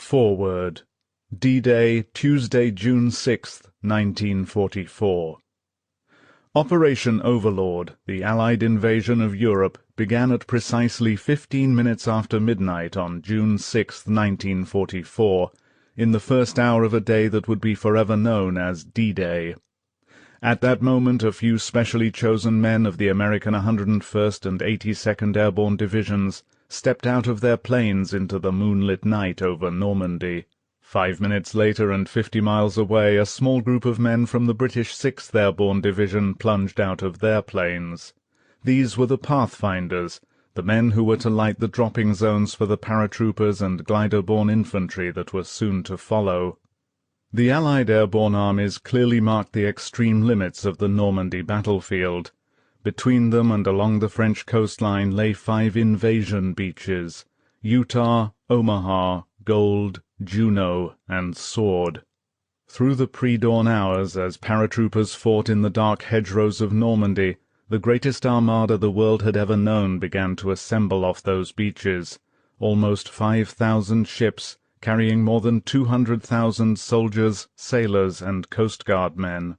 Forward. D-Day, Tuesday, June 6, 1944. Operation Overlord, the Allied invasion of Europe, began at precisely 15 minutes after midnight on June 6, 1944, in the first hour of a day that would be forever known as D-Day. At that moment a few specially chosen men of the American 101st and 82nd Airborne Divisions stepped out of their planes into the moonlit night over Normandy. 5 minutes later, and 50 miles away, a small group of men from the British 6th Airborne Division plunged out of their planes. These were the Pathfinders, the men who were to light the dropping zones for the paratroopers and glider-borne infantry that were soon to follow. The Allied airborne armies clearly marked the extreme limits of the Normandy battlefield. Between them and along the French coastline lay 5 invasion beaches: Utah, Omaha, Gold, Juno, and Sword. Through the pre-dawn hours, as paratroopers fought in the dark hedgerows of Normandy, the greatest armada the world had ever known began to assemble off those beaches, almost 5,000 ships, carrying more than 200,000 soldiers, sailors, and Coast Guard men.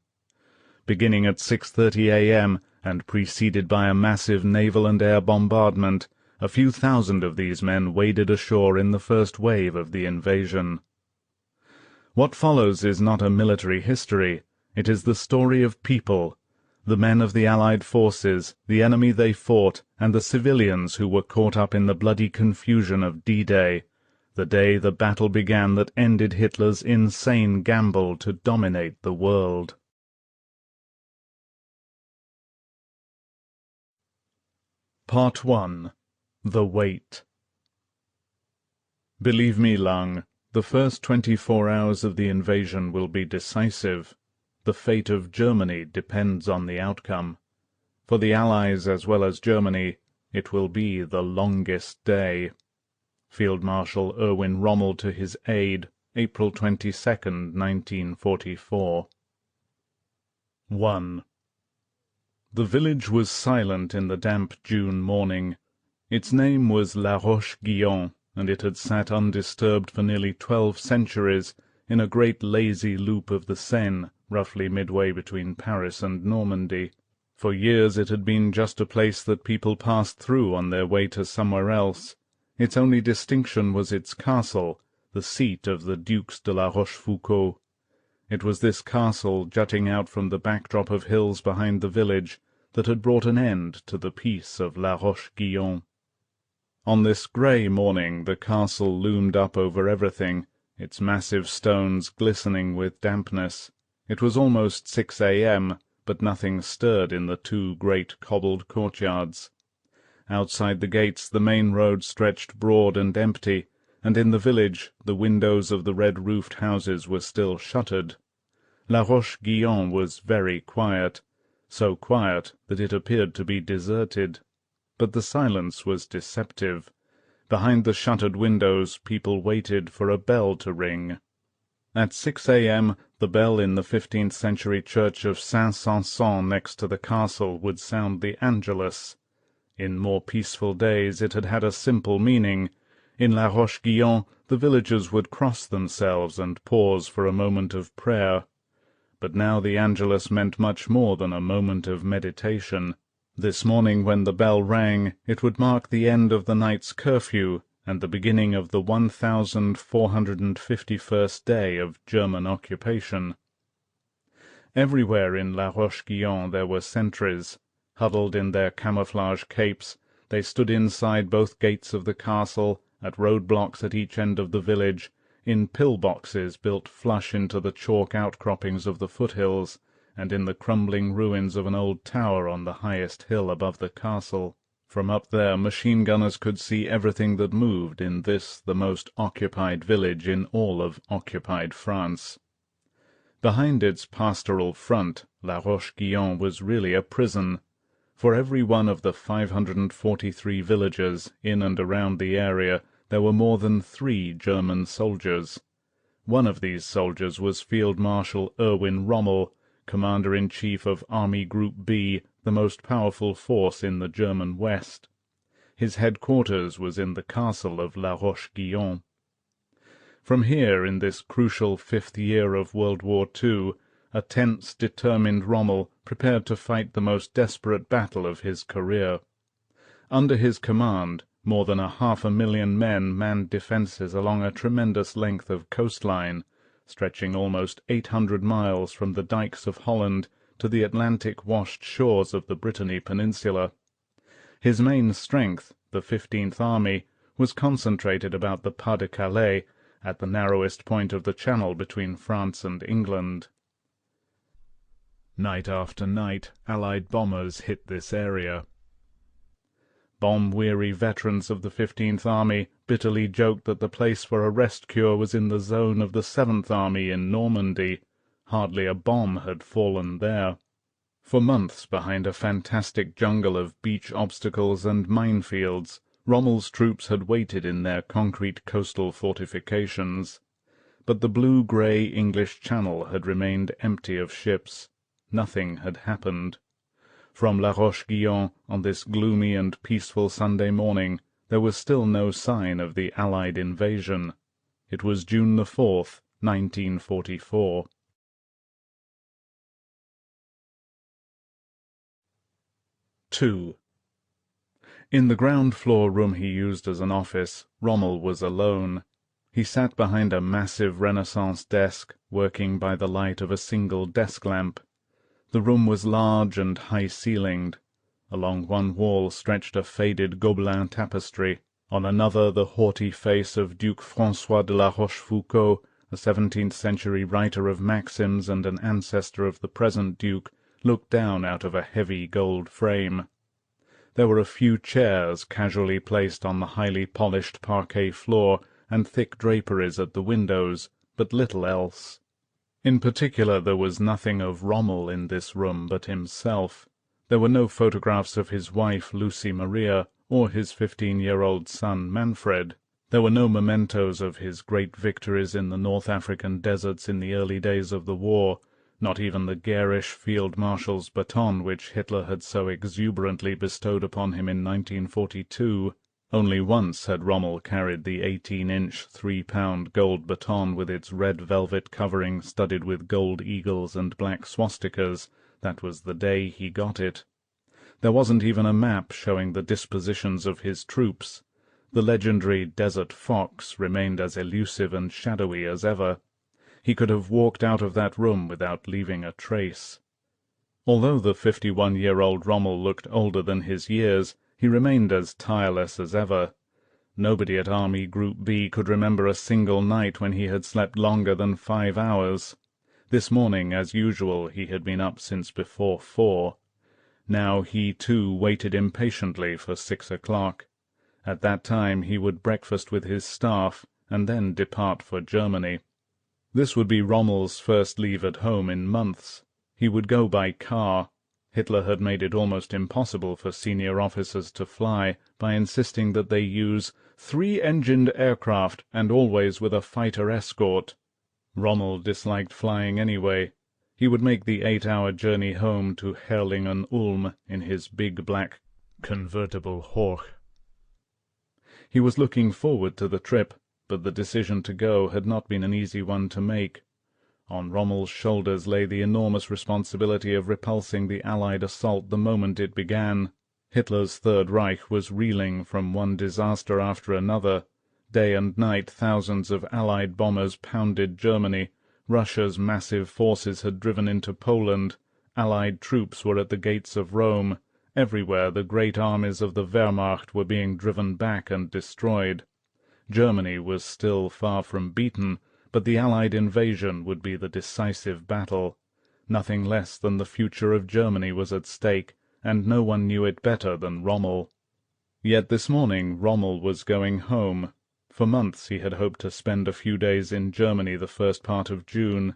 Beginning at 6:30 a.m., and preceded by a massive naval and air bombardment, a few thousand of these men waded ashore in the first wave of the invasion. What follows is not a military history, it is the story of people, the men of the Allied forces, the enemy they fought, and the civilians who were caught up in the bloody confusion of D-Day, the day the battle began that ended Hitler's insane gamble to dominate the world. Part 1. The Wait. Believe me, Lang, the first 24 hours of the invasion will be decisive. The fate of Germany depends on the outcome. For the Allies as well as Germany, it will be the longest day. Field Marshal Erwin Rommel to his aide, April 22, 1944. 1. The village was silent in the damp June morning. Its name was La Roche-Guyon, and it had sat undisturbed for nearly 12 centuries in a great lazy loop of the Seine, roughly midway between Paris and Normandy. For years it had been just a place that people passed through on their way to somewhere else. Its only distinction was its castle, the seat of the Dukes de la Rochefoucauld. It was this castle, jutting out from the backdrop of hills behind the village, that had brought an end to the peace of La Roche-Guyon. On this grey morning the castle loomed up over everything, its massive stones glistening with dampness. It was almost 6 a.m., but nothing stirred in the 2 great cobbled courtyards. Outside the gates the main road stretched broad and empty, and in the village the windows of the red-roofed houses were still shuttered. La Roche-Guyon was very quiet, so quiet that it appeared to be deserted. But the silence was deceptive. Behind the shuttered windows people waited for a bell to ring. At 6 a.m. the bell in the 15th-century church of Saint-Sanson next to the castle would sound the Angelus. In more peaceful days it had had a simple meaning. In La Roche-Guyon the villagers would cross themselves and pause for a moment of prayer. But now the Angelus meant much more than a moment of meditation. This morning when the bell rang, it would mark the end of the night's curfew and the beginning of the 1451st day of German occupation. Everywhere in La Roche-Guyon there were sentries. Huddled in their camouflage capes, they stood inside both gates of the castle, at road-blocks at each end of the village, in pill-boxes built flush into the chalk outcroppings of the foothills, and in the crumbling ruins of an old tower on the highest hill above the castle. From up there machine-gunners could see everything that moved in this, the most occupied village in all of occupied France. Behind its pastoral front, La Roche-Guyon was really a prison. For every one of the 543 villagers in and around the area there were more than 3 German soldiers. One of these soldiers was Field Marshal Erwin Rommel, Commander-in-Chief of Army Group B, the most powerful force in the German West. His headquarters was in the castle of La Roche-Guyon. From here, in this crucial 5th year of World War II, a tense, determined Rommel prepared to fight the most desperate battle of his career. Under his command, more than 500,000 men manned defences along a tremendous length of coastline, stretching almost 800 miles from the dikes of Holland to the Atlantic-washed shores of the Brittany Peninsula. His main strength, the 15th Army, was concentrated about the Pas-de-Calais, at the narrowest point of the channel between France and England. Night after night, Allied bombers hit this area. Bomb-weary veterans of the 15th Army bitterly joked that the place for a rest cure was in the zone of the 7th Army in Normandy. Hardly a bomb had fallen there. For months, behind a fantastic jungle of beach obstacles and minefields, Rommel's troops had waited in their concrete coastal fortifications. But the blue-grey English Channel had remained empty of ships. Nothing had happened. From La Roche-Guyon, on this gloomy and peaceful Sunday morning, there was still no sign of the Allied invasion. It was June the 4th, 1944. II. In the ground-floor room he used as an office, Rommel was alone. He sat behind a massive Renaissance desk, working by the light of a single desk-lamp. The room was large and high-ceilinged. Along one wall stretched a faded Gobelin tapestry. On another, the haughty face of Duke François de la Rochefoucauld, a 17th-century writer of maxims and an ancestor of the present Duke, looked down out of a heavy gold frame. There were a few chairs casually placed on the highly polished parquet floor, and thick draperies at the windows, but little else. In particular, there was nothing of Rommel in this room but himself. There were no photographs of his wife Lucy Maria, or his 15-year-old son Manfred. There were no mementos of his great victories in the North African deserts in the early days of the war, not even the garish field marshal's baton which Hitler had so exuberantly bestowed upon him in 1942. Only once had Rommel carried the 18-inch, 3-pound gold baton with its red velvet covering studded with gold eagles and black swastikas. That was the day he got it. There wasn't even a map showing the dispositions of his troops. The legendary Desert Fox remained as elusive and shadowy as ever. He could have walked out of that room without leaving a trace. Although the 51-year-old Rommel looked older than his years, he remained as tireless as ever. Nobody at Army Group B could remember a single night when he had slept longer than 5 hours. This morning, as usual, he had been up since before 4. Now he, too, waited impatiently for 6 o'clock. At that time he would breakfast with his staff, and then depart for Germany. This would be Rommel's first leave at home in months. He would go by car. Hitler had made it almost impossible for senior officers to fly by insisting that they use 3-engined aircraft and always with a fighter escort. Rommel disliked flying anyway. He would make the 8-hour journey home to Herrlingen-Ulm in his big black convertible Horch. He was looking forward to the trip, but the decision to go had not been an easy one to make. On Rommel's shoulders lay the enormous responsibility of repulsing the Allied assault the moment it began. Hitler's Third Reich was reeling from one disaster after another. Day and night thousands of Allied bombers pounded Germany. Russia's massive forces had driven into Poland. Allied troops were at the gates of Rome. Everywhere the great armies of the Wehrmacht were being driven back and destroyed. Germany was still far from beaten, but the Allied invasion would be the decisive battle. Nothing less than the future of Germany was at stake, and no one knew it better than Rommel. Yet this morning Rommel was going home. For months he had hoped to spend a few days in Germany the first part of June.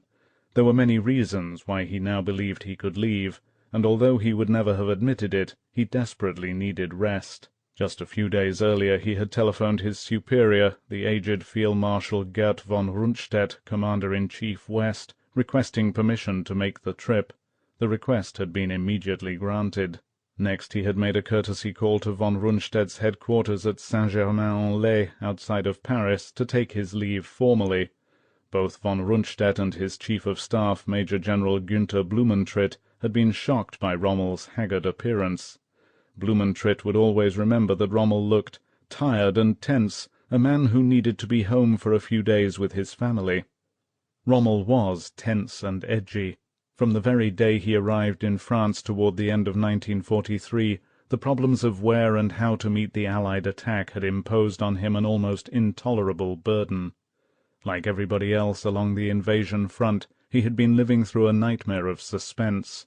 There were many reasons why he now believed he could leave, and although he would never have admitted it, he desperately needed rest. Just a few days earlier he had telephoned his superior, the aged Field Marshal Gerd von Rundstedt, Commander-in-Chief West, requesting permission to make the trip. The request had been immediately granted. Next he had made a courtesy call to von Rundstedt's headquarters at Saint-Germain-en-Laye, outside of Paris, to take his leave formally. Both von Rundstedt and his chief of staff, Major General Günther Blumentritt, had been shocked by Rommel's haggard appearance. Blumentritt would always remember that Rommel looked tired and tense, a man who needed to be home for a few days with his family. Rommel was tense and edgy. From the very day he arrived in France toward the end of 1943, the problems of where and how to meet the Allied attack had imposed on him an almost intolerable burden. Like everybody else along the invasion front, he had been living through a nightmare of suspense.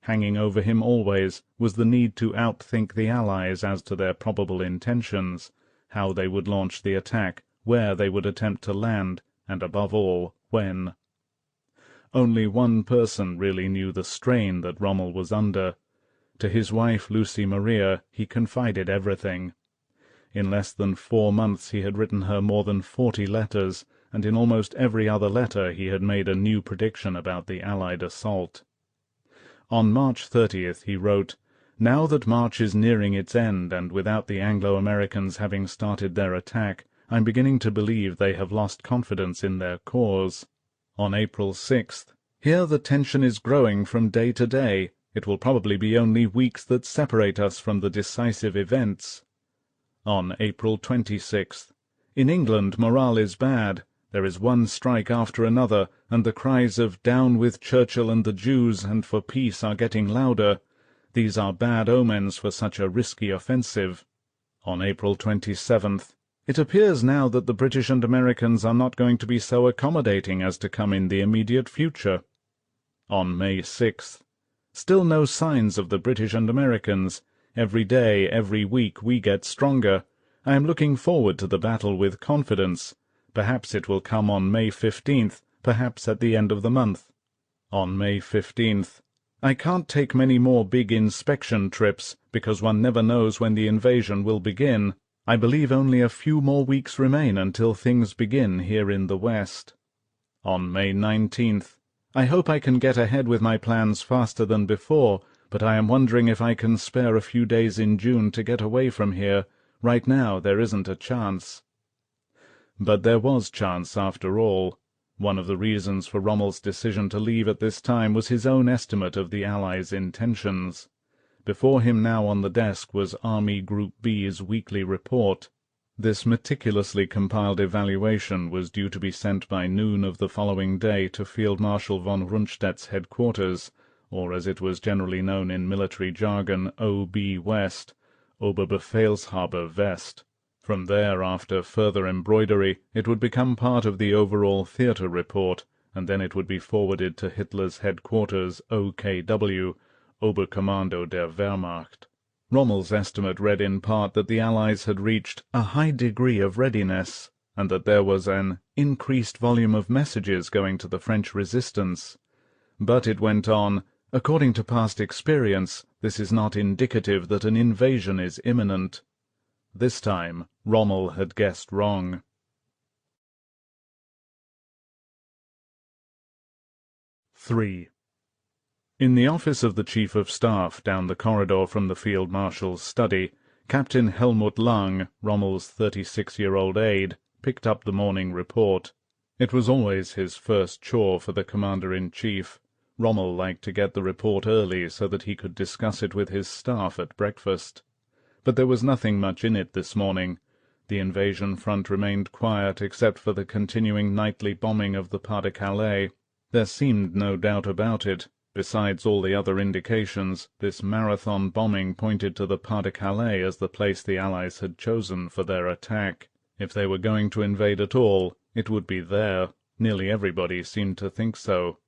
Hanging over him always was the need to outthink the Allies as to their probable intentions, how they would launch the attack, where they would attempt to land, and above all, when. Only one person really knew the strain that Rommel was under. To his wife Lucy Maria he confided everything. In less than 4 months he had written her more than 40 letters, and in almost every other letter he had made a new prediction about the Allied assault. On March 30th he wrote, "Now that March is nearing its end, and without the Anglo-Americans having started their attack, I'm beginning to believe they have lost confidence in their cause." On April 6th, "Here the tension is growing from day to day. It will probably be only weeks that separate us from the decisive events." On April 26th, "In England morale is bad. There is one strike after another, and the cries of 'Down with Churchill and the Jews' and for peace are getting louder. These are bad omens for such a risky offensive." On April 27th, "It appears now that the British and Americans are not going to be so accommodating as to come in the immediate future." On May 6th, "Still no signs of the British and Americans. Every day, every week we get stronger. I am looking forward to the battle with confidence. Perhaps it will come on May 15th, perhaps at the end of the month." On May 15th, "I can't take many more big inspection trips, because one never knows when the invasion will begin. I believe only a few more weeks remain until things begin here in the West." On May 19th, "I hope I can get ahead with my plans faster than before, but I am wondering if I can spare a few days in June to get away from here. Right now there isn't a chance." But there was chance after all. One of the reasons for Rommel's decision to leave at this time was his own estimate of the Allies' intentions. Before him now on the desk was Army Group B's weekly report. This meticulously compiled evaluation was due to be sent by noon of the following day to Field Marshal von Rundstedt's headquarters, or as it was generally known in military jargon, OB West, Oberbefehlshaber West. From there, after further embroidery, it would become part of the overall theatre report, and then it would be forwarded to Hitler's headquarters, OKW, Oberkommando der Wehrmacht. Rommel's estimate read in part that the Allies had reached a high degree of readiness, and that there was an increased volume of messages going to the French resistance. But it went on, "According to past experience, this is not indicative that an invasion is imminent." This time Rommel had guessed wrong. 3. In the office of the Chief of Staff, down the corridor from the Field Marshal's study, Captain Helmut Lang, Rommel's 36-year-old aide, picked up the morning report. It was always his first chore for the Commander-in-Chief. Rommel liked to get the report early so that he could discuss it with his staff at breakfast. But there was nothing much in it this morning. The invasion front remained quiet except for the continuing nightly bombing of the Pas-de-Calais. There seemed no doubt about it. Besides all the other indications, this marathon bombing pointed to the Pas-de-Calais as the place the Allies had chosen for their attack. If they were going to invade at all, it would be there. Nearly everybody seemed to think so.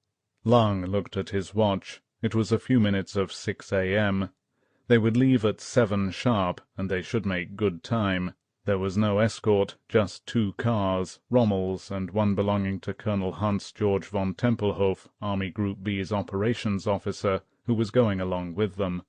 Lang looked at his watch. It was a few minutes of 6 a.m. They would leave at 7 sharp, and they should make good time. There was no escort, just 2 cars, Rommel's and one belonging to Colonel Hans-Georg von Tempelhof, Army Group B's operations officer, who was going along with them.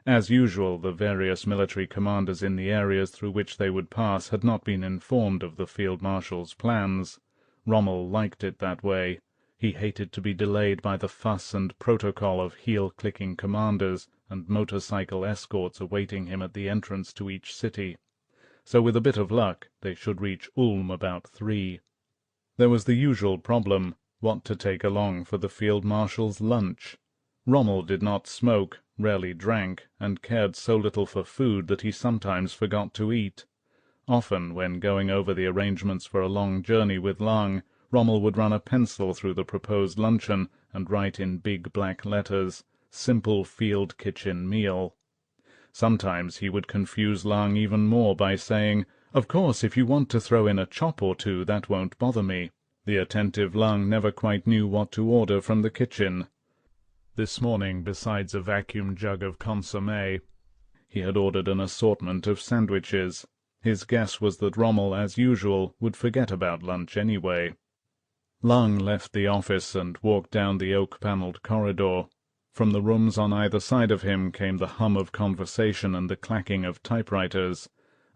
As usual, the various military commanders in the areas through which they would pass had not been informed of the Field Marshal's plans. Rommel liked it that way. He hated to be delayed by the fuss and protocol of heel-clicking commanders, and motorcycle escorts awaiting him at the entrance to each city. So with a bit of luck they should reach Ulm about 3. There was the usual problem, what to take along for the field marshal's lunch. Rommel did not smoke, rarely drank, and cared so little for food that he sometimes forgot to eat. Often, when going over the arrangements for a long journey with Lang, Rommel would run a pencil through the proposed luncheon and write in big black letters, "Simple field kitchen meal." Sometimes he would confuse Lang even more by saying, "Of course, if you want to throw in a chop or two, that won't bother me." The attentive Lang never quite knew what to order from the kitchen. This morning, besides a vacuum jug of consommé, he had ordered an assortment of sandwiches. His guess was that Rommel, as usual, would forget about lunch anyway. Lang left the office and walked down the oak-panelled corridor. From the rooms on either side of him came the hum of conversation and the clacking of typewriters.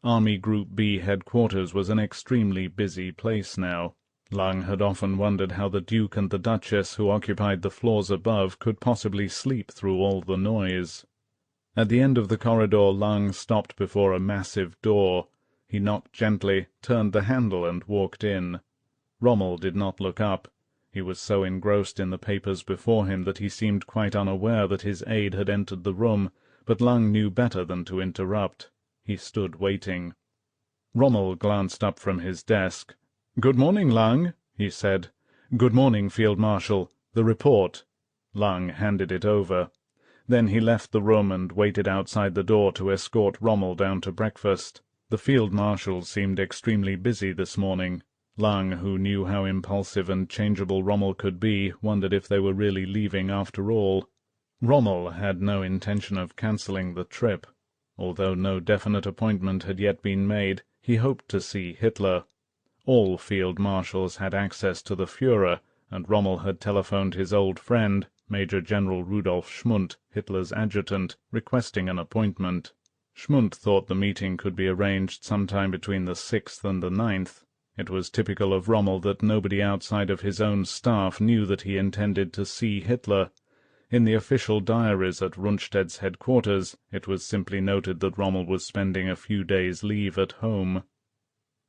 Army Group B headquarters was an extremely busy place now. Lang had often wondered how the Duke and the Duchess, who occupied the floors above, could possibly sleep through all the noise. At the end of the corridor Lang stopped before a massive door. He knocked gently, turned the handle, and walked in. Rommel did not look up. He was so engrossed in the papers before him that he seemed quite unaware that his aide had entered the room, but Lang knew better than to interrupt. He stood waiting. Rommel glanced up from his desk. "Good morning, Lang," he said. "Good morning, Field Marshal. The report." Lang handed it over. Then he left the room and waited outside the door to escort Rommel down to breakfast. The Field Marshal seemed extremely busy this morning. Lang, who knew how impulsive and changeable Rommel could be, wondered if they were really leaving after all. Rommel had no intention of cancelling the trip. Although no definite appointment had yet been made, he hoped to see Hitler. All field marshals had access to the Führer, and Rommel had telephoned his old friend, Major General Rudolf Schmundt, Hitler's adjutant, requesting an appointment. Schmundt thought the meeting could be arranged sometime between the 6th and the 9th. It was typical of Rommel that nobody outside of his own staff knew that he intended to see Hitler. In the official diaries at Rundstedt's headquarters, it was simply noted that Rommel was spending a few days' leave at home.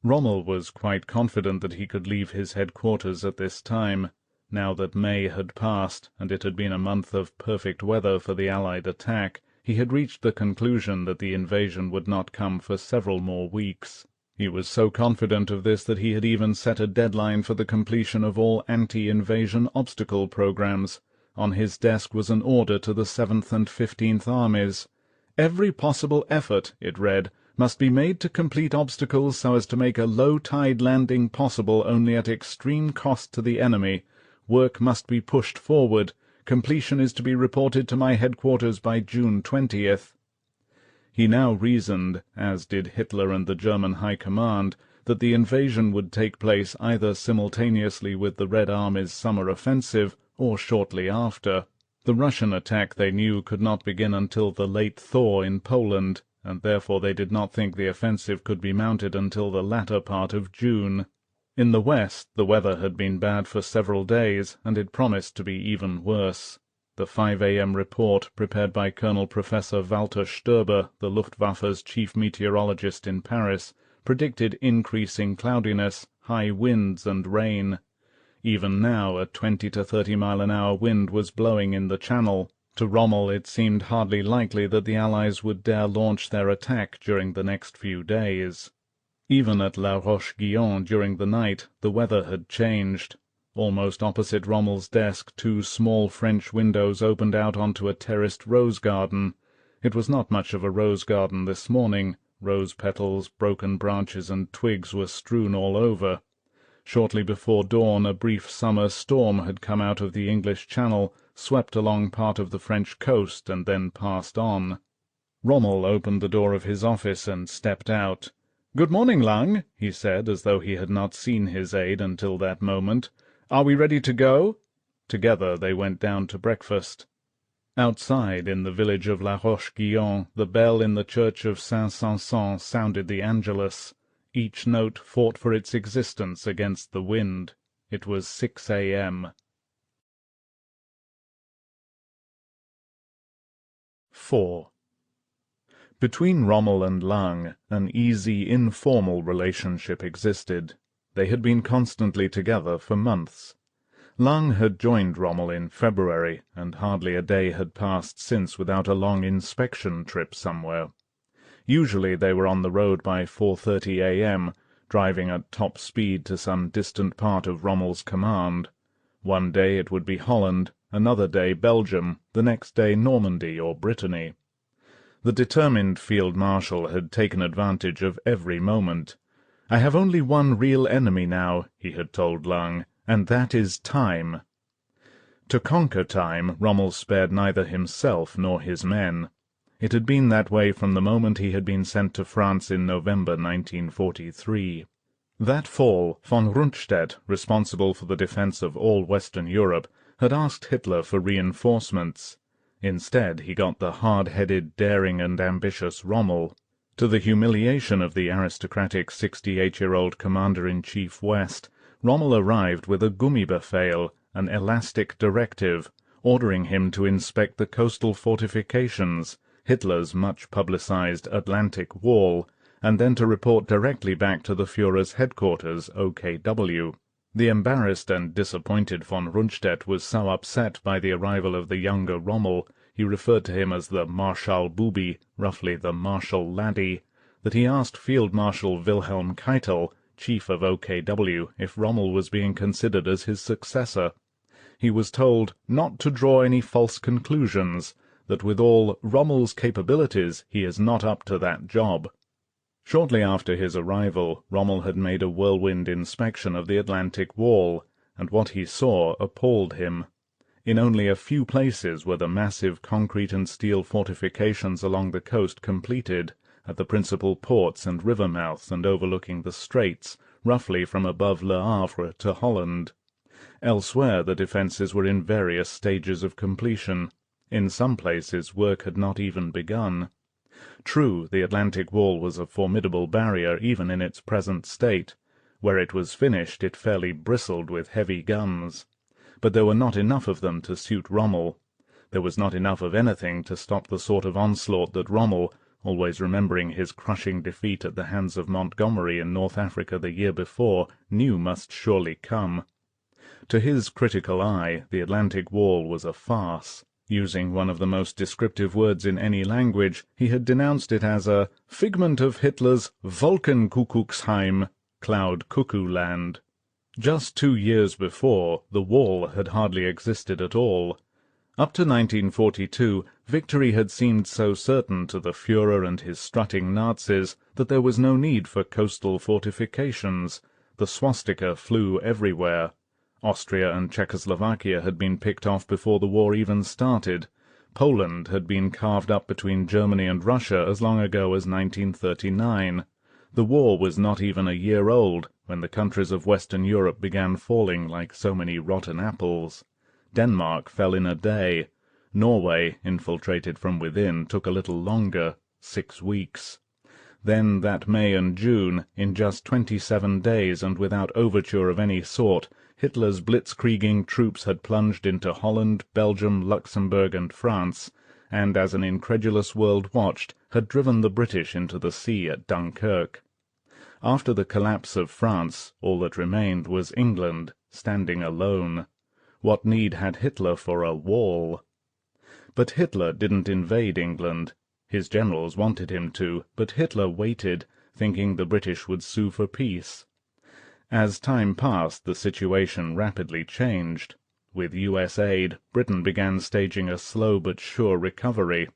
Rommel was quite confident that he could leave his headquarters at this time. Now that May had passed, and it had been a month of perfect weather for the Allied attack, he had reached the conclusion that the invasion would not come for several more weeks. He was so confident of this that he had even set a deadline for the completion of all anti-invasion obstacle programs. On his desk was an order to the 7th and 15th Armies. "Every possible effort," it read, "must be made to complete obstacles so as to make a low-tide landing possible only at extreme cost to the enemy. Work must be pushed forward. Completion is to be reported to my headquarters by June 20th. He now reasoned, as did Hitler and the German High Command, that the invasion would take place either simultaneously with the Red Army's summer offensive or shortly after. The Russian attack, they knew, could not begin until the late thaw in Poland, and therefore they did not think the offensive could be mounted until the latter part of June. In the west the weather had been bad for several days, and it promised to be even worse. The 5 a.m. report, prepared by Colonel Professor Walter Stoeber, the Luftwaffe's chief meteorologist in Paris, predicted increasing cloudiness, high winds and rain. Even now a 20 to 30-mile-an-hour wind was blowing in the Channel. To Rommel it seemed hardly likely that the Allies would dare launch their attack during the next few days. Even at La Roche-Guyon during the night the weather had changed. Almost opposite Rommel's desk 2 small French windows opened out onto a terraced rose garden. It was not much of a rose garden this morning. Rose petals, broken branches and twigs were strewn all over. Shortly before dawn a brief summer storm had come out of the English Channel, swept along part of the French coast, and then passed on. Rommel opened the door of his office and stepped out. "Good morning, Lang," he said, as though he had not seen his aide until that moment. "Are we ready to go?" Together they went down to breakfast. Outside, in the village of La Roche-Guyon, the bell in the church of Saint-Saëns sounded the Angelus. Each note fought for its existence against the wind. It was 6 a.m. 4. Between Rommel and Lang, an easy, informal relationship existed. They had been constantly together for months. Lang had joined Rommel in February, and hardly a day had passed since without a long inspection trip somewhere. Usually they were on the road by 4:30 a.m., driving at top speed to some distant part of Rommel's command. One day it would be Holland, another day Belgium, the next day Normandy or Brittany. The determined field marshal had taken advantage of every moment. "I have only one real enemy now," he had told Lang, "and that is time." To conquer time, Rommel spared neither himself nor his men. It had been that way from the moment he had been sent to France in November 1943. That fall, von Rundstedt, responsible for the defense of all Western Europe, had asked Hitler for reinforcements. Instead, he got the hard-headed, daring and ambitious Rommel. To the humiliation of the aristocratic 68-year-old Commander-in-Chief West, Rommel arrived with a Gummibefehl, an elastic directive, ordering him to inspect the coastal fortifications, Hitler's much-publicized Atlantic Wall, and then to report directly back to the Führer's headquarters, OKW. The embarrassed and disappointed von Rundstedt was so upset by the arrival of the younger Rommel, he referred to him as the Marschall Bubi, roughly the Marshal Laddie, that he asked Field Marshal Wilhelm Keitel, chief of OKW, if Rommel was being considered as his successor. He was told not to draw any false conclusions, that with all Rommel's capabilities he is not up to that job. Shortly after his arrival, Rommel had made a whirlwind inspection of the Atlantic Wall, and what he saw appalled him. In only a few places were the massive concrete and steel fortifications along the coast completed, at the principal ports and river mouths and overlooking the straits, roughly from above Le Havre to Holland. Elsewhere the defences were in various stages of completion. In some places work had not even begun. True, the Atlantic Wall was a formidable barrier even in its present state. Where it was finished it fairly bristled with heavy guns. But there were not enough of them to suit Rommel. There was not enough of anything to stop the sort of onslaught that Rommel, always remembering his crushing defeat at the hands of Montgomery in North Africa the year before, knew must surely come. To his critical eye, the Atlantic Wall was a farce. Using one of the most descriptive words in any language, he had denounced it as a figment of Hitler's Wolkenkuckucksheim, cloud cuckoo land. Just 2 years before, the wall had hardly existed at all. Up to 1942, victory had seemed so certain to the Führer and his strutting Nazis that there was no need for coastal fortifications. The swastika flew everywhere. Austria and Czechoslovakia had been picked off before the war even started. Poland had been carved up between Germany and Russia as long ago as 1939. The war was not even a year old when the countries of Western Europe began falling like so many rotten apples. Denmark fell in a day. Norway, infiltrated from within, took a little longer, 6 weeks. Then that May and June, in just 27 days and without overture of any sort, Hitler's blitzkrieging troops had plunged into Holland, Belgium, Luxembourg and France, and, as an incredulous world watched, had driven the British into the sea at Dunkirk. After the collapse of France, all that remained was England, standing alone. What need had Hitler for a wall? But Hitler didn't invade England. His generals wanted him to, but Hitler waited, thinking the British would sue for peace. As time passed, the situation rapidly changed. With U.S. aid, Britain began staging a slow but sure recovery.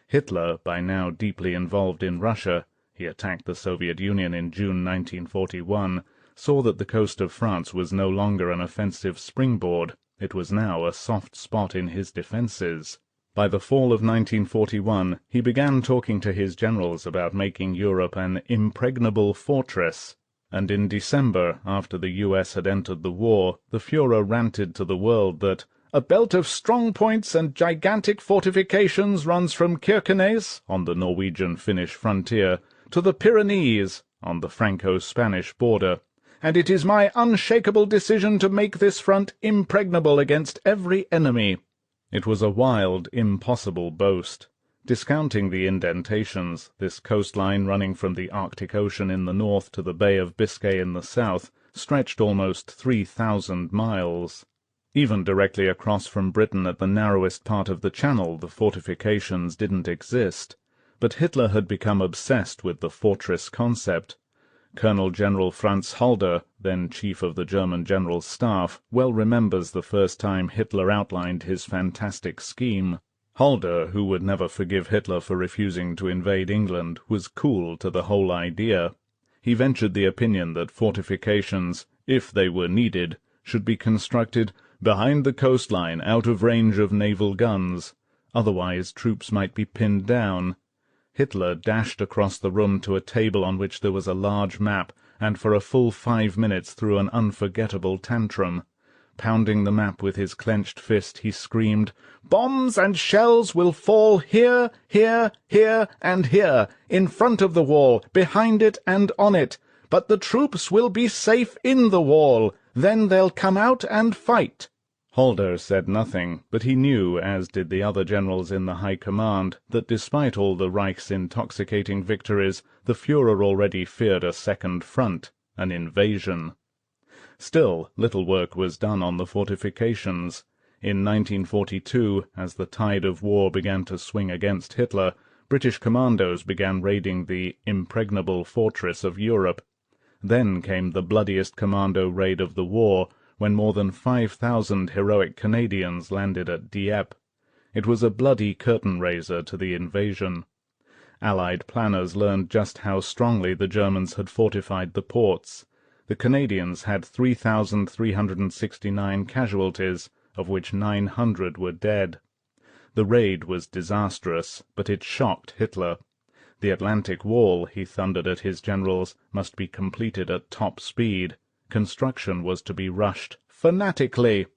Hitler, by now deeply involved in Russia, he attacked the Soviet Union in June 1941, saw that the coast of France was no longer an offensive springboard. It was now a soft spot in his defences. By the fall of 1941, he began talking to his generals about making Europe an impregnable fortress, and in December, after the U.S. had entered the war, the Führer ranted to the world that a belt of strong points and gigantic fortifications runs from Kirkenes, on the Norwegian-Finnish frontier, to the Pyrenees, on the Franco-Spanish border, and it is my unshakable decision to make this front impregnable against every enemy. It was a wild, impossible boast. Discounting the indentations, this coastline running from the Arctic Ocean in the north to the Bay of Biscay in the south stretched almost 3,000 miles. Even directly across from Britain at the narrowest part of the channel the fortifications didn't exist, but Hitler had become obsessed with the fortress concept. Colonel General Franz Halder, then chief of the German General Staff, well remembers the first time Hitler outlined his fantastic scheme. Halder, who would never forgive Hitler for refusing to invade England, was cool to the whole idea. He ventured the opinion that fortifications, if they were needed, should be constructed behind the coastline out of range of naval guns. Otherwise troops might be pinned down. Hitler dashed across the room to a table on which there was a large map, and for a full 5 minutes threw an unforgettable tantrum. Pounding the map with his clenched fist, he screamed, "Bombs and shells will fall here, here, here, and here, in front of the wall, behind it and on it. But the troops will be safe in the wall. Then they'll come out and fight." Halder said nothing, but he knew, as did the other generals in the High Command, that despite all the Reich's intoxicating victories, the Führer already feared a second front, an invasion. Still, little work was done on the fortifications. In 1942, as the tide of war began to swing against Hitler, British commandos began raiding the impregnable fortress of Europe. Then came the bloodiest commando raid of the war, when more than 5,000 heroic Canadians landed at Dieppe. It was a bloody curtain-raiser to the invasion. Allied planners learned just how strongly the Germans had fortified the ports. The Canadians had 3,369 casualties, of which 900 were dead. The raid was disastrous, but it shocked Hitler. The Atlantic Wall, he thundered at his generals, must be completed at top speed. Construction was to be rushed fanatically.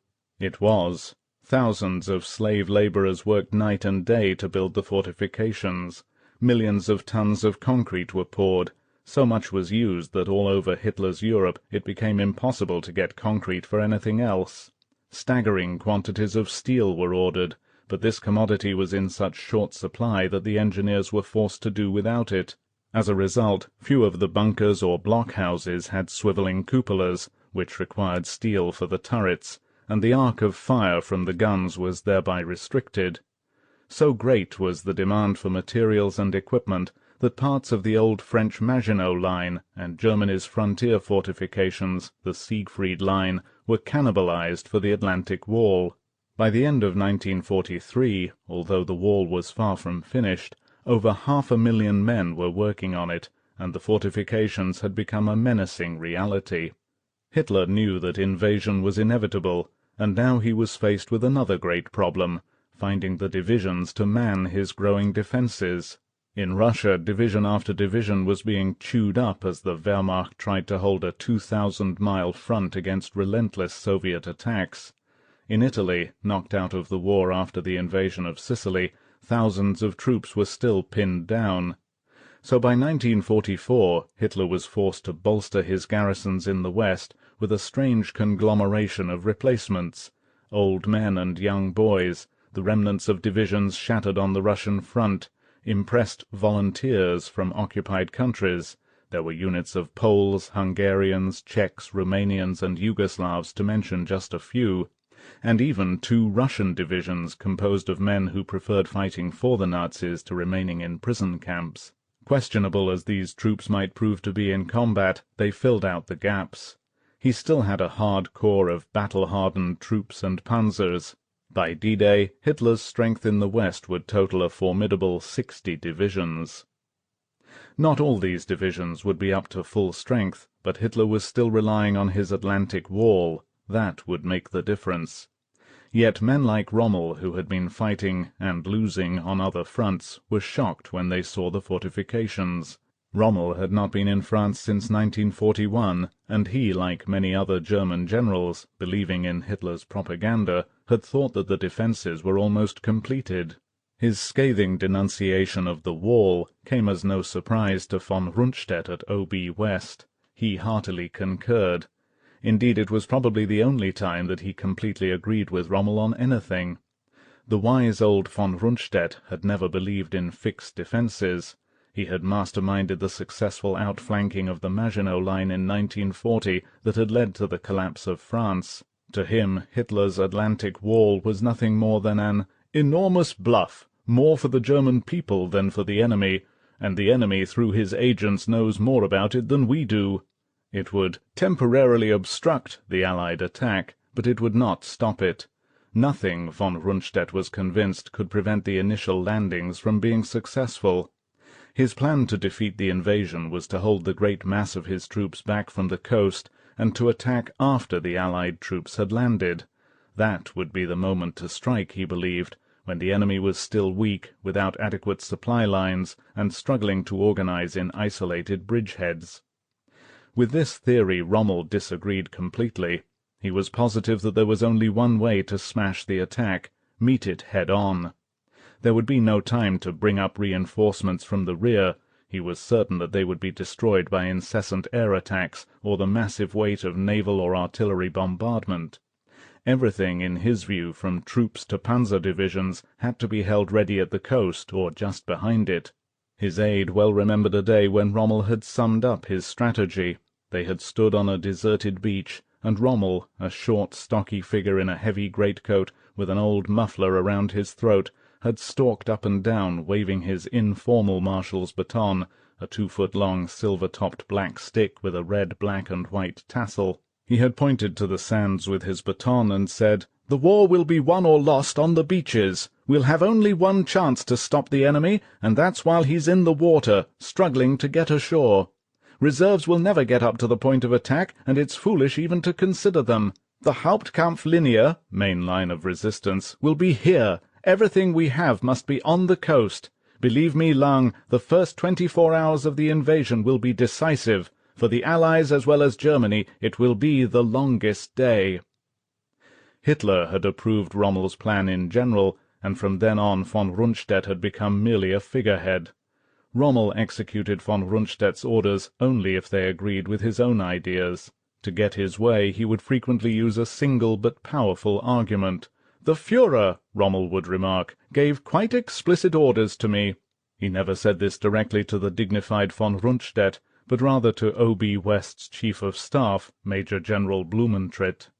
It was. Thousands of slave laborers worked night and day to build the fortifications. Millions of tons of concrete were poured. So much was used that all over Hitler's Europe it became impossible to get concrete for anything else. Staggering quantities of steel were ordered, but this commodity was in such short supply that the engineers were forced to do without it. As a result, few of the bunkers or blockhouses had swivelling cupolas, which required steel for the turrets, and the arc of fire from the guns was thereby restricted. So great was the demand for materials and equipment that parts of the old French Maginot Line and Germany's frontier fortifications, the Siegfried Line, were cannibalized for the Atlantic Wall. By the end of 1943, although the wall was far from finished, over 500,000 men were working on it, and the fortifications had become a menacing reality. Hitler knew that invasion was inevitable, and now he was faced with another great problem, finding the divisions to man his growing defences. In Russia, division after division was being chewed up as the Wehrmacht tried to hold a 2,000-mile front against relentless Soviet attacks. In Italy, knocked out of the war after the invasion of Sicily, thousands of troops were still pinned down. So by 1944, Hitler was forced to bolster his garrisons in the West with a strange conglomeration of replacements, old men and young boys, the remnants of divisions shattered on the Russian front, impressed volunteers from occupied countries. There were units of Poles, Hungarians, Czechs, Romanians, and Yugoslavs, to mention just a few, and even 2 Russian divisions composed of men who preferred fighting for the Nazis to remaining in prison camps. Questionable as these troops might prove to be in combat, they filled out the gaps. He still had a hard core of battle-hardened troops and panzers. By D-Day, Hitler's strength in the West would total a formidable 60 divisions. Not all these divisions would be up to full strength, but Hitler was still relying on his Atlantic Wall. That would make the difference. Yet men like Rommel, who had been fighting and losing on other fronts, were shocked when they saw the fortifications. Rommel had not been in France since 1941, and he, like many other German generals, believing in Hitler's propaganda, had thought that the defences were almost completed. His scathing denunciation of the wall came as no surprise to von Rundstedt at OB West. He heartily concurred. Indeed, it was probably the only time that he completely agreed with Rommel on anything. The wise old von Rundstedt had never believed in fixed defences. He had masterminded the successful outflanking of the Maginot Line in 1940 that had led to the collapse of France. To him, Hitler's Atlantic Wall was nothing more than an enormous bluff, more for the German people than for the enemy, and the enemy through his agents knows more about it than we do. It would temporarily obstruct the Allied attack, but it would not stop it. Nothing, von Rundstedt was convinced, could prevent the initial landings from being successful. His plan to defeat the invasion was to hold the great mass of his troops back from the coast and to attack after the Allied troops had landed. That would be the moment to strike, he believed, when the enemy was still weak, without adequate supply lines, and struggling to organize in isolated bridgeheads. With this theory Rommel disagreed completely. He was positive that there was only one way to smash the attack, meet it head-on. There would be no time to bring up reinforcements from the rear. He was certain that they would be destroyed by incessant air attacks or the massive weight of naval or artillery bombardment. Everything, in his view, from troops to panzer divisions, had to be held ready at the coast or just behind it. His aide well remembered a day when Rommel had summed up his strategy. They had stood on a deserted beach, and Rommel, a short, stocky figure in a heavy greatcoat with an old muffler around his throat, had stalked up and down, waving his informal marshal's baton, a 2-foot-long silver-topped black stick with a red, black, and white tassel. He had pointed to the sands with his baton and said, "The war will be won or lost on the beaches. We'll have only one chance to stop the enemy, and that's while he's in the water, struggling to get ashore. Reserves will never get up to the point of attack, and it's foolish even to consider them. The Hauptkampflinie, main line of resistance, will be here. Everything we have must be on the coast. Believe me, Lang, the first 24 hours of the invasion will be decisive. For the Allies as well as Germany, it will be the longest day." Hitler had approved Rommel's plan in general, and from then on von Rundstedt had become merely a figurehead. Rommel executed von Rundstedt's orders only if they agreed with his own ideas. To get his way, he would frequently use a single but powerful argument. "The Führer," Rommel would remark, "gave quite explicit orders to me." He never said this directly to the dignified von Rundstedt, but rather to O.B. West's Chief of Staff, Major General Blumentritt.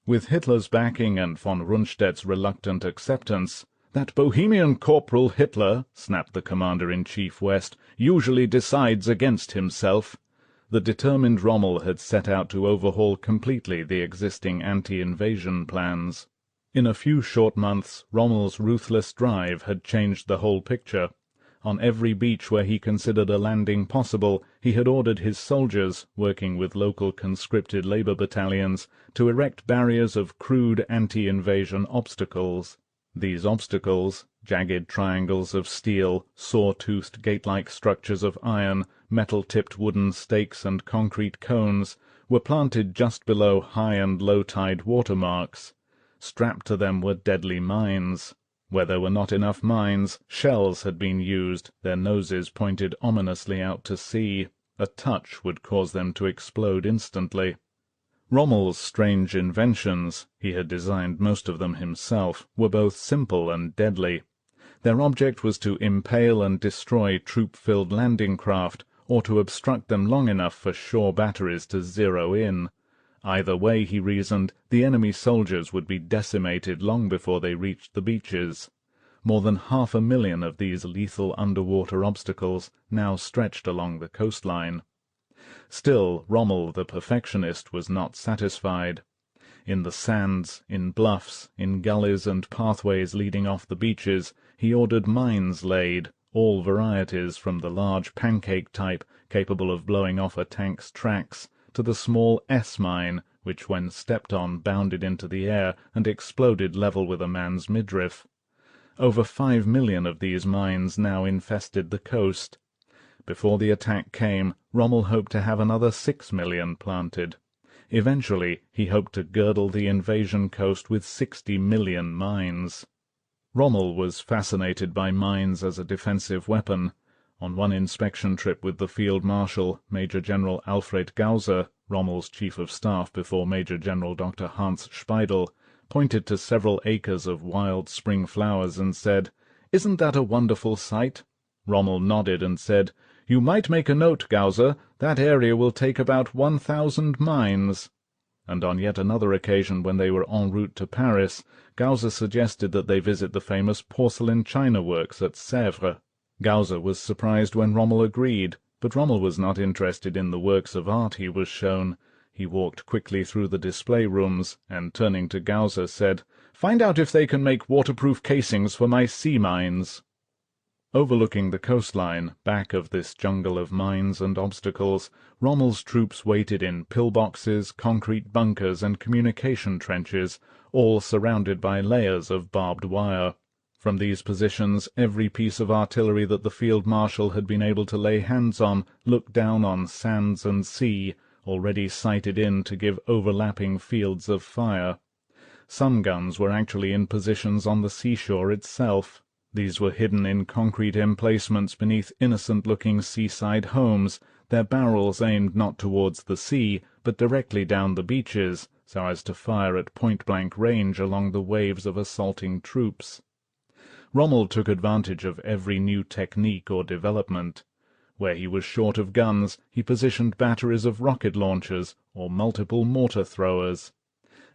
With Hitler's backing and von Rundstedt's reluctant acceptance, "That Bohemian Corporal Hitler," snapped the Commander-in-Chief West, "usually decides against himself." The determined Rommel had set out to overhaul completely the existing anti-invasion plans. In a few short months, Rommel's ruthless drive had changed the whole picture. On every beach where he considered a landing possible, he had ordered his soldiers, working with local conscripted labor battalions, to erect barriers of crude anti-invasion obstacles. These obstacles, jagged triangles of steel, saw-toothed gate-like structures of iron, metal-tipped wooden stakes and concrete cones, were planted just below high and low-tide watermarks. Strapped to them were deadly mines. Where there were not enough mines, shells had been used, their noses pointed ominously out to sea. A touch would cause them to explode instantly. Rommel's strange inventions, he had designed most of them himself, were both simple and deadly. Their object was to impale and destroy troop-filled landing craft, or to obstruct them long enough for shore batteries to zero in. Either way, he reasoned, the enemy soldiers would be decimated long before they reached the beaches. More than 500,000 of these lethal underwater obstacles now stretched along the coastline. Still, Rommel, the perfectionist, was not satisfied. In the sands, in bluffs, in gullies and pathways leading off the beaches, he ordered mines laid, all varieties from the large pancake type, capable of blowing off a tank's tracks, to the small S-mine, which when stepped on bounded into the air and exploded level with a man's midriff. Over 5 million of these mines now infested the coast. Before the attack came, Rommel hoped to have another 6 million planted. Eventually, he hoped to girdle the invasion coast with 60 million mines. Rommel was fascinated by mines as a defensive weapon. On one inspection trip with the Field Marshal, Major General Alfred Gauser, Rommel's Chief of Staff before Major General Dr. Hans Speidel, pointed to several acres of wild spring flowers and said, "Isn't that a wonderful sight?" Rommel nodded and said, "You might make a note, Gauser. That area will take about 1,000 mines." And on yet another occasion, when they were en route to Paris, Gauser suggested that they visit the famous porcelain china works at Sèvres. Gauser was surprised when Rommel agreed, but Rommel was not interested in the works of art he was shown. He walked quickly through the display rooms, and turning to Gauser said, "Find out if they can make waterproof casings for my sea mines." Overlooking the coastline, back of this jungle of mines and obstacles, Rommel's troops waited in pillboxes, concrete bunkers, and communication trenches, all surrounded by layers of barbed wire. From these positions, every piece of artillery that the field marshal had been able to lay hands on looked down on sands and sea, already sighted in to give overlapping fields of fire. Some guns were actually in positions on the seashore itself. These were hidden in concrete emplacements beneath innocent-looking seaside homes, their barrels aimed not towards the sea, but directly down the beaches, so as to fire at point-blank range along the waves of assaulting troops. Rommel took advantage of every new technique or development. Where he was short of guns, he positioned batteries of rocket launchers or multiple mortar throwers.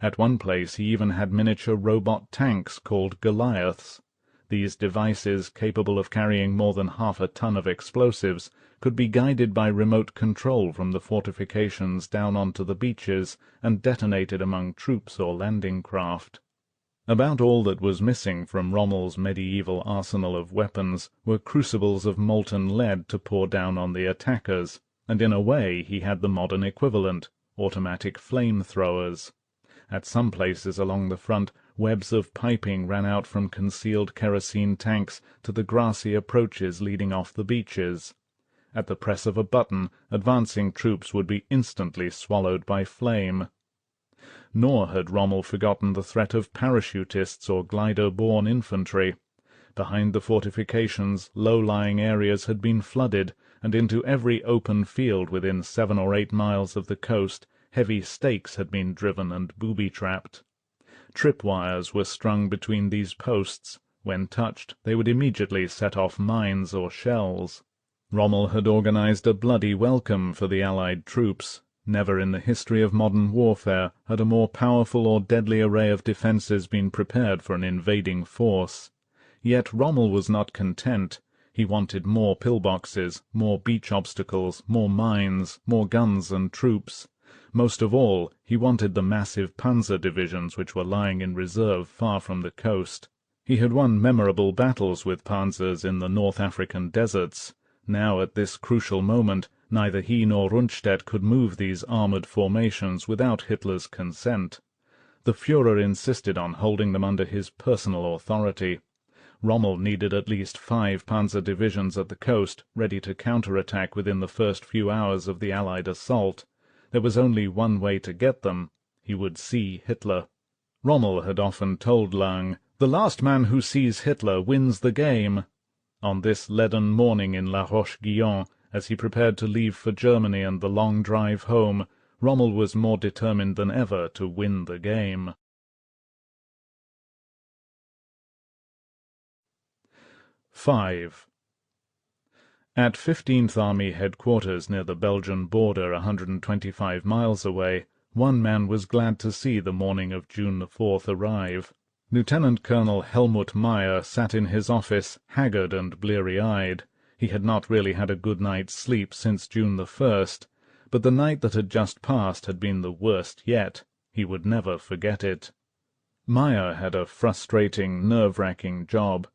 At one place he even had miniature robot tanks called Goliaths. These devices, capable of carrying more than half a ton of explosives, could be guided by remote control from the fortifications down onto the beaches and detonated among troops or landing craft. About all that was missing from Rommel's medieval arsenal of weapons were crucibles of molten lead to pour down on the attackers, and in a way he had the modern equivalent, automatic flame-throwers. At some places along the front, webs of piping ran out from concealed kerosene tanks to the grassy approaches leading off the beaches. At the press of a button, advancing troops would be instantly swallowed by flame. Nor had Rommel forgotten the threat of parachutists or glider-borne infantry. Behind the fortifications, low-lying areas had been flooded, and into every open field within 7 or 8 miles of the coast heavy stakes had been driven and booby-trapped. Trip-wires were strung between these posts. When touched, they would immediately set off mines or shells. Rommel had organized a bloody welcome for the Allied troops. Never in the history of modern warfare had a more powerful or deadly array of defences been prepared for an invading force. Yet Rommel was not content. He wanted more pillboxes, more beach obstacles, more mines, more guns and troops. Most of all, he wanted the massive panzer divisions which were lying in reserve far from the coast. He had won memorable battles with panzers in the North African deserts. Now, at this crucial moment, neither he nor Rundstedt could move these armoured formations without Hitler's consent. The Führer insisted on holding them under his personal authority. Rommel needed at least 5 panzer divisions at the coast, ready to counter-attack within the first few hours of the Allied assault. There was only one way to get them. He would see Hitler. Rommel had often told Lang, "The last man who sees Hitler wins the game." On this leaden morning in La Roche-Guyon, as he prepared to leave for Germany and the long drive home, Rommel was more determined than ever to win the game. 5. At 15th Army headquarters near the Belgian border 125 miles away, one man was glad to see the morning of June the 4th arrive. Lieutenant Colonel Helmut Meyer sat in his office, haggard and bleary-eyed. He had not really had a good night's sleep since June the 1st, but the night that had just passed had been the worst yet. He would never forget it. Meyer had a frustrating, nerve-wracking job.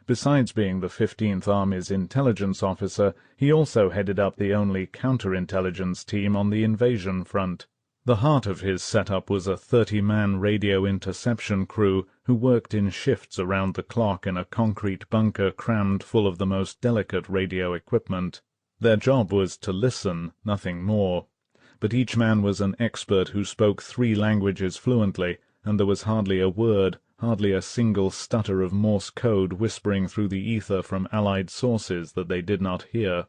Besides being the 15th Army's intelligence officer, he also headed up the only counter-intelligence team on the invasion front. The heart of his setup was a 30-man radio interception crew who worked in shifts around the clock in a concrete bunker crammed full of the most delicate radio equipment. Their job was to listen, nothing more. But each man was an expert who spoke 3 languages fluently, and there was hardly a word, hardly a single stutter of Morse code whispering through the ether from Allied sources that they did not hear.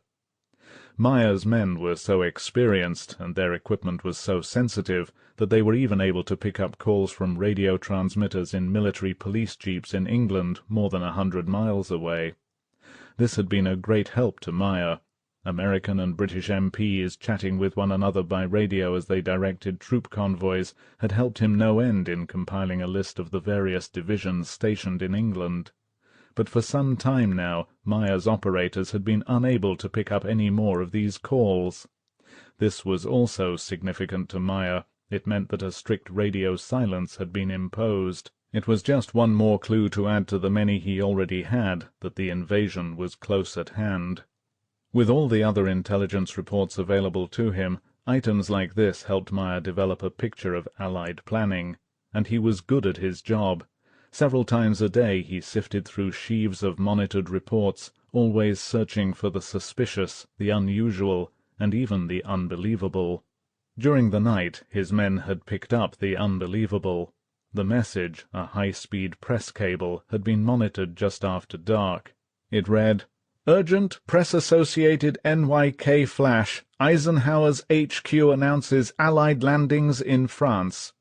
Meyer's men were so experienced, and their equipment was so sensitive, that they were even able to pick up calls from radio transmitters in military police jeeps in England more than 100 miles away. This had been a great help to Meyer. American and British MPs chatting with one another by radio as they directed troop convoys had helped him no end in compiling a list of the various divisions stationed in England. But for some time now Meyer's operators had been unable to pick up any more of these calls. This was also significant to Meyer. It meant that a strict radio silence had been imposed. It was just one more clue to add to the many he already had that the invasion was close at hand. With all the other intelligence reports available to him, items like this helped Meyer develop a picture of Allied planning, and he was good at his job. Several times a day he sifted through sheaves of monitored reports, always searching for the suspicious, the unusual, and even the unbelievable. During the night his men had picked up the unbelievable. The message, a high-speed press cable, had been monitored just after dark. It read, "Urgent Press-Associated NYK Flash. Eisenhower's HQ announces Allied landings in France."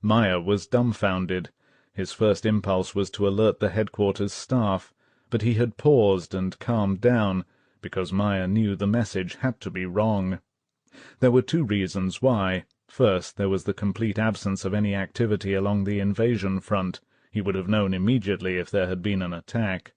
Meyer was dumbfounded. His first impulse was to alert the headquarters staff, but he had paused and calmed down, because Meyer knew the message had to be wrong. There were two reasons why. First, there was the complete absence of any activity along the invasion front. He would have known immediately if there had been an attack.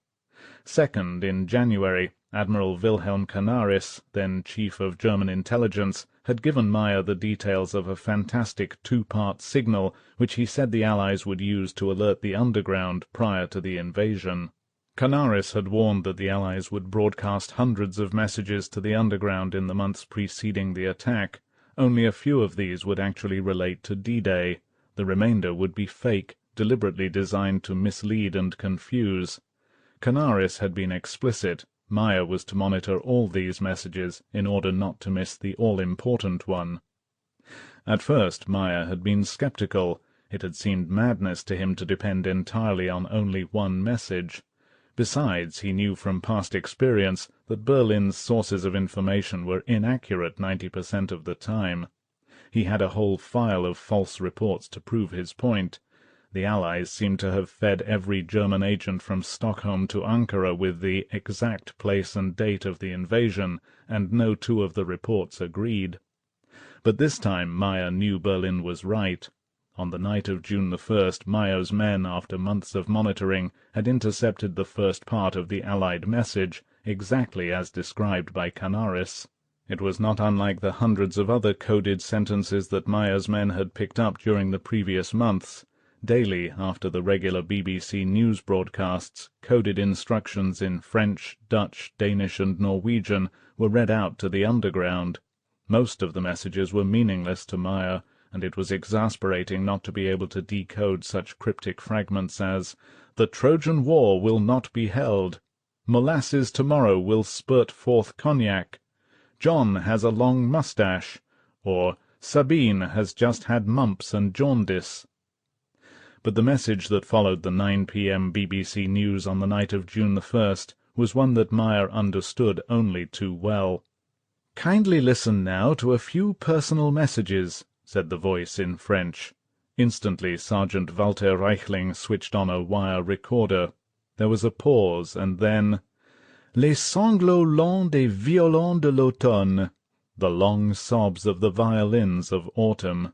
Second, in January, Admiral Wilhelm Canaris, then Chief of German Intelligence, had given Meyer the details of a fantastic two-part signal which he said the Allies would use to alert the underground prior to the invasion. Canaris had warned that the Allies would broadcast hundreds of messages to the underground in the months preceding the attack. Only a few of these would actually relate to D-Day. The remainder would be fake, deliberately designed to mislead and confuse. Canaris had been explicit. Meyer was to monitor all these messages in order not to miss the all-important one. At first Meyer had been skeptical. It had seemed madness to him to depend entirely on only one message. Besides, he knew from past experience that Berlin's sources of information were inaccurate 90% of the time. He had a whole file of false reports to prove his point. The Allies seemed to have fed every German agent from Stockholm to Ankara with the exact place and date of the invasion, and no two of the reports agreed. But this time Meyer knew Berlin was right. On the night of June the 1st, Meyer's men, after months of monitoring, had intercepted the first part of the Allied message, exactly as described by Canaris. It was not unlike the hundreds of other coded sentences that Meyer's men had picked up during the previous months. Daily, after the regular BBC news broadcasts, coded instructions in French, Dutch, Danish, and Norwegian were read out to the underground. Most of the messages were meaningless to Meyer, and it was exasperating not to be able to decode such cryptic fragments as, "The Trojan War will not be held," "Molasses tomorrow will spurt forth cognac," "John has a long moustache," or "Sabine has just had mumps and jaundice." But the message that followed the 9 p.m. BBC News on the night of June the 1st was one that Meyer understood only too well. "Kindly listen now to a few personal messages," said the voice in French. Instantly Sergeant Walter Reichling switched on a wire recorder. There was a pause, and then, "Les sanglots longs des violons de l'automne," the long sobs of the violins of autumn.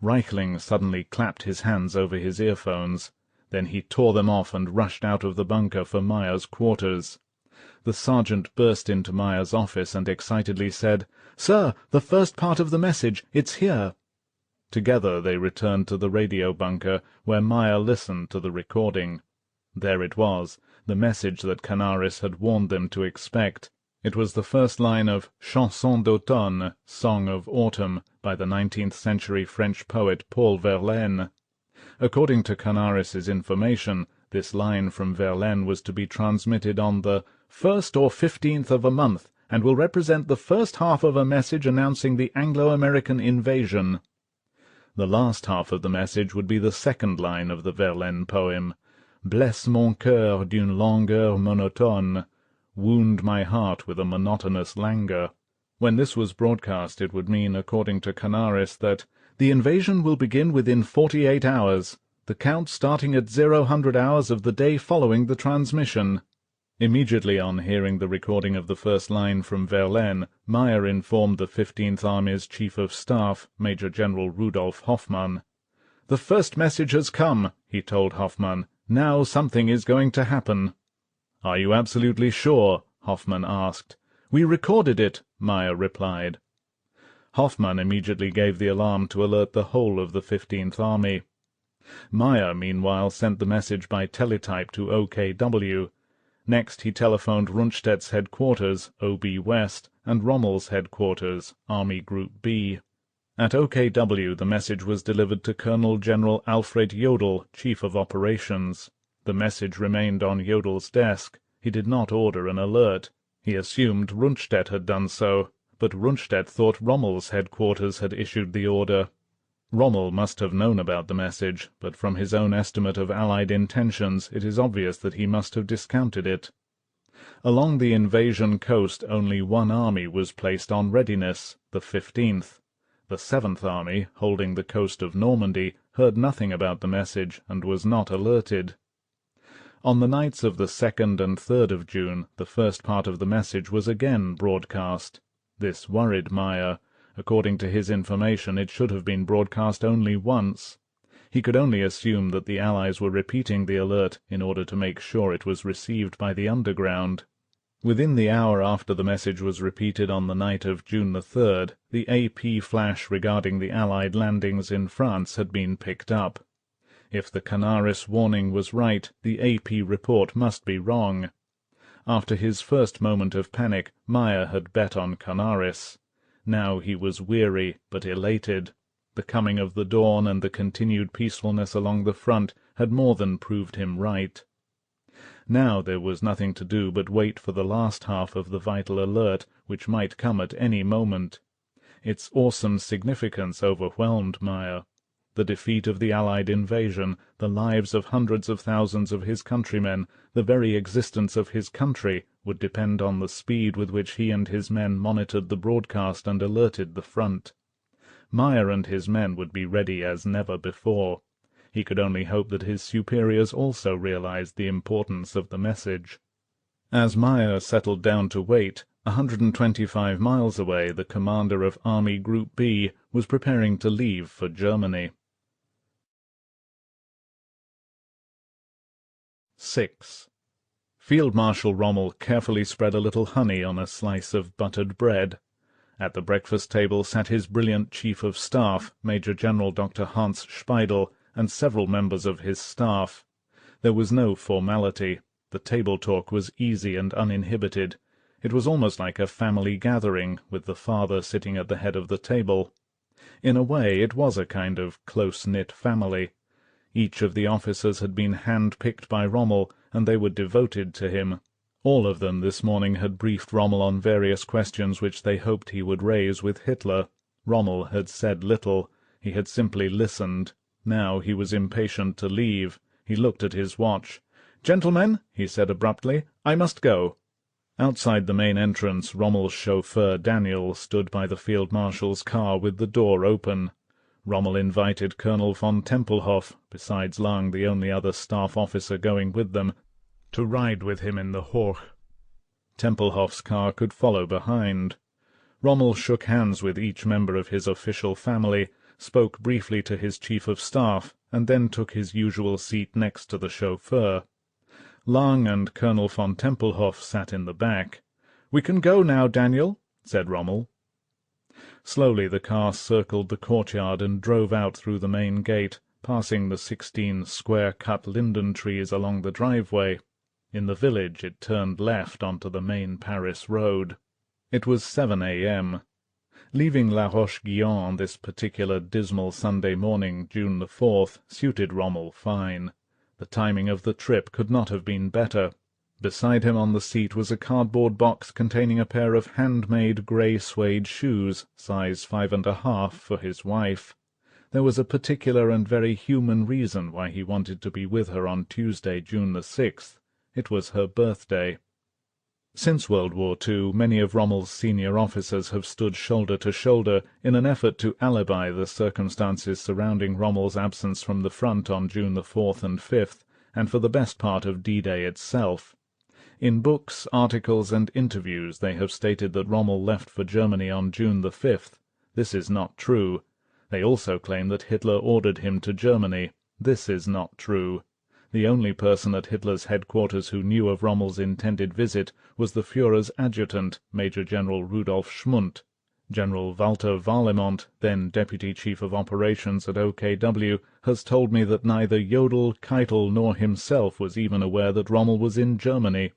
Reichling suddenly clapped his hands over his earphones. Then he tore them off and rushed out of the bunker for Meyer's quarters. The sergeant burst into Meyer's office and excitedly said, "Sir, the first part of the message, it's here." Together they returned to the radio bunker, where Meyer listened to the recording. There it was, the message that Canaris had warned them to expect. It was the first line of Chanson d'automne, Song of Autumn, by the 19th-century French poet Paul Verlaine. According to Canaris's information, this line from Verlaine was to be transmitted on the 1st or 15th of a month, and will represent the first half of a message announcing the Anglo-American invasion. The last half of the message would be the second line of the Verlaine poem, Blesse mon cœur d'une langueur monotone, wound my heart with a monotonous languor. When this was broadcast, it would mean, according to Canaris, that the invasion will begin within 48 hours, the count starting at 0000 hours of the day following the transmission. Immediately on hearing the recording of the first line from Verlaine, Meyer informed the 15th Army's Chief of Staff, Major General Rudolf Hoffmann. "The first message has come," he told Hoffmann. "Now something is going to happen." "Are you absolutely sure?" Hoffmann asked. "We recorded it," Meyer replied. Hoffmann immediately gave the alarm to alert the whole of the 15th Army. Meyer, meanwhile, sent the message by teletype to OKW. Next he telephoned Rundstedt's headquarters, OB West, and Rommel's headquarters, Army Group B. At OKW the message was delivered to Colonel General Alfred Jodl, Chief of Operations. The message remained on Jodel's desk. He did not order an alert. He assumed Rundstedt had done so, but Rundstedt thought Rommel's headquarters had issued the order. Rommel must have known about the message, but from his own estimate of Allied intentions it is obvious that he must have discounted it. Along the invasion coast only one army was placed on readiness, the 15th. The 7th Army, holding the coast of Normandy, heard nothing about the message and was not alerted. On the nights of the 2nd and 3rd of June, the first part of the message was again broadcast. This worried Meyer. According to his information, it should have been broadcast only once. He could only assume that the Allies were repeating the alert in order to make sure it was received by the underground. Within the hour after the message was repeated on the night of June the 3rd, the AP flash regarding the Allied landings in France had been picked up. If the Canaris warning was right, the AP report must be wrong. After his first moment of panic, Meyer had bet on Canaris. Now he was weary, but elated. The coming of the dawn and the continued peacefulness along the front had more than proved him right. Now there was nothing to do but wait for the last half of the vital alert, which might come at any moment. Its awesome significance overwhelmed Meyer. The defeat of the Allied invasion, the lives of hundreds of thousands of his countrymen, the very existence of his country, would depend on the speed with which he and his men monitored the broadcast and alerted the front. Meyer and his men would be ready as never before. He could only hope that his superiors also realized the importance of the message. As Meyer settled down to wait, 125 miles away the commander of Army Group B was preparing to leave for Germany. 6. Field Marshal Rommel carefully spread a little honey on a slice of buttered bread. At the breakfast table sat his brilliant Chief of Staff, Major General Dr. Hans Speidel, and several members of his staff. There was no formality. The table talk was easy and uninhibited. It was almost like a family gathering, with the father sitting at the head of the table. In a way it was a kind of close-knit family. Each of the officers had been hand-picked by Rommel, and they were devoted to him. All of them this morning had briefed Rommel on various questions which they hoped he would raise with Hitler. Rommel had said little. He had simply listened. Now he was impatient to leave. He looked at his watch. "Gentlemen," he said abruptly, "I must go." Outside the main entrance, Rommel's chauffeur Daniel stood by the field marshal's car with the door open. Rommel invited Colonel von Tempelhof, besides Lang the only other staff officer going with them, to ride with him in the Hoch. Tempelhof's car could follow behind. Rommel shook hands with each member of his official family, spoke briefly to his Chief of Staff, and then took his usual seat next to the chauffeur. Lang and Colonel von Tempelhof sat in the back. "We can go now, Daniel," said Rommel. Slowly the car circled the courtyard and drove out through the main gate, passing the 16 square-cut linden trees along the driveway. In the village it turned left onto the main Paris road. It was 7 a.m. Leaving La Roche-Guyon this particular dismal Sunday morning, June the 4th, suited Rommel fine. The timing of the trip could not have been better. Beside him on the seat was a cardboard box containing a pair of handmade grey suede shoes, size 5½ for his wife. There was a particular and very human reason why he wanted to be with her on Tuesday, June the 6th. It was her birthday. Since World War II, many of Rommel's senior officers have stood shoulder to shoulder in an effort to alibi the circumstances surrounding Rommel's absence from the front on June the 4th and 5th, and for the best part of D-Day itself. In books, articles, and interviews they have stated that Rommel left for Germany on June the 5th. This is not true. They also claim that Hitler ordered him to Germany. This is not true. The only person at Hitler's headquarters who knew of Rommel's intended visit was the Führer's adjutant, Major General Rudolf Schmundt. General Walter Warlimont, then Deputy Chief of Operations at OKW, has told me that neither Jodl, Keitel, nor himself was even aware that Rommel was in Germany.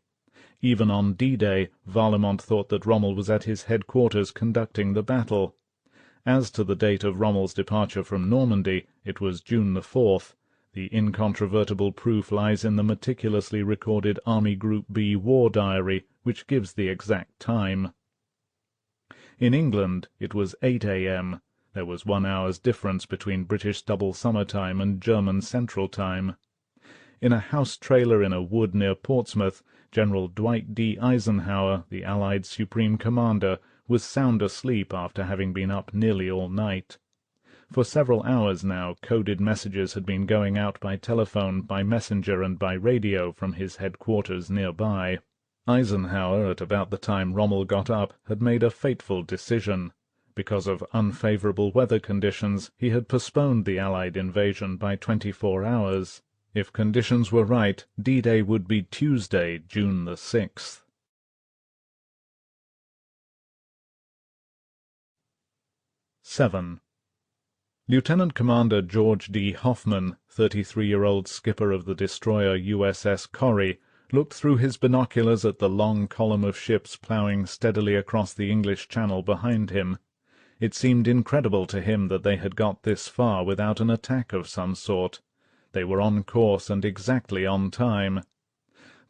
Even on D-Day, Warlimont thought that Rommel was at his headquarters conducting the battle. As to the date of Rommel's departure from Normandy, it was June the 4th. The incontrovertible proof lies in the meticulously recorded Army Group B war diary, which gives the exact time. In England it was 8 a.m. There was 1 hour's difference between British double summer time and German central time. In a house trailer in a wood near Portsmouth, General Dwight D. Eisenhower, the Allied Supreme Commander, was sound asleep after having been up nearly all night. For several hours now coded messages had been going out by telephone, by messenger, and by radio from his headquarters nearby. Eisenhower, at about the time Rommel got up, had made a fateful decision. Because of unfavorable weather conditions, he had postponed the Allied invasion by 24 hours. If conditions were right, D-Day would be Tuesday, June the 6th. 7. Lieutenant Commander George D. Hoffman, 33-year-old skipper of the destroyer USS Corrie, looked through his binoculars at the long column of ships ploughing steadily across the English Channel behind him. It seemed incredible to him that they had got this far without an attack of some sort. They were on course and exactly on time.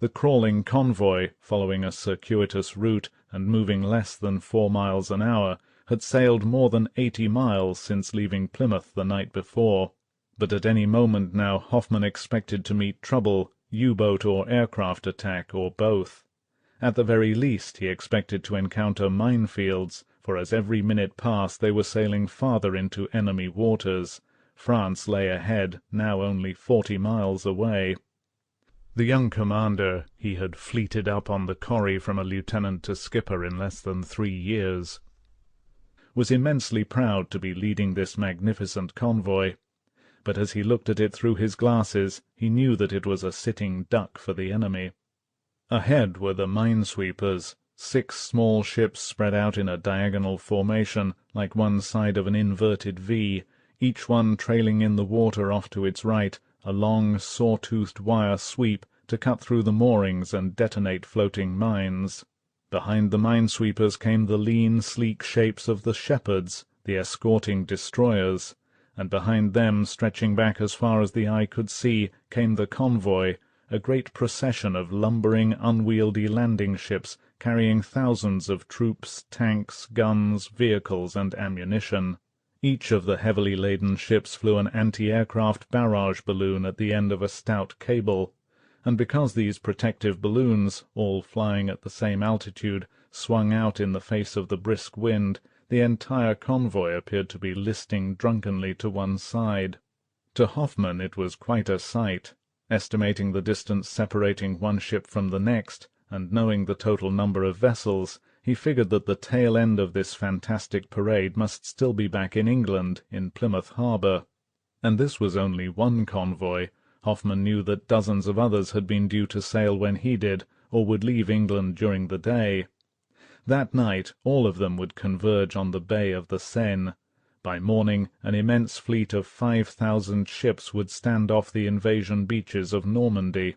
The crawling convoy, following a circuitous route and moving less than 4 miles an hour, had sailed more than 80 miles since leaving Plymouth the night before. But at any moment now Hoffman expected to meet trouble, U-boat or aircraft attack, or both. At the very least he expected to encounter minefields, for as every minute passed they were sailing farther into enemy waters. France lay ahead, now only 40 miles away. The young commander, he had fleeted up on the Corrie from a lieutenant to skipper in less than 3 years, was immensely proud to be leading this magnificent convoy. But as he looked at it through his glasses, he knew that it was a sitting duck for the enemy. Ahead were the minesweepers, 6 small ships spread out in a diagonal formation, like one side of an inverted V, each one trailing in the water off to its right, a long, saw-toothed wire sweep to cut through the moorings and detonate floating mines. Behind the minesweepers came the lean, sleek shapes of the shepherds, the escorting destroyers, and behind them, stretching back as far as the eye could see, came the convoy, a great procession of lumbering, unwieldy landing ships carrying thousands of troops, tanks, guns, vehicles, and ammunition. Each of the heavily laden ships flew an anti-aircraft barrage balloon at the end of a stout cable, and because these protective balloons, all flying at the same altitude, swung out in the face of the brisk wind, the entire convoy appeared to be listing drunkenly to one side. To Hoffman it was quite a sight. Estimating the distance separating one ship from the next, and knowing the total number of vessels, he figured that the tail end of this fantastic parade must still be back in England, in Plymouth Harbour. And this was only one convoy. Hoffman knew that dozens of others had been due to sail when he did, or would leave England during the day. That night all of them would converge on the bay of the Seine. By morning an immense fleet of 5,000 ships would stand off the invasion beaches of Normandy.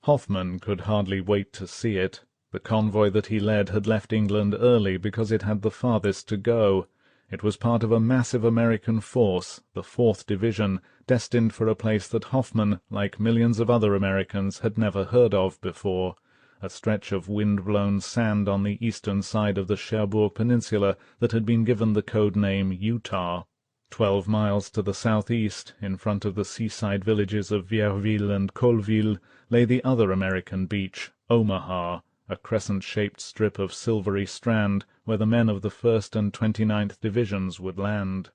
Hoffman could hardly wait to see it. The convoy that he led had left England early because it had the farthest to go. It was part of a massive American force, the 4th Division, destined for a place that Hoffman, like millions of other Americans, had never heard of before, a stretch of wind-blown sand on the eastern side of the Cherbourg Peninsula that had been given the code name Utah. 12 miles to the southeast, in front of the seaside villages of Vierville and Colville, lay the other American beach, Omaha, a crescent-shaped strip of silvery strand where the men of the 1st and 29th Divisions would land.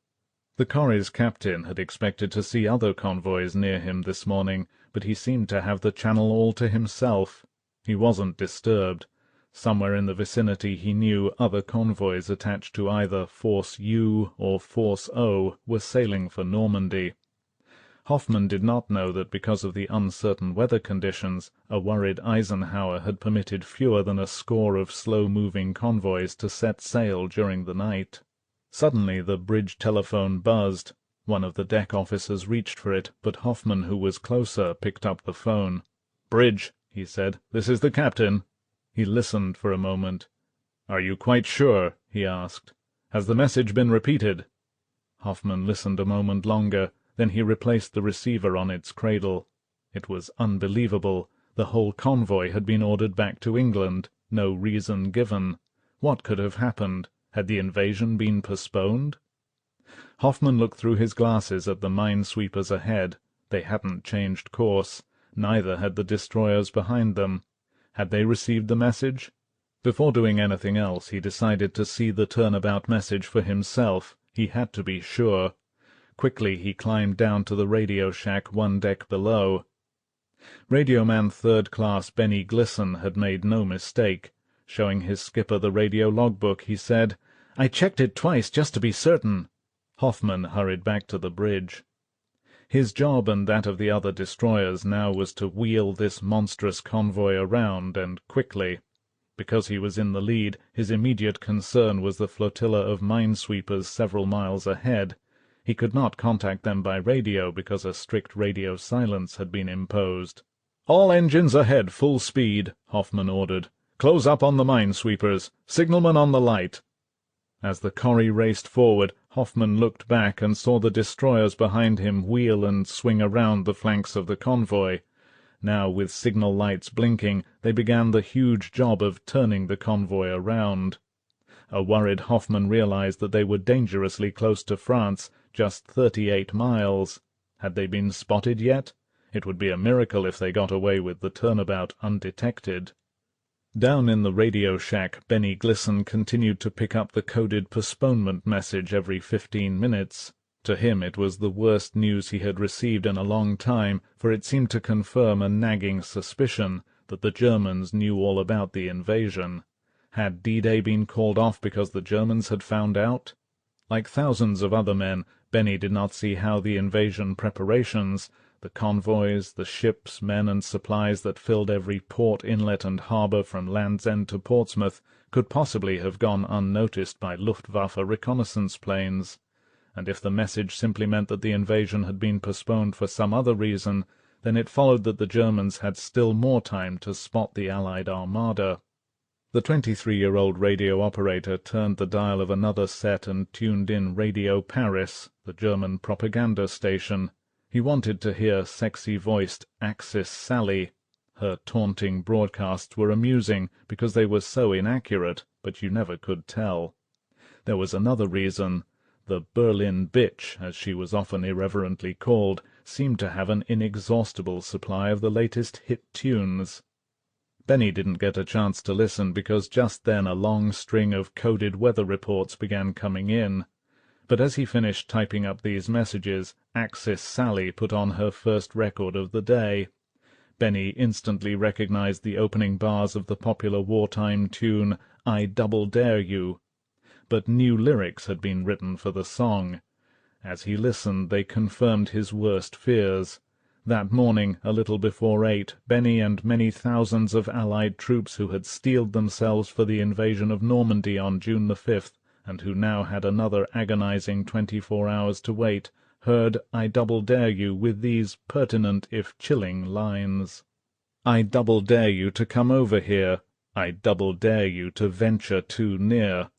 The Corrie's captain had expected to see other convoys near him this morning, but he seemed to have the channel all to himself. He wasn't disturbed. Somewhere in the vicinity he knew other convoys attached to either Force U or Force O were sailing for Normandy. Hoffmann did not know that because of the uncertain weather conditions, a worried Eisenhower had permitted fewer than a score of slow-moving convoys to set sail during the night. Suddenly the bridge telephone buzzed. One of the deck officers reached for it, but Hoffmann, who was closer, picked up the phone. "Bridge," he said. "This is the captain." He listened for a moment. "Are you quite sure?" he asked. "Has the message been repeated?" Hoffmann listened a moment longer. Then he replaced the receiver on its cradle. It was unbelievable. The whole convoy had been ordered back to England. No reason given. What could have happened? Had the invasion been postponed? Hoffmann looked through his glasses at the minesweepers ahead. They hadn't changed course. Neither had the destroyers behind them. Had they received the message? Before doing anything else, he decided to see the turnabout message for himself. He had to be sure. Quickly he climbed down to the radio shack one deck below. Radioman Third Class Benny Glisson had made no mistake. Showing his skipper the radio logbook, he said, "I checked it twice just to be certain." Hoffmann hurried back to the bridge. His job and that of the other destroyers now was to wheel this monstrous convoy around, and quickly. Because he was in the lead, his immediate concern was the flotilla of minesweepers several miles ahead. He could not contact them by radio because a strict radio silence had been imposed. "All engines ahead, full speed," Hoffmann ordered. "Close up on the minesweepers. Signalman on the light." As the Corrie raced forward, Hoffmann looked back and saw the destroyers behind him wheel and swing around the flanks of the convoy. Now, with signal lights blinking, they began the huge job of turning the convoy around. A worried Hoffmann realized that they were dangerously close to France, just 38 miles. Had they been spotted yet? It would be a miracle if they got away with the turnabout undetected. Down in the radio shack, Benny Glisson continued to pick up the coded postponement message every 15 minutes. To him it was the worst news he had received in a long time, for it seemed to confirm a nagging suspicion that the Germans knew all about the invasion. Had D-Day been called off because the Germans had found out? Like thousands of other men, Benny did not see how the invasion preparations, the convoys, the ships, men and supplies that filled every port, inlet and harbor from Land's End to Portsmouth, could possibly have gone unnoticed by Luftwaffe reconnaissance planes. And if the message simply meant that the invasion had been postponed for some other reason, then it followed that the Germans had still more time to spot the Allied armada. The 23-year-old radio operator turned the dial of another set and tuned in Radio Paris, the German propaganda station. He wanted to hear sexy-voiced Axis Sally. Her taunting broadcasts were amusing because they were so inaccurate, but you never could tell. There was another reason. The Berlin Bitch, as she was often irreverently called, seemed to have an inexhaustible supply of the latest hit tunes. Benny didn't get a chance to listen because just then a long string of coded weather reports began coming in. But as he finished typing up these messages, Axis Sally put on her first record of the day. Benny instantly recognized the opening bars of the popular wartime tune, "I Double Dare You." But new lyrics had been written for the song. As he listened, they confirmed his worst fears. That morning, a little before 8, Benny and many thousands of Allied troops who had steeled themselves for the invasion of Normandy on June the 5th, and who now had another agonizing 24 hours to wait, heard "I Double Dare You" with these pertinent if chilling lines. "I double dare you to come over here. I double dare you to venture too near.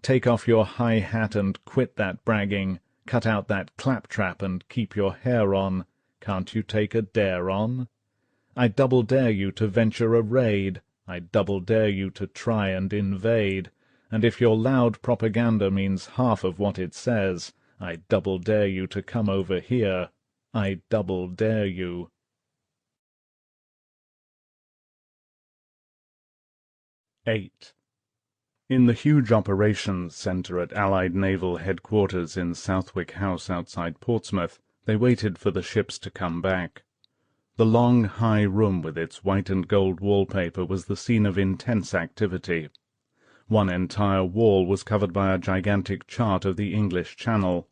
Take off your high hat and quit that bragging. Cut out that claptrap and keep your hair on. Can't you take a dare on? I double dare you to venture a raid. I double dare you to try and invade. And if your loud propaganda means half of what it says, I double dare you to come over here. I double dare you." 8. In the huge operations centre at Allied Naval Headquarters in Southwick House outside Portsmouth, they waited for the ships to come back. The long, high room with its white and gold wallpaper was the scene of intense activity. One entire wall was covered by a gigantic chart of the English Channel.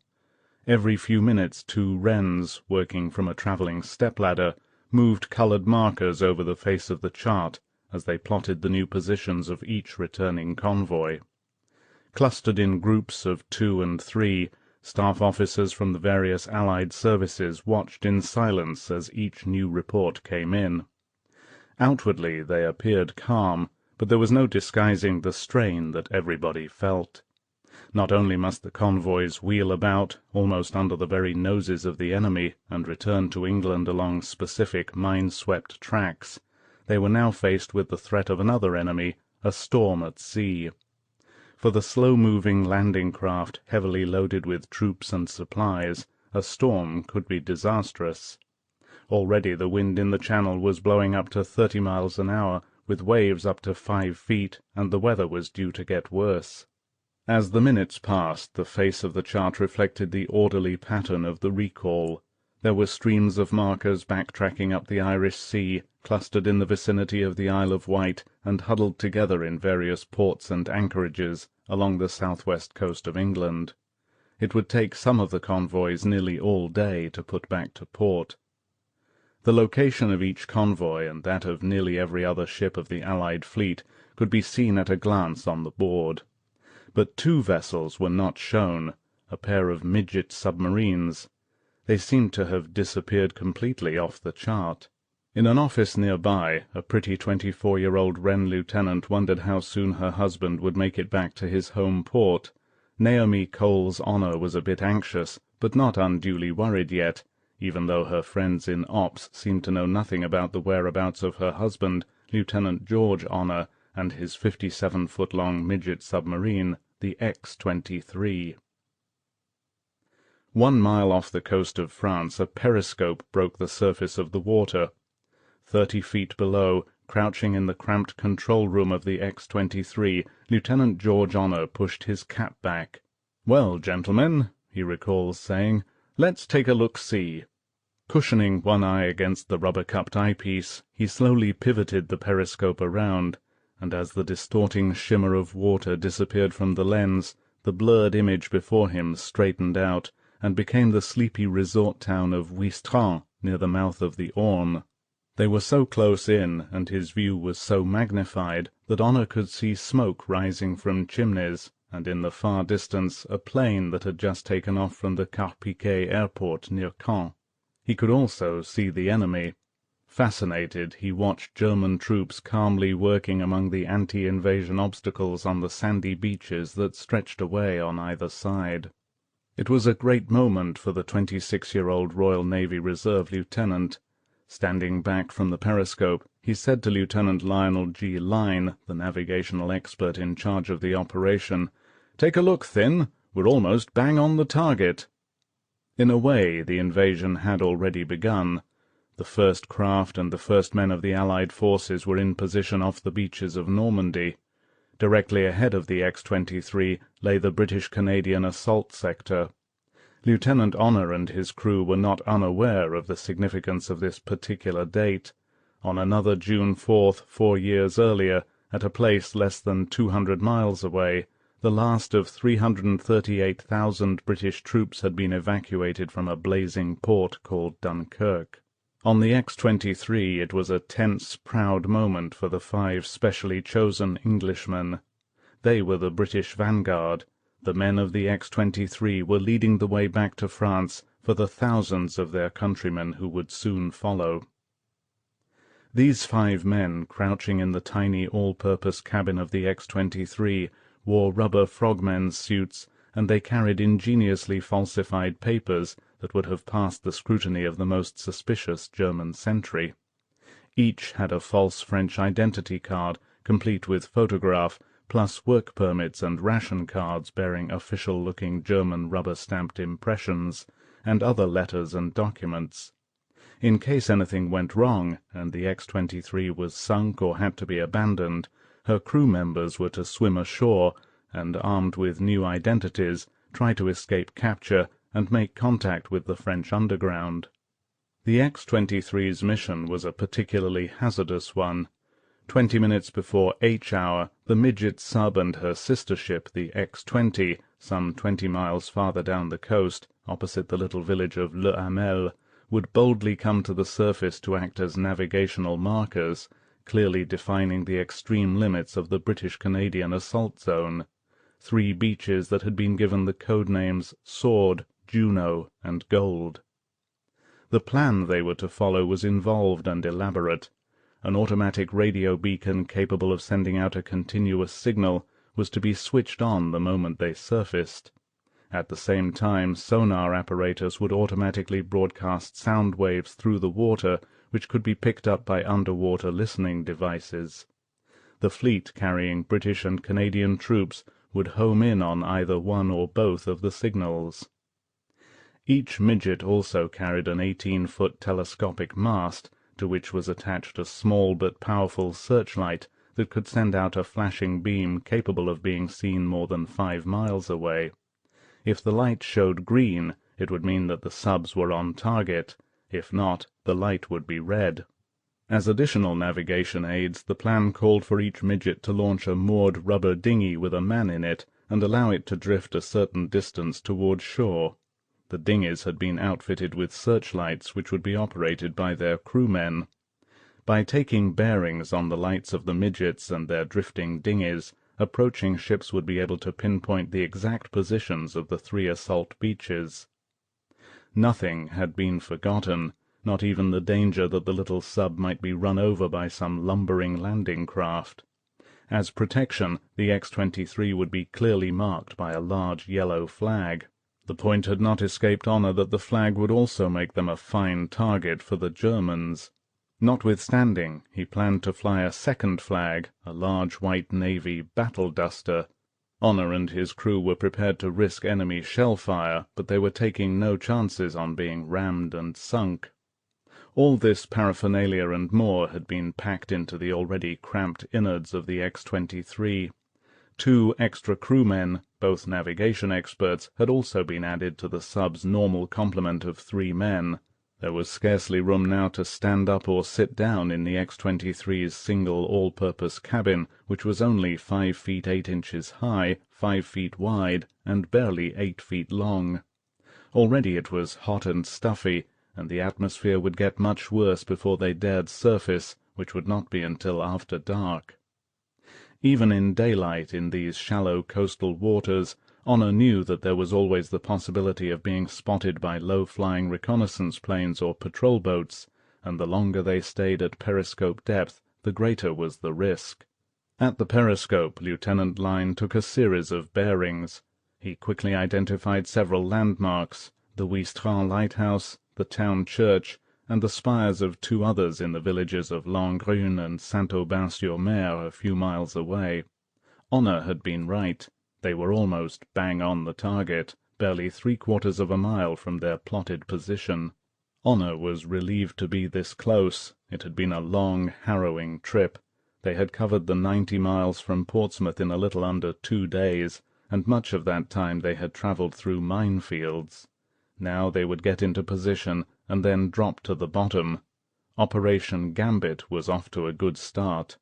Every few minutes 2 wrens, working from a travelling step-ladder, moved coloured markers over the face of the chart as they plotted the new positions of each returning convoy. Clustered in groups of 2 and 3, staff officers from the various Allied services watched in silence as each new report came in. Outwardly they appeared calm, but there was no disguising the strain that everybody felt. Not only must the convoys wheel about, almost under the very noses of the enemy, and return to England along specific mine-swept tracks, they were now faced with the threat of another enemy, a storm at sea. For the slow-moving landing craft heavily loaded with troops and supplies, a storm could be disastrous. Already the wind in the Channel was blowing up to 30 miles an hour, with waves up to 5 feet, and the weather was due to get worse. As the minutes passed, the face of the chart reflected the orderly pattern of the recall. There were streams of markers backtracking up the Irish Sea, clustered in the vicinity of the Isle of Wight, and huddled together in various ports and anchorages along the southwest coast of England. It would take some of the convoys nearly all day to put back to port. The location of each convoy and that of nearly every other ship of the Allied fleet could be seen at a glance on the board. But 2 vessels were not shown, a pair of midget submarines. They seemed to have disappeared completely off the chart. In an office nearby, a pretty 24-year-old Wren lieutenant wondered how soon her husband would make it back to his home port. Naomi Cole's Honor was a bit anxious, but not unduly worried yet, even though her friends in ops seemed to know nothing about the whereabouts of her husband, Lieutenant George Honor, and his 57-foot-long midget submarine, the X-23. 1 mile off the coast of France, a periscope broke the surface of the water. 30 feet below, crouching in the cramped control room of the X-23, Lieutenant George Honor pushed his cap back. "Well, gentlemen," he recalls saying, "let's take a look-see." Cushioning one eye against the rubber-cupped eyepiece, he slowly pivoted the periscope around, and as the distorting shimmer of water disappeared from the lens, the blurred image before him straightened out, and became the sleepy resort town of Ouistreham, near the mouth of the Orne. They were so close in, and his view was so magnified, that Honor could see smoke rising from chimneys, and in the far distance a plane that had just taken off from the Carpiquet airport near Caen. He could also see the enemy. Fascinated, he watched German troops calmly working among the anti-invasion obstacles on the sandy beaches that stretched away on either side. It was a great moment for the 26-year-old Royal Navy Reserve lieutenant. Standing back from the periscope, he said to Lieutenant Lionel G. Lyne, the navigational expert in charge of the operation, "Take a look, Thin. We're almost bang on the target." In a way, the invasion had already begun. The first craft and the first men of the Allied forces were in position off the beaches of Normandy. Directly ahead of the X-23 lay the British-Canadian assault sector. Lieutenant Honor and his crew were not unaware of the significance of this particular date. On another June 4th, 4 years earlier, at a place less than 200 miles away, the last of 338,000 British troops had been evacuated from a blazing port called Dunkirk. On the X-23 it was a tense, proud moment for the 5 specially chosen Englishmen. They were the British vanguard. The men of the X-23 were leading the way back to France for the thousands of their countrymen who would soon follow. These 5 men, crouching in the tiny all-purpose cabin of the X-23, wore rubber frogmen's suits, and they carried ingeniously falsified papers that would have passed the scrutiny of the most suspicious German sentry. Each had a false French identity card, complete with photograph, plus work permits and ration cards bearing official-looking German rubber-stamped impressions, and other letters and documents. In case anything went wrong, and the X-23 was sunk or had to be abandoned, Her crew members were to swim ashore and, armed with new identities, try to escape capture and make contact with the French underground. The X-23's mission was a particularly hazardous one. 20 minutes before H hour, the midget sub and her sister ship, the X-20, some 20 miles farther down the coast, opposite the little village of Le Hamel, would boldly come to the surface to act as navigational markers, clearly defining the extreme limits of the British-Canadian assault zone, 3 beaches that had been given the code names Sword, Juno, and Gold. The plan they were to follow was involved and elaborate. An automatic radio beacon capable of sending out a continuous signal was to be switched on the moment they surfaced. At the same time, sonar apparatus would automatically broadcast sound waves through the water, which could be picked up by underwater listening devices. The fleet carrying British and Canadian troops would home in on either one or both of the signals. Each midget also carried an 18-foot telescopic mast, to which was attached a small but powerful searchlight that could send out a flashing beam capable of being seen more than 5 miles away. If the light showed green, it would mean that the subs were on target. If not, the light would be red. As additional navigation aids, the plan called for each midget to launch a moored rubber dinghy with a man in it and allow it to drift a certain distance toward shore. The dinghies had been outfitted with searchlights which would be operated by their crewmen. By taking bearings on the lights of the midgets and their drifting dinghies, approaching ships would be able to pinpoint the exact positions of the 3 assault beaches. Nothing had been forgotten, not even the danger that the little sub might be run over by some lumbering landing craft. As protection, the X-23 would be clearly marked by a large yellow flag. The point had not escaped Honor that the flag would also make them a fine target for the Germans. Notwithstanding, he planned to fly a second flag, a large white Navy battle-duster. Honor and his crew were prepared to risk enemy shell fire, but they were taking no chances on being rammed and sunk. All this paraphernalia and more had been packed into the already cramped innards of the X-23. 2 extra crewmen, both navigation experts, had also been added to the sub's normal complement of 3 men. There was scarcely room now to stand up or sit down in the X-23's single all-purpose cabin, which was only 5 feet 8 inches high, 5 feet wide, and barely 8 feet long. Already it was hot and stuffy, and the atmosphere would get much worse before they dared surface, which would not be until after dark. Even in daylight in these shallow coastal waters, Honor knew that there was always the possibility of being spotted by low-flying reconnaissance planes or patrol boats, and the longer they stayed at periscope depth, the greater was the risk. At the periscope, Lieutenant Lyne took a series of bearings. He quickly identified several landmarks, the Ouistreham lighthouse, the town church, and the spires of 2 others in the villages of Langrune and Saint-Aubin-sur-Mer a few miles away. Honor had been right. They were almost bang on the target, barely 3/4 of a mile from their plotted position. Honor was relieved to be this close. It had been a long, harrowing trip. They had covered the 90 miles from Portsmouth in a little under 2 days, and much of that time they had travelled through minefields. Now they would get into position and then drop to the bottom. Operation Gambit was off to a good start.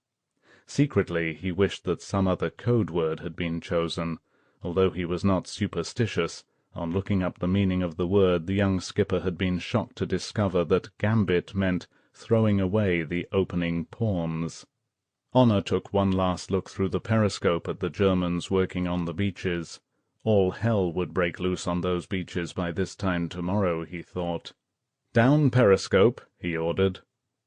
Secretly he wished that some other code word had been chosen. Although he was not superstitious, on looking up the meaning of the word the young skipper had been shocked to discover that Gambit meant throwing away the opening pawns. Honor took one last look through the periscope at the Germans working on the beaches. All hell would break loose on those beaches by this time tomorrow, he thought. "Down periscope," he ordered.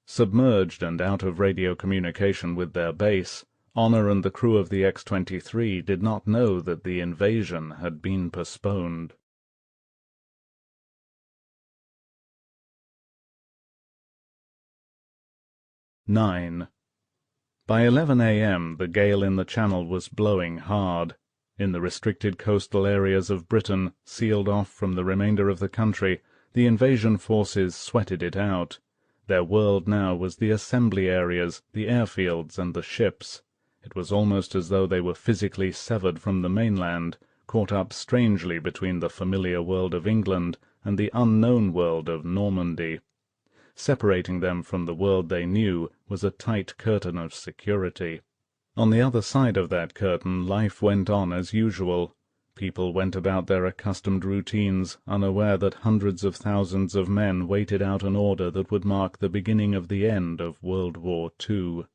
Submerged and out of radio communication with their base, Honor and the crew of the X-23 did not know that the invasion had been postponed. (9) By 11 a.m. the gale in the Channel was blowing hard. In the restricted coastal areas of Britain, sealed off from the remainder of the country, the invasion forces sweated it out. Their world now was the assembly areas, the airfields, and the ships. It was almost as though they were physically severed from the mainland, caught up strangely between the familiar world of England and the unknown world of Normandy. Separating them from the world they knew was a tight curtain of security. On the other side of that curtain life went on as usual. People went about their accustomed routines, unaware that hundreds of thousands of men waited out an order that would mark the beginning of the end of World War II.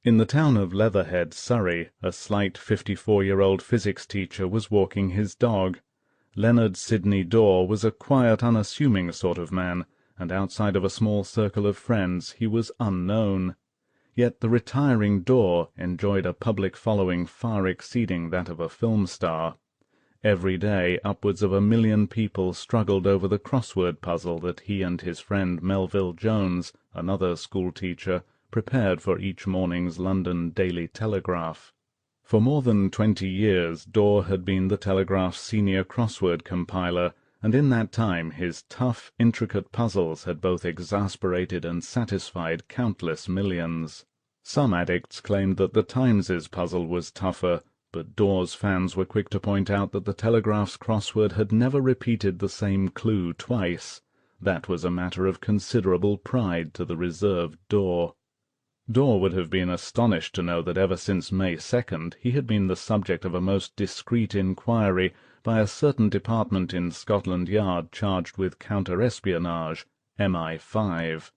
In the town of Leatherhead, Surrey, a slight 54-year-old physics teacher was walking his dog. Leonard Sidney Daw was a quiet, unassuming sort of man, and outside of a small circle of friends he was unknown. Yet the retiring Daw enjoyed a public following far exceeding that of a film star. Every day upwards of 1 million people struggled over the crossword puzzle that he and his friend Melville Jones, another schoolteacher, prepared for each morning's London Daily Telegraph. For more than 20 years Daw had been the Telegraph's senior crossword compiler, and in that time his tough, intricate puzzles had both exasperated and satisfied countless millions. Some addicts claimed that the Times's puzzle was tougher, but Daw's fans were quick to point out that the Telegraph's crossword had never repeated the same clue twice. That was a matter of considerable pride to the reserved Daw. Daw would have been astonished to know that ever since May 2nd he had been the subject of a most discreet inquiry by a certain department in Scotland Yard charged with counter-espionage, MI5.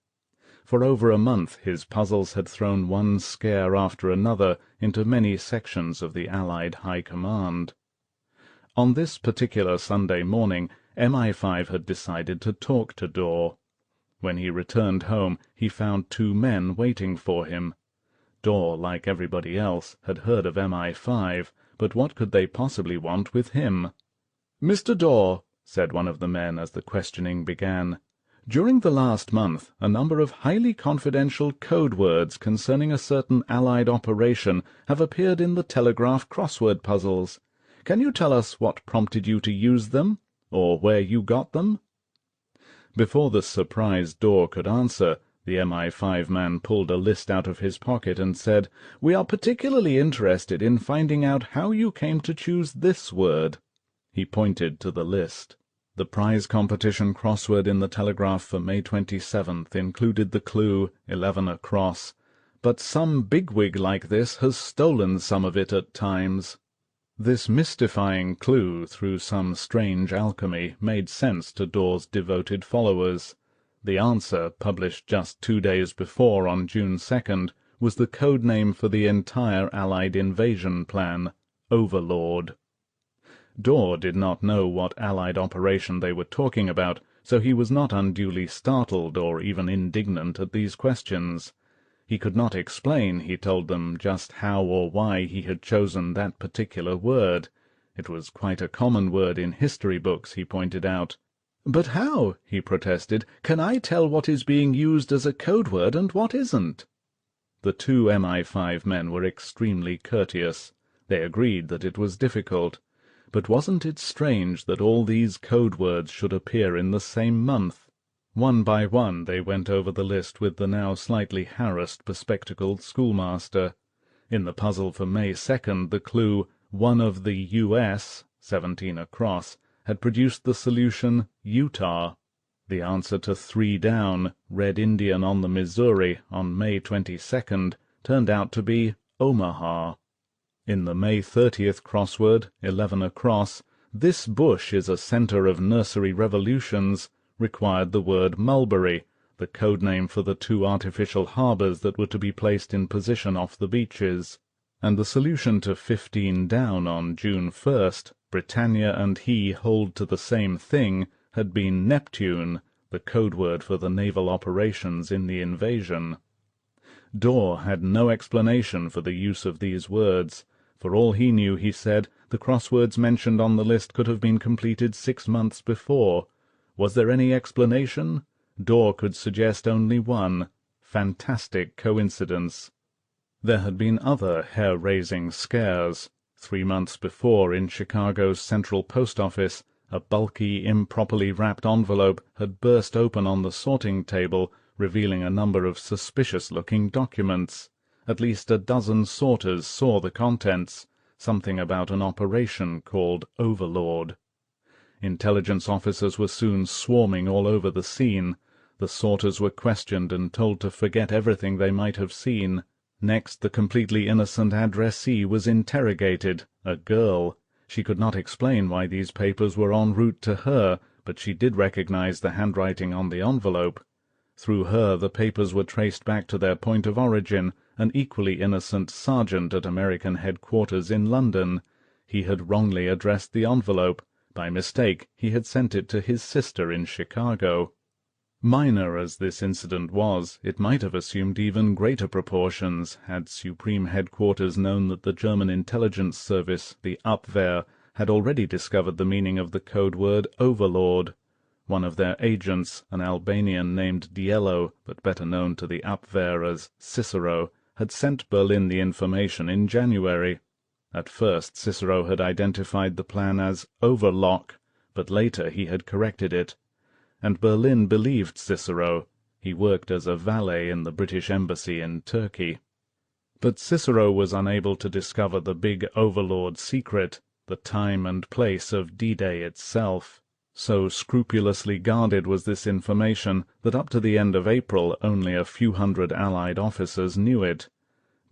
For over a month his puzzles had thrown one scare after another into many sections of the Allied High Command. On this particular Sunday morning MI5 had decided to talk to Daw. When he returned home he found 2 men waiting for him. Daw, like everybody else, had heard of MI5, but what could they possibly want with him? "Mr. Daw," said one of the men as the questioning began, "during the last month a number of highly confidential code words concerning a certain Allied operation have appeared in the Telegraph crossword puzzles. Can you tell us what prompted you to use them, or where you got them?" Before the surprised Daw could answer, the MI5 man pulled a list out of his pocket and said, "We are particularly interested in finding out how you came to choose this word." He pointed to the list. The prize competition crossword in the Telegraph for May 27th included the clue 11 across, but some bigwig like this has stolen some of it at times. This mystifying clue, through some strange alchemy, made sense to Daw's devoted followers. The answer, published just 2 days before on June 2nd, was the code name for the entire Allied invasion plan, Overlord. Daw did not know what Allied operation they were talking about, so he was not unduly startled or even indignant at these questions. He could not explain, he told them, just how or why he had chosen that particular word. It was quite a common word in history books, he pointed out. "But how," he protested, "can I tell what is being used as a code word and what isn't?" The 2 MI5 men were extremely courteous. They agreed that it was difficult. But wasn't it strange that all these code words should appear in the same month? One by one they went over the list with the now slightly harassed bespectacled schoolmaster. In the puzzle for May 2nd the clue, "one of the U.S., 17 across, had produced the solution Utah. The answer to 3 down, Red Indian on the Missouri, on May 22nd, turned out to be Omaha. In the May 30th crossword, 11 across, "This bush is a centre of nursery revolutions," required the word Mulberry, the code name for the 2 artificial harbours that were to be placed in position off the beaches. And the solution to 15 down on June 1st, "Britannia and he hold to the same thing," had been Neptune, the code word for the naval operations in the invasion. Daw had no explanation for the use of these words. For all he knew, he said, the crosswords mentioned on the list could have been completed 6 months before. Was there any explanation? Daw could suggest only one: fantastic coincidence. There had been other hair-raising scares. 3 months before, in Chicago's Central Post Office, a bulky, improperly wrapped envelope had burst open on the sorting table, revealing a number of suspicious-looking documents. At least a dozen sorters saw the contents, something about an operation called Overlord. Intelligence officers were soon swarming all over the scene. The sorters were questioned and told to forget everything they might have seen. Next, the completely innocent addressee was interrogated, a girl. She could not explain why these papers were en route to her, but she did recognize the handwriting on the envelope. Through her the papers were traced back to their point of origin, an equally innocent sergeant at American headquarters in London. He had wrongly addressed the envelope. By mistake he had sent it to his sister in Chicago. Minor as this incident was, it might have assumed even greater proportions had Supreme Headquarters known that the German intelligence service, the Abwehr, had already discovered the meaning of the code word Overlord. One of their agents, an Albanian named Diello, but better known to the Abwehr as Cicero, had sent Berlin the information in January. At first Cicero had identified the plan as Overlock, but later he had corrected it. And Berlin believed Cicero. He worked as a valet in the British embassy in Turkey. But Cicero was unable to discover the big Overlord secret, the time and place of D-Day itself. So scrupulously guarded was this information that up to the end of April only a few hundred Allied officers knew it.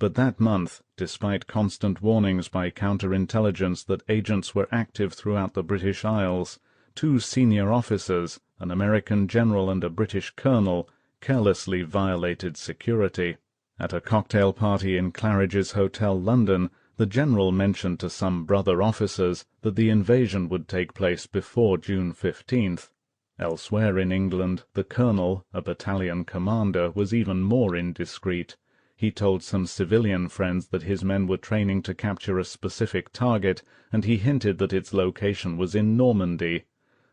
But that month, despite constant warnings by counterintelligence that agents were active throughout the British Isles, two senior officers, an American general and a British colonel, carelessly violated security. At a cocktail party in Claridge's Hotel, London, the general mentioned to some brother officers that the invasion would take place before June 15th. Elsewhere in England, the colonel, a battalion commander, was even more indiscreet. He told some civilian friends that his men were training to capture a specific target, and he hinted that its location was in Normandy.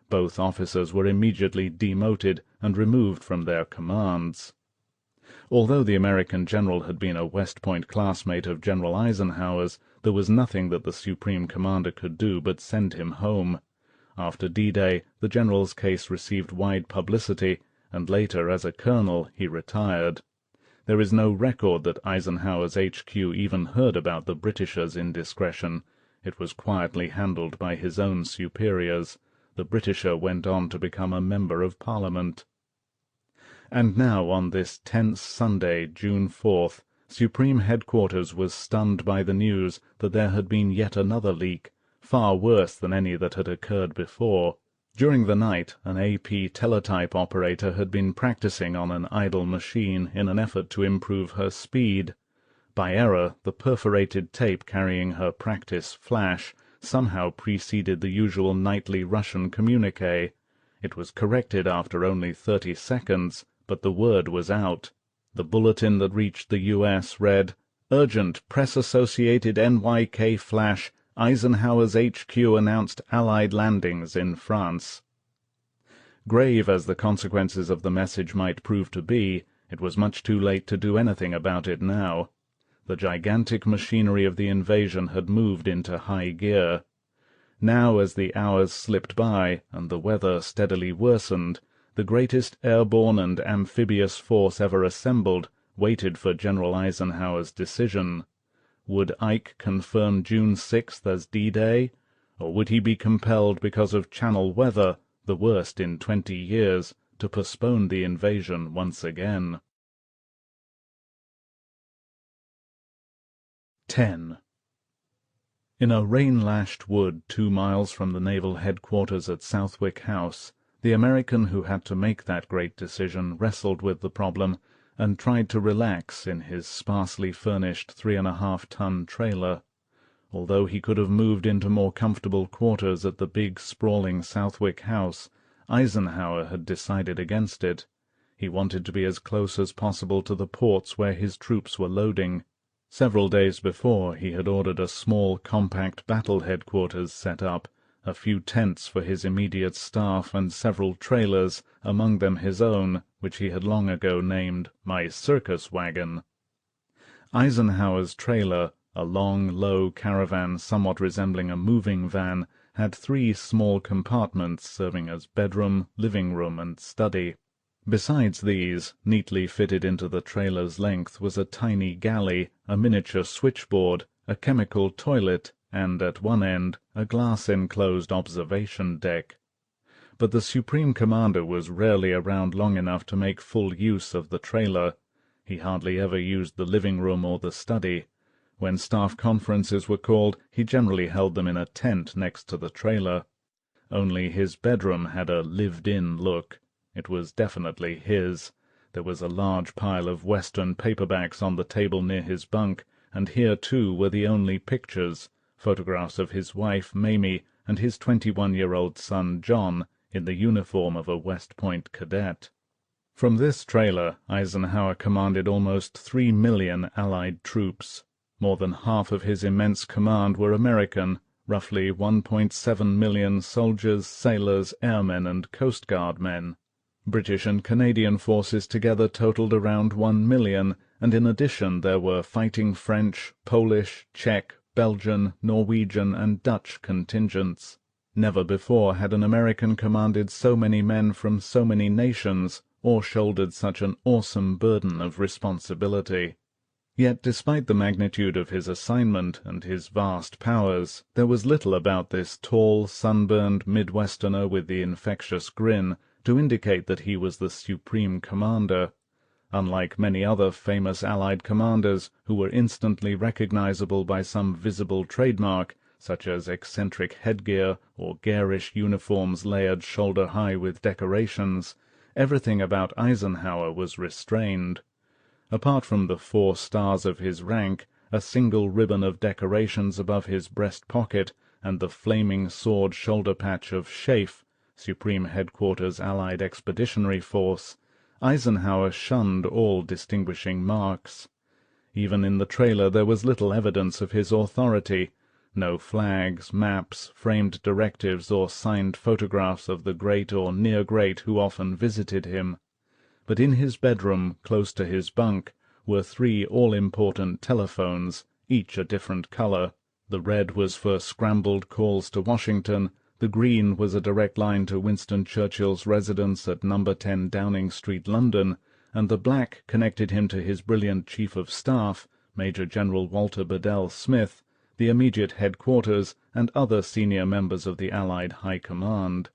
Both officers were immediately demoted and removed from their commands. Although the American general had been a West Point classmate of General Eisenhower's, there was nothing that the Supreme Commander could do but send him home. After D-Day, the general's case received wide publicity, and later, as a colonel, he retired. There is no record that Eisenhower's HQ even heard about the Britishers' indiscretion. It was quietly handled by his own superiors. The Britisher went on to become a member of Parliament. And now, on this tense Sunday, June 4th, Supreme Headquarters was stunned by the news that there had been yet another leak, far worse than any that had occurred before. During the night, an AP teletype operator had been practicing on an idle machine in an effort to improve her speed. By error, the perforated tape carrying her practice flash somehow preceded the usual nightly Russian communique. It was corrected after only 30 seconds, but the word was out. The bulletin that reached the U.S. read, "Urgent press-associated NYK flash, Eisenhower's HQ announced Allied landings in France." Grave as the consequences of the message might prove to be, it was much too late to do anything about it now. The gigantic machinery of the invasion had moved into high gear. Now, as the hours slipped by and the weather steadily worsened, the greatest airborne and amphibious force ever assembled waited for General Eisenhower's decision. Would Ike confirm June 6th as D-Day, or would he be compelled, because of Channel weather, the worst in 20 years, to postpone the invasion once again? 10. In a rain-lashed wood 2 miles from the naval headquarters at Southwick House, the American who had to make that great decision wrestled with the problem and tried to relax in his sparsely furnished 3.5-ton trailer. Although he could have moved into more comfortable quarters at the big, sprawling Southwick House, Eisenhower had decided against it. He wanted to be as close as possible to the ports where his troops were loading. Several days before, he had ordered a small, compact battle headquarters set up, a few tents for his immediate staff, and several trailers, among them his own, which he had long ago named "my circus wagon." Eisenhower's trailer, a long, low caravan somewhat resembling a moving van, had 3 small compartments serving as bedroom, living room, and study. Besides these, neatly fitted into the trailer's length was a tiny galley, a miniature switchboard, a chemical toilet, and at one end a glass-enclosed observation deck. But the Supreme Commander was rarely around long enough to make full use of the trailer. He hardly ever used the living room or the study. When staff conferences were called, he generally held them in a tent next to the trailer. Only his bedroom had a lived-in look. It was definitely his. There was a large pile of Western paperbacks on the table near his bunk, and here, too, were the only pictures, photographs of his wife, Mamie, and his 21-year-old son, John, in the uniform of a West Point cadet. From this trailer, Eisenhower commanded almost 3 million Allied troops. More than half of his immense command were American, roughly 1.7 million soldiers, sailors, airmen, and Coast Guard men. British and Canadian forces together totaled around 1 million, and in addition there were fighting French, Polish, Czech, Belgian, Norwegian, and Dutch contingents. Never before had an American commanded so many men from so many nations, or shouldered such an awesome burden of responsibility. Yet, despite the magnitude of his assignment and his vast powers, there was little about this tall, sunburned Midwesterner with the infectious grin to indicate that he was the Supreme Commander. Unlike many other famous Allied commanders, who were instantly recognizable by some visible trademark, such as eccentric headgear or garish uniforms layered shoulder-high with decorations, everything about Eisenhower was restrained. Apart from the 4 stars of his rank, a single ribbon of decorations above his breast pocket, and the flaming sword shoulder patch of SHAEF, Supreme Headquarters Allied Expeditionary Force, Eisenhower shunned all distinguishing marks. Even in the trailer there was little evidence of his authority. No flags, maps, framed directives, or signed photographs of the great or near-great who often visited him. But in his bedroom, close to his bunk, were 3 all-important telephones, each a different color. The red was for scrambled calls to Washington, the green was a direct line to Winston Churchill's residence at No. 10 Downing Street, London, and the black connected him to his brilliant Chief of Staff, Major General Walter Bedell Smith, the immediate headquarters, and other senior members of the Allied High Command.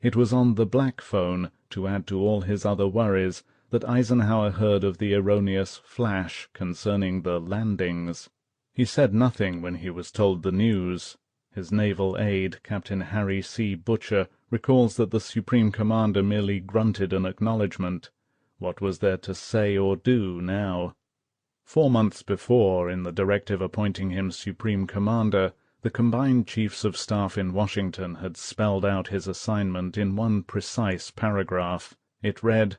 It was on the black phone, to add to all his other worries, that Eisenhower heard of the erroneous flash concerning the landings. He said nothing when he was told the news. His naval aide, Captain Harry C. Butcher, recalls that the Supreme Commander merely grunted an acknowledgment. What was there to say or do now? 4 months before, in the directive appointing him Supreme Commander, the combined Chiefs of Staff in Washington had spelled out his assignment in one precise paragraph. It read,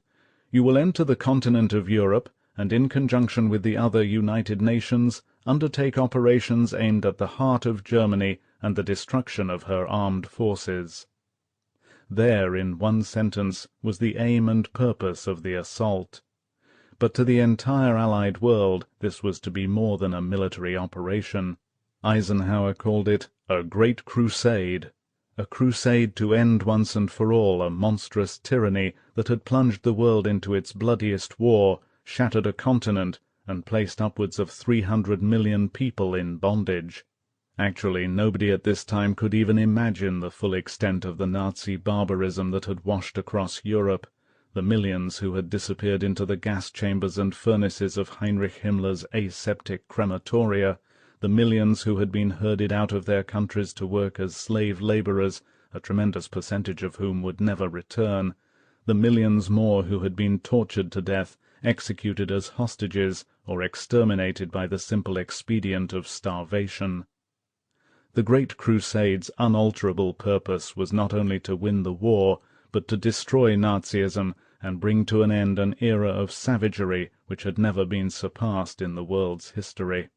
"You will enter the continent of Europe, and in conjunction with the other United Nations, undertake operations aimed at the heart of Germany and the destruction of her armed forces." There, in one sentence, was the aim and purpose of the assault. But to the entire Allied world this was to be more than a military operation. Eisenhower called it a great crusade to end once and for all a monstrous tyranny that had plunged the world into its bloodiest war, shattered a continent, and placed upwards of 300 million people in bondage. Actually, nobody at this time could even imagine the full extent of the Nazi barbarism that had washed across Europe, the millions who had disappeared into the gas chambers and furnaces of Heinrich Himmler's aseptic crematoria, the millions who had been herded out of their countries to work as slave laborers, a tremendous percentage of whom would never return, the millions more who had been tortured to death, executed as hostages, or exterminated by the simple expedient of starvation. The Great Crusade's unalterable purpose was not only to win the war, but to destroy Nazism and bring to an end an era of savagery which had never been surpassed in the world's history.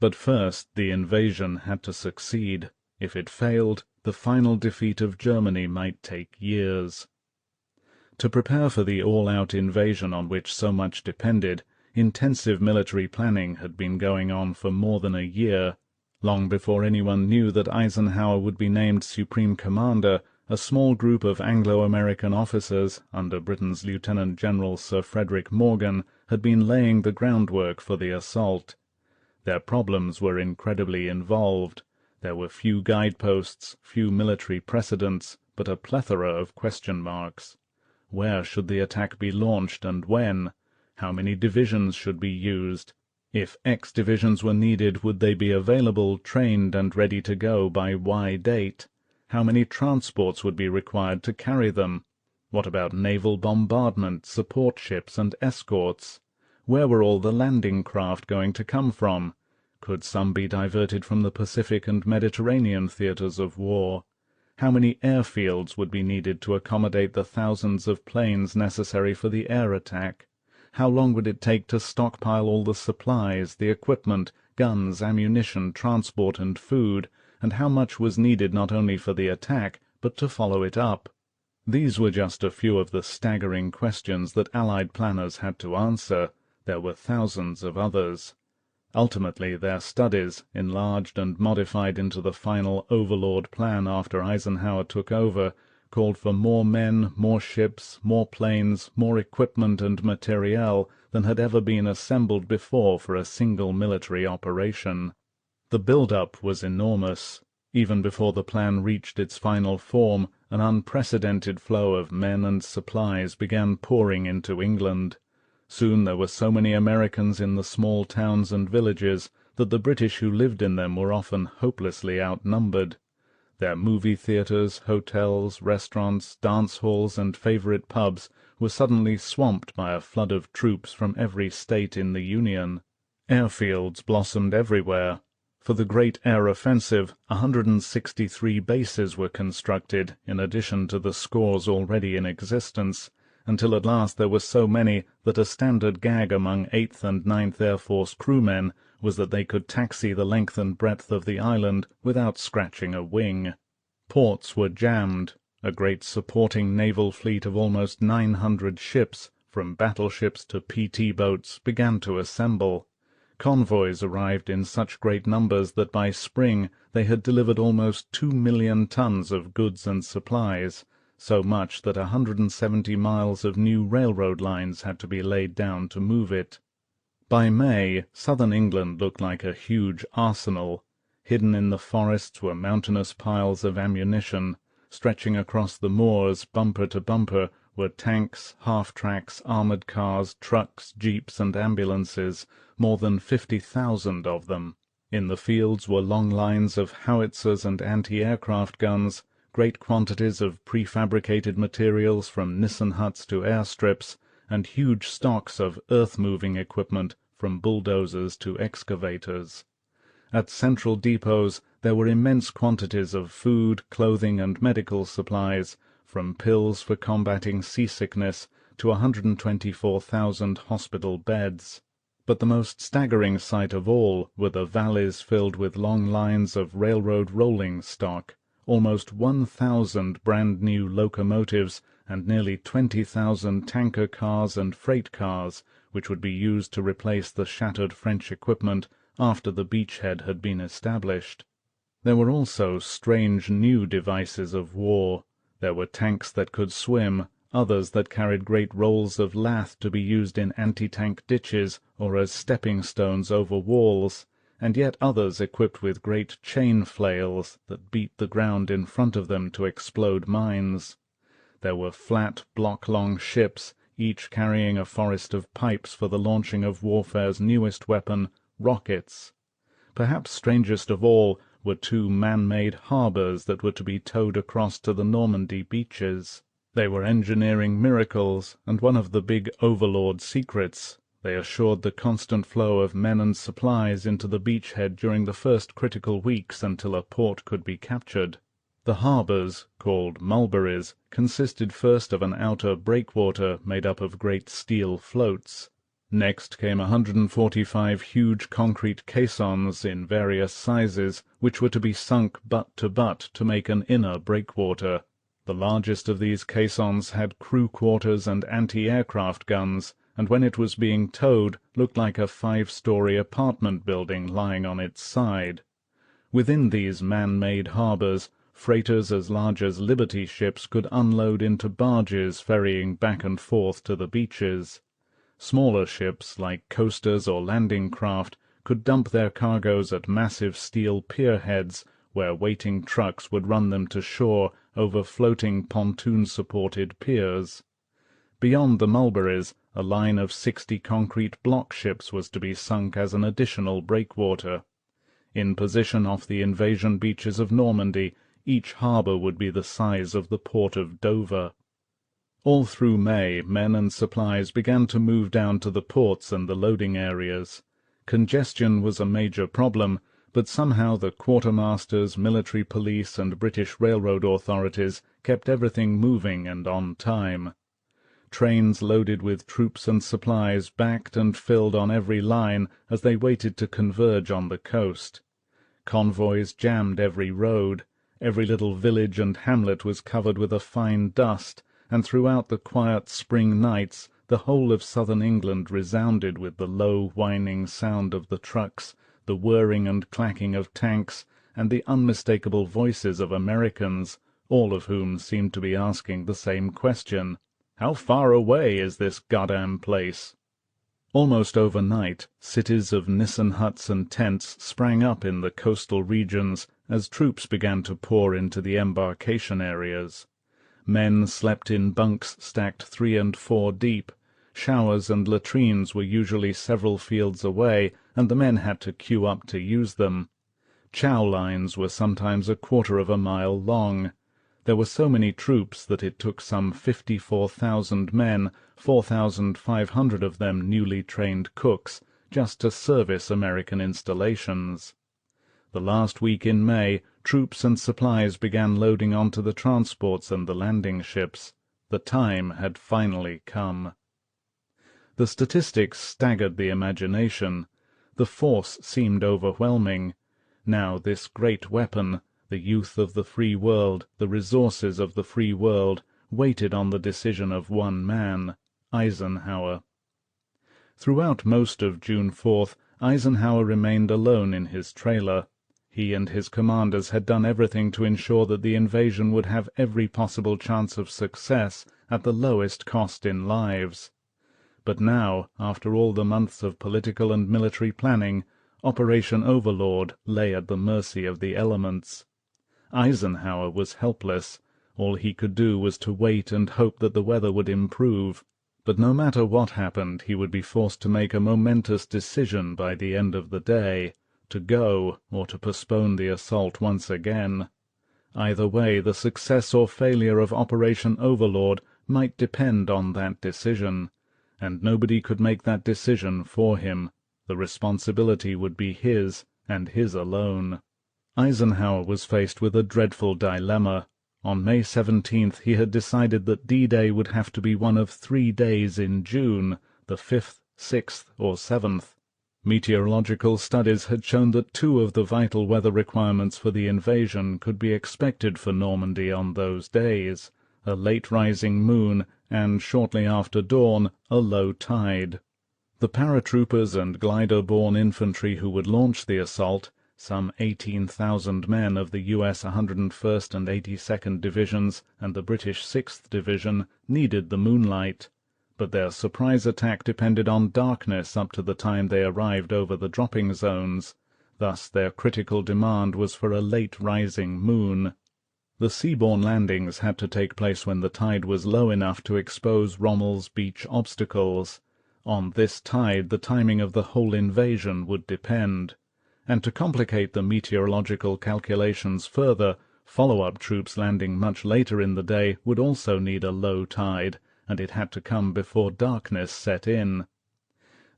But first the invasion had to succeed. If it failed, the final defeat of Germany might take years. To prepare for the all-out invasion on which so much depended, intensive military planning had been going on for more than a year. Long before anyone knew that Eisenhower would be named Supreme Commander, a small group of Anglo-American officers, under Britain's Lieutenant General Sir Frederick Morgan, had been laying the groundwork for the assault. Their problems were incredibly involved. There were few guideposts, few military precedents, but a plethora of question marks. Where should the attack be launched, and when? How many divisions should be used? If X divisions were needed, would they be available, trained and ready to go by Y date? How many transports would be required to carry them? What about naval bombardment, support ships and escorts? Where were all the landing craft going to come from? Could some be diverted from the Pacific and Mediterranean theatres of war? How many airfields would be needed to accommodate the thousands of planes necessary for the air attack? How long would it take to stockpile all the supplies, the equipment, guns, ammunition, transport and food, and how much was needed not only for the attack, but to follow it up? These were just a few of the staggering questions that Allied planners had to answer. There were thousands of others. Ultimately, their studies, enlarged and modified into the final Overlord plan after Eisenhower took over, called for more men, more ships, more planes, more equipment and materiel than had ever been assembled before for a single military operation. The build-up was enormous. Even before the plan reached its final form, an unprecedented flow of men and supplies began pouring into England. Soon there were so many Americans in the small towns and villages that the British who lived in them were often hopelessly outnumbered. Their movie theatres, hotels, restaurants, dance halls and favourite pubs were suddenly swamped by a flood of troops from every state in the Union. Airfields blossomed everywhere. For the great air offensive, 163 bases were constructed, in addition to the scores already in existence, until at last there were so many that a standard gag among 8th and 9th Air Force crewmen was that they could taxi the length and breadth of the island without scratching a wing. Ports were jammed. A great supporting naval fleet of almost 900 ships, from battleships to PT boats, began to assemble. Convoys arrived in such great numbers that by spring they had delivered almost 2 million tons of goods and supplies, so much that 170 miles of new railroad lines had to be laid down to move it. By May, southern England looked like a huge arsenal. Hidden in the forests were mountainous piles of ammunition. Stretching across the moors, bumper to bumper, were tanks, half-tracks, armoured cars, trucks, jeeps and ambulances, more than 50,000 of them. In the fields were long lines of howitzers and anti-aircraft guns, great quantities of prefabricated materials from Nissen huts to airstrips, and huge stocks of earth-moving equipment from bulldozers to excavators. At central depots there were immense quantities of food, clothing and medical supplies, from pills for combating seasickness to 124,000 hospital beds. But the most staggering sight of all were the valleys filled with long lines of railroad rolling stock, almost 1,000 brand-new locomotives and nearly 20,000 tanker cars and freight cars, which would be used to replace the shattered French equipment after the beachhead had been established. There were also strange new devices of war. There were tanks that could swim, others that carried great rolls of lath to be used in anti-tank ditches or as stepping stones over walls, and yet others equipped with great chain flails that beat the ground in front of them to explode mines. There were flat, block-long ships, each carrying a forest of pipes for the launching of warfare's newest weapon, rockets. Perhaps strangest of all were 2 man-made harbours that were to be towed across to the Normandy beaches. They were engineering miracles, and one of the big Overlord secrets. They assured the constant flow of men and supplies into the beachhead during the first critical weeks until a port could be captured. The harbours, called mulberries, consisted first of an outer breakwater made up of great steel floats. Next came 145 huge concrete caissons in various sizes, which were to be sunk butt to make an inner breakwater. The largest of these caissons had crew quarters and anti-aircraft guns, and when it was being towed, looked like a 5-story apartment building lying on its side. Within these man-made harbours, freighters as large as Liberty ships could unload into barges ferrying back and forth to the beaches. Smaller ships, like coasters or landing craft, could dump their cargoes at massive steel pierheads, where waiting trucks would run them to shore over floating pontoon-supported piers. Beyond the Mulberries, a line of 60 concrete block ships was to be sunk as an additional breakwater. In position off the invasion beaches of Normandy, each harbour would be the size of the port of Dover. All through May, men and supplies began to move down to the ports and the loading areas. Congestion was a major problem, but somehow the quartermasters, military police, and British railroad authorities kept everything moving and on time. Trains loaded with troops and supplies backed and filled on every line as they waited to converge on the coast. Convoys jammed every road. Every little village and hamlet was covered with a fine dust, and throughout the quiet spring nights the whole of southern England resounded with the low whining sound of the trucks, the whirring and clacking of tanks, and the unmistakable voices of Americans, all of whom seemed to be asking the same question: "How far away is this goddamn place?" Almost overnight, cities of Nissen huts and tents sprang up in the coastal regions as troops began to pour into the embarkation areas. Men slept in bunks stacked 3 and 4 deep. Showers and latrines were usually several fields away, and the men had to queue up to use them. Chow lines were sometimes a quarter of a mile long. There were so many troops that it took some 54,000 men, 4,500 of them newly trained cooks, just to service American installations. The last week in May, troops and supplies began loading onto the transports and the landing ships. The time had finally come. The statistics staggered the imagination. The force seemed overwhelming. Now this great weapon, the youth of the free world, the resources of the free world, waited on the decision of one man, Eisenhower. Throughout most of June 4th, Eisenhower remained alone in his trailer. He and his commanders had done everything to ensure that the invasion would have every possible chance of success at the lowest cost in lives. But now, after all the months of political and military planning, Operation Overlord lay at the mercy of the elements. Eisenhower was helpless. All he could do was to wait and hope that the weather would improve. But no matter what happened, he would be forced to make a momentous decision by the end of the day, to go or to postpone the assault once again. Either way, the success or failure of Operation Overlord might depend on that decision, and nobody could make that decision for him. The responsibility would be his, and his alone. Eisenhower was faced with a dreadful dilemma. On May 17th he had decided that D-Day would have to be one of 3 days in June, the 5th, 6th, or 7th. Meteorological studies had shown that 2 of the vital weather requirements for the invasion could be expected for Normandy on those days: a late rising moon, and shortly after dawn, a low tide. The paratroopers and glider-borne infantry who would launch the assault, some 18,000 men of the U.S. 101st and 82nd Divisions and the British 6th Division, needed the moonlight, but their surprise attack depended on darkness up to the time they arrived over the dropping zones. Thus their critical demand was for a late rising moon. The seaborne landings had to take place when the tide was low enough to expose Rommel's beach obstacles. On this tide the timing of the whole invasion would depend. And to complicate the meteorological calculations further, follow-up troops landing much later in the day would also need a low tide, and it had to come before darkness set in.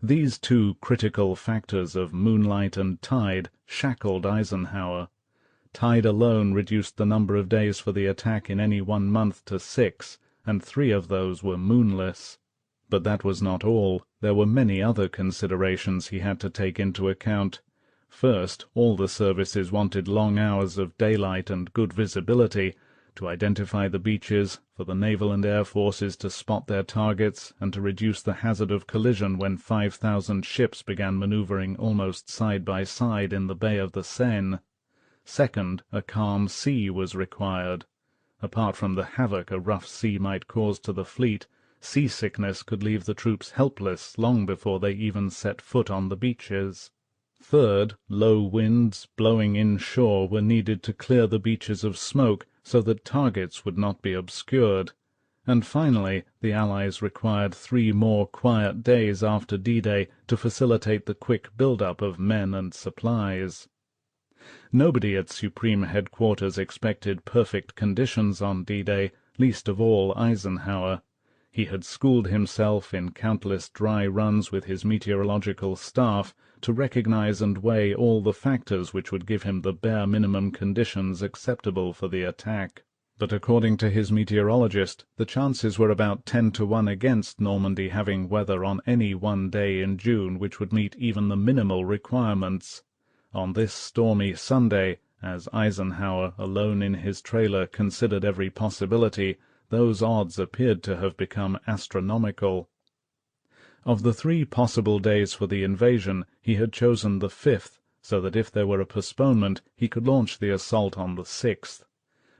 These 2 critical factors of moonlight and tide shackled Eisenhower. Tide alone reduced the number of days for the attack in any one month to 6, and 3 of those were moonless. But that was not all. There were many other considerations he had to take into account. First, all the services wanted long hours of daylight and good visibility, to identify the beaches, for the naval and air forces to spot their targets, and to reduce the hazard of collision when 5,000 ships began maneuvering almost side by side in the Bay of the Seine. Second, a calm sea was required. Apart from the havoc a rough sea might cause to the fleet, seasickness could leave the troops helpless long before they even set foot on the beaches. Third, low winds blowing inshore were needed to clear the beaches of smoke so that targets would not be obscured. And finally, the Allies required 3 more quiet days after D-Day to facilitate the quick build-up of men and supplies. Nobody at Supreme Headquarters expected perfect conditions on D-Day, least of all Eisenhower. He had schooled himself in countless dry runs with his meteorological staff to recognize and weigh all the factors which would give him the bare minimum conditions acceptable for the attack. But according to his meteorologist, the chances were about 10 to 1 against Normandy having weather on any one day in June which would meet even the minimal requirements. On this stormy Sunday, as Eisenhower, alone in his trailer, considered every possibility, those odds appeared to have become astronomical. Of the 3 possible days for the invasion, he had chosen the 5th, so that if there were a postponement, he could launch the assault on the 6th.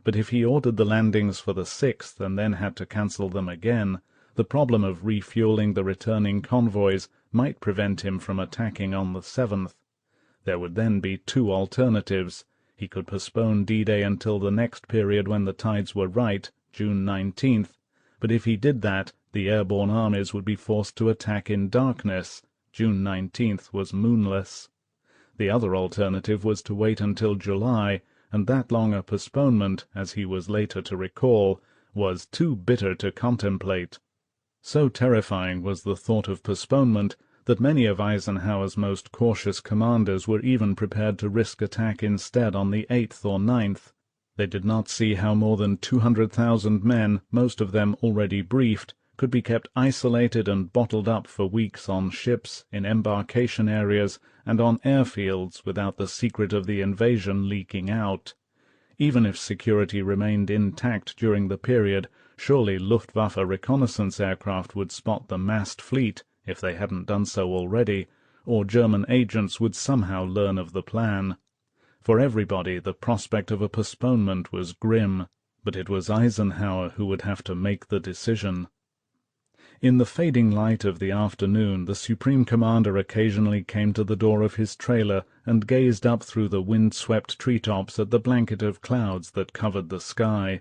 But if he ordered the landings for the 6th and then had to cancel them again, the problem of refueling the returning convoys might prevent him from attacking on the 7th. There would then be 2 alternatives. He could postpone D-Day until the next period when the tides were right, June 19th, but if he did that, the airborne armies would be forced to attack in darkness. June 19th was moonless. The other alternative was to wait until July, and that long a postponement, as he was later to recall, was too bitter to contemplate. So terrifying was the thought of postponement that many of Eisenhower's most cautious commanders were even prepared to risk attack instead on the 8th or 9th. They did not see how more than 200,000 men, most of them already briefed, could be kept isolated and bottled up for weeks on ships, in embarkation areas, and on airfields without the secret of the invasion leaking out. Even if security remained intact during the period, surely Luftwaffe reconnaissance aircraft would spot the massed fleet, if they hadn't done so already, or German agents would somehow learn of the plan. For everybody the prospect of a postponement was grim, but it was Eisenhower who would have to make the decision. In the fading light of the afternoon the Supreme Commander occasionally came to the door of his trailer and gazed up through the wind-swept treetops at the blanket of clouds that covered the sky.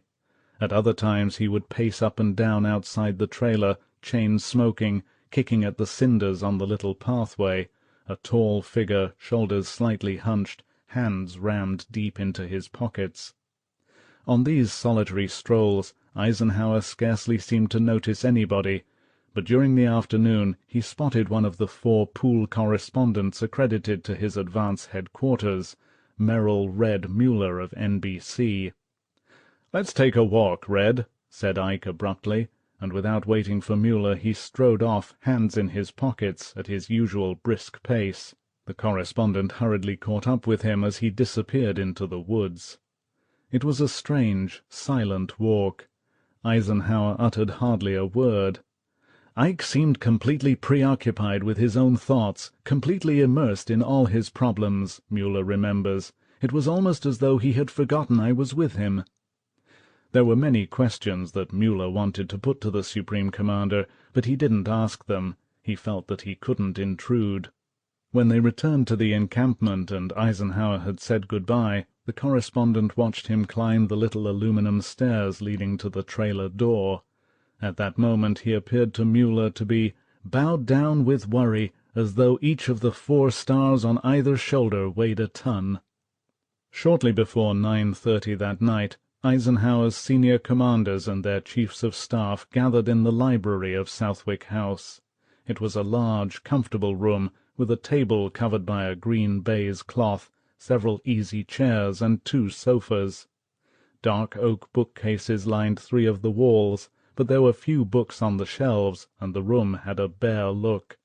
At other times he would pace up and down outside the trailer, chain-smoking, kicking at the cinders on the little pathway, a tall figure, shoulders slightly hunched, hands rammed deep into his pockets. On these solitary strolls Eisenhower scarcely seemed to notice anybody, but during the afternoon he spotted one of the 4 pool correspondents accredited to his advance headquarters, Merrill Red Mueller of NBC. "Let's take a walk, Red," said Ike abruptly, and without waiting for Mueller he strode off, hands in his pockets, at his usual brisk pace. The correspondent hurriedly caught up with him as he disappeared into the woods. It was a strange, silent walk. Eisenhower uttered hardly a word. Ike seemed completely preoccupied with his own thoughts, completely immersed in all his problems, Mueller remembers. It was almost as though he had forgotten I was with him. There were many questions that Mueller wanted to put to the Supreme Commander, but he didn't ask them. He felt that he couldn't intrude. When they returned to the encampment and Eisenhower had said good-bye, the correspondent watched him climb the little aluminum stairs leading to the trailer door. At that moment he appeared to Mueller to be bowed down with worry, as though each of the 4 stars on either shoulder weighed a ton. Shortly before 9:30 that night, Eisenhower's senior commanders and their chiefs of staff gathered in the library of Southwick House. It was a large, comfortable room, with a table covered by a green baize cloth, several easy chairs, and 2 sofas. Dark oak bookcases lined 3 of the walls, but there were few books on the shelves, and the room had a bare look.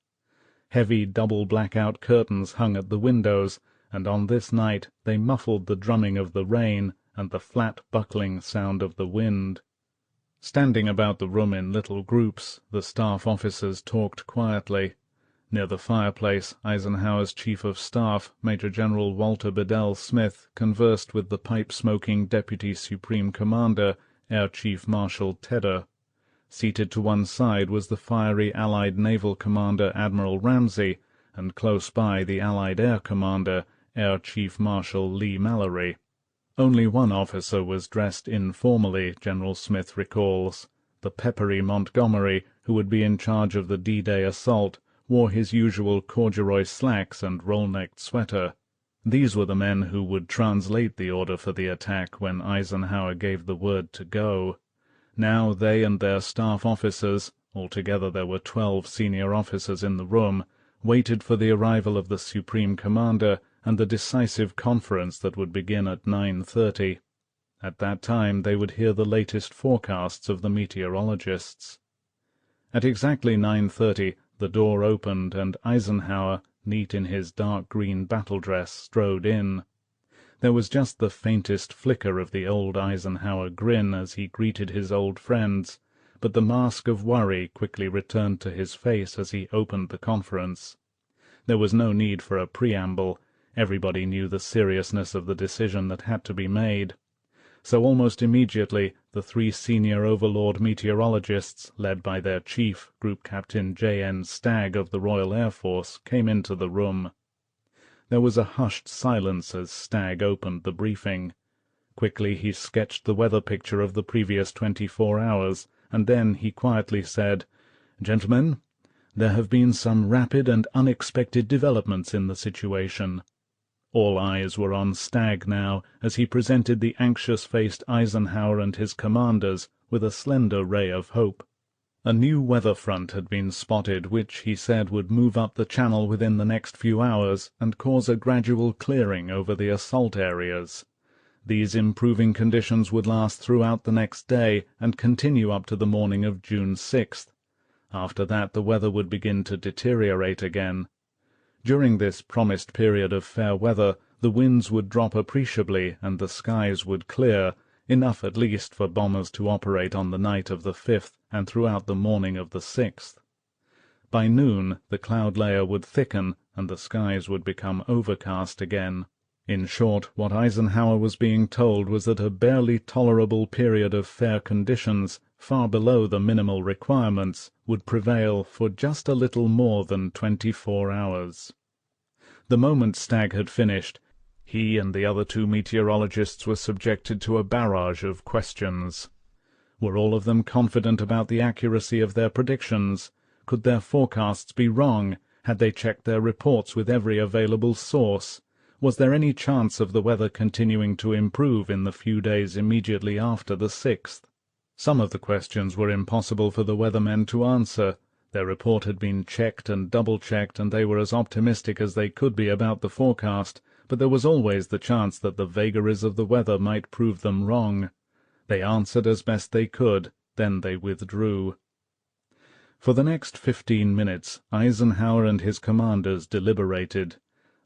Heavy double blackout curtains hung at the windows, and on this night they muffled the drumming of the rain and the flat buckling sound of the wind. Standing about the room in little groups, the staff officers talked quietly. Near the fireplace, Eisenhower's Chief of Staff, Major General Walter Bedell Smith, conversed with the pipe-smoking Deputy Supreme Commander, Air Chief Marshal Tedder. Seated to one side was the fiery Allied Naval Commander Admiral Ramsay, and close by the Allied Air Commander, Air Chief Marshal Lee Mallory. Only one officer was dressed informally, General Smith recalls. The peppery Montgomery, who would be in charge of the D-Day assault, wore his usual corduroy slacks and roll-necked sweater. These were the men who would translate the order for the attack when Eisenhower gave the word to go. Now they and their staff officers, altogether there were 12 senior officers in the room, waited for the arrival of the Supreme Commander and the decisive conference that would begin at 9:30. At that time they would hear the latest forecasts of the meteorologists. At exactly 9:30 the door opened, and Eisenhower, neat in his dark green battle-dress, strode in. There was just the faintest flicker of the old Eisenhower grin as he greeted his old friends, but the mask of worry quickly returned to his face as he opened the conference. There was no need for a preamble. Everybody knew the seriousness of the decision that had to be made. So almost immediately the 3 senior Overlord meteorologists, led by their chief, Group Captain J.N. Stagg of the Royal Air Force, came into the room. There was a hushed silence as Stagg opened the briefing. Quickly he sketched the weather picture of the previous 24 hours, and then he quietly said, "Gentlemen, there have been some rapid and unexpected developments in the situation." All eyes were on Stagg now, as he presented the anxious-faced Eisenhower and his commanders with a slender ray of hope. A new weather front had been spotted which, he said, would move up the channel within the next few hours and cause a gradual clearing over the assault areas. These improving conditions would last throughout the next day and continue up to the morning of June 6th. After that the weather would begin to deteriorate again. During this promised period of fair weather, the winds would drop appreciably and the skies would clear, enough at least for bombers to operate on the night of the 5th and throughout the morning of the 6th. By noon the cloud layer would thicken and the skies would become overcast again. In short, what Eisenhower was being told was that a barely tolerable period of fair conditions, far below the minimal requirements, would prevail for just a little more than 24 hours. The moment Stagg had finished, he and the other 2 meteorologists were subjected to a barrage of questions. Were all of them confident about the accuracy of their predictions? Could their forecasts be wrong? Had they checked their reports with every available source? Was there any chance of the weather continuing to improve in the few days immediately after the 6th? Some of the questions were impossible for the weathermen to answer. Their report had been checked and double-checked, and they were as optimistic as they could be about the forecast, but there was always the chance that the vagaries of the weather might prove them wrong. They answered as best they could, then they withdrew. For the next 15 minutes Eisenhower and his commanders deliberated.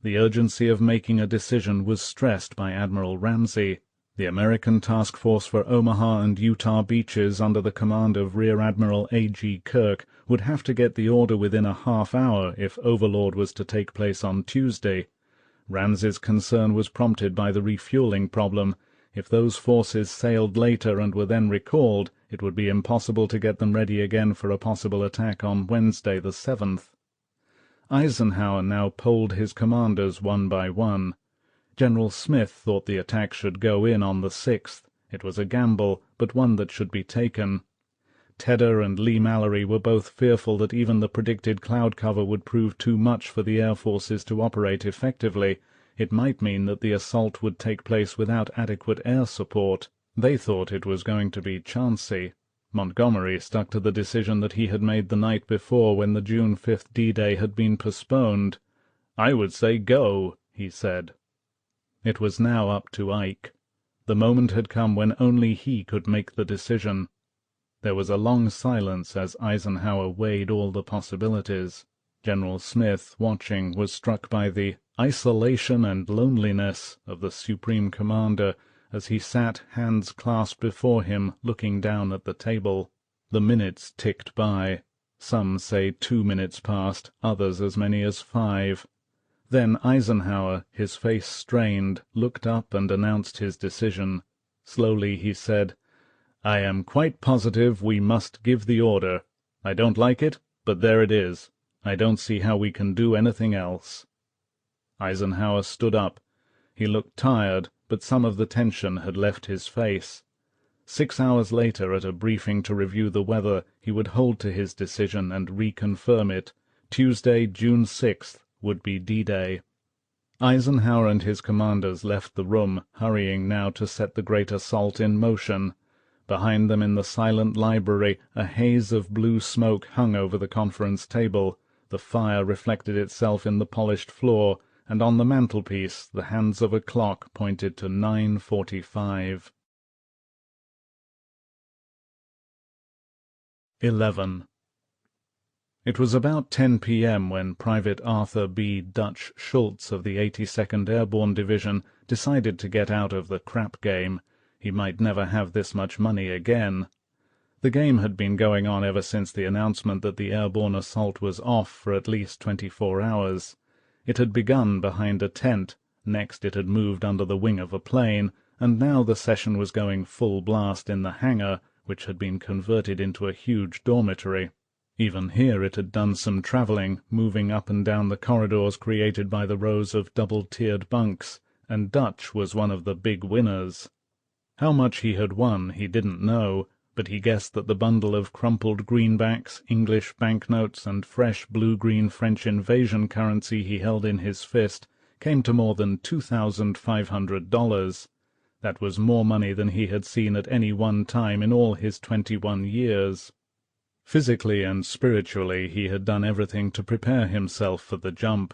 The urgency of making a decision was stressed by Admiral Ramsay. The American task force for Omaha and Utah beaches under the command of Rear Admiral A.G. Kirk would have to get the order within a half hour if Overlord was to take place on Tuesday. Ramsay's concern was prompted by the refueling problem. If those forces sailed later and were then recalled, it would be impossible to get them ready again for a possible attack on Wednesday the 7th. Eisenhower now polled his commanders one by one. General Smith thought the attack should go in on the 6th. It was a gamble, but one that should be taken. Tedder and Lee Mallory were both fearful that even the predicted cloud cover would prove too much for the air forces to operate effectively. It might mean that the assault would take place without adequate air support. They thought it was going to be chancy. Montgomery stuck to the decision that he had made the night before when the June 5th D-Day had been postponed. "I would say go," he said. It was now up to Ike. The moment had come when only he could make the decision. There was a long silence as Eisenhower weighed all the possibilities. General Smith, watching, was struck by the isolation and loneliness of the Supreme Commander as he sat, hands clasped before him, looking down at the table. The minutes ticked by. Some say 2 minutes passed, others as many as 5. Then Eisenhower, his face strained, looked up and announced his decision. Slowly he said, "I am quite positive we must give the order. I don't like it, but there it is. I don't see how we can do anything else." Eisenhower stood up. He looked tired, but some of the tension had left his face. 6 hours later, at a briefing to review the weather, he would hold to his decision and reconfirm it. Tuesday, June 6th, would be D-Day. Eisenhower and his commanders left the room, hurrying now to set the great assault in motion. Behind them in the silent library a haze of blue smoke hung over the conference table. The fire reflected itself in the polished floor, and on the mantelpiece the hands of a clock pointed to 9:45. 11. It was about 10 p.m. when Private Arthur B. Dutch Schultz of the 82nd Airborne Division decided to get out of the crap game. He might never have this much money again. The game had been going on ever since the announcement that the airborne assault was off for at least 24 hours. It had begun behind a tent, next it had moved under the wing of a plane, and now the session was going full blast in the hangar, which had been converted into a huge dormitory. Even here it had done some travelling, moving up and down the corridors created by the rows of double-tiered bunks, and Dutch was one of the big winners. How much he had won he didn't know, but he guessed that the bundle of crumpled greenbacks, English banknotes, and fresh blue-green French invasion currency he held in his fist came to more than $2,500. That was more money than he had seen at any one time in all his 21 years. Physically and spiritually he had done everything to prepare himself for the jump.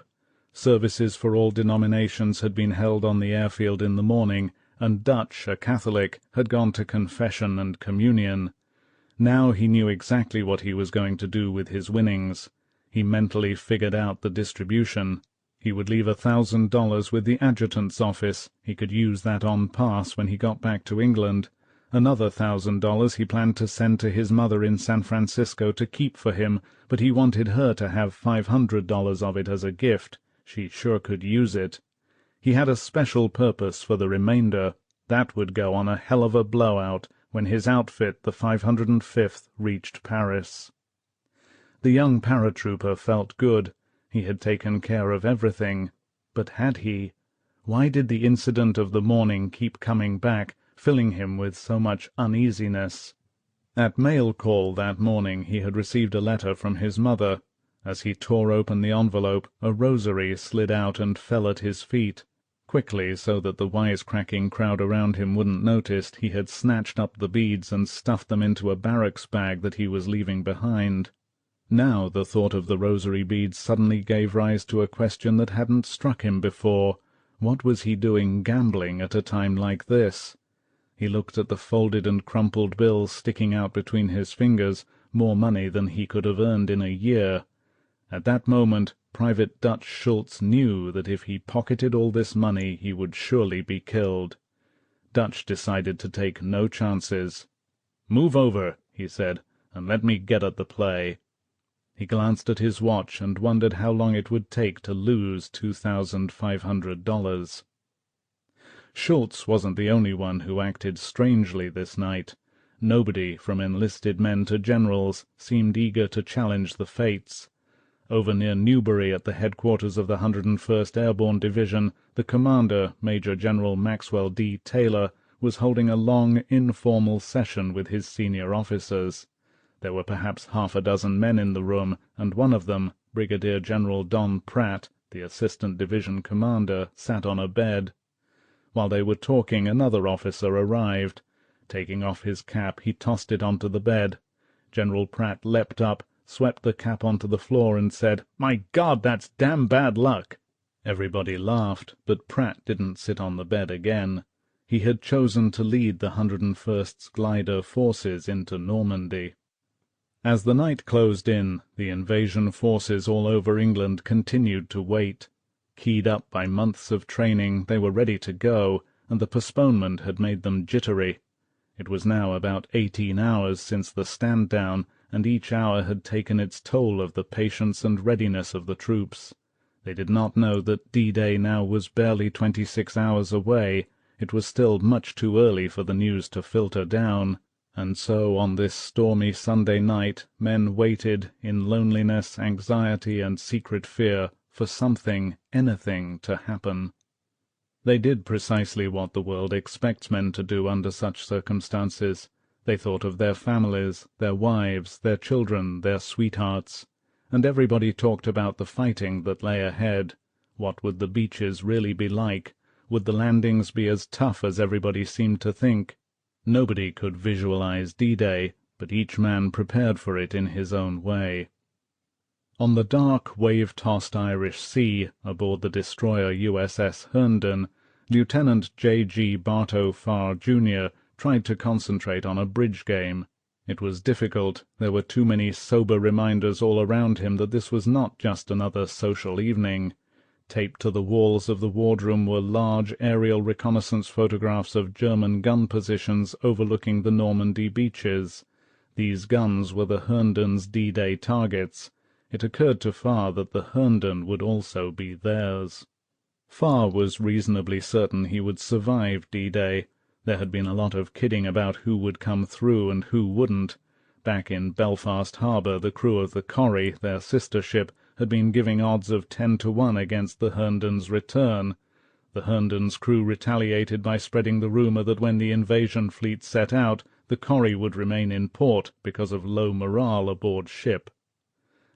Services for all denominations had been held on the airfield in the morning, and Dutch, a Catholic, had gone to confession and communion. Now he knew exactly what he was going to do with his winnings. He mentally figured out the distribution. He would leave $1,000 with the adjutant's office. He could use that on pass when he got back to England. Another $1,000 he planned to send to his mother in San Francisco to keep for him, but he wanted her to have $500 of it as a gift. She sure could use it. He had a special purpose for the remainder. That would go on a hell of a blowout when his outfit, the 505th, reached Paris. The young paratrooper felt good. He had taken care of everything. But had he? Why did the incident of the morning keep coming back, filling him with so much uneasiness? At mail call that morning he had received a letter from his mother. As he tore open the envelope, a rosary slid out and fell at his feet. Quickly, so that the wisecracking crowd around him wouldn't notice, he had snatched up the beads and stuffed them into a barracks bag that he was leaving behind. Now the thought of the rosary beads suddenly gave rise to a question that hadn't struck him before. What was he doing gambling at a time like this? He looked at the folded and crumpled bills sticking out between his fingers, more money than he could have earned in a year. At that moment Private Dutch Schultz knew that if he pocketed all this money he would surely be killed. Dutch decided to take no chances. "Move over," he said, "and let me get at the play." He glanced at his watch and wondered how long it would take to lose $2,500. Schultz wasn't the only one who acted strangely this night. Nobody, from enlisted men to generals, seemed eager to challenge the fates. Over near Newbury, at the headquarters of the 101st Airborne Division, the commander, Major General Maxwell D. Taylor, was holding a long, informal session with his senior officers. There were perhaps half a dozen men in the room, and one of them, Brigadier General Don Pratt, the assistant division commander, sat on a bed. While they were talking, another officer arrived. Taking off his cap, he tossed it onto the bed. General Pratt leapt up, swept the cap onto the floor, and said, "My God, that's damn bad luck!" Everybody laughed, but Pratt didn't sit on the bed again. He had chosen to lead the 101st's glider forces into Normandy. As the night closed in, the invasion forces all over England continued to wait. Keyed up by months of training, they were ready to go, and the postponement had made them jittery. It was now about 18 hours since the stand-down, and each hour had taken its toll of the patience and readiness of the troops. They did not know that D-Day now was barely 26 hours away. It was still much too early for the news to filter down, and so on this stormy Sunday night men waited, in loneliness, anxiety, and secret fear, for something, anything, to happen. They did precisely what the world expects men to do under such circumstances. They thought of their families, their wives, their children, their sweethearts, and everybody talked about the fighting that lay ahead. What would the beaches really be like? Would the landings be as tough as everybody seemed to think? Nobody could visualize D-Day, but each man prepared for it in his own way. On the dark, wave-tossed Irish Sea, aboard the destroyer USS Herndon, Lieutenant J.G. Bartow Farr, Jr., tried to concentrate on a bridge game. It was difficult. There were too many sober reminders all around him that this was not just another social evening. Taped to the walls of the wardroom were large aerial reconnaissance photographs of German gun positions overlooking the Normandy beaches. These guns were the Herndon's D-Day targets. It occurred to Farr that the Herndon would also be theirs. Farr was reasonably certain he would survive D-Day. There had been a lot of kidding about who would come through and who wouldn't. Back in Belfast Harbour, the crew of the Corrie, their sister ship, had been giving odds of 10-1 against the Herndon's return. The Herndon's crew retaliated by spreading the rumour that when the invasion fleet set out, the Corrie would remain in port because of low morale aboard ship.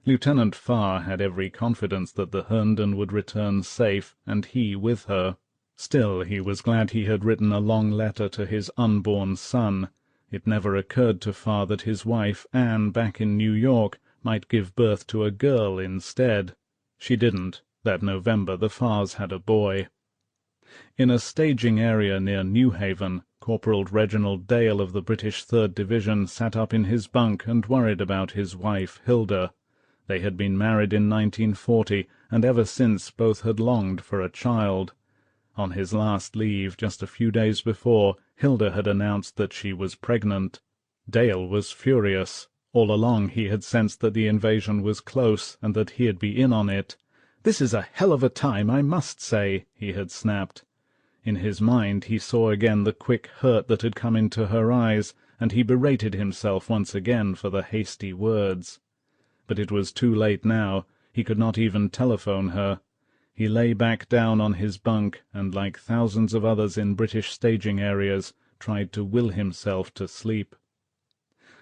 Lieutenant Farr had every confidence that the Herndon would return safe, and he with her. Still, he was glad he had written a long letter to his unborn son. It never occurred to Farr that his wife, Anne, back in New York, might give birth to a girl instead. She didn't. That November the Farrs had a boy. In a staging area near New Haven, Corporal Reginald Dale of the British 3rd Division sat up in his bunk and worried about his wife, Hilda. They had been married in 1940, and ever since both had longed for a child. On his last leave, just a few days before, Hilda had announced that she was pregnant. Dale was furious. All along he had sensed that the invasion was close, and that he'd be in on it. "This is a hell of a time, I must say," he had snapped. In his mind he saw again the quick hurt that had come into her eyes, and he berated himself once again for the hasty words. But it was too late now. He could not even telephone her. He lay back down on his bunk, and, like thousands of others in British staging areas, tried to will himself to sleep.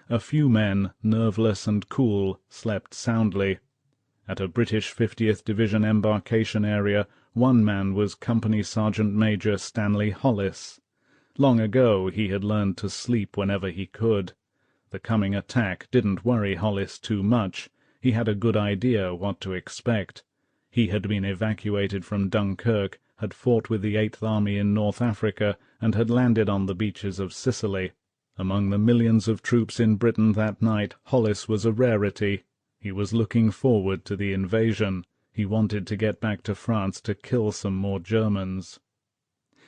A few men, nerveless and cool, slept soundly. At a British 50th Division embarkation area, one man was Company Sergeant Major Stanley Hollis. Long ago he had learned to sleep whenever he could. The coming attack didn't worry Hollis too much. He had a good idea what to expect. He had been evacuated from Dunkirk, had fought with the 8th Army in North Africa, and had landed on the beaches of Sicily. Among the millions of troops in Britain that night, Hollis was a rarity. He was looking forward to the invasion. He wanted to get back to France to kill some more Germans.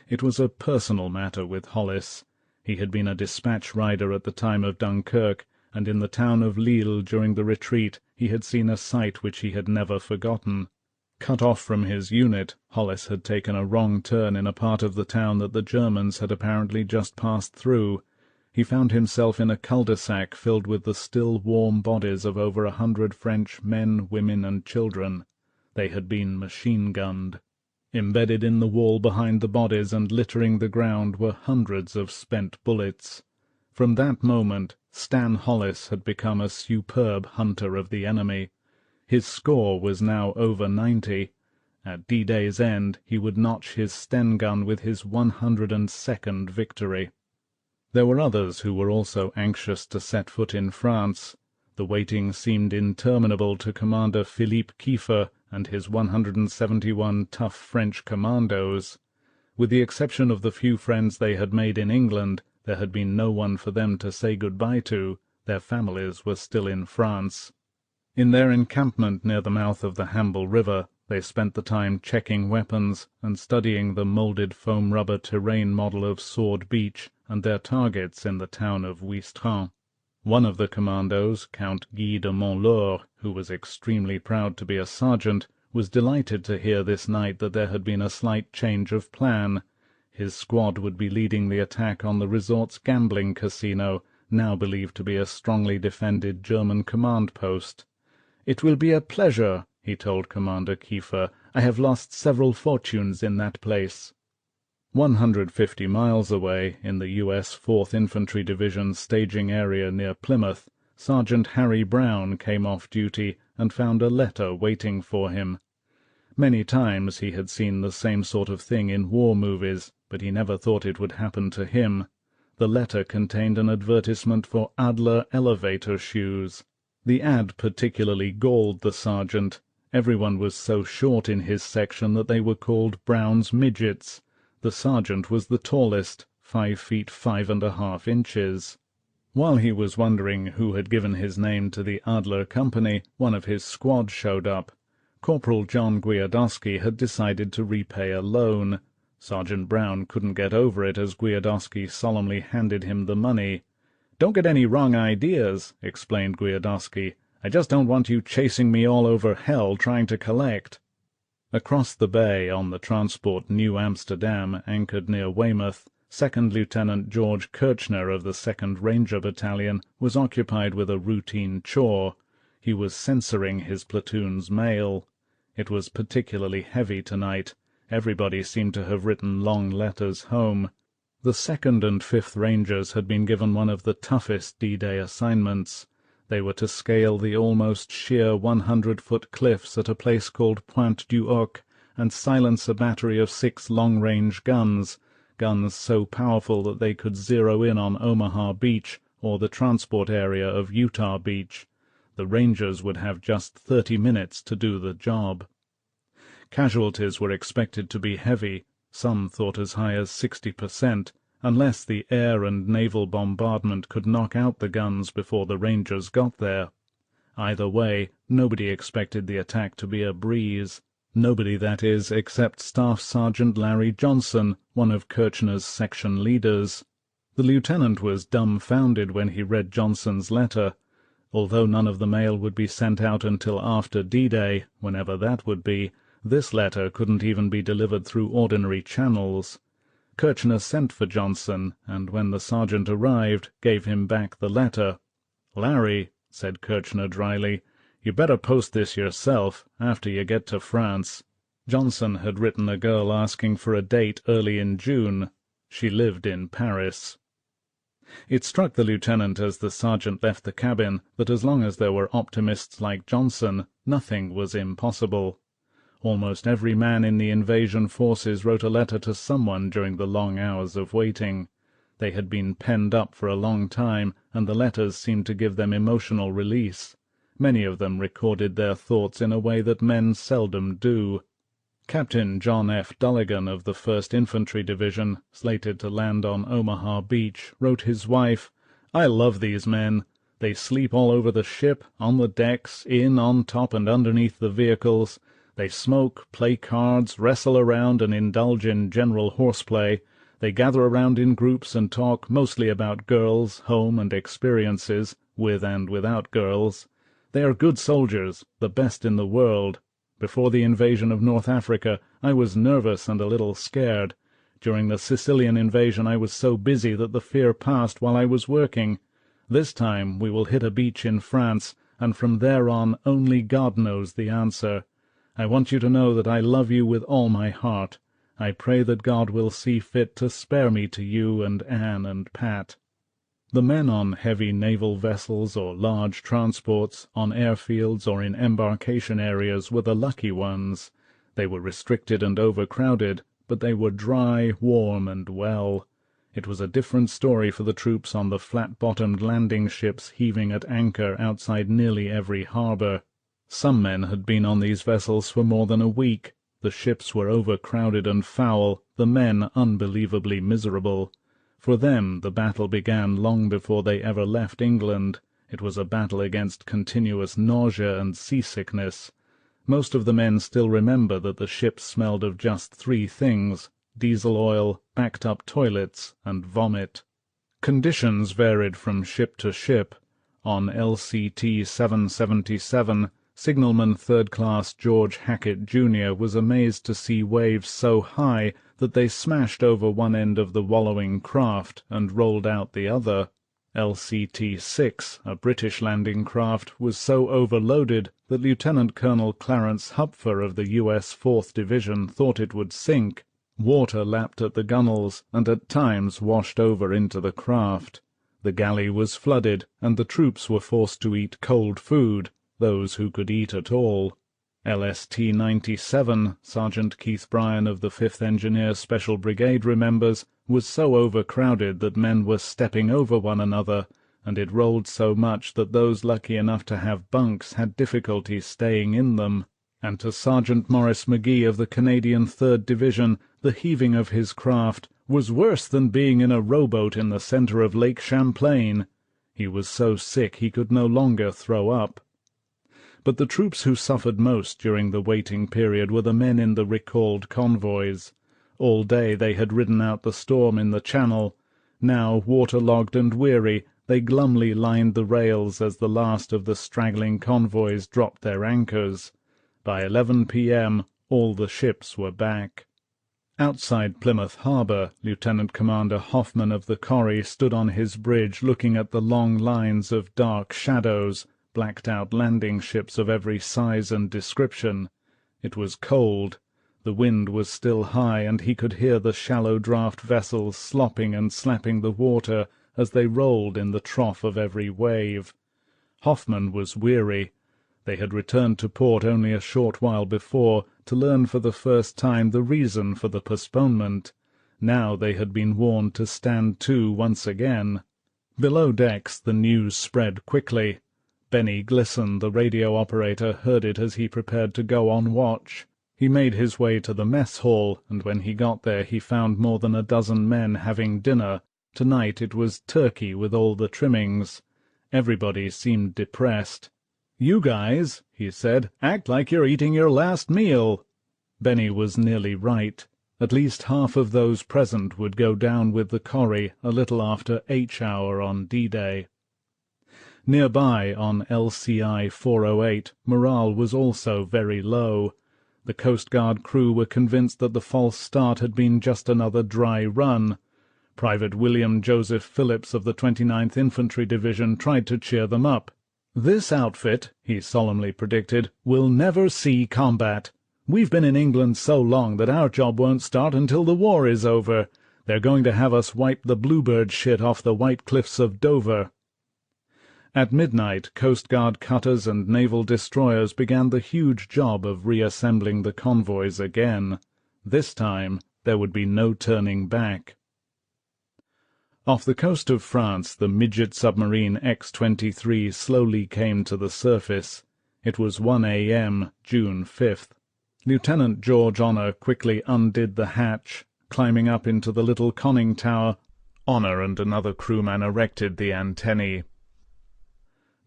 It was a personal matter with Hollis. He had been a dispatch rider at the time of Dunkirk, and in the town of Lille during the retreat he had seen a sight which he had never forgotten. Cut off from his unit, Hollis had taken a wrong turn in a part of the town that the Germans had apparently just passed through. He found himself in a cul-de-sac filled with the still warm bodies of over 100 French men, women, and children. They had been machine-gunned. Embedded in the wall behind the bodies and littering the ground were hundreds of spent bullets. From that moment, Stan Hollis had become a superb hunter of the enemy. His score was now over 90. At D-Day's end he would notch his Sten gun with his 102nd victory. There were others who were also anxious to set foot in France. The waiting seemed interminable to Commander Philippe Kieffer and his 171 tough French commandos. With the exception of the few friends they had made in England, there had been no one for them to say goodbye to. Their families were still in France. In their encampment near the mouth of the Hamble River, they spent the time checking weapons and studying the moulded foam-rubber terrain model of Sword Beach and their targets in the town of Ouistreham. One of the commandos, Count Guy de Montleur, who was extremely proud to be a sergeant, was delighted to hear this night that there had been a slight change of plan. His squad would be leading the attack on the resort's gambling casino, now believed to be a strongly defended German command post. "It will be a pleasure," he told Commander Kiefer. "I have lost several fortunes in that place." 150 miles away, in the U.S. 4th Infantry Division staging area near Plymouth, Sergeant Harry Brown came off duty and found a letter waiting for him. Many times he had seen the same sort of thing in war movies, but he never thought it would happen to him. The letter contained an advertisement for Adler elevator shoes. The ad particularly galled the sergeant. Everyone was so short in his section that they were called Brown's midgets. The sergeant was the tallest, 5 feet 5½ inches. While he was wondering who had given his name to the Adler Company, one of his squad showed up. Corporal John Gwiadoski had decided to repay a loan. Sergeant Brown couldn't get over it as Gwiadoski solemnly handed him the money. "Don't get any wrong ideas," explained Gwiadoski. "I just don't want you chasing me all over hell trying to collect." Across the bay, on the transport New Amsterdam, anchored near Weymouth, Second Lieutenant George Kirchner of the 2nd Ranger Battalion was occupied with a routine chore. He was censoring his platoon's mail. It was particularly heavy tonight. Everybody seemed to have written long letters home. The 2nd and 5th Rangers had been given one of the toughest D-Day assignments. They were to scale the almost sheer 100-foot cliffs at a place called Pointe du Hoc and silence a battery of 6 long-range guns so powerful that they could zero in on Omaha Beach or the transport area of Utah Beach. The Rangers would have just 30 minutes to do the job. Casualties were expected to be heavy, some thought as high as 60%, unless the air and naval bombardment could knock out the guns before the Rangers got there. Either way, nobody expected the attack to be a breeze. Nobody, that is, except Staff Sergeant Larry Johnson, one of Kirchner's section leaders. The lieutenant was dumbfounded when he read Johnson's letter. Although none of the mail would be sent out until after D-Day, whenever that would be, this letter couldn't even be delivered through ordinary channels. Kirchner sent for Johnson, and when the sergeant arrived, gave him back the letter. "Larry," said Kirchner dryly, "you better post this yourself, after you get to France." Johnson had written a girl asking for a date early in June. She lived in Paris. It struck the lieutenant as the sergeant left the cabin that as long as there were optimists like Johnson, nothing was impossible. Almost every man in the invasion forces wrote a letter to someone during the long hours of waiting. They had been penned up for a long time, and the letters seemed to give them emotional release. Many of them recorded their thoughts in a way that men seldom do. Captain John F. Dulligan of the 1st Infantry Division, slated to land on Omaha Beach, wrote his wife, "I love these men. They sleep all over the ship, on the decks, in, on top, and underneath the vehicles. They smoke, play cards, wrestle around, and indulge in general horseplay. They gather around in groups and talk mostly about girls, home, and experiences, with and without girls. They are good soldiers, the best in the world. Before the invasion of North Africa, I was nervous and a little scared. During the Sicilian invasion I was so busy that the fear passed while I was working. This time we will hit a beach in France, and from there on only God knows the answer. I want you to know that I love you with all my heart. I pray that God will see fit to spare me to you and Anne and Pat." The men on heavy naval vessels or large transports, on airfields or in embarkation areas were the lucky ones. They were restricted and overcrowded, but they were dry, warm, and well. It was a different story for the troops on the flat-bottomed landing ships heaving at anchor outside nearly every harbor. Some men had been on these vessels for more than a week. The ships were overcrowded and foul, the men unbelievably miserable. For them the battle began long before they ever left England. It was a battle against continuous nausea and seasickness. Most of the men still remember that the ships smelled of just 3 things: diesel oil, backed-up toilets, and vomit. Conditions varied from ship to ship. on LCT 777, signalman third-class George Hackett, Jr. was amazed to see waves so high that they smashed over one end of the wallowing craft and rolled out the other. LCT 6, a British landing craft, was so overloaded that Lieutenant Colonel Clarence Hupfer of the U.S. 4th Division thought it would sink. Water lapped at the gunwales and at times washed over into the craft. The galley was flooded, and the troops were forced to eat cold food, those who could eat at all. LST 97, Sergeant Keith Bryan of the 5th Engineer Special Brigade remembers, was so overcrowded that men were stepping over one another, and it rolled so much that those lucky enough to have bunks had difficulty staying in them. And to Sergeant Maurice McGee of the Canadian 3rd Division, the heaving of his craft was worse than being in a rowboat in the centre of Lake Champlain. He was so sick he could no longer throw up. But the troops who suffered most during the waiting period were the men in the recalled convoys. All day they had ridden out the storm in the Channel. Now, waterlogged and weary, they glumly lined the rails as the last of the straggling convoys dropped their anchors. By 11 p.m. all the ships were back. Outside Plymouth Harbour, Lieutenant Commander Hoffman of the Corrie stood on his bridge looking at the long lines of dark shadows, blacked-out landing ships of every size and description. It was cold. The wind was still high, and he could hear the shallow-draught vessels slopping and slapping the water as they rolled in the trough of every wave. Hoffman was weary. They had returned to port only a short while before to learn for the first time the reason for the postponement. Now they had been warned to stand to once again. Below decks the news spread quickly. Benny Glisson, the radio operator, heard it as he prepared to go on watch. He made his way to the mess hall, and when he got there he found more than a dozen men having dinner. Tonight it was turkey with all the trimmings. Everybody seemed depressed. "You guys," he said, "act like you're eating your last meal." Benny was nearly right. At least half of those present would go down with the Corrie a little after H-hour on D-Day. Nearby, on LCI 408, morale was also very low. The Coast Guard crew were convinced that the false start had been just another dry run. Private William Joseph Phillips of the 29th Infantry Division tried to cheer them up. "This outfit," he solemnly predicted, "will never see combat. We've been in England so long that our job won't start until the war is over. They're going to have us wipe the bluebird shit off the white cliffs of Dover." At midnight, Coast Guard cutters and naval destroyers began the huge job of reassembling the convoys again. This time there would be no turning back. Off the coast of France, the midget submarine X-23 slowly came to the surface. It was 1 a.m., June 5th. Lieutenant George Honor quickly undid the hatch. Climbing up into the little conning tower, Honor and another crewman erected the antennae.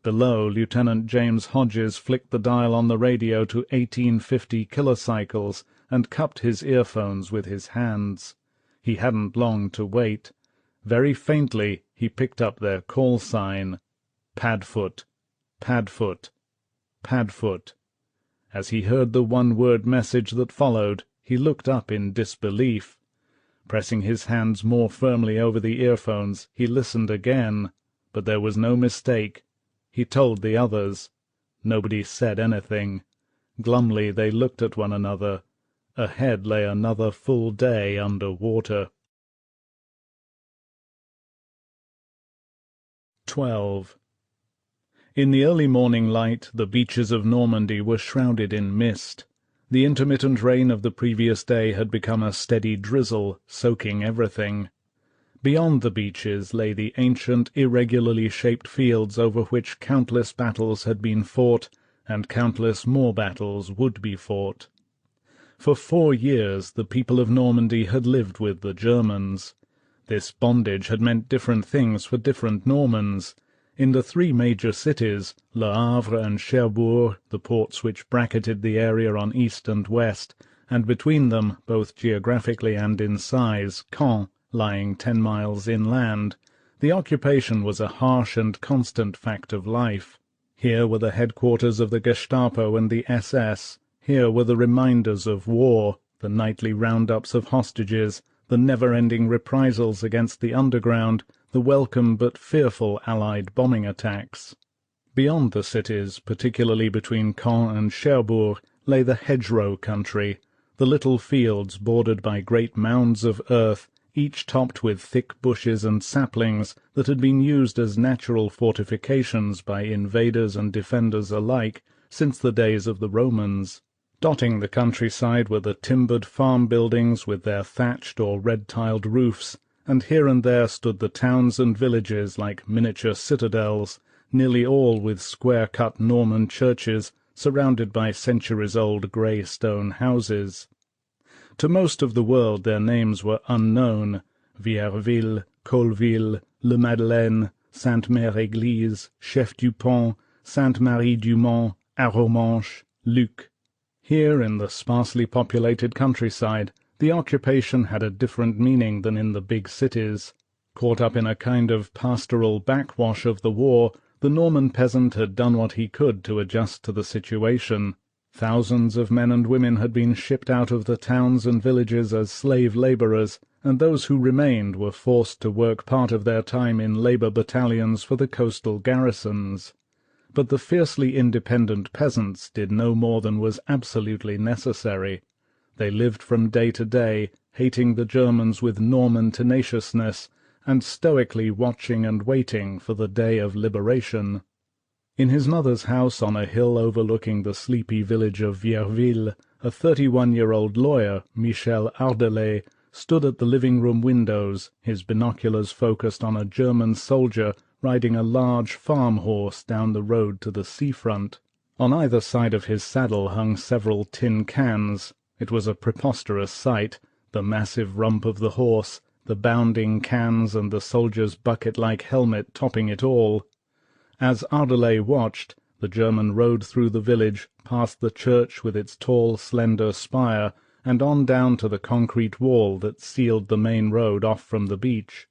Below, Lieutenant James Hodges flicked the dial on the radio to 1850 kilocycles and cupped his earphones with his hands. He hadn't long to wait. Very faintly he picked up their call sign. Padfoot, Padfoot, Padfoot. As he heard the one-word message that followed, he looked up in disbelief. Pressing his hands more firmly over the earphones, he listened again, but there was no mistake. He told the others. Nobody said anything. Glumly they looked at one another. Ahead lay another full day under water. 12. In the early morning light, the beaches of Normandy were shrouded in mist. The intermittent rain of the previous day had become a steady drizzle, soaking everything. Beyond the beaches lay the ancient, irregularly shaped fields over which countless battles had been fought, and countless more battles would be fought. For 4 years the people of Normandy had lived with the Germans. This bondage had meant different things for different Normans. In the 3 major cities, Le Havre and Cherbourg, the ports which bracketed the area on east and west, and between them, both geographically and in size, Caen, lying 10 miles inland, The occupation was a harsh and constant fact of life. Here were the headquarters of the Gestapo and the SS. Here were the reminders of war, the nightly roundups of hostages, the never-ending reprisals against the underground, the welcome but fearful Allied bombing attacks. Beyond the cities, particularly between Caen and Cherbourg, lay the hedgerow country, the little fields bordered by great mounds of earth, each topped with thick bushes and saplings that had been used as natural fortifications by invaders and defenders alike since the days of the Romans. Dotting the countryside were the timbered farm buildings with their thatched or red-tiled roofs, and here and there stood the towns and villages like miniature citadels, nearly all with square-cut Norman churches surrounded by centuries-old grey stone houses. To most of the world their names were unknown: Vierville, Colleville, Le Madeleine, Sainte-Mère-Église, Chef-du-Pont, Sainte-Marie-du-Mont, Arromanches, Luc. Here, in the sparsely populated countryside, the occupation had a different meaning than in the big cities. Caught up in a kind of pastoral backwash of the war, the Norman peasant had done what he could to adjust to the situation. Thousands of men and women had been shipped out of the towns and villages as slave labourers, and those who remained were forced to work part of their time in labour battalions for the coastal garrisons. But the fiercely independent peasants did no more than was absolutely necessary. They lived from day to day, hating the Germans with Norman tenaciousness, and stoically watching and waiting for the day of liberation. In his mother's house on a hill overlooking the sleepy village of Vierville, a 31-year-old lawyer, Michel Ardelais, stood at the living-room windows, his binoculars focused on a German soldier riding a large farm horse down the road to the seafront. On either side of his saddle hung several tin cans. It was a preposterous sight, the massive rump of the horse, the bounding cans and the soldier's bucket-like helmet topping it all. As Ardelais watched, the German rode through the village, past the church with its tall, slender spire, and on down to the concrete wall that sealed the main road off from the beach.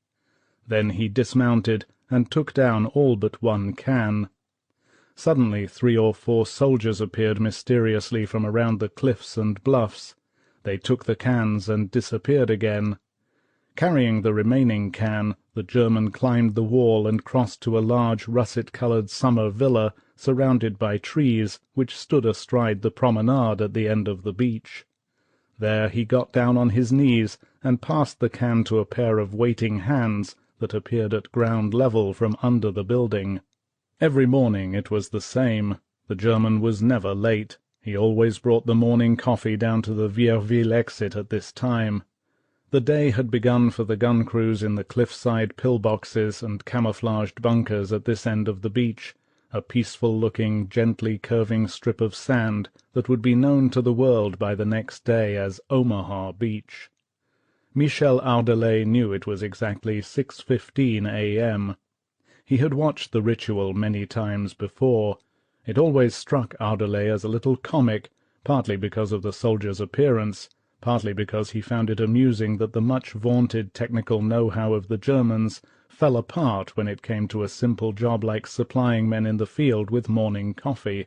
Then he dismounted and took down all but one can. Suddenly 3 or 4 soldiers appeared mysteriously from around the cliffs and bluffs. They took the cans and disappeared again. Carrying the remaining can, the German climbed the wall and crossed to a large russet-coloured summer villa surrounded by trees which stood astride the promenade at the end of the beach. There he got down on his knees and passed the can to a pair of waiting hands that appeared at ground level from under the building. Every morning it was the same. The German was never late. He always brought the morning coffee down to the Vierville exit at this time. The day had begun for the gun crews in the cliffside pillboxes and camouflaged bunkers at this end of the beach, a peaceful-looking, gently curving strip of sand that would be known to the world by the next day as Omaha Beach. Michel Ardelais knew it was exactly 6:15 a.m. He had watched the ritual many times before. It always struck Ardelais as a little comic, partly because of the soldier's appearance, partly because he found it amusing that the much-vaunted technical know-how of the Germans fell apart when it came to a simple job like supplying men in the field with morning coffee.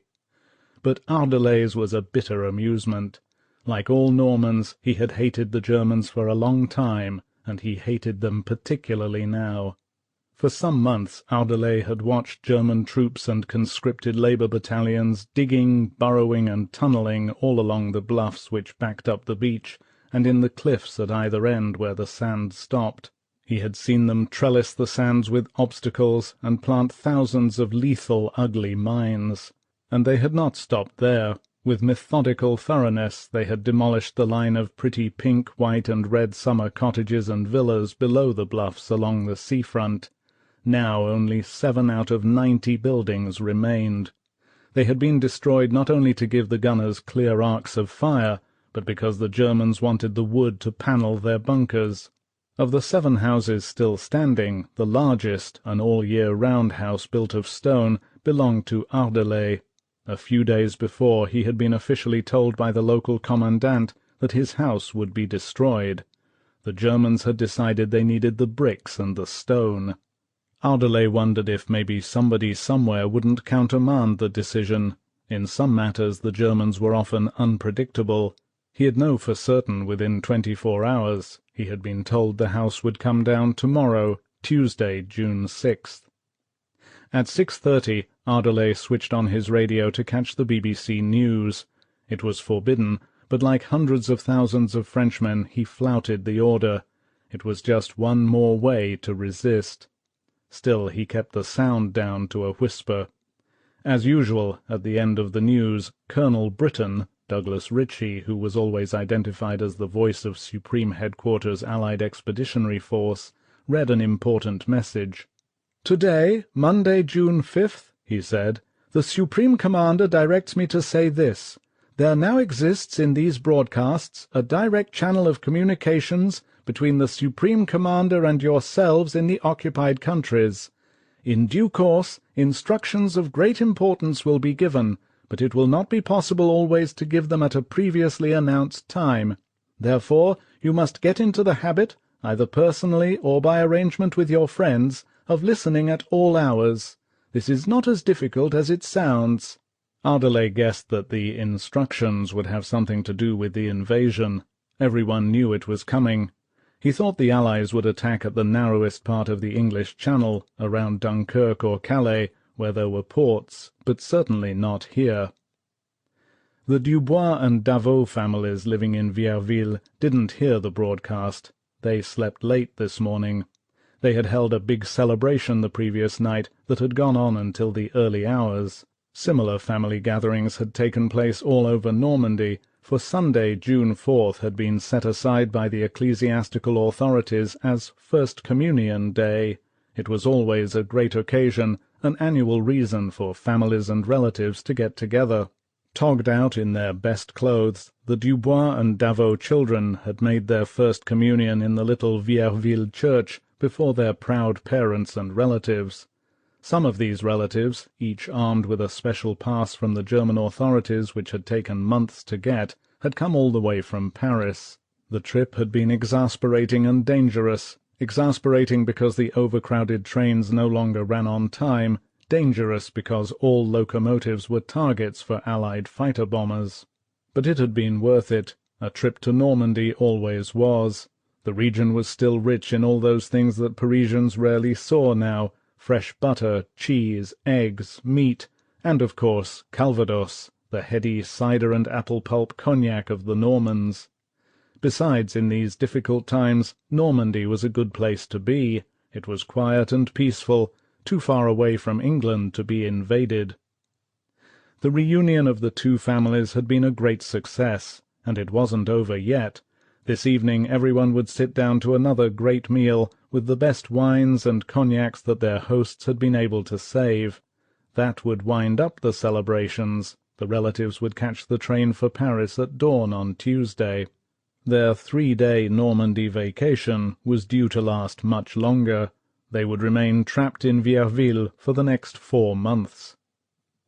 But Ardelais was a bitter amusement. Like all Normans, he had hated the Germans for a long time, and he hated them particularly now. For some months Ardelais had watched German troops and conscripted labour battalions digging, burrowing, and tunnelling all along the bluffs which backed up the beach, and in the cliffs at either end where the sand stopped. He had seen them trellis the sands with obstacles and plant thousands of lethal, ugly mines. And they had not stopped there. With methodical thoroughness they had demolished the line of pretty pink, white, and red summer cottages and villas below the bluffs along the seafront. Now only 7 out of 90 buildings remained. They had been destroyed not only to give the gunners clear arcs of fire, but because the Germans wanted the wood to panel their bunkers. Of the 7 houses still standing, the largest, an all-year-round house built of stone, belonged to Ardelais. A few days before he had been officially told by the local commandant that his house would be destroyed. The Germans had decided they needed the bricks and the stone. Audible wondered if maybe somebody somewhere wouldn't countermand the decision. In some matters the Germans were often unpredictable. He'd know for certain within 24 hours. He had been told the house would come down tomorrow, Tuesday, June 6th. At 6:30, Audible switched on his radio to catch the BBC News. It was forbidden, but like hundreds of thousands of Frenchmen he flouted the order. It was just one more way to resist. Still he kept the sound down to a whisper. As usual, at the end of the news, Colonel Britain, Douglas Ritchie, who was always identified as the voice of Supreme Headquarters Allied Expeditionary Force, read an important message. "Today, Monday, June 5th, he said, the Supreme Commander directs me to say this. There now exists in these broadcasts a direct channel of communications between the Supreme Commander and yourselves in the occupied countries. In due course, instructions of great importance will be given, but it will not be possible always to give them at a previously announced time. Therefore, you must get into the habit, either personally or by arrangement with your friends, of listening at all hours. This is not as difficult as it sounds." Audible guessed that the instructions would have something to do with the invasion. Everyone knew it was coming. He thought the Allies would attack at the narrowest part of the English Channel, around Dunkirk or Calais, where there were ports, but certainly not here. The Dubois and Davaux families living in Vierville didn't hear the broadcast. They slept late this morning. They had held a big celebration the previous night that had gone on until the early hours. Similar family gatherings had taken place all over Normandy, for Sunday, June 4th, had been set aside by the ecclesiastical authorities as First Communion Day. It was always a great occasion, an annual reason for families and relatives to get together. Togged out in their best clothes, the Dubois and Davaux children had made their first communion in the little Vierville church before their proud parents and relatives. Some of these relatives, each armed with a special pass from the German authorities which had taken months to get, had come all the way from Paris. The trip had been exasperating and dangerous. Exasperating because the overcrowded trains no longer ran on time, dangerous because all locomotives were targets for Allied fighter-bombers. But it had been worth it. A trip to Normandy always was. The region was still rich in all those things that Parisians rarely saw now: fresh butter, cheese, eggs, meat, and, of course, Calvados, the heady cider and apple-pulp cognac of the Normans. Besides, in these difficult times, Normandy was a good place to be. It was quiet and peaceful, too far away from England to be invaded. The reunion of the two families had been a great success, and it wasn't over yet. This evening everyone would sit down to another great meal, with the best wines and cognacs that their hosts had been able to save. That would wind up the celebrations. The relatives would catch the train for Paris at dawn on Tuesday. Their 3-day Normandy vacation was due to last much longer. They would remain trapped in Vierville for the next 4 months.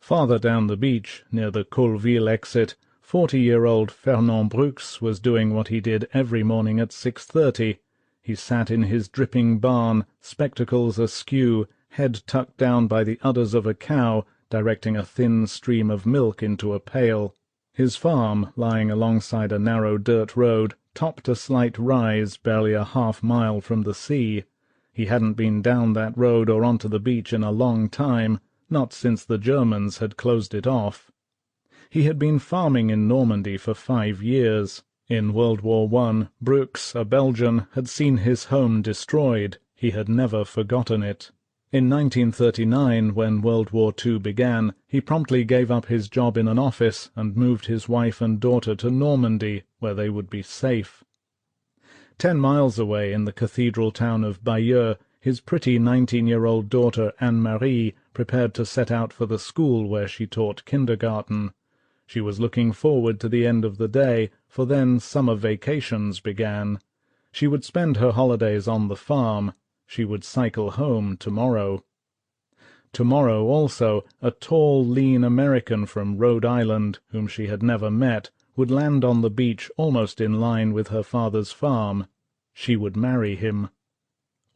Farther down the beach, near the Colville exit, 40-year-old Fernand Brux was doing what he did every morning at 6:30. He sat in his dripping barn, spectacles askew, head tucked down by the udders of a cow, directing a thin stream of milk into a pail. His farm, lying alongside a narrow dirt road, topped a slight rise barely a half-mile from the sea. He hadn't been down that road or onto the beach in a long time, not since the Germans had closed it off. He had been farming in Normandy for 5 years. In World War I, Brux, a Belgian, had seen his home destroyed. He had never forgotten it. In 1939, when World War II began, he promptly gave up his job in an office and moved his wife and daughter to Normandy, where they would be safe. 10 miles away, in the cathedral town of Bayeux, his pretty 19-year-old daughter Anne-Marie prepared to set out for the school where she taught kindergarten. She was looking forward to the end of the day, for then summer vacations began. She would spend her holidays on the farm. She would cycle home tomorrow. Tomorrow also, a tall, lean American from Rhode Island, whom she had never met, would land on the beach almost in line with her father's farm. She would marry him.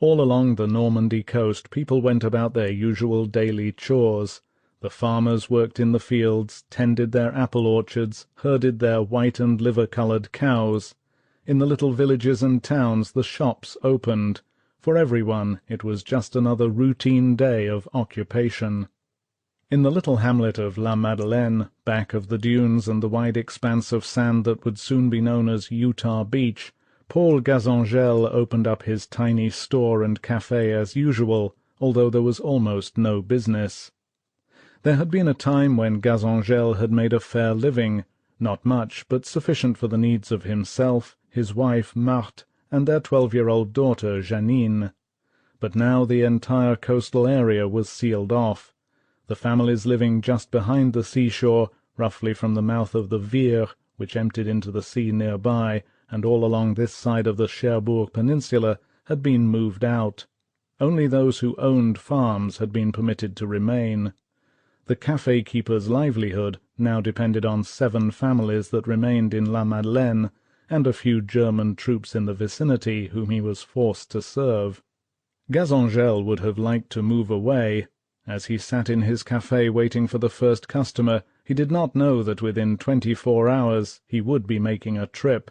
All along the Normandy coast people went about their usual daily chores. The farmers worked in the fields, tended their apple orchards, herded their white and liver-coloured cows. In the little villages and towns the shops opened. For everyone it was just another routine day of occupation. In the little hamlet of La Madeleine, back of the dunes and the wide expanse of sand that would soon be known as Utah Beach, Paul Gazangel opened up his tiny store and café as usual, although there was almost no business. There had been a time when Gazangel had made a fair living, not much, but sufficient for the needs of himself, his wife Marthe, and their 12-year-old daughter Janine. But now the entire coastal area was sealed off. The families living just behind the seashore, roughly from the mouth of the Vire, which emptied into the sea nearby, and all along this side of the Cherbourg Peninsula, had been moved out. Only those who owned farms had been permitted to remain. The café-keeper's livelihood now depended on 7 families that remained in La Madeleine, and a few German troops in the vicinity whom he was forced to serve. Gazangel would have liked to move away. As he sat in his café waiting for the first customer, he did not know that within 24 hours he would be making a trip.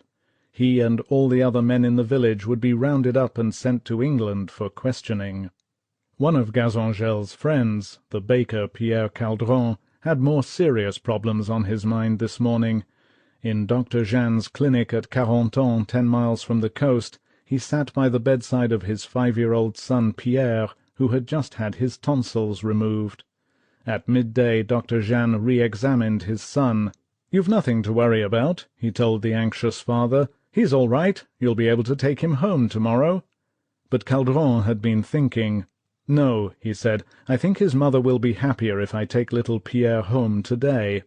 He and all the other men in the village would be rounded up and sent to England for questioning. One of Gazangel's friends, the baker Pierre Caldron, had more serious problems on his mind this morning. In Dr. Jean's clinic at Carentan, 10 miles from the coast, he sat by the bedside of his 5-year-old son Pierre, who had just had his tonsils removed. At midday Dr. Jean re-examined his son. "You've nothing to worry about," he told the anxious father. "He's all right. You'll be able to take him home tomorrow." But Caldron had been thinking. "No," he said, "I think his mother will be happier if I take little Pierre home today."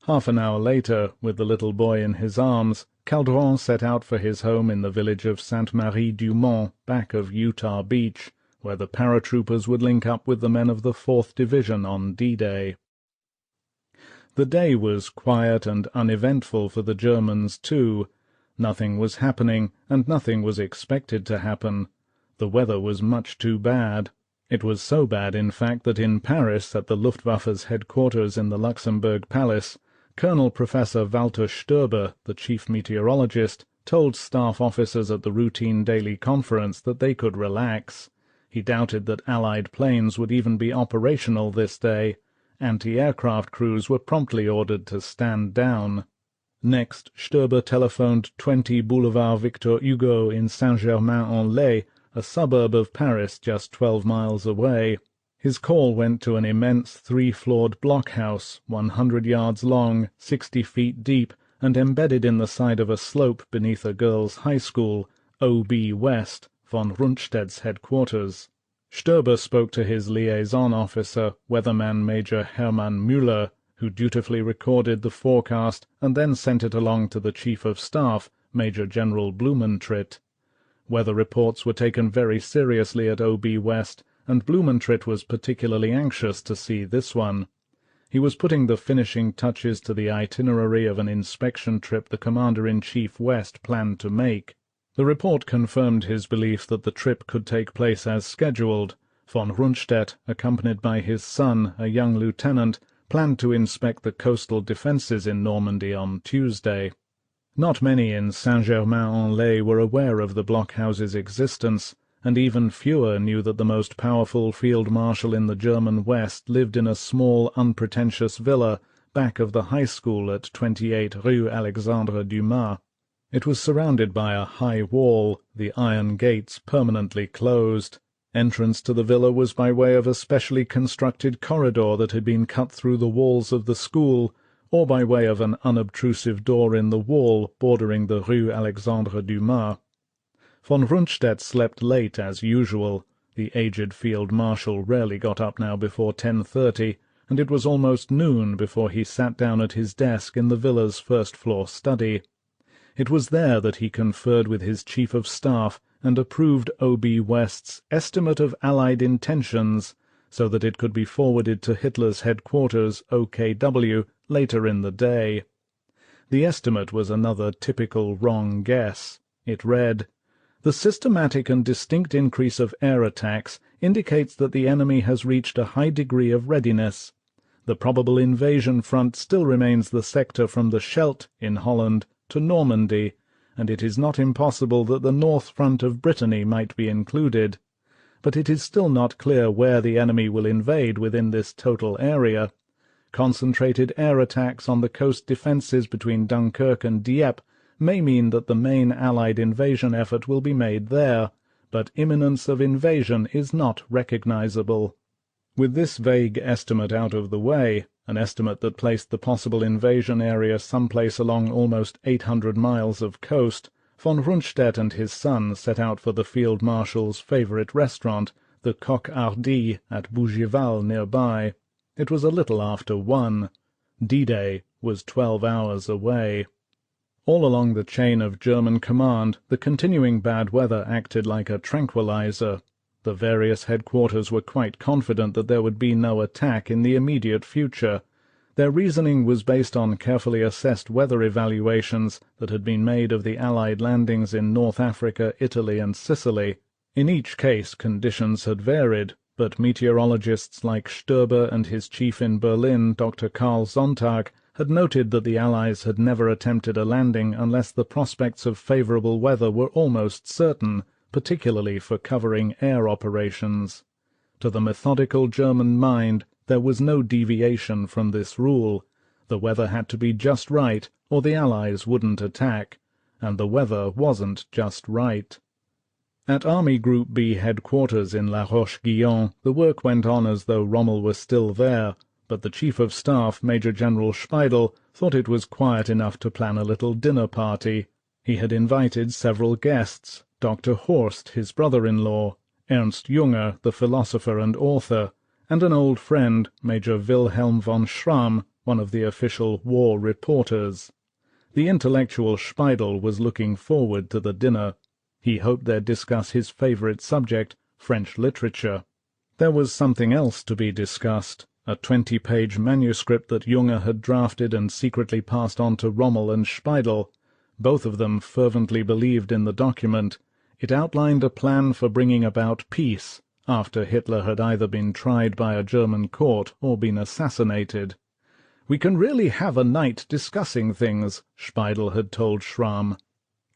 Half an hour later, with the little boy in his arms, Caldron set out for his home in the village of Sainte-Marie-du-Mont, back of Utah Beach, where the paratroopers would link up with the men of the 4th Division on D-Day. The day was quiet and uneventful for the Germans, too. Nothing was happening, and nothing was expected to happen. The weather was much too bad. It was so bad, in fact, that in Paris, at the Luftwaffe's headquarters in the Luxembourg Palace, Colonel Professor Walter Stoeber, the chief meteorologist, told staff officers at the routine daily conference that they could relax. He doubted that Allied planes would even be operational this day. Anti-aircraft crews were promptly ordered to stand down. Next, Stoeber telephoned 20 Boulevard Victor Hugo in Saint-Germain-en-Laye, a suburb of Paris just 12 miles away. His call went to an immense 3-floored blockhouse, 100 yards long, 60 feet deep, and embedded in the side of a slope beneath a girls' high school, O.B. West, von Rundstedt's headquarters. Stoeber spoke to his liaison officer, weatherman Major Hermann Müller, who dutifully recorded the forecast and then sent it along to the Chief of Staff, Major General Blumentritt. Weather reports were taken very seriously at O.B. West, and Blumentritt was particularly anxious to see this one. He was putting the finishing touches to the itinerary of an inspection trip the Commander-in-Chief West planned to make. The report confirmed his belief that the trip could take place as scheduled. Von Rundstedt, accompanied by his son, a young lieutenant, planned to inspect the coastal defences in Normandy on Tuesday. Not many in Saint-Germain-en-Laye were aware of the blockhouse's existence, and even fewer knew that the most powerful field marshal in the German West lived in a small, unpretentious villa back of the high school at 28 Rue Alexandre Dumas. It was surrounded by a high wall, the iron gates permanently closed. Entrance to the villa was by way of a specially constructed corridor that had been cut through the walls of the school, or by way of an unobtrusive door in the wall bordering the Rue Alexandre Dumas. Von Rundstedt slept late as usual. The aged field marshal rarely got up now before 10:30, and it was almost noon before he sat down at his desk in the villa's first-floor study. It was there that he conferred with his chief of staff and approved O.B. West's estimate of Allied intentions, so that it could be forwarded to Hitler's headquarters, OKW, later in the day. The estimate was another typical wrong guess. It read, The systematic and distinct increase of air attacks indicates that the enemy has reached a high degree of readiness. The probable invasion front still remains the sector from the Scheldt in Holland to Normandy, and it is not impossible that the north front of Brittany might be included. But it is still not clear where the enemy will invade within this total area. Concentrated air attacks on the coast defences between Dunkirk and Dieppe may mean that the main Allied invasion effort will be made there, but imminence of invasion is not recognizable. With this vague estimate out of the way, an estimate that placed the possible invasion area someplace along almost 800 miles of coast, von Rundstedt and his son set out for the Field Marshal's favourite restaurant, the Coq Hardy at Bougival nearby. It was a little after 1. D-Day was 12 hours away. All along the chain of German command, the continuing bad weather acted like a tranquilizer. The various headquarters were quite confident that there would be no attack in the immediate future. Their reasoning was based on carefully assessed weather evaluations that had been made of the Allied landings in North Africa, Italy, and Sicily. In each case conditions had varied, but meteorologists like Stoeber and his chief in Berlin, Dr. Karl Sonntag, had noted that the Allies had never attempted a landing unless the prospects of favourable weather were almost certain, particularly for covering air operations. To the methodical German mind, there was no deviation from this rule. The weather had to be just right, or the Allies wouldn't attack, and the weather wasn't just right. At Army Group B headquarters in La Roche-Guyon, the work went on as though Rommel were still there, but the Chief of Staff, Major General Speidel, thought it was quiet enough to plan a little dinner party. He had invited several guests, Dr. Horst, his brother-in-law, Ernst Junger, the philosopher and author, and an old friend, Major Wilhelm von Schramm, one of the official war reporters. The intellectual Speidel was looking forward to the dinner. He hoped they'd discuss his favourite subject, French literature. There was something else to be discussed, a 20-page manuscript that Junger had drafted and secretly passed on to Rommel and Speidel. Both of them fervently believed in the document. It outlined a plan for bringing about peace, after Hitler had either been tried by a German court or been assassinated. "We can really have a night discussing things," Speidel had told Schramm.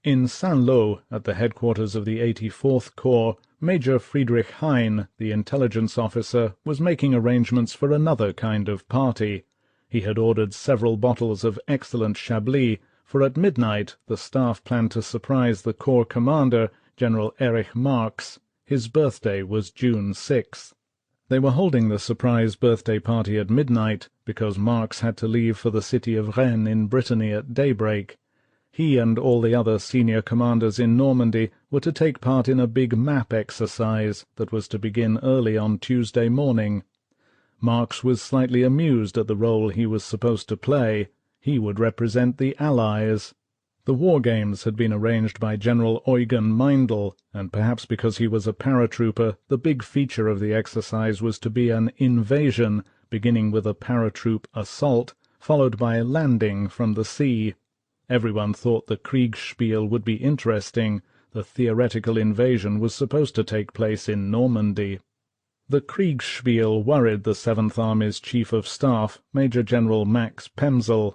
In Saint-Lô, at the headquarters of the 84th Corps, Major Friedrich Hein, the intelligence officer, was making arrangements for another kind of party. He had ordered several bottles of excellent Chablis, for at midnight the staff planned to surprise the Corps commander, General Erich Marx. His birthday was June 6th. They were holding the surprise birthday party at midnight, because Marx had to leave for the city of Rennes in Brittany at daybreak. He and all the other senior commanders in Normandy were to take part in a big map exercise that was to begin early on Tuesday morning. Marx was slightly amused at the role he was supposed to play. He would represent the Allies. The war games had been arranged by General Eugen Meindl, and perhaps because he was a paratrooper, the big feature of the exercise was to be an invasion, beginning with a paratroop assault, followed by landing from the sea. Everyone thought the Kriegsspiel would be interesting. The theoretical invasion was supposed to take place in Normandy. The Kriegsspiel worried the Seventh Army's Chief of Staff, Major General Max Pemsel.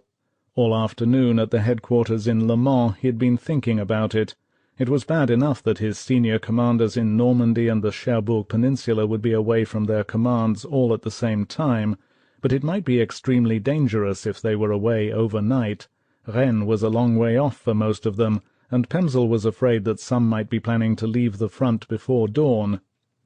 All afternoon at the headquarters in Le Mans he had been thinking about it. It was bad enough that his senior commanders in Normandy and the Cherbourg Peninsula would be away from their commands all at the same time, but it might be extremely dangerous if they were away overnight. Rennes was a long way off for most of them, and Pemsel was afraid that some might be planning to leave the front before dawn.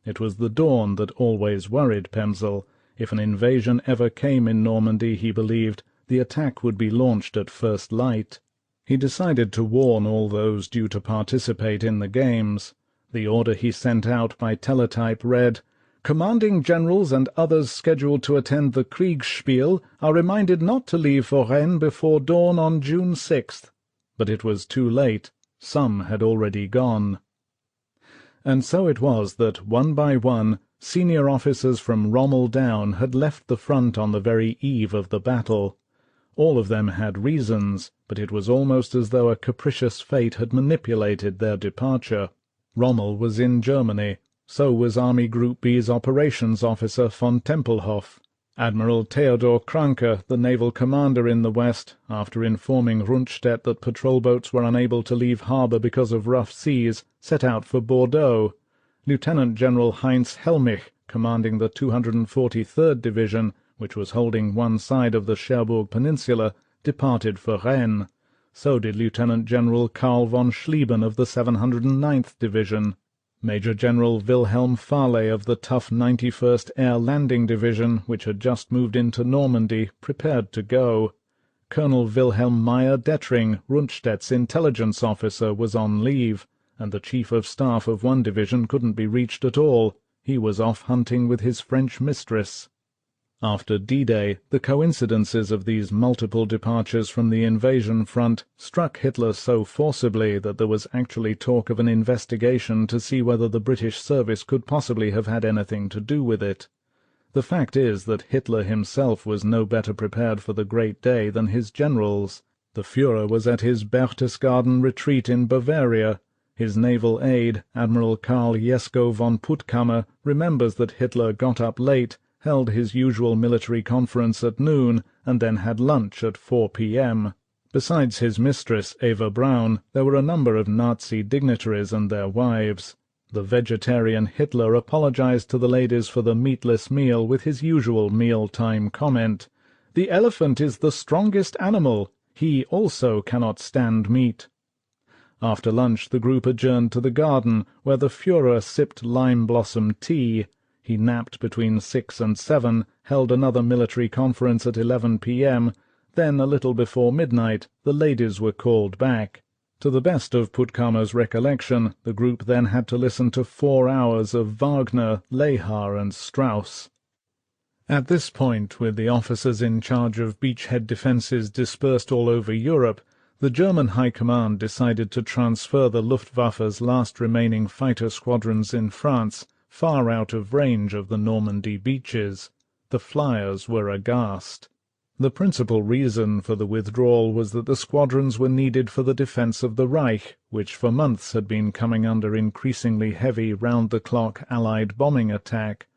It was the dawn that always worried Pemsel. If an invasion ever came in Normandy, he believed, the attack would be launched at first light. He decided to warn all those due to participate in the games. The order he sent out by teletype read, "Commanding generals and others scheduled to attend the Kriegsspiel are reminded not to leave for Rennes before dawn on June 6th. But it was too late. Some had already gone. And so it was that, one by one, senior officers from Rommel down had left the front on the very eve of the battle. All of them had reasons, but it was almost as though a capricious fate had manipulated their departure. Rommel was in Germany. So was Army Group B's operations officer von Tempelhof. Admiral Theodor Kranke, the naval commander in the west, after informing Rundstedt that patrol boats were unable to leave harbour because of rough seas, set out for Bordeaux. Lieutenant General Heinz Helmich, commanding the 243rd Division, which was holding one side of the Cherbourg Peninsula, departed for Rennes. So did Lieutenant General Karl von Schlieben of the 709th Division. Major General Wilhelm Farley of the tough 91st Air Landing Division, which had just moved into Normandy, prepared to go. Colonel Wilhelm Meyer Dettring, Rundstedt's intelligence officer, was on leave, and the chief of staff of one division couldn't be reached at all. He was off hunting with his French mistress. After D-Day, the coincidences of these multiple departures from the invasion front struck Hitler so forcibly that there was actually talk of an investigation to see whether the British service could possibly have had anything to do with it. The fact is that Hitler himself was no better prepared for the great day than his generals. The Führer was at his Berchtesgaden retreat in Bavaria. His naval aide, Admiral Karl Jesko von Puttkammer, remembers that Hitler got up late, held his usual military conference at noon, and then had lunch at 4 p.m. Besides his mistress, Eva Braun, there were a number of Nazi dignitaries and their wives. The vegetarian Hitler apologized to the ladies for the meatless meal with his usual mealtime comment, "The elephant is the strongest animal. He also cannot stand meat." After lunch the group adjourned to the garden, where the Führer sipped lime-blossom tea. He napped between 6 and 7, held another military conference at 11 p.m., then a little before midnight the ladies were called back. To the best of Puttkammer's recollection, the group then had to listen to 4 hours of Wagner, Lehar, and Strauss. At this point, with the officers in charge of beachhead defences dispersed all over Europe, the German High Command decided to transfer the Luftwaffe's last remaining fighter squadrons in France far out of range of the Normandy beaches. The flyers were aghast. The principal reason for the withdrawal was that the squadrons were needed for the defence of the Reich, which for months had been coming under increasingly heavy round-the-clock Allied bombing attack.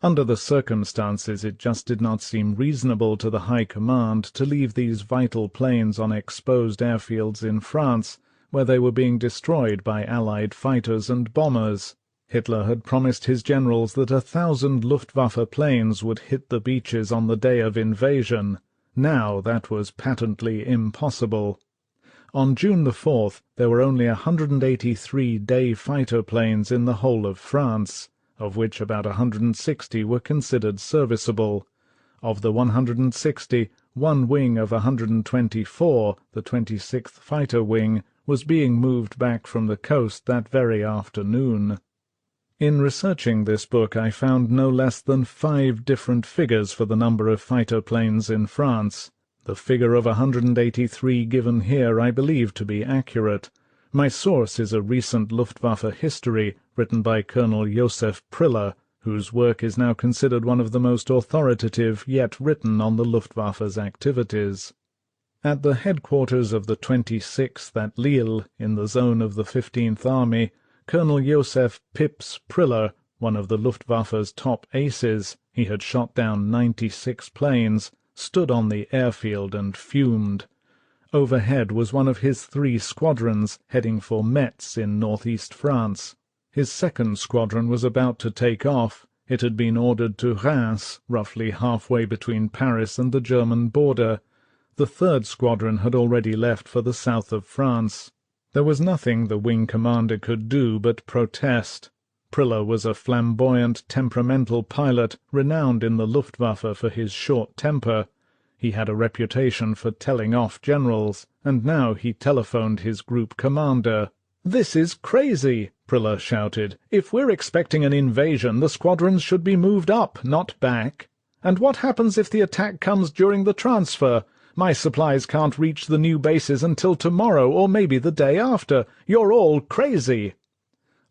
Under the circumstances it just did not seem reasonable to the High Command to leave these vital planes on exposed airfields in France, where they were being destroyed by Allied fighters and bombers. Hitler had promised his generals that 1,000 Luftwaffe planes would hit the beaches on the day of invasion. Now that was patently impossible. On June the 4th there were only 183 day fighter planes in the whole of France, of which about 160 were considered serviceable. Of the 160, one wing of 124, the 26th Fighter Wing, was being moved back from the coast that very afternoon. In researching this book I found no less than 5 different figures for the number of fighter planes in France. The figure of 183 given here I believe to be accurate. My source is a recent Luftwaffe history written by Colonel Josef Priller, whose work is now considered one of the most authoritative yet written on the Luftwaffe's activities. At the headquarters of the 26th at Lille, in the zone of the 15th Army, Colonel Josef Pips Priller, one of the Luftwaffe's top aces, he had shot down 96 planes, stood on the airfield and fumed. Overhead was one of his 3 squadrons, heading for Metz in northeast France. His second squadron was about to take off. It had been ordered to Reims, roughly halfway between Paris and the German border. The third squadron had already left for the south of France. There was nothing the wing commander could do but protest. Priller was a flamboyant, temperamental pilot, renowned in the Luftwaffe for his short temper. He had a reputation for telling off generals, and now he telephoned his group commander. "This is crazy," Priller shouted. "If we're expecting an invasion, the squadrons should be moved up, not back. And what happens if the attack comes during the transfer? My supplies can't reach the new bases until tomorrow, or maybe the day after. You're all crazy."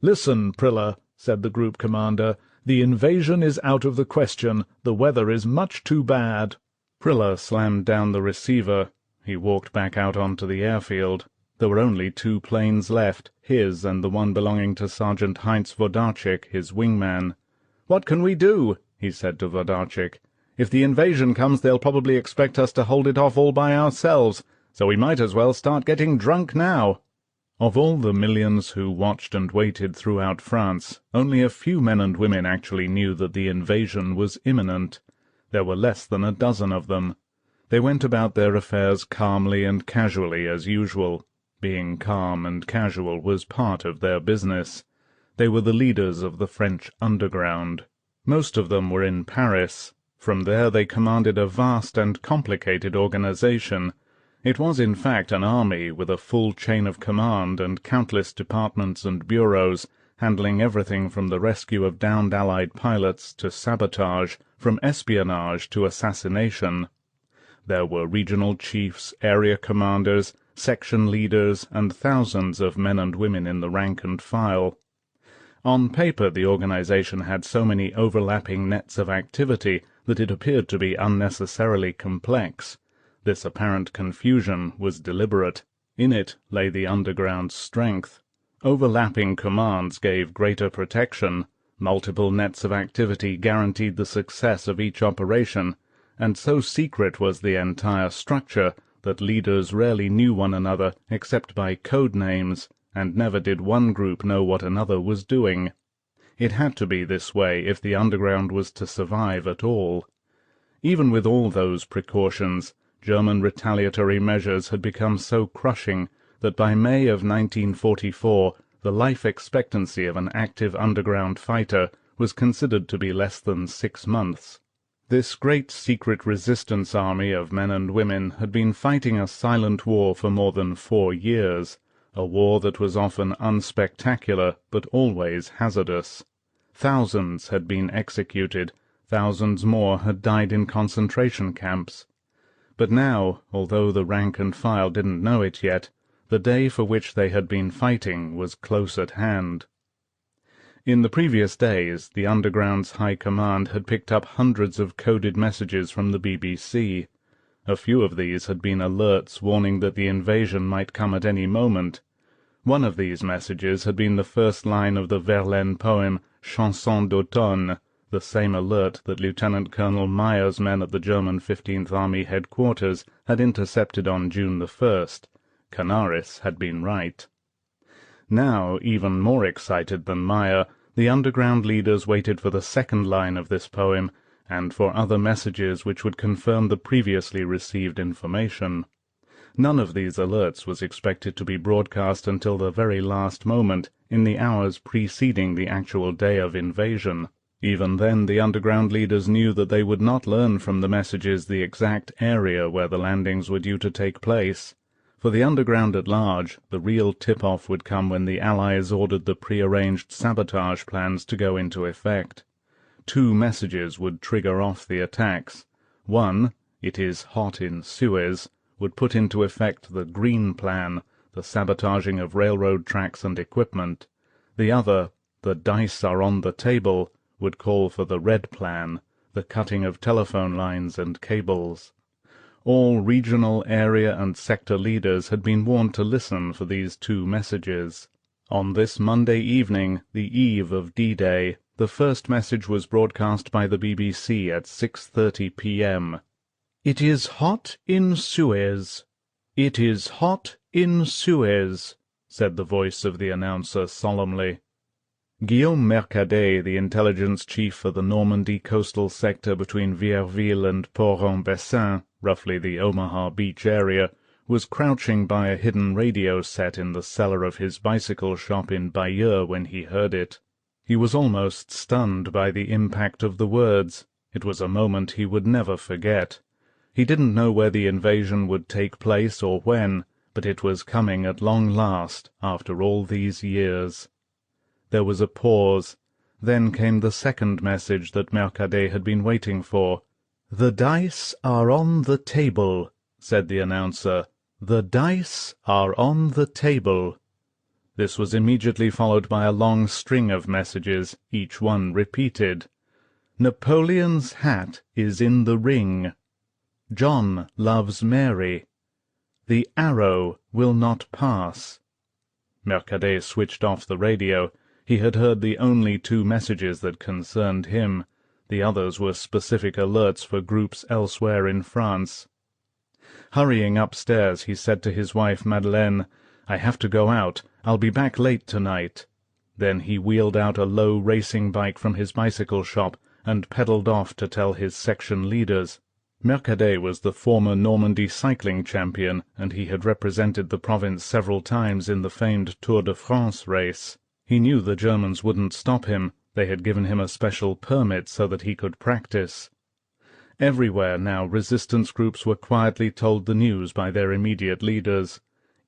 "Listen, Priller," said the group commander. "The invasion is out of the question. The weather is much too bad." Priller slammed down the receiver. He walked back out onto the airfield. There were only 2 planes left, his and the one belonging to Sergeant Heinz Wodarczyk, his wingman. "What can we do?" he said to Wodarczyk. "If the invasion comes, they'll probably expect us to hold it off all by ourselves, so we might as well start getting drunk now." Of all the millions who watched and waited throughout France, only a few men and women actually knew that the invasion was imminent. There were less than a dozen of them. They went about their affairs calmly and casually as usual. Being calm and casual was part of their business. They were the leaders of the French underground. Most of them were in Paris. From there they commanded a vast and complicated organization. It was in fact an army with a full chain of command and countless departments and bureaus, handling everything from the rescue of downed Allied pilots to sabotage, from espionage to assassination. There were regional chiefs, area commanders, section leaders, and thousands of men and women in the rank and file. On paper the organization had so many overlapping nets of activity that it appeared to be unnecessarily complex. This apparent confusion was deliberate. In it lay the underground's strength. Overlapping commands gave greater protection. Multiple nets of activity guaranteed the success of each operation, and so secret was the entire structure that leaders rarely knew one another except by code names, and never did one group know what another was doing. It had to be this way if the underground was to survive at all. Even with all those precautions, German retaliatory measures had become so crushing that by May of 1944 the life expectancy of an active underground fighter was considered to be less than 6 months. This great secret resistance army of men and women had been fighting a silent war for more than 4 years, a war that was often unspectacular but always hazardous. Thousands had been executed, thousands more had died in concentration camps. But now, although the rank and file didn't know it yet, the day for which they had been fighting was close at hand. In the previous days, the underground's high command had picked up hundreds of coded messages from the BBC. A few of these had been alerts warning that the invasion might come at any moment. One of these messages had been the first line of the Verlaine poem Chanson d'automne, the same alert that Lieutenant Colonel Meyer's men at the German 15th Army headquarters had intercepted on June the 1st. Canaris had been right. Now, even more excited than Meyer, the underground leaders waited for the second line of this poem, and for other messages which would confirm the previously received information. None of these alerts was expected to be broadcast until the very last moment, in the hours preceding the actual day of invasion. Even then the underground leaders knew that they would not learn from the messages the exact area where the landings were due to take place. For the underground at large, the real tip-off would come when the Allies ordered the pre-arranged sabotage plans to go into effect. 2 messages would trigger off the attacks. One, "It is hot in Suez," would put into effect the Green Plan, the sabotaging of railroad tracks and equipment. The other, "The dice are on the table," would call for the Red Plan, the cutting of telephone lines and cables. All regional, area, and sector leaders had been warned to listen for these 2 messages. On this Monday evening, the eve of D-Day, the first message was broadcast by the BBC at 6:30 p.m. "It is hot in Suez. It is hot in Suez," said the voice of the announcer solemnly. Guillaume Mercadet, the intelligence chief for the Normandy coastal sector between Vierville and Port-en-Bessin, roughly the Omaha Beach area, was crouching by a hidden radio set in the cellar of his bicycle shop in Bayeux when he heard it. He was almost stunned by the impact of the words. It was a moment he would never forget. He didn't know where the invasion would take place or when, but it was coming at long last, after all these years. There was a pause. Then came the second message that Mercadet had been waiting for. "The dice are on the table," said the announcer. "The dice are on the table." This was immediately followed by a long string of messages, each one repeated. "Napoleon's hat is in the ring." "John loves Mary." The arrow will not pass. Mercadet switched off the radio. He had heard the only two messages that concerned him. The others were specific alerts for groups elsewhere in France. Hurrying upstairs, he said to his wife Madeleine, "I have to go out. I'll be back late tonight." Then he wheeled out a low racing bike from his bicycle shop and pedalled off to tell his section leaders. Mercadet was the former Normandy cycling champion, and he had represented the province several times in the famed Tour de France race. He knew the Germans wouldn't stop him. They had given him a special permit so that he could practice. Everywhere now resistance groups were quietly told the news by their immediate leaders.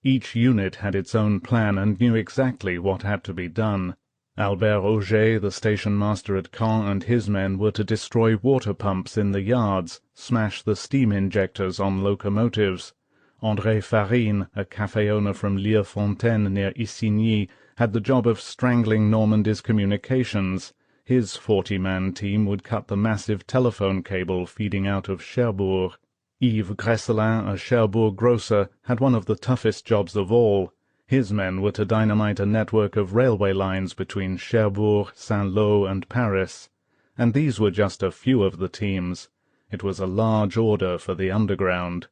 Each unit had its own plan and knew exactly what had to be done. Albert Auger, the station master at Caen, and his men were to destroy water pumps in the yards, smash the steam injectors on locomotives. André Farine, a café owner from Lierfontaine near Isigny, had the job of strangling Normandy's communications. His 40-man team would cut the massive telephone cable feeding out of Cherbourg. Yves Gresselin, a Cherbourg grocer, had one of the toughest jobs of all. His men were to dynamite a network of railway lines between Cherbourg, Saint-Lô, and Paris. And these were just a few of the teams. It was a large order for the underground.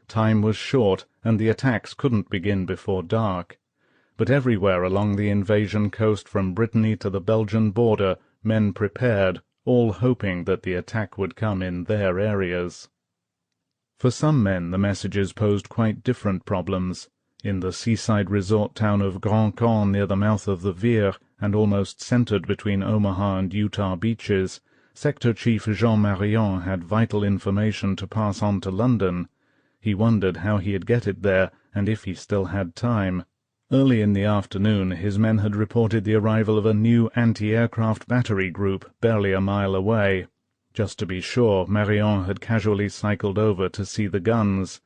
Time was short, and the attacks couldn't begin before dark. But everywhere along the invasion coast from Brittany to the Belgian border, men prepared, all hoping that the attack would come in their areas. For some men the messages posed quite different problems. In the seaside resort town of Grand Camp near the mouth of the Vire, and almost centered between Omaha and Utah beaches, Sector Chief Jean Marion had vital information to pass on to London. He wondered how he'd get it there, and if he still had time. Early in the afternoon his men had reported the arrival of a new anti-aircraft battery group barely a mile away. Just to be sure, Marion had casually cycled over to see the guns.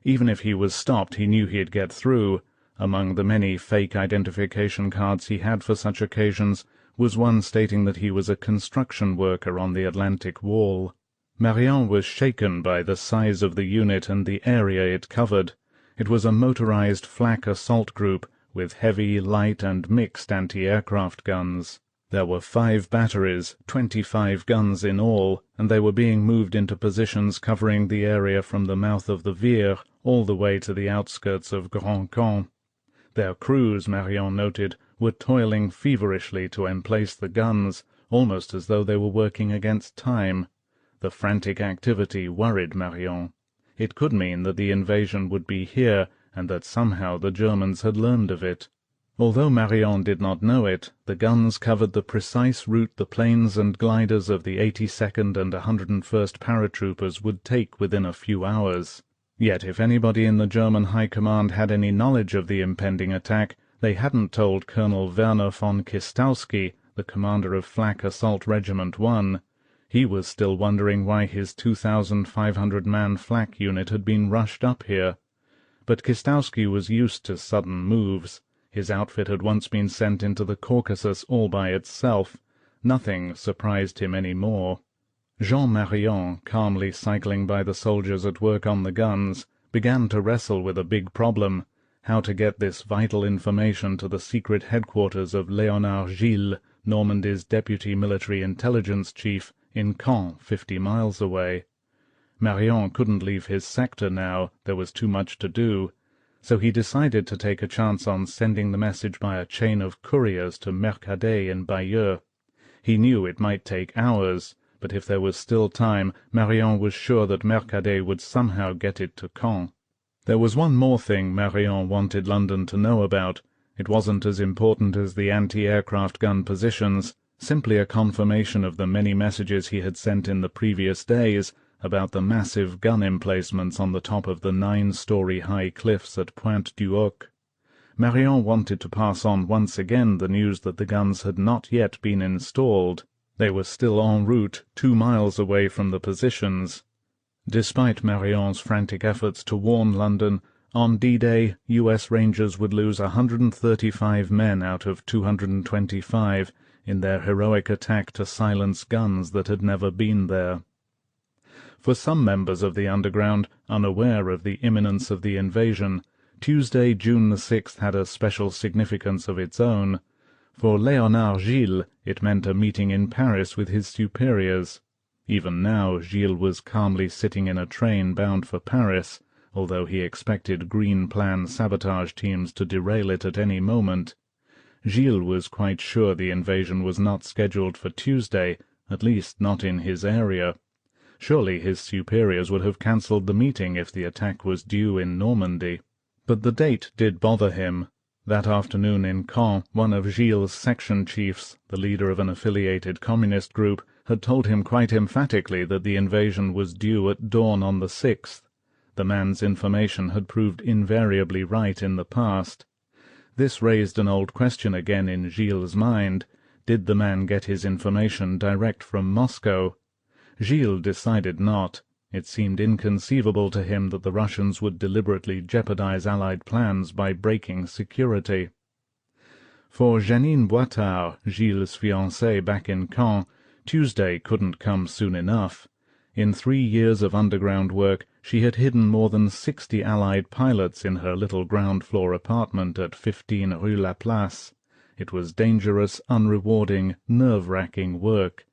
Even if he was stopped, he knew he'd get through. Among the many fake identification cards he had for such occasions was one stating that he was a construction worker on the Atlantic Wall. Marion was shaken by the size of the unit and the area it covered. It was a motorized flak assault group with heavy, light, and mixed anti-aircraft guns. There were 5 batteries, 25 guns in all, and they were being moved into positions covering the area from the mouth of the Vire all the way to the outskirts of Grand Camp. Their crews, Marion noted, were toiling feverishly to emplace the guns, almost as though they were working against time. The frantic activity worried Marion. It could mean that the invasion would be here, and that somehow the Germans had learned of it. Although Marion did not know it, the guns covered the precise route the planes and gliders of the 82nd and 101st paratroopers would take within a few hours. Yet if anybody in the German High Command had any knowledge of the impending attack, they hadn't told Colonel Werner von Kistowski, the commander of Flak Assault Regiment 1. He was still wondering why his 2,500-man flak unit had been rushed up here. But Kistowski was used to sudden moves. His outfit had once been sent into the Caucasus all by itself. Nothing surprised him any more. Jean Marion, calmly cycling by the soldiers at work on the guns, began to wrestle with a big problem: how to get this vital information to the secret headquarters of Léonard Gilles, Normandy's deputy military intelligence chief, in Caen, 50 miles away. Marion couldn't leave his sector now, there was too much to do, so he decided to take a chance on sending the message by a chain of couriers to Mercadet in Bayeux. He knew it might take hours, but if there was still time, Marion was sure that Mercadet would somehow get it to Caen. There was one more thing Marion wanted London to know about. It wasn't as important as the anti-aircraft gun positions, simply a confirmation of the many messages he had sent in the previous days about the massive gun emplacements on the top of the 9-story high cliffs at Pointe du Hoc. Marion wanted to pass on once again the news that the guns had not yet been installed. They were still en route, 2 miles away from the positions. Despite Marion's frantic efforts to warn London, on D-Day U.S. Rangers would lose 135 men out of 225 in their heroic attack to silence guns that had never been there. For some members of the underground, unaware of the imminence of the invasion, Tuesday, June the 6th had a special significance of its own. For Léonard Gilles it meant a meeting in Paris with his superiors. Even now Gilles was calmly sitting in a train bound for Paris, although he expected Green Plan sabotage teams to derail it at any moment. Gilles was quite sure the invasion was not scheduled for Tuesday, at least not in his area. Surely his superiors would have cancelled the meeting if the attack was due in Normandy. But the date did bother him. That afternoon in Caen, one of Gilles' section chiefs, the leader of an affiliated communist group, had told him quite emphatically that the invasion was due at dawn on the 6th. The man's information had proved invariably right in the past. This raised an old question again in Gilles' mind. Did the man get his information direct from Moscow? Gilles decided not. It seemed inconceivable to him that the Russians would deliberately jeopardize Allied plans by breaking security. For Jeanine Boitard, Gilles' fiancée back in Caen, Tuesday couldn't come soon enough. In 3 years of underground work she had hidden more than 60 Allied pilots in her little ground-floor apartment at 15 Rue Laplace. It was dangerous, unrewarding, nerve-wracking work.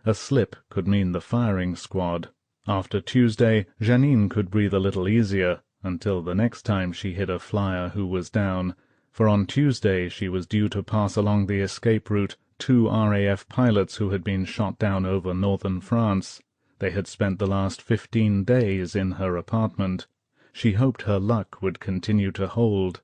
A slip could mean the firing squad. After Tuesday, Jeanine could breathe a little easier, until the next time she hid a flyer who was down, for on Tuesday she was due to pass along the escape route 2 RAF pilots who had been shot down over northern France. They had spent the last 15 days in her apartment. She hoped her luck would continue to hold.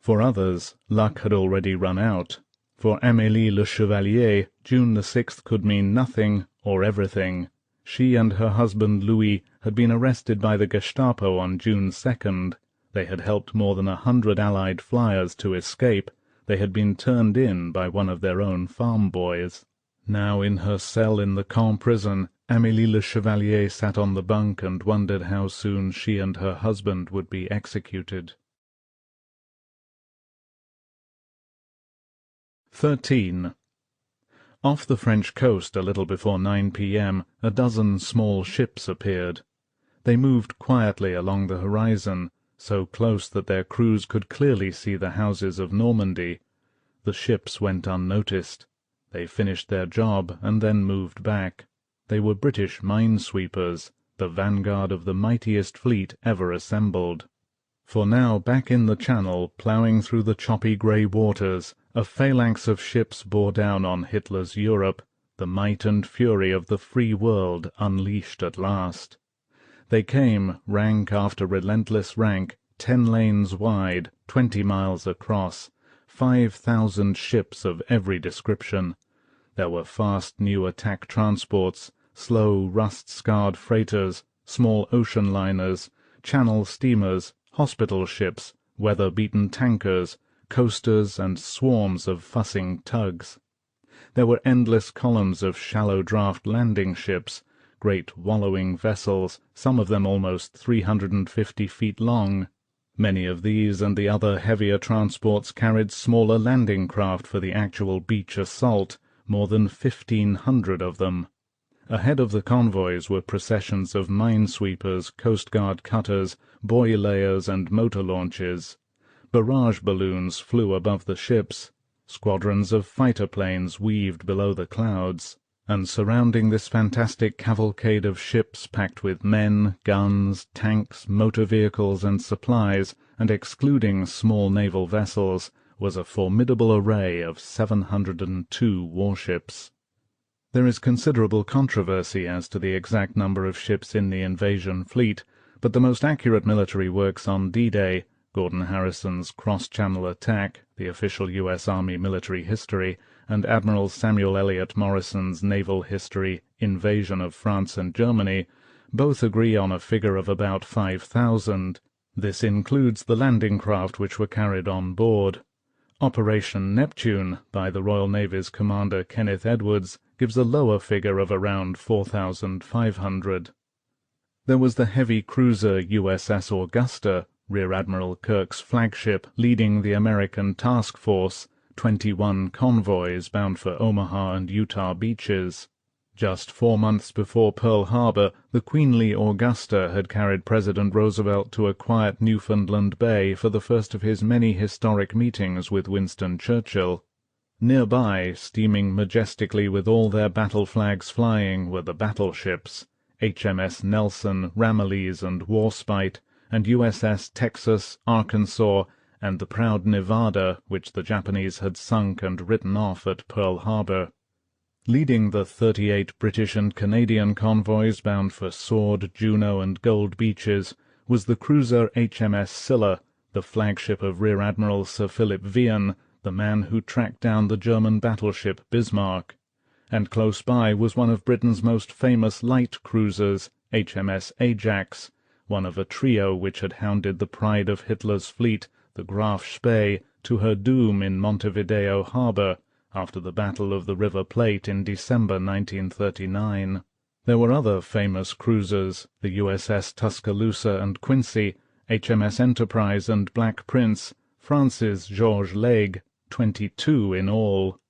For others, luck had already run out. For Amélie Le Chevalier, June the 6th could mean nothing or everything. She and her husband Louis had been arrested by the Gestapo on June 2nd. They had helped more than 100 Allied flyers to escape. They had been turned in by one of their own farm boys. Now in her cell in the Caen prison, Amélie Le Chevalier sat on the bunk and wondered how soon she and her husband would be executed. 13. Off the French coast a little before 9 p.m. a dozen small ships appeared. They moved quietly along the horizon, so close that their crews could clearly see the houses of Normandy. The ships went unnoticed. They finished their job and then moved back. They were British minesweepers, the vanguard of the mightiest fleet ever assembled. For now, back in the Channel, ploughing through the choppy grey waters, a phalanx of ships bore down on Hitler's Europe, the might and fury of the free world unleashed at last. They came, rank after relentless rank, 10 lanes wide, 20 miles across, 5,000 ships of every description. There were fast new attack transports, slow rust-scarred freighters, small ocean liners, channel steamers, hospital ships, weather-beaten tankers, coasters and swarms of fussing tugs. There were endless columns of shallow-draft landing ships, great wallowing vessels, some of them almost 350 feet long. Many of these and the other heavier transports carried smaller landing craft for the actual beach assault, more than 1,500 of them. Ahead of the convoys were processions of minesweepers, Coast Guard cutters, buoy layers and motor launches. Barrage balloons flew above the ships. Squadrons of fighter planes weaved below the clouds. And surrounding this fantastic cavalcade of ships packed with men, guns, tanks, motor vehicles and supplies, and excluding small naval vessels, was a formidable array of 702 warships. There is considerable controversy as to the exact number of ships in the invasion fleet, but the most accurate military works on D-Day, Gordon Harrison's Cross-Channel Attack, the official U.S. Army military history, and Admiral Samuel Eliot Morrison's naval history, Invasion of France and Germany, both agree on a figure of about 5,000. This includes the landing craft which were carried on board. Operation Neptune, by the Royal Navy's commander Kenneth Edwards, gives a lower figure of around 4,500. There was the heavy cruiser USS Augusta, Rear Admiral Kirk's flagship, leading the American task force, 21 convoys bound for Omaha and Utah beaches. Just 4 months before Pearl Harbor, the Queenly Augusta had carried President Roosevelt to a quiet Newfoundland Bay for the first of his many historic meetings with Winston Churchill. Nearby, steaming majestically with all their battle flags flying, were the battleships, HMS Nelson, Ramillies, and Warspite, and USS Texas, Arkansas, and the proud Nevada, which the Japanese had sunk and written off at Pearl Harbor. Leading the 38 British and Canadian convoys bound for Sword, Juno, and Gold Beaches was the cruiser HMS Scylla, the flagship of Rear Admiral Sir Philip Vian, the man who tracked down the German battleship Bismarck. And close by was one of Britain's most famous light cruisers, HMS Ajax, one of a trio which had hounded the pride of Hitler's fleet, the Graf Spee, to her doom in Montevideo harbor, after the Battle of the River Plate in December 1939. There were other famous cruisers, the USS Tuscaloosa and Quincy, HMS Enterprise and Black Prince, Francis Georges Legge, 22 in all.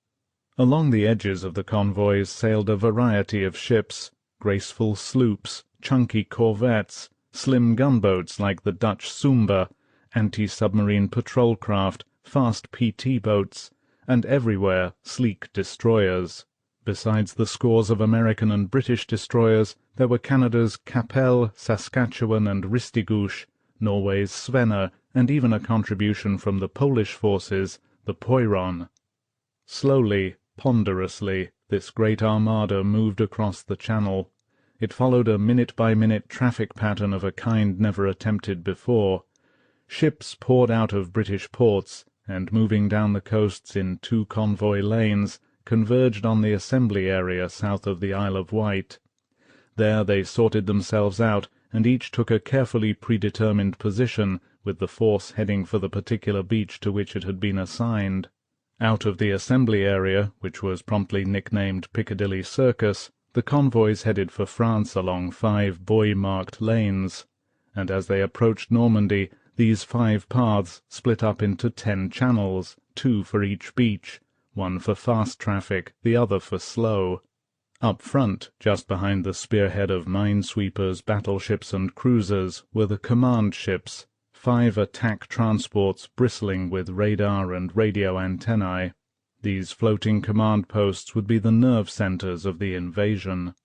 Along the edges of the convoys sailed a variety of ships, graceful sloops, chunky corvettes, slim gunboats like the Dutch Sumba, anti-submarine patrol craft, fast PT boats, and everywhere sleek destroyers. Besides the scores of American and British destroyers, there were Canada's Capel, Saskatchewan, and Ristigouche, Norway's Svena, and even a contribution from the Polish forces, the Poiron. Slowly, ponderously, this great armada moved across the Channel. It followed a minute-by-minute traffic pattern of a kind never attempted before. Ships poured out of British ports, and moving down the coasts in 2 convoy lanes, converged on the assembly area south of the Isle of Wight. There they sorted themselves out, and each took a carefully predetermined position, with the force heading for the particular beach to which it had been assigned. Out of the assembly area, which was promptly nicknamed Piccadilly Circus, the convoys headed for France along 5 buoy-marked lanes, and as they approached Normandy, these 5 paths split up into 10 channels, 2 for each beach, one for fast traffic, the other for slow. Up front, just behind the spearhead of minesweepers, battleships, and cruisers, were the command ships, 5 attack transports bristling with radar and radio antennae. These floating command posts would be the nerve centers of the invasion.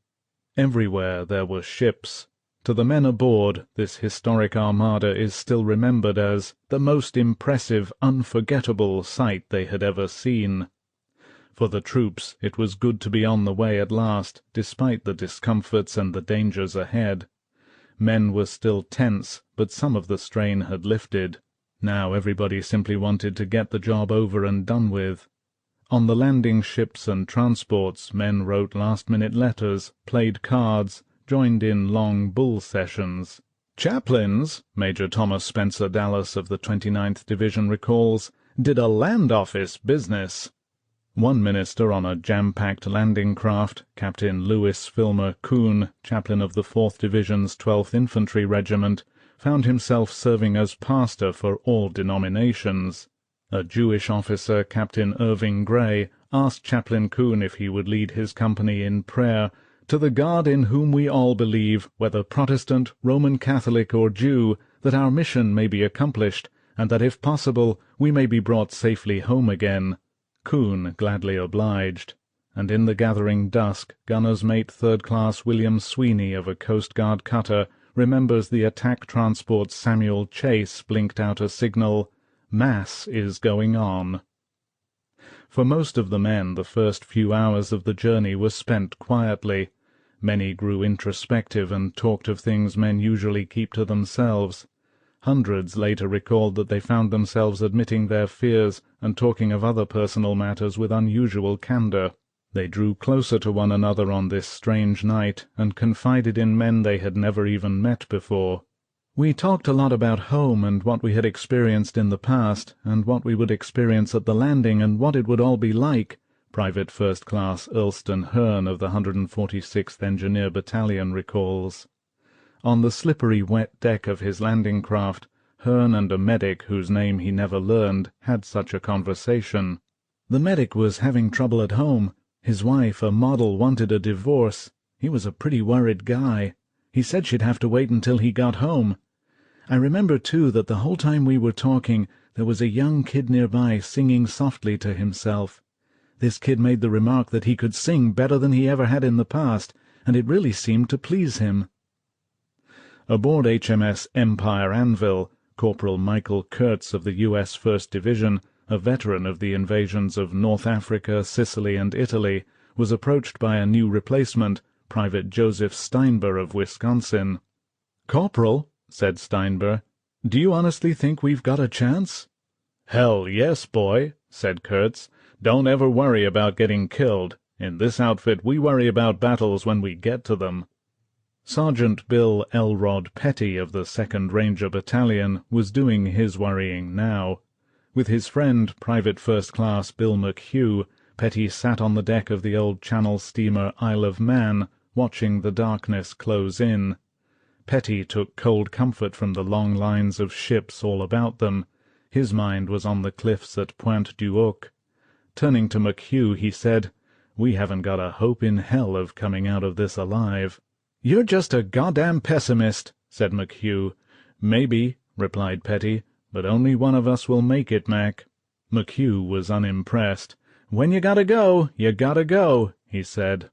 Everywhere there were ships. To the men aboard, this historic armada is still remembered as the most impressive, unforgettable sight they had ever seen. For the troops, it was good to be on the way at last, despite the discomforts and the dangers ahead. Men were still tense, but some of the strain had lifted. Now everybody simply wanted to get the job over and done with. On the landing ships and transports, men wrote last-minute letters, played cards, joined in long bull sessions. Chaplains, Major Thomas Spencer Dallas of the 29th Division recalls, did a land office business. One minister on a jam-packed landing craft, Captain Lewis Filmer Kuhn, chaplain of the 4th Division's 12th Infantry Regiment, found himself serving as pastor for all denominations. A Jewish officer, Captain Irving Gray, asked Chaplain Kuhn if he would lead his company in prayer to the God in whom we all believe, whether Protestant, Roman Catholic, or Jew, that our mission may be accomplished, and that, if possible, we may be brought safely home again. Kuhn gladly obliged, and in the gathering dusk, gunner's mate third-class William Sweeney of a Coast Guard cutter remembers the attack transport's Samuel Chase blinked out a signal, "Mass is going on." For most of the men, the first few hours of the journey were spent quietly. Many grew introspective and talked of things men usually keep to themselves. Hundreds later recalled that they found themselves admitting their fears and talking of other personal matters with unusual candor. They drew closer to one another on this strange night, and confided in men they had never even met before. "We talked a lot about home and what we had experienced in the past, and what we would experience at the landing, and what it would all be like," Private First Class Earlston Hearn of the 146th Engineer Battalion recalls. On the slippery wet deck of his landing craft, Hearn and a medic whose name he never learned had such a conversation. "The medic was having trouble at home. His wife, a model, wanted a divorce. He was a pretty worried guy. He said she'd have to wait until he got home. I remember, too, that the whole time we were talking, there was a young kid nearby singing softly to himself. This kid made the remark that he could sing better than he ever had in the past, and it really seemed to please him. Aboard HMS Empire Anvil, Corporal Michael Kurtz of the U.S. 1st Division, a veteran of the invasions of North Africa, Sicily, and Italy, was approached by a new replacement, Private Joseph Steinber of Wisconsin. "Corporal," said Steinber, "do you honestly think we've got a chance?" "Hell yes, boy," said Kurtz. "Don't ever worry about getting killed. In this outfit we worry about battles when we get to them." Sergeant Bill Elrod Petty of the 2nd Ranger Battalion was doing his worrying now. With his friend, Private First Class Bill McHugh, Petty sat on the deck of the old Channel steamer Isle of Man, watching the darkness close in. Petty took cold comfort from the long lines of ships all about them. His mind was on the cliffs at Pointe du Hoc. Turning to McHugh, he said, "We haven't got a hope in hell of coming out of this alive." "You're just a goddamn pessimist," said McHugh. "Maybe," replied Petty, "but only one of us will make it, Mac." McHugh was unimpressed. "When you gotta go, you gotta go," he said.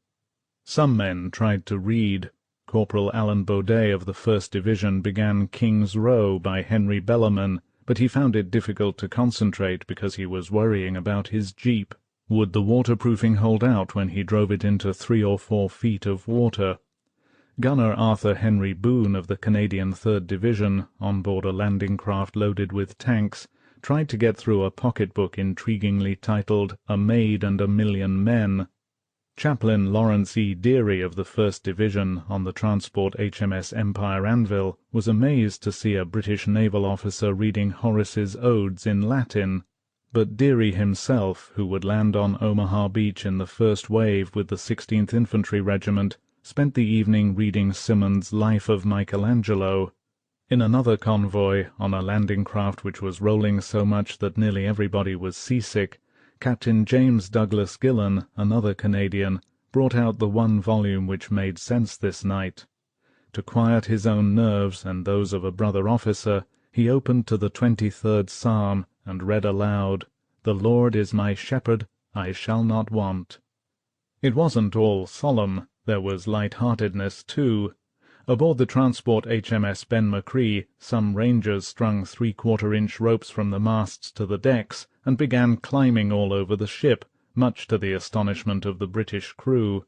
Some men tried to read. Corporal Alan Baudet of the 1st Division began King's Row by Henry Bellarmine, but he found it difficult to concentrate because he was worrying about his jeep. Would the waterproofing hold out when he drove it into 3 or 4 feet of water? Gunner Arthur Henry Boone of the Canadian 3rd Division, on board a landing craft loaded with tanks, tried to get through a pocketbook intriguingly titled A Maid and a Million Men. Chaplain Lawrence E. Deary of the 1st Division, on the transport HMS Empire Anvil, was amazed to see a British naval officer reading Horace's Odes in Latin. But Deary himself, who would land on Omaha Beach in the first wave with the 16th Infantry Regiment, spent the evening reading Symonds' Life of Michelangelo. In another convoy, on a landing craft which was rolling so much that nearly everybody was seasick, Captain James Douglas Gillan, another Canadian, brought out the one volume which made sense this night. To quiet his own nerves and those of a brother officer, he opened to the 23rd Psalm and read aloud, "The Lord is my shepherd, I shall not want." It wasn't all solemn. There was light-heartedness, too. Aboard the transport HMS Ben Macree, some rangers strung 3/4-inch ropes from the masts to the decks and began climbing all over the ship, much to the astonishment of the British crew.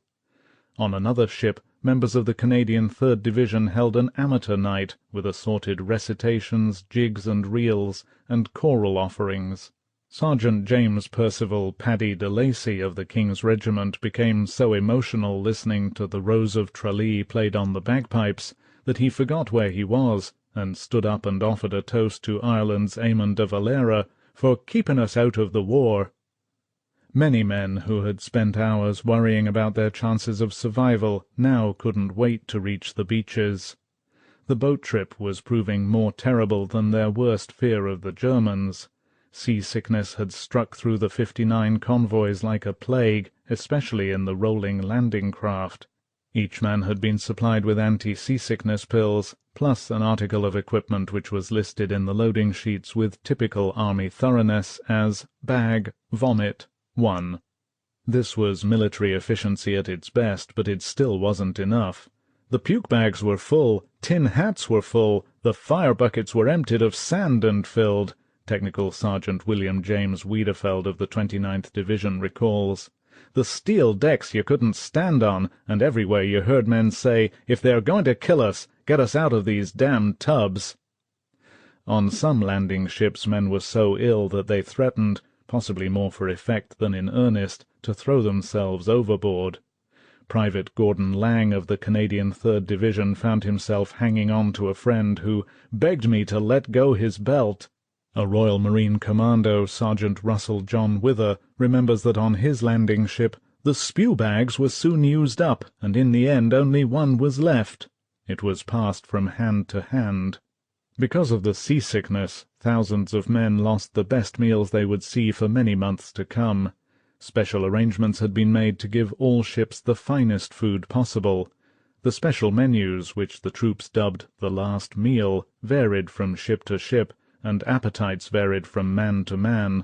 On another ship, members of the Canadian 3rd Division held an amateur night with assorted recitations, jigs and reels, and choral offerings. Sergeant James Percival Paddy de Lacy of the King's Regiment became so emotional listening to the Rose of Tralee played on the bagpipes that he forgot where he was, and stood up and offered a toast to Ireland's Eamon de Valera for keeping us out of the war. Many men who had spent hours worrying about their chances of survival now couldn't wait to reach the beaches. The boat trip was proving more terrible than their worst fear of the Germans. Seasickness had struck through the 59 convoys like a plague, especially in the rolling landing craft. Each man had been supplied with anti-seasickness pills, plus an article of equipment which was listed in the loading sheets with typical Army thoroughness as Bag, Vomit, 1. This was military efficiency at its best, but it still wasn't enough. The puke bags were full, tin hats were full, the fire buckets were emptied of sand and filled, Technical Sergeant William James Wiedefeld of the 29th Division recalls. The steel decks you couldn't stand on, and everywhere you heard men say, "If they're going to kill us, get us out of these damned tubs." On some landing ships men were so ill that they threatened, possibly more for effect than in earnest, to throw themselves overboard. Private Gordon Lang of the Canadian 3rd Division found himself hanging on to a friend who begged me to let go his belt. A Royal Marine Commando, Sergeant Russell John Wither, remembers that on his landing ship the spew-bags were soon used up, and in the end only one was left. It was passed from hand to hand. Because of the seasickness, thousands of men lost the best meals they would see for many months to come. Special arrangements had been made to give all ships the finest food possible. The special menus, which the troops dubbed the last meal, varied from ship to ship, and appetites varied from man to man.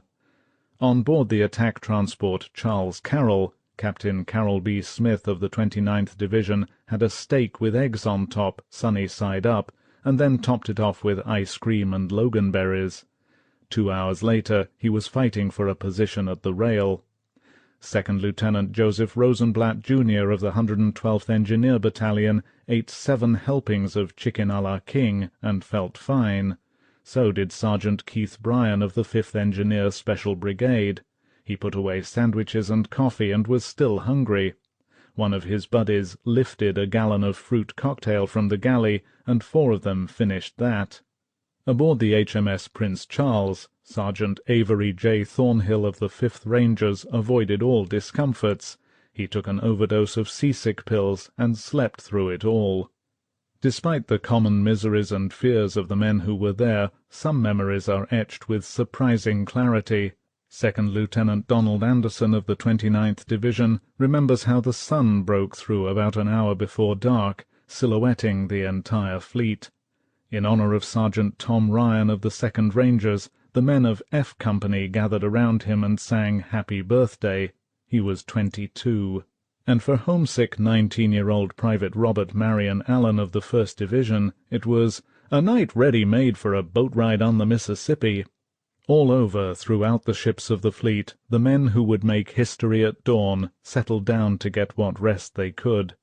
On board the attack transport Charles Carroll, Captain Carroll B. Smith of the 29th Division had a steak with eggs on top, sunny side up, and then topped it off with ice cream and loganberries. 2 hours later he was fighting for a position at the rail. Second Lieutenant Joseph Rosenblatt, Jr. of the 112th Engineer Battalion ate 7 helpings of chicken a la king and felt fine. So did Sergeant Keith Bryan of the 5th Engineer Special Brigade. He put away sandwiches and coffee and was still hungry. One of his buddies lifted a gallon of fruit cocktail from the galley, and 4 of them finished that. Aboard the HMS Prince Charles, Sergeant Avery J. Thornhill of the 5th Rangers avoided all discomforts. He took an overdose of seasick pills and slept through it all. Despite the common miseries and fears of the men who were there, some memories are etched with surprising clarity. Second Lieutenant Donald Anderson of the 29th Division remembers how the sun broke through about an hour before dark, silhouetting the entire fleet. In honor of Sergeant Tom Ryan of the 2nd Rangers, the men of F Company gathered around him and sang Happy Birthday. He was 22. And for homesick 19-year-old Private Robert Marion Allen of the 1st Division, it was a night ready-made for a boat ride on the Mississippi. All over, throughout the ships of the fleet, the men who would make history at dawn settled down to get what rest they could.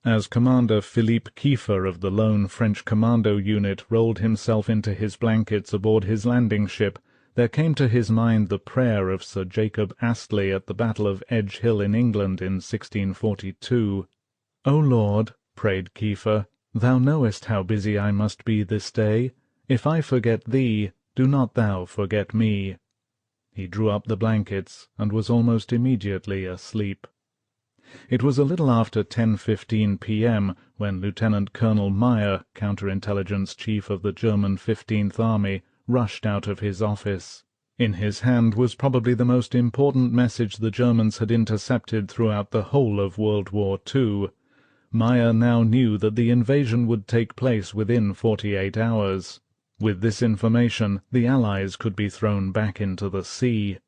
As Commander Philippe Kiefer of the lone French commando unit rolled himself into his blankets aboard his landing ship, there came to his mind the prayer of Sir Jacob Astley at the Battle of Edge Hill in England in 1642. "O Lord," prayed Kiefer, "thou knowest how busy I must be this day. If I forget thee, do not thou forget me." He drew up the blankets, and was almost immediately asleep. It was a little after 10:15 p.m. when Lieutenant Colonel Meyer, counterintelligence chief of the German 15th Army, rushed out of his office. In his hand was probably the most important message the Germans had intercepted throughout the whole of World War II. Meyer now knew that the invasion would take place within 48 hours. With this information, the Allies could be thrown back into the sea.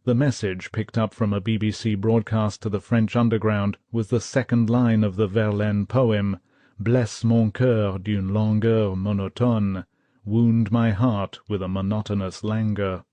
The message, picked up from a BBC broadcast to the French underground, was the second line of the Verlaine poem, "Blesse mon cœur d'une langueur monotone," wound my heart with a monotonous languor.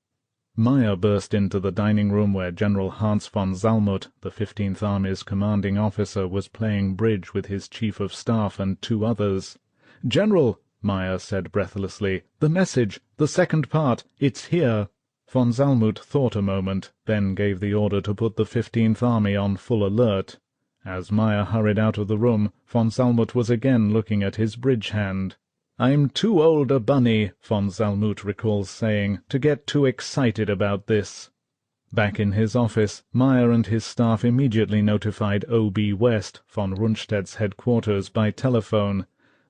Meyer burst into the dining-room where General Hans von Zalmuth, the 15th Army's commanding officer, was playing bridge with his chief of staff and 2 others. "General," Meyer said breathlessly, "the message, the second part, it's here." Von Zalmuth thought a moment, then gave the order to put the 15th Army on full alert. As Meyer hurried out of the room, von Zalmuth was again looking at his bridge hand. "I'm too old a bunny," von Zalmuth recalls saying, "to get too excited about this." Back in his office, Meyer and his staff immediately notified O.B. West, von Rundstedt's headquarters, by telephone.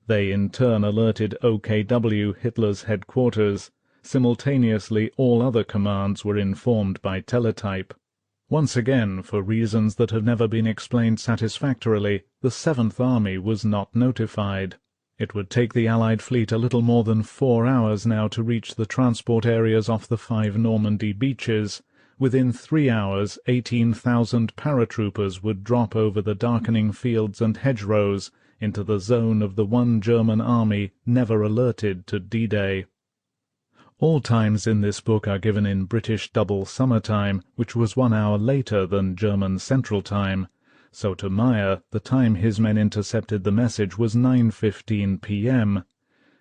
They in turn alerted OKW, Hitler's headquarters. Simultaneously all other commands were informed by teletype. Once again, for reasons that have never been explained satisfactorily, the 7th Army was not notified. It would take the Allied fleet a little more than 4 hours now to reach the transport areas off the 5 Normandy beaches. Within 3 hours, 18,000 paratroopers would drop over the darkening fields and hedgerows into the zone of the one German army never alerted to D-Day. All times in this book are given in British double summer time, which was 1 hour later than German Central Time. So to Meyer, the time his men intercepted the message was 9:15 p.m.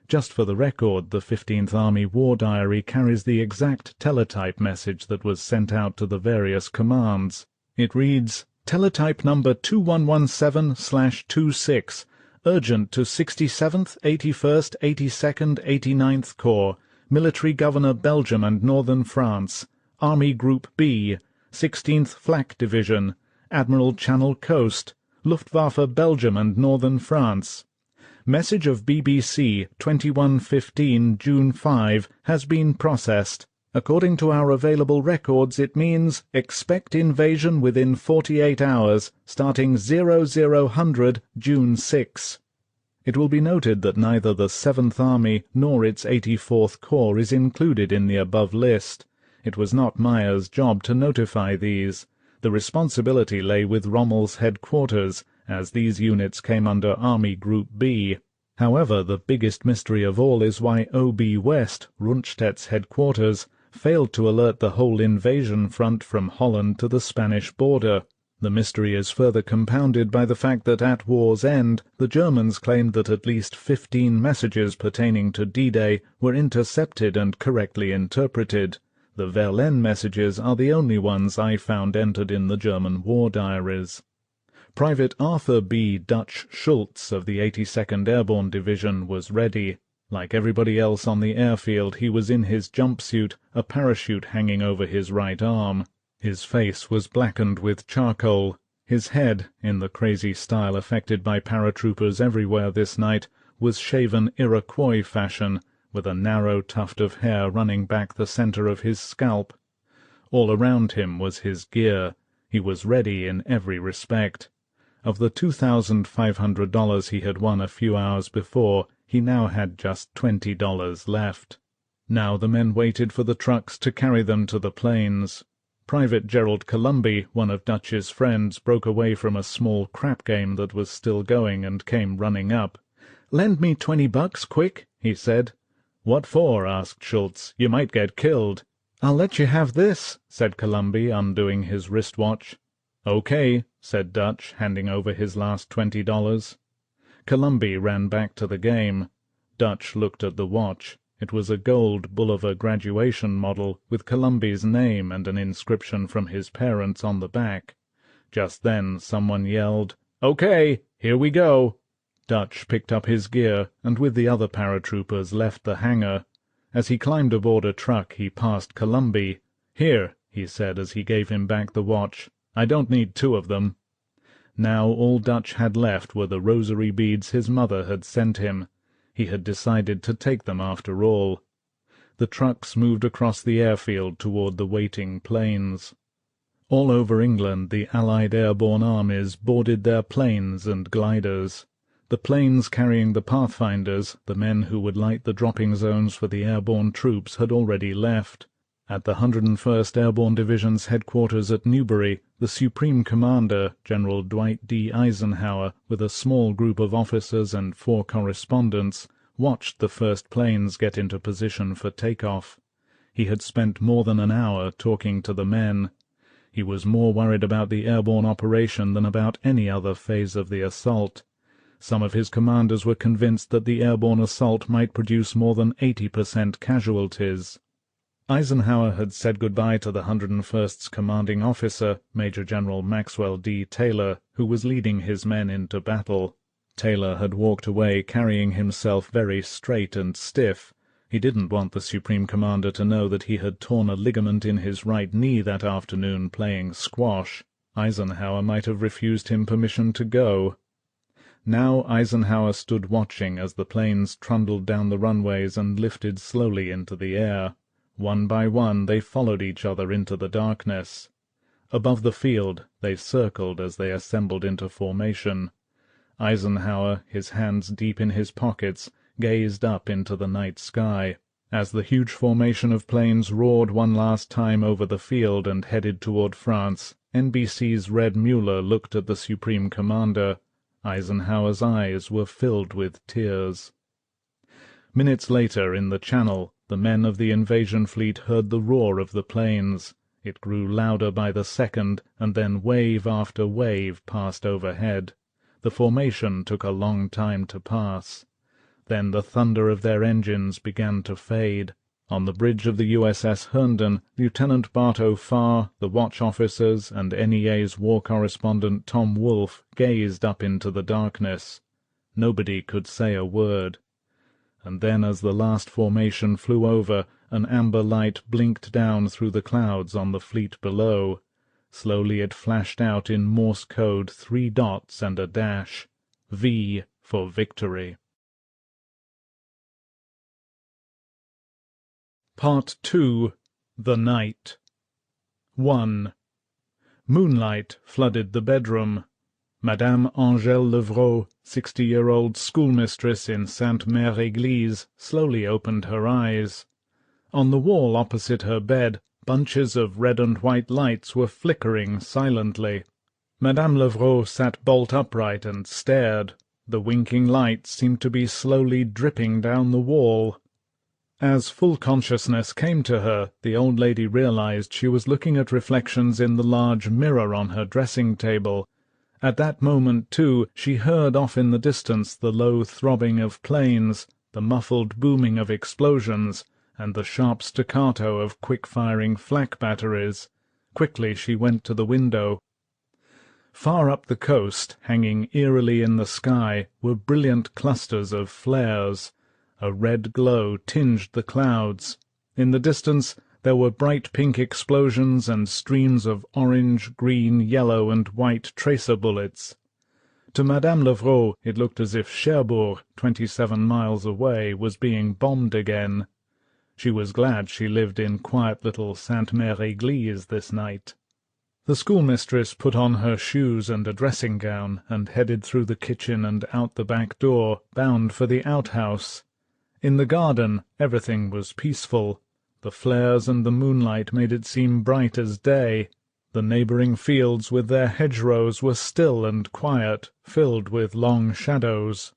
Just for the record, the 15th Army War Diary carries the exact teletype message that was sent out to the various commands. It reads, "Teletype number 2117/26, urgent to 67th, 81st, 82nd, 89th Corps, Military Governor Belgium and Northern France, Army Group B, 16th Flak Division, Admiral Channel Coast, Luftwaffe Belgium and Northern France. Message of BBC 2115 June 5 has been processed. According to our available records, it means expect invasion within 48 hours, starting 0000 June 6. It will be noted that neither the 7th Army nor its 84th Corps is included in the above list. It was not Meyer's job to notify these. The responsibility lay with Rommel's headquarters, as these units came under Army Group B. However, the biggest mystery of all is why OB West, Rundstedt's headquarters, failed to alert the whole invasion front from Holland to the Spanish border. The mystery is further compounded by the fact that at war's end the Germans claimed that at least 15 messages pertaining to D-Day were intercepted and correctly interpreted. The Verlaine messages are the only ones I found entered in the German war diaries. Private Arthur B. Dutch Schultz of the 82nd Airborne Division was ready. Like everybody else on the airfield, he was in his jumpsuit, a parachute hanging over his right arm. His face was blackened with charcoal. His head, in the crazy style affected by paratroopers everywhere this night, was shaven Iroquois fashion, with a narrow tuft of hair running back the center of his scalp. All around him was his gear. He was ready in every respect. Of the $2,500 he had won a few hours before, he now had just $20 left. Now the men waited for the trucks to carry them to the plains. Private Gerald Columby, one of Dutch's friends, broke away from a small crap game that was still going and came running up. "Lend me $20, quick," he said. "What for?" asked Schultz. "You might get killed." "I'll let you have this," said Columby, undoing his wristwatch. "Okay," said Dutch, handing over his last $20. Columby ran back to the game. Dutch looked at the watch. It was a gold Bulliver graduation model, with Columby's name and an inscription from his parents on the back. Just then someone yelled, "Okay, here we go!" Dutch picked up his gear, and with the other paratroopers left the hangar. As he climbed aboard a truck, he passed Columby. "Here," he said as he gave him back the watch. "I don't need 2 of them." Now all Dutch had left were the rosary beads his mother had sent him. He had decided to take them after all. The trucks moved across the airfield toward the waiting planes. All over England the Allied airborne armies boarded their planes and gliders. The planes carrying the pathfinders, the men who would light the dropping zones for the airborne troops, had already left. At the 101st Airborne Division's headquarters at Newbury, the Supreme Commander, General Dwight D. Eisenhower, with a small group of officers and 4 correspondents, watched the first planes get into position for takeoff. He had spent more than an hour talking to the men. He was more worried about the airborne operation than about any other phase of the assault. Some of his commanders were convinced that the airborne assault might produce more than 80% casualties. Eisenhower had said goodbye to the 101st's commanding officer, Major General Maxwell D. Taylor, who was leading his men into battle. Taylor had walked away carrying himself very straight and stiff. He didn't want the Supreme Commander to know that he had torn a ligament in his right knee that afternoon playing squash. Eisenhower might have refused him permission to go. Now Eisenhower stood watching as the planes trundled down the runways and lifted slowly into the air. One by one they followed each other into the darkness. Above the field they circled as they assembled into formation. Eisenhower, his hands deep in his pockets, gazed up into the night sky. As the huge formation of planes roared one last time over the field and headed toward France, NBC's Red Mueller looked at the Supreme Commander. Eisenhower's eyes were filled with tears. Minutes later, in the Channel, the men of the invasion fleet heard the roar of the planes. It grew louder by the second, and then wave after wave passed overhead. The formation took a long time to pass. Then the thunder of their engines began to fade. On the bridge of the USS Herndon, Lieutenant Bartow Farr, the watch officers, and NEA's war correspondent Tom Wolfe gazed up into the darkness. Nobody could say a word. And then as the last formation flew over, an amber light blinked down through the clouds on the fleet below. Slowly it flashed out in Morse code 3 dots and a dash. V for victory. Part 2. The Night. 1. Moonlight flooded the bedroom. Madame Angèle Levrault, 60-year-old schoolmistress in Sainte-Mère-Église, slowly opened her eyes. On the wall opposite her bed, bunches of red and white lights were flickering silently. Madame Levrault sat bolt upright and stared. The winking lights seemed to be slowly dripping down the wall. As full consciousness came to her, the old lady realized she was looking at reflections in the large mirror on her dressing-table. At that moment, too, she heard off in the distance the low throbbing of planes, the muffled booming of explosions, and the sharp staccato of quick-firing flak batteries. Quickly she went to the window. Far up the coast, hanging eerily in the sky, were brilliant clusters of flares. A red glow tinged the clouds. In the distance there were bright pink explosions and streams of orange, green, yellow, and white tracer bullets. To Madame Levrault it looked as if Cherbourg, 27 miles away, was being bombed again. She was glad she lived in quiet little Sainte-Mère-Église this night. The schoolmistress put on her shoes and a dressing-gown, and headed through the kitchen and out the back door, bound for the outhouse. In the garden everything was peaceful. The flares and the moonlight made it seem bright as day. The neighbouring fields with their hedgerows were still and quiet, filled with long shadows.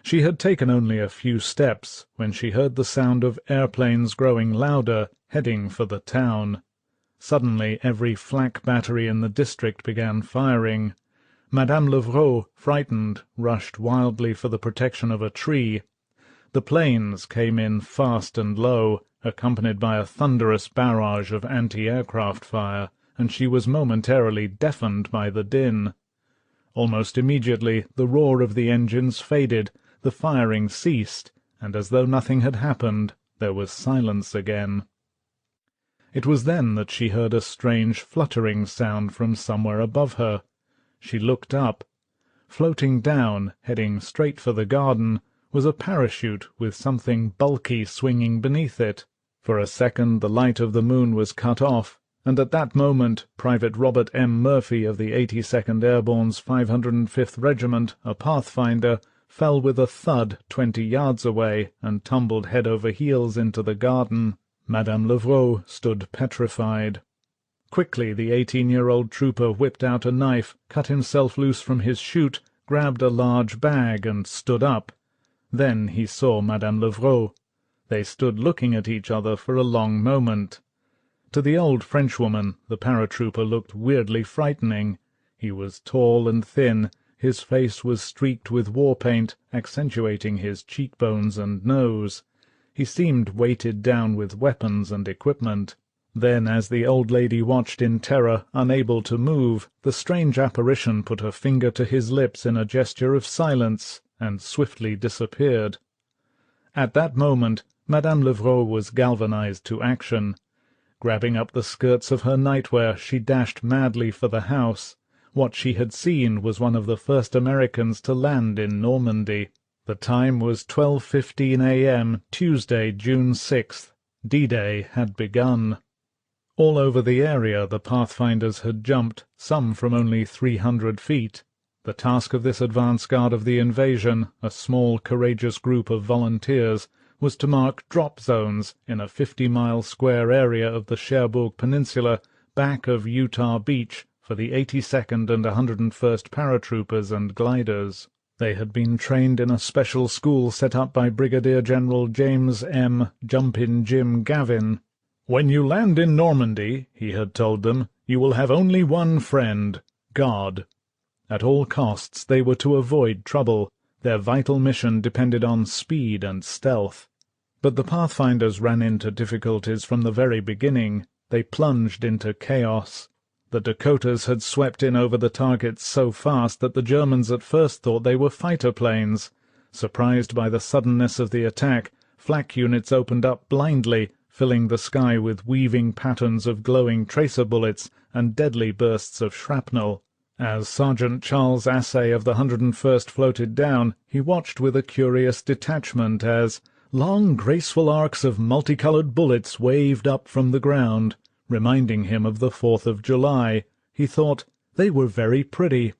She had taken only a few steps when she heard the sound of airplanes growing louder, heading for the town. Suddenly every flak battery in the district began firing. Madame Levrault, frightened, rushed wildly for the protection of a tree. The planes came in fast and low, accompanied by a thunderous barrage of anti-aircraft fire, and she was momentarily deafened by the din. Almost immediately the roar of the engines faded, the firing ceased, and as though nothing had happened, there was silence again. It was then that she heard a strange fluttering sound from somewhere above her. She looked up. Floating down, heading straight for the garden, was a parachute with something bulky swinging beneath it. For a second the light of the moon was cut off, and at that moment Private Robert M. Murphy of the 82nd Airborne's 505th Regiment, a pathfinder, fell with a thud 20 yards away and tumbled head over heels into the garden. Madame Levrault stood petrified. Quickly the 18-year-old trooper whipped out a knife, cut himself loose from his chute, grabbed a large bag, and stood up. Then he saw Madame Levrault. They stood looking at each other for a long moment. To the old Frenchwoman the paratrooper looked weirdly frightening. He was tall and thin. His face was streaked with war-paint, accentuating his cheekbones and nose. He seemed weighted down with weapons and equipment. Then, as the old lady watched in terror, unable to move, the strange apparition put her finger to his lips in a gesture of silence, and swiftly disappeared. At that moment Madame Levrault was galvanized to action. Grabbing up the skirts of her nightwear, she dashed madly for the house. What she had seen was one of the first Americans to land in Normandy. The time was 12:15 a.m., Tuesday, June 6th. D-Day had begun. All over the area the pathfinders had jumped, some from only 300 feet. The task of this advance guard of the invasion, a small, courageous group of volunteers, was to mark drop zones in a 50-mile square area of the Cherbourg Peninsula, back of Utah Beach, for the 82nd and 101st paratroopers and gliders. They had been trained in a special school set up by Brigadier General James M. Jumpin' Jim Gavin. "When you land in Normandy," he had told them, "you will have only one friend, God." At all costs they were to avoid trouble. Their vital mission depended on speed and stealth. But the pathfinders ran into difficulties from the very beginning. They plunged into chaos. The Dakotas had swept in over the targets so fast that the Germans at first thought they were fighter planes. Surprised by the suddenness of the attack, flak units opened up blindly, filling the sky with weaving patterns of glowing tracer bullets and deadly bursts of shrapnel. As Sergeant Charles Assay of the 101st floated down, he watched with a curious detachment as, Long, graceful arcs of multicolored bullets waved up from the ground, reminding him of the 4th of July. He thought they were very pretty.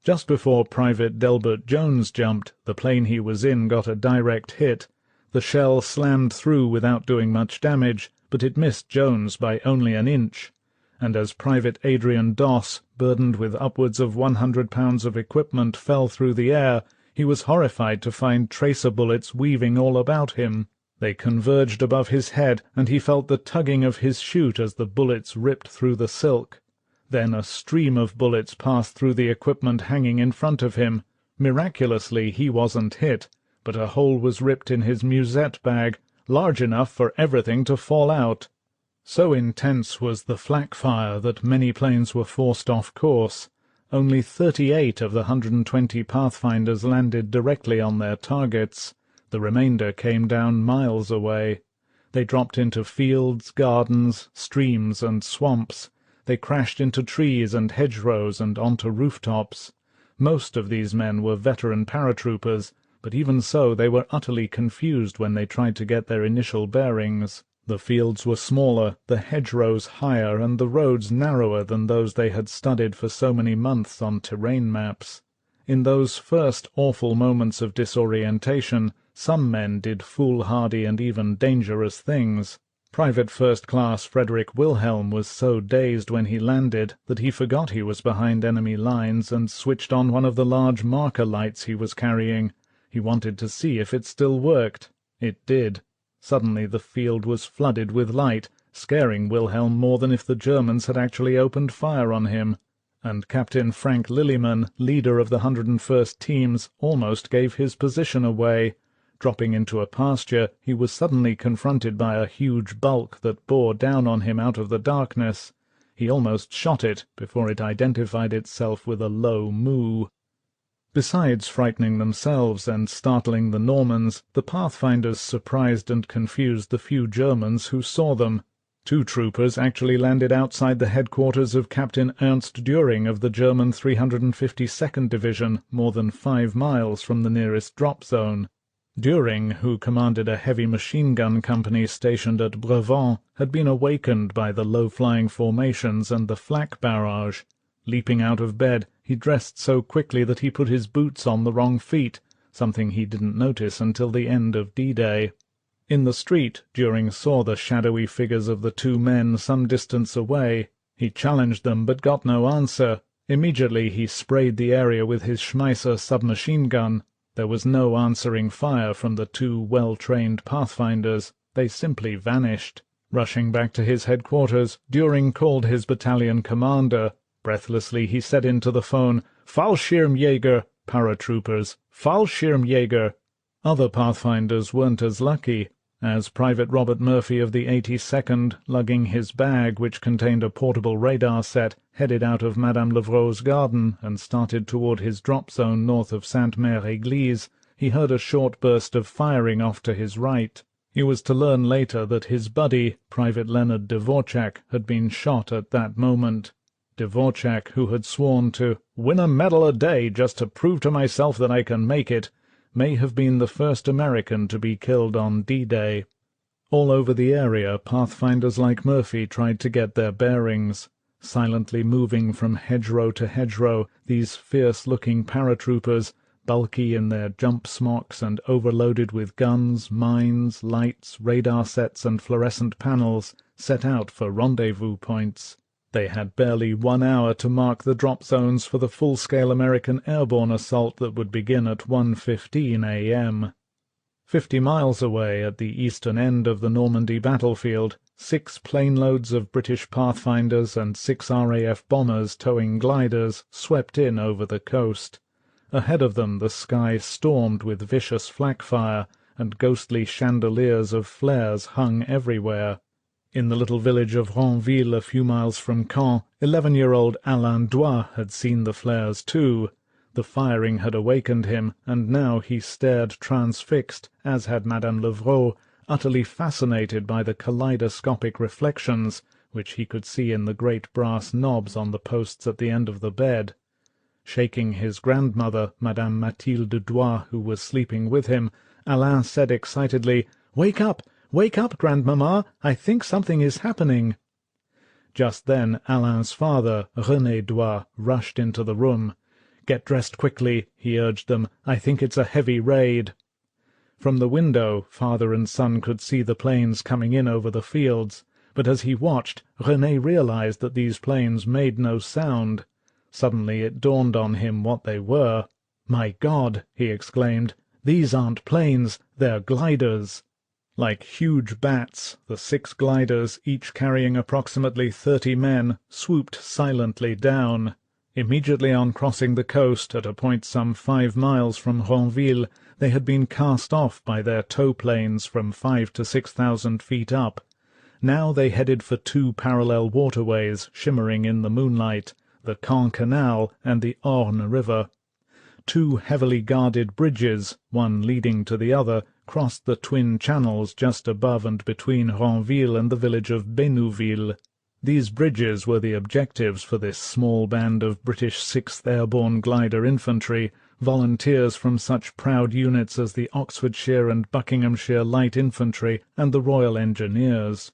Just before Private Delbert Jones jumped, the plane he was in got a direct hit. The shell slammed through without doing much damage, but it missed Jones by only an inch. And as Private Adrian Doss, burdened with upwards of 100 pounds of equipment, fell through the air, he was horrified to find tracer bullets weaving all about him. They converged above his head, and he felt the tugging of his chute as the bullets ripped through the silk. Then a stream of bullets passed through the equipment hanging in front of him. Miraculously he wasn't hit, but a hole was ripped in his musette bag, large enough for everything to fall out. So intense was the flak fire that many planes were forced off course. Only 38 of the 120 Pathfinders landed directly on their targets. The remainder came down miles away. They dropped into fields, gardens, streams, and swamps. They crashed into trees and hedgerows and onto rooftops. Most of these men were veteran paratroopers, but even so they were utterly confused when they tried to get their initial bearings. The fields were smaller, the hedgerows higher, and the roads narrower than those they had studied for so many months on terrain maps. In those first awful moments of disorientation, some men did foolhardy and even dangerous things. Private First Class Frederick Wilhelm was so dazed when he landed that he forgot he was behind enemy lines and switched on one of the large marker lights he was carrying. He wanted to see if it still worked. It did. Suddenly the field was flooded with light, scaring Wilhelm more than if the Germans had actually opened fire on him. And Captain Frank Lillyman, leader of the 101st Teams, almost gave his position away. Dropping into a pasture, he was suddenly confronted by a huge bulk that bore down on him out of the darkness. He almost shot it before it identified itself with a low moo. Besides frightening themselves and startling the Normans, the Pathfinders surprised and confused the few Germans who saw them. 2 troopers actually landed outside the headquarters of Captain Ernst Düring of the German 352nd Division, more than 5 miles from the nearest drop zone. Düring, who commanded a heavy machine-gun company stationed at Brevant, had been awakened by the low-flying formations and the flak barrage. Leaping out of bed, he dressed so quickly that he put his boots on the wrong feet, something he didn't notice until the end of D-Day. In the street, Düring saw the shadowy figures of the 2 men some distance away. He challenged them, but got no answer. Immediately he sprayed the area with his Schmeisser submachine gun. There was no answering fire from the 2 well-trained Pathfinders. They simply vanished. Rushing back to his headquarters, Düring called his battalion commander. Breathlessly he said into the phone, "Fallschirmjäger, paratroopers, Fallschirmjäger." Other Pathfinders weren't as lucky, as Private Robert Murphy of the 82nd, lugging his bag, which contained a portable radar set, headed out of Madame Levrault's garden and started toward his drop zone north of Sainte-Mère-Église, he heard a short burst of firing off to his right. He was to learn later that his buddy, Private Leonard Dvorák, had been shot at that moment. Dvorák, who had sworn to "win a medal a day just to prove to myself that I can make it," may have been the first American to be killed on D-Day. All over the area, Pathfinders like Murphy tried to get their bearings. Silently moving from hedgerow to hedgerow, these fierce-looking paratroopers, bulky in their jump smocks and overloaded with guns, mines, lights, radar sets, and fluorescent panels, set out for rendezvous points. They had barely 1 hour to mark the drop zones for the full-scale American airborne assault that would begin at 1:15 a.m. 50 miles away, at the eastern end of the Normandy battlefield, 6 planeloads of British Pathfinders and 6 RAF bombers towing gliders swept in over the coast. Ahead of them the sky stormed with vicious flak fire, and ghostly chandeliers of flares hung everywhere. In the little village of Ranville, a few miles from Caen, 11-year-old Alain Doigt had seen the flares too. The firing had awakened him, and now he stared transfixed, as had Madame Levrault, utterly fascinated by the kaleidoscopic reflections, which he could see in the great brass knobs on the posts at the end of the bed. Shaking his grandmother, Madame Mathilde Doigt, who was sleeping with him, Alain said excitedly, "Wake up, grandmamma! I think something is happening." Just then Alain's father, René Doigt, rushed into the room. "Get dressed quickly," he urged them. "I think it's a heavy raid." From the window, father and son could see the planes coming in over the fields, but as he watched, René realized that these planes made no sound. Suddenly it dawned on him what they were. "My God!" he exclaimed. "These aren't planes, they're gliders." Like huge bats, the 6 gliders, each carrying approximately 30 men, swooped silently down. Immediately on crossing the coast, at a point some 5 miles from Ronville, they had been cast off by their tow planes from 5,000 to 6,000 feet up. Now they headed for 2 parallel waterways shimmering in the moonlight, the Caen Canal and the Orne River. 2 heavily guarded bridges, one leading to the other, crossed the twin channels just above and between Ronville and the village of Bénouville. These bridges were the objectives for this small band of British 6th Airborne Glider Infantry, volunteers from such proud units as the Oxfordshire and Buckinghamshire Light Infantry and the Royal Engineers.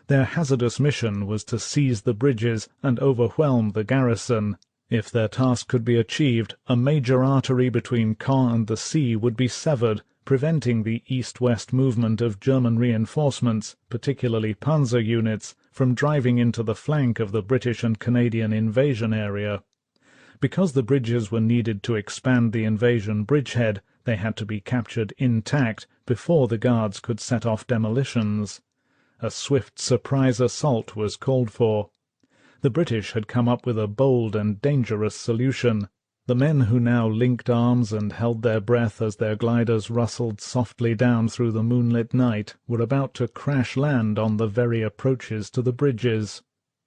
Their hazardous mission was to seize the bridges and overwhelm the garrison. If their task could be achieved, a major artery between Caen and the sea would be severed, preventing the east-west movement of German reinforcements, particularly panzer units, from driving into the flank of the British and Canadian invasion area. Because the bridges were needed to expand the invasion bridgehead, they had to be captured intact before the Guards could set off demolitions. A swift surprise assault was called for. The British had come up with a bold and dangerous solution. The men who now linked arms and held their breath as their gliders rustled softly down through the moonlit night were about to crash land on the very approaches to the bridges.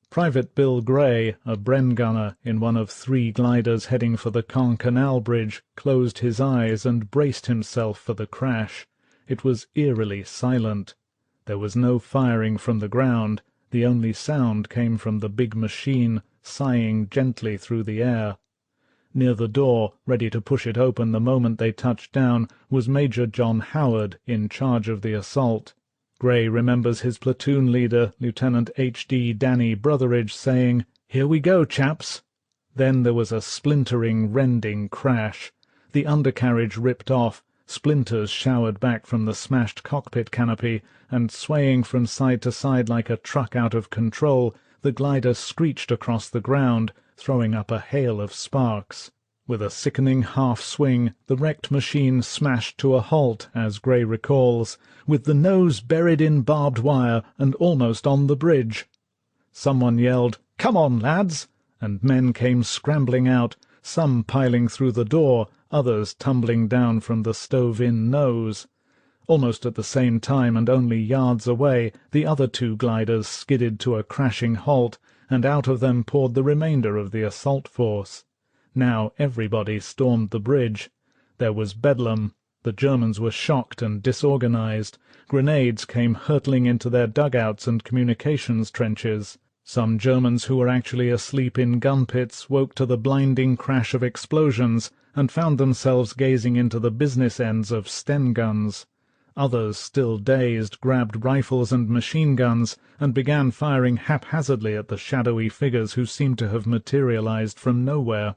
Private Bill Gray, a Bren gunner in one of 3 gliders heading for the Caen Canal Bridge, closed his eyes and braced himself for the crash. It was eerily silent. There was no firing from the ground. The only sound came from the big machine, sighing gently through the air. Near the door, ready to push it open the moment they touched down, was Major John Howard, in charge of the assault. Gray remembers his platoon leader, Lieutenant H.D. Danny Brotheridge, saying, "Here we go, chaps." Then there was a splintering, rending crash. The undercarriage ripped off, splinters showered back from the smashed cockpit canopy, and swaying from side to side like a truck out of control, the glider screeched across the ground, throwing up a hail of sparks. With a sickening half-swing, the wrecked machine smashed to a halt, as Gray recalls, with the nose buried in barbed wire and almost on the bridge. Someone yelled, "Come on, lads!" and men came scrambling out, some piling through the door, others tumbling down from the stove-in nose. Almost at the same time and only yards away, the other 2 gliders skidded to a crashing halt, and out of them poured the remainder of the assault force. Now everybody stormed the bridge. There was bedlam. The Germans were shocked and disorganized. Grenades came hurtling into their dugouts and communications trenches. Some Germans who were actually asleep in gun pits woke to the blinding crash of explosions and found themselves gazing into the business ends of Sten guns. Others, still dazed, grabbed rifles and machine guns and began firing haphazardly at the shadowy figures who seemed to have materialized from nowhere.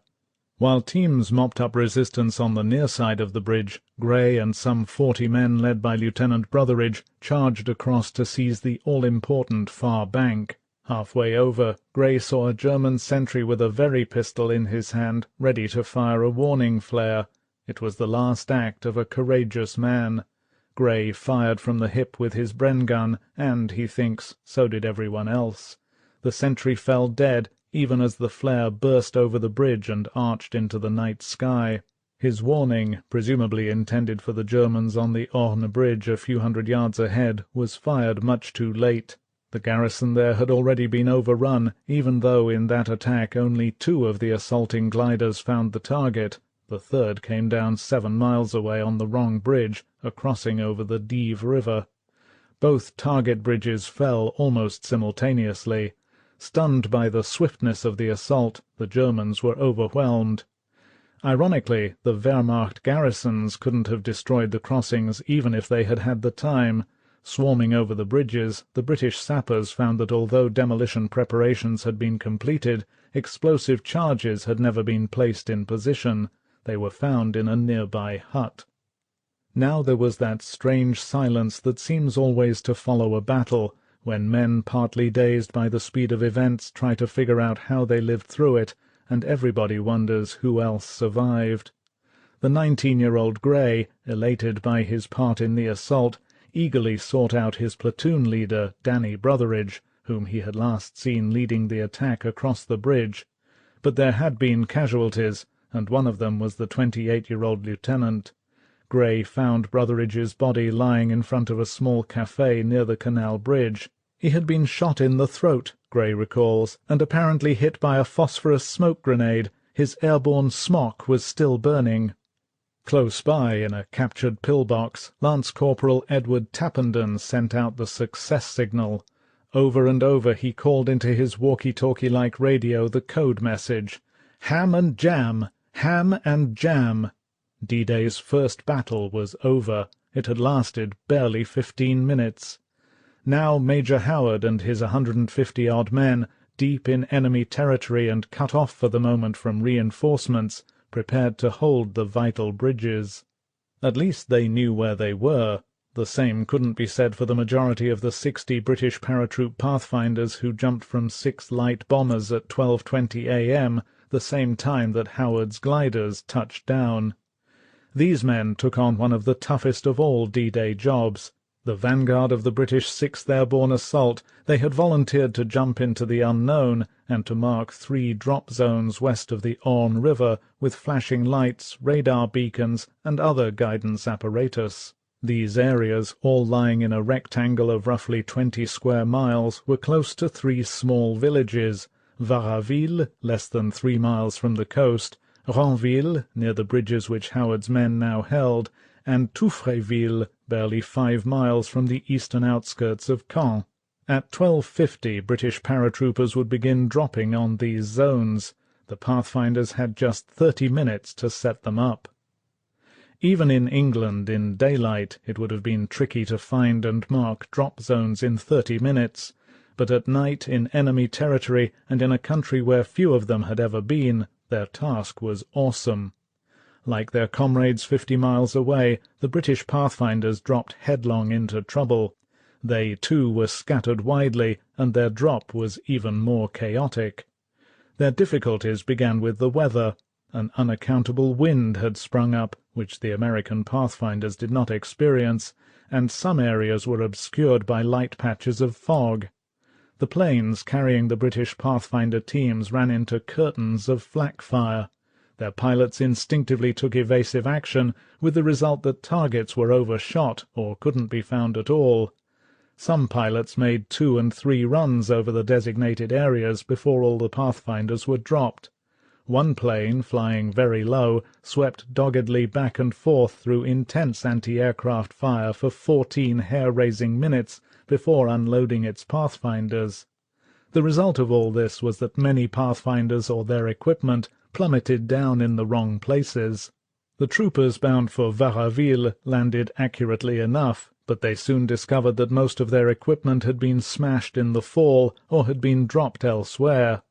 While teams mopped up resistance on the near side of the bridge, Gray and some 40 men led by Lieutenant Brotheridge charged across to seize the all-important far bank. Halfway over, Gray saw a German sentry with a very pistol in his hand, ready to fire a warning flare. It was the last act of a courageous man. Gray fired from the hip with his Bren gun, and, he thinks, so did everyone else. The sentry fell dead, even as the flare burst over the bridge and arched into the night sky. His warning, presumably intended for the Germans on the Orne Bridge a few hundred yards ahead, was fired much too late. The garrison there had already been overrun, even though in that attack only 2 of the assaulting gliders found the target. The third came down 7 miles away on the wrong bridge, a crossing over the Dives River. Both target bridges fell almost simultaneously. Stunned by the swiftness of the assault, the Germans were overwhelmed. Ironically, the Wehrmacht garrisons couldn't have destroyed the crossings even if they had had the time. Swarming over the bridges, the British sappers found that although demolition preparations had been completed, explosive charges had never been placed in position. They were found in a nearby hut. Now there was that strange silence that seems always to follow a battle, when men partly dazed by the speed of events try to figure out how they lived through it, and everybody wonders who else survived. The 19-year-old Gray, elated by his part in the assault, eagerly sought out his platoon leader, Danny Brotheridge, whom he had last seen leading the attack across the bridge. But there had been casualties, and one of them was the 28-year-old lieutenant. Gray found Brotheridge's body lying in front of a small café near the canal bridge. He had been shot in the throat, Gray recalls, and apparently hit by a phosphorus smoke grenade. His airborne smock was still burning. Close by, in a captured pillbox, Lance Corporal Edward Tappenden sent out the success signal. Over and over he called into his walkie-talkie-like radio the code message, "Ham and jam! Ham and jam!" D-Day's first battle was over. It had lasted barely 15 minutes. Now Major Howard and his 150-odd men, deep in enemy territory and cut off for the moment from reinforcements, prepared to hold the vital bridges. At least they knew where they were. The same couldn't be said for the majority of the 60 British paratroop pathfinders who jumped from 6 light bombers at 12:20 a.m., the same time that Howard's gliders touched down. These men took on one of the toughest of all D-Day jobs. The vanguard of the British 6th Airborne Assault, they had volunteered to jump into the unknown and to mark 3 drop zones west of the Orne River with flashing lights, radar beacons, and other guidance apparatus. These areas, all lying in a rectangle of roughly 20 square miles, were close to 3 small villages: Varaville, less than 3 miles from the coast, Ranville, near the bridges which Howard's men now held, and Touffreville, barely 5 miles from the eastern outskirts of Caen. At 12:50 British paratroopers would begin dropping on these zones. The pathfinders had just 30 minutes to set them up. Even in England, in daylight, it would have been tricky to find and mark drop zones in 30 minutes, but at night, in enemy territory, and in a country where few of them had ever been, their task was awesome. Like their comrades 50 miles away, the British pathfinders dropped headlong into trouble. They, too, were scattered widely, and their drop was even more chaotic. Their difficulties began with the weather. An unaccountable wind had sprung up, which the American pathfinders did not experience, and some areas were obscured by light patches of fog. The planes carrying the British pathfinder teams ran into curtains of flak fire. Their pilots instinctively took evasive action, with the result that targets were overshot or couldn't be found at all. Some pilots made 2 and 3 runs over the designated areas before all the pathfinders were dropped. One plane, flying very low, swept doggedly back and forth through intense anti-aircraft fire for 14 hair-raising minutes before unloading its pathfinders. The result of all this was that many pathfinders or their equipment plummeted down in the wrong places. The troopers bound for Varaville landed accurately enough, but they soon discovered that most of their equipment had been smashed in the fall or had been dropped elsewhere.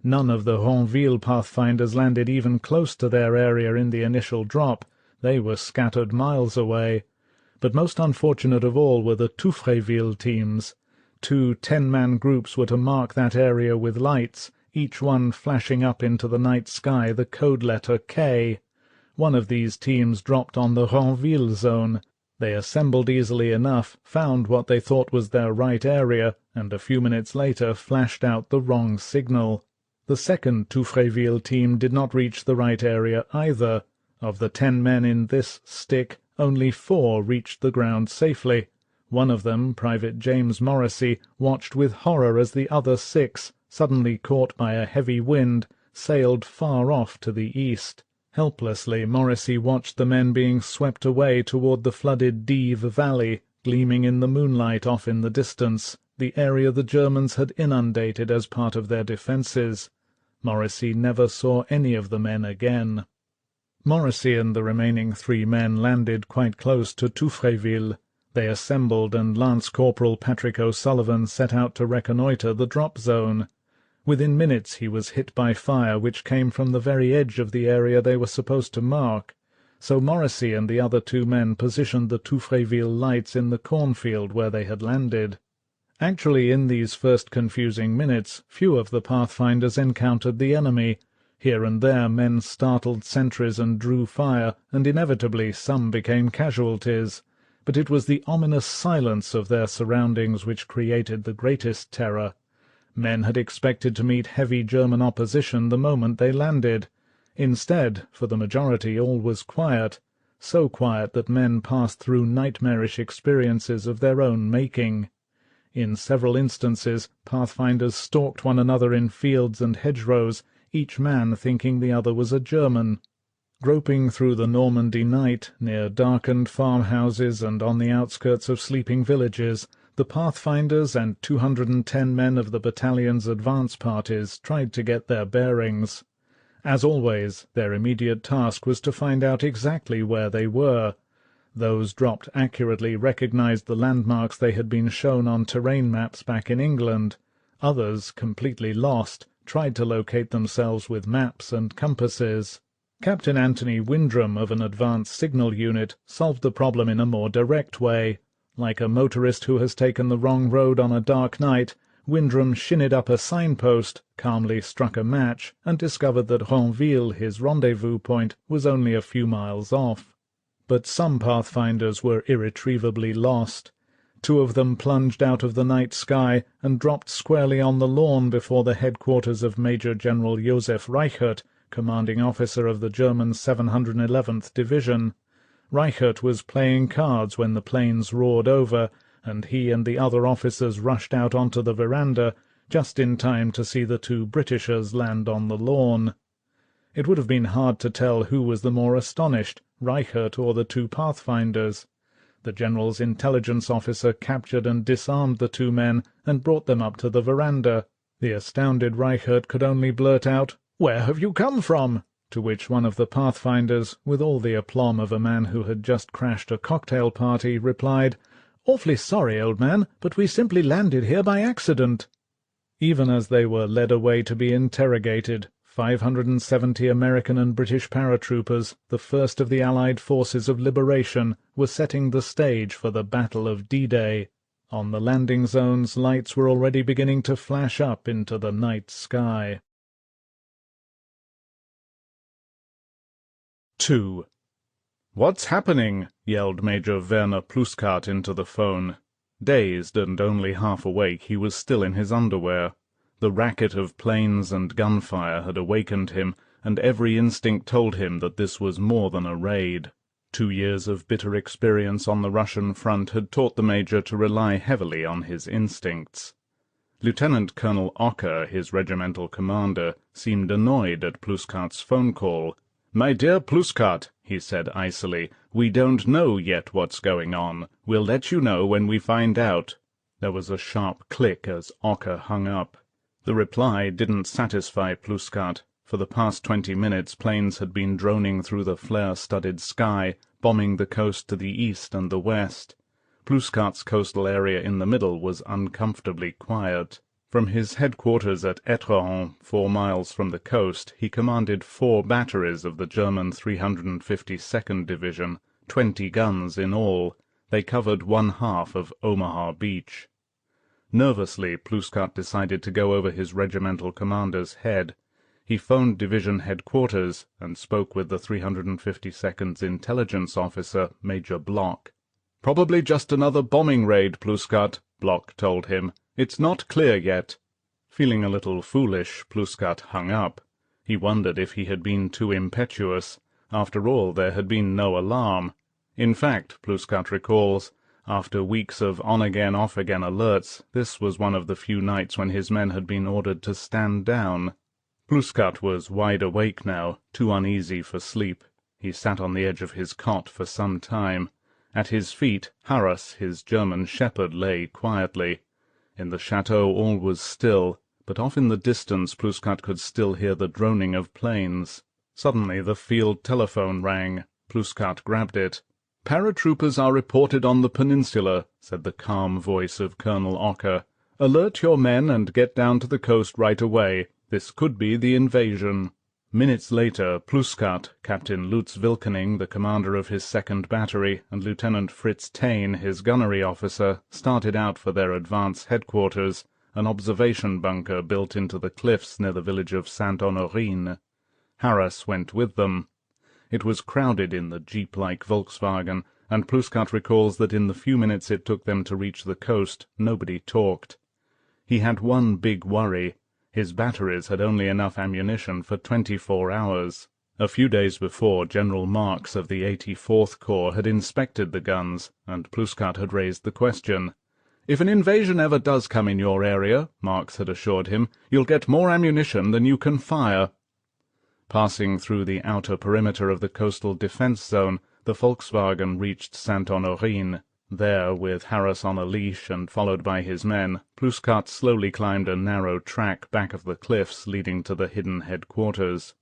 None of the Ranville pathfinders landed even close to their area in the initial drop. They were scattered miles away. But most unfortunate of all were the Touffreville teams. 2 10-man groups were to mark that area with lights, each one flashing up into the night sky the code letter K. One of these teams dropped on the Ranville zone. They assembled easily enough, found what they thought was their right area, and a few minutes later flashed out the wrong signal. The second Touffreville team did not reach the right area either. Of the 10 men in this stick, only 4 reached the ground safely. One of them, Private James Morrissey, watched with horror as the other 6, suddenly caught by a heavy wind, sailed far off to the east. Helplessly, Morrissey watched the men being swept away toward the flooded Dives Valley, gleaming in the moonlight off in the distance, the area the Germans had inundated as part of their defences. Morrissey never saw any of the men again. Morrissey and the remaining 3 men landed quite close to Touffreville. They assembled, and Lance Corporal Patrick O'Sullivan set out to reconnoitre the drop zone. Within minutes he was hit by fire which came from the very edge of the area they were supposed to mark, so Morrissey and the other 2 men positioned the Touffreville lights in the cornfield where they had landed. Actually, in these first confusing minutes, few of the pathfinders encountered the enemy. Here and there men startled sentries and drew fire, and inevitably some became casualties. But it was the ominous silence of their surroundings which created the greatest terror. Men had expected to meet heavy German opposition the moment they landed. Instead, for the majority, all was quiet, so quiet that men passed through nightmarish experiences of their own making. In several instances, pathfinders stalked one another in fields and hedgerows, each man thinking the other was a German. Groping through the Normandy night, near darkened farmhouses and on the outskirts of sleeping villages, the pathfinders and 210 men of the battalion's advance parties tried to get their bearings. As always, their immediate task was to find out exactly where they were. Those dropped accurately recognized the landmarks they had been shown on terrain maps back in England. Others, completely lost, tried to locate themselves with maps and compasses. Captain Anthony Windram of an advanced signal unit solved the problem in a more direct way. Like a motorist who has taken the wrong road on a dark night, Windram shinned up a signpost, calmly struck a match, and discovered that Ronville, his rendezvous point, was only a few miles off. But some pathfinders were irretrievably lost. 2 of them plunged out of the night sky and dropped squarely on the lawn before the headquarters of Major General Josef Reichert, commanding officer of the German 711th Division. Reichert was playing cards when the planes roared over, and he and the other officers rushed out onto the veranda, just in time to see the 2 Britishers land on the lawn. It would have been hard to tell who was the more astonished, Reichert or the 2 pathfinders. The general's intelligence officer captured and disarmed the 2 men and brought them up to the veranda. The astounded Reichert could only blurt out, "Where have you come from?" To which one of the pathfinders, with all the aplomb of a man who had just crashed a cocktail party, replied, "Awfully sorry, old man, but we simply landed here by accident." Even as they were led away to be interrogated, 570 American and British paratroopers, the first of the Allied forces of liberation, were setting the stage for the Battle of D-Day. On the landing zones, lights were already beginning to flash up into the night sky. 2. "What's happening?" yelled Major Werner Pluskat into the phone. Dazed and only half awake, he was still in his underwear. The racket of planes and gunfire had awakened him, and every instinct told him that this was more than a raid. 2 years of bitter experience on the Russian front had taught the Major to rely heavily on his instincts. Lieutenant Colonel Ocker, his regimental commander, seemed annoyed at Pluskat's phone call. "My dear Pluskat," he said icily, "we don't know yet what's going on. We'll let you know when we find out." There was a sharp click as Ocker hung up. The reply didn't satisfy Pluskat. For the past 20 minutes planes had been droning through the flare-studded sky, bombing the coast to the east and the west. Pluskat's coastal area in the middle was uncomfortably quiet. From his headquarters at Étretat, 4 miles from the coast, he commanded 4 batteries of the German 352nd Division, 20 guns in all. They covered 1/2 of Omaha Beach. Nervously, Pluskat decided to go over his regimental commander's head. He phoned division headquarters and spoke with the 352nd's intelligence officer, Major Block. "Probably just another bombing raid, Pluskat," Block told him. "It's not clear yet." Feeling a little foolish, Pluskat hung up. He wondered if he had been too impetuous. After all, there had been no alarm. In fact, Pluskat recalls, after weeks of on-again, off-again alerts, this was one of the few nights when his men had been ordered to stand down. Pluskat was wide awake now, too uneasy for sleep. He sat on the edge of his cot for some time. At his feet, Harras, his German shepherd, lay quietly. In the chateau all was still, but off in the distance Pluskat could still hear the droning of planes. Suddenly the field telephone rang. Pluskat grabbed it. "Paratroopers are reported on the peninsula," said the calm voice of Colonel Ocker. "Alert your men and get down to the coast right away. This could be the invasion." Minutes later, Pluskat, Captain Lutz Wilkening, the commander of his second battery, and Lieutenant Fritz Taine, his gunnery officer, started out for their advance headquarters, an observation bunker built into the cliffs near the village of Saint-Honorine. Harris went with them. It was crowded in the jeep-like Volkswagen, and Pluskat recalls that in the few minutes it took them to reach the coast, nobody talked. He had one big worry. His batteries had only enough ammunition for 24 hours. A few days before, General Marks of the 84th Corps had inspected the guns, and Pluskat had raised the question. "If an invasion ever does come in your area," Marks had assured him, "you'll get more ammunition than you can fire." Passing through the outer perimeter of the coastal defense zone, the Volkswagen reached Saint-Honorine. There, with Harris on a leash and followed by his men, Pluskat slowly climbed a narrow track back of the cliffs leading to the hidden headquarters.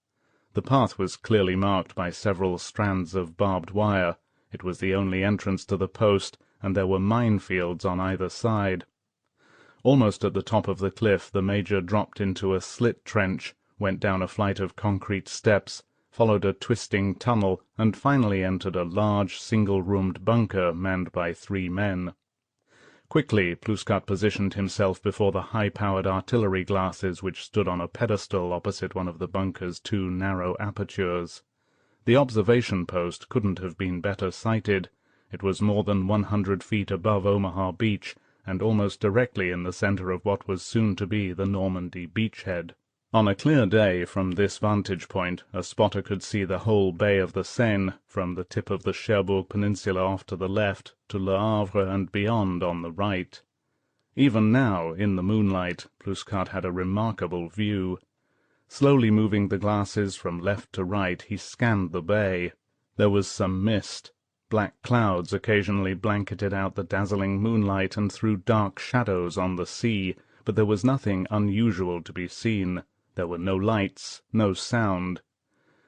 The path was clearly marked by several strands of barbed wire. It was the only entrance to the post, and there were minefields on either side. Almost at the top of the cliff the Major dropped into a slit trench, went down a flight of concrete steps, followed a twisting tunnel, and finally entered a large, single-roomed bunker manned by 3 men. Quickly, Pluskat positioned himself before the high-powered artillery glasses which stood on a pedestal opposite one of the bunker's 2 narrow apertures. The observation post couldn't have been better sited. It was more than 100 feet above Omaha Beach, and almost directly in the center of what was soon to be the Normandy beachhead. On a clear day, from this vantage point, a spotter could see the whole bay of the Seine, from the tip of the Cherbourg Peninsula off to the left, to Le Havre and beyond on the right. Even now, in the moonlight, Pluskat had a remarkable view. Slowly moving the glasses from left to right, he scanned the bay. There was some mist. Black clouds occasionally blanketed out the dazzling moonlight and threw dark shadows on the sea, but there was nothing unusual to be seen. There were no lights, no sound.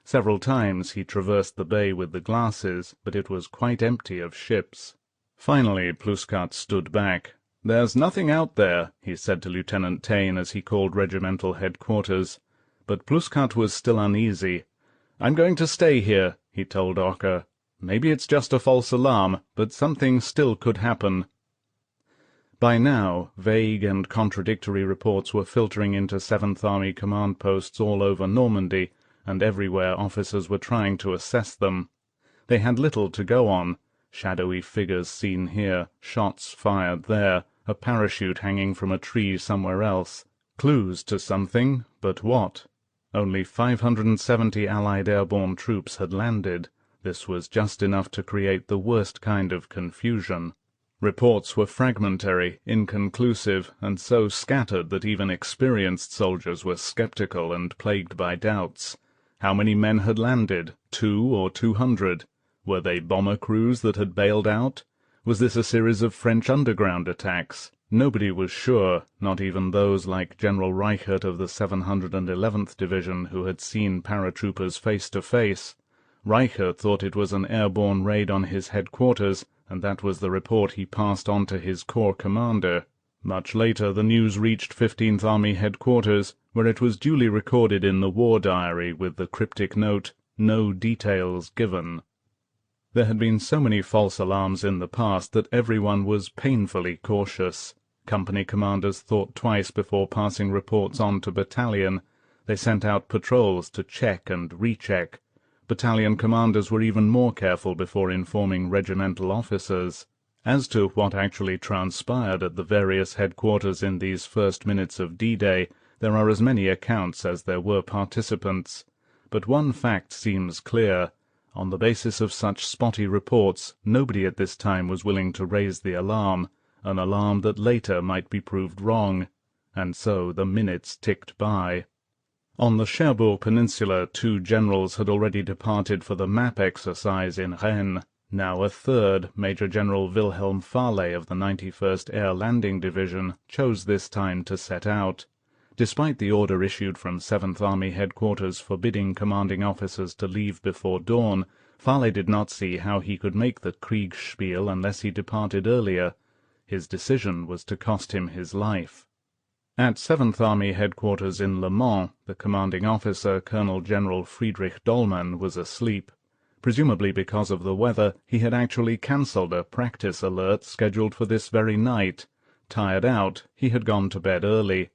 Several times he traversed the bay with the glasses, but it was quite empty of ships. Finally Pluskat stood back. "There's nothing out there," he said to Lieutenant Taine as he called regimental headquarters. But Pluskat was still uneasy. "I'm going to stay here," he told Ocker. "Maybe it's just a false alarm, but something still could happen." By now, vague and contradictory reports were filtering into Seventh Army command posts all over Normandy, and everywhere officers were trying to assess them. They had little to go on. Shadowy figures seen here, shots fired there, a parachute hanging from a tree somewhere else. Clues to something, but what? Only 570 Allied airborne troops had landed. This was just enough to create the worst kind of confusion. Reports were fragmentary, inconclusive, and so scattered that even experienced soldiers were skeptical and plagued by doubts. How many men had landed? 2 or 200? Were they bomber crews that had bailed out? Was this a series of French underground attacks? Nobody was sure, not even those like General Reichert of the 711th Division, who had seen paratroopers face to face. Reichert thought it was an airborne raid on his headquarters, and that was the report he passed on to his corps commander. Much later the news reached 15th Army headquarters, where it was duly recorded in the war diary with the cryptic note, "No details given." There had been so many false alarms in the past that everyone was painfully cautious. Company commanders thought twice before passing reports on to battalion. They sent out patrols to check and recheck. Battalion commanders were even more careful before informing regimental officers. As to what actually transpired at the various headquarters in these first minutes of D-Day, there are as many accounts as there were participants. But one fact seems clear. On the basis of such spotty reports, nobody at this time was willing to raise the alarm, an alarm that later might be proved wrong. And so the minutes ticked by. On the Cherbourg Peninsula 2 generals had already departed for the map exercise in Rennes. Now a third, Major General Wilhelm Farley of the 91st Air Landing Division, chose this time to set out. Despite the order issued from 7th Army headquarters forbidding commanding officers to leave before dawn, Farley did not see how he could make the Kriegsspiel unless he departed earlier. His decision was to cost him his life. At 7th Army headquarters in Le Mans, the commanding officer, Colonel General Friedrich Dollmann, was asleep. Presumably because of the weather, he had actually cancelled a practice alert scheduled for this very night. Tired out, he had gone to bed early.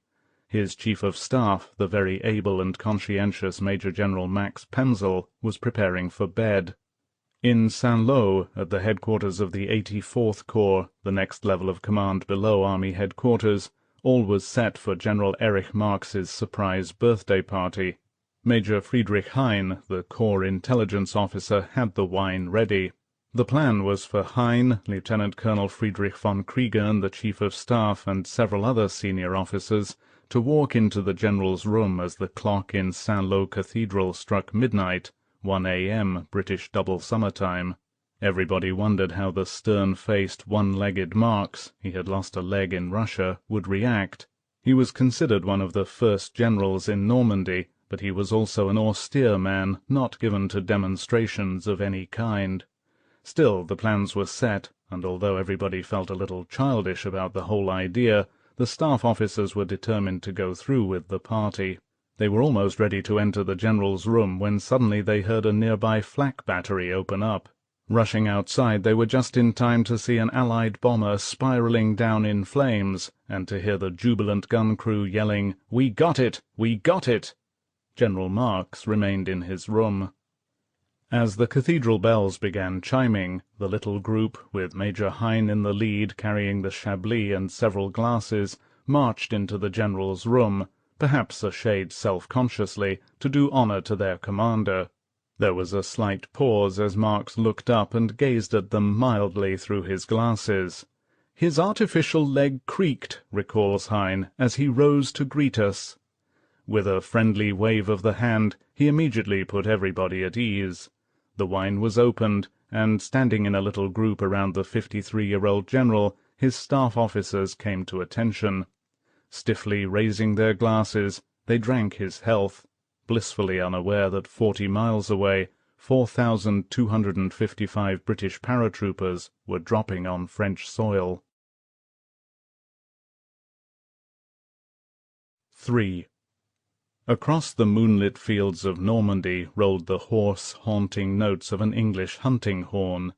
His chief of staff, the very able and conscientious Major General Max Pemsel, was preparing for bed. In Saint-Lô, at the headquarters of the 84th Corps, the next level of command below Army headquarters, all was set for General Erich Marx's surprise birthday party. Major Friedrich Hein, the Corps intelligence officer, had the wine ready. The plan was for Hein, Lieutenant Colonel Friedrich von Kriegern, the Chief of Staff, and several other senior officers, to walk into the General's room as the clock in Saint-Lô Cathedral struck midnight, 1 a.m. British double summer time. Everybody wondered how the stern-faced, one-legged Marx, he had lost a leg in Russia, would react. He was considered one of the first generals in Normandy, but he was also an austere man, not given to demonstrations of any kind. Still, the plans were set, and although everybody felt a little childish about the whole idea, the staff officers were determined to go through with the party. They were almost ready to enter the general's room when suddenly they heard a nearby flak battery open up. Rushing outside, they were just in time to see an Allied bomber spiraling down in flames, and to hear the jubilant gun crew yelling, "We got it! We got it!" General Marx remained in his room. As the cathedral bells began chiming, the little group, with Major Hein in the lead carrying the Chablis and several glasses, marched into the general's room, perhaps a shade self-consciously, to do honour to their commander. There was a slight pause as Marx looked up and gazed at them mildly through his glasses. "His artificial leg creaked," recalls Hein, "as he rose to greet us." With a friendly wave of the hand, he immediately put everybody at ease. The wine was opened, and standing in a little group around the 53-year-old general, his staff officers came to attention. Stiffly raising their glasses, they drank his health, blissfully unaware that 40 miles away, 4,255 British paratroopers were dropping on French soil. 3. Across the moonlit fields of Normandy rolled the hoarse, haunting notes of an English hunting horn.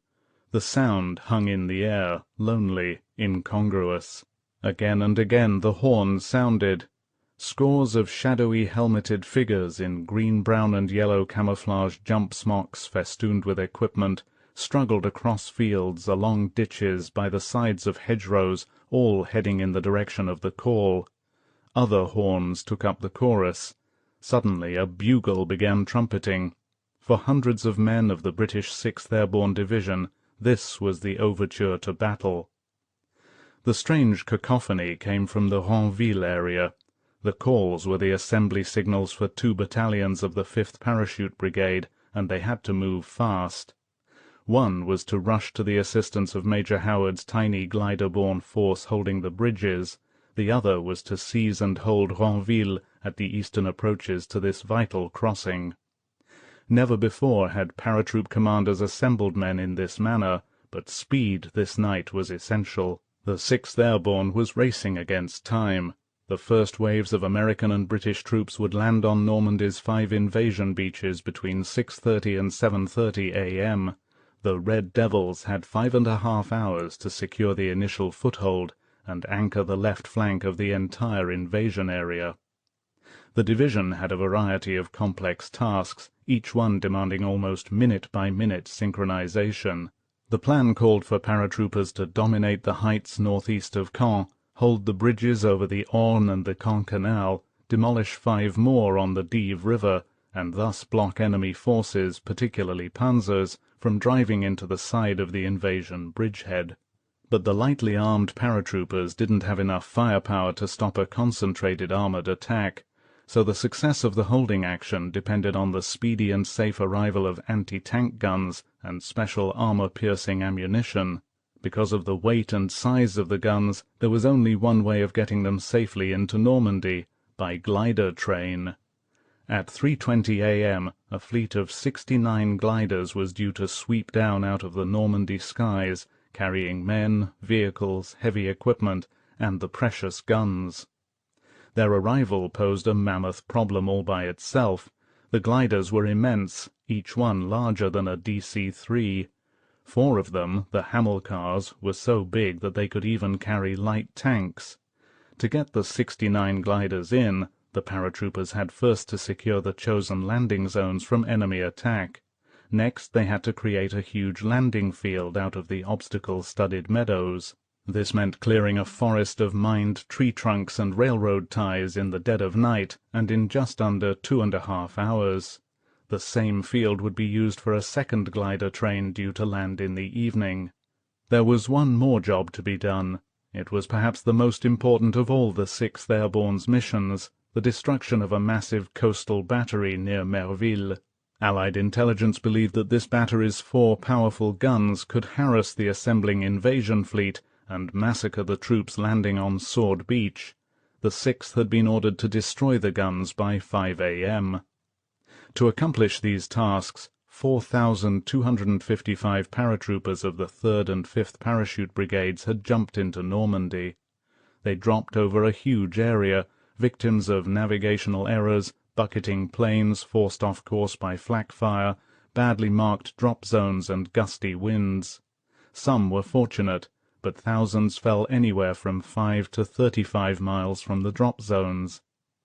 The sound hung in the air, lonely, incongruous. Again and again the horn sounded. Scores of shadowy helmeted figures in green, brown, and yellow camouflage jump smocks festooned with equipment struggled across fields, along ditches, by the sides of hedgerows, all heading in the direction of the call. Other horns took up the chorus. Suddenly a bugle began trumpeting. For hundreds of men of the British 6th Airborne Division, this was the overture to battle. The strange cacophony came from the Ranville area. The calls were the assembly signals for 2 battalions of the 5th Parachute Brigade, and they had to move fast. One was to rush to the assistance of Major Howard's tiny glider-borne force holding the bridges. The other was to seize and hold Ranville at the eastern approaches to this vital crossing. Never before had paratroop commanders assembled men in this manner, but speed this night was essential. The 6th Airborne was racing against time. The first waves of American and British troops would land on Normandy's 5 invasion beaches between 6:30 and 7:30 a.m. The Red Devils had 5.5 hours to secure the initial foothold and anchor the left flank of the entire invasion area. The division had a variety of complex tasks, each one demanding almost minute-by-minute synchronization. The plan called for paratroopers to dominate the heights northeast of Caen, hold the bridges over the Orne and the Caen Canal, demolish 5 more on the Dives River, and thus block enemy forces, particularly panzers, from driving into the side of the invasion bridgehead. But the lightly armed paratroopers didn't have enough firepower to stop a concentrated armored attack, so the success of the holding action depended on the speedy and safe arrival of anti-tank guns and special armor-piercing ammunition. Because of the weight and size of the guns, there was only one way of getting them safely into Normandy, by glider train. At 3:20 a.m. a fleet of 69 gliders was due to sweep down out of the Normandy skies, carrying men, vehicles, heavy equipment, and the precious guns. Their arrival posed a mammoth problem all by itself. The gliders were immense, each one larger than a DC-3. 4 of them, the Hamilcars, were so big that they could even carry light tanks. To get the 69 gliders in, the paratroopers had first to secure the chosen landing zones from enemy attack. Next, they had to create a huge landing field out of the obstacle-studded meadows. This meant clearing a forest of mined tree trunks and railroad ties in the dead of night, and in just under 2.5 hours. The same field would be used for a second glider train due to land in the evening. There was one more job to be done. It was perhaps the most important of all the 6th Airborne's missions, the destruction of a massive coastal battery near Merville. Allied intelligence believed that this battery's 4 powerful guns could harass the assembling invasion fleet and massacre the troops landing on Sword Beach. The 6th had been ordered to destroy the guns by 5 a.m. To accomplish these tasks, 4,255 paratroopers of the 3rd and 5th Parachute Brigades had jumped into Normandy. They dropped over a huge area, victims of navigational errors, bucketing planes forced off course by flak fire, badly marked drop zones and gusty winds. Some were fortunate, but thousands fell anywhere from 5 to 35 miles from the drop zones.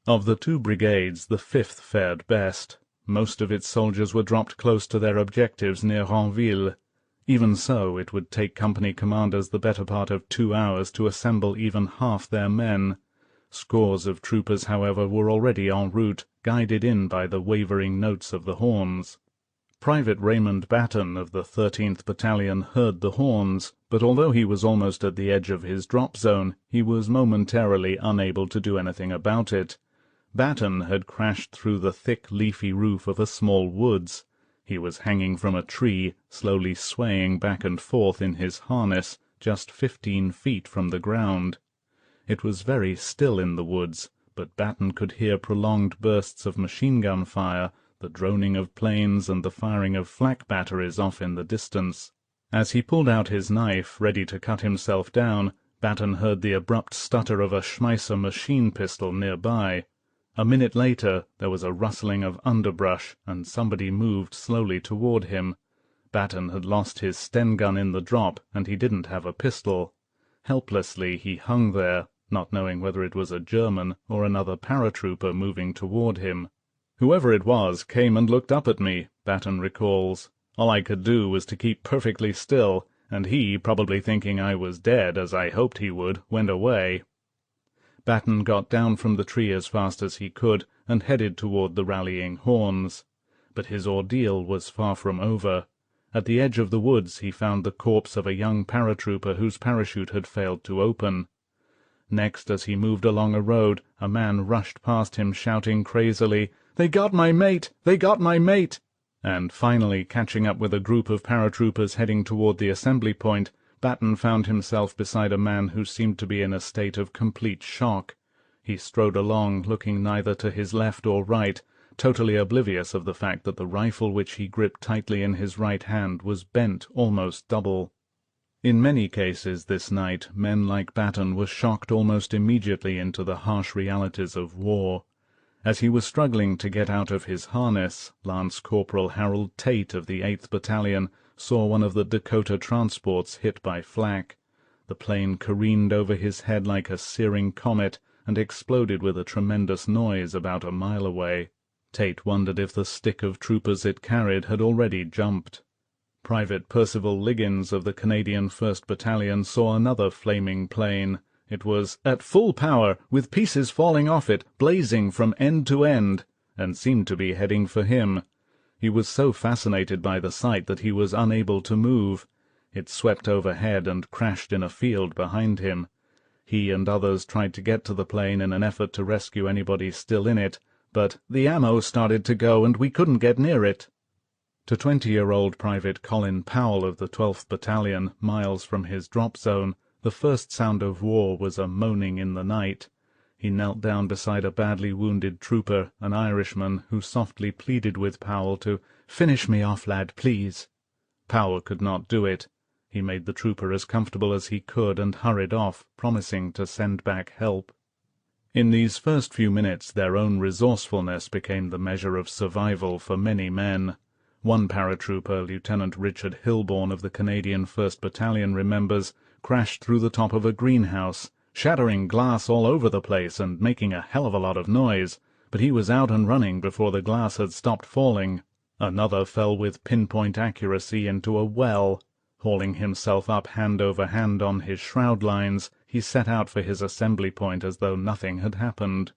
Of the 2 brigades, the 5th fared best. Most of its soldiers were dropped close to their objectives near Ranville. Even so, it would take company commanders the better part of 2 hours to assemble even half their men. Scores of troopers, however, were already en route, guided in by the wavering notes of the horns. Private Raymond Batten of the 13th Battalion heard the horns, but although he was almost at the edge of his drop zone, he was momentarily unable to do anything about it. Batten had crashed through the thick leafy roof of a small woods. He was hanging from a tree, slowly swaying back and forth in his harness, just 15 feet from the ground. It was very still in the woods, but Batten could hear prolonged bursts of machine-gun fire, the droning of planes and the firing of flak batteries off in the distance. As he pulled out his knife, ready to cut himself down, Batten heard the abrupt stutter of a Schmeisser machine pistol nearby. A minute later there was a rustling of underbrush, and somebody moved slowly toward him. Batten had lost his Sten gun in the drop, and he didn't have a pistol. Helplessly he hung there, not knowing whether it was a German or another paratrooper moving toward him. "Whoever it was came and looked up at me," Batten recalls. "All I could do was to keep perfectly still, and he, probably thinking I was dead, as I hoped he would, went away." Batten got down from the tree as fast as he could and headed toward the rallying horns. But his ordeal was far from over. At the edge of the woods he found the corpse of a young paratrooper whose parachute had failed to open. Next, as he moved along a road, a man rushed past him shouting crazily, "They got my mate! They got my mate!" And finally, catching up with a group of paratroopers heading toward the assembly point, Batten found himself beside a man who seemed to be in a state of complete shock. He strode along, looking neither to his left or right, totally oblivious of the fact that the rifle which he gripped tightly in his right hand was bent almost double. In many cases this night, men like Batten were shocked almost immediately into the harsh realities of war. As he was struggling to get out of his harness, Lance Corporal Harold Tate of the 8th Battalion saw one of the Dakota transports hit by flak. The plane careened over his head like a searing comet and exploded with a tremendous noise about a mile away. Tate wondered if the stick of troopers it carried had already jumped. Private Percival Liggins of the Canadian 1st Battalion saw another flaming plane. It was at full power, with pieces falling off it, blazing from end to end, and seemed to be heading for him. He was so fascinated by the sight that he was unable to move. It swept overhead and crashed in a field behind him. He and others tried to get to the plane in an effort to rescue anybody still in it, but the ammo started to go and we couldn't get near it. To 20-year-old Private Colin Powell of the 12th Battalion, miles from his drop zone, the first sound of war was a moaning in the night. He knelt down beside a badly wounded trooper, an Irishman, who softly pleaded with Powell to "Finish me off, lad, please." Powell could not do it. He made the trooper as comfortable as he could and hurried off, promising to send back help. In these first few minutes their own resourcefulness became the measure of survival for many men. One paratrooper, Lieutenant Richard Hilborn of the Canadian 1st Battalion, remembers, crashed through the top of a greenhouse, shattering glass all over the place and making a hell of a lot of noise, but he was out and running before the glass had stopped falling. Another fell with pinpoint accuracy into a well. Hauling himself up hand over hand on his shroud lines, he set out for his assembly point as though nothing had happened.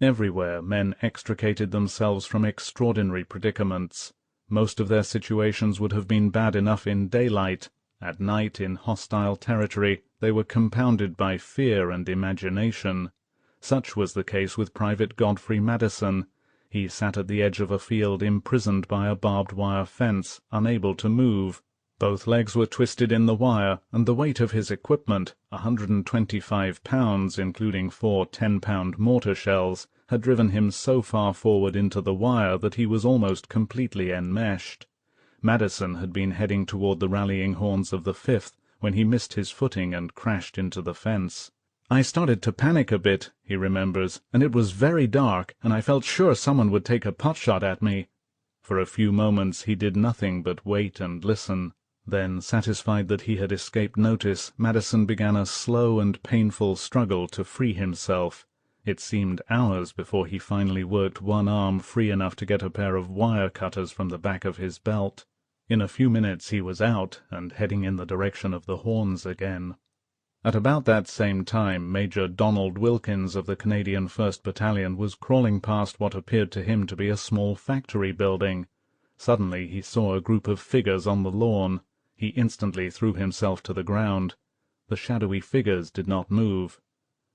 Everywhere men extricated themselves from extraordinary predicaments. Most of their situations would have been bad enough in daylight. At night, in hostile territory, they were compounded by fear and imagination. Such was the case with Private Godfrey Madison. He sat at the edge of a field, imprisoned by a barbed wire fence, unable to move. Both legs were twisted in the wire, and the weight of his equipment, 125 pounds, including 4 10-pound mortar shells, had driven him so far forward into the wire that he was almost completely enmeshed. Madison had been heading toward the rallying horns of the 5th when he missed his footing and crashed into the fence. "I started to panic a bit," he remembers, "and it was very dark, and I felt sure someone would take a pot-shot at me." For a few moments he did nothing but wait and listen. Then, satisfied that he had escaped notice, Madison began a slow and painful struggle to free himself. It seemed hours before he finally worked one arm free enough to get a pair of wire cutters from the back of his belt. In a few minutes he was out and heading in the direction of the horns again. At about that same time, Major Donald Wilkins of the Canadian 1st Battalion was crawling past what appeared to him to be a small factory building. Suddenly he saw a group of figures on the lawn. He instantly threw himself to the ground. The shadowy figures did not move.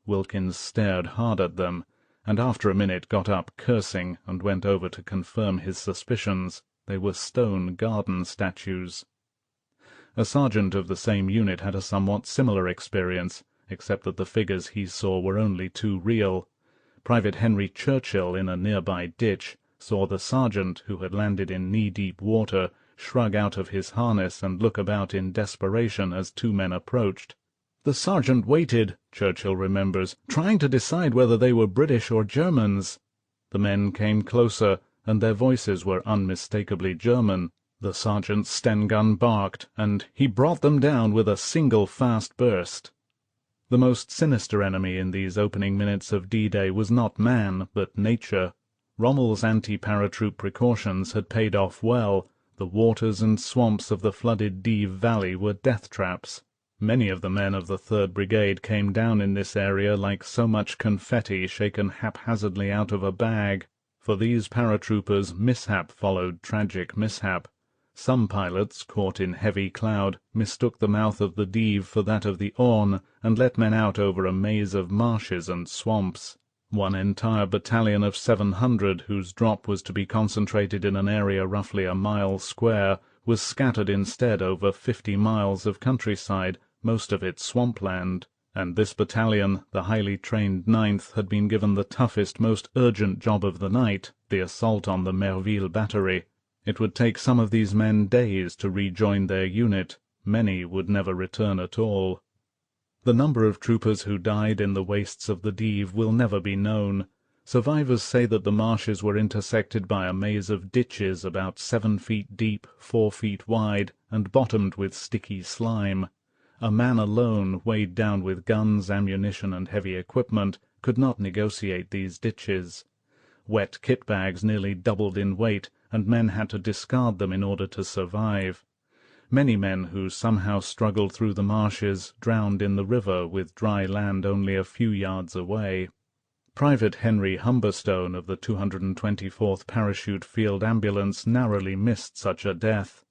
Wilkins stared hard at them, and after a minute got up cursing and went over to confirm his suspicions. They were stone garden statues. A sergeant of the same unit had a somewhat similar experience, except that the figures he saw were only too real. Private Henry Churchill, in a nearby ditch, saw the sergeant, who had landed in knee-deep water, shrug out of his harness and look about in desperation as two men approached. "The sergeant waited," Churchill remembers, "trying to decide whether they were British or Germans." The men came closer, and their voices were unmistakably German. The sergeant's Sten gun barked, and he brought them down with a single fast burst. The most sinister enemy in these opening minutes of D-Day was not man, but nature. Rommel's anti-paratroop precautions had paid off well. The waters and swamps of the flooded Dives Valley were death traps. Many of the men of the 3rd Brigade came down in this area like so much confetti shaken haphazardly out of a bag. For these paratroopers, mishap followed tragic mishap. Some pilots, caught in heavy cloud, mistook the mouth of the Dives for that of the Orne, and let men out over a maze of marshes and swamps. One entire battalion of 700, whose drop was to be concentrated in an area roughly a mile square, was scattered instead over 50 miles of countryside, most of it swampland. And this battalion, the highly trained 9th, had been given the toughest, most urgent job of the night, the assault on the Merville battery. It would take some of these men days to rejoin their unit. Many would never return at all. The number of troopers who died in the wastes of the Dives will never be known. Survivors say that the marshes were intersected by a maze of ditches about 7 feet deep, 4 feet wide, and bottomed with sticky slime. A man alone, weighed down with guns, ammunition, and heavy equipment, could not negotiate these ditches. Wet kit bags nearly doubled in weight, and men had to discard them in order to survive. Many men who somehow struggled through the marshes drowned in the river with dry land only a few yards away. Private Henry Humberstone of the 224th Parachute Field Ambulance narrowly missed such a death.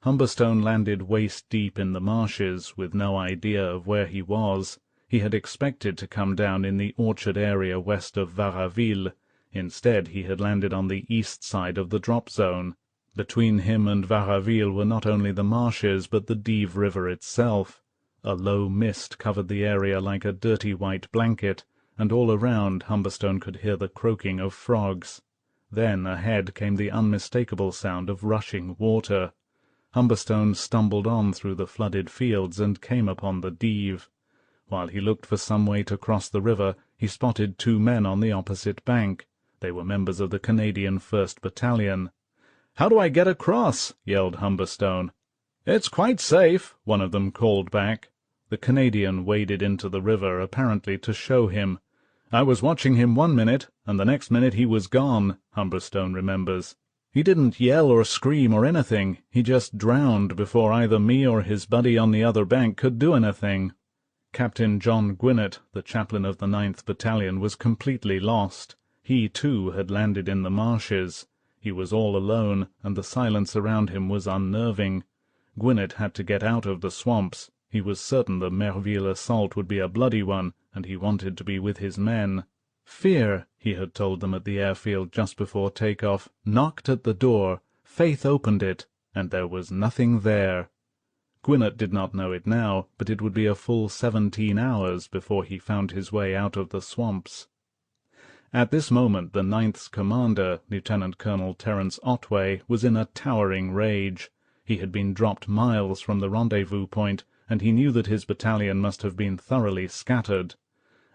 Humberstone landed waist-deep in the marshes, with no idea of where he was. He had expected to come down in the orchard area west of Varaville. Instead, he had landed on the east side of the drop zone. Between him and Varaville were not only the marshes, but the Dives River itself. A low mist covered the area like a dirty white blanket, and all around Humberstone could hear the croaking of frogs. Then ahead came the unmistakable sound of rushing water. Humberstone stumbled on through the flooded fields and came upon the Dives. While he looked for some way to cross the river, he spotted 2 men on the opposite bank. They were members of the Canadian 1st Battalion. "How do I get across?" yelled Humberstone. "It's quite safe," one of them called back. The Canadian waded into the river, apparently to show him. "I was watching him 1 minute, and the next minute he was gone," Humberstone remembers. "He didn't yell or scream or anything. He just drowned before either me or his buddy on the other bank could do anything." Captain John Gwinnett, the chaplain of the 9th Battalion, was completely lost. He, too, had landed in the marshes. He was all alone, and the silence around him was unnerving. Gwinnett had to get out of the swamps. He was certain the Merville assault would be a bloody one, and he wanted to be with his men. Fear, he had told them at the airfield just before take-off, knocked at the door. Faith opened it, and there was nothing there. Gwinnett did not know it now, but it would be a full 17 hours before he found his way out of the swamps. At this moment the 9th's commander, Lieutenant Colonel Terence Otway, was in a towering rage. He had been dropped miles from the rendezvous point, and he knew that his battalion must have been thoroughly scattered.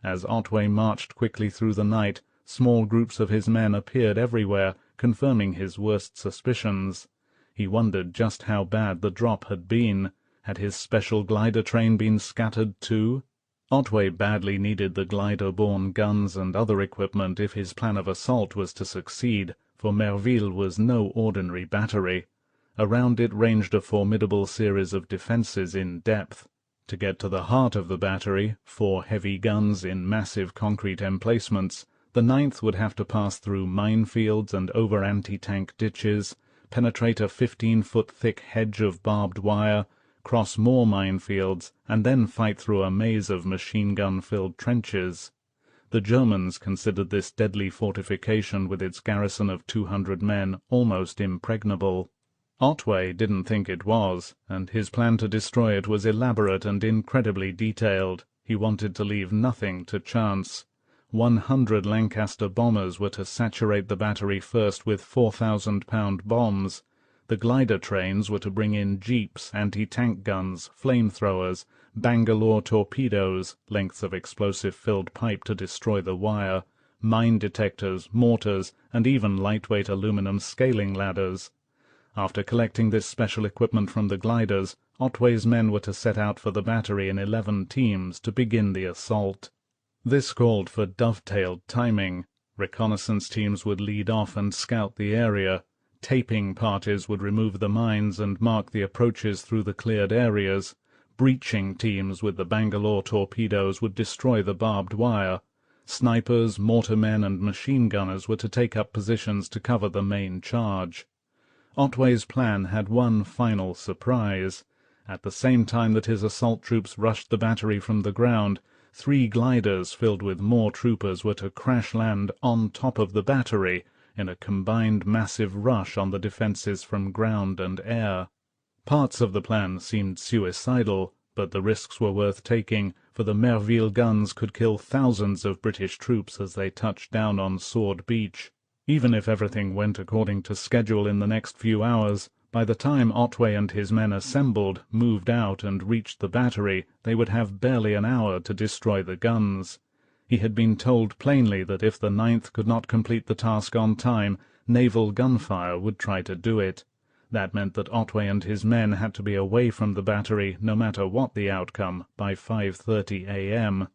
As Otway marched quickly through the night, small groups of his men appeared everywhere, confirming his worst suspicions. He wondered just how bad the drop had been. Had his special glider train been scattered too? Otway badly needed the glider-borne guns and other equipment if his plan of assault was to succeed, for Merville was no ordinary battery. Around it ranged a formidable series of defences in depth. To get to the heart of the battery, 4 heavy guns in massive concrete emplacements, the 9th would have to pass through minefields and over anti-tank ditches, penetrate a 15-foot thick hedge of barbed wire, cross more minefields, and then fight through a maze of machine-gun-filled trenches. The Germans considered this deadly fortification with its garrison of 200 men almost impregnable. Otway didn't think it was, and his plan to destroy it was elaborate and incredibly detailed. He wanted to leave nothing to chance. 100 Lancaster bombers were to saturate the battery first with 4,000-pound bombs. The glider trains were to bring in jeeps, anti-tank guns, flamethrowers, Bangalore torpedoes, lengths of explosive-filled pipe to destroy the wire, mine detectors, mortars, and even lightweight aluminum scaling ladders. After collecting this special equipment from the gliders, Otway's men were to set out for the battery in 11 teams to begin the assault. This called for dovetailed timing. Reconnaissance teams would lead off and scout the area. Taping parties would remove the mines and mark the approaches through the cleared areas. Breaching teams with the Bangalore torpedoes would destroy the barbed wire. Snipers, mortarmen, and machine-gunners were to take up positions to cover the main charge. Otway's plan had one final surprise. At the same time that his assault troops rushed the battery from the ground, 3 gliders filled with more troopers were to crash-land on top of the battery in a combined massive rush on the defences from ground and air. Parts of the plan seemed suicidal, but the risks were worth taking, for the Merville guns could kill thousands of British troops as they touched down on Sword Beach. Even if everything went according to schedule in the next few hours, by the time Otway and his men assembled, moved out, and reached the battery, they would have barely an hour to destroy the guns. He had been told plainly that if the 9th could not complete the task on time, naval gunfire would try to do it. That meant that Otway and his men had to be away from the battery, no matter what the outcome, by 5:30 a.m.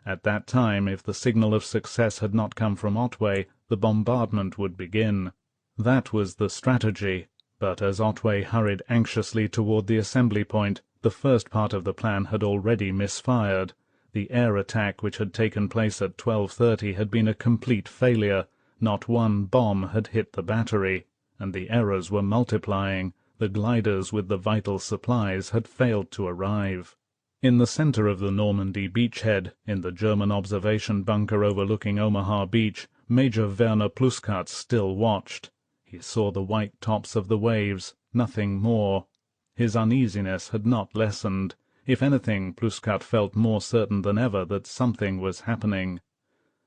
At that time, if the signal of success had not come from Otway, the bombardment would begin. That was the strategy, but as Otway hurried anxiously toward the assembly point, the first part of the plan had already misfired. The air attack which had taken place at 12:30 had been a complete failure. Not one bomb had hit the battery, and the errors were multiplying. The gliders with the vital supplies had failed to arrive. In the center of the Normandy beachhead, in the German observation bunker overlooking Omaha Beach, Major Werner Pluskat still watched. He saw the white tops of the waves, nothing more. His uneasiness had not lessened. If anything, Pluskat felt more certain than ever that something was happening.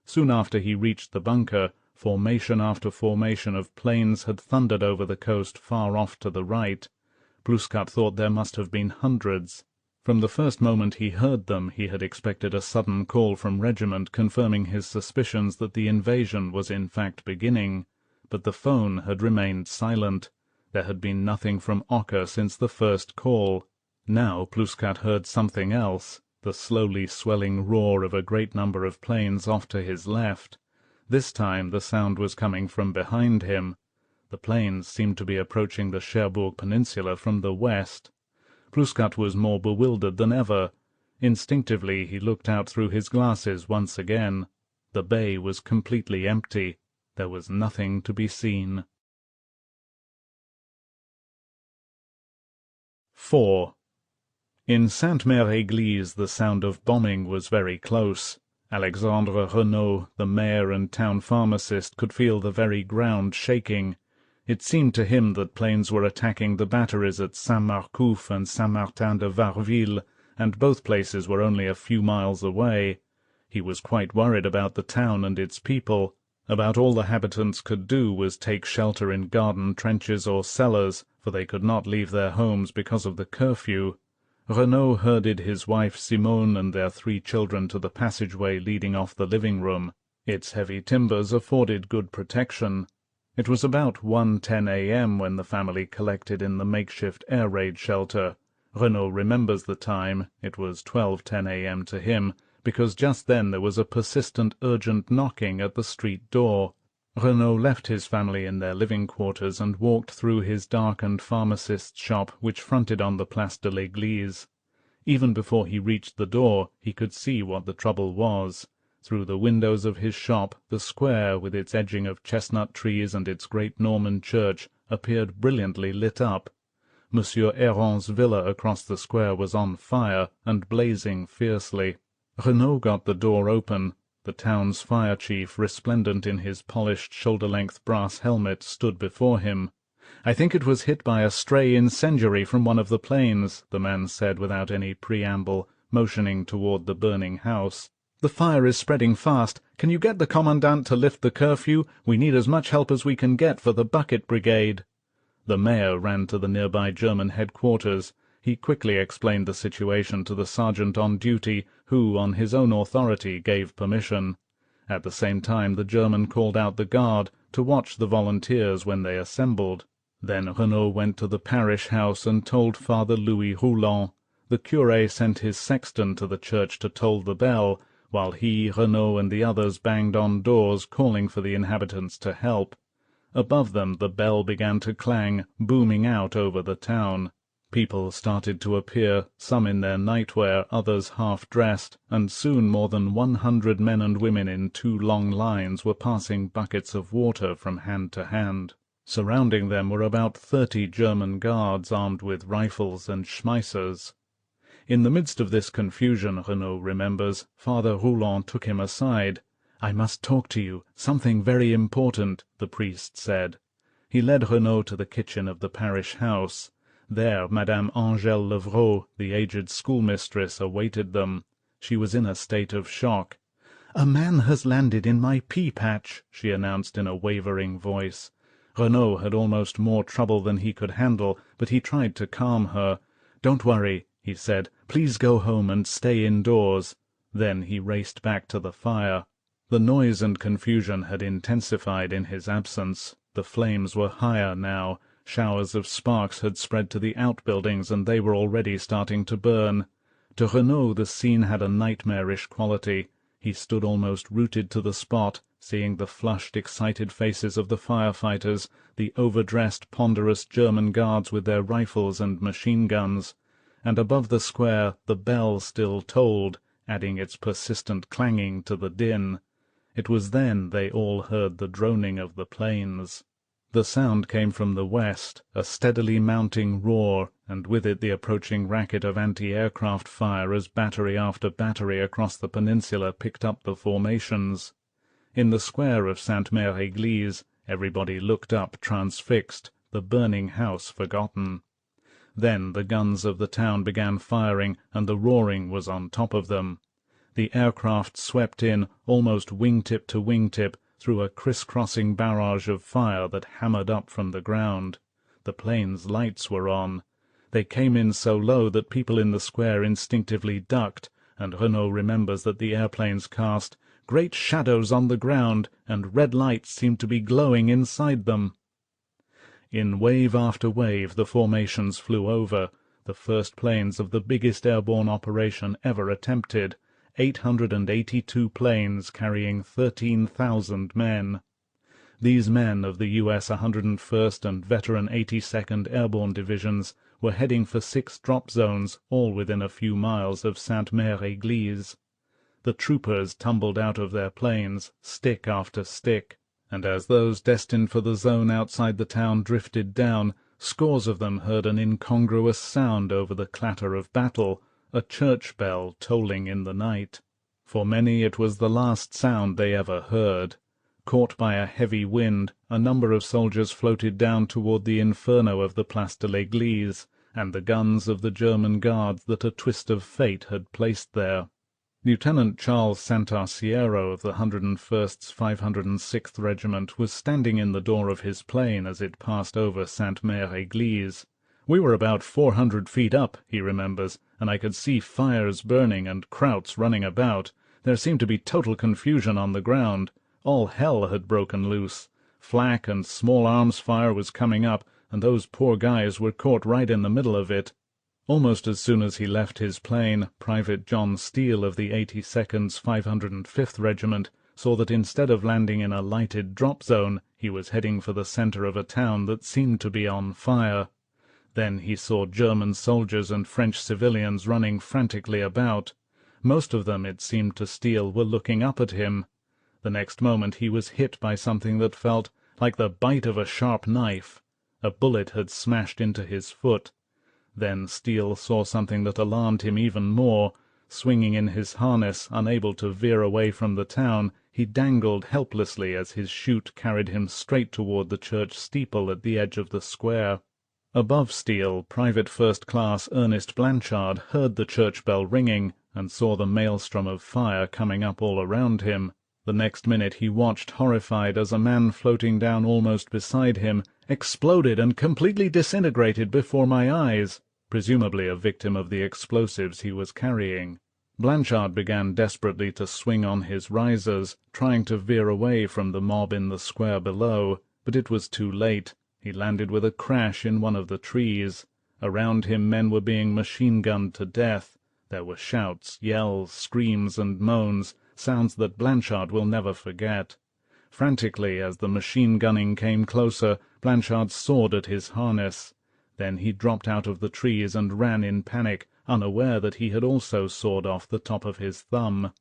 Soon after he reached the bunker, formation after formation of planes had thundered over the coast far off to the right. Plouskat thought there must have been hundreds. From the first moment he heard them, he had expected a sudden call from regiment confirming his suspicions that the invasion was in fact beginning. But the phone had remained silent. There had been nothing from Ocker since the first call. Now Plouskat heard something else, the slowly swelling roar of a great number of planes off to his left. This time the sound was coming from behind him. The planes seemed to be approaching the Cherbourg Peninsula from the west. Plouskat was more bewildered than ever. Instinctively he looked out through his glasses once again. The bay was completely empty. There was nothing to be seen. 4. In Sainte-Mère-Église the sound of bombing was very close. Alexandre Renaud, the mayor and town pharmacist, could feel the very ground shaking. It seemed to him that planes were attacking the batteries at Saint-Marcouf and Saint-Martin-de-Varville, and both places were only a few miles away. He was quite worried about the town and its people. About all the habitants could do was take shelter in garden trenches or cellars, for they could not leave their homes because of the curfew. Renaud herded his wife Simone and their 3 children to the passageway leading off the living-room. Its heavy timbers afforded good protection. It was about 1:10 a.m. when the family collected in the makeshift air raid shelter. Renaud remembers the time. It was 12:10 a.m. to him, because just then there was a persistent, urgent knocking at the street door. Renaud left his family in their living quarters and walked through his darkened pharmacist's shop, which fronted on the Place de l'Église. Even before he reached the door, he could see what the trouble was. Through the windows of his shop, the square, with its edging of chestnut trees and its great Norman church, appeared brilliantly lit up. Monsieur Héron's villa across the square was on fire and blazing fiercely. Renaud got the door open. The town's fire chief, resplendent in his polished shoulder-length brass helmet, stood before him. "I think it was hit by a stray incendiary from one of the planes," the man said without any preamble, motioning toward the burning house. "The fire is spreading fast. Can you get the commandant to lift the curfew? We need as much help as we can get for the bucket brigade." The mayor ran to the nearby German headquarters. He quickly explained the situation to the sergeant on duty, who, on his own authority, gave permission. At the same time the German called out the guard to watch the volunteers when they assembled. Then Renaud went to the parish house and told Father Louis Rouland. The curé sent his sexton to the church to toll the bell, while he, Renaud, and the others banged on doors, calling for the inhabitants to help. Above them the bell began to clang, booming out over the town. People started to appear, some in their nightwear, others half-dressed, and soon more than 100 men and women in 2 long lines were passing buckets of water from hand to hand. Surrounding them were about 30 German guards armed with rifles and schmeissers. In the midst of this confusion, Renaud remembers, Father Rouland took him aside. "I must talk to you, something very important," the priest said. He led Renaud to the kitchen of the parish house. There Madame Angèle Levrault, the aged schoolmistress, awaited them. She was in a state of shock. "A man has landed in my pea-patch," she announced in a wavering voice. Renaud had almost more trouble than he could handle, but he tried to calm her. "Don't worry," he said. "Please go home and stay indoors." Then he raced back to the fire. The noise and confusion had intensified in his absence. The flames were higher now. Showers of sparks had spread to the outbuildings, and they were already starting to burn. To Renaud the scene had a nightmarish quality. He stood almost rooted to the spot, seeing the flushed, excited faces of the firefighters, the overdressed, ponderous German guards with their rifles and machine-guns, and above the square the bell still tolled, adding its persistent clanging to the din. It was then they all heard the droning of the planes. The sound came from the west, a steadily mounting roar, and with it the approaching racket of anti-aircraft fire as battery after battery across the peninsula picked up the formations. In the square of Sainte-Mère-Église everybody looked up transfixed, the burning house forgotten. Then the guns of the town began firing, and the roaring was on top of them. The aircraft swept in, almost wingtip to wingtip, through a criss-crossing barrage of fire that hammered up from the ground. The plane's lights were on. They came in so low that people in the square instinctively ducked, and Renaud remembers that the airplanes cast great shadows on the ground, and red lights seemed to be glowing inside them. In wave after wave the formations flew over, the first planes of the biggest airborne operation ever attempted, 882 planes carrying 13,000 men. These men of the U.S. 101st and veteran 82nd Airborne Divisions were heading for 6 drop zones, all within a few miles of Sainte-Mère-Église. The troopers tumbled out of their planes, stick after stick, and as those destined for the zone outside the town drifted down, scores of them heard an incongruous sound over the clatter of battle, a church bell tolling in the night. For many it was the last sound they ever heard. Caught by a heavy wind, a number of soldiers floated down toward the inferno of the Place de l'Église, and the guns of the German guards that a twist of fate had placed there. Lieutenant Charles Santarciero of the 101st's 506th Regiment was standing in the door of his plane as it passed over Sainte-Mère-Église. "We were about 400 feet up," he remembers, "and I could see fires burning and krauts running about. There seemed to be total confusion on the ground. All hell had broken loose. Flak and small arms fire was coming up, and those poor guys were caught right in the middle of it." Almost as soon as he left his plane, Private John Steele of the 82nd's 505th Regiment saw that instead of landing in a lighted drop zone, he was heading for the center of a town that seemed to be on fire. Then he saw German soldiers and French civilians running frantically about. Most of them, it seemed to Steele, were looking up at him. The next moment he was hit by something that felt like the bite of a sharp knife. A bullet had smashed into his foot. Then Steele saw something that alarmed him even more. Swinging in his harness, unable to veer away from the town, he dangled helplessly as his chute carried him straight toward the church steeple at the edge of the square. Above Steele, Private First Class Ernest Blanchard heard the church bell ringing and saw the maelstrom of fire coming up all around him. The next minute he watched horrified as a man floating down almost beside him exploded and completely disintegrated before my eyes, presumably a victim of the explosives he was carrying. Blanchard began desperately to swing on his risers, trying to veer away from the mob in the square below, but it was too late. He landed with a crash in one of the trees. Around him men were being machine-gunned to death. There were shouts, yells, screams, and moans, sounds that Blanchard will never forget. Frantically, as the machine-gunning came closer, Blanchard sawed at his harness. Then he dropped out of the trees and ran in panic, unaware that he had also sawed off the top of his thumb.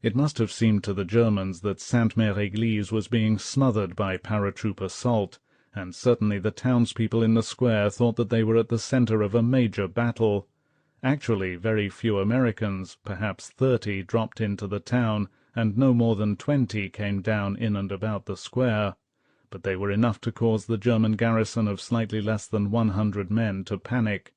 It must have seemed to the Germans that Sainte-Mère-Église was being smothered by paratroop assault, and certainly the townspeople in the square thought that they were at the center of a major battle. Actually, very few Americans, perhaps 30, dropped into the town, and no more than 20 came down in and about the square. But they were enough to cause the German garrison of slightly less than 100 men to panic.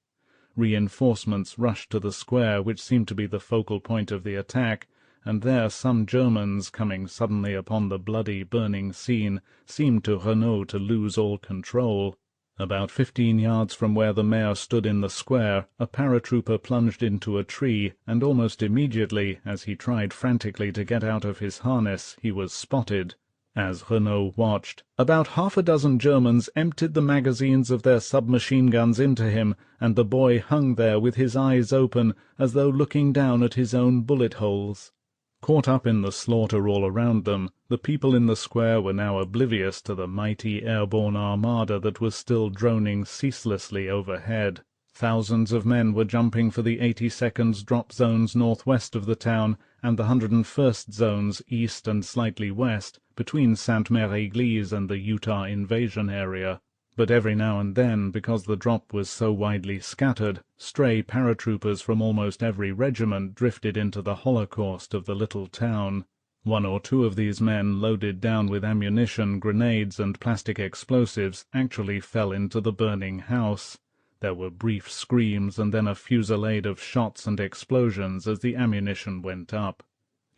Reinforcements rushed to the square, which seemed to be the focal point of the attack, and there some Germans, coming suddenly upon the bloody, burning scene, seemed to Renaud to lose all control. About 15 yards from where the mayor stood in the square, a paratrooper plunged into a tree, and almost immediately, as he tried frantically to get out of his harness, he was spotted. As Renaud watched, about half a dozen Germans emptied the magazines of their submachine guns into him, and the boy hung there with his eyes open, as though looking down at his own bullet holes. Caught up in the slaughter all around them, the people in the square were now oblivious to the mighty airborne armada that was still droning ceaselessly overhead. Thousands of men were jumping for the 82nd's drop zones northwest of the town, and the 101st zones east and slightly west, between Sainte-Mère-Église and the Utah invasion area. But every now and then, because the drop was so widely scattered, stray paratroopers from almost every regiment drifted into the holocaust of the little town. One or two of these men, loaded down with ammunition, grenades, and plastic explosives, actually fell into the burning house. There were brief screams and then a fusillade of shots and explosions as the ammunition went up.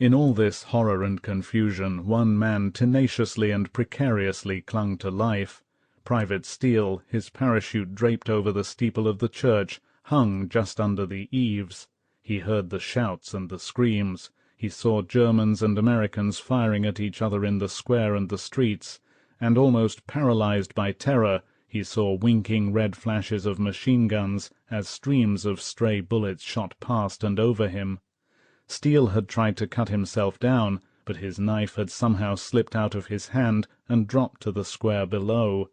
In all this horror and confusion, one man tenaciously and precariously clung to life. Private Steele, his parachute draped over the steeple of the church, hung just under the eaves. He heard the shouts and the screams. He saw Germans and Americans firing at each other in the square and the streets, and almost paralyzed by terror, he saw winking red flashes of machine guns as streams of stray bullets shot past and over him. Steele had tried to cut himself down, but his knife had somehow slipped out of his hand and dropped to the square below.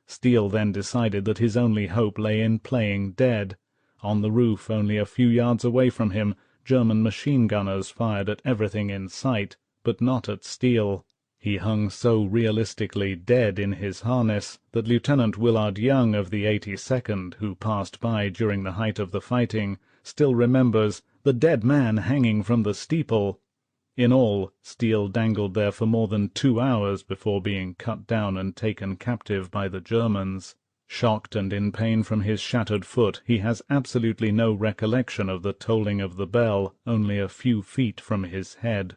Steele then decided that his only hope lay in playing dead. On the roof, only a few yards away from him, German machine-gunners fired at everything in sight, but not at Steele. He hung so realistically dead in his harness that Lieutenant Willard Young of the 82nd, who passed by during the height of the fighting, still remembers the dead man hanging from the steeple. In all, Steele dangled there for more than 2 hours before being cut down and taken captive by the Germans. Shocked and in pain from his shattered foot, he has absolutely no recollection of the tolling of the bell, only a few feet from his head.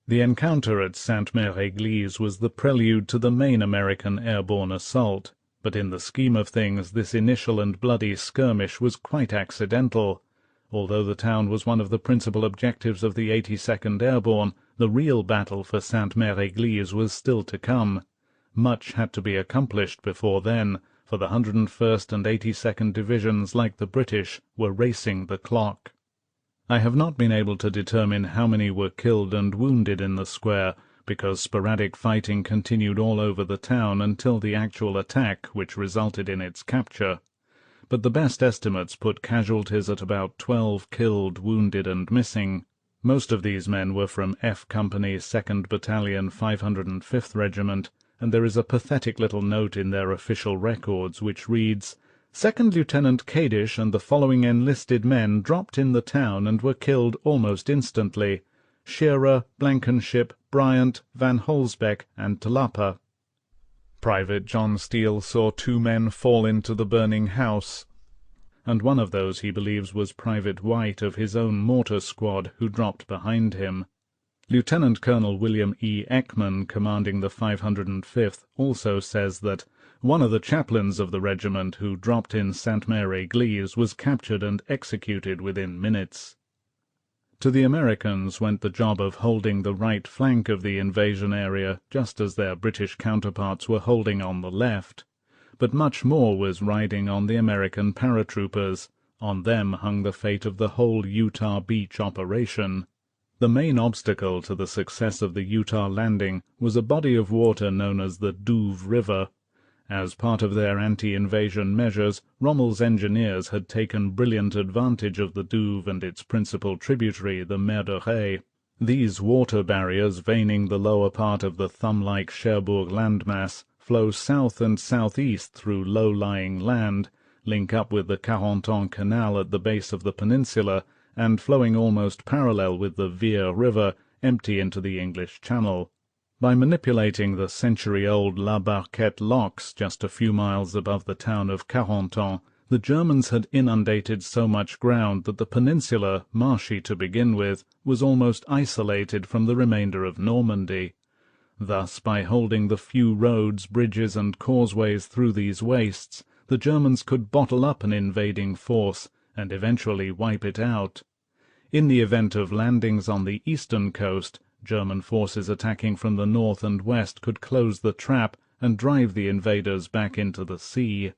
The encounter at Sainte-Mère-Église was the prelude to the main American airborne assault, but in the scheme of things this initial and bloody skirmish was quite accidental. Although the town was one of the principal objectives of the 82nd Airborne, the real battle for Sainte-Mère-Église was still to come. Much had to be accomplished before then, for the 101st and 82nd Divisions, like the British, were racing the clock. I have not been able to determine how many were killed and wounded in the square, because sporadic fighting continued all over the town until the actual attack, which resulted in its capture. But the best estimates put casualties at about 12 killed, wounded, and missing. Most of these men were from F Company, 2nd Battalion, 505th Regiment, and there is a pathetic little note in their official records which reads, "Second Lieutenant Kadish and the following enlisted men dropped in the town and were killed almost instantly: Shearer, Blankenship, Bryant, Van Holsbeck, and Tlapa." Private John Steele saw 2 men fall into the burning house, and one of those, he believes, was Private White of his own mortar squad, who dropped behind him. Lieutenant Colonel William E. Ekman, commanding the 505th, also says that one of the chaplains of the regiment who dropped in Sainte-Mère-Église was captured and executed within minutes. To the Americans went the job of holding the right flank of the invasion area, just as their British counterparts were holding on the left. But much more was riding on the American paratroopers. On them hung the fate of the whole Utah Beach operation. The main obstacle to the success of the Utah landing was a body of water known as the Douve River. As part of their anti-invasion measures, Rommel's engineers had taken brilliant advantage of the Douve and its principal tributary, the Mer de Ré. These water barriers, veining the lower part of the thumb-like Cherbourg landmass, flow south and southeast through low-lying land, link up with the Carentan Canal at the base of the peninsula, and flowing almost parallel with the Vire River, empty into the English Channel. By manipulating the century-old La Barquette locks just a few miles above the town of Carentan, the Germans had inundated so much ground that the peninsula, marshy to begin with, was almost isolated from the remainder of Normandy. Thus, by holding the few roads, bridges, and causeways through these wastes, the Germans could bottle up an invading force, and eventually wipe it out. In the event of landings on the eastern coast, German forces attacking from the north and west could close the trap and drive the invaders back into the sea.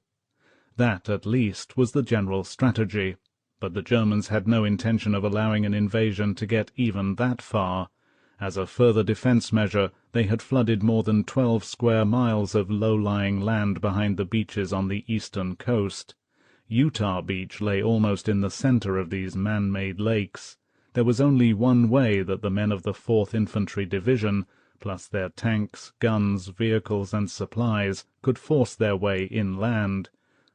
That, at least, was the general strategy, but the Germans had no intention of allowing an invasion to get even that far. As a further defense measure, they had flooded more than 12 square miles of low-lying land behind the beaches on the eastern coast. Utah Beach lay almost in the center of these man-made lakes. There was only one way that the men of the 4th Infantry Division, plus their tanks, guns, vehicles, and supplies, could force their way inland,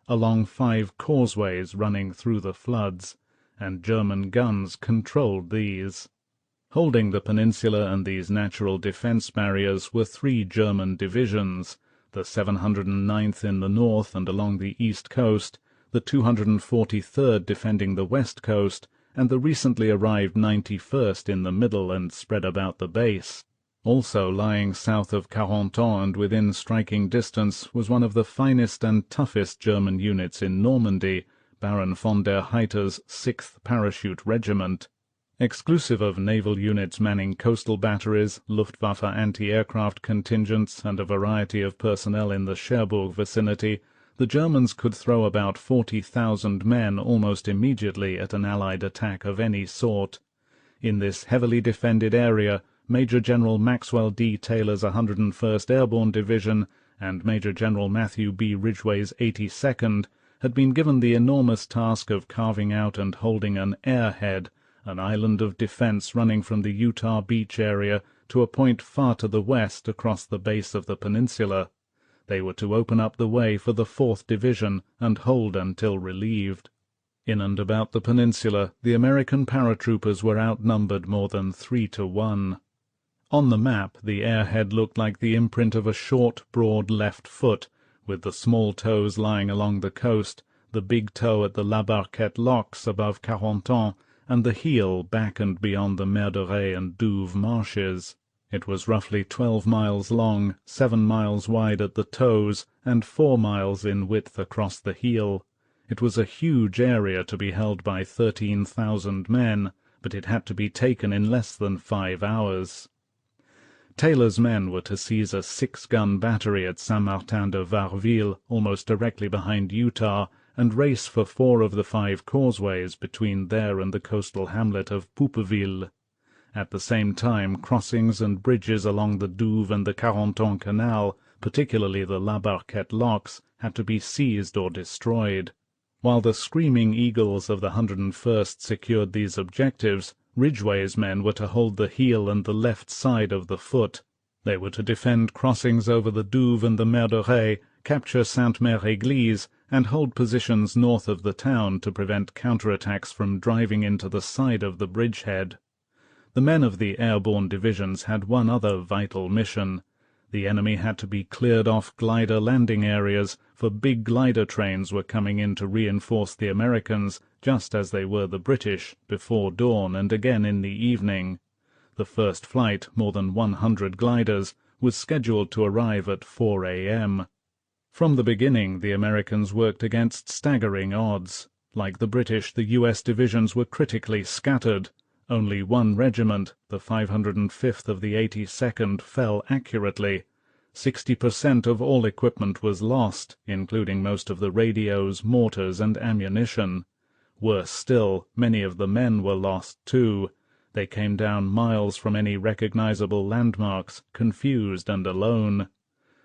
along 5 causeways running through the floods, and German guns controlled these. Holding the peninsula and these natural defense barriers were 3 German divisions, the 709th in the north and along the east coast, the 243rd defending the west coast, and the recently arrived 91st in the middle and spread about the base. Also lying south of Carentan and within striking distance was one of the finest and toughest German units in Normandy, Baron von der Heiter's 6th Parachute Regiment. Exclusive of naval units manning coastal batteries, Luftwaffe anti-aircraft contingents, and a variety of personnel in the Cherbourg vicinity, the Germans could throw about 40,000 men almost immediately at an Allied attack of any sort. In this heavily defended area, Major General Maxwell D. Taylor's 101st Airborne Division and Major General Matthew B. Ridgway's 82nd had been given the enormous task of carving out and holding an airhead, an island of defense running from the Utah Beach area to a point far to the west across the base of the peninsula. They were to open up the way for the 4th Division and hold until relieved. In and about the peninsula, the American paratroopers were outnumbered more than 3 to 1. On the map, the airhead looked like the imprint of a short, broad left foot, with the small toes lying along the coast, the big toe at the La Barquette locks above Carentan, and the heel back and beyond the Mer de Ré and Douve marshes. It was roughly 12 miles long, 7 miles wide at the toes, and 4 miles in width across the heel. It was a huge area to be held by 13,000 men, but it had to be taken in less than 5 hours. Taylor's men were to seize a 6-gun battery at Saint-Martin-de-Varville, almost directly behind Utah, and race for 4 of the 5 causeways between there and the coastal hamlet of Poupeville. At the same time, crossings and bridges along the Douve and the Carentan Canal, particularly the La Barquette locks, had to be seized or destroyed. While the screaming eagles of the 101st secured these objectives, Ridgway's men were to hold the heel and the left side of the foot. They were to defend crossings over the Douve and the Mer de Ré, capture Sainte-Mère-Église, and hold positions north of the town to prevent counterattacks from driving into the side of the bridgehead. The men of the airborne divisions had one other vital mission. The enemy had to be cleared off glider landing areas, for big glider trains were coming in to reinforce the Americans, just as they were the British, before dawn and again in the evening. The first flight, more than 100 gliders, was scheduled to arrive at 4 a.m. From the beginning, the Americans worked against staggering odds. Like the British, the U.S. divisions were critically scattered. Only one regiment, the 505th of the 82nd, fell accurately. 60% of all equipment was lost, including most of the radios, mortars, and ammunition. Worse still, many of the men were lost too. They came down miles from any recognizable landmarks, confused and alone.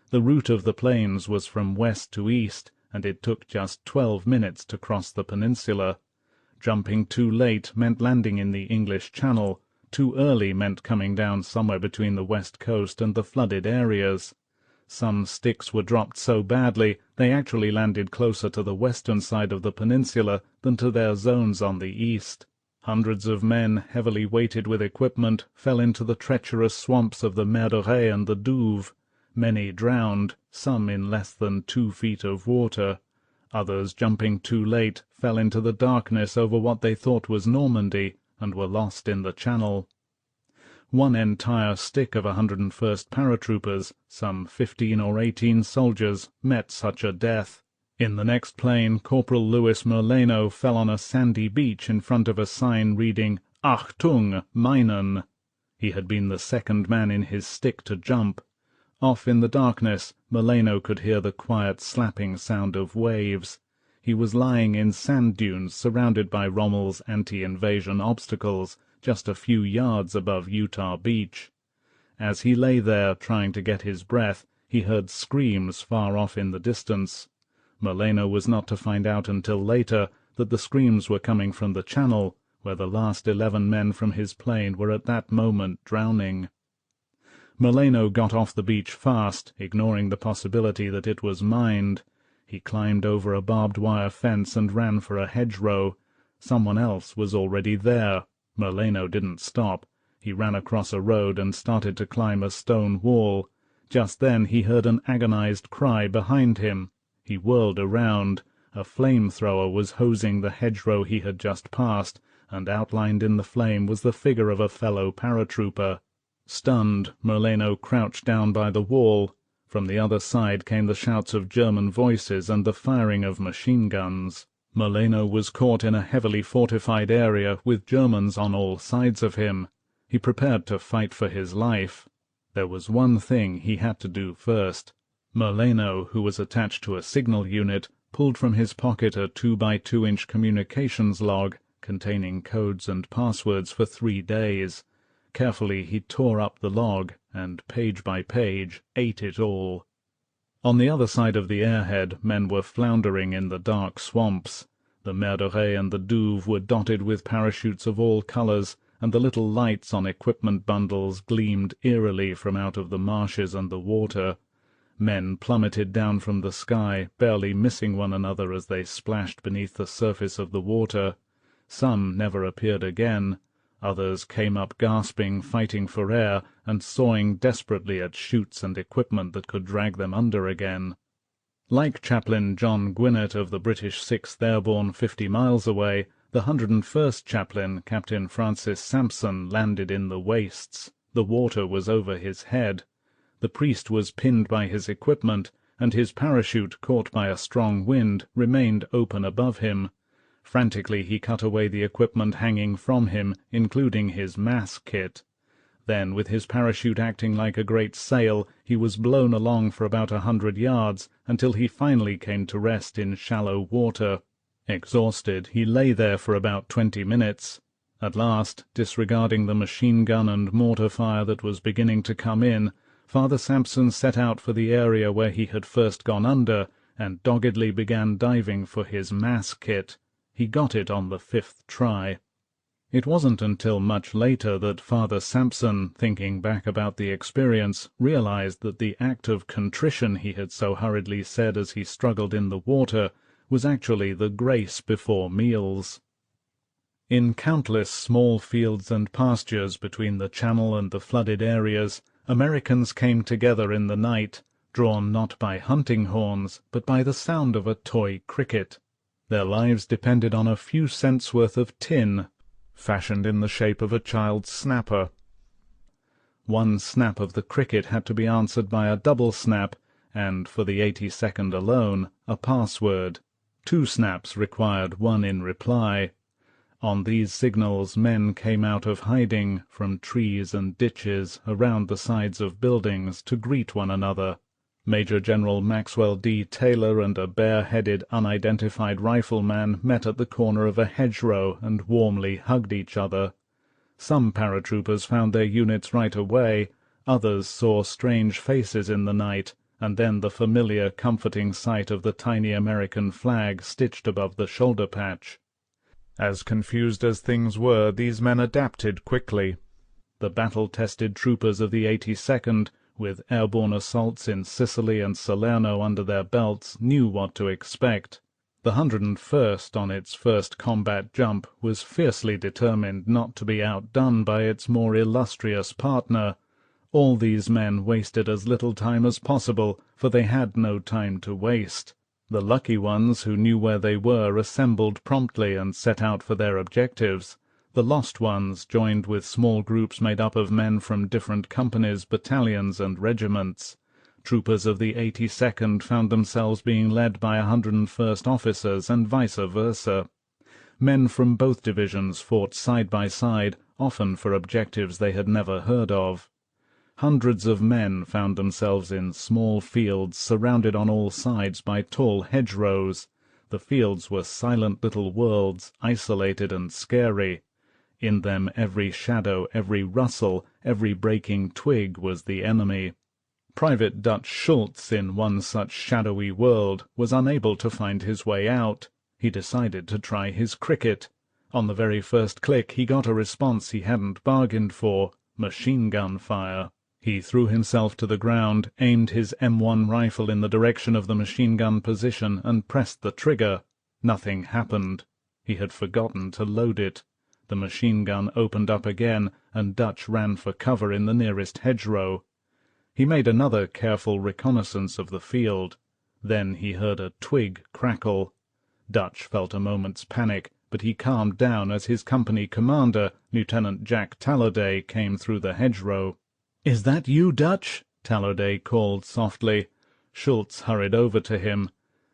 The route of the planes was from west to east, and it took just 12 minutes to cross the peninsula. Jumping too late meant landing in the English Channel. Too early meant coming down somewhere between the west coast and the flooded areas. Some sticks were dropped so badly they actually landed closer to the western side of the peninsula than to their zones on the east. Hundreds of men, heavily weighted with equipment, fell into the treacherous swamps of the Mer de Ré and the Douve. Many drowned, some in less than 2 feet of water. Others, jumping too late, fell into the darkness over what they thought was Normandy, and were lost in the Channel. One entire stick of 101st paratroopers, some 15 or 18 soldiers, met such a death. In the next plane, Corporal Louis Merlano fell on a sandy beach in front of a sign reading, "Achtung, Meinen." He had been the second man in his stick to jump. Off in the darkness, Merlano could hear the quiet slapping sound of waves. He was lying in sand dunes surrounded by Rommel's anti-invasion obstacles, just a few yards above Utah Beach. As he lay there trying to get his breath, he heard screams far off in the distance. Merlano was not to find out until later that the screams were coming from the Channel, where the last 11 men from his plane were at that moment drowning. Merlano got off the beach fast, ignoring the possibility that it was mined. He climbed over a barbed wire fence and ran for a hedgerow. Someone else was already there. Merlano didn't stop. He ran across a road and started to climb a stone wall. Just then he heard an agonized cry behind him. He whirled around. A flamethrower was hosing the hedgerow he had just passed, and outlined in the flame was the figure of a fellow paratrooper. Stunned, Merleno crouched down by the wall. From the other side came the shouts of German voices and the firing of machine guns. Merleno was caught in a heavily fortified area with Germans on all sides of him. He prepared to fight for his life. There was one thing he had to do first. Merleno, who was attached to a signal unit, pulled from his pocket a 2x2-inch communications log containing codes and passwords for 3 days. Carefully he tore up the log, and page by page ate it all. On the other side of the airhead men were floundering in the dark swamps. The Merderet and the Douve were dotted with parachutes of all colours, and the little lights on equipment bundles gleamed eerily from out of the marshes and the water. Men plummeted down from the sky, barely missing one another as they splashed beneath the surface of the water. Some never appeared again. Others came up gasping, fighting for air, and sawing desperately at chutes and equipment that could drag them under again. Like Chaplain John Gwinnett of the British 6th Airborne 50 miles away, the 101st Chaplain, Captain Francis Sampson, landed in the wastes. The water was over his head. The priest was pinned by his equipment, and his parachute, caught by a strong wind, remained open above him. Frantically he cut away the equipment hanging from him, including his mass kit. Then, with his parachute acting like a great sail, he was blown along for about 100 yards, until he finally came to rest in shallow water. Exhausted, he lay there for about 20 minutes. At last, disregarding the machine gun and mortar fire that was beginning to come in, Father Sampson set out for the area where he had first gone under, and doggedly began diving for his mass kit. He got it on the 5th try. It wasn't until much later that Father Sampson, thinking back about the experience, realized that the act of contrition he had so hurriedly said as he struggled in the water was actually the grace before meals. In countless small fields and pastures between the channel and the flooded areas, Americans came together in the night, drawn not by hunting horns, but by the sound of a toy cricket. Their lives depended on a few cents' worth of tin, fashioned in the shape of a child's snapper. One snap of the cricket had to be answered by a double snap, and, for the 82nd alone, a password. 2 snaps required one in reply. On these signals men came out of hiding, from trees and ditches, around the sides of buildings, to greet one another. Major General Maxwell D. Taylor and a bare-headed, unidentified rifleman met at the corner of a hedgerow and warmly hugged each other. Some paratroopers found their units right away, others saw strange faces in the night, and then the familiar, comforting sight of the tiny American flag stitched above the shoulder patch. As confused as things were, these men adapted quickly. The battle-tested troopers of the 82nd, with airborne assaults in Sicily and Salerno under their belts, knew what to expect. The 101st, on its first combat jump, was fiercely determined not to be outdone by its more illustrious partner. All these men wasted as little time as possible, for they had no time to waste. The lucky ones who knew where they were assembled promptly and set out for their objectives. The lost ones joined with small groups made up of men from different companies, battalions, and regiments. Troopers of the 82nd found themselves being led by 101st officers, and vice versa. Men from both divisions fought side by side, often for objectives they had never heard of. Hundreds of men found themselves in small fields surrounded on all sides by tall hedgerows. The fields were silent little worlds, isolated and scary. In them every shadow, every rustle, every breaking twig was the enemy. Private Dutch Schultz, in one such shadowy world, was unable to find his way out. He decided to try his cricket. On the very first click he got a response he hadn't bargained for: machine-gun fire. He threw himself to the ground, aimed his M1 rifle in the direction of the machine-gun position, and pressed the trigger. Nothing happened. He had forgotten to load it. The machine-gun opened up again, and Dutch ran for cover in the nearest hedgerow. He made another careful reconnaissance of the field. Then he heard a twig crackle. Dutch felt a moment's panic, but but he calmed down as his company commander, Lieutenant Jack Talladay, came through the hedgerow. "Is that you, Dutch?" Talladay called softly. Schultz hurried over to him.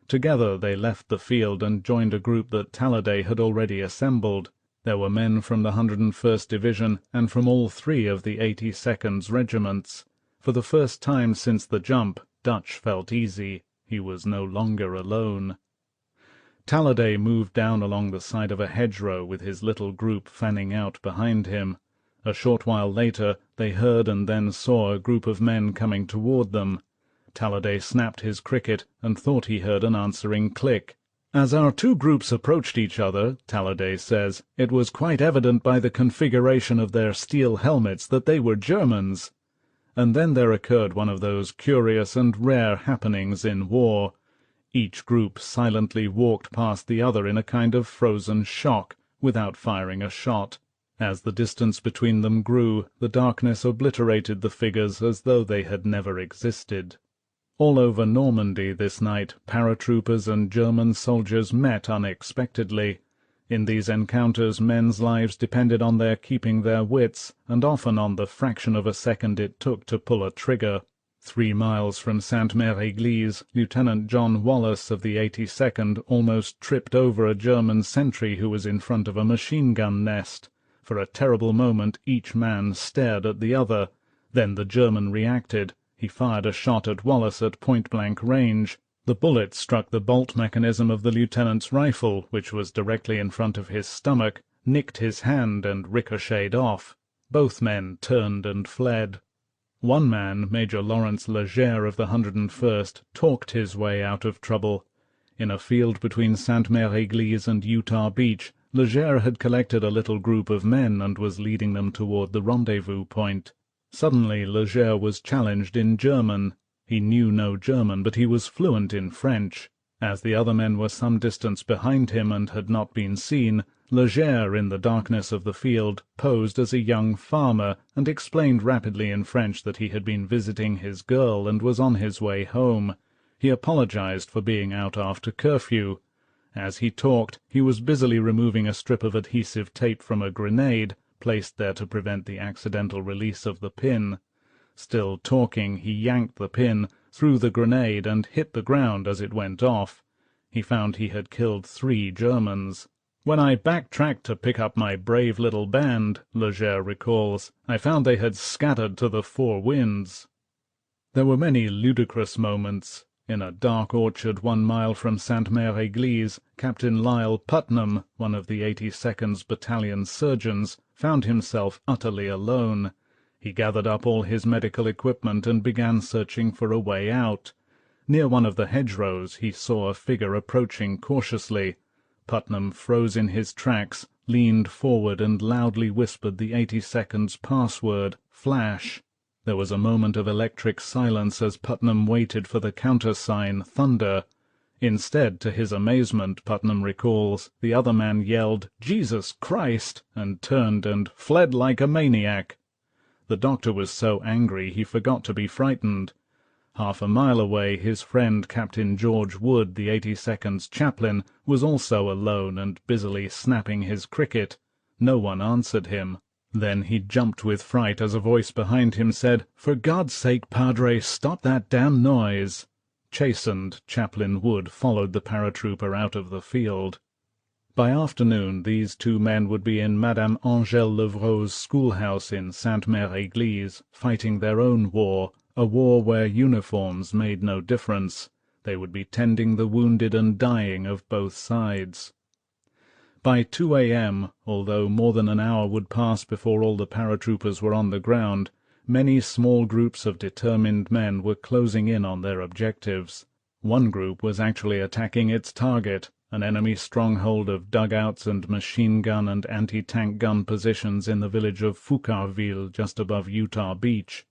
Together they left the field and joined a group that Talladay had already assembled. There were men from the 101st Division and from all three of the 82nd's regiments. For the first time since the jump, Dutch felt easy. He was no longer alone. Talladay moved down along the side of a hedgerow with his little group fanning out behind him. A short while later they heard and then saw a group of men coming toward them. Talladay snapped his cricket and thought he heard an answering click. "As our two groups approached each other," Talladay says, "it was quite evident by the configuration of their steel helmets that they were Germans." And then there occurred one of those curious and rare happenings in war. Each group silently walked past the other in a kind of frozen shock, without firing a shot. As the distance between them grew, the darkness obliterated the figures as though they had never existed. All over Normandy this night paratroopers and German soldiers met unexpectedly. In these encounters men's lives depended on their keeping their wits, and often on the fraction of a second it took to pull a trigger. 3 miles from Sainte-Mère-Église, Lieutenant John Wallace of the 82nd almost tripped over a German sentry who was in front of a machine-gun nest. For a terrible moment each man stared at the other. Then the German reacted. He fired a shot at Wallace at point-blank range. The bullet struck the bolt mechanism of the lieutenant's rifle, which was directly in front of his stomach, nicked his hand and ricocheted off. Both men turned and fled. One man, Major Lawrence Leger of the 101st, talked his way out of trouble. In a field between Sainte-Mère-Église and Utah Beach, Leger had collected a little group of men and was leading them toward the rendezvous point. Suddenly Leger was challenged in German. He knew no German, but he was fluent in French. As the other men were some distance behind him and had not been seen, Leger, in the darkness of the field, posed as a young farmer and explained rapidly in French that he had been visiting his girl and was on his way home. He apologized for being out after curfew. As he talked, he was busily removing a strip of adhesive tape from a grenade, placed there to prevent the accidental release of the pin. Still talking, he yanked the pin, threw the grenade, and hit the ground as it went off. He found he had killed 3 Germans. "When I backtracked to pick up my brave little band," Leger recalls, "I found they had scattered to the 4 winds." There were many ludicrous moments. In a dark orchard 1 mile from Sainte-Mère-Église, Captain Lyle Putnam, one of the 82nd's battalion surgeons, found himself utterly alone. He gathered up all his medical equipment and began searching for a way out. Near one of the hedgerows he saw a figure approaching cautiously. Putnam froze in his tracks, leaned forward and loudly whispered the 82nd's password, "Flash." There was a moment of electric silence as Putnam waited for the countersign, "Thunder." Instead, to his amazement, Putnam recalls, the other man yelled, "Jesus Christ!" and turned and fled like a maniac. The doctor was so angry he forgot to be frightened. Half a mile away his friend Captain George Wood, the 82nd's chaplain, was also alone and busily snapping his cricket. No one answered him. Then he jumped with fright as a voice behind him said, "For God's sake, Padre, stop that damn noise." Chastened, Chaplain Wood followed the paratrooper out of the field. By afternoon these 2 men would be in Madame Angèle Levrault's schoolhouse in Sainte-Mère-Église, fighting their own war, a war where uniforms made no difference. They would be tending the wounded and dying of both sides. By 2 a.m., although more than an hour would pass before all the paratroopers were on the ground, many small groups of determined men were closing in on their objectives. One group was actually attacking its target, an enemy stronghold of dugouts and machine-gun and anti-tank gun positions in the village of Foucarville just above Utah Beach.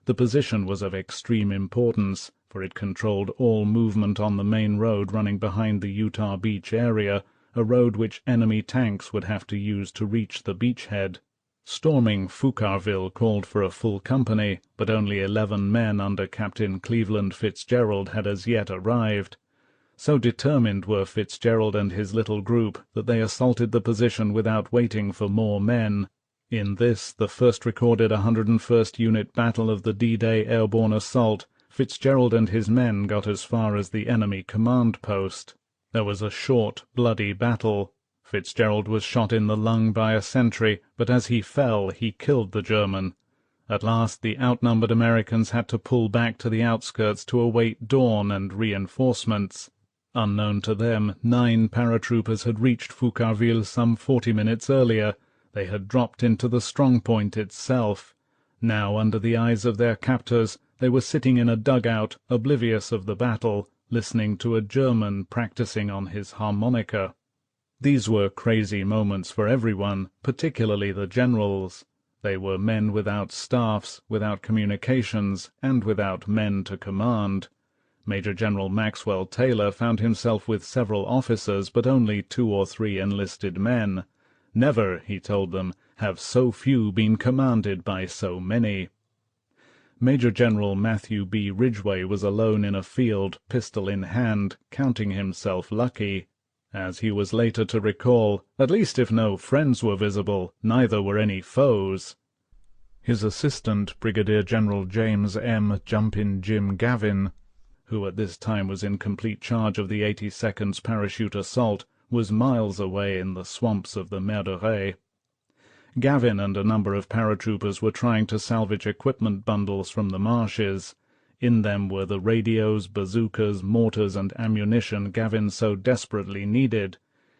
The position was of extreme importance, for it controlled all movement on the main road running behind the Utah Beach area, a road which enemy tanks would have to use to reach the beachhead. Storming Foucarville called for a full company, but only 11 men under Captain Cleveland Fitzgerald had as yet arrived. So determined were Fitzgerald and his little group that they assaulted the position without waiting for more men. In this, the first recorded 101st Unit battle of the D-Day airborne assault, Fitzgerald and his men got as far as the enemy command post. There was a short, bloody battle. Fitzgerald was shot in the lung by a sentry, but as he fell, he killed the German. At last the outnumbered Americans had to pull back to the outskirts to await dawn and reinforcements. Unknown to them, 9 paratroopers had reached Foucarville some 40 minutes earlier. They had dropped into the strongpoint itself. Now, under the eyes of their captors, they were sitting in a dugout, oblivious of the battle, listening to a German practicing on his harmonica. These were crazy moments for everyone, particularly the generals. They were men without staffs, without communications, and without men to command. Major General Maxwell Taylor found himself with several officers, but only 2 or 3 enlisted men. Never, he told them, have so few been commanded by so many. Major General Matthew B. Ridgway was alone in a field, pistol in hand, counting himself lucky. As he was later to recall, at least if no friends were visible, neither were any foes. His assistant, Brigadier General James M. Jumpin' Jim Gavin, who at this time was in complete charge of the 82nd's parachute assault, was miles away in the swamps of the Mer de Ré. Gavin and a number of paratroopers were trying to salvage equipment bundles from the marshes. In them were the radios, bazookas, mortars, and ammunition Gavin so desperately needed.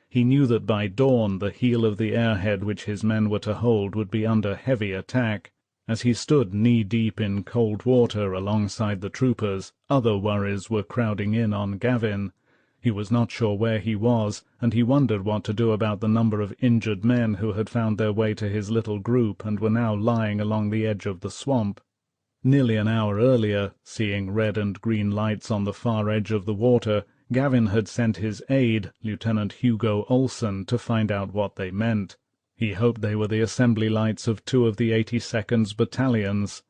He knew that by dawn the heel of the airhead which his men were to hold would be under heavy attack. As he stood knee-deep in cold water alongside the troopers, other worries were crowding in on Gavin. He was not sure where he was, and he wondered what to do about the number of injured men who had found their way to his little group and were now lying along the edge of the swamp. Nearly an hour earlier, seeing red and green lights on the far edge of the water, Gavin had sent his aide, Lieutenant Hugo Olsen, to find out what they meant. He hoped they were the assembly lights of 2 of the 82nd's battalions.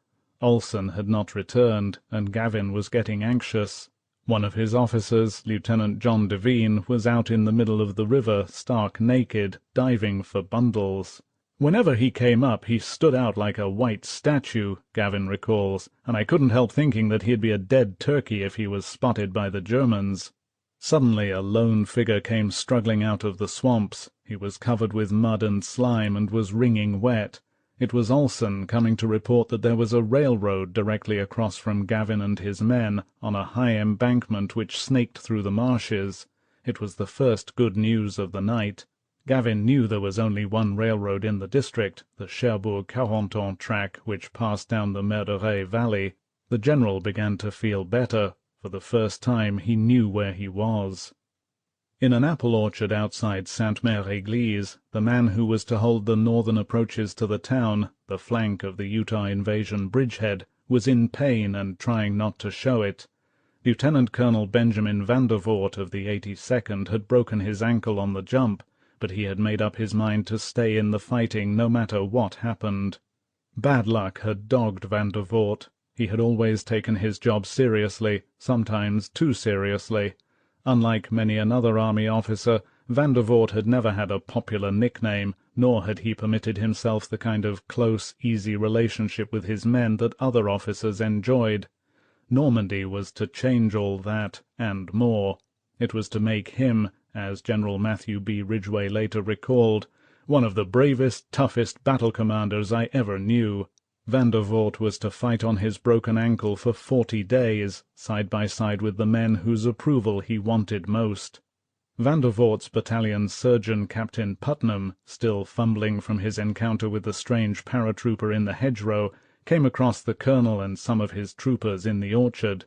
Olsen had not returned, and Gavin was getting anxious. One of his officers, Lieutenant John Devine, was out in the middle of the river, stark naked, diving for bundles. Whenever he came up, he stood out like a white statue, Gavin recalls, and I couldn't help thinking that he'd be a dead turkey if he was spotted by the Germans. Suddenly a lone figure came struggling out of the swamps. He was covered with mud and slime and was wringing wet. It was Olsen coming to report that there was a railroad directly across from Gavin and his men, on a high embankment which snaked through the marshes. It was the first good news of the night. Gavin knew there was only one railroad in the district, the Cherbourg-Carentan track, which passed down the Mer de Ré valley. The general began to feel better. For the first time he knew where he was. In an apple orchard outside Sainte-Mère-Église, the man who was to hold the northern approaches to the town, the flank of the Utah invasion bridgehead, was in pain and trying not to show it. Lieutenant Colonel Benjamin Vandervoort of the 82nd had broken his ankle on the jump, but he had made up his mind to stay in the fighting no matter what happened. Bad luck had dogged Vandervoort. He had always taken his job seriously, sometimes too seriously. Unlike many another army officer, Vandervoort had never had a popular nickname, nor had he permitted himself the kind of close, easy relationship with his men that other officers enjoyed. Normandy was to change all that, and more. It was to make him, as General Matthew B. Ridgway later recalled, one of the bravest, toughest battle commanders I ever knew. Vandervoort was to fight on his broken ankle for 40 days, side by side with the men whose approval he wanted most. Vandervoort's battalion surgeon Captain Putnam, still fumbling from his encounter with the strange paratrooper in the hedgerow, came across the colonel and some of his troopers in the orchard.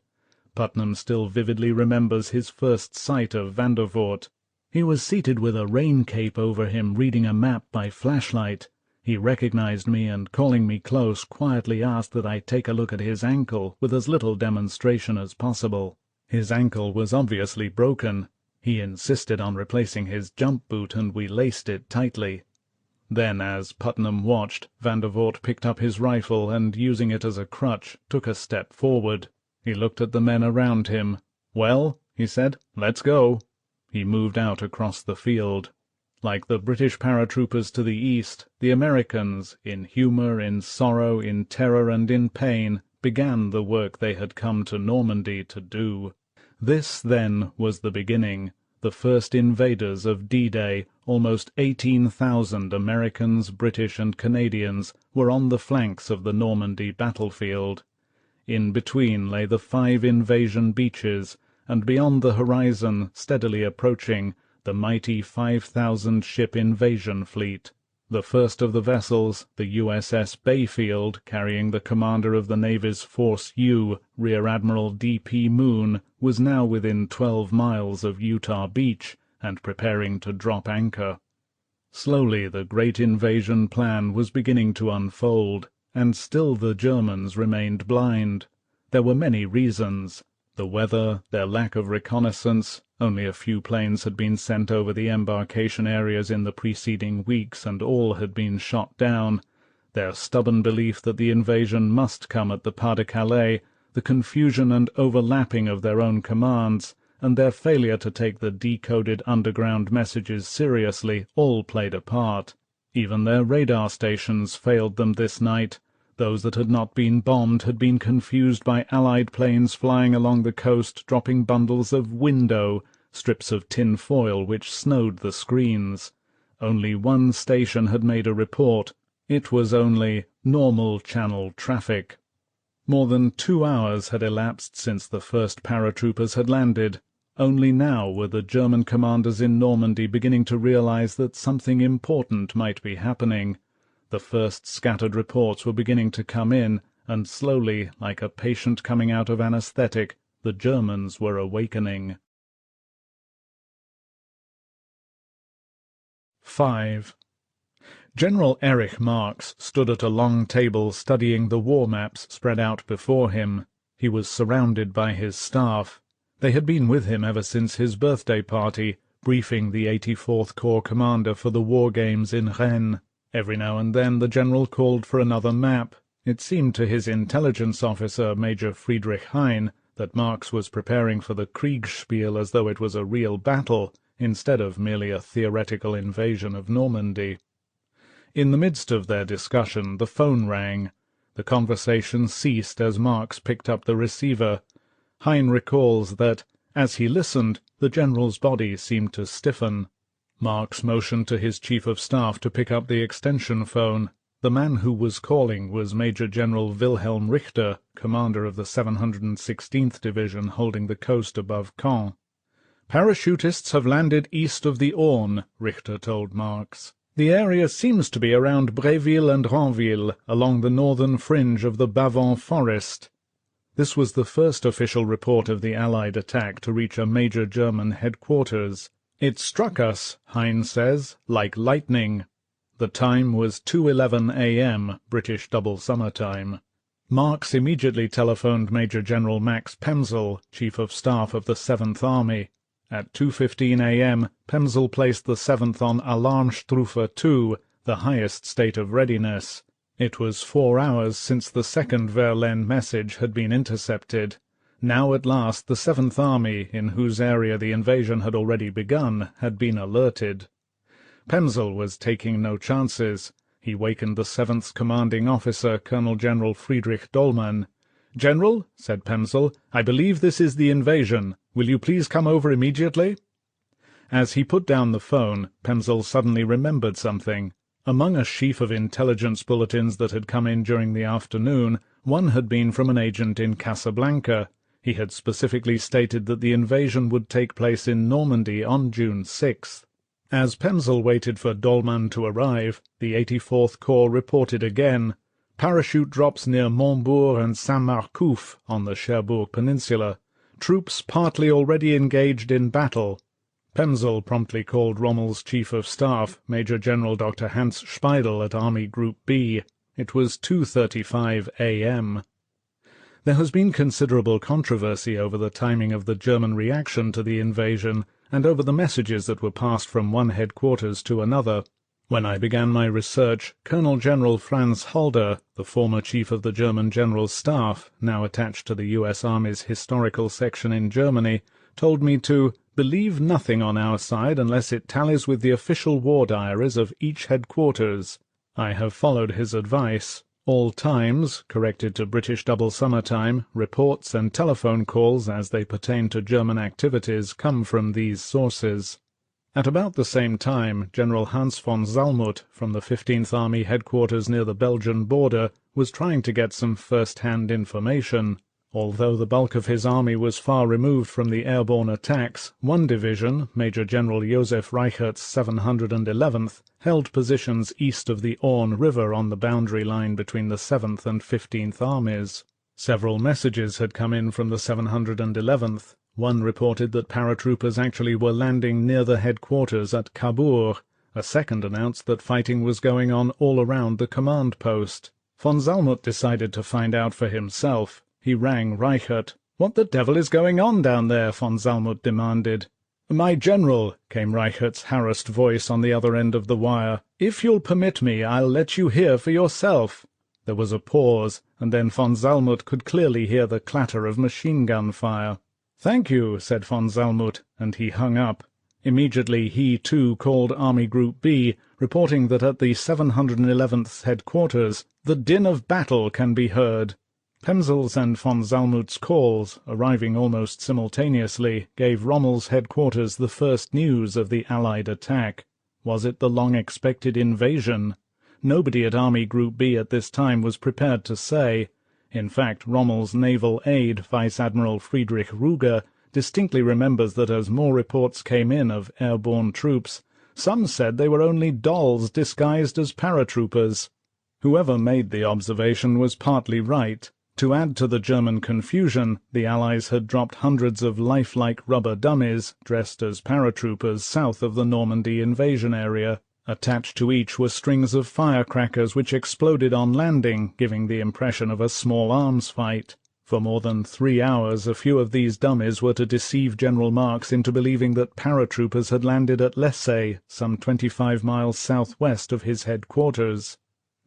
Putnam still vividly remembers his first sight of Vandervoort. He was seated with a rain cape over him, reading a map by flashlight. He recognized me and, calling me close, quietly asked that I take a look at his ankle, with as little demonstration as possible. His ankle was obviously broken. He insisted on replacing his jump boot, and we laced it tightly. Then, as Putnam watched, Vandervoort picked up his rifle and, using it as a crutch, took a step forward. He looked at the men around him. "Well?" he said. "Let's go." He moved out across the field. Like the British paratroopers to the east, the Americans, in humor, in sorrow, in terror, and in pain, began the work they had come to Normandy to do. This, then, was the beginning. The first invaders of D-Day, almost 18,000 Americans, British, and Canadians, were on the flanks of the Normandy battlefield. In between lay the 5 invasion beaches, and beyond the horizon, steadily approaching, the mighty 5,000-ship invasion fleet. The first of the vessels, the USS Bayfield, carrying the commander of the Navy's Force U, Rear Admiral D.P. Moon, was now within 12 miles of Utah Beach and preparing to drop anchor. Slowly the great invasion plan was beginning to unfold, and still the Germans remained blind. There were many reasons. The weather, their lack of reconnaissance, only a few planes had been sent over the embarkation areas in the preceding weeks, and all had been shot down, their stubborn belief that the invasion must come at the Pas-de-Calais, the confusion and overlapping of their own commands, and their failure to take the decoded underground messages seriously, all played a part. Even their radar stations failed them this night. Those that had not been bombed had been confused by Allied planes flying along the coast, dropping bundles of window, strips of tin foil which snowed the screens. Only one station had made a report. It was only normal channel traffic. More than 2 hours had elapsed since the first paratroopers had landed. Only now were the German commanders in Normandy beginning to realize that something important might be happening. The first scattered reports were beginning to come in, and slowly, like a patient coming out of anesthetic, the Germans were awakening. 5. General Erich Marx stood at a long table studying the war maps spread out before him. He was surrounded by his staff. They had been with him ever since his birthday party, briefing the 84th Corps commander for the war games in Rennes. Every now and then the general called for another map. It seemed to his intelligence officer, Major Friedrich Hein, that Marx was preparing for the Kriegsspiel as though it was a real battle, instead of merely a theoretical invasion of Normandy. In the midst of their discussion the phone rang. The conversation ceased as Marx picked up the receiver. Hein recalls that, as he listened, the general's body seemed to stiffen. Marx motioned to his chief of staff to pick up the extension phone. The man who was calling was Major General Wilhelm Richter, commander of the 716th Division holding the coast above Caen. "Parachutists have landed east of the Orne," Richter told Marx. "The area seems to be around Bréville and Ranville, along the northern fringe of the Bavent forest." This was the first official report of the Allied attack to reach a major German headquarters. "It struck us," Hein says, "like lightning." The time was 2:11 a.m., British double summer time. Marx immediately telephoned Major General Max Pemsel, Chief of Staff of the 7th Army. At 2:15 a.m., Pemsel placed the 7th on Alarmstufe 2, the highest state of readiness. It was 4 hours since the second Verlaine message had been intercepted. Now at last the 7th Army, in whose area the invasion had already begun, had been alerted. Pemsel was taking no chances. He wakened the 7th's commanding officer, Colonel General Friedrich Dollmann. "General," said Pemsel, "I believe this is the invasion. Will you please come over immediately?" As he put down the phone, Pemsel suddenly remembered something. Among a sheaf of intelligence bulletins that had come in during the afternoon, one had been from an agent in Casablanca. He had specifically stated that the invasion would take place in Normandy on June 6th. As Pemsel waited for Dollmann to arrive, the 84th Corps reported again. "Parachute drops near Montbourg and Saint-Marcouf on the Cherbourg Peninsula. Troops partly already engaged in battle." Pemsel promptly called Rommel's Chief of Staff, Major General Dr. Hans Speidel at Army Group B. It was 2:35 a.m. There has been considerable controversy over the timing of the German reaction to the invasion, and over the messages that were passed from one headquarters to another. When I began my research, Colonel General Franz Halder, the former chief of the German General Staff, now attached to the U.S. Army's historical section in Germany, told me to believe nothing on our side unless it tallies with the official war diaries of each headquarters. I have followed his advice. All times, corrected to British double summer time, reports and telephone calls as they pertain to German activities come from these sources. At about the same time, General Hans von Zalmuth, from the 15th Army headquarters near the Belgian border, was trying to get some first-hand information. Although the bulk of his army was far removed from the airborne attacks, one division, Major General Josef Reichert's 711th, held positions east of the Orne River on the boundary line between the 7th and 15th Armies. Several messages had come in from the 711th. One reported that paratroopers actually were landing near the headquarters at Cabourg. A second announced that fighting was going on all around the command post. Von Zalmuth decided to find out for himself. He rang Reichert. "What the devil is going on down there?" von Zalmuth demanded. "My general," came Reichert's harassed voice on the other end of the wire, "if you'll permit me, I'll let you hear for yourself." There was a pause, and then von Zalmuth could clearly hear the clatter of machine-gun fire. "Thank you," said von Zalmuth, and he hung up. Immediately he, too, called Army Group B, reporting that at the 711th headquarters the din of battle can be heard. Pemsel's and von Zalmuth's calls, arriving almost simultaneously, gave Rommel's headquarters the first news of the Allied attack. Was it the long-expected invasion? Nobody at Army Group B at this time was prepared to say. In fact, Rommel's naval aide, Vice Admiral Friedrich Ruger, distinctly remembers that as more reports came in of airborne troops, some said they were only dolls disguised as paratroopers. Whoever made the observation was partly right. To add to the German confusion, the Allies had dropped hundreds of lifelike rubber dummies, dressed as paratroopers, south of the Normandy invasion area. Attached to each were strings of firecrackers which exploded on landing, giving the impression of a small arms fight. For more than 3 hours, a few of these dummies were to deceive General Marx into believing that paratroopers had landed at Lessay, some 25 miles southwest of his headquarters.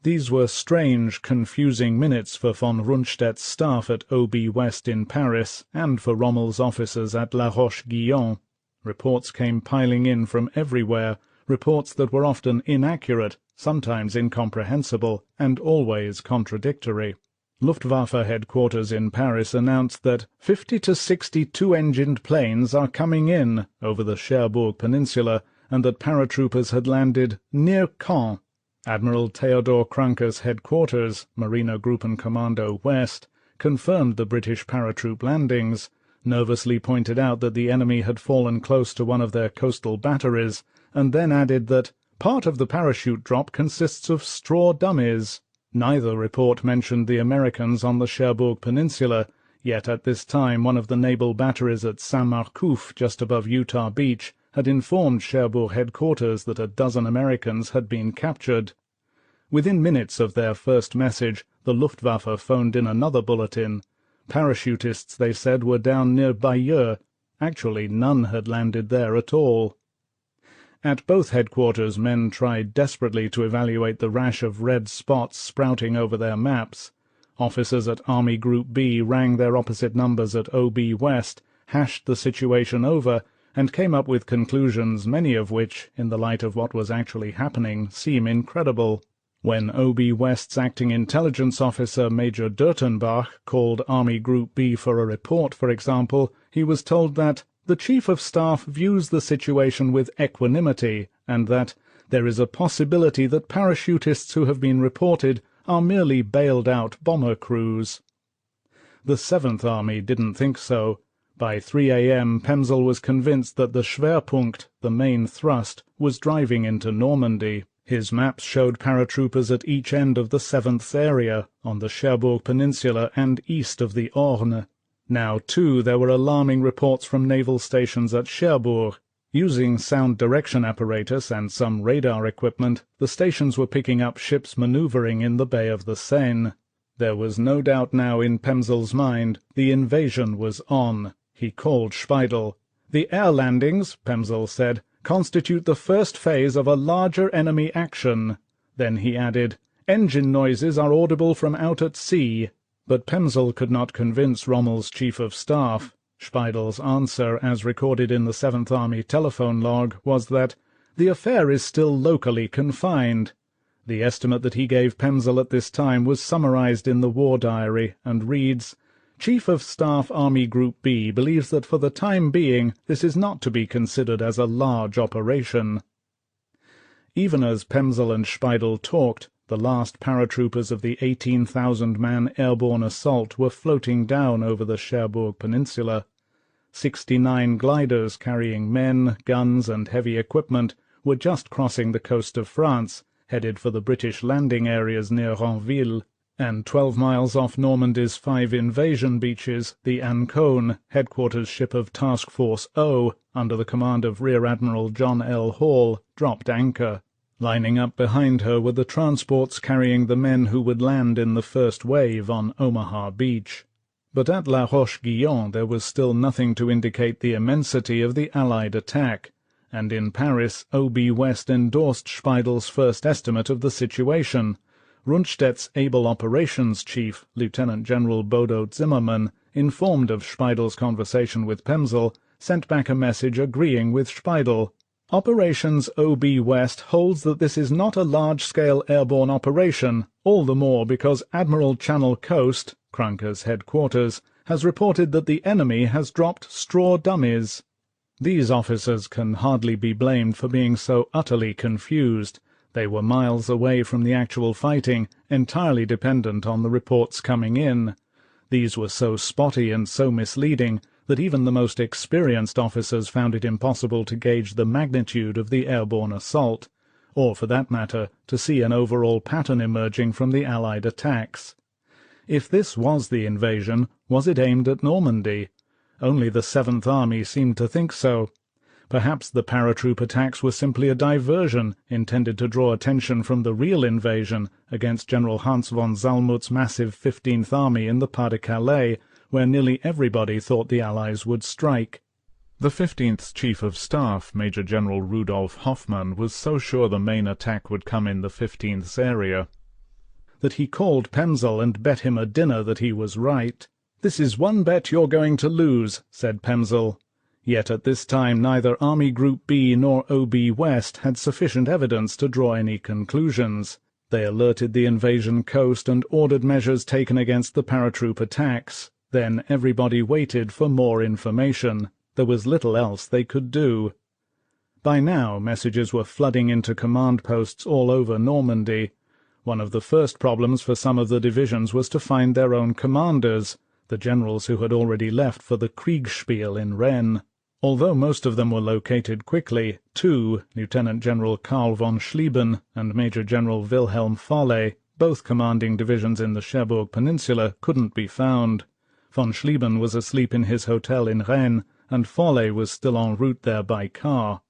These were strange, confusing minutes for von Rundstedt's staff at OB West in Paris, and for Rommel's officers at La Roche-Guyon. Reports came piling in from everywhere, reports that were often inaccurate, sometimes incomprehensible, and always contradictory. Luftwaffe headquarters in Paris announced that 50 to 60 two-engined planes are coming in over the Cherbourg Peninsula, and that paratroopers had landed near Caen. Admiral Theodor Kranke's headquarters, Marine Gruppenkommando West, confirmed the British paratroop landings, nervously pointed out that the enemy had fallen close to one of their coastal batteries, and then added that part of the parachute drop consists of straw dummies. Neither report mentioned the Americans on the Cherbourg Peninsula, yet at this time one of the naval batteries at Saint-Marcouf, just above Utah Beach, had informed Cherbourg headquarters that a dozen Americans had been captured. Within minutes of their first message, the Luftwaffe phoned in another bulletin. Parachutists, they said, were down near Bayeux. Actually, none had landed there at all. At both headquarters, men tried desperately to evaluate the rash of red spots sprouting over their maps. Officers at Army Group B rang their opposite numbers at OB West, hashed the situation over, and came up with conclusions, many of which, in the light of what was actually happening, seem incredible. When OB West's acting intelligence officer, Major Durtenbach, called Army Group B for a report, for example, he was told that the Chief of Staff views the situation with equanimity, and that there is a possibility that parachutists who have been reported are merely bailed-out bomber crews. The 7th Army didn't think so. By 3 a.m. Pemsel was convinced that the Schwerpunkt, the main thrust, was driving into Normandy. His maps showed paratroopers at each end of the 7th area, on the Cherbourg Peninsula and east of the Orne. Now, too, there were alarming reports from naval stations at Cherbourg. Using sound direction apparatus and some radar equipment, the stations were picking up ships maneuvering in the Bay of the Seine. There was no doubt now in Pemsel's mind. The invasion was on. He called Speidel. "The air landings," Pemsel said, "constitute the first phase of a larger enemy action." Then he added, "Engine noises are audible from out at sea." But Pemsel could not convince Rommel's chief of staff. Speidel's answer, as recorded in the Seventh Army telephone log, was that the affair is still locally confined. The estimate that he gave Pemsel at this time was summarized in the War Diary and reads, "Chief of Staff Army Group B believes that for the time being this is not to be considered as a large operation." Even as Pemsel and Speidel talked, the last paratroopers of the 18,000-man airborne assault were floating down over the Cherbourg Peninsula. 69 gliders carrying men, guns, and heavy equipment were just crossing the coast of France, headed for the British landing areas near Ranville, and 12 miles off Normandy's 5 invasion beaches, the Ancône, headquarters ship of Task Force O, under the command of Rear Admiral John L. Hall, dropped anchor. Lining up behind her were the transports carrying the men who would land in the first wave on Omaha Beach. But at La Roche-Guyon there was still nothing to indicate the immensity of the Allied attack, and in Paris O.B. West endorsed Speidel's first estimate of the situation. Rundstedt's able operations chief, Lieutenant General Bodo Zimmermann, informed of Speidel's conversation with Pemsel, sent back a message agreeing with Speidel. Operations O.B. West holds that this is not a large-scale airborne operation, all the more because Admiral Channel Coast, Kranke's headquarters, has reported that the enemy has dropped straw dummies. These officers can hardly be blamed for being so utterly confused. They were miles away from the actual fighting, entirely dependent on the reports coming in. These were so spotty and so misleading that even the most experienced officers found it impossible to gauge the magnitude of the airborne assault, or, for that matter, to see an overall pattern emerging from the Allied attacks. If this was the invasion, was it aimed at Normandy? Only the Seventh Army seemed to think so. Perhaps the paratroop attacks were simply a diversion intended to draw attention from the real invasion against General Hans von Zalmuth's massive 15th Army in the Pas-de-Calais, where nearly everybody thought the Allies would strike. The 15th's Chief of Staff, Major General Rudolf Hoffmann, was so sure the main attack would come in the 15th's area that he called Pemsel and bet him a dinner that he was right. "This is one bet you're going to lose," said Pemsel. Yet at this time neither Army Group B nor O.B. West had sufficient evidence to draw any conclusions. They alerted the invasion coast and ordered measures taken against the paratroop attacks. Then everybody waited for more information. There was little else they could do. By now messages were flooding into command posts all over Normandy. One of the first problems for some of the divisions was to find their own commanders, the generals who had already left for the Kriegspiel in Rennes. Although most of them were located quickly, two, Lieutenant General Karl von Schlieben and Major General Wilhelm Fahle, both commanding divisions in the Cherbourg Peninsula, couldn't be found. Von Schlieben was asleep in his hotel in Rennes, and Fahle was still en route there by car.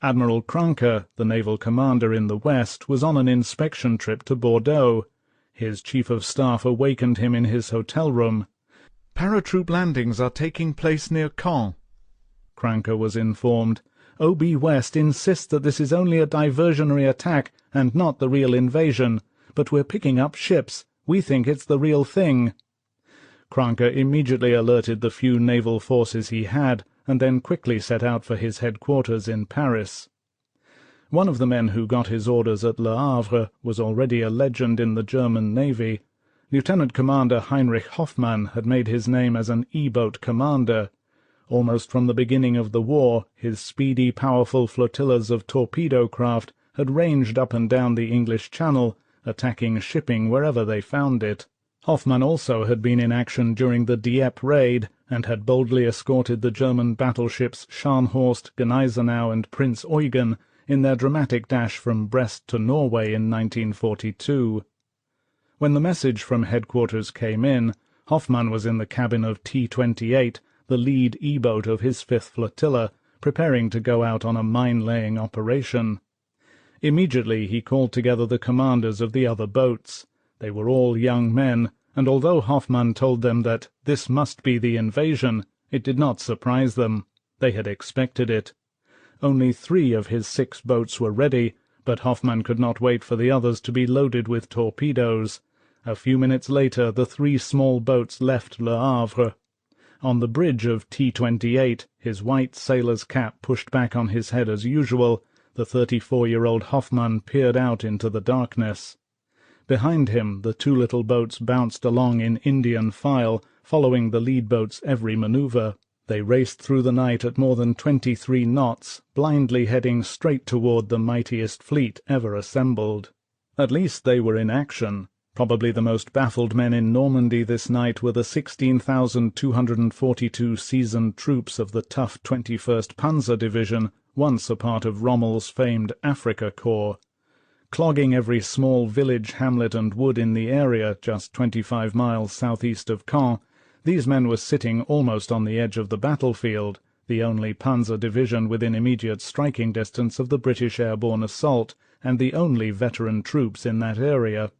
Admiral Kranke, the naval commander in the west, was on an inspection trip to Bordeaux. His chief of staff awakened him in his hotel room. "Paratroop landings are taking place near Caen," Kranke was informed. "O.B. West insists that this is only a diversionary attack and not the real invasion, but we're picking up ships. We think it's the real thing." Kranke immediately alerted the few naval forces he had, and then quickly set out for his headquarters in Paris. One of the men who got his orders at Le Havre was already a legend in the German Navy. Lieutenant Commander Heinrich Hoffmann had made his name as an E-boat commander. Almost from the beginning of the war, his speedy, powerful flotillas of torpedo craft had ranged up and down the English Channel, attacking shipping wherever they found it. Hoffmann also had been in action during the Dieppe raid, and had boldly escorted the German battleships Scharnhorst, Gneisenau, and Prince Eugen in their dramatic dash from Brest to Norway in 1942. When the message from headquarters came in, Hoffmann was in the cabin of T-28, the lead E-boat of his 5th Flotilla, preparing to go out on a mine-laying operation. Immediately he called together the commanders of the other boats. They were all young men, and although Hoffmann told them that this must be the invasion, it did not surprise them. They had expected it. Only 3 of his 6 boats were ready, but Hoffmann could not wait for the others to be loaded with torpedoes. A few minutes later the 3 small boats left Le Havre. On the bridge of T-28, his white sailor's cap pushed back on his head as usual, the 34-year-old Hoffmann peered out into the darkness. Behind him, the two little boats bounced along in Indian file, following the lead boat's every maneuver. They raced through the night at more than 23 knots, blindly heading straight toward the mightiest fleet ever assembled. At least they were in action. Probably the most baffled men in Normandy this night were the 16,242 seasoned troops of the tough 21st Panzer Division, once a part of Rommel's famed Africa Corps. Clogging every small village, hamlet and wood in the area, just 25 miles southeast of Caen, these men were sitting almost on the edge of the battlefield, the only Panzer division within immediate striking distance of the British airborne assault, and the only veteran troops in that area.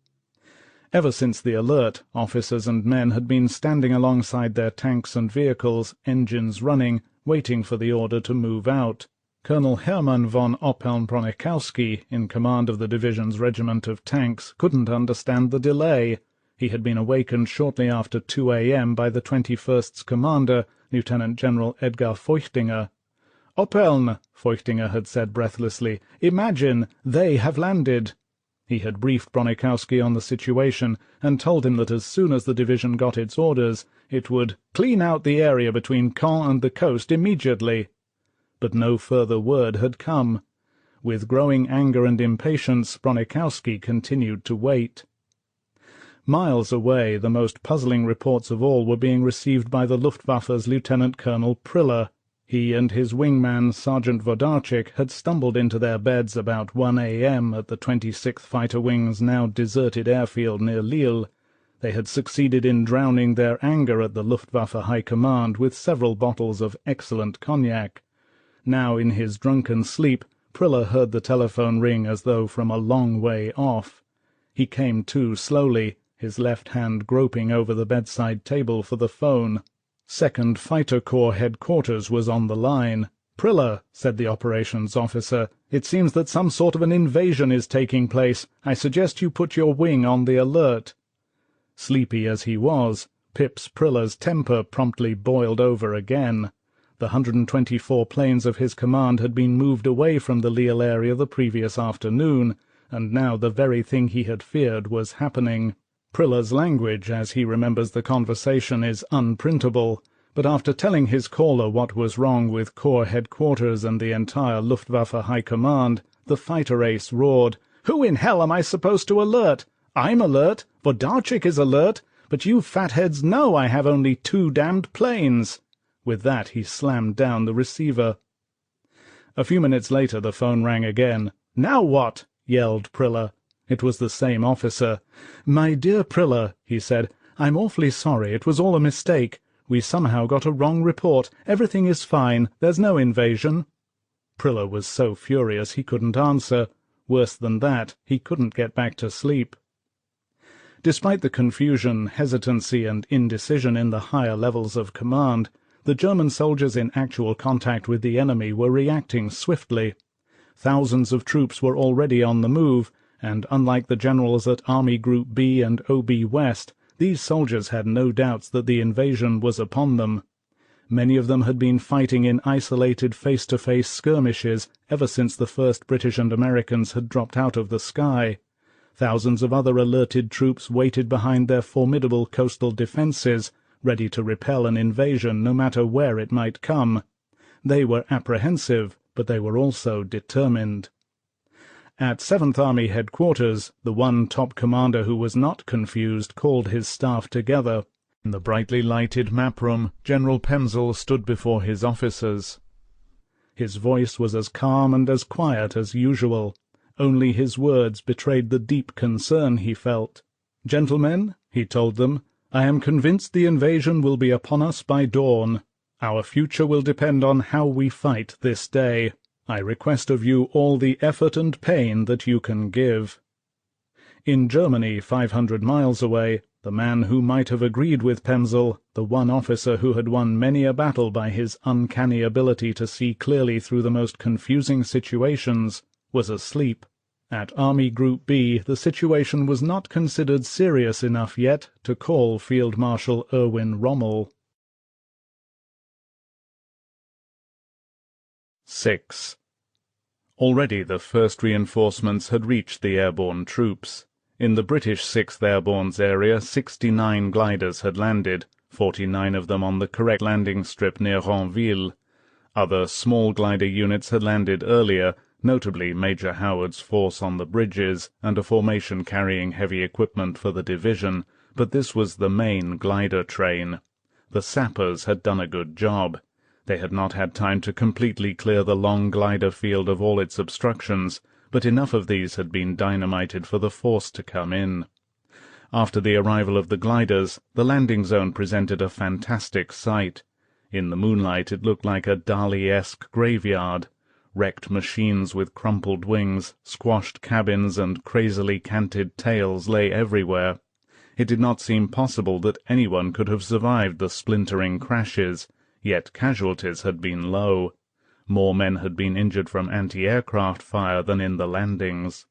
Ever since the alert, officers and men had been standing alongside their tanks and vehicles, engines running, waiting for the order to move out. Colonel Hermann von Oppeln-Bronikowski, in command of the division's regiment of tanks, couldn't understand the delay. He had been awakened shortly after 2 a.m. by the 21st's commander, Lieutenant General Edgar Feuchtinger. "Oppeln," Feuchtinger had said breathlessly, "imagine, they have landed." He had briefed Bronikowski on the situation, and told him that as soon as the division got its orders, it would "clean out the area between Caen and the coast immediately." But no further word had come. With growing anger and impatience, Bronikowski continued to wait. Miles away, the most puzzling reports of all were being received by the Luftwaffe's Lieutenant Colonel Priller. He and his wingman, Sergeant Vodarchik, had stumbled into their beds about 1 a.m. at the 26th Fighter Wing's now deserted airfield near Lille. They had succeeded in drowning their anger at the Luftwaffe High Command with several bottles of excellent cognac. Now, in his drunken sleep, Priller heard the telephone ring as though from a long way off. He came to slowly, his left hand groping over the bedside table for the phone. 2nd Fighter Corps headquarters was on the line. "Priller," said the operations officer, "it seems that some sort of an invasion is taking place. I suggest you put your wing on the alert." Sleepy as he was, Pips Priller's temper promptly boiled over again. The 124 planes of his command had been moved away from the Lille area the previous afternoon, and now the very thing he had feared was happening. Priller's language, as he remembers the conversation, is unprintable, but after telling his caller what was wrong with Corps headquarters and the entire Luftwaffe High Command, the fighter ace roared, "Who in hell am I supposed to alert? I'm alert, Vodarchik is alert, but you fatheads know I have only 2 damned planes." With that he slammed down the receiver. A few minutes later the phone rang again. "Now what?" yelled Priller. It was the same officer. "My dear Priller," he said, "I'm awfully sorry. It was all a mistake. We somehow got a wrong report. Everything is fine. There's no invasion." Priller was so furious he couldn't answer. Worse than that, he couldn't get back to sleep. Despite the confusion, hesitancy, and indecision in the higher levels of command, the German soldiers in actual contact with the enemy were reacting swiftly. Thousands of troops were already on the move, and unlike the generals at Army Group B and OB West, these soldiers had no doubts that the invasion was upon them. Many of them had been fighting in isolated face-to-face skirmishes ever since the first British and Americans had dropped out of the sky. Thousands of other alerted troops waited behind their formidable coastal defences, ready to repel an invasion no matter where it might come. They were apprehensive, but they were also determined. At 7th Army headquarters, the one top commander who was not confused called his staff together. In the brightly lighted map room, General Pemsel stood before his officers. His voice was as calm and as quiet as usual. Only his words betrayed the deep concern he felt. "Gentlemen," he told them, "I am convinced the invasion will be upon us by dawn. Our future will depend on how we fight this day. I request of you all the effort and pain that you can give." In Germany, 500 miles away, the man who might have agreed with Pemsel, the one officer who had won many a battle by his uncanny ability to see clearly through the most confusing situations, was asleep. At Army Group B, the situation was not considered serious enough yet to call Field Marshal Erwin Rommel. 6. Already the first reinforcements had reached the airborne troops. In the British 6th Airborne's area, 69 gliders had landed, 49 of them on the correct landing strip near Ranville. Other small glider units had landed earlier, notably Major Howard's force on the bridges and a formation carrying heavy equipment for the division, but this was the main glider train. The sappers had done a good job. They had not had time to completely clear the long glider field of all its obstructions, but enough of these had been dynamited for the force to come in. After the arrival of the gliders, the landing zone presented a fantastic sight. In the moonlight it looked like a Dali-esque graveyard. Wrecked machines with crumpled wings, squashed cabins, and crazily canted tails lay everywhere. It did not seem possible that anyone could have survived the splintering crashes, yet casualties had been low. More men had been injured from anti-aircraft fire than in the landings.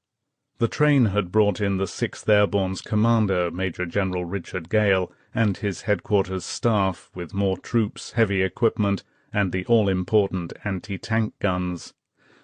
The train had brought in the 6th Airborne's commander, Major General Richard Gale, and his headquarters staff, with more troops, heavy equipment, and the all-important anti-tank guns.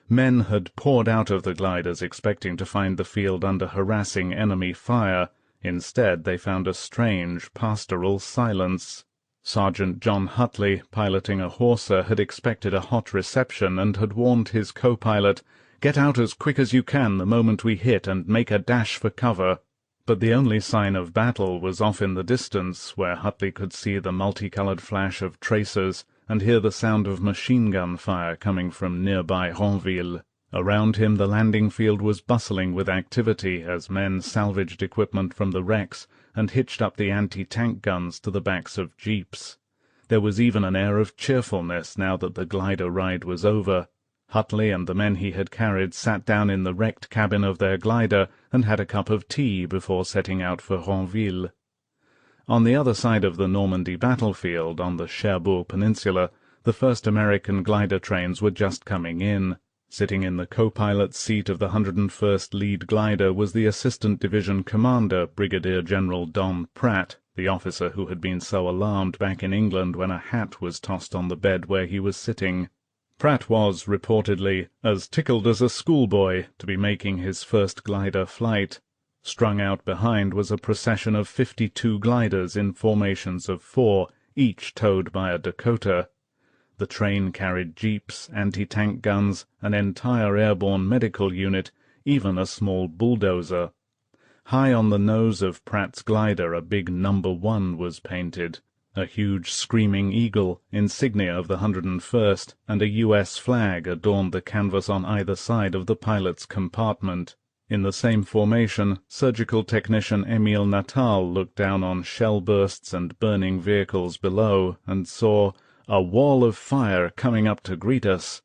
Men had poured out of the gliders expecting to find the field under harassing enemy fire. Instead they found a strange, pastoral silence. Sergeant John Hutley, piloting a Horsa, had expected a hot reception and had warned his co-pilot, "Get out as quick as you can the moment we hit and make a dash for cover." But the only sign of battle was off in the distance, where Hutley could see the multicolored flash of tracers and hear the sound of machine-gun fire coming from nearby Ranville. Around him the landing field was bustling with activity as men salvaged equipment from the wrecks and hitched up the anti-tank guns to the backs of jeeps. There was even an air of cheerfulness now that the glider ride was over. Hutley and the men he had carried sat down in the wrecked cabin of their glider and had a cup of tea before setting out for Ranville. On the other side of the Normandy battlefield, on the Cherbourg Peninsula, the first American glider trains were just coming in. Sitting in the co-pilot's seat of the 101st Lead Glider was the Assistant Division Commander, Brigadier General Don Pratt, the officer who had been so alarmed back in England when a hat was tossed on the bed where he was sitting. Pratt was, reportedly, as tickled as a schoolboy to be making his first glider flight. Strung out behind was a procession of 52 gliders in formations of 4, each towed by a Dakota. The train carried jeeps, anti-tank guns, an entire airborne medical unit, even a small bulldozer. High on the nose of Pratt's glider a big No. 1 was painted. A huge screaming eagle, insignia of the 101st, and a U.S. flag adorned the canvas on either side of the pilot's compartment. In the same formation, surgical technician Emile Natal looked down on shell bursts and burning vehicles below, and saw a wall of fire coming up to greet us.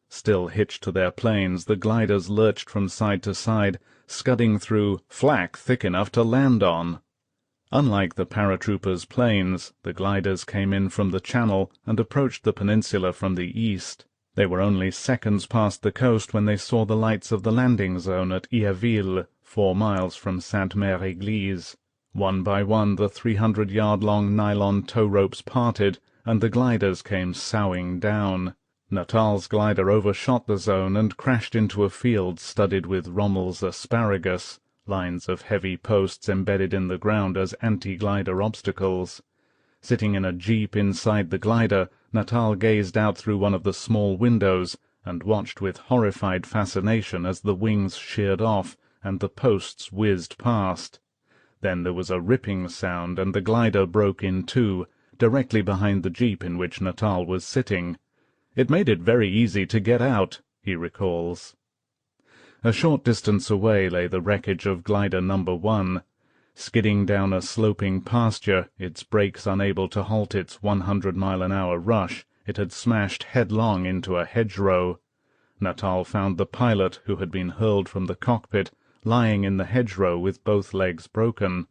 Still hitched to their planes, the gliders lurched from side to side, scudding through flak thick enough to land on. Unlike the paratroopers' planes, the gliders came in from the Channel and approached the peninsula from the east. They were only seconds past the coast when they saw the lights of the landing zone at Yaville, 4 miles from Sainte-Mère-Église. One by one the 300-yard-long nylon tow ropes parted, and the gliders came soughing down. Natal's glider overshot the zone and crashed into a field studded with Rommel's asparagus, lines of heavy posts embedded in the ground as anti-glider obstacles. Sitting in a jeep inside the glider, Natal gazed out through one of the small windows and watched with horrified fascination as the wings sheared off and the posts whizzed past. Then there was a ripping sound, and the glider broke in two, directly behind the jeep in which Natal was sitting. "It made it very easy to get out," he recalls. A short distance away lay the wreckage of glider No. 1. Skidding down a sloping pasture, its brakes unable to halt its 100-mile-an-hour rush, it had smashed headlong into a hedgerow. Natal found the pilot, who had been hurled from the cockpit, lying in the hedgerow with both legs broken.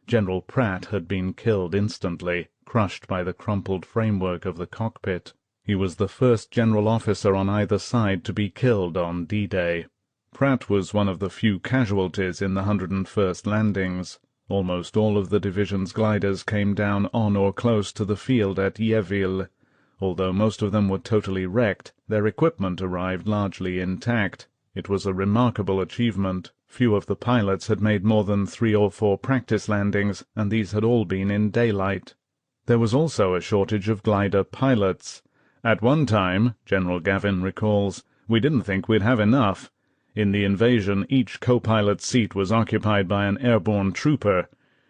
General Pratt had been killed instantly, crushed by the crumpled framework of the cockpit. He was the first general officer on either side to be killed on D-Day. Pratt was one of the few casualties in the 101st landings. Almost all of the division's gliders came down on or close to the field at Yaville. Although most of them were totally wrecked, their equipment arrived largely intact. It was a remarkable achievement. Few of the pilots had made more than 3 or 4 practice landings, and these had all been in daylight. There was also a shortage of glider pilots. "At one time," General Gavin recalls, "we didn't think we'd have enough. In the invasion, each co-pilot's seat was occupied by an airborne trooper.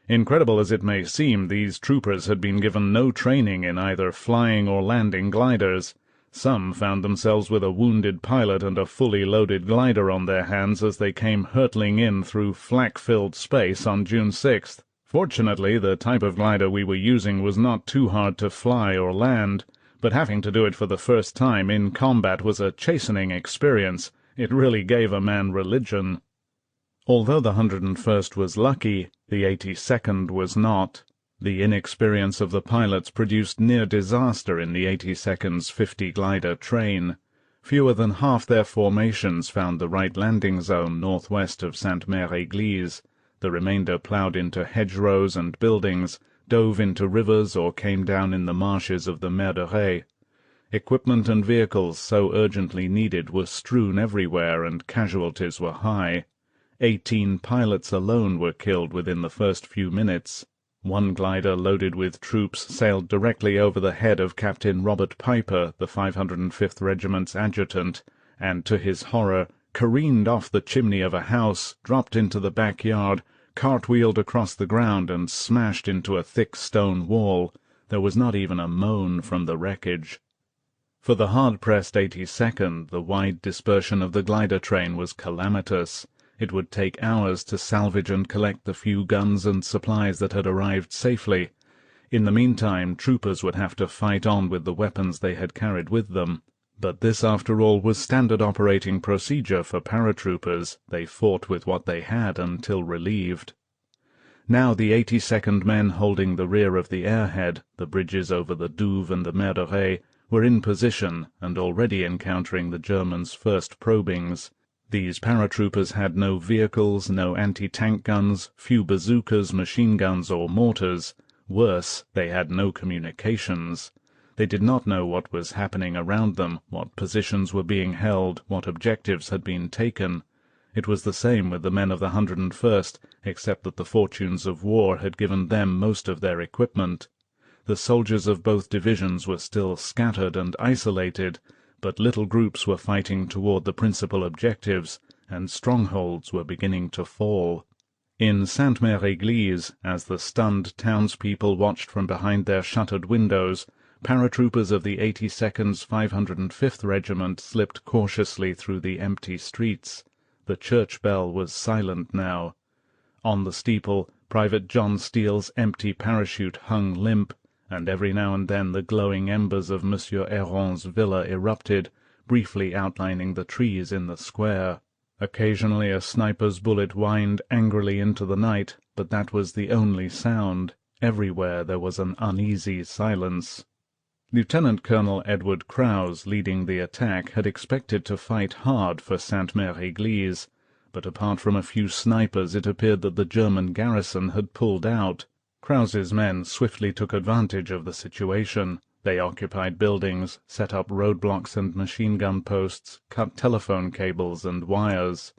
Incredible as it may seem, these troopers had been given no training in either flying or landing gliders. Some found themselves with a wounded pilot and a fully loaded glider on their hands as they came hurtling in through flak-filled space on June 6th. Fortunately, the type of glider we were using was not too hard to fly or land, but having to do it for the first time in combat was a chastening experience. It really gave a man religion." Although the 101st was lucky, the 82nd was not. The inexperience of the pilots produced near disaster in the 82nd's 50-glider train. Fewer than half their formations found the right landing zone northwest of Sainte-Mère-Église. The remainder ploughed into hedgerows and buildings, dove into rivers, or came down in the marshes of the Mer de Ré. Equipment and vehicles so urgently needed were strewn everywhere, and casualties were high. 18 pilots alone were killed within the first few minutes. One glider loaded with troops sailed directly over the head of Captain Robert Piper, the 505th Regiment's adjutant, and, to his horror, careened off the chimney of a house, dropped into the backyard, cartwheeled across the ground, and smashed into a thick stone wall. There was not even a moan from the wreckage. For the hard-pressed 82nd, the wide dispersion of the glider train was calamitous. It would take hours to salvage and collect the few guns and supplies that had arrived safely. In the meantime, troopers would have to fight on with the weapons they had carried with them. But this, after all, was standard operating procedure for paratroopers. They fought with what they had until relieved. Now the 82nd men holding the rear of the airhead, the bridges over the Douve and the Mer de Ré, were in position and already encountering the Germans' first probings. These paratroopers had no vehicles, no anti-tank guns, few bazookas, machine guns, or mortars. Worse, they had no communications. They did not know what was happening around them, what positions were being held, what objectives had been taken. It was the same with the men of the 101st, except that the fortunes of war had given them most of their equipment. The soldiers of both divisions were still scattered and isolated, but little groups were fighting toward the principal objectives, and strongholds were beginning to fall. In Sainte-Mère-Église, as the stunned townspeople watched from behind their shuttered windows, paratroopers of the 82nd's 505th Regiment slipped cautiously through the empty streets. The church bell was silent now. On the steeple, Private John Steele's empty parachute hung limp, and every now and then the glowing embers of Monsieur Héron's villa erupted, briefly outlining the trees in the square. Occasionally a sniper's bullet whined angrily into the night, but that was the only sound. Everywhere there was an uneasy silence. Lieutenant-Colonel Edward Krause, leading the attack, had expected to fight hard for Sainte-Mère-Église, but apart from a few snipers it appeared that the German garrison had pulled out. Krause's men swiftly took advantage of the situation. They occupied buildings, set up roadblocks and machine-gun posts, cut telephone cables and wires.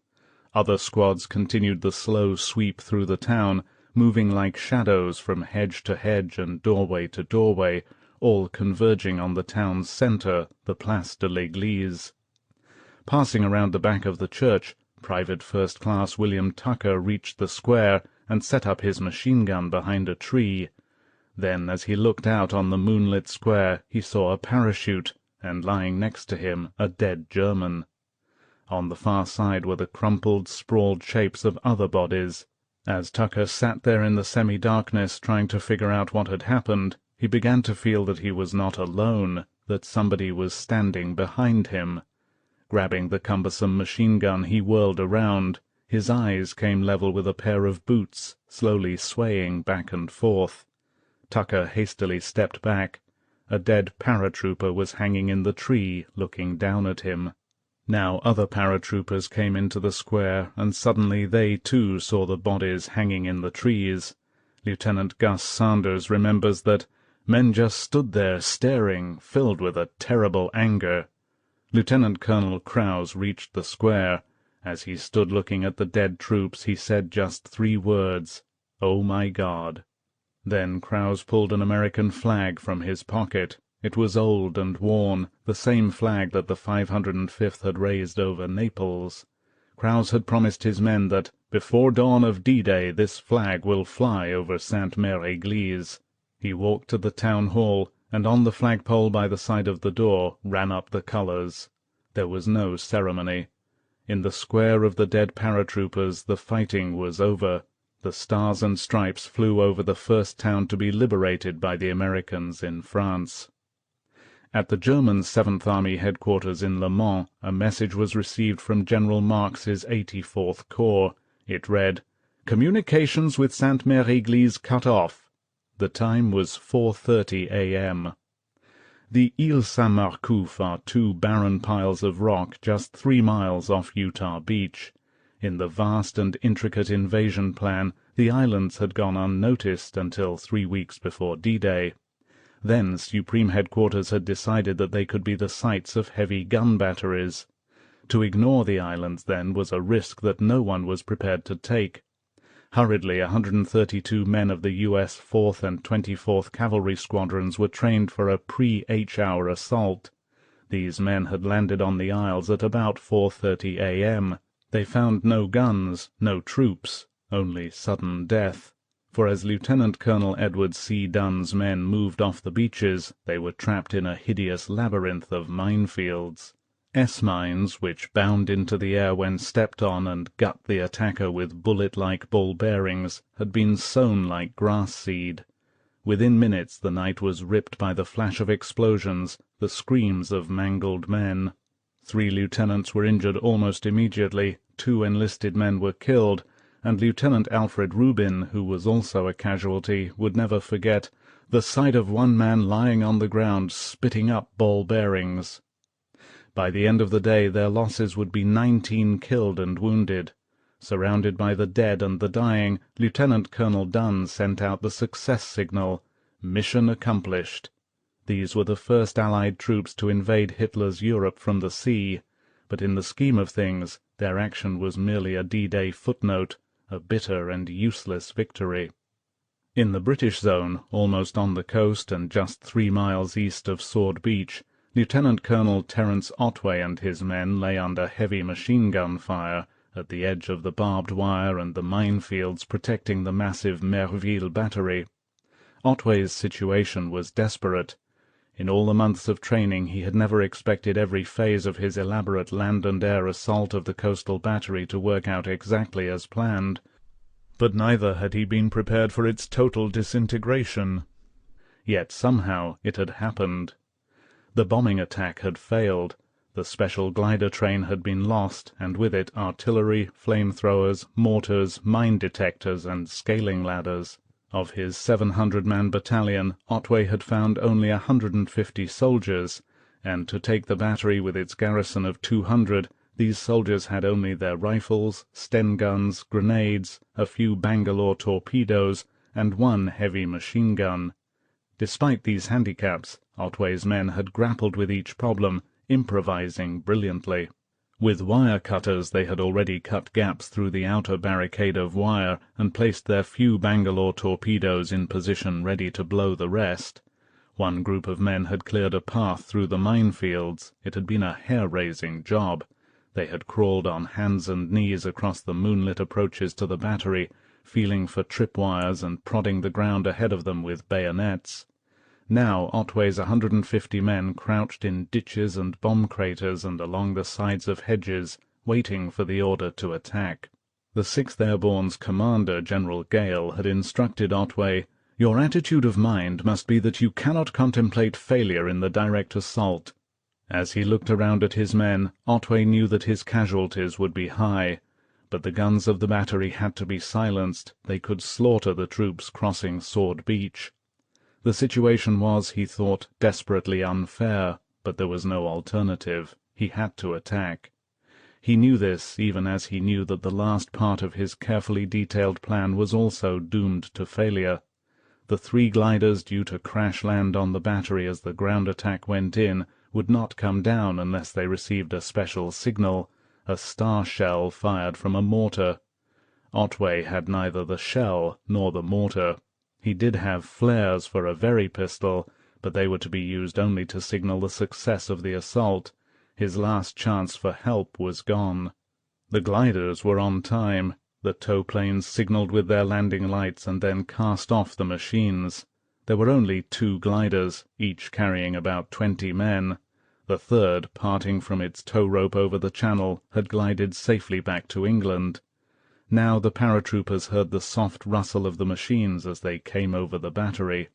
Other squads continued the slow sweep through the town, moving like shadows from hedge to hedge and doorway to doorway, all converging on the town's centre, the Place de l'Église. Passing around the back of the church, Private First Class William Tucker reached the square and set up his machine-gun behind a tree. Then, as he looked out on the moonlit square, he saw a parachute, and lying next to him a dead German. On the far side were the crumpled, sprawled shapes of other bodies. As Tucker sat there in the semi-darkness trying to figure out what had happened, he began to feel that he was not alone, that somebody was standing behind him. Grabbing the cumbersome machine-gun, he whirled around. His eyes came level with a pair of boots, slowly swaying back and forth. Tucker hastily stepped back. A dead paratrooper was hanging in the tree, looking down at him. Now other paratroopers came into the square, and suddenly they too saw the bodies hanging in the trees. Lieutenant Gus Sanders remembers that, Men just stood there staring, filled with a terrible anger. Lieutenant Colonel Krause reached the square. As he stood looking at the dead troops, he said just 3 words, "Oh my God." Then Krause pulled an American flag from his pocket. It was old and worn, the same flag that the 505th had raised over Naples. Krause had promised his men that, before dawn of D-Day, this flag will fly over Sainte-Mère-Église. He walked to the town hall, and on the flagpole by the side of the door ran up the colours. There was no ceremony. In the square of the dead paratroopers the fighting was over. The Stars and Stripes flew over the first town to be liberated by the Americans in France. At the German 7th Army headquarters in Le Mans, a message was received from General Marx's 84th Corps. It read, "Communications with Sainte-Mère-Église cut off." The time was 4:30 a.m. The Îles Saint-Marcouf are 2 barren piles of rock just 3 miles off Utah Beach. In the vast and intricate invasion plan, the islands had gone unnoticed until 3 weeks before D-Day. Then Supreme Headquarters had decided that they could be the sites of heavy gun batteries. To ignore the islands, then, was a risk that no one was prepared to take. Hurriedly, 132 men of the U.S. 4th and 24th Cavalry Squadrons were trained for a pre-H-hour assault. These men had landed on the Isles at about 4:30 a.m. They found no guns, no troops, only sudden death. For as Lieutenant Colonel Edward C. Dunn's men moved off the beaches, they were trapped in a hideous labyrinth of minefields. S-mines, which bound into the air when stepped on and gut the attacker with bullet-like ball bearings, had been sown like grass seed. Within minutes the night was ripped by the flash of explosions, the screams of mangled men. 3 lieutenants were injured almost immediately, 2 enlisted men were killed, and Lieutenant Alfred Rubin, who was also a casualty, would never forget the sight of one man lying on the ground spitting up ball bearings. By the end of the day their losses would be 19 killed and wounded. Surrounded by the dead and the dying, Lieutenant Colonel Dunn sent out the success signal, "Mission accomplished." These were the first Allied troops to invade Hitler's Europe from the sea, but in the scheme of things their action was merely a D-Day footnote, a bitter and useless victory. In the British zone, almost on the coast and just 3 miles east of Sword Beach, Lieutenant Colonel Terence Otway and his men lay under heavy machine-gun fire at the edge of the barbed wire and the minefields protecting the massive Merville battery. Otway's situation was desperate. In all the months of training he had never expected every phase of his elaborate land and air assault of the coastal battery to work out exactly as planned, but neither had he been prepared for its total disintegration. Yet somehow it had happened. The bombing attack had failed, the special glider train had been lost, and with it artillery, flamethrowers, mortars, mine detectors, and scaling ladders. Of his 700-man battalion, Otway had found only 150 soldiers, and to take the battery with its garrison of 200, these soldiers had only their rifles, Sten guns, grenades, a few Bangalore torpedoes, and 1 heavy machine gun. Despite these handicaps, Otway's men had grappled with each problem, improvising brilliantly. With wire cutters they had already cut gaps through the outer barricade of wire and placed their few Bangalore torpedoes in position ready to blow the rest. One group of men had cleared a path through the minefields. It had been a hair-raising job. They had crawled on hands and knees across the moonlit approaches to the battery, feeling for tripwires and prodding the ground ahead of them with bayonets. Now Otway's 150 men crouched in ditches and bomb craters and along the sides of hedges, waiting for the order to attack. The 6th Airborne's commander, General Gale, had instructed Otway, "Your attitude of mind must be that you cannot contemplate failure in the direct assault." As he looked around at his men, Otway knew that his casualties would be high, but the guns of the battery had to be silenced. They could slaughter the troops crossing Sword Beach. The situation was, he thought, desperately unfair, but there was no alternative. He had to attack. He knew this, even as he knew that the last part of his carefully detailed plan was also doomed to failure. The 3 gliders due to crash-land on the battery as the ground attack went in would not come down unless they received a special signal, a star shell fired from a mortar. Otway had neither the shell nor the mortar. He did have flares for a very pistol, but they were to be used only to signal the success of the assault. His last chance for help was gone. The gliders were on time. The tow planes signaled with their landing lights and then cast off the machines. There were only 2 gliders, each carrying about 20 men. The third, parting from its tow rope over the channel, had glided safely back to England. Now the paratroopers heard the soft rustle of the machines as they came over the battery.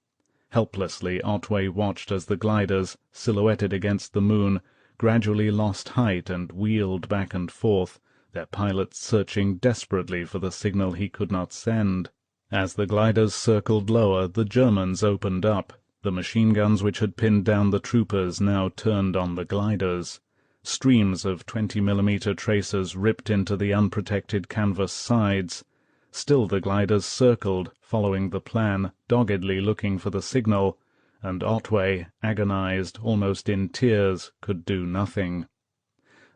Helplessly Otway watched as the gliders, silhouetted against the moon, gradually lost height and wheeled back and forth, their pilots searching desperately for the signal he could not send. As the gliders circled lower, the Germans opened up. The machine guns which had pinned down the troopers now turned on the gliders. Streams of 20mm tracers ripped into the unprotected canvas sides. Still the gliders circled, following the plan, doggedly looking for the signal, and Otway, agonized, almost in tears, could do nothing.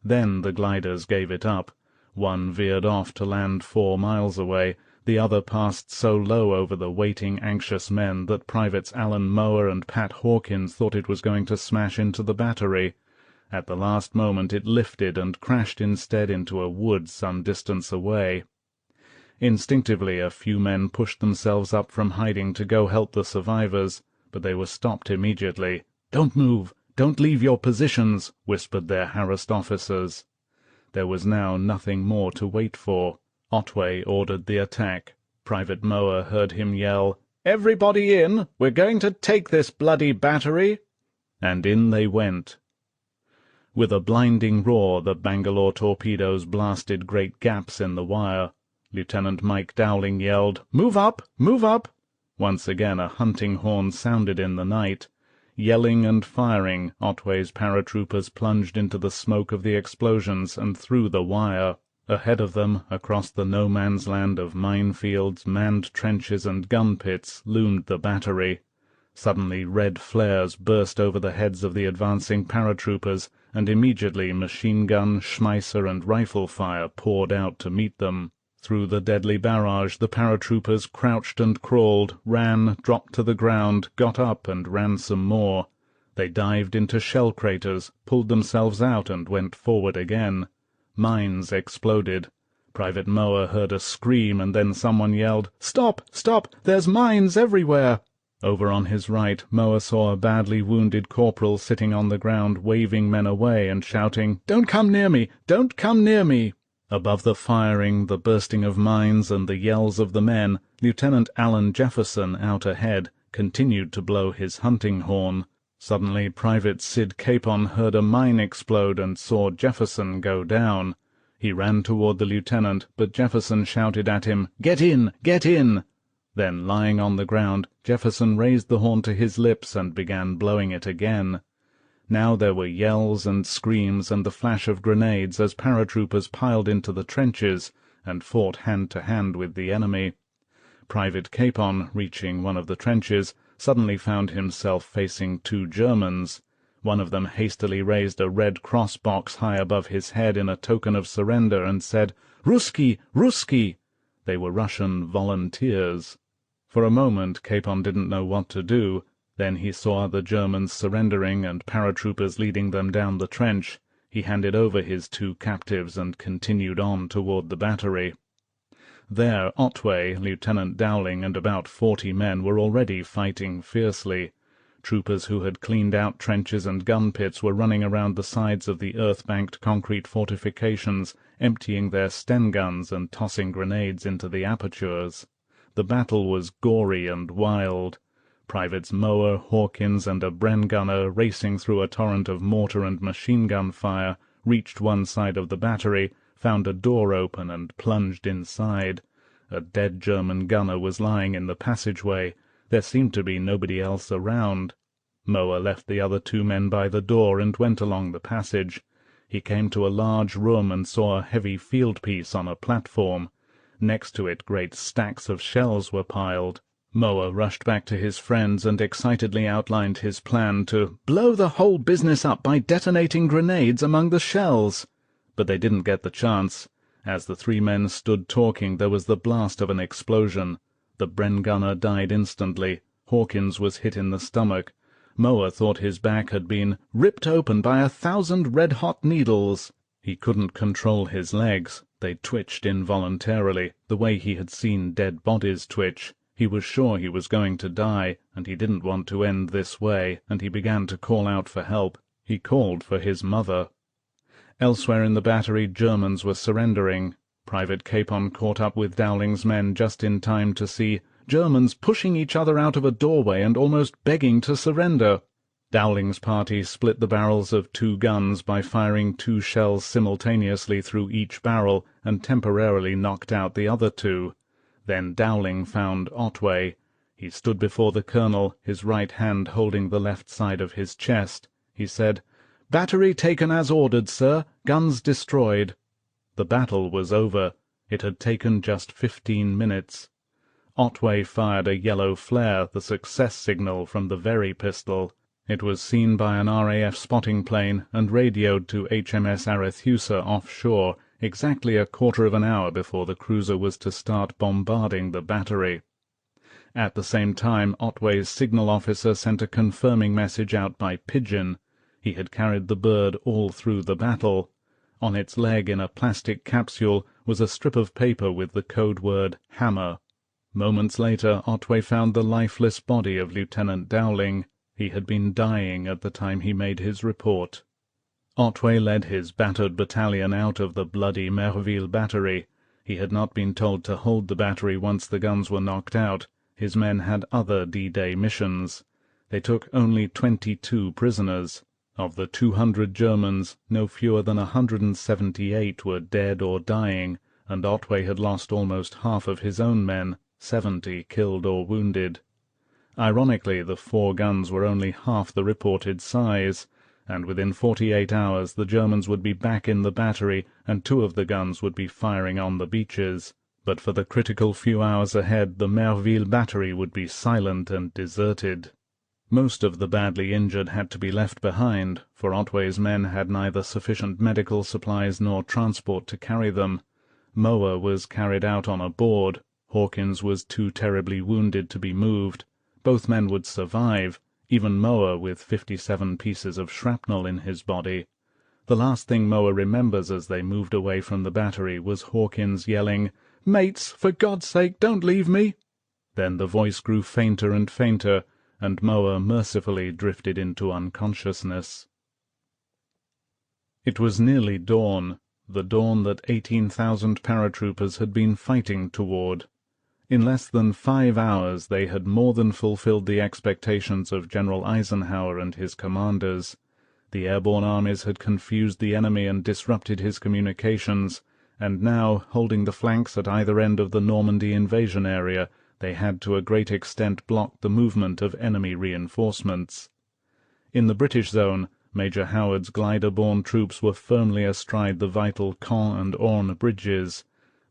Then the gliders gave it up. One veered off to land 4 miles away. The other passed so low over the waiting, anxious men that Privates Alan Mower and Pat Hawkins thought it was going to smash into the battery. At the last moment it lifted and crashed instead into a wood some distance away. Instinctively a few men pushed themselves up from hiding to go help the survivors, but they were stopped immediately. "Don't move! Don't leave your positions!" whispered their harassed officers. There was now nothing more to wait for. Otway ordered the attack. Private Mower heard him yell, "Everybody in! We're going to take this bloody battery!" And in they went. With a blinding roar, the Bangalore torpedoes blasted great gaps in the wire. Lieutenant Mike Dowling yelled, "Move up! Move up!" Once again a hunting horn sounded in the night. Yelling and firing, Otway's paratroopers plunged into the smoke of the explosions and through the wire. Ahead of them, across the no-man's land of minefields, manned trenches and gun pits, loomed the battery. Suddenly red flares burst over the heads of the advancing paratroopers, and immediately machine-gun, Schmeisser, and rifle fire poured out to meet them. Through the deadly barrage the paratroopers crouched and crawled, ran, dropped to the ground, got up and ran some more. They dived into shell craters, pulled themselves out and went forward again. Mines exploded. Private Mower heard a scream, and then someone yelled, "Stop! Stop! There's mines everywhere!" Over on his right, Mower saw a badly wounded corporal sitting on the ground, waving men away and shouting, "Don't come near me! Don't come near me!" Above the firing, the bursting of mines, and the yells of the men, Lieutenant Alan Jefferson, out ahead, continued to blow his hunting horn. Suddenly Private Sid Capon heard a mine explode and saw Jefferson go down. He ran toward the lieutenant, but Jefferson shouted at him, "Get in! Get in!" Then, lying on the ground, Jefferson raised the horn to his lips and began blowing it again. Now there were yells and screams and the flash of grenades as paratroopers piled into the trenches and fought hand-to-hand with the enemy. Private Capon, reaching one of the trenches, suddenly found himself facing 2 Germans. One of them hastily raised a Red Cross box high above his head in a token of surrender and said, "Ruski! Ruski!" They were Russian volunteers. For a moment Capon didn't know what to do. Then he saw the Germans surrendering and paratroopers leading them down the trench. He handed over his 2 captives and continued on toward the battery. There Otway, Lieutenant Dowling, and about 40 men were already fighting fiercely. Troopers who had cleaned out trenches and gun pits were running around the sides of the earth-banked concrete fortifications, emptying their Sten guns and tossing grenades into the apertures. The battle was gory and wild. Privates Mower, Hawkins, and a Bren gunner, racing through a torrent of mortar and machine-gun fire, reached one side of the battery, found a door open, and plunged inside. A dead German gunner was lying in the passageway. There seemed to be nobody else around. Mower left the other 2 men by the door and went along the passage. He came to a large room and saw a heavy field piece on a platform. Next to it great stacks of shells were piled. Moa rushed back to his friends and excitedly outlined his plan to blow the whole business up by detonating grenades among the shells. But they didn't get the chance. As the three men stood talking, there was the blast of an explosion. The Bren gunner died instantly. Hawkins was hit in the stomach. Moa thought his back had been ripped open by 1,000 red-hot needles. He couldn't control his legs. They twitched involuntarily, the way he had seen dead bodies twitch. He was sure he was going to die, and he didn't want to end this way, and he began to call out for help. He called for his mother. Elsewhere in the battery, Germans were surrendering. Private Capon caught up with Dowling's men just in time to see Germans pushing each other out of a doorway and almost begging to surrender. Dowling's party split the barrels of 2 guns by firing 2 shells simultaneously through each barrel and temporarily knocked out the other 2. Then Dowling found Otway. He stood before the colonel, his right hand holding the left side of his chest. He said, "Battery taken as ordered, sir. Guns destroyed." The battle was over. It had taken just 15 minutes. Otway fired a yellow flare, the success signal from the Very pistol. It was seen by an RAF spotting plane and radioed to HMS Arethusa offshore, exactly a quarter of an hour before the cruiser was to start bombarding the battery. At the same time, Otway's signal officer sent a confirming message out by pigeon. He had carried the bird all through the battle. On its leg in a plastic capsule was a strip of paper with the code word hammer. Moments later, Otway found the lifeless body of Lieutenant Dowling. He had been dying at the time he made his report. Otway led his battered battalion out of the bloody Merville battery. He had not been told to hold the battery once the guns were knocked out. His men had other D-Day missions. They took only 22 prisoners. Of the 200 Germans, no fewer than 178 were dead or dying, and Otway had lost almost half of his own men, 70 killed or wounded. Ironically, the 4 guns were only half the reported size, and within 48 hours the Germans would be back in the battery, and 2 of the guns would be firing on the beaches. But for the critical few hours ahead, the Merville battery would be silent and deserted. Most of the badly injured had to be left behind, for Otway's men had neither sufficient medical supplies nor transport to carry them. Moa was carried out on a board. Hawkins was too terribly wounded to be moved. Both men would survive, even Moa with 57 pieces of shrapnel in his body. The last thing Moa remembers as they moved away from the battery was Hawkins yelling, "Mates, for God's sake, don't leave me!" Then the voice grew fainter and fainter, and Moa mercifully drifted into unconsciousness. It was nearly dawn, the dawn that 18,000 paratroopers had been fighting toward. In less than 5 hours they had more than fulfilled the expectations of General Eisenhower and his commanders. The airborne armies had confused the enemy and disrupted his communications, and now, holding the flanks at either end of the Normandy invasion area, they had to a great extent blocked the movement of enemy reinforcements. In the British zone, Major Howard's glider-borne troops were firmly astride the vital Caen and Orne bridges.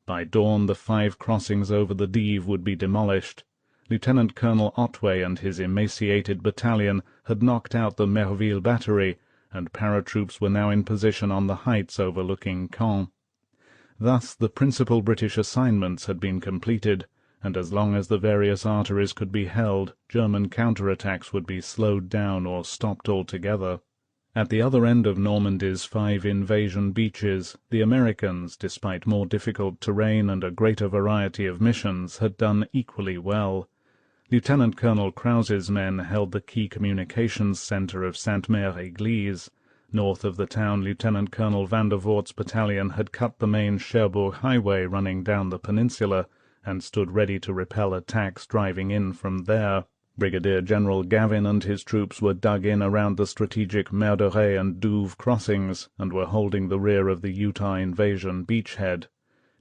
By dawn the 5 crossings over the Dives would be demolished. Lieutenant Colonel Otway and his emaciated battalion had knocked out the Merville battery, and paratroops were now in position on the heights overlooking Caen. Thus the principal British assignments had been completed, and as long as the various arteries could be held, German counterattacks would be slowed down or stopped altogether. At the other end of Normandy's 5 invasion beaches, the Americans, despite more difficult terrain and a greater variety of missions, had done equally well. Lieutenant Colonel Krause's men held the key communications centre of Sainte-Mère-Église. North of the town, Lieutenant Colonel van der Voort's battalion had cut the main Cherbourg highway running down the peninsula, and stood ready to repel attacks driving in from there. Brigadier General Gavin and his troops were dug in around the strategic Merderet and Douve crossings, and were holding the rear of the Utah invasion beachhead.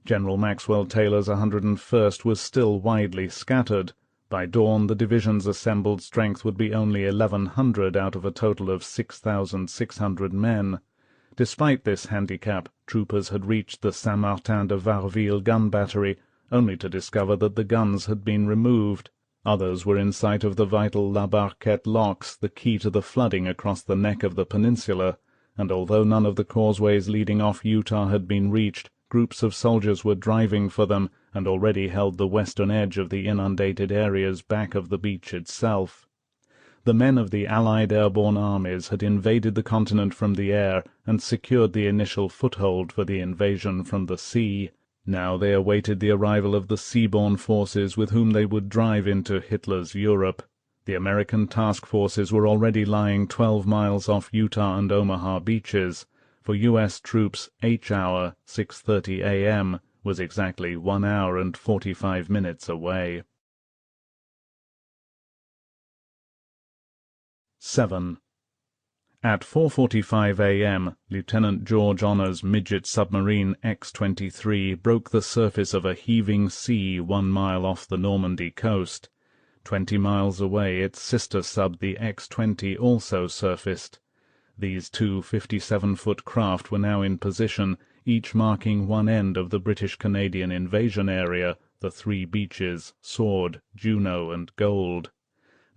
General Maxwell Taylor's 101st was still widely scattered. By dawn the division's assembled strength would be only 1,100 out of a total of 6,600 men. Despite this handicap, troopers had reached the Saint-Martin de Varville gun battery, only to discover that the guns had been removed. Others were in sight of the vital La Barquette locks, the key to the flooding across the neck of the peninsula, and although none of the causeways leading off Utah had been reached, groups of soldiers were driving for them and already held the western edge of the inundated areas back of the beach itself. The men of the Allied airborne armies had invaded the continent from the air and secured the initial foothold for the invasion from the sea. Now they awaited the arrival of the seaborne forces with whom they would drive into Hitler's Europe. The American task forces were already lying 12 miles off Utah and Omaha beaches. For U.S. troops, H-hour, 6:30 a.m., was exactly 1 hour and 45 minutes away. 7. At 4:45 a.m., Lieutenant George Honor's midget submarine X-23 broke the surface of a heaving sea 1 mile off the Normandy coast. 20 miles away its sister sub, the X-20, also surfaced. These two 57-foot craft were now in position, each marking one end of the British-Canadian invasion area, the three beaches, Sword, Juno, and Gold.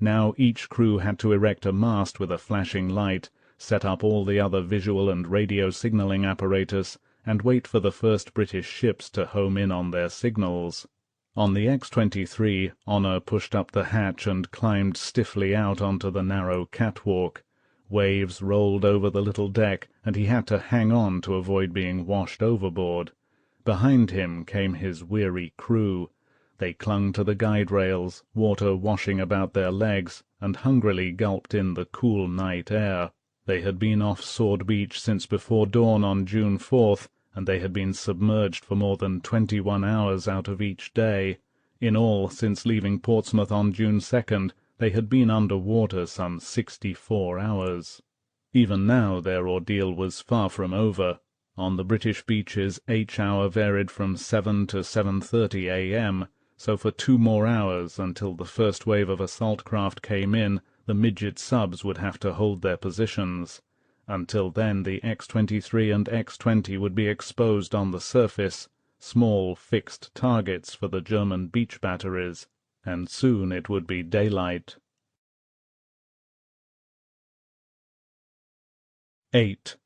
Now each crew had to erect a mast with a flashing light, set up all the other visual and radio signaling apparatus, and wait for the first British ships to home in on their signals. On the X-23, Honor pushed up the hatch and climbed stiffly out onto the narrow catwalk. Waves rolled over the little deck, and he had to hang on to avoid being washed overboard. Behind him came his weary crew. They clung to the guide rails, water washing about their legs, and hungrily gulped in the cool night air. They had been off Sword Beach since before dawn on June 4th, and they had been submerged for more than 21 hours out of each day. In all, since leaving Portsmouth on June 2nd, they had been under water some 64 hours. Even now their ordeal was far from over. On the British beaches, H-hour varied from 7 to 7:30 a.m., so for 2 more hours, until the first wave of assault craft came in, the midget subs would have to hold their positions. Until then the X-23 and X-20 would be exposed on the surface, small fixed targets for the German beach batteries, and soon it would be daylight. 8.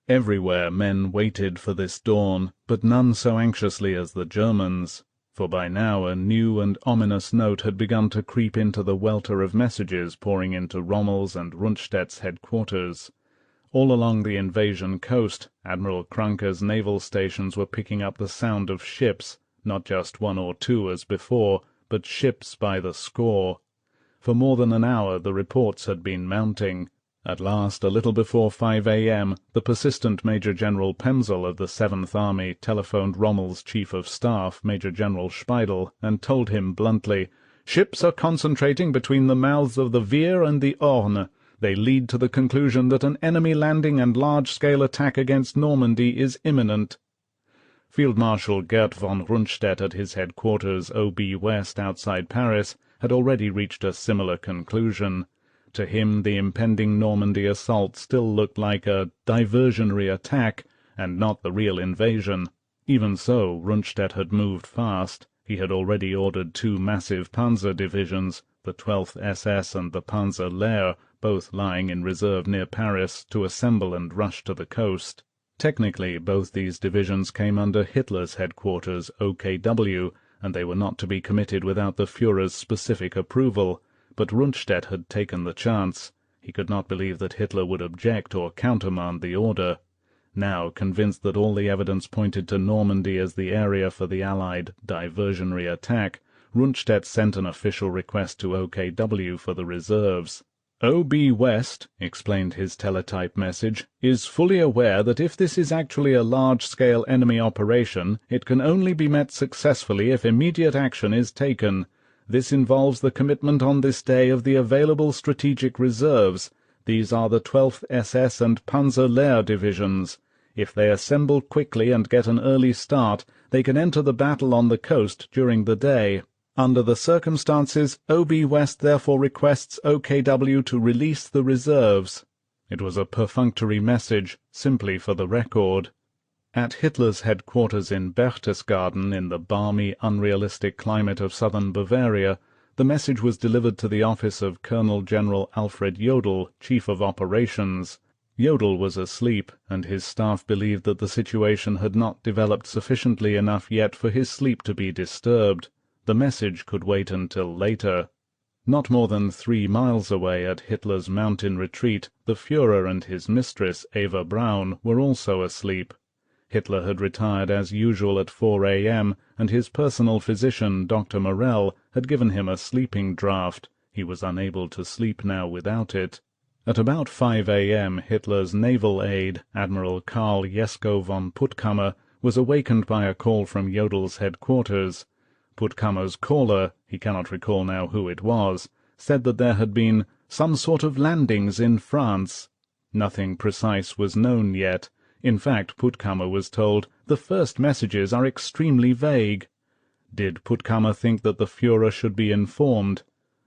Everywhere men waited for this dawn, but none so anxiously as the Germans, for by now a new and ominous note had begun to creep into the welter of messages pouring into Rommel's and Rundstedt's headquarters. All along the invasion coast, Admiral Kranke's naval stations were picking up the sound of ships, not just 1 or 2 as before, but ships by the score. For more than an hour the reports had been mounting. At last, a little before 5 a.m., the persistent Major General Pemsel of the 7th Army telephoned Rommel's Chief of Staff, Major General Speidel, and told him bluntly, "Ships are concentrating between the mouths of the Veer and the Orne. They lead to the conclusion that an enemy landing and large-scale attack against Normandy is imminent." Field Marshal Gert von Rundstedt at his headquarters, O.B. West, outside Paris, had already reached a similar conclusion. To him the impending Normandy assault still looked like a diversionary attack, and not the real invasion. Even so, Rundstedt had moved fast. He had already ordered 2 massive panzer divisions, the 12th SS and the Panzer Lehr, both lying in reserve near Paris, to assemble and rush to the coast. Technically, both these divisions came under Hitler's headquarters, OKW, and they were not to be committed without the Führer's specific approval. But Rundstedt had taken the chance. He could not believe that Hitler would object or countermand the order. Now, convinced that all the evidence pointed to Normandy as the area for the Allied diversionary attack, Rundstedt sent an official request to OKW for the reserves. O.B. West, explained his teletype message, is fully aware that if this is actually a large-scale enemy operation, it can only be met successfully if immediate action is taken. This involves the commitment on this day of the available strategic reserves. These are the 12th SS and Panzer Lehr divisions. If they assemble quickly and get an early start, they can enter the battle on the coast during the day. Under the circumstances, O.B. West therefore requests OKW to release the reserves. It was a perfunctory message, simply for the record. At Hitler's headquarters in Berchtesgaden, in the balmy, unrealistic climate of southern Bavaria, The message was delivered to the office of Colonel General Alfred Jodl, Chief of Operations. Jodl was asleep, and his staff believed that the situation had not developed sufficiently enough yet for his sleep to be disturbed. The message could wait until later. Not more than 3 miles away at Hitler's mountain retreat, the Führer and his mistress, Eva Braun, were also asleep. Hitler had retired as usual at 4 a.m., and his personal physician, Dr. Morell, had given him a sleeping draught. He was unable to sleep now without it. At about 5 a.m. Hitler's naval aide, Admiral Karl Jesko von Puttkammer, was awakened by a call from Jodl's headquarters. Puttkammer's caller, he cannot recall now who it was, said that there had been some sort of landings in France. Nothing precise was known yet. In fact, Puttkammer was told, the first messages are extremely vague. Did Puttkammer think that the Führer should be informed?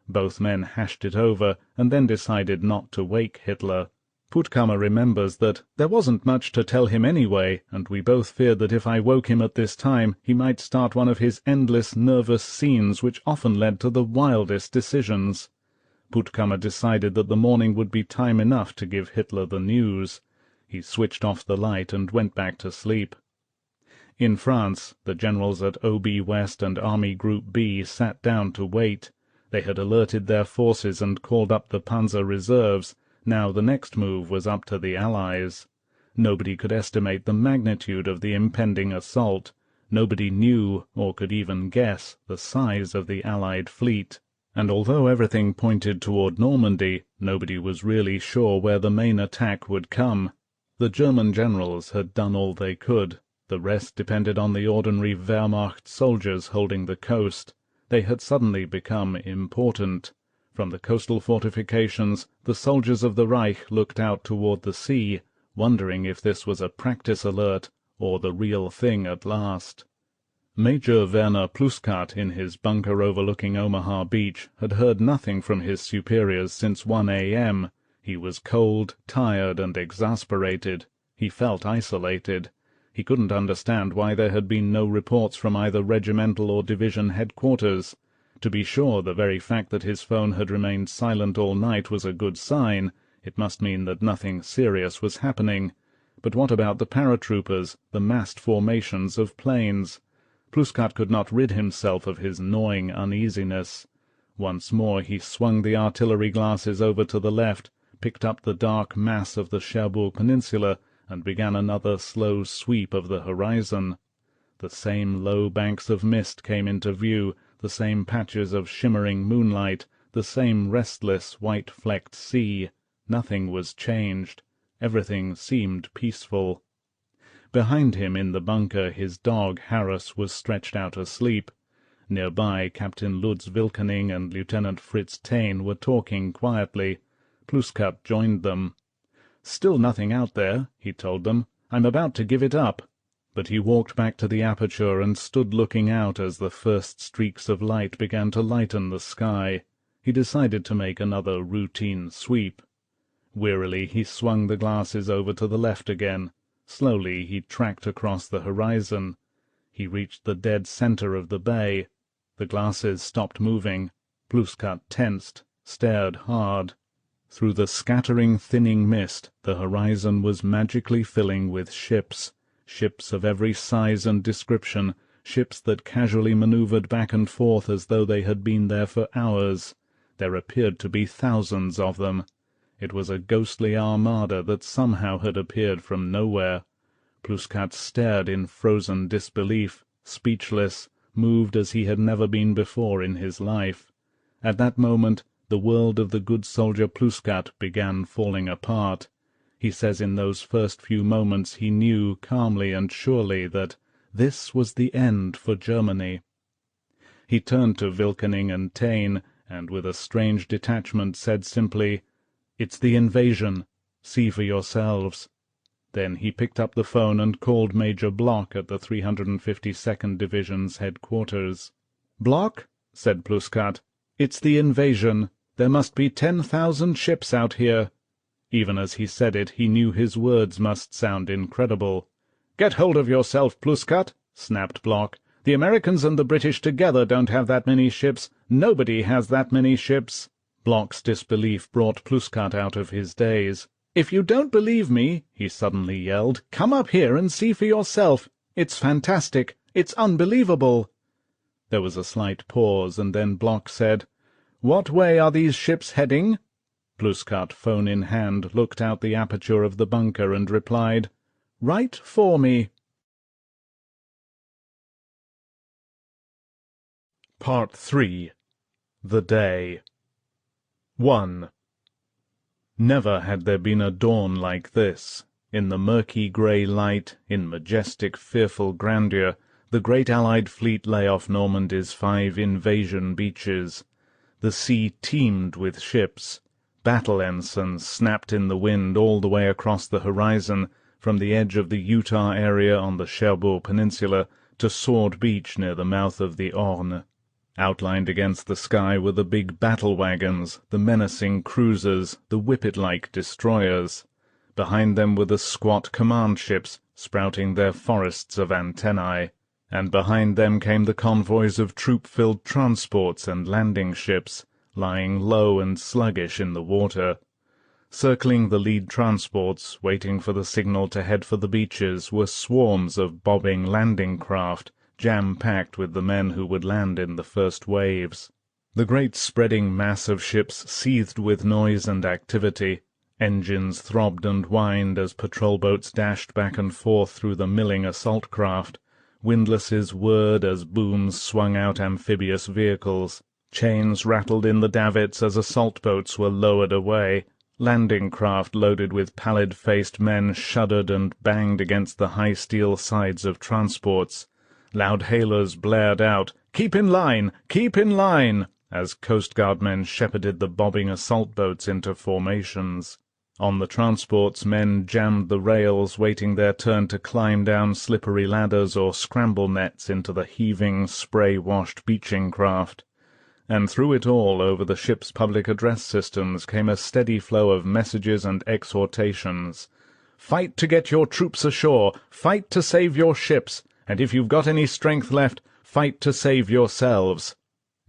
Both men hashed it over, and then decided not to wake Hitler. Puttkammer remembers that there wasn't much to tell him anyway, and we both feared that if I woke him at this time, he might start one of his endless nervous scenes which often led to the wildest decisions. Puttkammer decided that the morning would be time enough to give Hitler the news. He switched off the light and went back to sleep. In France, the generals at OB West and Army Group B sat down to wait. They had alerted their forces and called up the Panzer Reserves. Now the next move was up to the Allies. Nobody could estimate the magnitude of the impending assault. Nobody knew, or could even guess, the size of the Allied fleet. And although everything pointed toward Normandy, nobody was really sure where the main attack would come. The German generals had done all they could. The rest depended on the ordinary Wehrmacht soldiers holding the coast. They had suddenly become important. From the coastal fortifications, the soldiers of the Reich looked out toward the sea, wondering if this was a practice alert or the real thing at last. Major Werner Pluskat, in his bunker overlooking Omaha Beach, had heard nothing from his superiors since 1 a.m. He was cold, tired, and exasperated. He felt isolated. He couldn't understand why there had been no reports from either regimental or division headquarters. To be sure, the very fact that his phone had remained silent all night was a good sign. It must mean that nothing serious was happening. But what about the paratroopers, the massed formations of planes? Pluskat could not rid himself of his gnawing uneasiness. Once more he swung the artillery glasses over to the left, picked up the dark mass of the Cherbourg Peninsula, and began another slow sweep of the horizon. The same low banks of mist came into view, the same patches of shimmering moonlight, the same restless, white-flecked sea. Nothing was changed. Everything seemed peaceful. Behind him in the bunker his dog Harris was stretched out asleep. Nearby Captain Lutz Wilkening and Lieutenant Fritz Taine were talking quietly. Pluskat joined them. "Still nothing out there," he told them. "I'm about to give it up." But he walked back to the aperture and stood looking out as the first streaks of light began to lighten the sky. He decided to make another routine sweep. Wearily he swung the glasses over to the left again. Slowly he tracked across the horizon. He reached the dead center of the bay. The glasses stopped moving. Pluskat tensed, stared hard. Through the scattering, thinning mist, the horizon was magically filling with ships. Ships of every size and description, ships that casually maneuvered back and forth as though they had been there for hours. There appeared to be thousands of them. It was a ghostly armada that somehow had appeared from nowhere. Pluskat stared in frozen disbelief, speechless, moved as he had never been before in his life. At that moment the world of the good soldier Pluskat began falling apart. He says in those first few moments he knew calmly and surely that this was the end for Germany. He turned to Wilkening and Taine, and with a strange detachment said simply, "It's the invasion. See for yourselves." Then he picked up the phone and called Major Block at the 352nd Division's headquarters. "Block," said Pluskat, "it's the invasion. There must be 10,000 ships out here." Even as he said it, he knew his words must sound incredible. "Get hold of yourself, Pluskat," snapped Block. The Americans and the British together don't have that many ships. Nobody has that many ships." Block's disbelief brought Pluskat out of his daze. "If you don't believe me," he suddenly yelled, "come up here and see for yourself. It's fantastic. It's unbelievable." There was a slight pause, and then Block said, "What way are these ships heading?" Pluskat, phone in hand, looked out the aperture of the bunker and replied, "Right for me." Part 3. The Day. 1. Never had there been a dawn like this. In the murky grey light, in majestic, fearful grandeur, the great Allied fleet lay off Normandy's 5 invasion beaches. The sea teemed with ships. Battle ensigns snapped in the wind all the way across the horizon, from the edge of the Utah area on the Cherbourg Peninsula to Sword Beach near the mouth of the Orne. Outlined against the sky were the big battle wagons, the menacing cruisers, the whippet-like destroyers. Behind them were the squat command ships, sprouting their forests of antennae, and behind them came the convoys of troop-filled transports and landing ships, lying low and sluggish in the water. Circling the lead transports, waiting for the signal to head for the beaches, were swarms of bobbing landing craft, jam-packed with the men who would land in the first waves. The great spreading mass of ships seethed with noise and activity. Engines throbbed and whined as patrol boats dashed back and forth through the milling assault craft. Windlasses whirred as booms swung out amphibious vehicles. Chains rattled in the davits as assault boats were lowered away. Landing craft loaded with pallid-faced men shuddered and banged against the high steel sides of transports. Loud hailers blared out, "Keep in line! Keep in line!" as Coast Guard men shepherded the bobbing assault boats into formations. On the transports, men jammed the rails, waiting their turn to climb down slippery ladders or scramble nets into the heaving, spray-washed beaching craft. And through it all, over the ship's public address systems, came a steady flow of messages and exhortations. "Fight to get your troops ashore! Fight to save your ships! And if you've got any strength left, fight to save yourselves!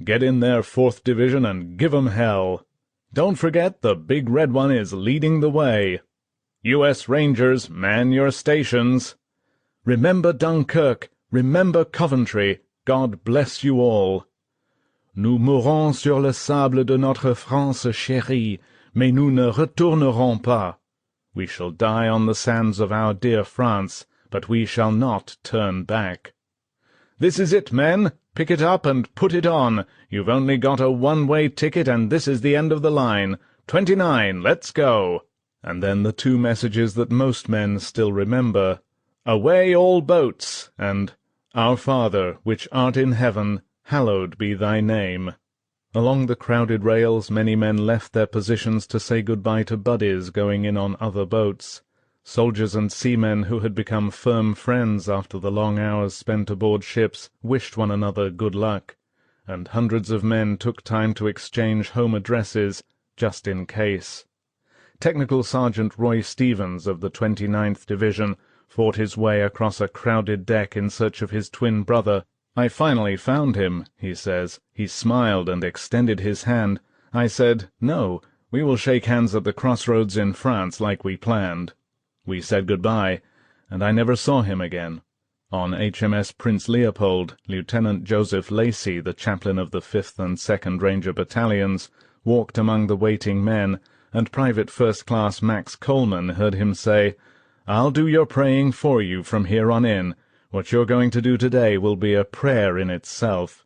Get in there, 4th Division, and give 'em hell! Don't forget the big red one is leading the way! U.S. Rangers, man your stations! Remember Dunkirk! Remember Coventry! God bless you all! Nous mourrons sur le sable de notre France chérie, mais nous ne retournerons pas. We shall die on the sands of our dear France, but we shall not turn back. This is it, men! Pick it up and put it on! You've only got a one-way ticket, and this is the end of the line. 29, let's go! And then the 2 messages that most men still remember. Away all boats! And Our Father, which art in heaven, hallowed be thy name. Along the crowded rails many men left their positions to say goodbye to buddies going in on other boats. Soldiers and seamen who had become firm friends after the long hours spent aboard ships wished one another good luck, and hundreds of men took time to exchange home addresses, just in case. Technical Sergeant Roy Stevens of the 29th Division fought his way across a crowded deck in search of his twin brother. "I finally found him," he says. He smiled and extended his hand. I said, "No, we will shake hands at the crossroads in France like we planned." We said goodbye, and I never saw him again. On HMS Prince Leopold, Lieutenant Joseph Lacey, the chaplain of the 5th and 2nd Ranger Battalions, walked among the waiting men, and Private First Class Max Coleman heard him say, "I'll do your praying for you from here on in. What you're going to do today will be a prayer in itself."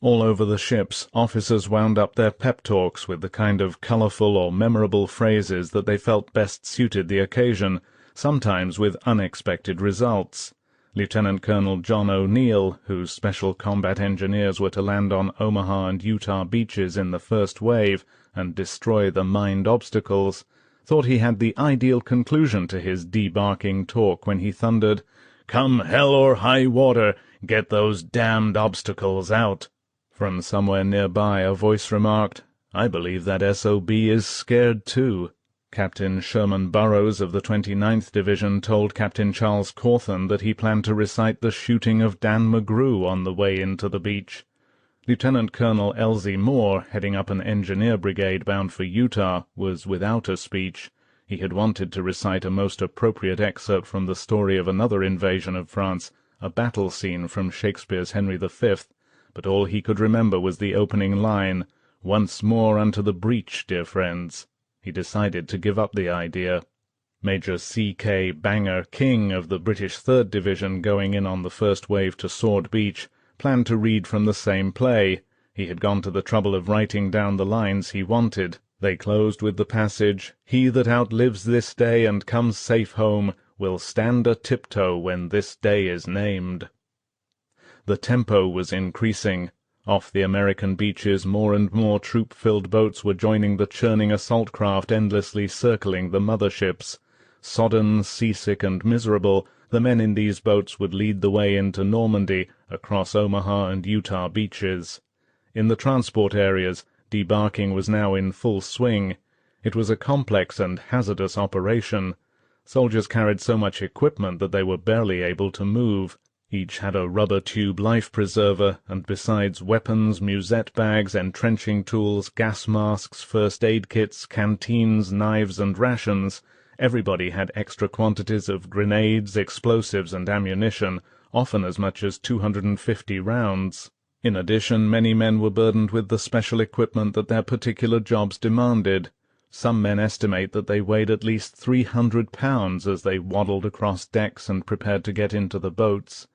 All over the ships, officers wound up their pep talks with the kind of colourful or memorable phrases that they felt best suited the occasion, sometimes with unexpected results. Lieutenant Colonel John O'Neill, whose special combat engineers were to land on Omaha and Utah beaches in the first wave and destroy the mined obstacles, thought he had the ideal conclusion to his debarking talk when he thundered, "Come hell or high water, get those damned obstacles out." From somewhere nearby a voice remarked, "I believe that SOB is scared too." Captain Sherman Burrows of the 29th Division told Captain Charles Cawthon that he planned to recite the shooting of Dan McGrew on the way into the beach. Lieutenant Colonel Elsie Moore, heading up an engineer brigade bound for Utah, was without a speech. He had wanted to recite a most appropriate excerpt from the story of another invasion of France, a battle scene from Shakespeare's Henry V, but all he could remember was the opening line, "Once more unto the breach, dear friends." He decided to give up the idea. Major C.K. Banger King of the British 3rd Division, going in on the first wave to Sword Beach, planned to read from the same play. He had gone to the trouble of writing down the lines he wanted. They closed with the passage, "He that outlives this day and comes safe home will stand a tiptoe when this day is named." The tempo was increasing. Off the American beaches more and more troop-filled boats were joining the churning assault craft endlessly circling the motherships. Sodden, seasick, and miserable, the men in these boats would lead the way into Normandy, across Omaha and Utah beaches. In the transport areas, debarking was now in full swing. It was a complex and hazardous operation. Soldiers carried so much equipment that they were barely able to move. Each had a rubber tube life-preserver, and besides weapons, musette bags, entrenching tools, gas masks, first-aid kits, canteens, knives, and rations, everybody had extra quantities of grenades, explosives, and ammunition, often as much as 250 rounds. In addition, many men were burdened with the special equipment that their particular jobs demanded. Some men estimate that they weighed at least 300 pounds as they waddled across decks and prepared to get into the boats.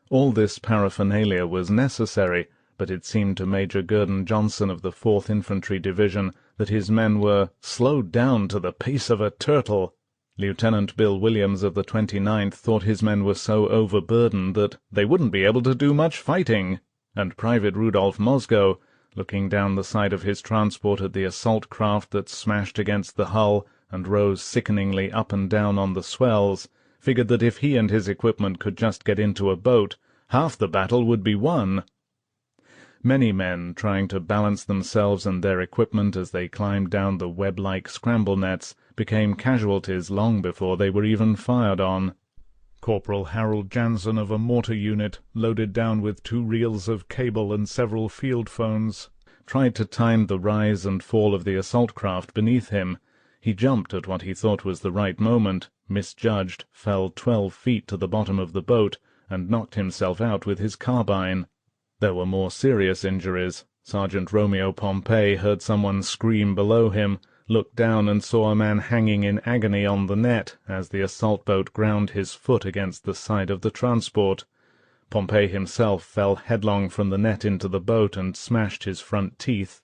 All this paraphernalia was necessary, but it seemed to Major Gurdon Johnson of the 4th Infantry Division that his men were slowed down to the pace of a turtle. Lieutenant Bill Williams of the 29th thought his men were so overburdened that they wouldn't be able to do much fighting, and Private Rudolph Moscow, looking down the side of his transport at the assault craft that smashed against the hull and rose sickeningly up and down on the swells, figured that if he and his equipment could just get into a boat, half the battle would be won. Many men, trying to balance themselves and their equipment as they climbed down the web-like scramble nets, became casualties long before they were even fired on. Corporal Harold Jansen of a mortar unit, loaded down with 2 reels of cable and several field phones, tried to time the rise and fall of the assault craft beneath him. He jumped at what he thought was the right moment, misjudged, fell 12 feet to the bottom of the boat, and knocked himself out with his carbine. There were more serious injuries. Sergeant Romeo Pompey heard someone scream below him, looked down and saw a man hanging in agony on the net as the assault boat ground his foot against the side of the transport. Pompey himself fell headlong from the net into the boat and smashed his front teeth.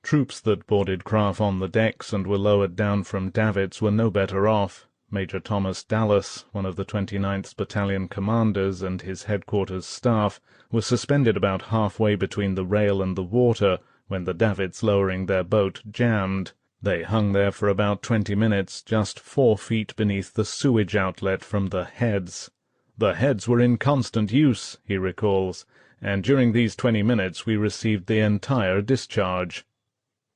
Troops that boarded craft on the decks and were lowered down from davits were no better off. Major Thomas Dallas, one of the 29th Battalion commanders, and his headquarters staff, was suspended about halfway between the rail and the water when the davits lowering their boat jammed. They hung there for about 20 minutes, just 4 feet beneath the sewage outlet from the heads. The heads were in constant use, he recalls, and during these 20 minutes we received the entire discharge.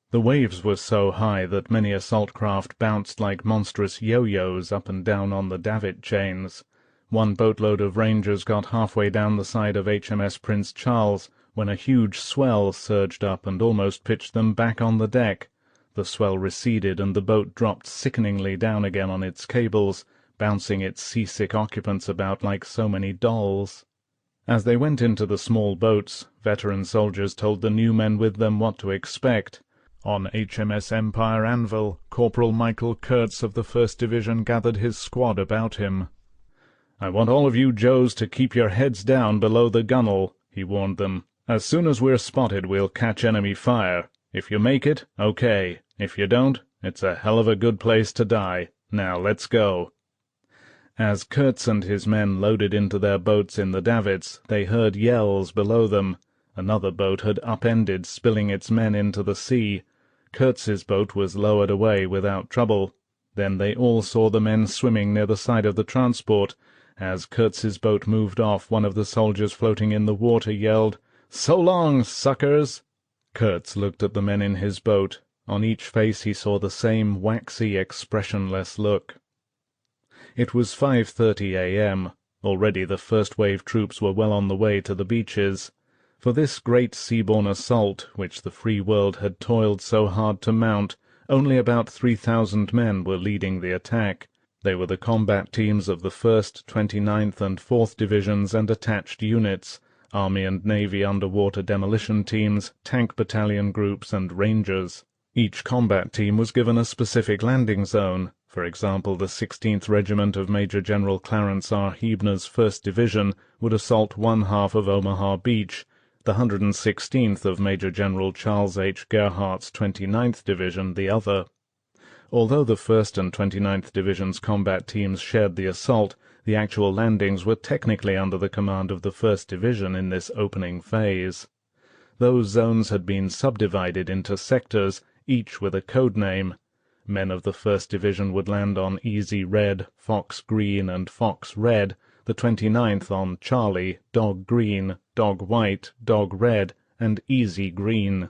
The waves were so high that many assault craft bounced like monstrous yo-yos up and down on the davit chains. One boatload of Rangers got halfway down the side of HMS Prince Charles when a huge swell surged up and almost pitched them back on the deck. The swell receded and the boat dropped sickeningly down again on its cables, bouncing its seasick occupants about like so many dolls. As they went into the small boats, veteran soldiers told the new men with them what to expect. On HMS Empire Anvil, Corporal Michael Kurtz of the 1st Division gathered his squad about him. "I want all of you Joes to keep your heads down below the gunwale," he warned them. "As soon as we're spotted, we'll catch enemy fire. If you make it, okay. If you don't, it's a hell of a good place to die. Now let's go." As Kurtz and his men loaded into their boats in the davits, they heard yells below them. Another boat had upended, spilling its men into the sea. Kurtz's boat was lowered away without trouble. Then they all saw the men swimming near the side of the transport. As Kurtz's boat moved off, one of the soldiers floating in the water yelled, "So long, suckers!" Kurtz looked at the men in his boat. On each face he saw the same waxy, expressionless look. It was 5:30 a.m. Already the first-wave troops were well on the way to the beaches. For this great seaborne assault, which the free world had toiled so hard to mount, only about 3,000 men were leading the attack. They were the combat teams of the 1st, 29th, and 4th Divisions and attached units, Army and Navy underwater demolition teams, tank battalion groups, and Rangers. Each combat team was given a specific landing zone. For example, the 16th Regiment of Major General Clarence R. Huebner's 1st Division would assault one half of Omaha Beach, the 116th of Major General Charles H. Gerhardt's 29th Division the other. Although the 1st and 29th Divisions combat teams shared the assault, the actual landings were technically under the command of the 1st Division in this opening phase. Those zones had been subdivided into sectors, each with a code name. Men of the 1st Division would land on Easy Red, Fox Green, and Fox Red, the 29th on Charlie, Dog Green, Dog White, Dog Red, and Easy Green.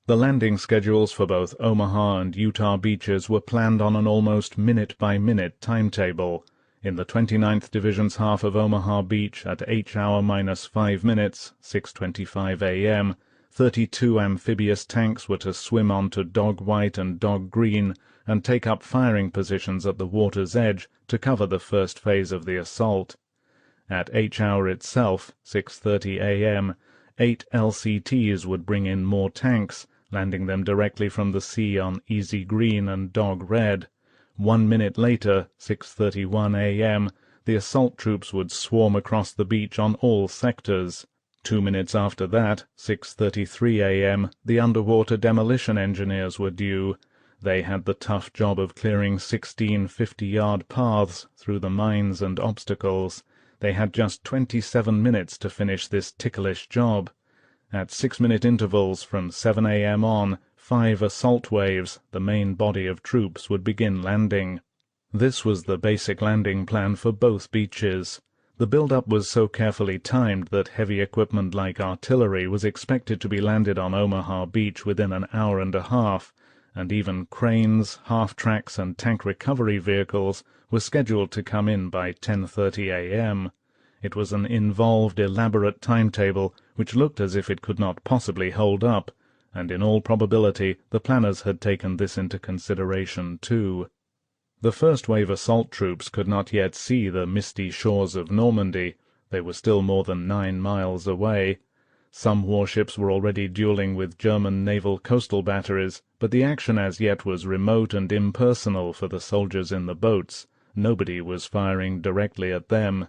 The landing schedules for both Omaha and Utah beaches were planned on an almost minute-by-minute timetable. In the 29th Division's half of Omaha Beach at H-hour minus 5 minutes, 6:25 a.m., 32 amphibious tanks were to swim onto Dog White and Dog Green and take up firing positions at the water's edge to cover the first phase of the assault. At H-hour itself, 6:30 a.m., 8 LCTs would bring in more tanks, landing them directly from the sea on Easy Green and Dog Red. 1 minute later, 6:31 a.m., the assault troops would swarm across the beach on all sectors. 2 minutes after that, 6:33 a.m., the underwater demolition engineers were due. They had the tough job of clearing 16 50-yard paths through the mines and obstacles. They had just 27 minutes to finish this ticklish job. At 6-minute intervals from 7 a.m. on, 5 assault waves, the main body of troops, would begin landing. This was the basic landing plan for both beaches. The build-up was so carefully timed that heavy equipment like artillery was expected to be landed on Omaha Beach within an hour and a half, and even cranes, half-tracks, and tank recovery vehicles were scheduled to come in by 10:30 a.m. It was an involved, elaborate timetable which looked as if it could not possibly hold up, and in all probability the planners had taken this into consideration too. The first-wave assault troops could not yet see the misty shores of Normandy. They were still more than 9 miles away. Some warships were already dueling with German naval coastal batteries, but the action as yet was remote and impersonal for the soldiers in the boats. Nobody was firing directly at them.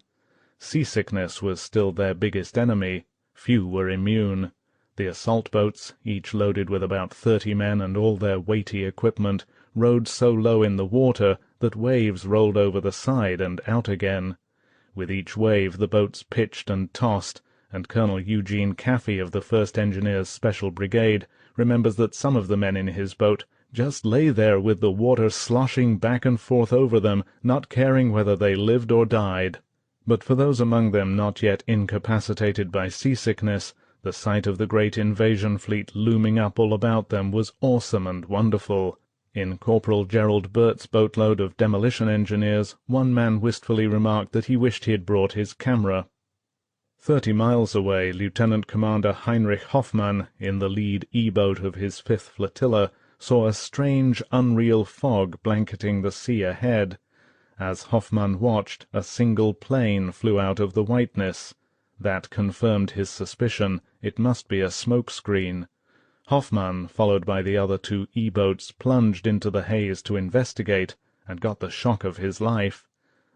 Seasickness was still their biggest enemy. Few were immune. The assault boats, each loaded with about 30 men and all their weighty equipment, rode so low in the water that waves rolled over the side and out again. With each wave the boats pitched and tossed, and Colonel Eugene Caffey of the 1st Engineers Special Brigade remembers that some of the men in his boat just lay there with the water sloshing back and forth over them, not caring whether they lived or died. But for those among them not yet incapacitated by seasickness, the sight of the great invasion fleet looming up all about them was awesome and wonderful. In Corporal Gerald Burt's boatload of demolition engineers, one man wistfully remarked that he wished he had brought his camera. 30 miles away, Lieutenant Commander Heinrich Hoffmann, in the lead E-boat of his 5th Flotilla, saw a strange, unreal fog blanketing the sea ahead. As Hoffmann watched, a single plane flew out of the whiteness. That confirmed his suspicion. It must be a smoke-screen. Hoffmann, followed by the other 2 E-boats, plunged into the haze to investigate, and got the shock of his life.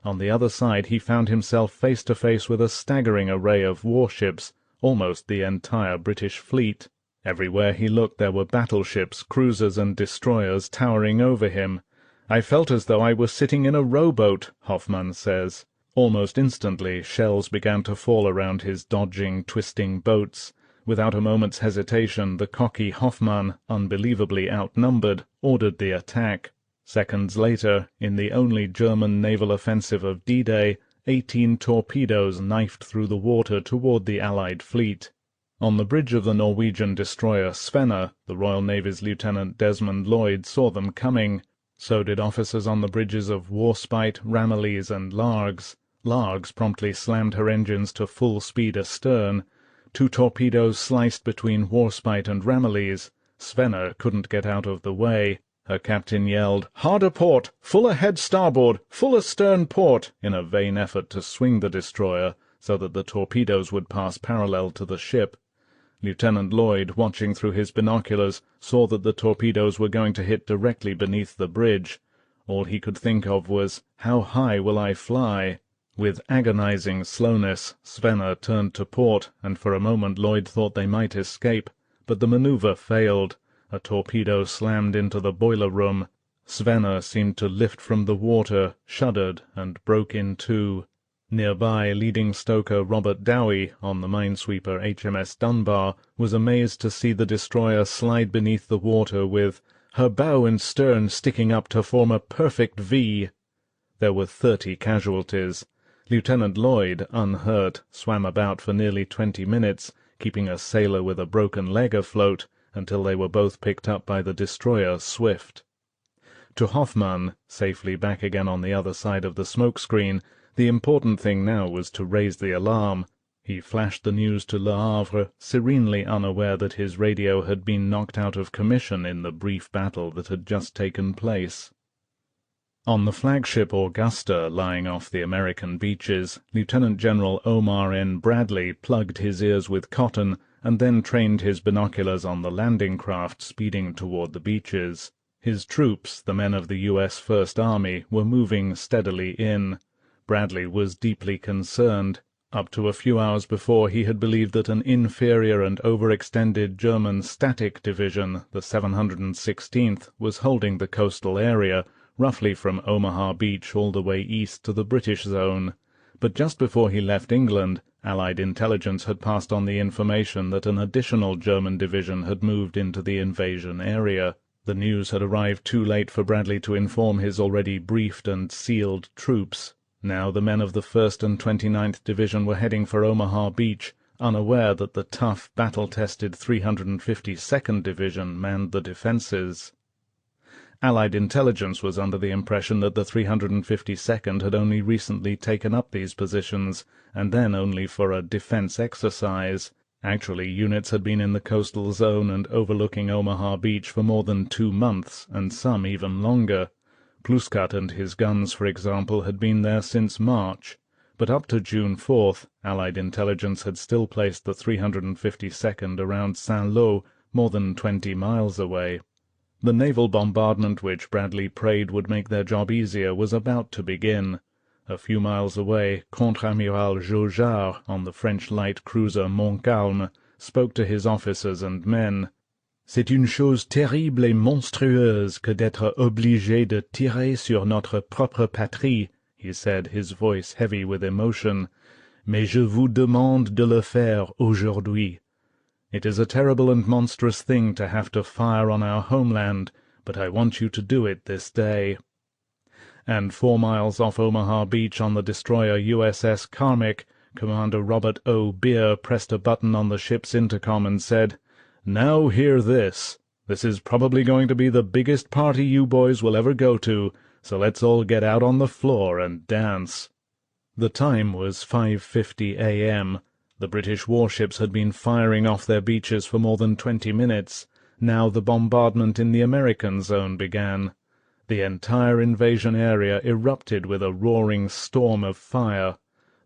On the other side he found himself face to face with a staggering array of warships, almost the entire British fleet. Everywhere he looked there were battleships, cruisers, and destroyers towering over him. "I felt as though I was sitting in a rowboat," Hoffmann says. Almost instantly shells began to fall around his dodging, twisting boats. Without a moment's hesitation, the cocky Hoffmann, unbelievably outnumbered, ordered the attack. Seconds later, in the only German naval offensive of D-Day, 18 torpedoes knifed through the water toward the Allied fleet. On the bridge of the Norwegian destroyer Svena, the Royal Navy's Lieutenant Desmond Lloyd saw them coming. So did officers on the bridges of Warspite, Ramillies, and Largs. Largs promptly slammed her engines to full speed astern. 2 torpedoes sliced between Warspite and Ramillies. Svena couldn't get out of the way. Her captain yelled, "Hard a port! Full ahead starboard! Full astern port!" in a vain effort to swing the destroyer so that the torpedoes would pass parallel to the ship. Lieutenant Lloyd, watching through his binoculars, saw that the torpedoes were going to hit directly beneath the bridge. All he could think of was, "How high will I fly?" With agonizing slowness, Svena turned to port, and for a moment Lloyd thought they might escape, but the maneuver failed. A torpedo slammed into the boiler room. Svena seemed to lift from the water, shuddered, and broke in two. Nearby, leading stoker Robert Dowie, on the minesweeper HMS Dunbar, was amazed to see the destroyer slide beneath the water with her bow and stern sticking up to form a perfect V. There were 30 casualties. Lieutenant Lloyd, unhurt, swam about for nearly 20 minutes, keeping a sailor with a broken leg afloat, until they were both picked up by the destroyer Swift. To Hoffmann, safely back again on the other side of the smoke-screen, the important thing now was to raise the alarm. He flashed the news to Le Havre, serenely unaware that his radio had been knocked out of commission in the brief battle that had just taken place. On the flagship Augusta, lying off the American beaches, Lieutenant General Omar N. Bradley plugged his ears with cotton and then trained his binoculars on the landing craft speeding toward the beaches. His troops, the men of the U.S. First Army, were moving steadily in. Bradley was deeply concerned. Up to a few hours before, he had believed that an inferior and overextended German static division, the 716th, was holding the coastal area, roughly from Omaha Beach all the way east to the British zone. But just before he left England, Allied intelligence had passed on the information that an additional German division had moved into the invasion area. The news had arrived too late for Bradley to inform his already briefed and sealed troops. Now the men of the 1st and 29th Division were heading for Omaha Beach, unaware that the tough, battle-tested 352nd Division manned the defences. Allied intelligence was under the impression that the 352nd had only recently taken up these positions, and then only for a defense exercise. Actually, units had been in the coastal zone and overlooking Omaha Beach for more than 2 months, and some even longer. Pluskat and his guns, for example, had been there since March, but up to June 4th, Allied intelligence had still placed the 352nd around Saint-Lô, more than 20 miles away. The naval bombardment which Bradley prayed would make their job easier was about to begin. A few miles away, Contre-Amiral Jaujard, on the French light cruiser Montcalm, spoke to his officers and men. "C'est une chose terrible et monstrueuse que d'être obligé de tirer sur notre propre patrie," he said, his voice heavy with emotion. "Mais je vous demande de le faire aujourd'hui. It is a terrible and monstrous thing to have to fire on our homeland, but I want you to do it this day." And 4 miles off Omaha Beach on the destroyer USS Carmick, Commander Robert O. Beer pressed a button on the ship's intercom and said, "Now hear this. This is probably going to be the biggest party you boys will ever go to, so let's all get out on the floor and dance." The time was 5:50 a.m. The British warships had been firing off their beaches for more than 20 minutes. Now the bombardment in the American zone began. The entire invasion area erupted with a roaring storm of fire.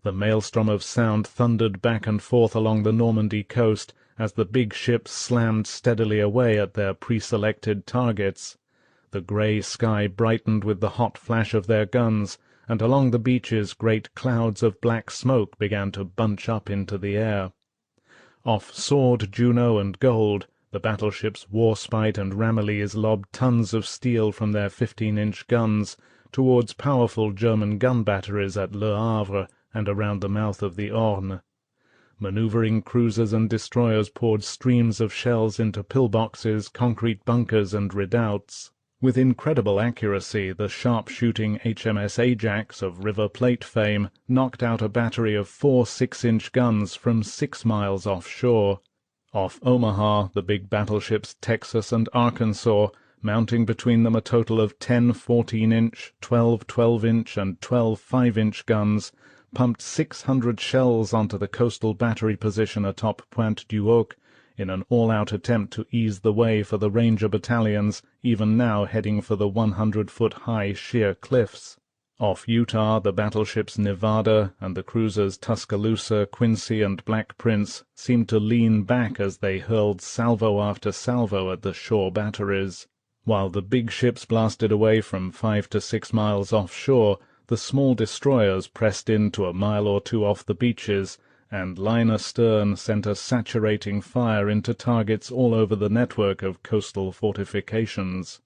The maelstrom of sound thundered back and forth along the Normandy coast as the big ships slammed steadily away at their pre-selected targets. The grey sky brightened with the hot flash of their guns, and along the beaches great clouds of black smoke began to bunch up into the air. Off Sword, Juno, and Gold, the battleships Warspite and Ramillies lobbed tons of steel from their 15-inch guns towards powerful German gun batteries at Le Havre and around the mouth of the Orne. Maneuvering cruisers and destroyers poured streams of shells into pillboxes, concrete bunkers, and redoubts. With incredible accuracy, the sharp-shooting HMS Ajax of River Plate fame knocked out a battery of 4 6-inch guns from 6 miles offshore. Off Omaha, the big battleships Texas and Arkansas, mounting between them a total of 10 14-inch, 12 12-inch, and 12 5-inch guns, pumped 600 shells onto the coastal battery position atop Pointe du Hoc in an all-out attempt to ease the way for the Ranger battalions, even now heading for the 100-foot-high sheer cliffs. Off Utah, the battleships Nevada and the cruisers Tuscaloosa, Quincy, and Black Prince seemed to lean back as they hurled salvo after salvo at the shore batteries. While the big ships blasted away from 5 to 6 miles offshore, the small destroyers pressed in to a mile or two off the beaches, and line astern sent a saturating fire into targets all over the network of coastal fortifications.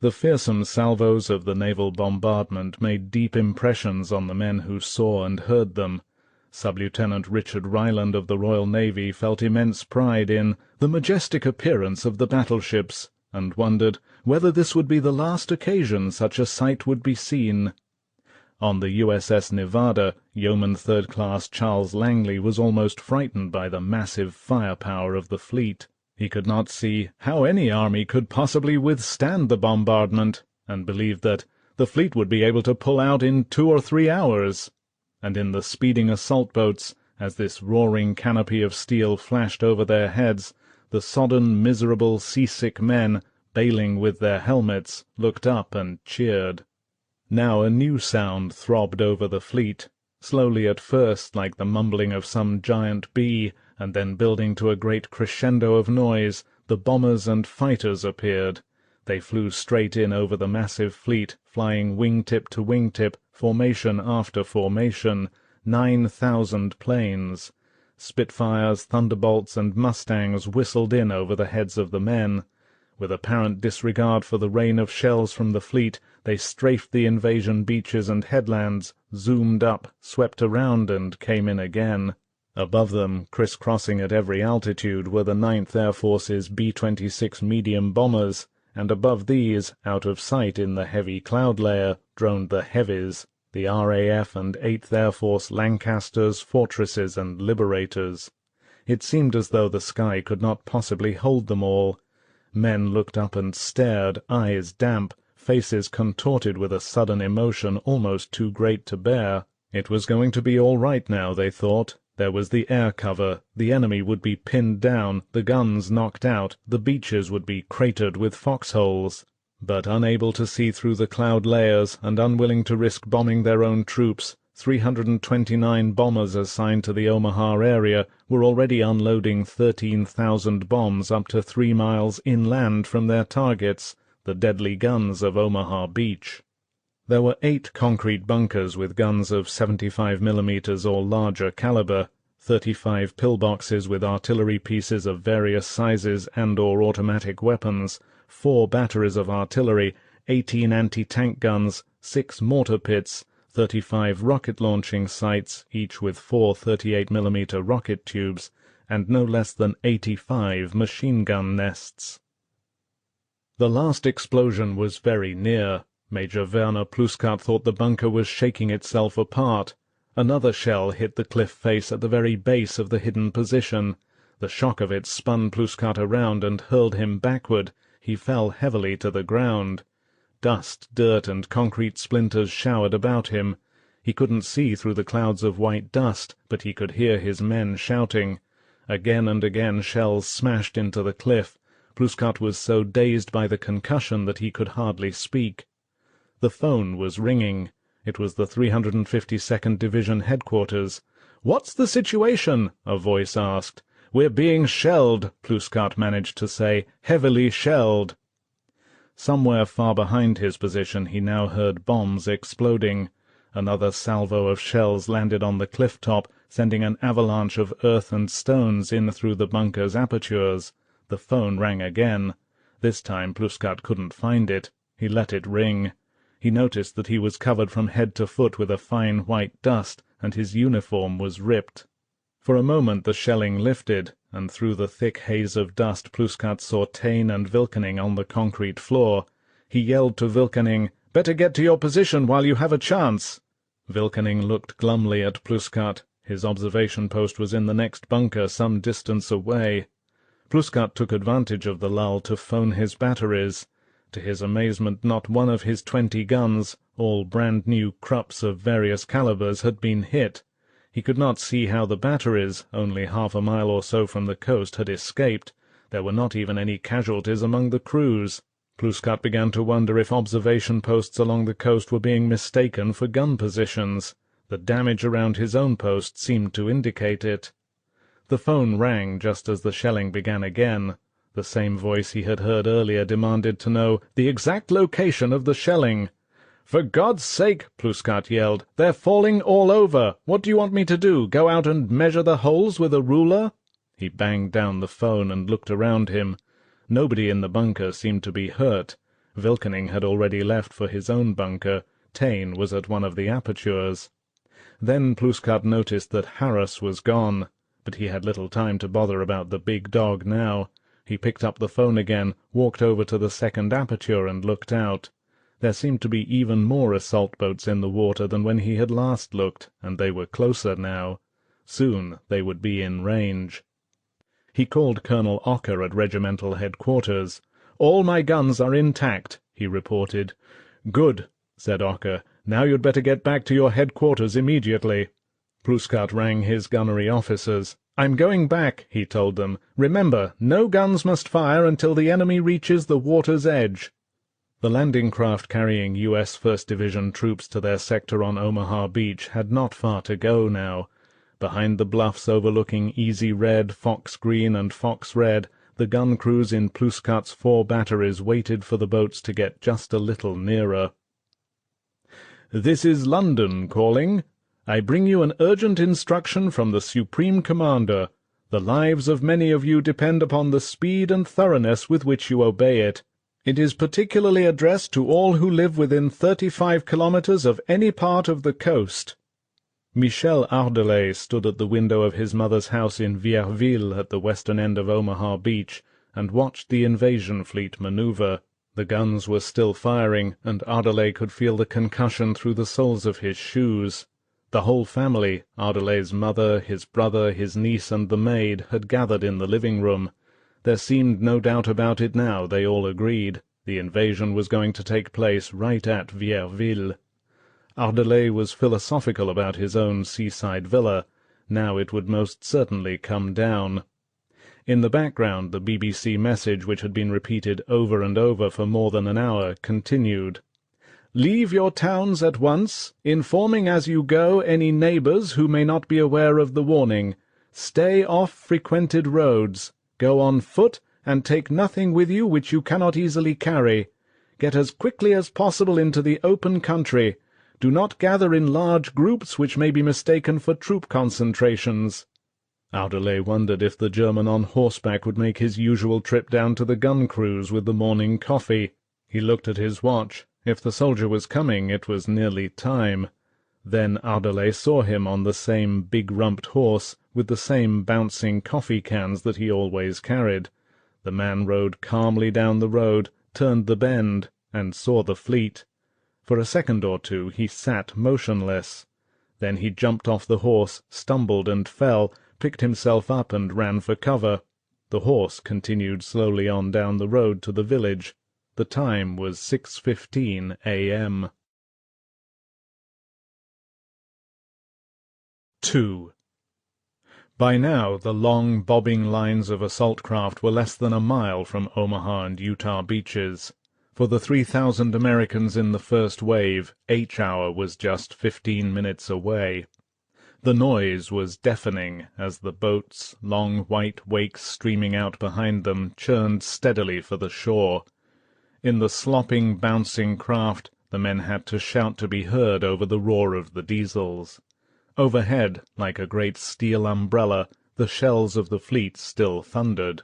The fearsome salvos of the naval bombardment made deep impressions on the men who saw and heard them. Sub-Lieutenant Richard Ryland of the Royal Navy felt immense pride in the majestic appearance of the battleships, and wondered whether this would be the last occasion such a sight would be seen. On the USS Nevada, Yeoman Third Class Charles Langley was almost frightened by the massive firepower of the fleet. He could not see how any army could possibly withstand the bombardment, and believed that the fleet would be able to pull out in 2 or 3 hours. And in the speeding assault boats, as this roaring canopy of steel flashed over their heads, the sodden, miserable, seasick men, bailing with their helmets, looked up and cheered. Now a new sound throbbed over the fleet, slowly at first like the mumbling of some giant bee, and then building to a great crescendo of noise. The bombers and fighters appeared. They flew straight in over the massive fleet, flying wing-tip to wing-tip, formation after formation, 9,000 planes. Spitfires, Thunderbolts, and Mustangs whistled in over the heads of the men. With apparent disregard for the rain of shells from the fleet, they strafed the invasion beaches and headlands, zoomed up, swept around, and came in again. Above them, criss-crossing at every altitude, were the 9th Air Force's B-26 medium bombers, and above these, out of sight in the heavy cloud layer, droned the Heavies, the RAF and 8th Air Force Lancasters, Fortresses, and Liberators. It seemed as though the sky could not possibly hold them all. Men looked up and stared, eyes damp, faces contorted with a sudden emotion almost too great to bear. It was going to be all right now, they thought. There was the air cover, the enemy would be pinned down, the guns knocked out, the beaches would be cratered with foxholes. But unable to see through the cloud layers, and unwilling to risk bombing their own troops, 329 bombers assigned to the Omaha area were already unloading 13,000 bombs up to 3 miles inland from their targets, the deadly guns of Omaha Beach. There were 8 concrete bunkers with guns of 75 mm or larger caliber, 35 pillboxes with artillery pieces of various sizes and/or automatic weapons, 4 batteries of artillery, 18 anti-tank guns, 6 mortar pits, 35 rocket-launching sites, each with 4 38 mm rocket tubes, and no less than 85 machine-gun nests. The last explosion was very near. Major Werner Pluskat thought the bunker was shaking itself apart. Another shell hit the cliff face at the very base of the hidden position. The shock of it spun Pluskat around and hurled him backward. He fell heavily to the ground. Dust, dirt, and concrete splinters showered about him. He couldn't see through the clouds of white dust, but he could hear his men shouting. Again and again shells smashed into the cliff. Pluskat was so dazed by the concussion that he could hardly speak. The phone was ringing. It was the 352nd Division headquarters. "What's the situation?" a voice asked. "We're being shelled," Pluskat managed to say. "Heavily shelled." Somewhere far behind his position he now heard bombs exploding. Another salvo of shells landed on the cliff top, sending an avalanche of earth and stones in through the bunker's apertures. The phone rang again. This time Pluskat couldn't find it. He let it ring. He noticed that he was covered from head to foot with a fine white dust, and his uniform was ripped. For a moment the shelling lifted, and through the thick haze of dust Pluskat saw Taine and Vilkening on the concrete floor. He yelled to Vilkening, "Better get to your position while you have a chance." Vilkening looked glumly at Pluskat. His observation post was in the next bunker some distance away. Pluskat took advantage of the lull to phone his batteries. To his amazement, not one of his 20 guns, all brand-new Krupps of various calibers, had been hit. He could not see how the batteries, only half a mile or so from the coast, had escaped. There were not even any casualties among the crews. Pluskat began to wonder if observation posts along the coast were being mistaken for gun positions. The damage around his own post seemed to indicate it. The phone rang just as the shelling began again. The same voice he had heard earlier demanded to know the exact location of the shelling. "For God's sake," Pluskat yelled, "they're falling all over. What do you want me to do, go out and measure the holes with a ruler?" He banged down the phone and looked around him. Nobody in the bunker seemed to be hurt. Vilkening had already left for his own bunker. Taine was at one of the apertures. Then Pluskat noticed that Harris was gone, but he had little time to bother about the big dog now. He picked up the phone again, walked over to the second aperture and looked out. There seemed to be even more assault boats in the water than when he had last looked, and they were closer now. Soon they would be in range. He called Colonel Ocker at regimental headquarters. "All my guns are intact," he reported. "Good," said Ocker. "Now you'd better get back to your headquarters immediately." Pluskat rang his gunnery officers. "I'm going back," he told them. "Remember, no guns must fire until the enemy reaches the water's edge." The landing craft carrying U.S. 1st Division troops to their sector on Omaha Beach had not far to go now. Behind the bluffs overlooking Easy Red, Fox Green, and Fox Red, the gun crews in Pluskat's 4 batteries waited for the boats to get just a little nearer. "This is London calling. I bring you an urgent instruction from the Supreme Commander. The lives of many of you depend upon the speed and thoroughness with which you obey it. It is particularly addressed to all who live within 35 kilometers of any part of the coast." Michel Ardelais stood at the window of his mother's house in Vierville at the western end of Omaha Beach, and watched the invasion fleet maneuver. The guns were still firing, and Ardelais could feel the concussion through the soles of his shoes. The whole family, Ardelais's mother, his brother, his niece, and the maid, had gathered in the living-room. There seemed no doubt about it now, they all agreed. The invasion was going to take place right at Vierville. Ardelais was philosophical about his own seaside villa. Now it would most certainly come down. In the background the BBC message, which had been repeated over and over for more than an hour, continued. "Leave your towns at once, informing as you go any neighbours who may not be aware of the warning. Stay off frequented roads. Go on foot, and take nothing with you which you cannot easily carry. Get as quickly as possible into the open country. Do not gather in large groups which may be mistaken for troop concentrations." Audelais wondered if the German on horseback would make his usual trip down to the gun crews with the morning coffee. He looked at his watch. If the soldier was coming, it was nearly time. Then Audelais saw him on the same big-rumped horse, with the same bouncing coffee cans that he always carried. The man rode calmly down the road, turned the bend, and saw the fleet. For a second or two he sat motionless. Then he jumped off the horse, stumbled and fell, picked himself up and ran for cover. The horse continued slowly on down the road to the village. The time was 6:15 a.m. 2. By now the long, bobbing lines of assault craft were less than a mile from Omaha and Utah beaches. For the 3,000 Americans in the first wave, H-hour was just 15 minutes away. The noise was deafening as the boats, long white wakes streaming out behind them, churned steadily for the shore. In the slopping, bouncing craft, the men had to shout to be heard over the roar of the diesels. Overhead, like a great steel umbrella, the shells of the fleet still thundered.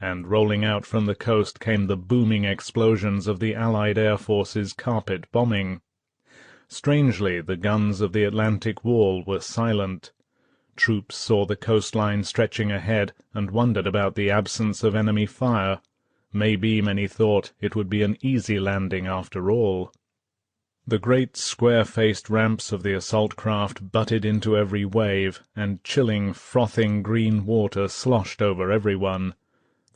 And rolling out from the coast came the booming explosions of the Allied Air Force's carpet bombing. Strangely, the guns of the Atlantic Wall were silent. Troops saw the coastline stretching ahead and wondered about the absence of enemy fire. Maybe, many thought, it would be an easy landing after all. The great square-faced ramps of the assault craft butted into every wave, and chilling, frothing green water sloshed over everyone.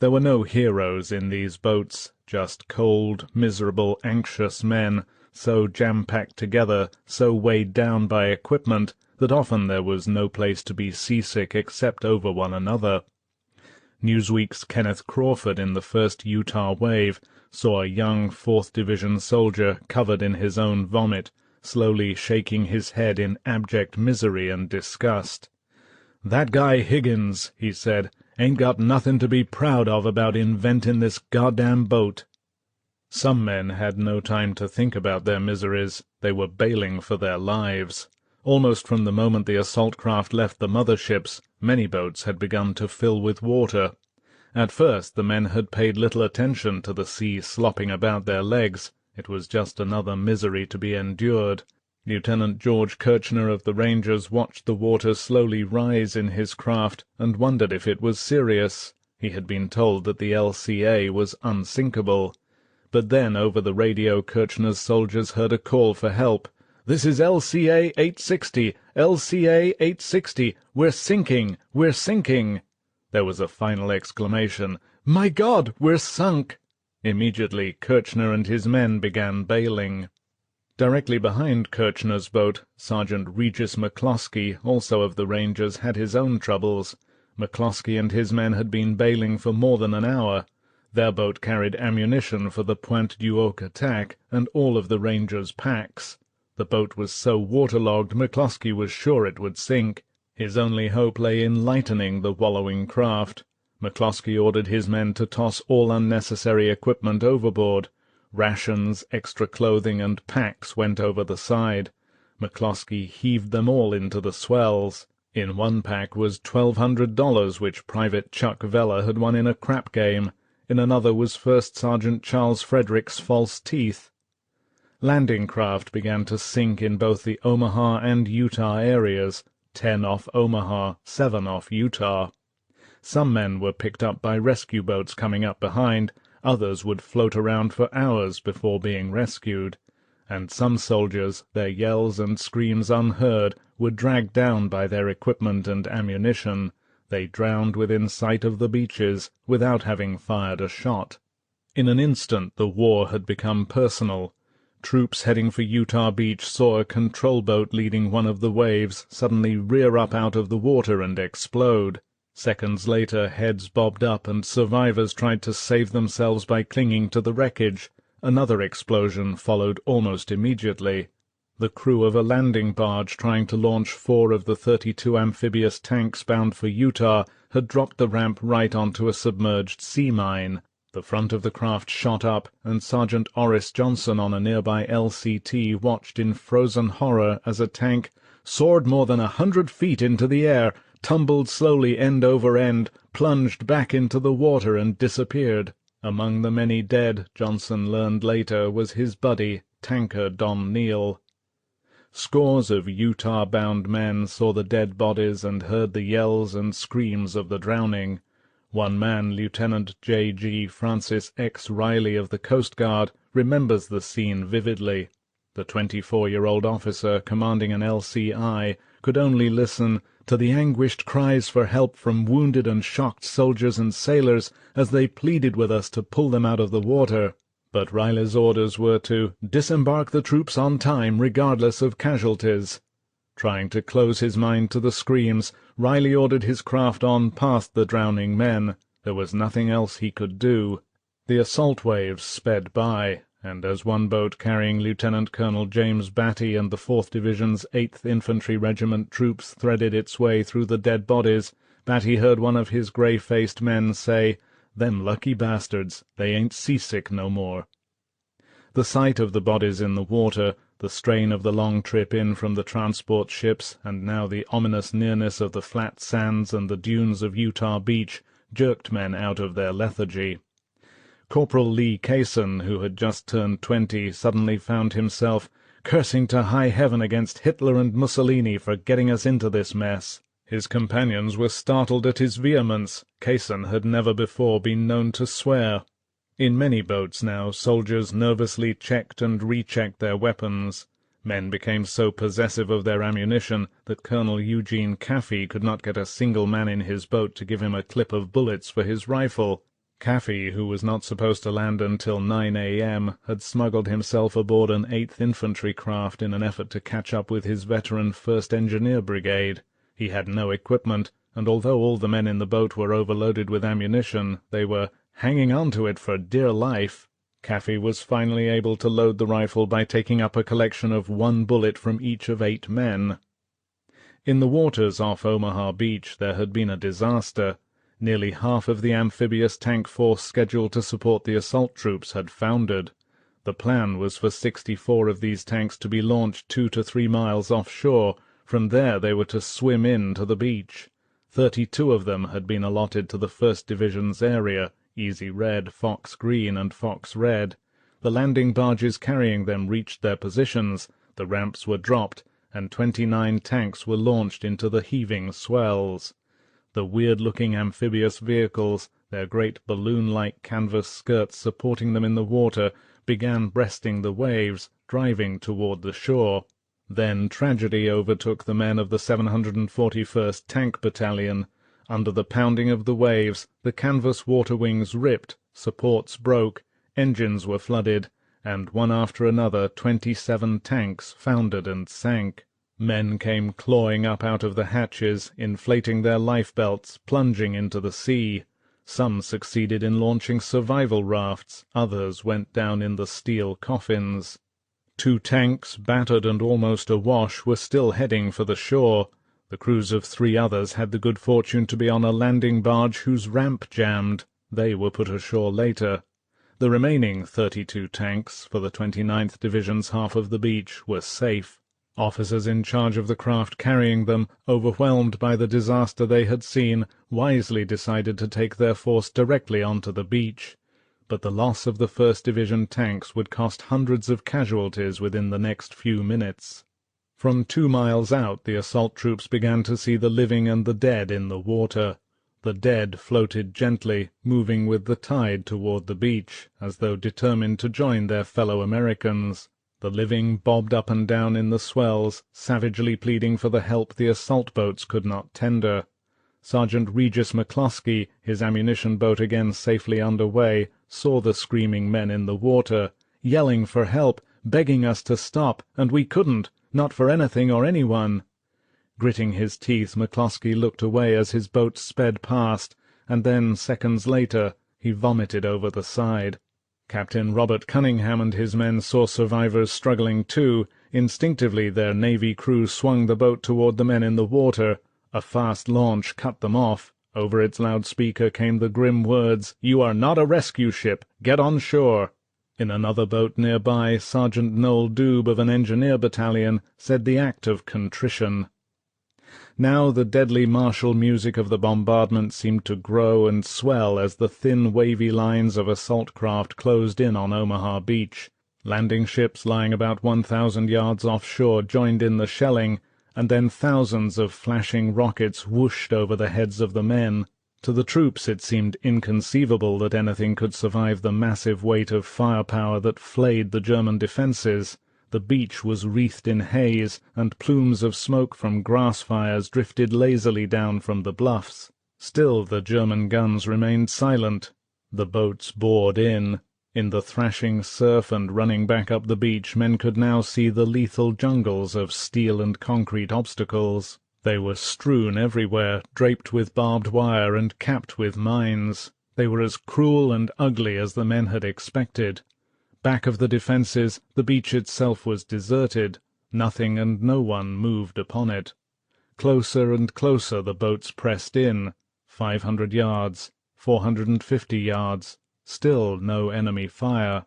There were no heroes in these boats, just cold, miserable, anxious men, so jam-packed together, so weighed down by equipment, that often there was no place to be seasick except over one another. Newsweek's Kenneth Crawford in the first Utah wave saw a young 4th Division soldier covered in his own vomit, slowly shaking his head in abject misery and disgust. "That guy Higgins," he said, "ain't got nothin' to be proud of about inventin' this goddamn boat." Some men had no time to think about their miseries. They were bailing for their lives. Almost from the moment the assault craft left the motherships, many boats had begun to fill with water. At first the men had paid little attention to the sea slopping about their legs. It was just another misery to be endured. Lieutenant George Kirchner of the Rangers watched the water slowly rise in his craft and wondered if it was serious. He had been told that the LCA was unsinkable. But then over the radio Kirchner's soldiers heard a call for help. "This is LCA 860! LCA 860! We're sinking! We're sinking!" There was a final exclamation. "My God, we're sunk!" Immediately Kirchner and his men began bailing. Directly behind Kirchner's boat, Sergeant Regis McCloskey, also of the Rangers, had his own troubles. McCloskey and his men had been bailing for more than an hour. Their boat carried ammunition for the Pointe du Hoc attack and all of the Rangers' packs. The boat was so waterlogged McCloskey was sure it would sink. His only hope lay in lightening the wallowing craft. McCloskey ordered his men to toss all unnecessary equipment overboard. Rations, extra clothing, and packs went over the side. McCloskey heaved them all into the swells. In one pack was $1,200, which Private Chuck Vella had won in a crap game. In another was First Sergeant Charles Frederick's false teeth. Landing craft began to sink in both the Omaha and Utah areas, 10 off Omaha, 7 off Utah. Some men were picked up by rescue boats coming up behind, others would float around for hours before being rescued, and some soldiers, their yells and screams unheard, were dragged down by their equipment and ammunition. They drowned within sight of the beaches, without having fired a shot. In an instant the war had become personal. Troops heading for Utah Beach saw a control boat leading one of the waves suddenly rear up out of the water and explode. Seconds later heads bobbed up and survivors tried to save themselves by clinging to the wreckage. Another explosion followed almost immediately. The crew of a landing barge trying to launch 4 of the 32 amphibious tanks bound for Utah had dropped the ramp right onto a submerged sea mine. The front of the craft shot up, and Sergeant Orris Johnson on a nearby LCT watched in frozen horror as a tank soared more than 100 feet into the air, tumbled slowly end over end, plunged back into the water and disappeared. Among the many dead, Johnson learned later, was his buddy, tanker Don Neal. Scores of Utah-bound men saw the dead bodies and heard the yells and screams of the drowning. One man, Lieutenant J.G. Francis X. Riley of the Coast Guard, remembers the scene vividly. The 24-year-old officer commanding an LCI could only listen to the anguished cries for help from wounded and shocked soldiers and sailors as they pleaded with us to pull them out of the water. But Riley's orders were to disembark the troops on time regardless of casualties. Trying to close his mind to the screams, Riley ordered his craft on past the drowning men. There was nothing else he could do. The assault waves sped by, and as one boat carrying Lieutenant Colonel James Batty and the 4th Division's 8th Infantry Regiment troops threaded its way through the dead bodies, Batty heard one of his grey-faced men say, "Them lucky bastards, they ain't seasick no more." The sight of the bodies in the water, the strain of the long trip in from the transport ships, and now the ominous nearness of the flat sands and the dunes of Utah Beach, jerked men out of their lethargy. Corporal Lee Cason, who had just turned 20, suddenly found himself cursing to high heaven against Hitler and Mussolini for getting us into this mess. His companions were startled at his vehemence. Cason had never before been known to swear. In many boats now, soldiers nervously checked and rechecked their weapons. Men became so possessive of their ammunition that Colonel Eugene Caffey could not get a single man in his boat to give him a clip of bullets for his rifle. Caffey, who was not supposed to land until 9 a.m., had smuggled himself aboard an 8th Infantry craft in an effort to catch up with his veteran 1st Engineer Brigade. He had no equipment, and although all the men in the boat were overloaded with ammunition, they were hanging on to it for dear life. Caffey was finally able to load the rifle by taking up a collection of 1 bullet from each of 8 men. In the waters off Omaha Beach there had been a disaster. Nearly half of the amphibious tank force scheduled to support the assault troops had foundered. The plan was for 64 of these tanks to be launched 2 to 3 miles offshore. From there they were to swim in to the beach. 32 of them had been allotted to the 1st Division's area, Easy Red, Fox Green, and Fox Red. The landing barges carrying them reached their positions, the ramps were dropped, and 29 tanks were launched into the heaving swells. The weird-looking amphibious vehicles, their great balloon-like canvas skirts supporting them in the water, began breasting the waves, driving toward the shore. Then tragedy overtook the men of the 741st Tank Battalion. Under the pounding of the waves, the canvas water wings ripped, supports broke, engines were flooded, and one after another 27 tanks foundered and sank. Men came clawing up out of the hatches, inflating their lifebelts, plunging into the sea. Some succeeded in launching survival rafts, others went down in the steel coffins. 2 tanks, battered and almost awash, were still heading for the shore. The crews of 3 others had the good fortune to be on a landing barge whose ramp jammed. They were put ashore later. The remaining 32 tanks, for the 29th Division's half of the beach, were safe. Officers in charge of the craft carrying them, overwhelmed by the disaster they had seen, wisely decided to take their force directly onto the beach. But the loss of the 1st Division tanks would cost hundreds of casualties within the next few minutes. From 2 miles out the assault troops began to see the living and the dead in the water. The dead floated gently, moving with the tide toward the beach, as though determined to join their fellow Americans. The living bobbed up and down in the swells, savagely pleading for the help the assault boats could not tender. Sergeant Regis McCloskey, his ammunition boat again safely under way, saw the screaming men in the water, yelling for help, begging us to stop, and we couldn't, not for anything or anyone. Gritting his teeth, McCloskey looked away as his boat sped past, and then, seconds later, he vomited over the side. Captain Robert Cunningham and his men saw survivors struggling too. Instinctively their Navy crew swung the boat toward the men in the water. A fast launch cut them off. Over its loudspeaker came the grim words, "You are not a rescue ship. Get on shore." In another boat nearby, Sergeant Noel Doob of an engineer battalion said the act of contrition. Now the deadly martial music of the bombardment seemed to grow and swell as the thin wavy lines of assault craft closed in on Omaha Beach. Landing ships lying about 1,000 yards offshore joined in the shelling, and then thousands of flashing rockets whooshed over the heads of the men. To the troops it seemed inconceivable that anything could survive the massive weight of firepower that flayed the German defences. The beach was wreathed in haze, and plumes of smoke from grass fires drifted lazily down from the bluffs. Still the German guns remained silent. The boats bored in. In the thrashing surf and running back up the beach, men could now see the lethal jungles of steel and concrete obstacles. They were strewn everywhere, draped with barbed wire and capped with mines. They were as cruel and ugly as the men had expected. Back of the defences, the beach itself was deserted. Nothing and no one moved upon it. Closer and closer the boats pressed in. 500 yards, 450 yards. Still no enemy fire.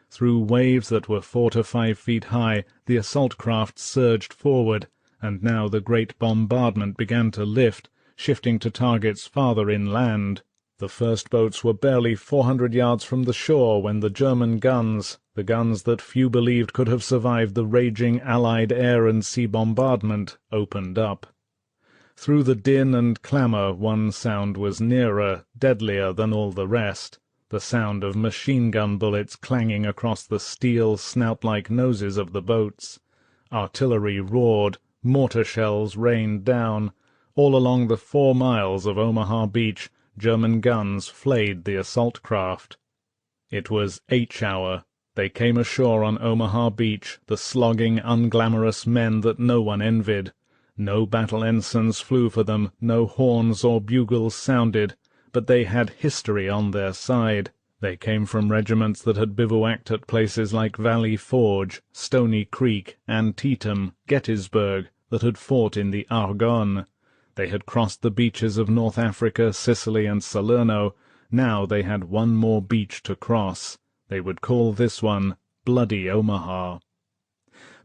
Through waves that were 4 to 5 feet high, the assault craft surged forward, and now the great bombardment began to lift, shifting to targets farther inland. The first boats were barely 400 yards from the shore when the German guns, the guns that few believed could have survived the raging Allied air and sea bombardment, opened up. Through the din and clamour one sound was nearer, deadlier than all the rest, the sound of machine-gun bullets clanging across the steel, snout-like noses of the boats. Artillery roared, mortar shells rained down. All along the 4 miles of Omaha Beach, German guns flayed the assault craft. It was H-hour. They came ashore on Omaha Beach, the slogging, unglamorous men that no one envied. No battle ensigns flew for them, no horns or bugles sounded, but they had history on their side. They came from regiments that had bivouacked at places like Valley Forge, Stony Creek, Antietam, Gettysburg, that had fought in the Argonne. They had crossed the beaches of North Africa, Sicily, and Salerno. Now they had one more beach to cross. They would call this one Bloody Omaha.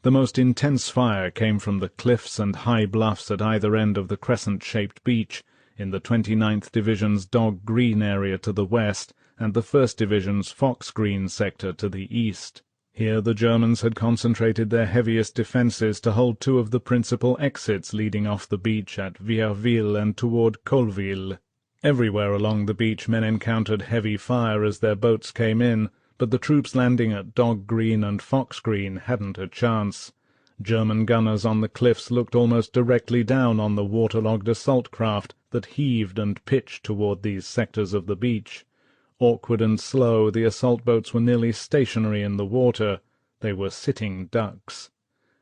The most intense fire came from the cliffs and high bluffs at either end of the crescent-shaped beach, in the 29th Division's Dog Green area to the west, and the 1st Division's Fox Green sector to the east. Here the Germans had concentrated their heaviest defences to hold two of the principal exits leading off the beach at Vierville and toward Colville. Everywhere along the beach men encountered heavy fire as their boats came in, but the troops landing at Dog Green and Fox Green hadn't a chance. German gunners on the cliffs looked almost directly down on the waterlogged assault craft that heaved and pitched toward these sectors of the beach. Awkward and slow, the assault boats were nearly stationary in the water. They were sitting ducks.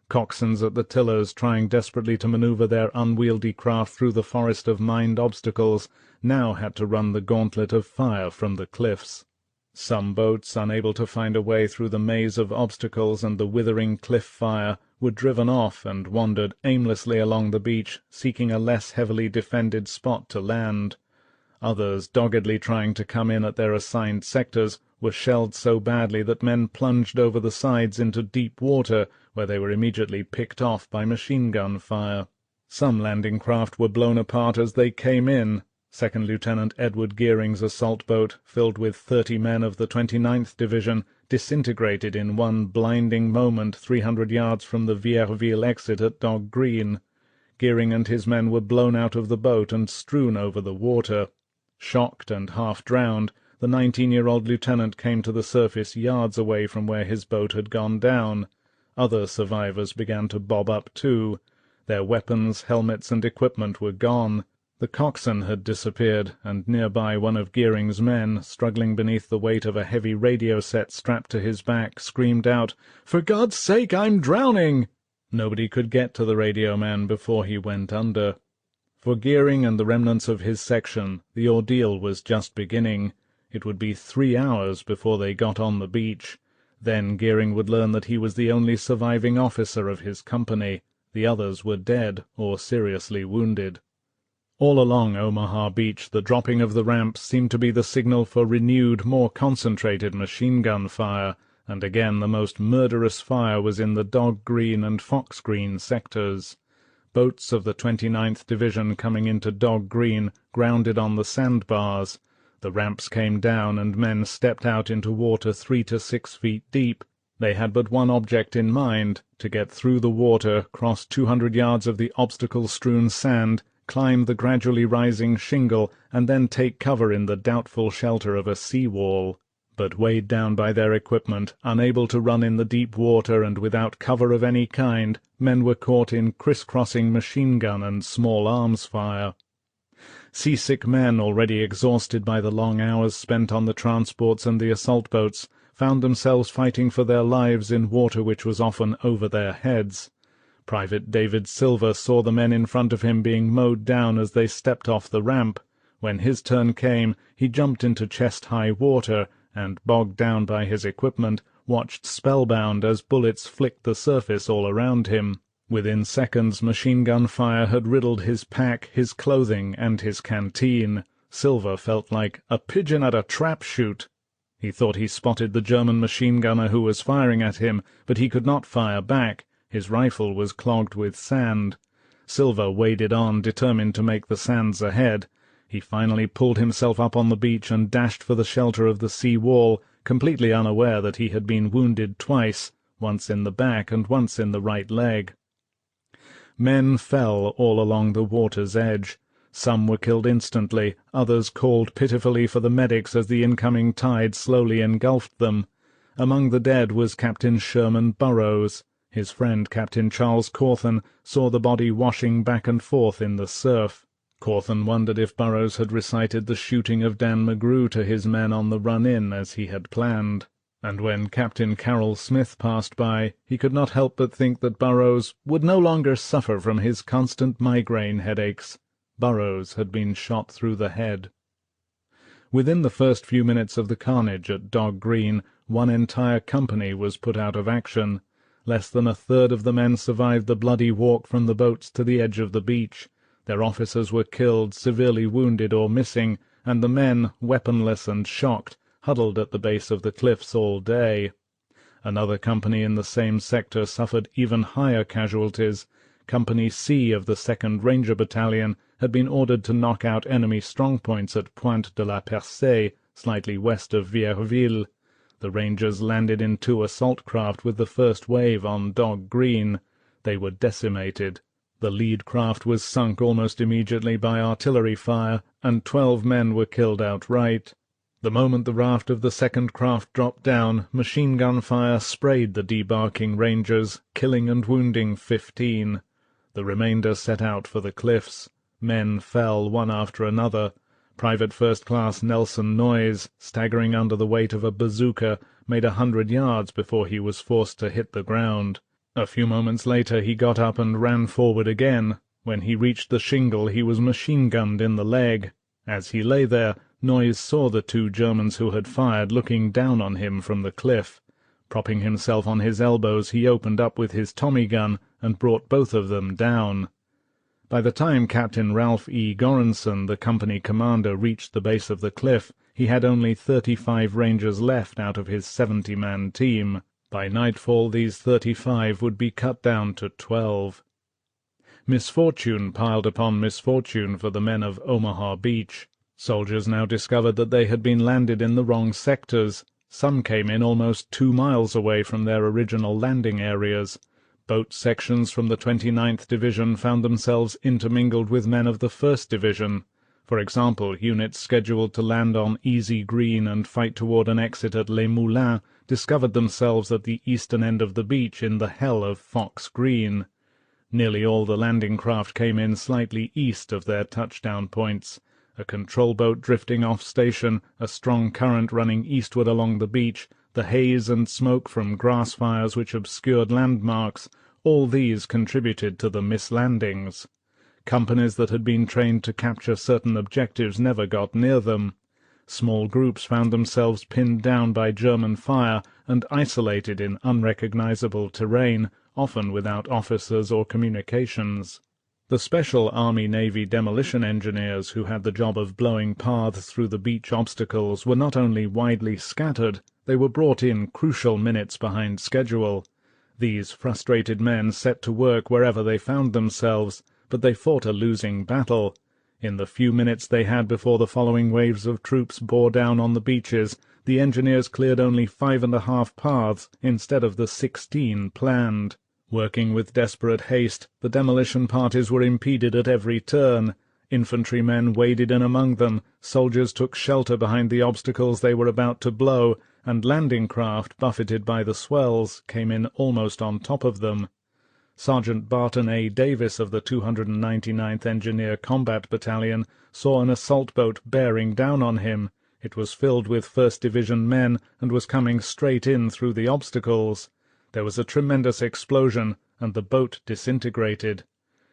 Coxswains at the tillers, trying desperately to maneuver their unwieldy craft through the forest of mined obstacles, now had to run the gauntlet of fire from the cliffs. Some boats, unable to find a way through the maze of obstacles and the withering cliff fire, were driven off and wandered aimlessly along the beach, seeking a less heavily defended spot to land. Others, doggedly trying to come in at their assigned sectors, were shelled so badly that men plunged over the sides into deep water, where they were immediately picked off by machine-gun fire. Some landing craft were blown apart as they came in. Second Lieutenant Edward Gearing's assault boat, filled with 30 men of the 29th Division, disintegrated in one blinding moment 300 yards from the Vierville exit at Dog Green. Gearing and his men were blown out of the boat and strewn over the water. Shocked and half-drowned, the 19-year-old lieutenant came to the surface yards away from where his boat had gone down. Other survivors began to bob up too. Their weapons, helmets, and equipment were gone. The coxswain had disappeared, and nearby one of Gearing's men, struggling beneath the weight of a heavy radio set strapped to his back, screamed out, "For God's sake, I'm drowning!" Nobody could get to the radio man before he went under. For Gearing and the remnants of his section, the ordeal was just beginning. It would be 3 hours before they got on the beach. Then Gearing would learn that he was the only surviving officer of his company. The others were dead or seriously wounded. All along Omaha Beach, the dropping of the ramps seemed to be the signal for renewed, more concentrated machine-gun fire, and again the most murderous fire was in the Dog Green and Fox Green sectors. Boats of the 29th Division coming into Dog Green grounded on the sandbars. The ramps came down, and men stepped out into water 3 to 6 feet deep. They had but one object in mind, to get through the water, cross 200 yards of the obstacle-strewn sand, climb the gradually rising shingle, and then take cover in the doubtful shelter of a sea-wall. But weighed down by their equipment, unable to run in the deep water and without cover of any kind, men were caught in criss-crossing machine-gun and small-arms fire. Seasick men, already exhausted by the long hours spent on the transports and the assault boats, found themselves fighting for their lives in water which was often over their heads. Private David Silver saw the men in front of him being mowed down as they stepped off the ramp. When his turn came, he jumped into chest-high water, and, bogged down by his equipment, watched spellbound as bullets flicked the surface all around him. Within seconds machine-gun fire had riddled his pack, his clothing, and his canteen. Silver felt like a pigeon at a trap-shoot. He thought he spotted the German machine-gunner who was firing at him, but he could not fire back. His rifle was clogged with sand. Silver waded on, determined to make the sands ahead. He finally pulled himself up on the beach and dashed for the shelter of the sea wall, completely unaware that he had been wounded twice, once in the back and once in the right leg. Men fell all along the water's edge. Some were killed instantly, others called pitifully for the medics as the incoming tide slowly engulfed them. Among the dead was Captain Sherman Burrows. His friend Captain Charles Cawthon saw the body washing back and forth in the surf. Cawthon wondered if Burrows had recited the shooting of Dan McGrew to his men on the run-in as he had planned, and when Captain Carroll Smith passed by, he could not help but think that Burrows would no longer suffer from his constant migraine headaches. Burrows had been shot through the head. Within the first few minutes of the carnage at Dog Green, one entire company was put out of action. Less than a third of the men survived the bloody walk from the boats to the edge of the beach. Their officers were killed, severely wounded, or missing, and the men, weaponless and shocked, huddled at the base of the cliffs all day. Another company in the same sector suffered even higher casualties. Company C of the 2nd Ranger Battalion had been ordered to knock out enemy strongpoints at Pointe de la Percée, slightly west of Vierville. The Rangers landed in 2 assault craft with the first wave on Dog Green. They were decimated. The lead craft was sunk almost immediately by artillery fire, and 12 men were killed outright. The moment the raft of the 2nd craft dropped down, machine-gun fire sprayed the debarking Rangers, killing and wounding 15. The remainder set out for the cliffs. Men fell one after another. Private First-Class Nelson Noyes, staggering under the weight of a bazooka, made 100 yards before he was forced to hit the ground. A few moments later he got up and ran forward again. When he reached the shingle he was machine-gunned in the leg. As he lay there, Noyes saw the 2 Germans who had fired looking down on him from the cliff. Propping himself on his elbows, he opened up with his Tommy gun and brought both of them down. By the time Captain Ralph E. Goranson, the company commander, reached the base of the cliff, he had only 35 Rangers left out of his 70-man team. By nightfall these 35 would be cut down to 12. Misfortune piled upon misfortune for the men of Omaha Beach. Soldiers now discovered that they had been landed in the wrong sectors. Some came in almost 2 miles away from their original landing areas. Boat sections from the 29th Division found themselves intermingled with men of the 1st Division. For example, units scheduled to land on Easy Green and fight toward an exit at Les Moulins discovered themselves at the eastern end of the beach in the hell of Fox Green. Nearly all the landing craft came in slightly east of their touchdown points. A control boat drifting off station, a strong current running eastward along the beach, the haze and smoke from grass fires which obscured landmarks, all these contributed to the mislandings. Companies that had been trained to capture certain objectives never got near them. Small groups found themselves pinned down by German fire and isolated in unrecognizable terrain, often without officers or communications. The Special Army-Navy demolition engineers who had the job of blowing paths through the beach obstacles were not only widely scattered, they were brought in crucial minutes behind schedule. These frustrated men set to work wherever they found themselves, but they fought a losing battle. In the few minutes they had before the following waves of troops bore down on the beaches, the engineers cleared only 5½ paths instead of the 16 planned. Working with desperate haste, the demolition parties were impeded at every turn. Infantrymen waded in among them, soldiers took shelter behind the obstacles they were about to blow, and landing craft, buffeted by the swells, came in almost on top of them. Sergeant Barton A. Davis of the 299th Engineer Combat Battalion saw an assault boat bearing down on him. It was filled with 1st Division men and was coming straight in through the obstacles. There was a tremendous explosion, and the boat disintegrated.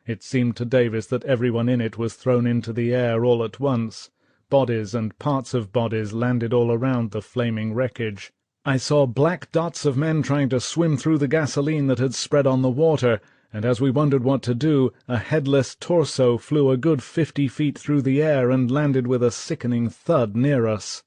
It seemed to Davis that everyone in it was thrown into the air all at once. Bodies and parts of bodies landed all around the flaming wreckage. I saw black dots of men trying to swim through the gasoline that had spread on the water, and as we wondered what to do, a headless torso flew a good 50 feet through the air and landed with a sickening thud near us.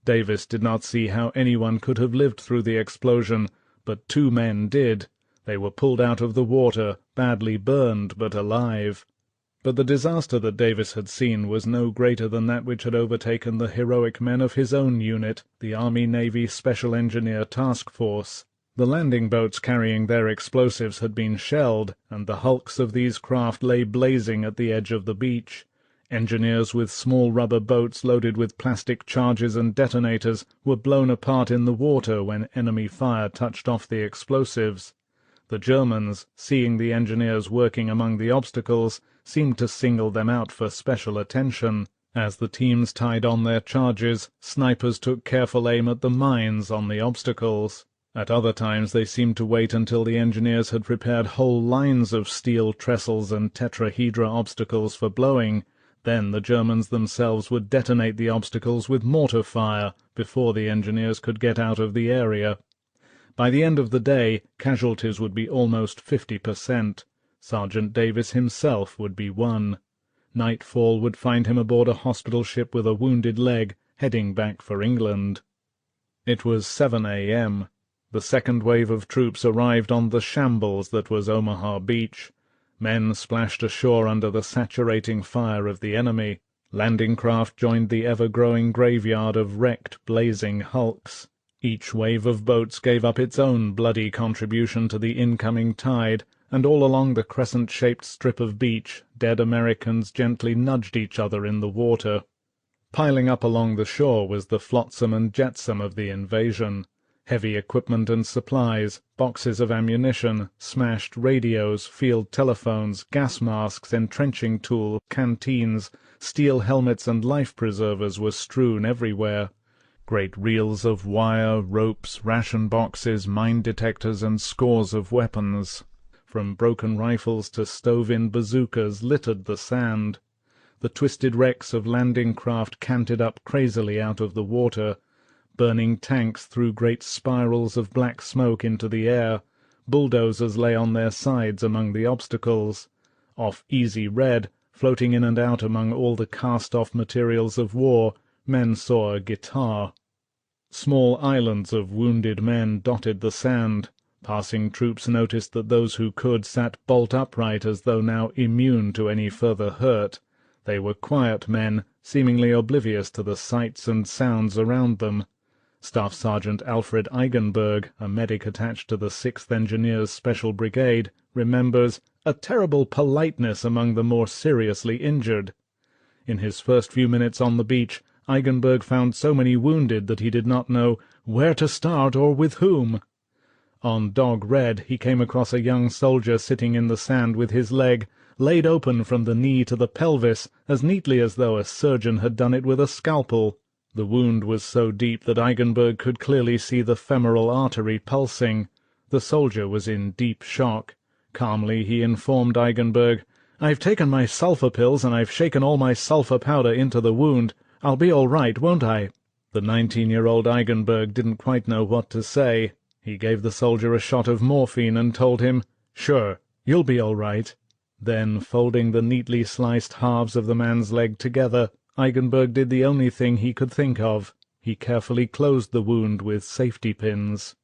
Davis did not see how anyone could have lived through the explosion, but 2 men did. They were pulled out of the water, badly burned but alive. But the disaster that Davis had seen was no greater than that which had overtaken the heroic men of his own unit, the Army-Navy Special Engineer Task Force. The landing boats carrying their explosives had been shelled, and the hulks of these craft lay blazing at the edge of the beach. Engineers with small rubber boats loaded with plastic charges and detonators were blown apart in the water when enemy fire touched off the explosives. The Germans, seeing the engineers working among the obstacles, seemed to single them out for special attention. As the teams tied on their charges, snipers took careful aim at the mines on the obstacles. At other times they seemed to wait until the engineers had prepared whole lines of steel trestles and tetrahedra obstacles for blowing. Then the Germans themselves would detonate the obstacles with mortar fire before the engineers could get out of the area. By the end of the day, casualties would be almost 50%. Sergeant Davis himself would be one. Nightfall would find him aboard a hospital ship with a wounded leg, heading back for England. It was 7 a.m. The second wave of troops arrived on the shambles that was Omaha Beach. Men splashed ashore under the saturating fire of the enemy. Landing craft joined the ever-growing graveyard of wrecked, blazing hulks. Each wave of boats gave up its own bloody contribution to the incoming tide, and all along the crescent-shaped strip of beach, dead Americans gently nudged each other in the water. Piling up along the shore was the flotsam and jetsam of the invasion. Heavy equipment and supplies, boxes of ammunition, smashed radios, field telephones, gas masks, entrenching tools, canteens, steel helmets and life-preservers were strewn everywhere. Great reels of wire, ropes, ration boxes, mine detectors, and scores of weapons, from broken rifles to stove-in bazookas, littered the sand. The twisted wrecks of landing craft canted up crazily out of the water. Burning tanks threw great spirals of black smoke into the air. Bulldozers lay on their sides among the obstacles. Off Easy Red, floating in and out among all the cast-off materials of war, men saw a guitar. Small islands of wounded men dotted the sand. Passing troops noticed that those who could sat bolt upright as though now immune to any further hurt. They were quiet men, seemingly oblivious to the sights and sounds around them. Staff Sergeant Alfred Eigenberg, a medic attached to the 6th Engineers Special Brigade, remembers a terrible politeness among the more seriously injured. In his first few minutes on the beach, Eigenberg found so many wounded that he did not know where to start or with whom. On Dog Red he came across a young soldier sitting in the sand with his leg laid open from the knee to the pelvis as neatly as though a surgeon had done it with a scalpel. The wound was so deep that Eigenberg could clearly see the femoral artery pulsing. The soldier was in deep shock. Calmly he informed Eigenberg, "I've taken my sulphur pills and I've shaken all my sulphur powder into the wound. I'll be all right, won't I?" The 19-year-old Eigenberg didn't quite know what to say. He gave the soldier a shot of morphine and told him, "Sure, you'll be all right." Then, folding the neatly sliced halves of the man's leg together, Eigenberg did the only thing he could think of. He carefully closed the wound with safety pins.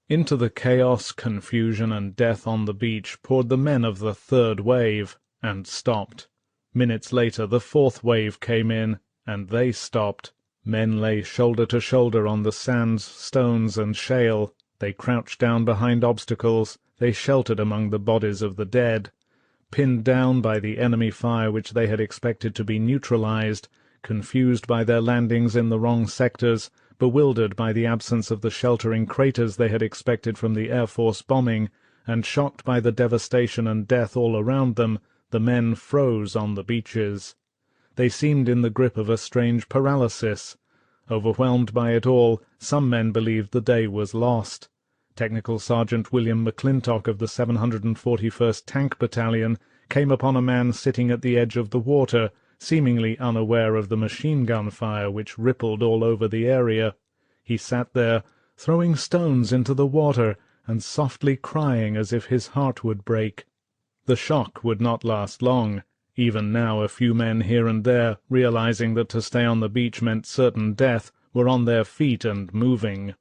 Into the chaos, confusion, and death on the beach poured the men of the third wave, and stopped. Minutes later the fourth wave came in, and they stopped. Men lay shoulder to shoulder on the sands, stones, and shale. They crouched down behind obstacles. They sheltered among the bodies of the dead. Pinned down by the enemy fire which they had expected to be neutralized, confused by their landings in the wrong sectors, bewildered by the absence of the sheltering craters they had expected from the Air Force bombing, and shocked by the devastation and death all around them, the men froze on the beaches. They seemed in the grip of a strange paralysis. Overwhelmed by it all, some men believed the day was lost. Technical Sergeant William McClintock of the 741st Tank Battalion came upon a man sitting at the edge of the water, seemingly unaware of the machine-gun fire which rippled all over the area. He sat there, throwing stones into the water, and softly crying as if his heart would break. The shock would not last long. Even now a few men here and there, realizing that to stay on the beach meant certain death, were on their feet and moving.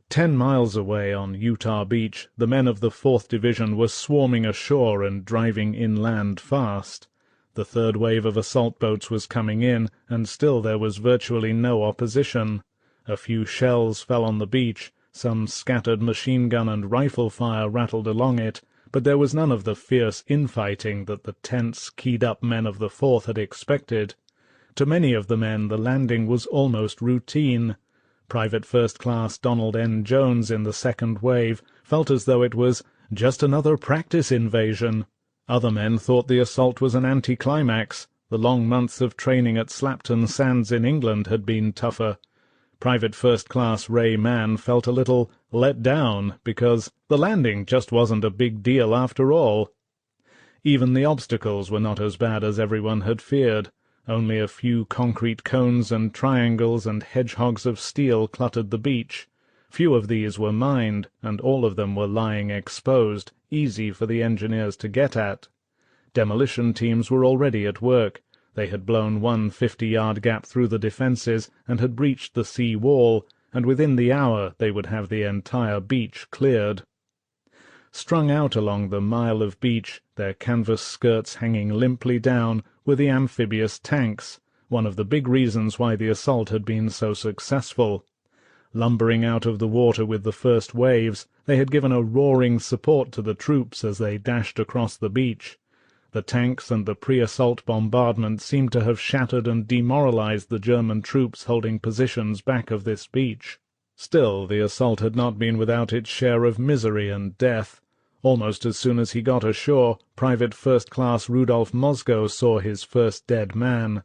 10 miles away on Utah Beach, the men of the 4th Division were swarming ashore and driving inland fast. The third wave of assault boats was coming in, and still there was virtually no opposition. A few shells fell on the beach, some scattered machine-gun and rifle fire rattled along it, but there was none of the fierce infighting that the tense, keyed-up men of the 4th had expected. To many of the men the landing was almost routine. Private First Class Donald N. Jones in the second wave felt as though it was just another practice invasion. Other men thought the assault was an anticlimax. The long months of training at Slapton Sands in England had been tougher. Private First Class Ray Mann felt a little let down because the landing just wasn't a big deal after all. Even the obstacles were not as bad as everyone had feared. Only a few concrete cones and triangles and hedgehogs of steel cluttered the beach. Few of these were mined, and all of them were lying exposed, easy for the engineers to get at. Demolition teams were already at work. They had blown one 50-yard gap through the defences and had breached the sea wall, and within the hour they would have the entire beach cleared. Strung out along the mile of beach, their canvas skirts hanging limply down, were the amphibious tanks, one of the big reasons why the assault had been so successful. Lumbering out of the water with the first waves, they had given a roaring support to the troops as they dashed across the beach. The tanks and the pre-assault bombardment seemed to have shattered and demoralized the German troops holding positions back of this beach. Still, the assault had not been without its share of misery and death. Almost as soon as he got ashore, Private First Class Rudolf Moscow saw his first dead man.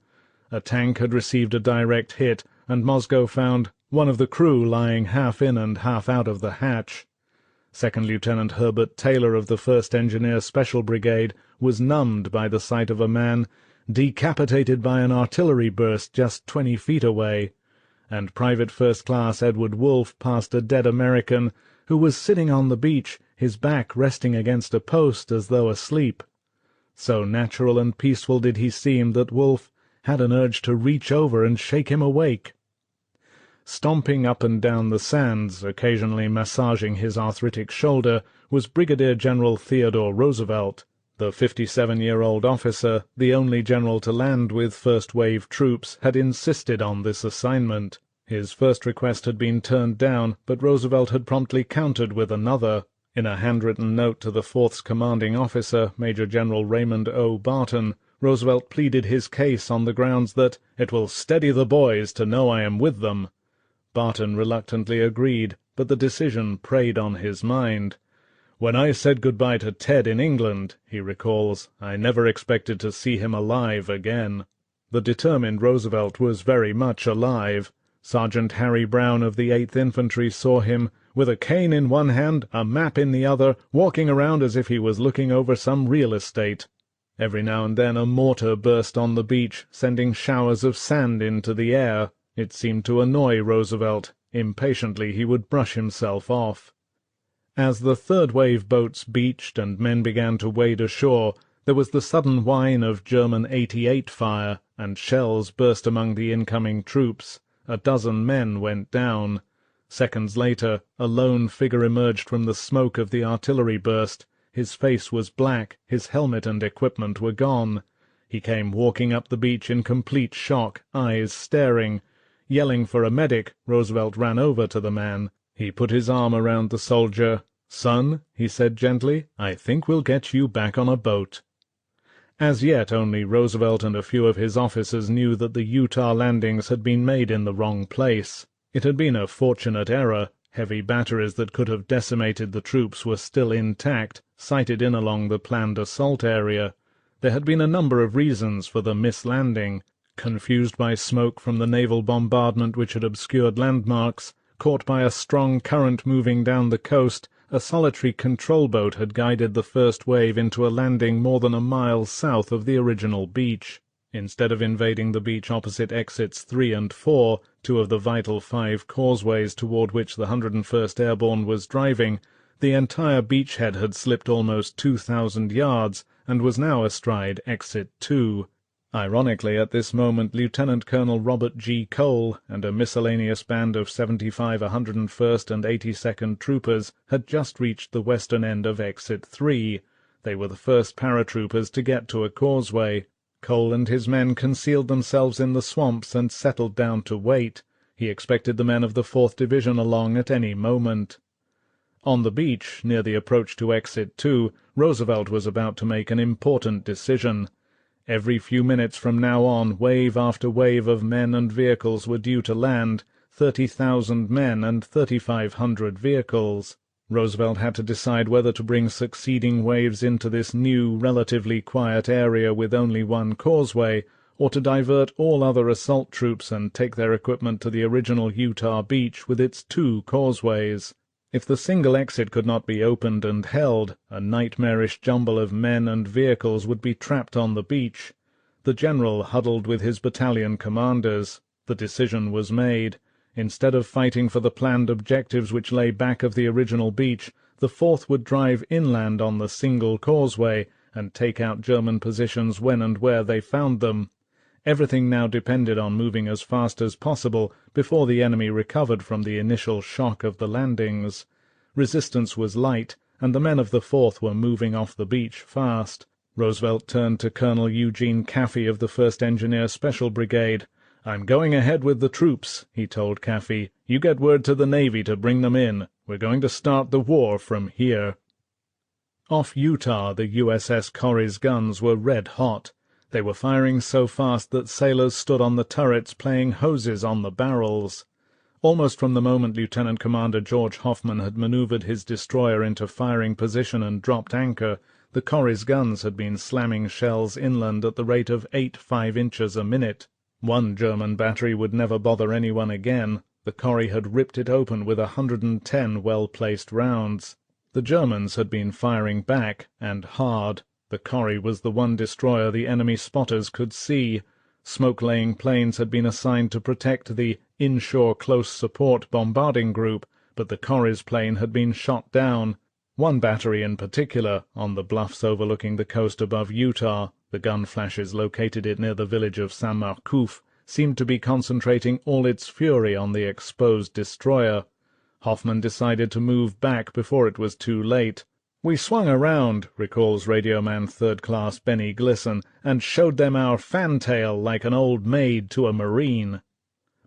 A tank had received a direct hit, and Moscow found one of the crew lying half in and half out of the hatch. Second Lieutenant Herbert Taylor of the 1st Engineer Special Brigade was numbed by the sight of a man decapitated by an artillery burst just 20 feet away, and Private First Class Edward Wolfe passed a dead American who was sitting on the beach, his back resting against a post as though asleep. So natural and peaceful did he seem that Wolfe had an urge to reach over and shake him awake. Stomping up and down the sands, occasionally massaging his arthritic shoulder, was Brigadier General Theodore Roosevelt. The 57-year-old officer, the only general to land with first-wave troops, had insisted on this assignment. His first request had been turned down, but Roosevelt had promptly countered with another. In a handwritten note to the 4th's commanding officer, Major General Raymond O. Barton, Roosevelt pleaded his case on the grounds that it will steady the boys to know I am with them. Barton reluctantly agreed, but the decision preyed on his mind. "When I said goodbye to Ted in England," he recalls, "I never expected to see him alive again." The determined Roosevelt was very much alive. Sergeant Harry Brown of the 8th Infantry saw him, with a cane in one hand, a map in the other, walking around as if he was looking over some real estate. Every now and then a mortar burst on the beach, sending showers of sand into the air. It seemed to annoy Roosevelt. Impatiently he would brush himself off. As the third-wave boats beached and men began to wade ashore, there was the sudden whine of German 88 fire, and shells burst among the incoming troops. A dozen men went down. Seconds later, a lone figure emerged from the smoke of the artillery burst. His face was black, his helmet and equipment were gone. He came walking up the beach in complete shock, eyes staring. Yelling for a medic, Roosevelt ran over to the man. He put his arm around the soldier. "Son," he said gently, "I think we'll get you back on a boat." As yet only Roosevelt and a few of his officers knew that the Utah landings had been made in the wrong place. It had been a fortunate error. Heavy batteries that could have decimated the troops were still intact, sighted in along the planned assault area. There had been a number of reasons for the mislanding. Confused by smoke from the naval bombardment which had obscured landmarks, caught by a strong current moving down the coast, a solitary control boat had guided the first wave into a landing more than a mile south of the original beach. Instead of invading the beach opposite exits 3 and 4, two of the vital 5 causeways toward which the 101st Airborne was driving, the entire beachhead had slipped almost 2,000 yards and was now astride exit 2. Ironically, at this moment, Lieutenant Colonel Robert G. Cole and a miscellaneous band of 75 101st and 82nd troopers had just reached the western end of Exit 3. They were the first paratroopers to get to a causeway. Cole and his men concealed themselves in the swamps and settled down to wait. He expected the men of the 4th Division along at any moment. On the beach, near the approach to Exit 2, Roosevelt was about to make an important decision. Every few minutes from now on, wave after wave of men and vehicles were due to land, 30,000 men and 3,500 vehicles. Roosevelt had to decide whether to bring succeeding waves into this new, relatively quiet area with only one causeway, or to divert all other assault troops and take their equipment to the original Utah beach with its 2 causeways. If the single exit could not be opened and held, a nightmarish jumble of men and vehicles would be trapped on the beach. The general huddled with his battalion commanders. The decision was made. Instead of fighting for the planned objectives which lay back of the original beach, the 4th would drive inland on the single causeway and take out German positions when and where they found them. Everything now depended on moving as fast as possible before the enemy recovered from the initial shock of the landings. Resistance was light, and the men of the 4th were moving off the beach fast. Roosevelt turned to Colonel Eugene Caffey of the 1st Engineer Special Brigade. "I'm going ahead with the troops," he told Caffey. "You get word to the Navy to bring them in. We're going to start the war from here." Off Utah, the USS Corrie's guns were red-hot. They were firing so fast that sailors stood on the turrets playing hoses on the barrels. Almost from the moment Lieutenant Commander George Hoffman had maneuvered his destroyer into firing position and dropped anchor, the Corrie's guns had been slamming shells inland at the rate of 8 5-inches a minute. One German battery would never bother anyone again. The Corrie had ripped it open with 110 well-placed rounds. The Germans had been firing back, and hard. The Corrie was the one destroyer the enemy spotters could see. Smoke-laying planes had been assigned to protect the inshore close support bombarding group, but the Corrie's plane had been shot down. One battery in particular, on the bluffs overlooking the coast above Utah, the gun flashes located it near the village of Saint Marcouf, seemed to be concentrating all its fury on the exposed destroyer. Hoffman decided to move back before it was too late. "We swung around," recalls radioman 3rd Class Benny Glisson, "and showed them our fantail like an old maid to a marine."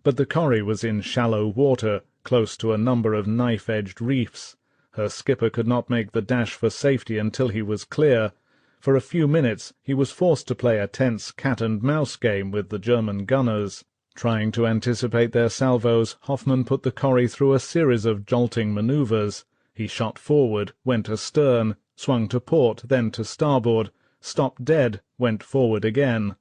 But the Corrie was in shallow water, close to a number of knife-edged reefs. Her skipper could not make the dash for safety until he was clear. For a few minutes he was forced to play a tense cat-and-mouse game with the German gunners. Trying to anticipate their salvos, Hoffman put the Corrie through a series of jolting maneuvers. He shot forward, went astern, swung to port, then to starboard, stopped dead, went forward again.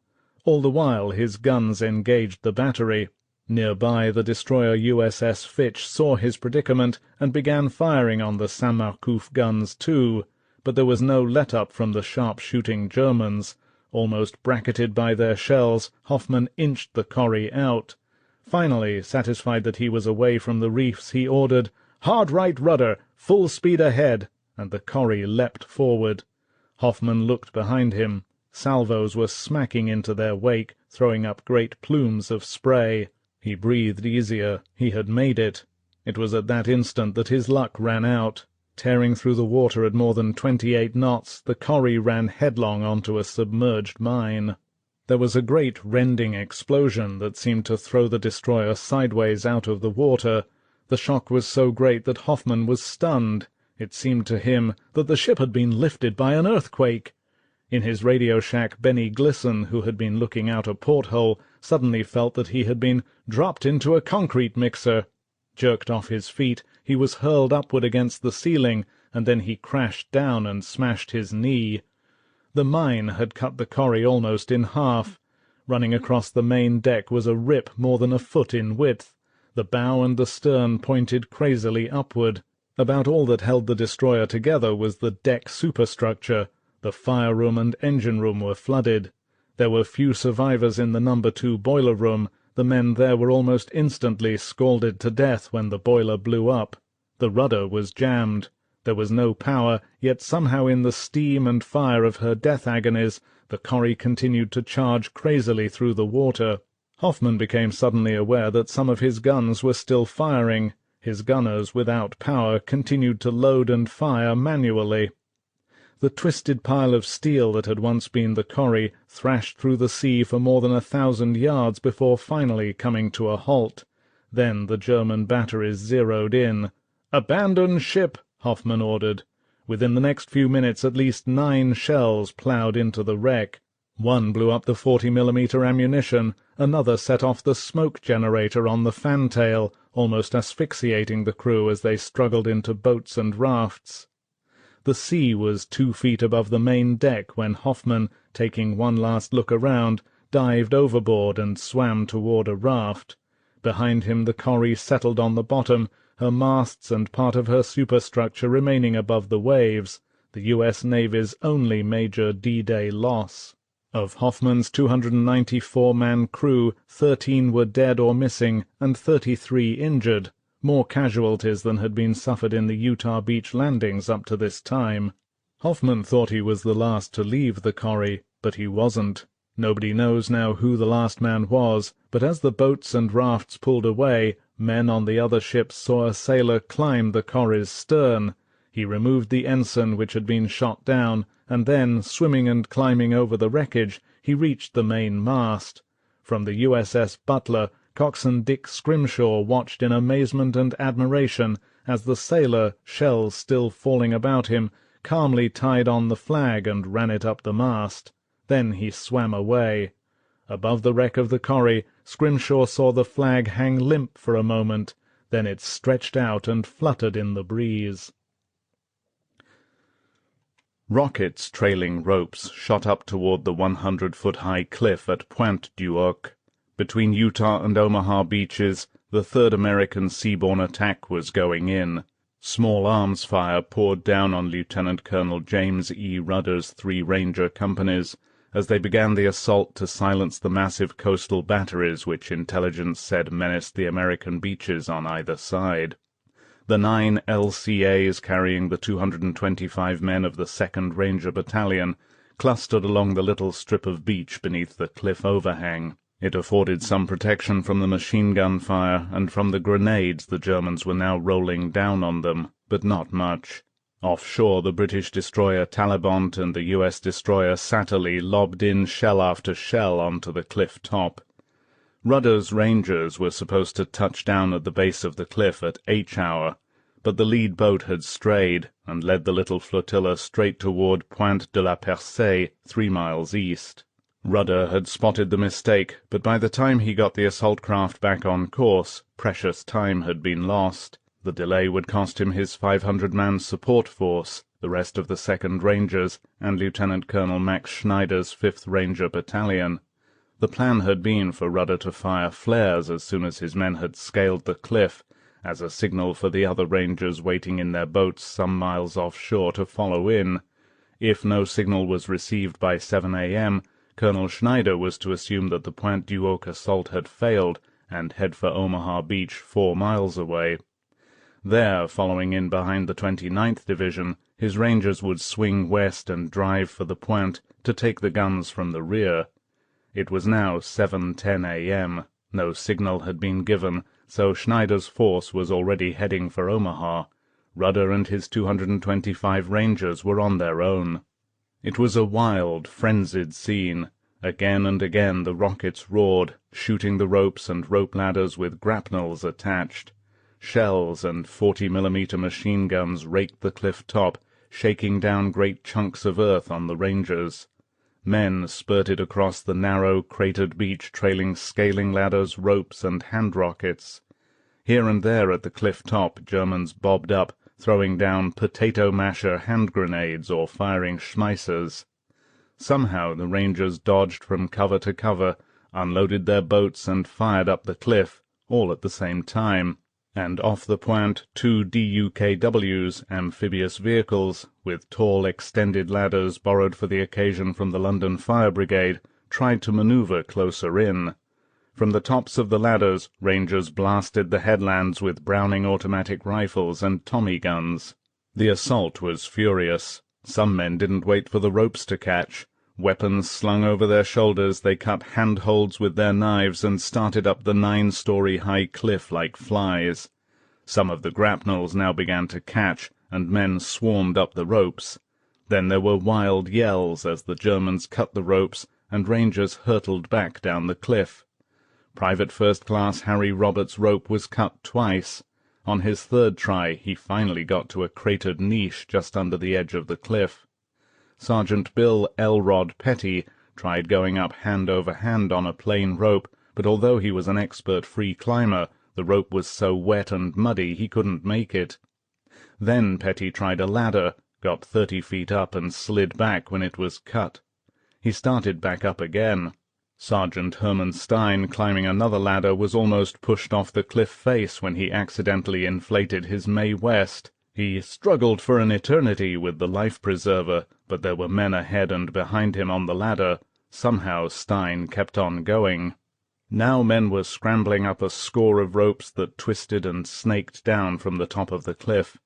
All the while his guns engaged the battery. Nearby, the destroyer USS Fitch saw his predicament and began firing on the Saint Marcouf guns too, but there was no let-up from the sharp-shooting Germans. Almost bracketed by their shells, Hoffman inched the Corrie out. Finally, satisfied that he was away from the reefs, he ordered, "Hard right rudder, full speed ahead," and the Corrie leapt forward. Hoffman looked behind him. Salvos were smacking into their wake, throwing up great plumes of spray. He breathed easier. He had made it. It was at that instant that his luck ran out. Tearing through the water at more than 28 knots, the Corrie ran headlong onto a submerged mine. There was a great rending explosion that seemed to throw the destroyer sideways out of the water. The shock was so great that Hoffman was stunned. It seemed to him that the ship had been lifted by an earthquake. In his radio shack, Benny Glisson, who had been looking out a porthole, suddenly felt that he had been dropped into a concrete mixer. Jerked off his feet, he was hurled upward against the ceiling, and then he crashed down and smashed his knee. The mine had cut the Corrie almost in half. Running across the main deck was a rip more than a foot in width. The bow and the stern pointed crazily upward. About all that held the destroyer together was the deck superstructure. The fire room and engine room were flooded. There were few survivors in the No. 2 boiler room. The men there were almost instantly scalded to death when the boiler blew up. The rudder was jammed. There was no power, yet somehow in the steam and fire of her death agonies, the Corrie continued to charge crazily through the water. Hoffman became suddenly aware that some of his guns were still firing. His gunners, without power, continued to load and fire manually. The twisted pile of steel that had once been the Corrie thrashed through the sea for more than 1,000 yards before finally coming to a halt. Then the German batteries zeroed in. "Abandon ship," Hoffman ordered. Within the next few minutes at least 9 shells ploughed into the wreck. One blew up the 40mm ammunition, another set off the smoke generator on the fantail, almost asphyxiating the crew as they struggled into boats and rafts. The sea was 2 feet above the main deck when Hoffman, taking one last look around, dived overboard and swam toward a raft. Behind him the Corrie settled on the bottom, her masts and part of her superstructure remaining above the waves, the U.S. Navy's only major D-Day loss. Of Hoffman's 294-man crew, 13 were dead or missing, and 33 injured, more casualties than had been suffered in the Utah Beach landings up to this time. Hoffman thought he was the last to leave the Corrie, but he wasn't. Nobody knows now who the last man was, but as the boats and rafts pulled away, men on the other ships saw a sailor climb the Corrie's stern. He removed the ensign which had been shot down, and then, swimming and climbing over the wreckage, he reached the main mast. From the USS Butler, Coxswain Dick Scrimshaw watched in amazement and admiration as the sailor, shells still falling about him, calmly tied on the flag and ran it up the mast. Then he swam away. Above the wreck of the Corrie, Scrimshaw saw the flag hang limp for a moment. Then it stretched out and fluttered in the breeze. Rockets trailing ropes shot up toward the 100-foot-high cliff at Pointe du Hoc. Between Utah and Omaha beaches, the third American seaborne attack was going in. Small arms fire poured down on Lieutenant Colonel James E. Rudder's 3 Ranger companies as they began the assault to silence the massive coastal batteries which intelligence said menaced the American beaches on either side. The 9 LCAs carrying the 225 men of the 2nd Ranger Battalion clustered along the little strip of beach beneath the cliff overhang. It afforded some protection from the machine-gun fire and from the grenades the Germans were now rolling down on them, but not much. Offshore, the British destroyer Talabont and the U.S. destroyer Satterley lobbed in shell after shell onto the cliff top. Rudder's Rangers were supposed to touch down at the base of the cliff at H hour, but the lead boat had strayed and led the little flotilla straight toward Pointe de la Percée, 3 miles east. Rudder had spotted the mistake, but by the time he got the assault craft back on course, precious time had been lost. The delay would cost him his 500-man support force, the rest of the 2nd Rangers, and Lieutenant Colonel Max Schneider's 5th Ranger Battalion. The plan had been for Rudder to fire flares as soon as his men had scaled the cliff, as a signal for the other Rangers waiting in their boats some miles offshore to follow in. If no signal was received by 7 a.m., Colonel Schneider was to assume that the Pointe du Hoc assault had failed and head for Omaha Beach 4 miles away. There, following in behind the 29th Division, his Rangers would swing west and drive for the Pointe to take the guns from the rear. It was now 7:10 a.m. No signal had been given, so Schneider's force was already heading for Omaha. Rudder and his 225 Rangers were on their own. It was a wild, frenzied scene. Again and again the rockets roared, shooting the ropes and rope ladders with grapnels attached. Shells and 40mm machine guns raked the cliff top, shaking down great chunks of earth on the Rangers. Men spurted across the narrow, cratered beach trailing scaling ladders, ropes, and hand rockets. Here and there at the cliff top Germans bobbed up, throwing down potato-masher hand grenades or firing schmeissers. Somehow the Rangers dodged from cover to cover, unloaded their boats and fired up the cliff, all at the same time. And off the Pointe 2 DUKWs, amphibious vehicles, with tall extended ladders borrowed for the occasion from the London Fire Brigade, tried to maneuver closer in. From the tops of the ladders, Rangers blasted the headlands with Browning automatic rifles and Tommy guns. The assault was furious. Some men didn't wait for the ropes to catch. Weapons slung over their shoulders, they cut handholds with their knives and started up the 9-story high cliff like flies. Some of the grapnels now began to catch, and men swarmed up the ropes. Then there were wild yells as the Germans cut the ropes, and Rangers hurtled back down the cliff. Private First Class Harry Roberts' rope was cut twice. On his 3rd try he finally got to a cratered niche just under the edge of the cliff. Sergeant Bill Elrod Petty tried going up hand over hand on a plain rope, but although he was an expert free climber, the rope was so wet and muddy he couldn't make it. Then Petty tried a ladder, got 30 feet up and slid back when it was cut. He started back up again. Sergeant Hermann Stein, climbing another ladder, was almost pushed off the cliff face when he accidentally inflated his Mae West. He struggled for an eternity with the life-preserver, but there were men ahead and behind him on the ladder. Somehow Stein kept on going. Now men were scrambling up a score of ropes that twisted and snaked down from the top of the cliff.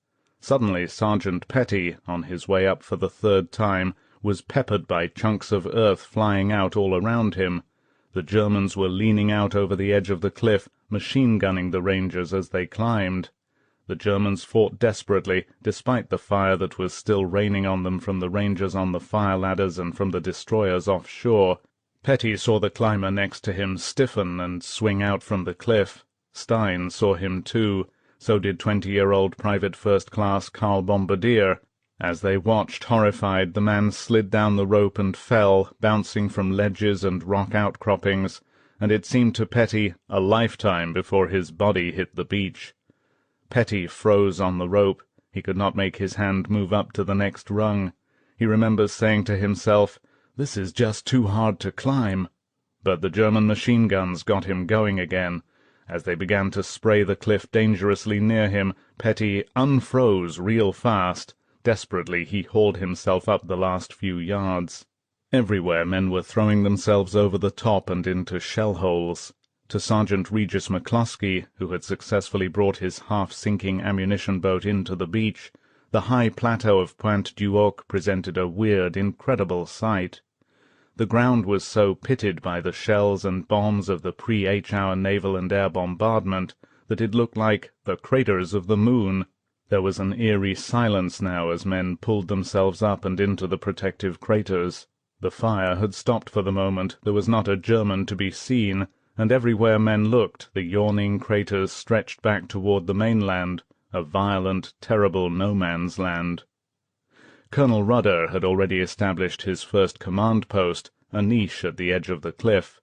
Suddenly Sergeant Petty, on his way up for the 3rd time, was peppered by chunks of earth flying out all around him. The Germans were leaning out over the edge of the cliff, machine-gunning the Rangers as they climbed. The Germans fought desperately, despite the fire that was still raining on them from the Rangers on the fire ladders and from the destroyers offshore. Petty saw the climber next to him stiffen and swing out from the cliff. Stein saw him too. So did 20-year-old Private First Class Karl Bombardier. As they watched, horrified, the man slid down the rope and fell, bouncing from ledges and rock outcroppings, and it seemed to Petty a lifetime before his body hit the beach. Petty froze on the rope. He could not make his hand move up to the next rung. He remembers saying to himself, "This is just too hard to climb." But the German machine guns got him going again. As they began to spray the cliff dangerously near him, Petty unfroze real fast. Desperately he hauled himself up the last few yards. Everywhere men were throwing themselves over the top and into shell-holes. To Sergeant Regis McCloskey, who had successfully brought his half-sinking ammunition boat into the beach, the high plateau of Pointe du Hoc presented a weird, incredible sight. The ground was so pitted by the shells and bombs of the pre-H hour naval and air bombardment that it looked like the craters of the moon. There was an eerie silence now as men pulled themselves up and into the protective craters. The fire had stopped for the moment, there was not a German to be seen, and everywhere men looked the yawning craters stretched back toward the mainland, a violent, terrible no-man's land. Colonel Rudder had already established his first command post, a niche at the edge of the cliff.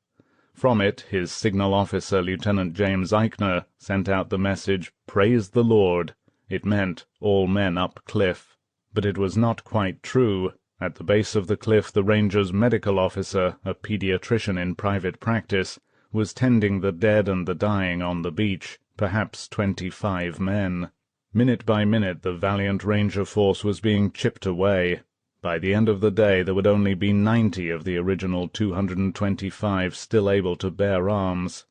From it his signal officer, Lieutenant James Eichner, sent out the message, "Praise the Lord." It meant all men up cliff. But it was not quite true. At the base of the cliff the Rangers' medical officer, a pediatrician in private practice, was tending the dead and the dying on the beach, perhaps 25 men. Minute by minute the valiant Ranger force was being chipped away. By the end of the day there would only be 90 of the original 225 still able to bear arms.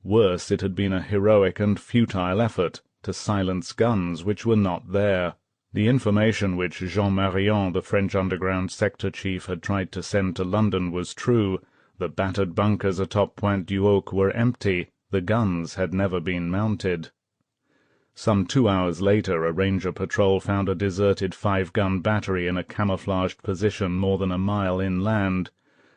Worse, it had been a heroic and futile effort to silence guns which were not there. The information which Jean Marion, the French underground sector chief, had tried to send to London was true. The battered bunkers atop Pointe du Hoc were empty. The guns had never been mounted. Some 2 hours later a Ranger patrol found a deserted 5-gun battery in a camouflaged position more than a mile inland.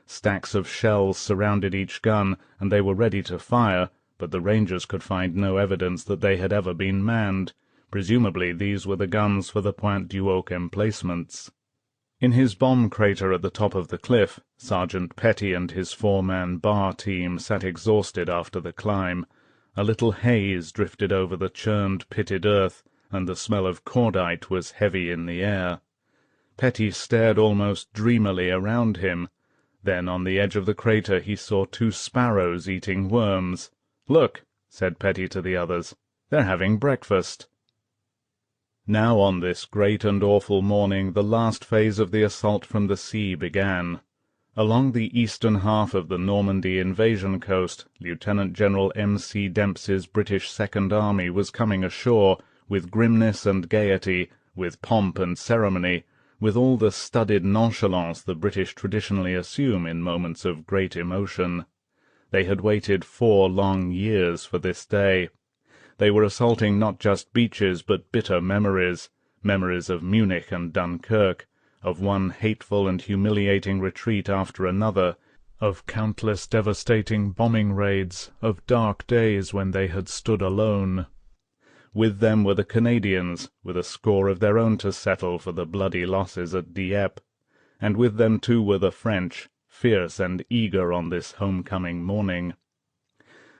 Stacks of shells surrounded each gun, and they were ready to fire, but the Rangers could find no evidence that they had ever been manned. Presumably these were the guns for the Pointe du Hoc emplacements. In his bomb crater at the top of the cliff, Sergeant Petty and his 4-man bar team sat exhausted after the climb. A little haze drifted over the churned, pitted earth, and the smell of cordite was heavy in the air. Petty stared almost dreamily around him. Then on the edge of the crater he saw 2 sparrows eating worms. "Look," said Petty to the others, "they're having breakfast." Now on this great and awful morning the last phase of the assault from the sea began. Along the eastern half of the Normandy invasion coast, Lieutenant General M.C. Dempsey's British Second Army was coming ashore, with grimness and gaiety, with pomp and ceremony, with all the studied nonchalance the British traditionally assume in moments of great emotion. They had waited 4 long years for this day. They were assaulting not just beaches but bitter memories, memories of Munich and Dunkirk, of one hateful and humiliating retreat after another, of countless devastating bombing raids, of dark days when they had stood alone. With them were the Canadians, with a score of their own to settle for the bloody losses at Dieppe, and with them too were the French, fierce and eager on this homecoming morning.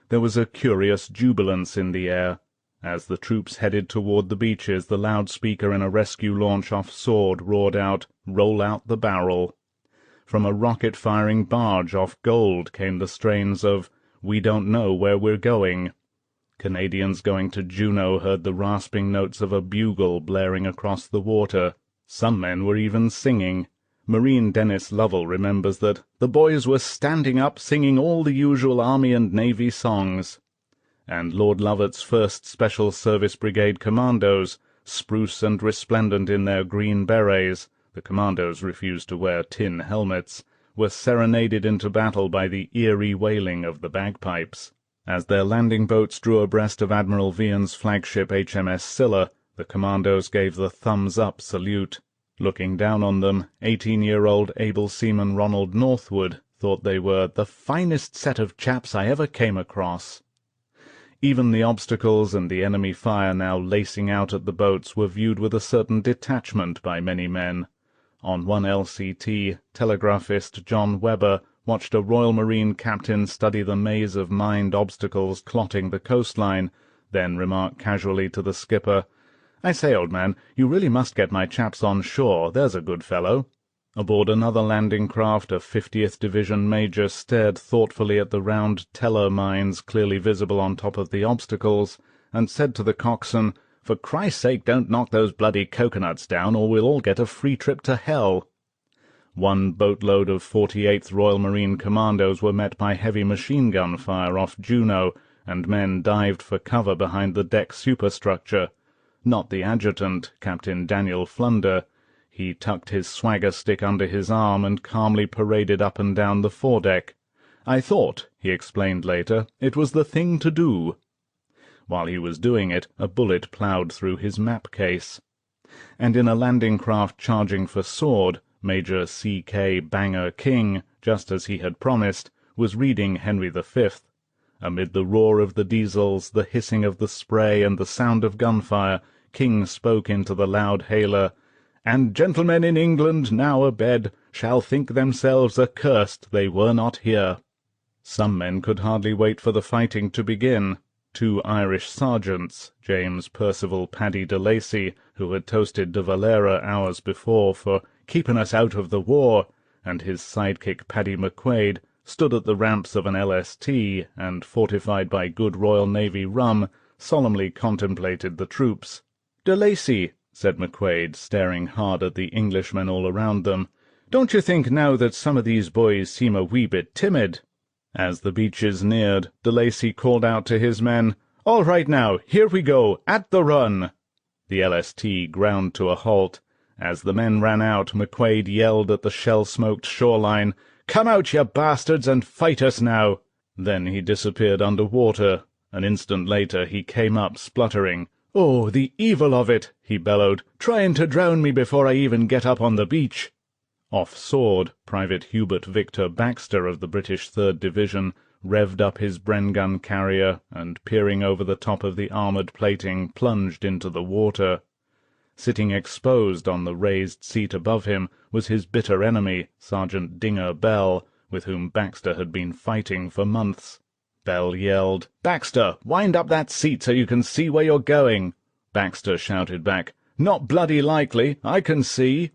There was a curious jubilance in the air. As the troops headed toward the beaches, the loudspeaker in a rescue launch off Sword roared out, "Roll out the barrel." From a rocket-firing barge off Gold came the strains of "We Don't Know Where We're Going." Canadians going to Juneau heard the rasping notes of a bugle blaring across the water. Some men were even singing. Marine Dennis Lovell remembers that the boys were standing up singing all the usual Army and Navy songs. And Lord Lovat's 1st Special Service Brigade commandos, spruce and resplendent in their green berets — the commandos refused to wear tin helmets — were serenaded into battle by the eerie wailing of the bagpipes. As their landing boats drew abreast of Admiral Vian's flagship HMS Scylla, the commandos gave the thumbs-up salute. Looking down on them, 18-year-old able seaman Ronald Northwood thought they were the finest set of chaps I ever came across. Even the obstacles and the enemy fire now lacing out at the boats were viewed with a certain detachment by many men. On one LCT, telegraphist John Webber watched a Royal Marine captain study the maze of mined obstacles clotting the coastline, then remarked casually to the skipper, "I say, old man, you really must get my chaps on shore, there's a good fellow." Aboard another landing craft, a 50th Division major stared thoughtfully at the round teller mines clearly visible on top of the obstacles, and said to the coxswain, "For Christ's sake, don't knock those bloody coconuts down, or we'll all get a free trip to hell." One boatload of 48th Royal Marine Commandos were met by heavy machine-gun fire off Juneau, and men dived for cover behind the deck superstructure. Not the adjutant, Captain Daniel Flunder. He tucked his swagger-stick under his arm and calmly paraded up and down the foredeck. "I thought," he explained later, "it was the thing to do." While he was doing it, a bullet ploughed through his map case. And in a landing craft charging for Sword, Major C.K. Banger King, just as he had promised, was reading Henry V. Amid the roar of the diesels, the hissing of the spray, and the sound of gunfire, King spoke into the loud hailer, "And gentlemen in England now abed shall think themselves accursed they were not here." Some men could hardly wait for the fighting to begin. 2 Irish sergeants, James Percival Paddy de Lacy, who had toasted de Valera hours before for "keeping us out of the war," and his sidekick Paddy McQuaid, stood at the ramps of an LST, and, fortified by good Royal Navy rum, solemnly contemplated the troops. "De Lacy," said McQuaid, staring hard at the Englishmen all around them, "don't you think now that some of these boys seem a wee bit timid?" As the beaches neared, de Lacy called out to his men, "All right now, here we go, at the run!" The LST ground to a halt. As the men ran out, McQuaid yelled at the shell-smoked shoreline, "Come out, you bastards, and fight us now!" Then he disappeared under water. An instant later he came up, spluttering. "Oh, the evil of it!" he bellowed, "trying to drown me before I even get up on the beach!" Off Sword, Private Hubert Victor Baxter of the British 3rd Division revved up his Bren-gun carrier, and, peering over the top of the armoured plating, plunged into the water. Sitting exposed on the raised seat above him was his bitter enemy, Sergeant Dinger Bell, with whom Baxter had been fighting for months. Bell yelled, "Baxter, wind up that seat so you can see where you're going." Baxter shouted back, "Not bloody likely, I can see."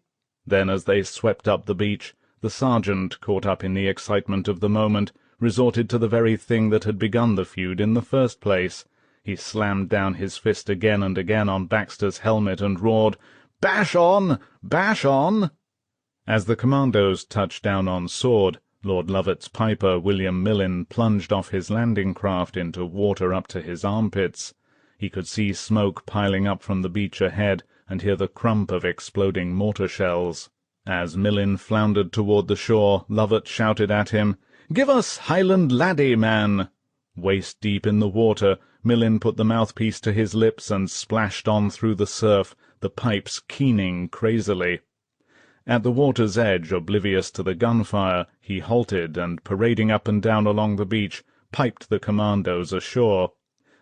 Then, as they swept up the beach, the sergeant, caught up in the excitement of the moment, resorted to the very thing that had begun the feud in the first place. He slammed down his fist again and again on Baxter's helmet and roared, "Bash on! Bash on!" As the commandos touched down on Sword, Lord Lovat's piper, William Millin, plunged off his landing craft into water up to his armpits. He could see smoke piling up from the beach ahead, and hear the crump of exploding mortar shells. As Millin floundered toward the shore, Lovat shouted at him, "Give us Highland Laddie, man!" Waist-deep in the water, Millin put the mouthpiece to his lips and splashed on through the surf, the pipes keening crazily. At the water's edge, oblivious to the gunfire, he halted and, parading up and down along the beach, piped the commandos ashore.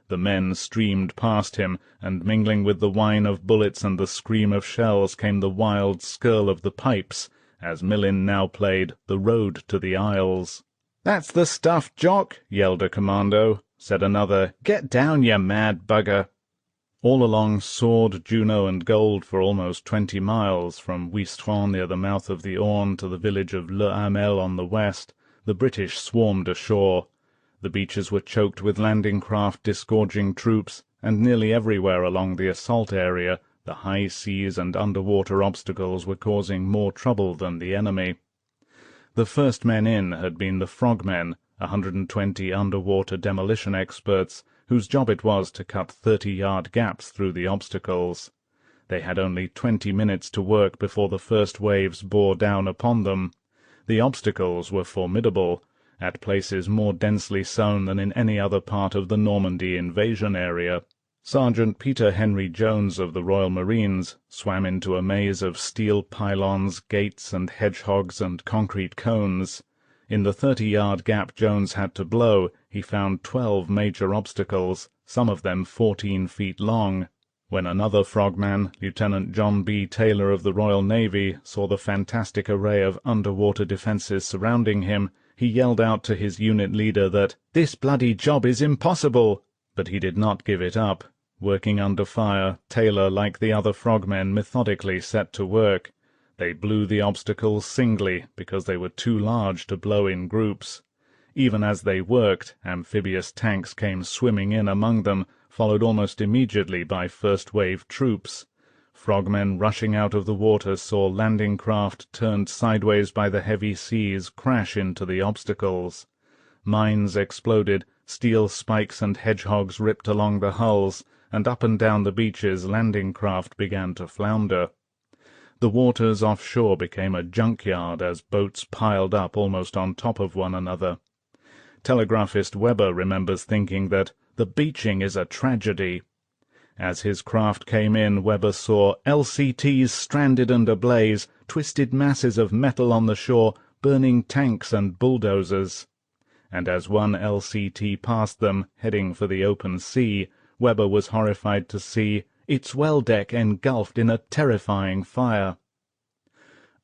The men streamed past him, and mingling with the whine of bullets and the scream of shells came the wild skirl of the pipes, as Millin now played The Road to the Isles. "That's the stuff, Jock," yelled a commando. Said another, "Get down, you mad bugger." All along Sword, Juno, and Gold for almost 20 miles, from Ouistreham near the mouth of the Orne to the village of Le Hamel on the west, the British swarmed ashore. The beaches were choked with landing craft disgorging troops, and nearly everywhere along the assault area the high seas and underwater obstacles were causing more trouble than the enemy. The first men in had been the frogmen, 120 underwater demolition experts, whose job it was to cut 30-yard gaps through the obstacles. They had only 20 minutes to work before the first waves bore down upon them. The obstacles were formidable, at places more densely sown than in any other part of the Normandy invasion area. Sergeant Peter Henry Jones of the Royal Marines swam into a maze of steel pylons, gates, and hedgehogs and concrete cones. In the 30-yard gap Jones had to blow, he found 12 major obstacles, some of them 14 feet long. When another frogman, Lieutenant John B. Taylor of the Royal Navy, saw the fantastic array of underwater defences surrounding him, he yelled out to his unit leader that, "This bloody job is impossible!" But he did not give it up. Working under fire, Taylor, like the other frogmen, methodically set to work. They blew the obstacles singly, because they were too large to blow in groups. Even as they worked, amphibious tanks came swimming in among them, followed almost immediately by first-wave troops. Frogmen rushing out of the water saw landing craft turned sideways by the heavy seas crash into the obstacles. Mines exploded, steel spikes and hedgehogs ripped along the hulls, and up and down the beaches landing craft began to flounder. The waters offshore became a junkyard as boats piled up almost on top of one another. Telegraphist Weber remembers thinking that the beaching is a tragedy. As his craft came in, Weber saw LCTs stranded and ablaze, twisted masses of metal on the shore, burning tanks and bulldozers. And as one LCT passed them, heading for the open sea, Weber was horrified to see its well deck engulfed in a terrifying fire.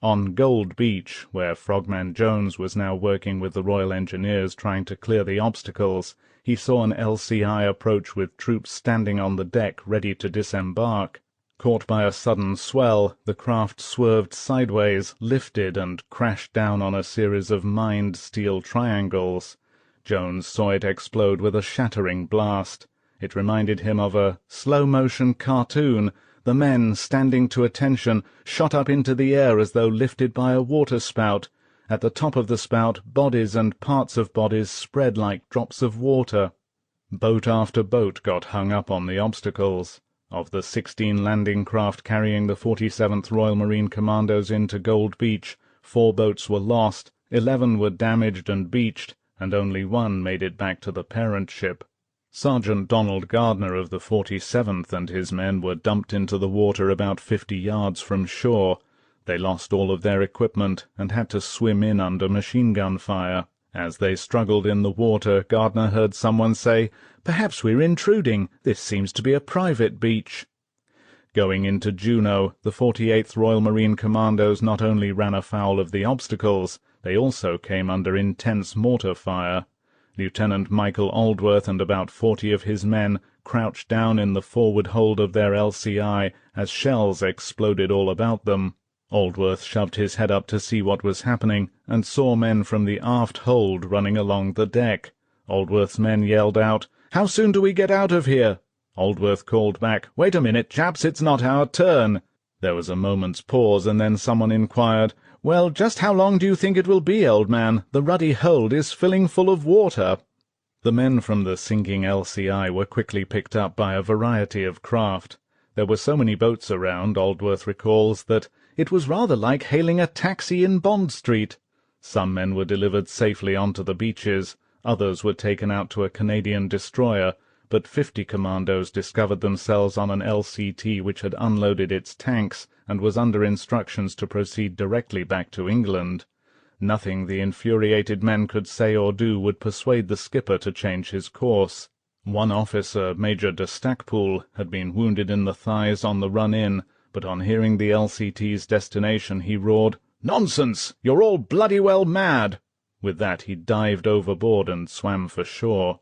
On Gold Beach, where Frogman Jones was now working with the Royal Engineers trying to clear the obstacles, he saw an LCI approach with troops standing on the deck ready to disembark. Caught by a sudden swell, the craft swerved sideways, lifted, and crashed down on a series of mined steel triangles. Jones saw it explode with a shattering blast. It reminded him of a slow-motion cartoon. The men, standing to attention, shot up into the air as though lifted by a water-spout. At the top of the spout, bodies and parts of bodies spread like drops of water. Boat after boat got hung up on the obstacles. Of the 16 landing craft carrying the 47th Royal Marine Commandos into Gold Beach, 4 boats were lost, 11 were damaged and beached, and only 1 made it back to the parent ship. Sergeant Donald Gardner of the 47th and his men were dumped into the water about 50 yards from shore. They lost all of their equipment and had to swim in under machine-gun fire. As they struggled in the water, Gardner heard someone say, "Perhaps we're intruding. This seems to be a private beach." Going into Juneau, the 48th Royal Marine Commandos not only ran afoul of the obstacles, they also came under intense mortar fire. Lieutenant Michael Aldworth and about 40 of his men crouched down in the forward hold of their LCI as shells exploded all about them. Aldworth shoved his head up to see what was happening, and saw men from the aft hold running along the deck. Aldworth's men yelled out, "How soon do we get out of here?" Aldworth called back, "Wait a minute, chaps, it's not our turn." There was a moment's pause, and then someone inquired, "Well, just how long do you think it will be, old man? The ruddy hold is filling full of water." The men from the sinking LCI were quickly picked up by a variety of craft. There were so many boats around, Aldworth recalls, that it was rather like hailing a taxi in Bond Street. Some men were delivered safely onto the beaches, others were taken out to a Canadian destroyer, but 50 commandos discovered themselves on an LCT which had unloaded its tanks and was under instructions to proceed directly back to England. Nothing the infuriated men could say or do would persuade the skipper to change his course. One officer, Major de Stackpool, had been wounded in the thighs on the run-in, but on hearing the LCT's destination he roared, "Nonsense! You're all bloody well mad!" With that he dived overboard and swam for shore.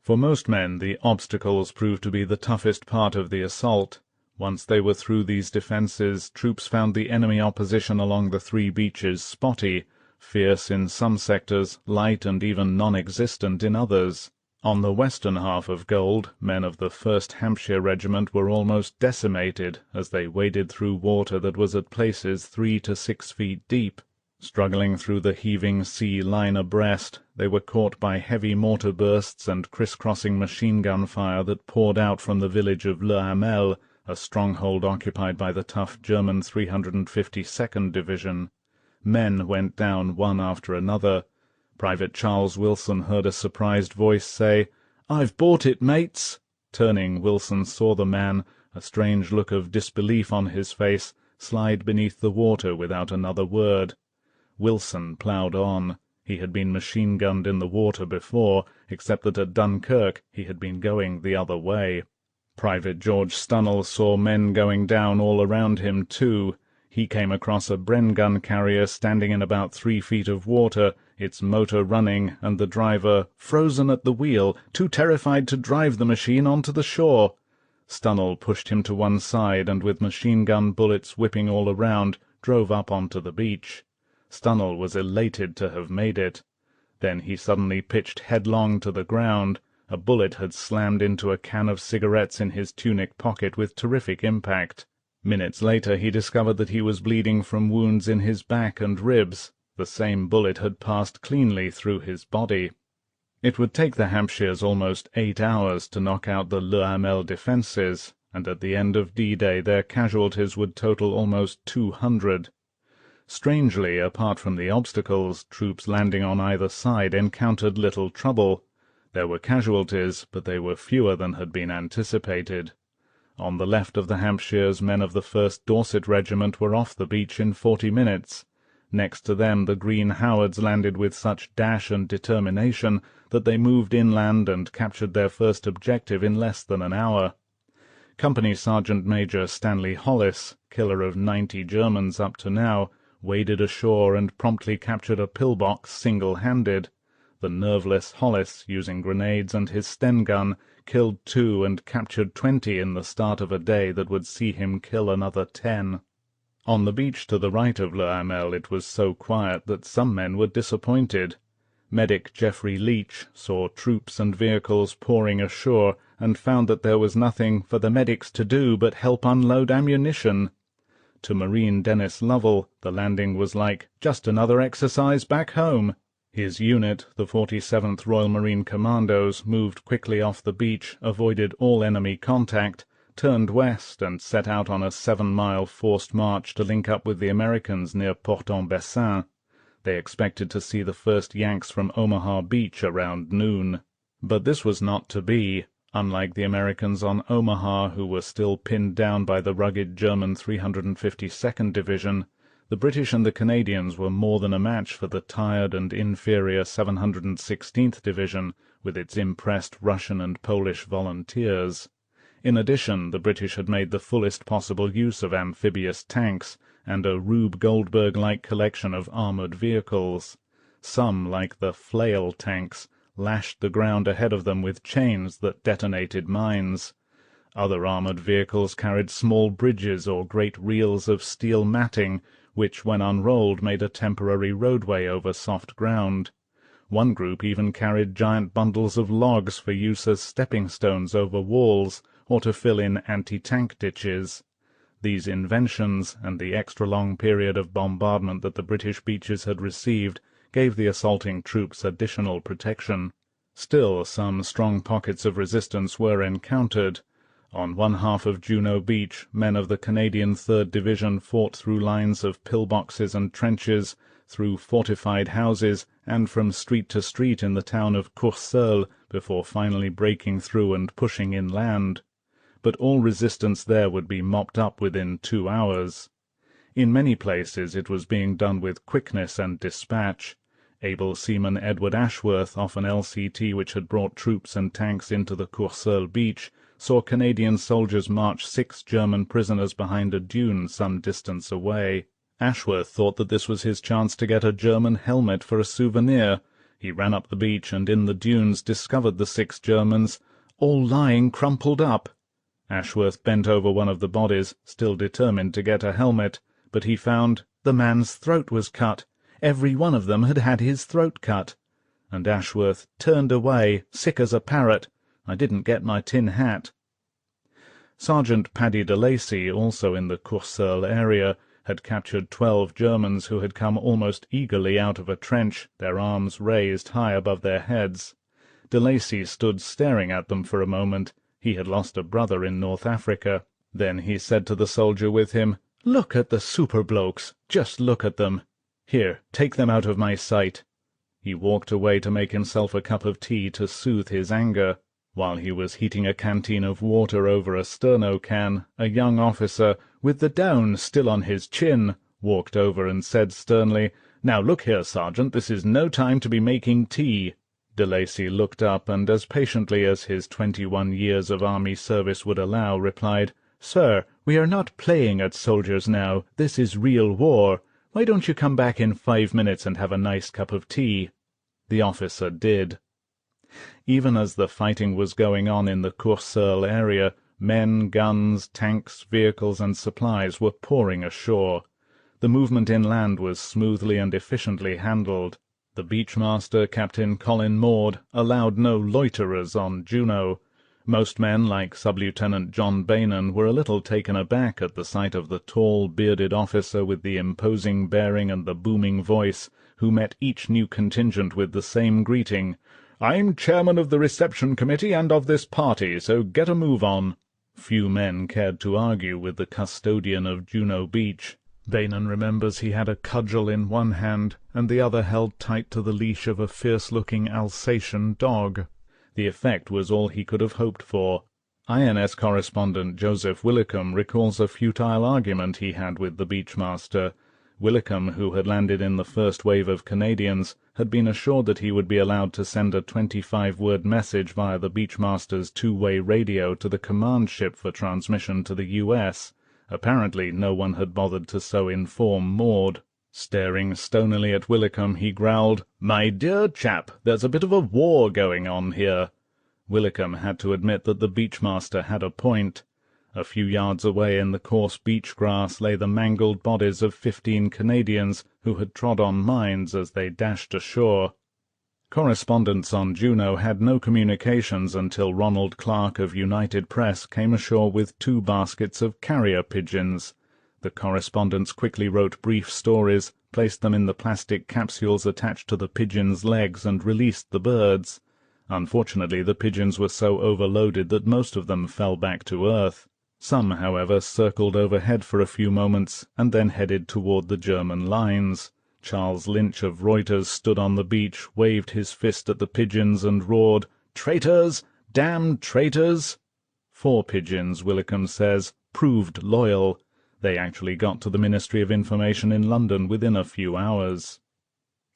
For most men the obstacles proved to be the toughest part of the assault. Once they were through these defences, troops found the enemy opposition along the three beaches spotty, fierce in some sectors, light and even non-existent in others. On the western half of Gold, men of the 1st Hampshire Regiment were almost decimated as they waded through water that was at places 3 to 6 feet deep. Struggling through the heaving sea line abreast, they were caught by heavy mortar bursts and criss-crossing machine-gun fire that poured out from the village of Le Hamel, a stronghold occupied by the tough German 352nd Division. Men went down one after another. Private Charles Wilson heard a surprised voice say, "I've bought it, mates." Turning, Wilson saw the man, a strange look of disbelief on his face, slide beneath the water without another word. Wilson ploughed on. He had been machine-gunned in the water before, except that at Dunkirk he had been going the other way. Private George Stunnell saw men going down all around him too. He came across a Bren gun carrier standing in about 3 feet of water, its motor running, and the driver frozen at the wheel, too terrified to drive the machine onto the shore. Stunnell pushed him to one side, and with machine-gun bullets whipping all around, drove up onto the beach. Stunnell was elated to have made it. Then he suddenly pitched headlong to the ground. A bullet had slammed into a can of cigarettes in his tunic pocket with terrific impact. Minutes later he discovered that he was bleeding from wounds in his back and ribs. The same bullet had passed cleanly through his body. It would take the Hampshires almost 8 hours to knock out the Le Hamel defences, and at the end of D-Day their casualties would total almost 200. Strangely, apart from the obstacles, troops landing on either side encountered little trouble. There were casualties, but they were fewer than had been anticipated. On the left of the Hampshires, men of the 1st Dorset Regiment were off the beach in 40 minutes. Next to them the Green Howards landed with such dash and determination that they moved inland and captured their first objective in less than an hour. Company Sergeant Major Stanley Hollis, killer of 90 Germans up to now, waded ashore and promptly captured a pillbox single-handed. The nerveless Hollis, using grenades and his Sten gun, killed 2 and captured 20 in the start of a day that would see him kill another 10. On the beach to the right of Le Hamel it was so quiet that some men were disappointed. Medic Geoffrey Leach saw troops and vehicles pouring ashore and found that there was nothing for the medics to do but help unload ammunition. To Marine Dennis Lovell the landing was like just another exercise back home. His unit, the 47th Royal Marine Commandos, moved quickly off the beach, avoided all enemy contact, turned west and set out on a 7-mile forced march to link up with the Americans near Port-en-Bessin. They expected to see the first Yanks from Omaha Beach around noon. But this was not to be. Unlike the Americans on Omaha, who were still pinned down by the rugged German 352nd Division, the British and the Canadians were more than a match for the tired and inferior 716th Division, with its impressed Russian and Polish volunteers. In addition, the British had made the fullest possible use of amphibious tanks and a Rube Goldberg-like collection of armoured vehicles. Some, like the flail tanks, lashed the ground ahead of them with chains that detonated mines. Other armoured vehicles carried small bridges or great reels of steel matting, which, when unrolled, made a temporary roadway over soft ground. One group even carried giant bundles of logs for use as stepping stones over walls, or to fill in anti-tank ditches. These inventions, and the extra-long period of bombardment that the British beaches had received, gave the assaulting troops additional protection. Still, some strong pockets of resistance were encountered. On one half of Juno Beach, men of the Canadian 3rd Division fought through lines of pillboxes and trenches, through fortified houses, and from street to street in the town of Courseulles, before finally breaking through and pushing inland. But all resistance there would be mopped up within 2 hours. In many places it was being done with quickness and dispatch. Able seaman Edward Ashworth, off an LCT which had brought troops and tanks into the Courseulles beach, saw Canadian soldiers march 6 German prisoners behind a dune some distance away. Ashworth thought that this was his chance to get a German helmet for a souvenir. He ran up the beach and in the dunes discovered the 6 Germans, all lying crumpled up. Ashworth bent over one of the bodies, still determined to get a helmet, but he found the man's throat was cut. Every one of them had had his throat cut. And Ashworth turned away, sick as a parrot. I didn't get my tin hat. Sergeant Paddy de Lacy, also in the Courseulles area, had captured 12 Germans who had come almost eagerly out of a trench, their arms raised high above their heads. De Lacy stood staring at them for a moment. He had lost a brother in North Africa. Then he said to the soldier with him, "Look at the super blokes, just look at them. Here, take them out of my sight." He walked away to make himself a cup of tea to soothe his anger. While he was heating a canteen of water over a sterno can, a young officer, with the down still on his chin, walked over and said sternly, "Now look here, Sergeant, this is no time to be making tea." De Lacy looked up and, as patiently as his 21 years of army service would allow, replied, "Sir, we are not playing at soldiers now. This is real war. Why don't you come back in 5 minutes and have a nice cup of tea?" The officer did. Even as the fighting was going on in the Courseulles area, men, guns, tanks, vehicles, and supplies were pouring ashore. The movement inland was smoothly and efficiently handled. The beachmaster, Captain Colin Maud, allowed no loiterers on Juno. Most men, like Sub-Lieutenant John Beynon, were a little taken aback at the sight of the tall, bearded officer with the imposing bearing and the booming voice, who met each new contingent with the same greeting, "I'm chairman of the reception committee and of this party, so get a move on." Few men cared to argue with the custodian of Juno Beach. Beynon remembers he had a cudgel in one hand, and the other held tight to the leash of a fierce-looking Alsatian dog. The effect was all he could have hoped for. INS correspondent Joseph Willicombe recalls a futile argument he had with the beachmaster. Willicombe, who had landed in the first wave of Canadians, had been assured that he would be allowed to send a 25-word message via the beachmaster's 2-way radio to the command ship for transmission to the U.S. Apparently no one had bothered to so inform Maud. Staring stonily at Willicombe, he growled, "My dear chap, there's a bit of a war going on here." Willicombe had to admit that the beachmaster had a point. A few yards away in the coarse beach grass lay the mangled bodies of 15 Canadians who had trod on mines as they dashed ashore. Correspondents on Juno had no communications until Ronald Clark of United Press came ashore with 2 baskets of carrier pigeons. The correspondents quickly wrote brief stories, placed them in the plastic capsules attached to the pigeons' legs, and released the birds. Unfortunately, the pigeons were so overloaded that most of them fell back to earth. Some, however, circled overhead for a few moments, and then headed toward the German lines. Charles Lynch of Reuters stood on the beach, waved his fist at the pigeons, and roared, "Traitors! Damned traitors!" 4 pigeons, Willicombe says, proved loyal. They actually got to the Ministry of Information in London within a few hours.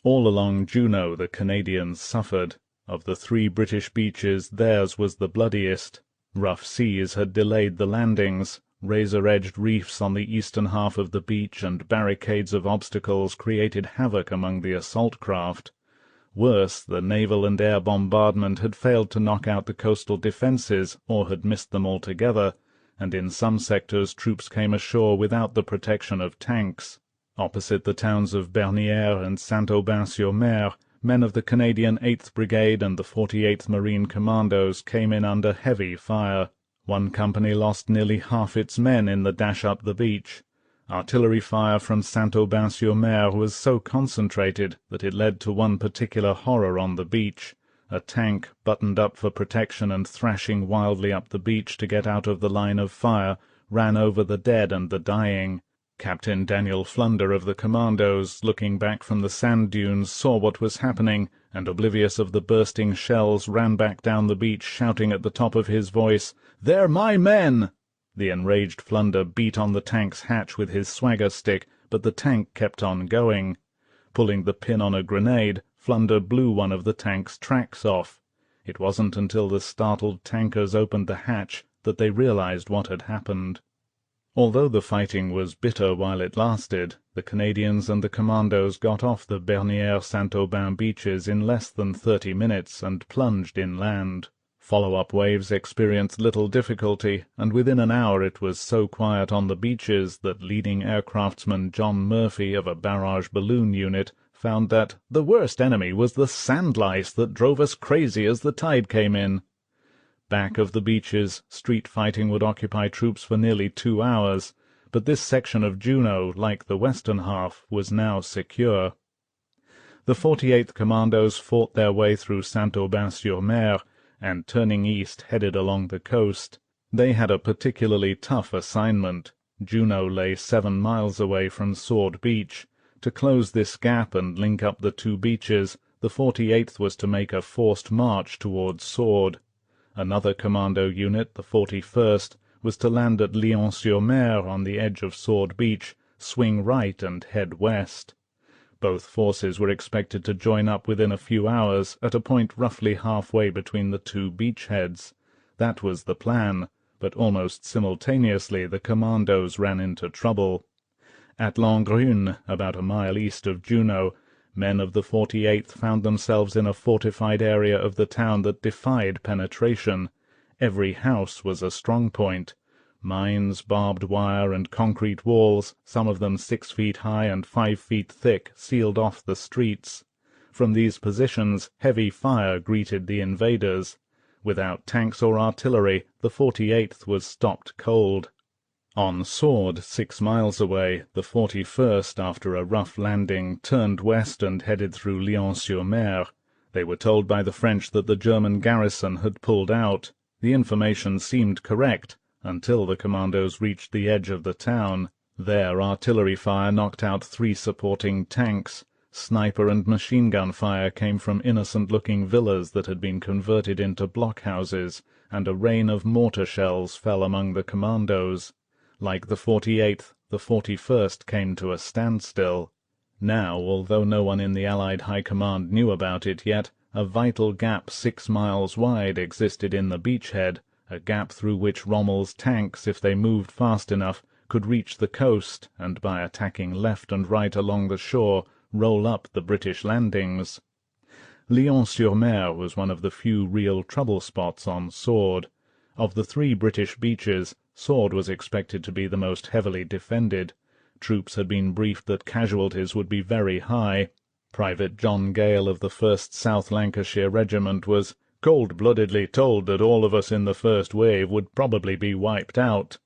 All along Juno the Canadians suffered. Of the 3 British beaches, theirs was the bloodiest. Rough seas had delayed the landings. Razor-edged reefs on the eastern half of the beach and barricades of obstacles created havoc among the assault craft. Worse, the naval and air bombardment had failed to knock out the coastal defences, or had missed them altogether, and in some sectors troops came ashore without the protection of tanks. Opposite the towns of Bernières and Saint-Aubin-sur-Mer, men of the Canadian 8th Brigade and the 48th Marine Commandos came in under heavy fire. One company lost nearly half its men in the dash up the beach. Artillery fire from Saint-Aubin-sur-Mer was so concentrated that it led to one particular horror on the beach. A tank, buttoned up for protection and thrashing wildly up the beach to get out of the line of fire, ran over the dead and the dying. Captain Daniel Flunder of the Commandos, looking back from the sand dunes, saw what was happening, and oblivious of the bursting shells, ran back down the beach, shouting at the top of his voice, "They're my men!" The enraged Flunder beat on the tank's hatch with his swagger stick, but the tank kept on going. Pulling the pin on a grenade, Flunder blew one of the tank's tracks off. It wasn't until the startled tankers opened the hatch that they realized what had happened. Although the fighting was bitter while it lasted, the Canadians and the commandos got off the Bernières-Saint-Aubin beaches in less than 30 minutes and plunged inland. Follow-up waves experienced little difficulty, and within an hour it was so quiet on the beaches that leading aircraftsman John Murphy of a barrage balloon unit found that the worst enemy was the sand lice that drove us crazy as the tide came in. Back of the beaches, street fighting would occupy troops for nearly 2 hours, but this section of Juno, like the western half, was now secure. The 48th Commandos fought their way through Saint-Aubin-sur-Mer, and turning east headed along the coast. They had a particularly tough assignment. Juno lay 7 miles away from Sword Beach. To close this gap and link up the two beaches, the 48th was to make a forced march towards Sword. Another commando unit, the 41st, was to land at Lyons-sur-Mer on the edge of Sword Beach, swing right and head west. Both forces were expected to join up within a few hours at a point roughly halfway between the two beachheads. That was the plan, but almost simultaneously the commandos ran into trouble. At Langrune, about a mile east of Juno, men of the 48th found themselves in a fortified area of the town that defied penetration. Every house was a strong point. Mines, barbed wire, and concrete walls, some of them 6 feet high and 5 feet thick, sealed off the streets. From these positions heavy fire greeted the invaders. Without tanks or artillery, the 48th was stopped cold. On Sword, 6 miles away, the 41st, after a rough landing, turned west and headed through Lyons-sur-Mer. They were told by the French that the German garrison had pulled out. The information seemed correct, until the commandos reached the edge of the town. There artillery fire knocked out 3 supporting tanks. Sniper and machine-gun fire came from innocent-looking villas that had been converted into blockhouses, and a rain of mortar shells fell among the commandos. Like the 48th, the 41st came to a standstill. Now, although no one in the Allied High Command knew about it yet, a vital gap 6 miles wide existed in the beachhead, a gap through which Rommel's tanks, if they moved fast enough, could reach the coast, and by attacking left and right along the shore, roll up the British landings. Lyons-sur-Mer was one of the few real trouble spots on Sword. Of the 3 British beaches, Sword was expected to be the most heavily defended. Troops had been briefed that casualties would be very high. Private John Gale of the 1st South Lancashire Regiment was cold-bloodedly told that all of us in the first wave would probably be wiped out.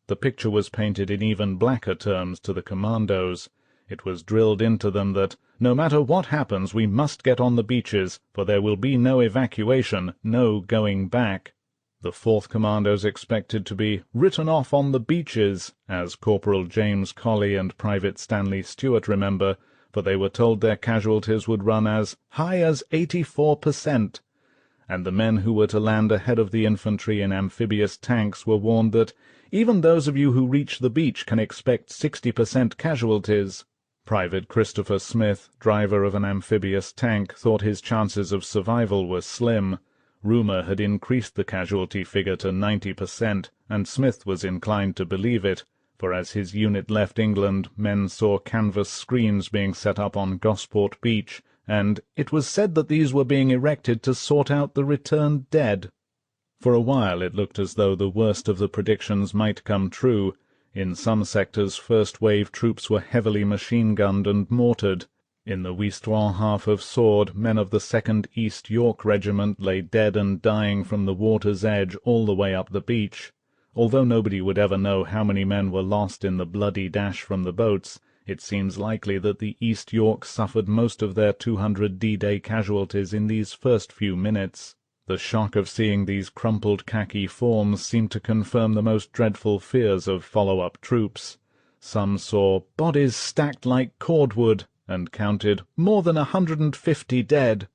The picture was painted in even blacker terms to the commandos. It was drilled into them that, no matter what happens, we must get on the beaches, for there will be no evacuation, no going back. The 4th Commandos expected to be written off on the beaches, as Corporal James Colley and Private Stanley Stewart remember, for they were told their casualties would run as high as 84%. And the men who were to land ahead of the infantry in amphibious tanks were warned that even those of you who reach the beach can expect 60% casualties. Private Christopher Smith, driver of an amphibious tank, thought his chances of survival were slim. Rumour had increased the casualty figure to 90%, and Smith was inclined to believe it, for as his unit left England, men saw canvas screens being set up on Gosport Beach, and it was said that these were being erected to sort out the returned dead. For a while it looked as though the worst of the predictions might come true. In some sectors first-wave troops were heavily machine-gunned and mortared. In the Ouistreham half of Sword, men of the 2nd East York Regiment lay dead and dying from the water's edge all the way up the beach. Although nobody would ever know how many men were lost in the bloody dash from the boats, it seems likely that the East York suffered most of their 200 D-Day casualties in these first few minutes. The shock of seeing these crumpled khaki forms seemed to confirm the most dreadful fears of follow-up troops. Some saw bodies stacked like cordwood, and counted more than 150 dead.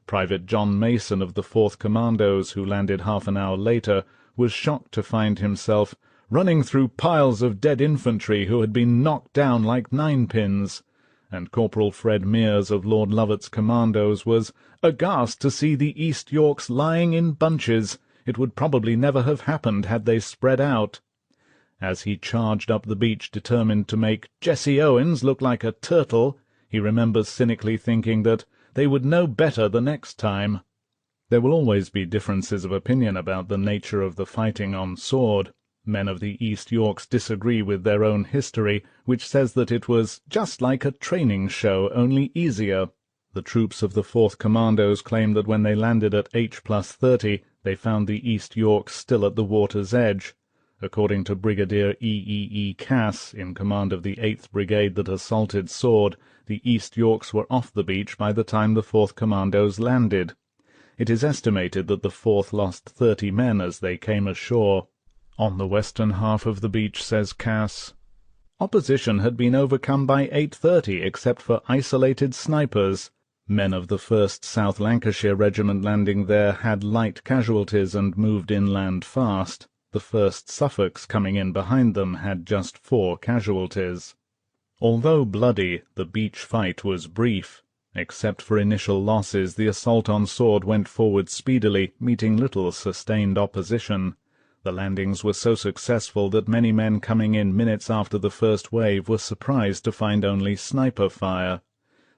Private John Mason of the 4th Commandos, who landed half an hour later, was shocked to find himself running through piles of dead infantry who had been knocked down like ninepins, and Corporal Fred Mears of Lord Lovat's Commandos was aghast to see the East Yorks lying in bunches. It would probably never have happened had they spread out. As he charged up the beach determined to make Jesse Owens look like a turtle, he remembers cynically thinking that they would know better the next time. There will always be differences of opinion about the nature of the fighting on sword. Men of the East Yorks disagree with their own history, which says that it was just like a training show, only easier. The troops of the 4th Commandos claim that when they landed at H+30, they found the East Yorks still at the water's edge. According to Brigadier E. Cass, in command of the 8th Brigade that assaulted Sword, the East Yorks were off the beach by the time the 4th Commandos landed. It is estimated that the 4th lost 30 men as they came ashore. On the western half of the beach, says Cass, opposition had been overcome by 8:30 except for isolated snipers. Men of the 1st South Lancashire Regiment landing there had light casualties and moved inland fast. The 1st Suffolks coming in behind them had just 4 casualties. Although bloody, the beach fight was brief. Except for initial losses, the assault on Sword went forward speedily, meeting little sustained opposition. The landings were so successful that many men coming in minutes after the first wave were surprised to find only sniper fire.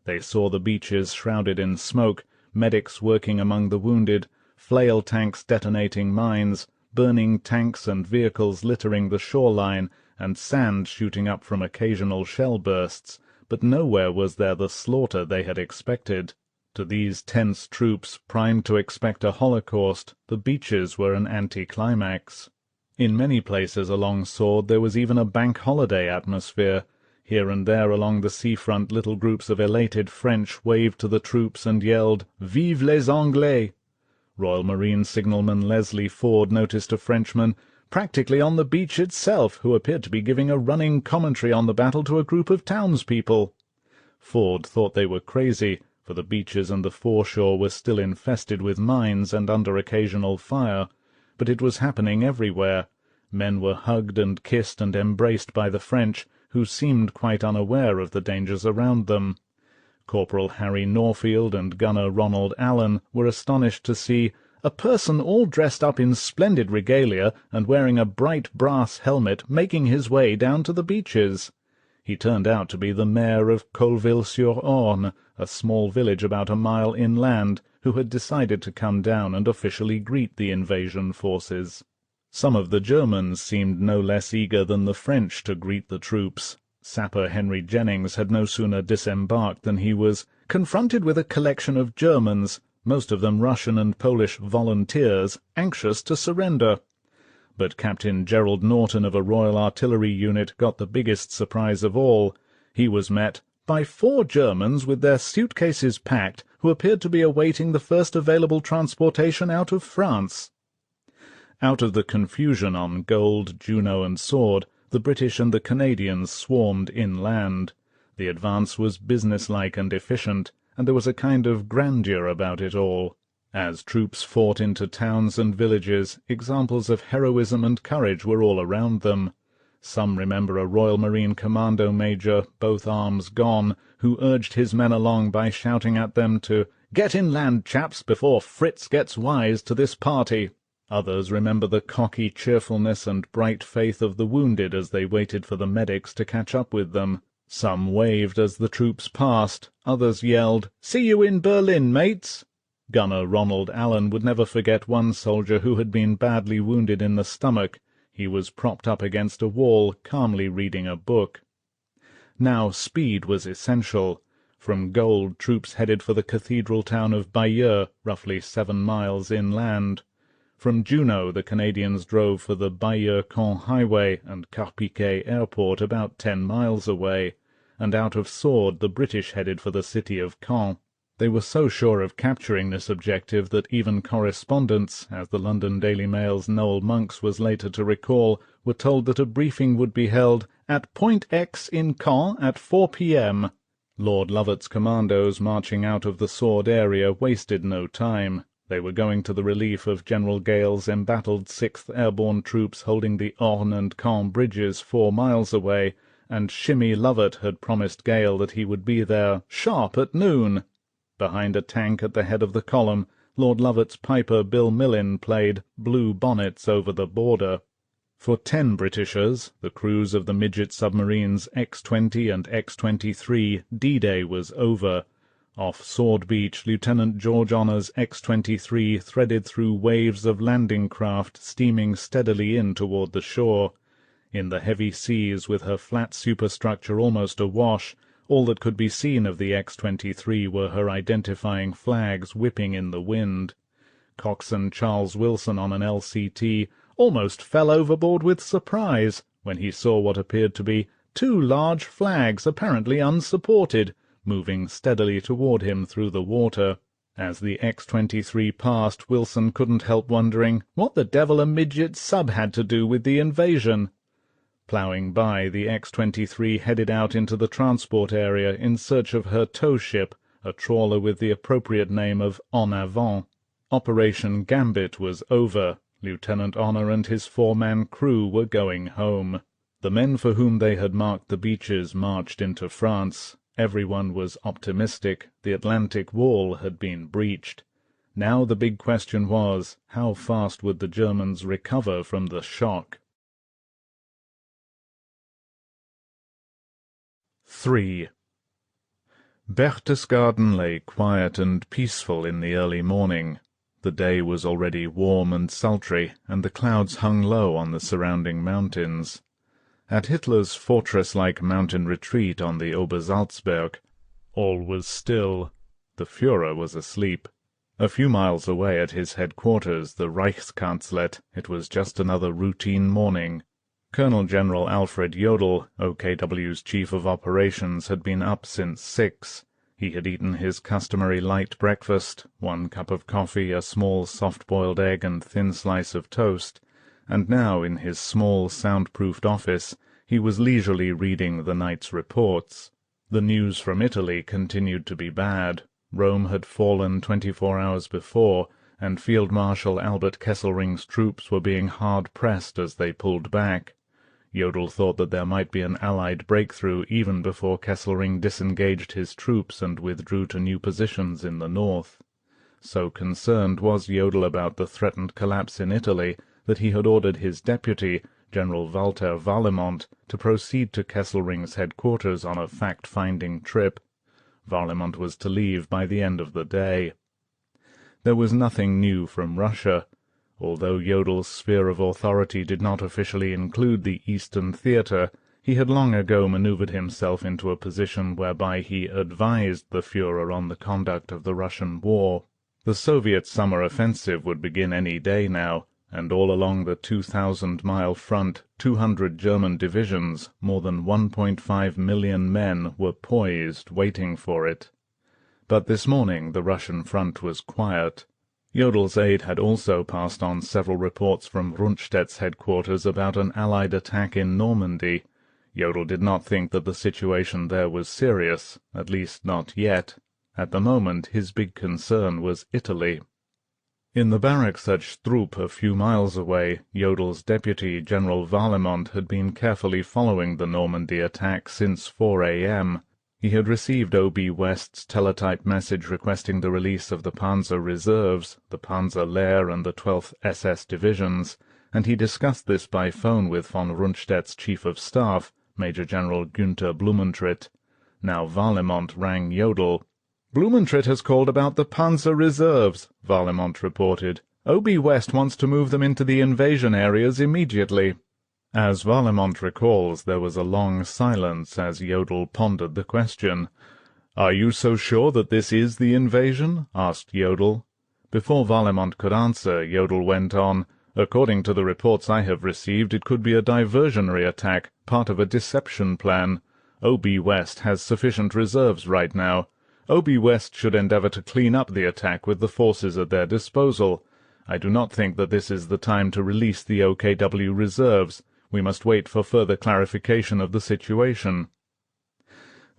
They saw the beaches shrouded in smoke, medics working among the wounded, flail tanks detonating mines, burning tanks and vehicles littering the shoreline, and sand shooting up from occasional shell bursts, but nowhere was there the slaughter they had expected. To these tense troops, primed to expect a holocaust, the beaches were an anticlimax. In many places along Sword there was even a bank holiday atmosphere. Here and there along the seafront little groups of elated French waved to the troops and yelled, "Vive les Anglais!" Royal Marine signalman Leslie Ford noticed a Frenchman practically on the beach itself, who appeared to be giving a running commentary on the battle to a group of townspeople. Ford thought they were crazy, for the beaches and the foreshore were still infested with mines and under occasional fire, but it was happening everywhere. Men were hugged and kissed and embraced by the French, who seemed quite unaware of the dangers around them. Corporal Harry Norfield and Gunner Ronald Allen were astonished to see a person all dressed up in splendid regalia and wearing a bright brass helmet making his way down to the beaches. He turned out to be the mayor of Colville-sur-Orne, a small village about a mile inland, who had decided to come down and officially greet the invasion forces. Some of the Germans seemed no less eager than the French to greet the troops. Sapper Henry Jennings had no sooner disembarked than he was confronted with a collection of Germans, most of them Russian and Polish volunteers, anxious to surrender. But Captain Gerald Norton of a Royal Artillery unit got the biggest surprise of all. He was met by 4 Germans with their suitcases packed, who appeared to be awaiting the first available transportation out of France. Out of the confusion on Gold, Juno, and Sword, the British and the Canadians swarmed inland. The advance was businesslike and efficient, and there was a kind of grandeur about it all. As troops fought into towns and villages, examples of heroism and courage were all around them. Some remember a Royal Marine Commando Major, both arms gone, who urged his men along by shouting at them to "Get inland, chaps, before Fritz gets wise to this party." Others remember the cocky cheerfulness and bright faith of the wounded as they waited for the medics to catch up with them. Some waved as the troops passed, others yelled, "See you in Berlin, mates!" Gunner Ronald Allen would never forget one soldier who had been badly wounded in the stomach. He was propped up against a wall, calmly reading a book. Now speed was essential. From Gold, troops headed for the cathedral town of Bayeux, roughly 7 miles inland. From Juno, the Canadians drove for the Bayeux-Caen highway and Carpiquet airport about 10 miles away, and out of Sword the British headed for the city of Caen. They were so sure of capturing this objective that even correspondents, as the London Daily Mail's Noel Monks was later to recall, were told that a briefing would be held at Point X in Caen at 4 p.m. Lord Lovat's commandos marching out of the Sword area wasted no time. They were going to the relief of General Gale's embattled 6th Airborne troops holding the Orne and Caen bridges 4 miles away, and Shimmy Lovett had promised Gale that he would be there sharp at noon. Behind a tank at the head of the column, Lord Lovat's piper Bill Millin played "Blue Bonnets Over the Border." For 10 Britishers, the crews of the midget submarines X-20 and X-23, D-Day was over. Off Sword Beach, Lieutenant George Honor's X-23 threaded through waves of landing craft steaming steadily in toward the shore. In the heavy seas, with her flat superstructure almost awash, all that could be seen of the X-23 were her identifying flags whipping in the wind. Coxswain Charles Wilson on an LCT almost fell overboard with surprise when he saw what appeared to be 2 large flags, apparently unsupported, moving steadily toward him through the water. As the X-23 passed, Wilson couldn't help wondering what the devil a midget sub had to do with the invasion. Ploughing by, the X-23 headed out into the transport area in search of her tow ship, a trawler with the appropriate name of En Avant. Operation Gambit was over. Lieutenant Honor and his 4-man crew were going home. The men for whom they had marked the beaches marched into France. Everyone was optimistic. The Atlantic Wall had been breached. Now the big question was, how fast would the Germans recover from the shock? 3. Berchtesgaden lay quiet and peaceful in the early morning. The day was already warm and sultry, and the clouds hung low on the surrounding mountains. At Hitler's fortress-like mountain retreat on the Obersalzberg, all was still. The Führer was asleep. A few miles away at his headquarters, the Reichskanzlert, it was just another routine morning. Colonel General Alfred Jodl, OKW's chief of operations, had been up since 6. He had eaten his customary light breakfast, 1 cup of coffee, a small soft-boiled egg and thin slice of toast, and now in his small soundproofed office he was leisurely reading the night's reports. The news from Italy continued to be bad. Rome had fallen 24 hours before, and Field Marshal Albert Kesselring's troops were being hard-pressed as they pulled back. Jodl thought that there might be an Allied breakthrough even before Kesselring disengaged his troops and withdrew to new positions in the north. So concerned was Jodl about the threatened collapse in Italy that he had ordered his deputy, General Walter Warlimont, to proceed to Kesselring's headquarters on a fact-finding trip. Warlimont was to leave by the end of the day. There was nothing new from Russia. Although Jodl's sphere of authority did not officially include the Eastern Theatre, he had long ago manoeuvred himself into a position whereby he advised the Führer on the conduct of the Russian war. The Soviet summer offensive would begin any day now, and all along the 2,000-mile front 200 German divisions, more than 1.5 million men, were poised, waiting for it. But this morning the Russian front was quiet. Jodl's aide had also passed on several reports from Rundstedt's headquarters about an Allied attack in Normandy. Jodl did not think that the situation there was serious, at least not yet. At the moment his big concern was Italy. In the barracks at Stroop, a few miles away, Jodl's deputy, General Warlimont, had been carefully following the Normandy attack since 4 a.m. He had received O.B. West's teletype message requesting the release of the Panzer Reserves, the Panzer Lehr and the 12th SS Divisions, and he discussed this by phone with von Rundstedt's Chief of Staff, Major General Günther Blumentritt. Now Warlimont rang Jodl. "Blumentritt has called about the Panzer Reserves," Warlimont reported. "O.B. West wants to move them into the invasion areas immediately." As Warlimont recalls, there was a long silence as Jodl pondered the question. "Are you so sure that this is the invasion?" asked Jodl. Before Warlimont could answer, Jodl went on, "According to the reports I have received, it could be a diversionary attack, part of a deception plan. O.B. West has sufficient reserves right now. O.B. West should endeavor to clean up the attack with the forces at their disposal. I do not think that this is the time to release the OKW reserves. We must wait for further clarification of the situation."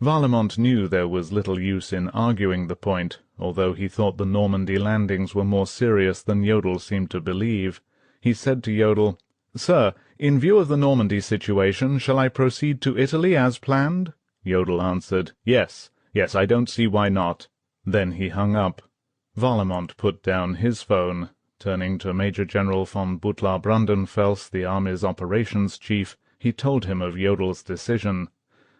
Warlimont knew there was little use in arguing the point, although he thought the Normandy landings were more serious than Jodl seemed to believe. He said to Jodl, "Sir, in view of the Normandy situation, shall I proceed to Italy as planned?" Jodl answered, "Yes, yes, I don't see why not." Then he hung up. Warlimont put down his phone. Turning to Major General von Butler-Brandenfels, the army's operations chief, he told him of Jodel's decision.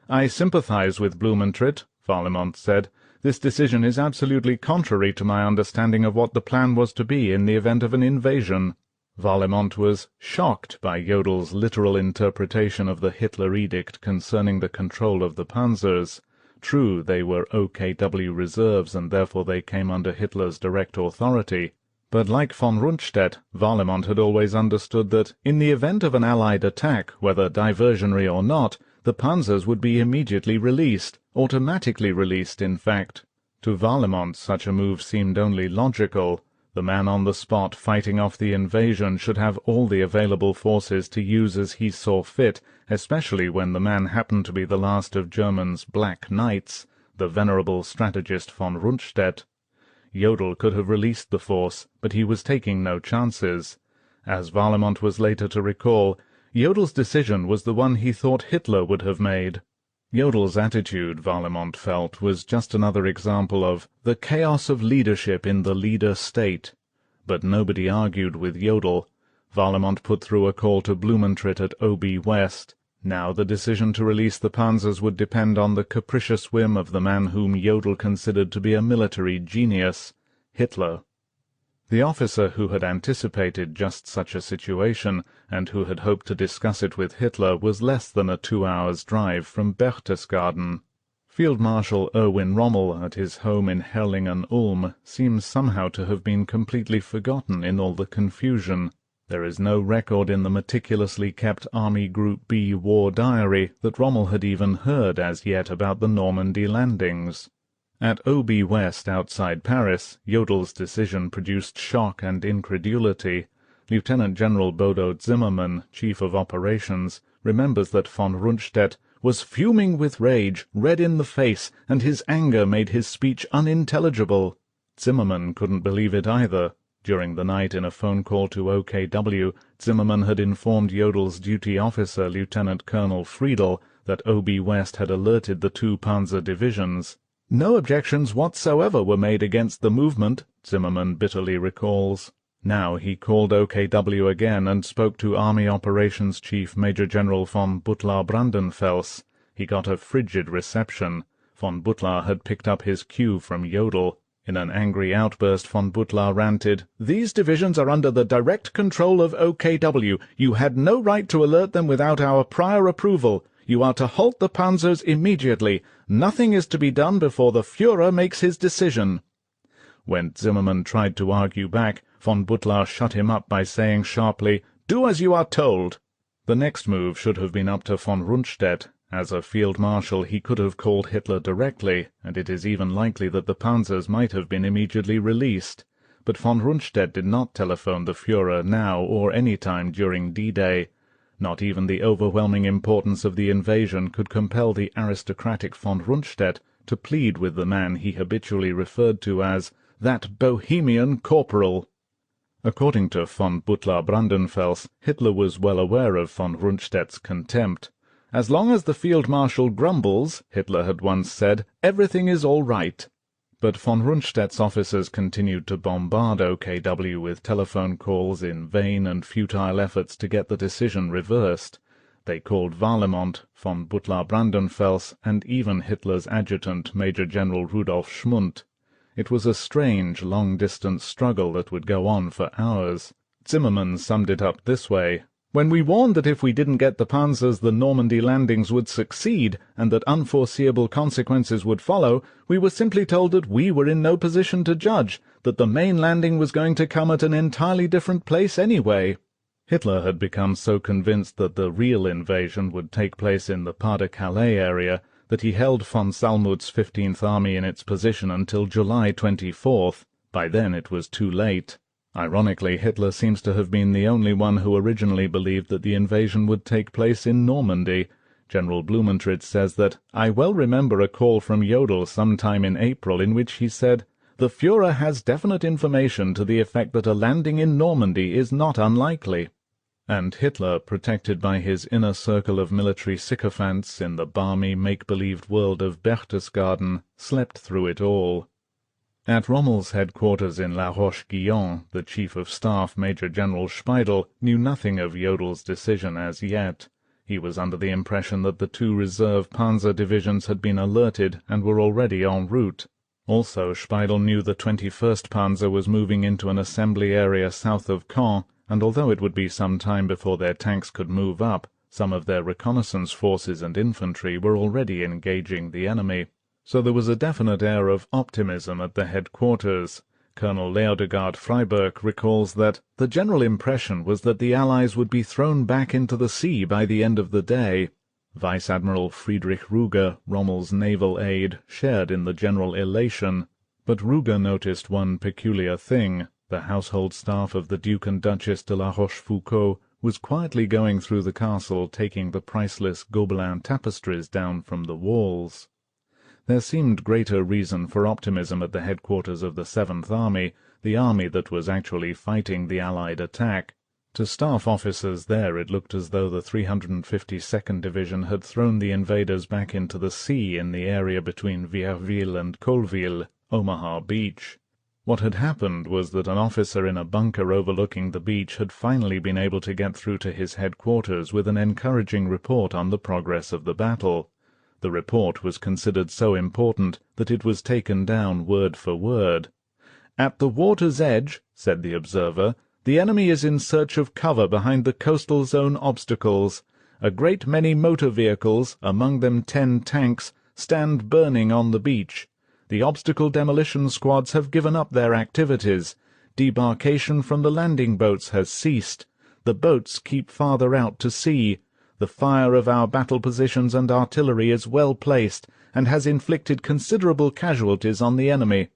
"I sympathize with Blumentritt," Warlimont said. "This decision is absolutely contrary to my understanding of what the plan was to be in the event of an invasion." Warlimont was shocked by Jodel's literal interpretation of the Hitler edict concerning the control of the panzers. True, they were OKW reserves, and therefore they came under Hitler's direct authority. But like von Rundstedt, Warlimont had always understood that, in the event of an Allied attack, whether diversionary or not, the panzers would be immediately released, automatically released, in fact. To Warlimont such a move seemed only logical. The man on the spot fighting off the invasion should have all the available forces to use as he saw fit, especially when the man happened to be the last of Germany's Black Knights, the venerable strategist von Rundstedt. Jodl could have released the force, but he was taking no chances. As Warlimont was later to recall, Jodel's decision was the one he thought Hitler would have made. Jodel's attitude, Warlimont felt, was just another example of the chaos of leadership in the leader state. But nobody argued with Jodl. Warlimont put through a call to Blumentritt at OB West. Now the decision to release the panzers would depend on the capricious whim of the man whom Jodl considered to be a military genius, Hitler. The officer who had anticipated just such a situation, and who had hoped to discuss it with Hitler, was less than a 2 hours' drive from Berchtesgaden. Field Marshal Erwin Rommel, at his home in Herrlingen-Ulm, seems somehow to have been completely forgotten in all the confusion. There is no record in the meticulously kept Army Group B war diary that Rommel had even heard as yet about the Normandy landings. At OB West outside Paris, Jodel's decision produced shock and incredulity. Lieutenant General Bodo Zimmermann, Chief of Operations, remembers that von Rundstedt was fuming with rage, red in the face, and his anger made his speech unintelligible. Zimmermann couldn't believe it either. During the night, in a phone call to OKW, Zimmermann had informed Jodel's duty officer, Lieutenant Colonel Friedel, that OB West had alerted the 2 panzer divisions. "No objections whatsoever were made against the movement," Zimmermann bitterly recalls. Now he called OKW again and spoke to Army Operations Chief Major General von Butler-Brandenfels. He got a frigid reception. Von Butler had picked up his cue from Jodl. In an angry outburst, von Butler ranted, "These divisions are under the direct control of OKW. You had no right to alert them without our prior approval. You are to halt the panzers immediately. Nothing is to be done before the Führer makes his decision." When Zimmermann tried to argue back, von Butler shut him up by saying sharply, "Do as you are told." The next move should have been up to von Rundstedt. As a field marshal he could have called Hitler directly, and it is even likely that the panzers might have been immediately released. But von Rundstedt did not telephone the Führer now or any time during D-Day. Not even the overwhelming importance of the invasion could compel the aristocratic von Rundstedt to plead with the man he habitually referred to as that Bohemian corporal. According to von Butler-Brandenfels, Hitler was well aware of von Rundstedt's contempt. "As long as the field marshal grumbles," Hitler had once said, "everything is all right." But von Rundstedt's officers continued to bombard OKW with telephone calls in vain and futile efforts to get the decision reversed. They called Warlimont, von Butler-Brandenfels, and even Hitler's adjutant, Major General Rudolf Schmundt. It was a strange, long-distance struggle that would go on for hours. Zimmermann summed it up this way: "When we warned that if we didn't get the panzers the Normandy landings would succeed, and that unforeseeable consequences would follow, we were simply told that we were in no position to judge, that the main landing was going to come at an entirely different place anyway." Hitler had become so convinced that the real invasion would take place in the Pas-de-Calais area that he held von Salmuth's 15th Army in its position until July 24th. By then it was too late. Ironically, Hitler seems to have been the only one who originally believed that the invasion would take place in Normandy. General Blumentritt says that, "I well remember a call from Jodl sometime in April in which he said, 'The Führer has definite information to the effect that a landing in Normandy is not unlikely.'" And Hitler, protected by his inner circle of military sycophants in the balmy, make-believed world of Berchtesgaden, slept through it all. At Rommel's headquarters in La Roche-Guyon, the Chief of Staff, Major General Speidel, knew nothing of Jodel's decision as yet. He was under the impression that the two reserve panzer divisions had been alerted and were already en route. Also, Speidel knew the 21st Panzer was moving into an assembly area south of Caen, and although it would be some time before their tanks could move up, some of their reconnaissance forces and infantry were already engaging the enemy. So there was a definite air of optimism at the headquarters. Colonel Leodegaard Freiberg recalls that the general impression was that the Allies would be thrown back into the sea by the end of the day. Vice Admiral Friedrich Ruger, Rommel's naval aide, shared in the general elation, but Ruger noticed one peculiar thing. The household staff of the Duke and Duchess de la Rochefoucauld was quietly going through the castle, taking the priceless Gobelin tapestries down from the walls. There seemed greater reason for optimism at the headquarters of the 7th Army, the army that was actually fighting the Allied attack. To staff officers there it looked as though the 352nd Division had thrown the invaders back into the sea in the area between Vierville and Colville, Omaha Beach. What had happened was that an officer in a bunker overlooking the beach had finally been able to get through to his headquarters with an encouraging report on the progress of the battle. The report was considered so important that it was taken down word for word. "At the water's edge," said the observer, "the enemy is in search of cover behind the coastal zone obstacles. A great many motor vehicles, among them 10 tanks, stand burning on the beach. The obstacle demolition squads have given up their activities. Debarkation from the landing boats has ceased. The boats keep farther out to sea. The fire of our battle positions and artillery is well placed, and has inflicted considerable casualties on the enemy.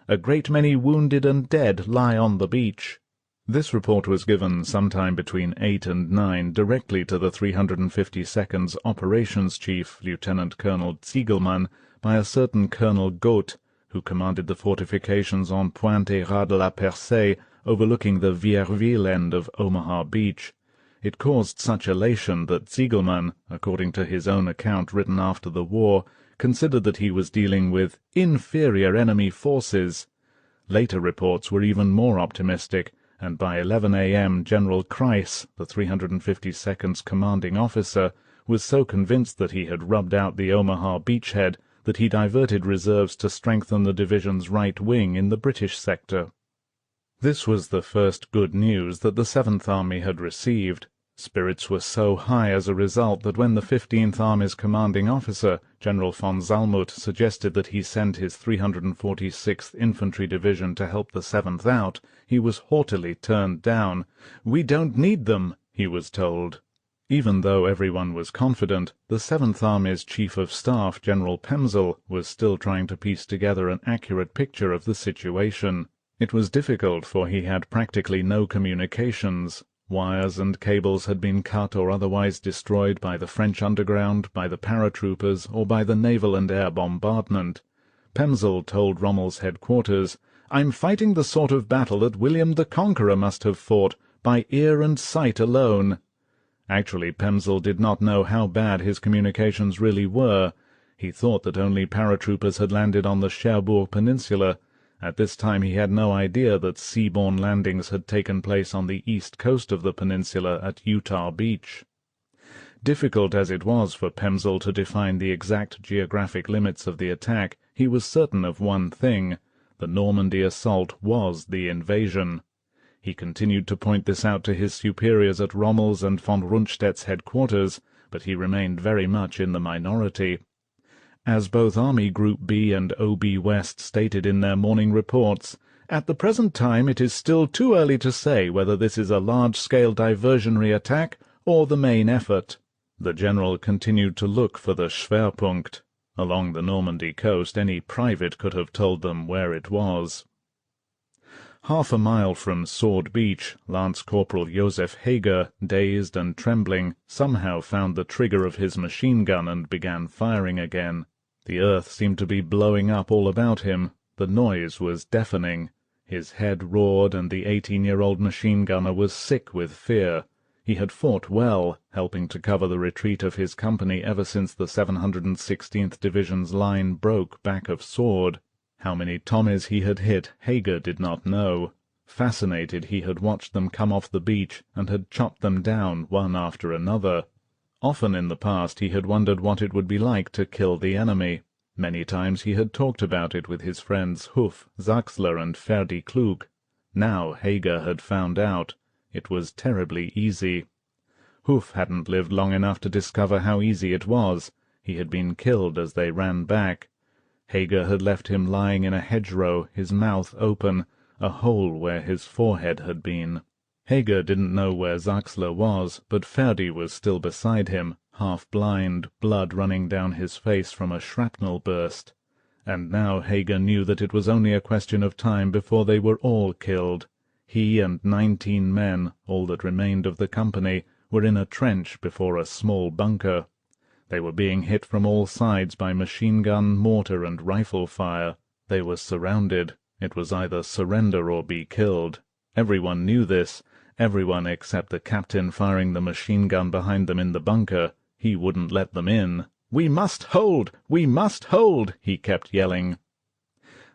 A great many wounded and dead lie on the beach." This report was given sometime between 8 and 9 directly to the 352nd's operations chief, Lieutenant Colonel Ziegelmann, by a certain Colonel Gaut, who commanded the fortifications on Pointe-et-Ras de la Percée, overlooking the Vierville end of Omaha Beach. It caused such elation that Ziegelmann, according to his own account written after the war, considered that he was dealing with inferior enemy forces. Later reports were even more optimistic, and by 11 a.m. General Kreis, the 352nd's commanding officer, was so convinced that he had rubbed out the Omaha beachhead that he diverted reserves to strengthen the division's right wing in the British sector. This was the first good news that the 7th Army had received. Spirits were so high as a result that when the 15th Army's commanding officer, General von Zalmuth, suggested that he send his 346th Infantry Division to help the 7th out, he was haughtily turned down. "We don't need them," he was told. Even though everyone was confident, the 7th Army's Chief of Staff, General Pemsel, was still trying to piece together an accurate picture of the situation. It was difficult, for he had practically no communications. Wires and cables had been cut or otherwise destroyed by the French underground, by the paratroopers, or by the naval and air bombardment. Pemsel told Rommel's headquarters, "I'm fighting the sort of battle that William the Conqueror must have fought, by ear and sight alone." Actually, Pemsel did not know how bad his communications really were. He thought that only paratroopers had landed on the Cherbourg Peninsula. At this time he had no idea that seaborne landings had taken place on the east coast of the peninsula at Utah Beach. Difficult as it was for Pemsel to define the exact geographic limits of the attack, he was certain of one thing: the Normandy assault was the invasion. He continued to point this out to his superiors at Rommel's and von Rundstedt's headquarters, but he remained very much in the minority. As both Army Group B and OB West stated in their morning reports, "At the present time it is still too early to say whether this is a large-scale diversionary attack or the main effort." The general continued to look for the Schwerpunkt. Along the Normandy coast any private could have told them where it was. Half a mile from Sword Beach, Lance Corporal Joseph Hager, dazed and trembling, somehow found the trigger of his machine-gun and began firing again. The earth seemed to be blowing up all about him. The noise was deafening. His head roared, and the 18-year-old machine-gunner was sick with fear. He had fought well, helping to cover the retreat of his company ever since the 716th Division's line broke back of Sword. How many Tommies he had hit, Hager did not know. Fascinated, he had watched them come off the beach and had chopped them down one after another. Often in the past he had wondered what it would be like to kill the enemy. Many times he had talked about it with his friends Huff, Zaxler, and Ferdi Klug. Now Hager had found out. It was terribly easy. Huff hadn't lived long enough to discover how easy it was. He had been killed as they ran back. Hager had left him lying in a hedgerow, his mouth open, a hole where his forehead had been. Hager didn't know where Zaxler was, but Ferdi was still beside him, half-blind, blood running down his face from a shrapnel burst. And now Hager knew that it was only a question of time before they were all killed. He and 19 men, all that remained of the company, were in a trench before a small bunker. They were being hit from all sides by machine-gun, mortar, and rifle fire. They were surrounded. It was either surrender or be killed. Everyone knew this, everyone except the captain firing the machine-gun behind them in the bunker. He wouldn't let them in. "We must hold! We must hold!" he kept yelling.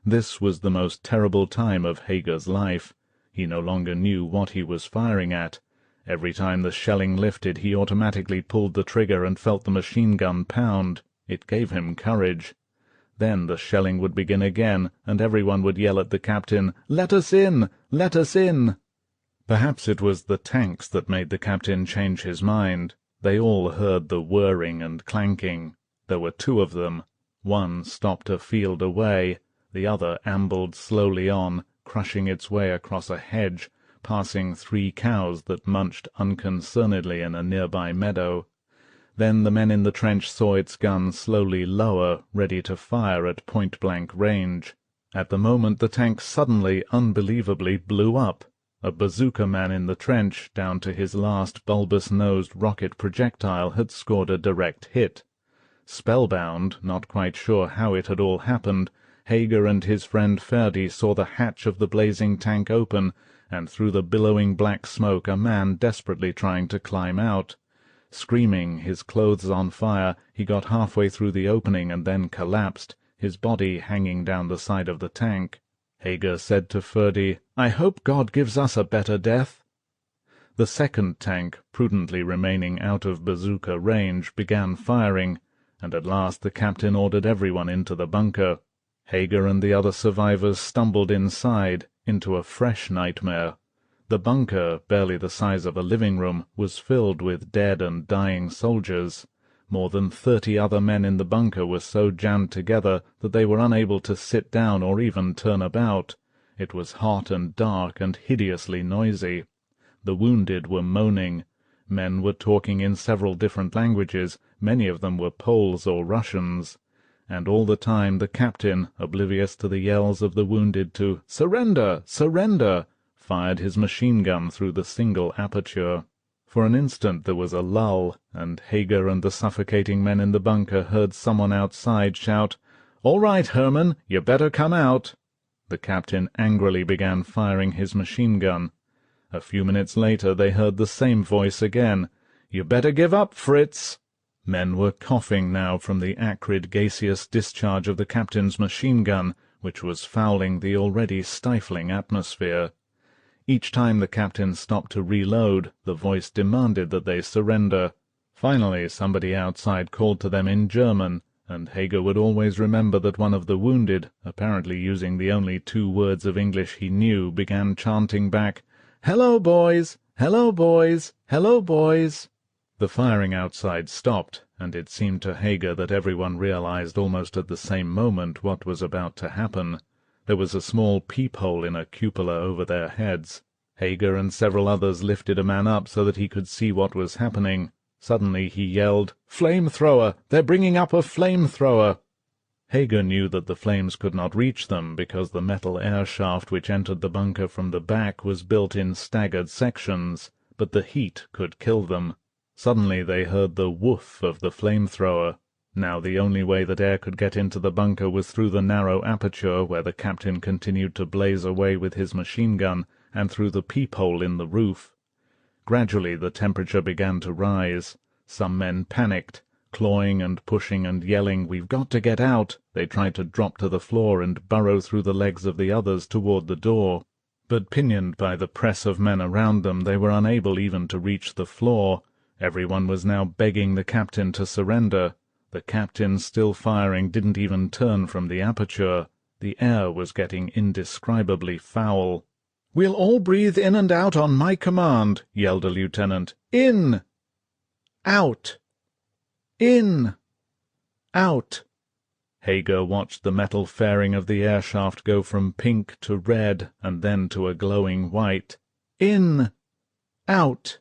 This was the most terrible time of Hager's life. He no longer knew what he was firing at. Every time the shelling lifted, he automatically pulled the trigger and felt the machine-gun pound. It gave him courage. Then the shelling would begin again, and everyone would yell at the captain, "Let us in! Let us in!" Perhaps it was the tanks that made the captain change his mind. They all heard the whirring and clanking. There were 2 of them. One stopped a field away. The other ambled slowly on, crushing its way across a hedge, passing 3 cows that munched unconcernedly in a nearby meadow. Then the men in the trench saw its gun slowly lower, ready to fire at point-blank range. At the moment the tank suddenly, unbelievably, blew up. A bazooka man in the trench, down to his last bulbous-nosed rocket projectile, had scored a direct hit. Spellbound, not quite sure how it had all happened, Hager and his friend Ferdi saw the hatch of the blazing tank open, and through the billowing black smoke a man desperately trying to climb out. Screaming, his clothes on fire, he got halfway through the opening and then collapsed, his body hanging down the side of the tank. Hager said to Ferdi, "I hope God gives us a better death." The second tank, prudently remaining out of bazooka range, began firing, and at last the captain ordered everyone into the bunker. Hager and the other survivors stumbled inside, into a fresh nightmare. The bunker, barely the size of a living room, was filled with dead and dying soldiers. More than 30 other men in the bunker were so jammed together that they were unable to sit down or even turn about. It was hot and dark and hideously noisy. The wounded were moaning. Men were talking in several different languages, many of them were Poles or Russians. And all the time the captain, oblivious to the yells of the wounded to "Surrender! Surrender!" fired his machine-gun through the single aperture. For an instant there was a lull, and Hager and the suffocating men in the bunker heard someone outside shout, "All right, Herman, you better come out." The captain angrily began firing his machine-gun. A few minutes later they heard the same voice again, "You better give up, Fritz." Men were coughing now from the acrid gaseous discharge of the captain's machine-gun, which was fouling the already stifling atmosphere. Each time the captain stopped to reload, the voice demanded that they surrender. Finally somebody outside called to them in German, and Hager would always remember that one of the wounded, apparently using the only 2 words of English he knew, began chanting back, "Hello, boys! Hello, boys! Hello, boys!" The firing outside stopped, and it seemed to Hager that everyone realized almost at the same moment what was about to happen. There was a small peephole in a cupola over their heads. Hager and several others lifted a man up so that he could see what was happening. Suddenly he yelled, "Flamethrower! They're bringing up a flamethrower!" Hager knew that the flames could not reach them because the metal air shaft which entered the bunker from the back was built in staggered sections, but the heat could kill them. Suddenly they heard the woof of the flamethrower. Now the only way that air could get into the bunker was through the narrow aperture where the captain continued to blaze away with his machine-gun, and through the peephole in the roof. Gradually the temperature began to rise. Some men panicked. Clawing and pushing and yelling, "We've got to get out!" they tried to drop to the floor and burrow through the legs of the others toward the door. But pinioned by the press of men around them, they were unable even to reach the floor. Everyone was now begging the captain to surrender. The captain, still firing, didn't even turn from the aperture. The air was getting indescribably foul. "We'll all breathe in and out on my command," yelled a lieutenant. "In! Out! In! Out!" Hager watched the metal fairing of the air shaft go from pink to red and then to a glowing white. "In! Out!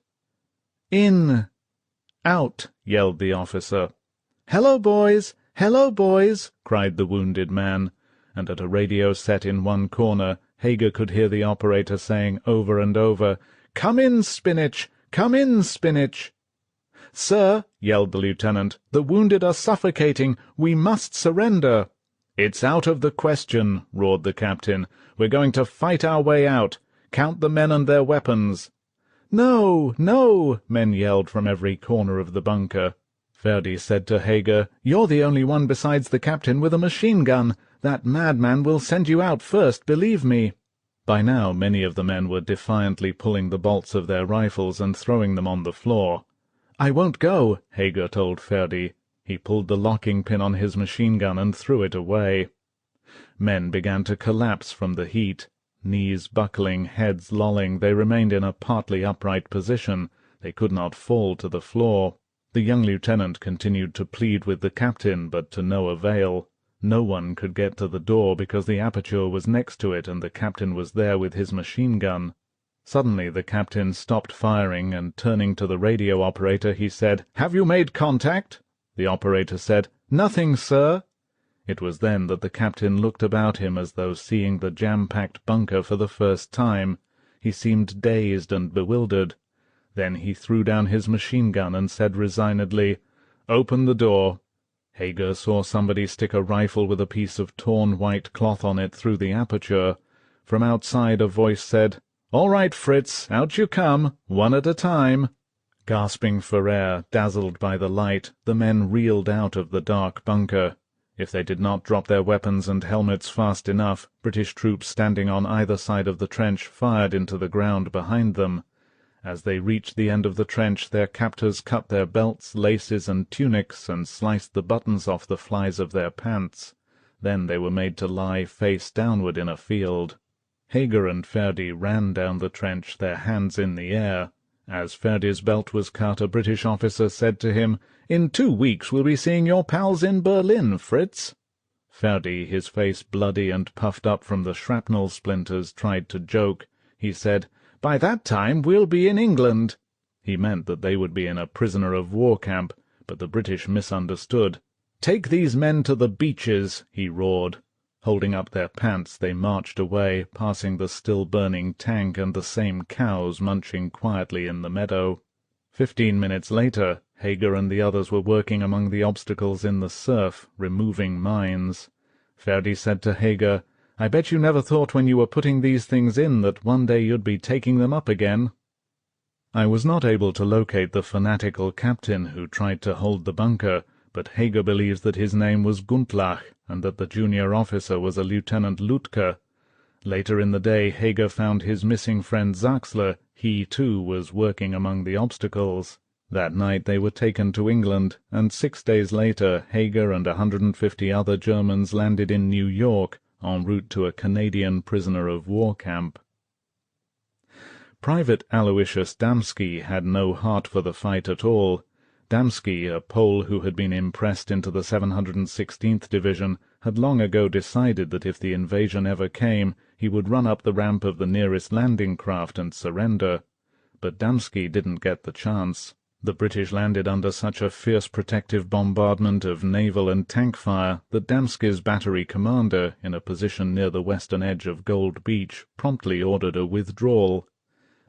In! Out!" yelled the officer. "Hello, boys! Hello, boys!" cried the wounded man, and at a radio set in one corner, Hager could hear the operator saying over and over, "Come in, Spinach! Come in, Spinach!" "Sir," yelled the lieutenant, "the wounded are suffocating. We must surrender." "It's out of the question," roared the captain. "We're going to fight our way out. Count the men and their weapons." "No, no!" men yelled from every corner of the bunker. Verdi said to Hager, "You're the only one besides the captain with a machine-gun. That madman will send you out first, believe me." By now many of the men were defiantly pulling the bolts of their rifles and throwing them on the floor. "I won't go," Hager told Verdi. He pulled the locking pin on his machine-gun and threw it away. Men began to collapse from the heat. Knees buckling, heads lolling, they remained in a partly upright position. They could not fall to the floor. The young lieutenant continued to plead with the captain, but to no avail. No one could get to the door because the aperture was next to it and the captain was there with his machine-gun. Suddenly the captain stopped firing, and turning to the radio operator he said, "Have you made contact?" The operator said, "Nothing, sir." It was then that the captain looked about him as though seeing the jam-packed bunker for the first time. He seemed dazed and bewildered. Then he threw down his machine-gun and said resignedly, "Open the door." Hager saw somebody stick a rifle with a piece of torn white cloth on it through the aperture. From outside a voice said, "All right, Fritz, out you come, one at a time." Gasping for air, dazzled by the light, the men reeled out of the dark bunker. If they did not drop their weapons and helmets fast enough, British troops standing on either side of the trench fired into the ground behind them. As they reached the end of the trench, their captors cut their belts, laces, and tunics, and sliced the buttons off the flies of their pants. Then they were made to lie face downward in a field. Hager and Verdi ran down the trench, their hands in the air. As Verdi's belt was cut, a British officer said to him, "In 2 weeks we'll be seeing your pals in Berlin, Fritz." Verdi, his face bloody and puffed up from the shrapnel splinters, tried to joke. He said, "By that time we'll be in England." He meant that they would be in a prisoner-of-war camp, but the British misunderstood. "Take these men to the beaches," he roared. Holding up their pants, they marched away, passing the still-burning tank and the same cows munching quietly in the meadow. 15 minutes later, Hager and the others were working among the obstacles in the surf, removing mines. Verdi said to Hager, "I bet you never thought when you were putting these things in that one day you'd be taking them up again." I was not able to locate the fanatical captain who tried to hold the bunker, but Hager believes that his name was Gundlach, and that the junior officer was a Lieutenant Lütke. Later in the day Hager found his missing friend Zaxler. He, too, was working among the obstacles. That night they were taken to England, and 6 days later Hager and 150 other Germans landed in New York, en route to a Canadian prisoner-of-war camp. Private Aloysius Damski had no heart for the fight at all. Damski, a Pole who had been impressed into the 716th Division, had long ago decided that if the invasion ever came, he would run up the ramp of the nearest landing craft and surrender. But Damski didn't get the chance. The British landed under such a fierce protective bombardment of naval and tank fire that Damski's battery commander, in a position near the western edge of Gold Beach, promptly ordered a withdrawal.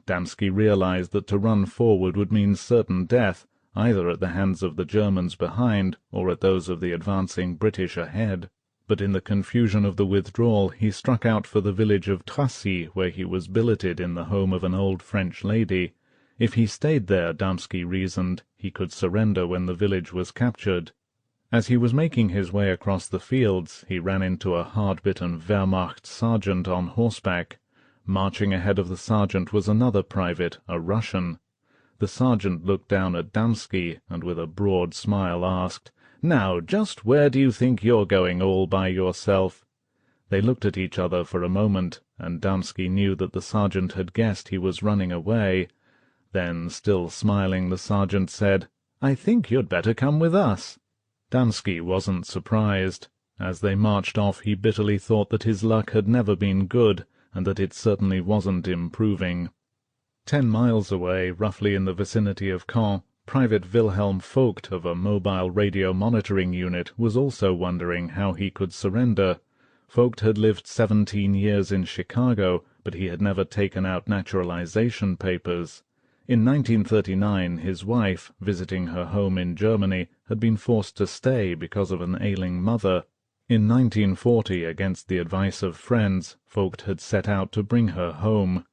Damski realized that to run forward would mean certain death, either at the hands of the Germans behind or at those of the advancing British ahead. But in the confusion of the withdrawal he struck out for the village of Tracy, where he was billeted in the home of an old French lady. If he stayed there, Damski reasoned, he could surrender when the village was captured. As he was making his way across the fields, he ran into a hard-bitten Wehrmacht sergeant on horseback. Marching ahead of the sergeant was another private, a Russian. The sergeant looked down at Damski, and with a broad smile asked, "Now, just where do you think you're going all by yourself?" They looked at each other for a moment, and Damski knew that the sergeant had guessed he was running away. Then, still smiling, the sergeant said, "I think you'd better come with us." Damski wasn't surprised. As they marched off, he bitterly thought that his luck had never been good, and that it certainly wasn't improving. 10 miles away, roughly in the vicinity of Caen, Private Wilhelm Vogt of a mobile radio monitoring unit was also wondering how he could surrender. Vogt had lived 17 years in Chicago, but he had never taken out naturalization papers. In 1939, his wife, visiting her home in Germany, had been forced to stay because of an ailing mother. In 1940, against the advice of friends, Vogt had set out to bring her home.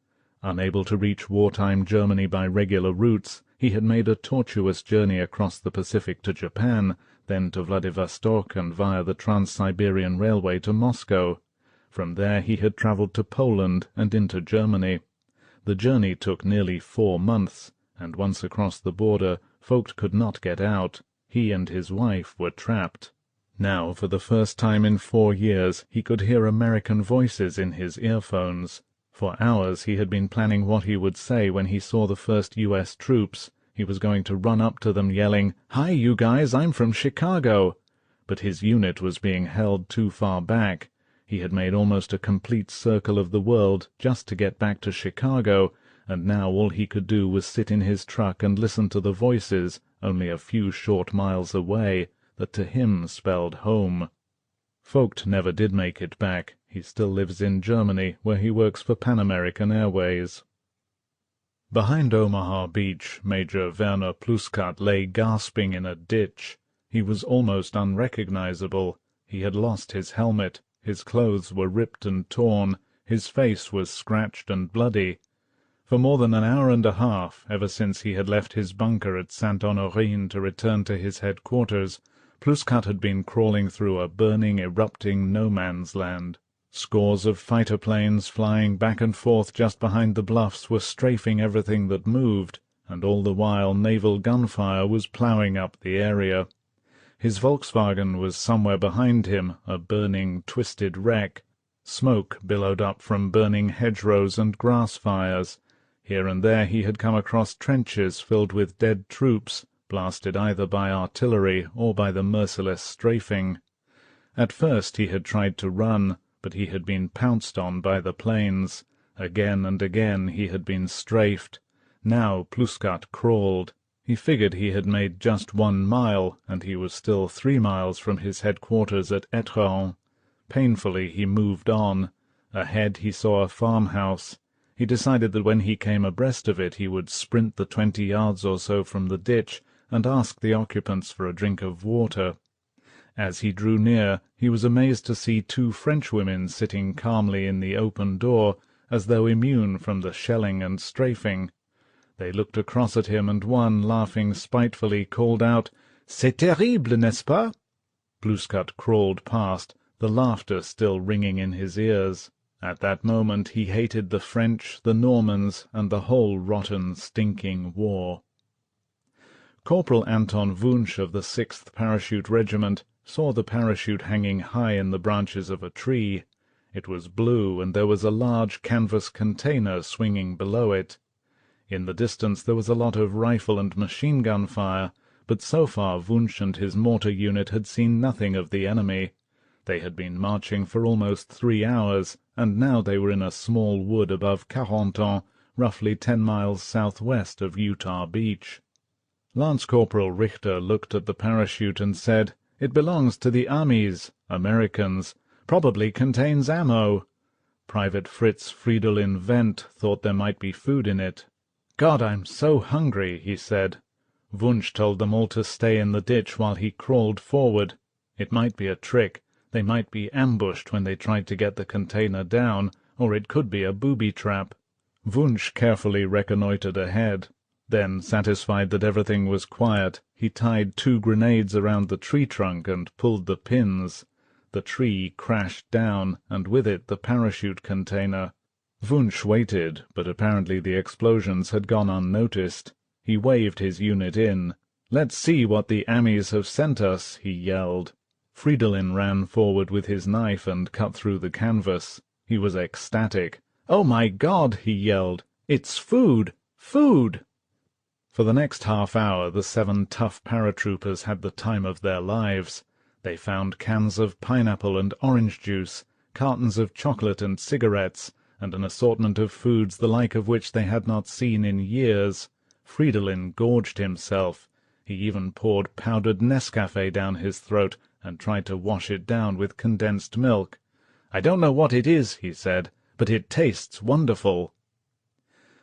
Unable to reach wartime Germany by regular routes, he had made a tortuous journey across the Pacific to Japan, then to Vladivostok and via the Trans-Siberian Railway to Moscow. From there he had travelled to Poland and into Germany. The journey took nearly 4 months, and once across the border, Vogt could not get out. He and his wife were trapped. Now, for the first time in 4 years, he could hear American voices in his earphones. For hours he had been planning what he would say when he saw the first U.S. troops. He was going to run up to them yelling, "Hi, you guys, I'm from Chicago!" But his unit was being held too far back. He had made almost a complete circle of the world just to get back to Chicago, and now all he could do was sit in his truck and listen to the voices, only a few short miles away, that to him spelled home. Vogt never did make it back. He still lives in Germany, where he works for Pan American Airways. Behind Omaha Beach, Major Werner Pluskat lay gasping in a ditch. He was almost unrecognizable. He had lost his helmet. His clothes were ripped and torn. His face was scratched and bloody. For more than an hour and a half, ever since he had left his bunker at Sainte-Honorine to return to his headquarters, Pluskat had been crawling through a burning, erupting no-man's land. Scores of fighter planes flying back and forth just behind the bluffs were strafing everything that moved, and all the while naval gunfire was ploughing up the area. His Volkswagen was somewhere behind him, a burning, twisted wreck. Smoke billowed up from burning hedgerows and grass fires. Here and there he had come across trenches filled with dead troops, blasted either by artillery or by the merciless strafing. At first he had tried to run, but he had been pounced on by the planes. Again and again he had been strafed. Now Pluskat crawled. He figured he had made just 1 mile, and he was still 3 miles from his headquarters at Étretat. Painfully he moved on. Ahead he saw a farmhouse. He decided that when he came abreast of it he would sprint the 20 yards or so from the ditch and ask the occupants for a drink of water. As he drew near, he was amazed to see 2 Frenchwomen sitting calmly in the open door, as though immune from the shelling and strafing. They looked across at him, and one, laughing spitefully, called out, "C'est terrible, n'est-ce pas?" Pluskat crawled past, the laughter still ringing in his ears. At that moment he hated the French, the Normans, and the whole rotten, stinking war. Corporal Anton Wunsch of the 6th Parachute Regiment saw the parachute hanging high in the branches of a tree. It was blue, and there was a large canvas container swinging below it. In the distance there was a lot of rifle and machine-gun fire, but so far Wunsch and his mortar unit had seen nothing of the enemy. They had been marching for almost 3 hours, and now they were in a small wood above Carentan, roughly 10 miles southwest of Utah Beach. Lance Corporal Richter looked at the parachute and said, "It belongs to the Amis, Americans, probably contains ammo." Private Fritz Fridolin Wendt thought there might be food in it. "God, I'm so hungry," he said. Wunsch told them all to stay in the ditch while he crawled forward. It might be a trick. They might be ambushed when they tried to get the container down, or it could be a booby trap. Wunsch carefully reconnoitred ahead. Then, satisfied that everything was quiet, he tied 2 grenades around the tree trunk and pulled the pins. The tree crashed down, and with it the parachute container. Wunsch waited, but apparently the explosions had gone unnoticed. He waved his unit in. "Let's see what the Amis have sent us," he yelled. Fridolin ran forward with his knife and cut through the canvas. He was ecstatic. "Oh my God!" he yelled. "It's food! Food!" For the next half-hour the 7 tough paratroopers had the time of their lives. They found cans of pineapple and orange juice, cartons of chocolate and cigarettes, and an assortment of foods the like of which they had not seen in years. Fridolin gorged himself. He even poured powdered Nescafe down his throat and tried to wash it down with condensed milk. "I don't know what it is," he said, "but it tastes wonderful."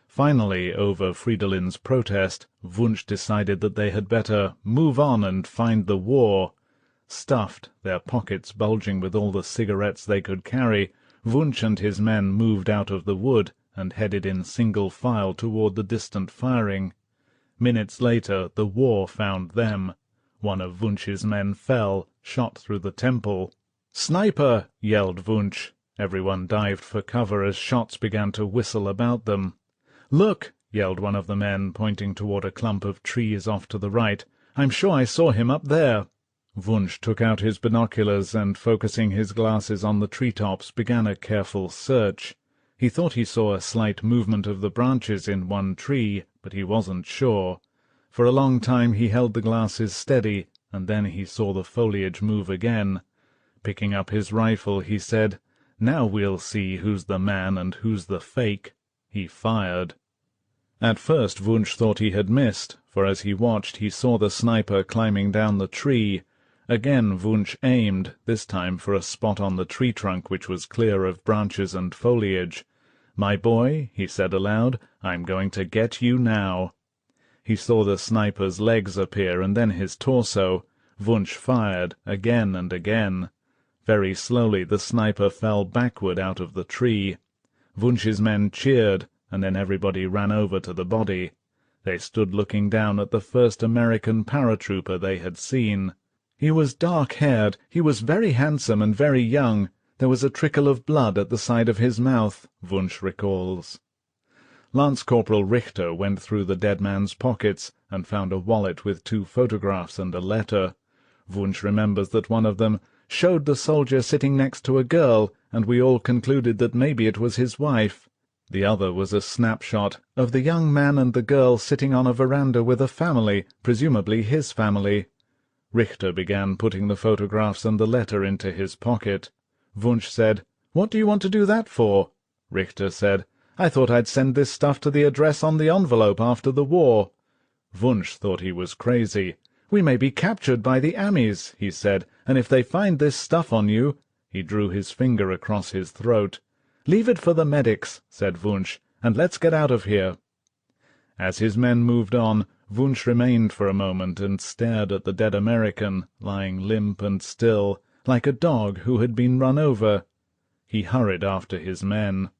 Finally, over Fridolin's protest, Wunsch decided that they had better move on and find the war. Stuffed, their pockets bulging with all the cigarettes they could carry, Wunsch and his men moved out of the wood and headed in single file toward the distant firing. Minutes later the war found them. One of Wunsch's men fell, shot through the temple. "Sniper!" yelled Wunsch. Everyone dived for cover as shots began to whistle about them. "Look!" yelled one of the men, pointing toward a clump of trees off to the right. "I'm sure I saw him up there." Wunsch took out his binoculars and, focusing his glasses on the treetops, began a careful search. He thought he saw a slight movement of the branches in one tree, but he wasn't sure. For a long time he held the glasses steady, and then he saw the foliage move again. Picking up his rifle, he said, "Now we'll see who's the man and who's the fake." He fired. At first Wunsch thought he had missed, for as he watched he saw the sniper climbing down the tree. Again Wunsch aimed, this time for a spot on the tree trunk which was clear of branches and foliage. "My boy," he said aloud, "I'm going to get you now." He saw the sniper's legs appear and then his torso. Wunsch fired, again and again. Very slowly the sniper fell backward out of the tree. Wunsch's men cheered, and then everybody ran over to the body. They stood looking down at the first American paratrooper they had seen. "He was dark-haired, he was very handsome and very young. There was a trickle of blood at the side of his mouth," Wunsch recalls. Lance Corporal Richter went through the dead man's pockets and found a wallet with 2 photographs and a letter. Wunsch remembers that one of them showed the soldier sitting next to a girl, and we all concluded that maybe it was his wife. The other was a snapshot of the young man and the girl sitting on a veranda with a family, presumably his family. Richter began putting the photographs and the letter into his pocket. Wunsch said, "What do you want to do that for?" Richter said, "I thought I'd send this stuff to the address on the envelope after the war." Wunsch thought he was crazy. "We may be captured by the Amis," he said, "and if they find this stuff on you—" He drew his finger across his throat. "Leave it for the medics," said Wunsch, "and let's get out of here." As his men moved on, Wunsch remained for a moment and stared at the dead American, lying limp and still, like a dog who had been run over. He hurried after his men.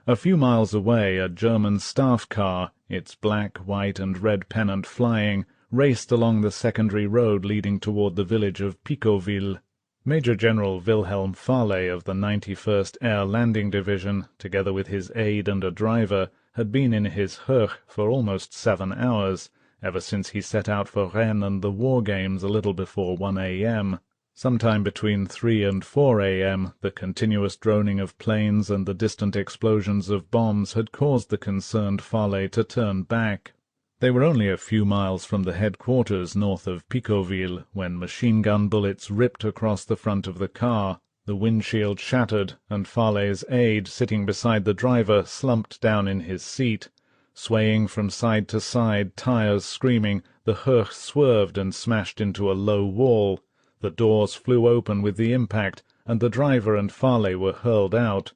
A few miles away, a German staff car, its black, white, and red pennant flying, raced along the secondary road leading toward the village of Picoville. Major General Wilhelm Farley of the 91st Air Landing Division, together with his aide and a driver, had been in his Höch for almost 7 hours, ever since he set out for Rennes and the war games a little before 1 a.m. Sometime between 3 and 4 a.m., the continuous droning of planes and the distant explosions of bombs had caused the concerned Farley to turn back. They were only a few miles from the headquarters north of Picoville when machine-gun bullets ripped across the front of the car. The windshield shattered, and Farley's aide, sitting beside the driver, slumped down in his seat. Swaying from side to side, tires screaming, the Höch swerved and smashed into a low wall. The doors flew open with the impact, and the driver and Farley were hurled out.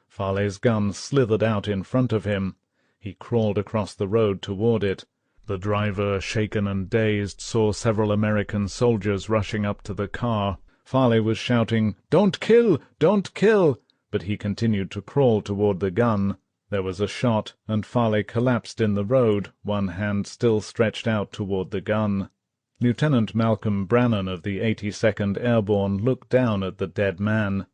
Farley's gun slithered out in front of him. He crawled across the road toward it. The driver, shaken and dazed, saw several American soldiers rushing up to the car. Farley was shouting, "Don't kill! Don't kill!" but he continued to crawl toward the gun. There was a shot, and Farley collapsed in the road, one hand still stretched out toward the gun. Lieutenant Malcolm Brannan of the 82nd Airborne looked down at the dead man.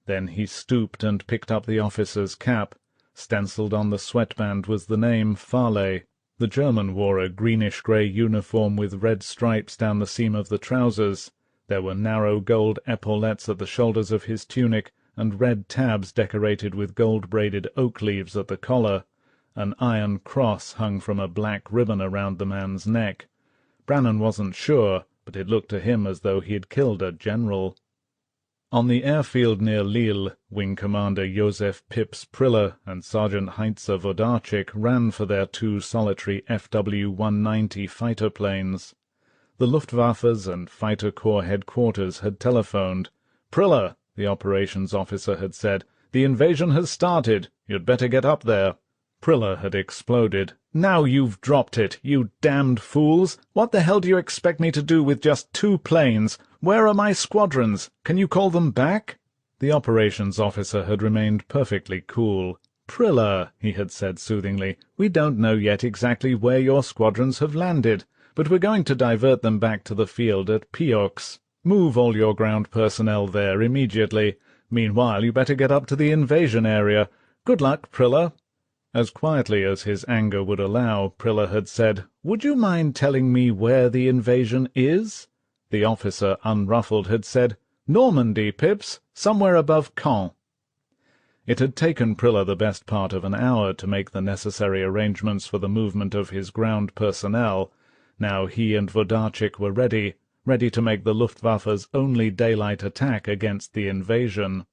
Then he stooped and picked up the officer's cap. Stenciled on the sweatband was the name Farley. The German wore a greenish-grey uniform with red stripes down the seam of the trousers. There were narrow gold epaulettes at the shoulders of his tunic, and red tabs decorated with gold-braided oak leaves at the collar. An iron cross hung from a black ribbon around the man's neck. Brannan wasn't sure, but it looked to him as though he had killed a general. On the airfield near Lille, Wing Commander Josef Pips Priller and Sergeant Heinze Wodarczyk ran for their two solitary FW-190 fighter planes. The Luftwaffe's and Fighter Corps headquarters had telephoned. "Priller," the operations officer had said, "the invasion has started. You'd better get up there." Priller had exploded. "Now you've dropped it, you damned fools! What the hell do you expect me to do with just 2 planes? Where are my squadrons? Can you call them back?" The operations officer had remained perfectly cool. "Priller," he had said soothingly, "we don't know yet exactly where your squadrons have landed, but we're going to divert them back to the field at Piox. Move all your ground personnel there immediately. Meanwhile, you better get up to the invasion area. Good luck, Priller." As quietly as his anger would allow, Priller had said, "Would you mind telling me where the invasion is?" The officer, unruffled, had said, "Normandy, Pips, somewhere above Caen." It had taken Priller the best part of an hour to make the necessary arrangements for the movement of his ground personnel. Now he and Wodarczyk were ready to make the Luftwaffe's only daylight attack against the invasion.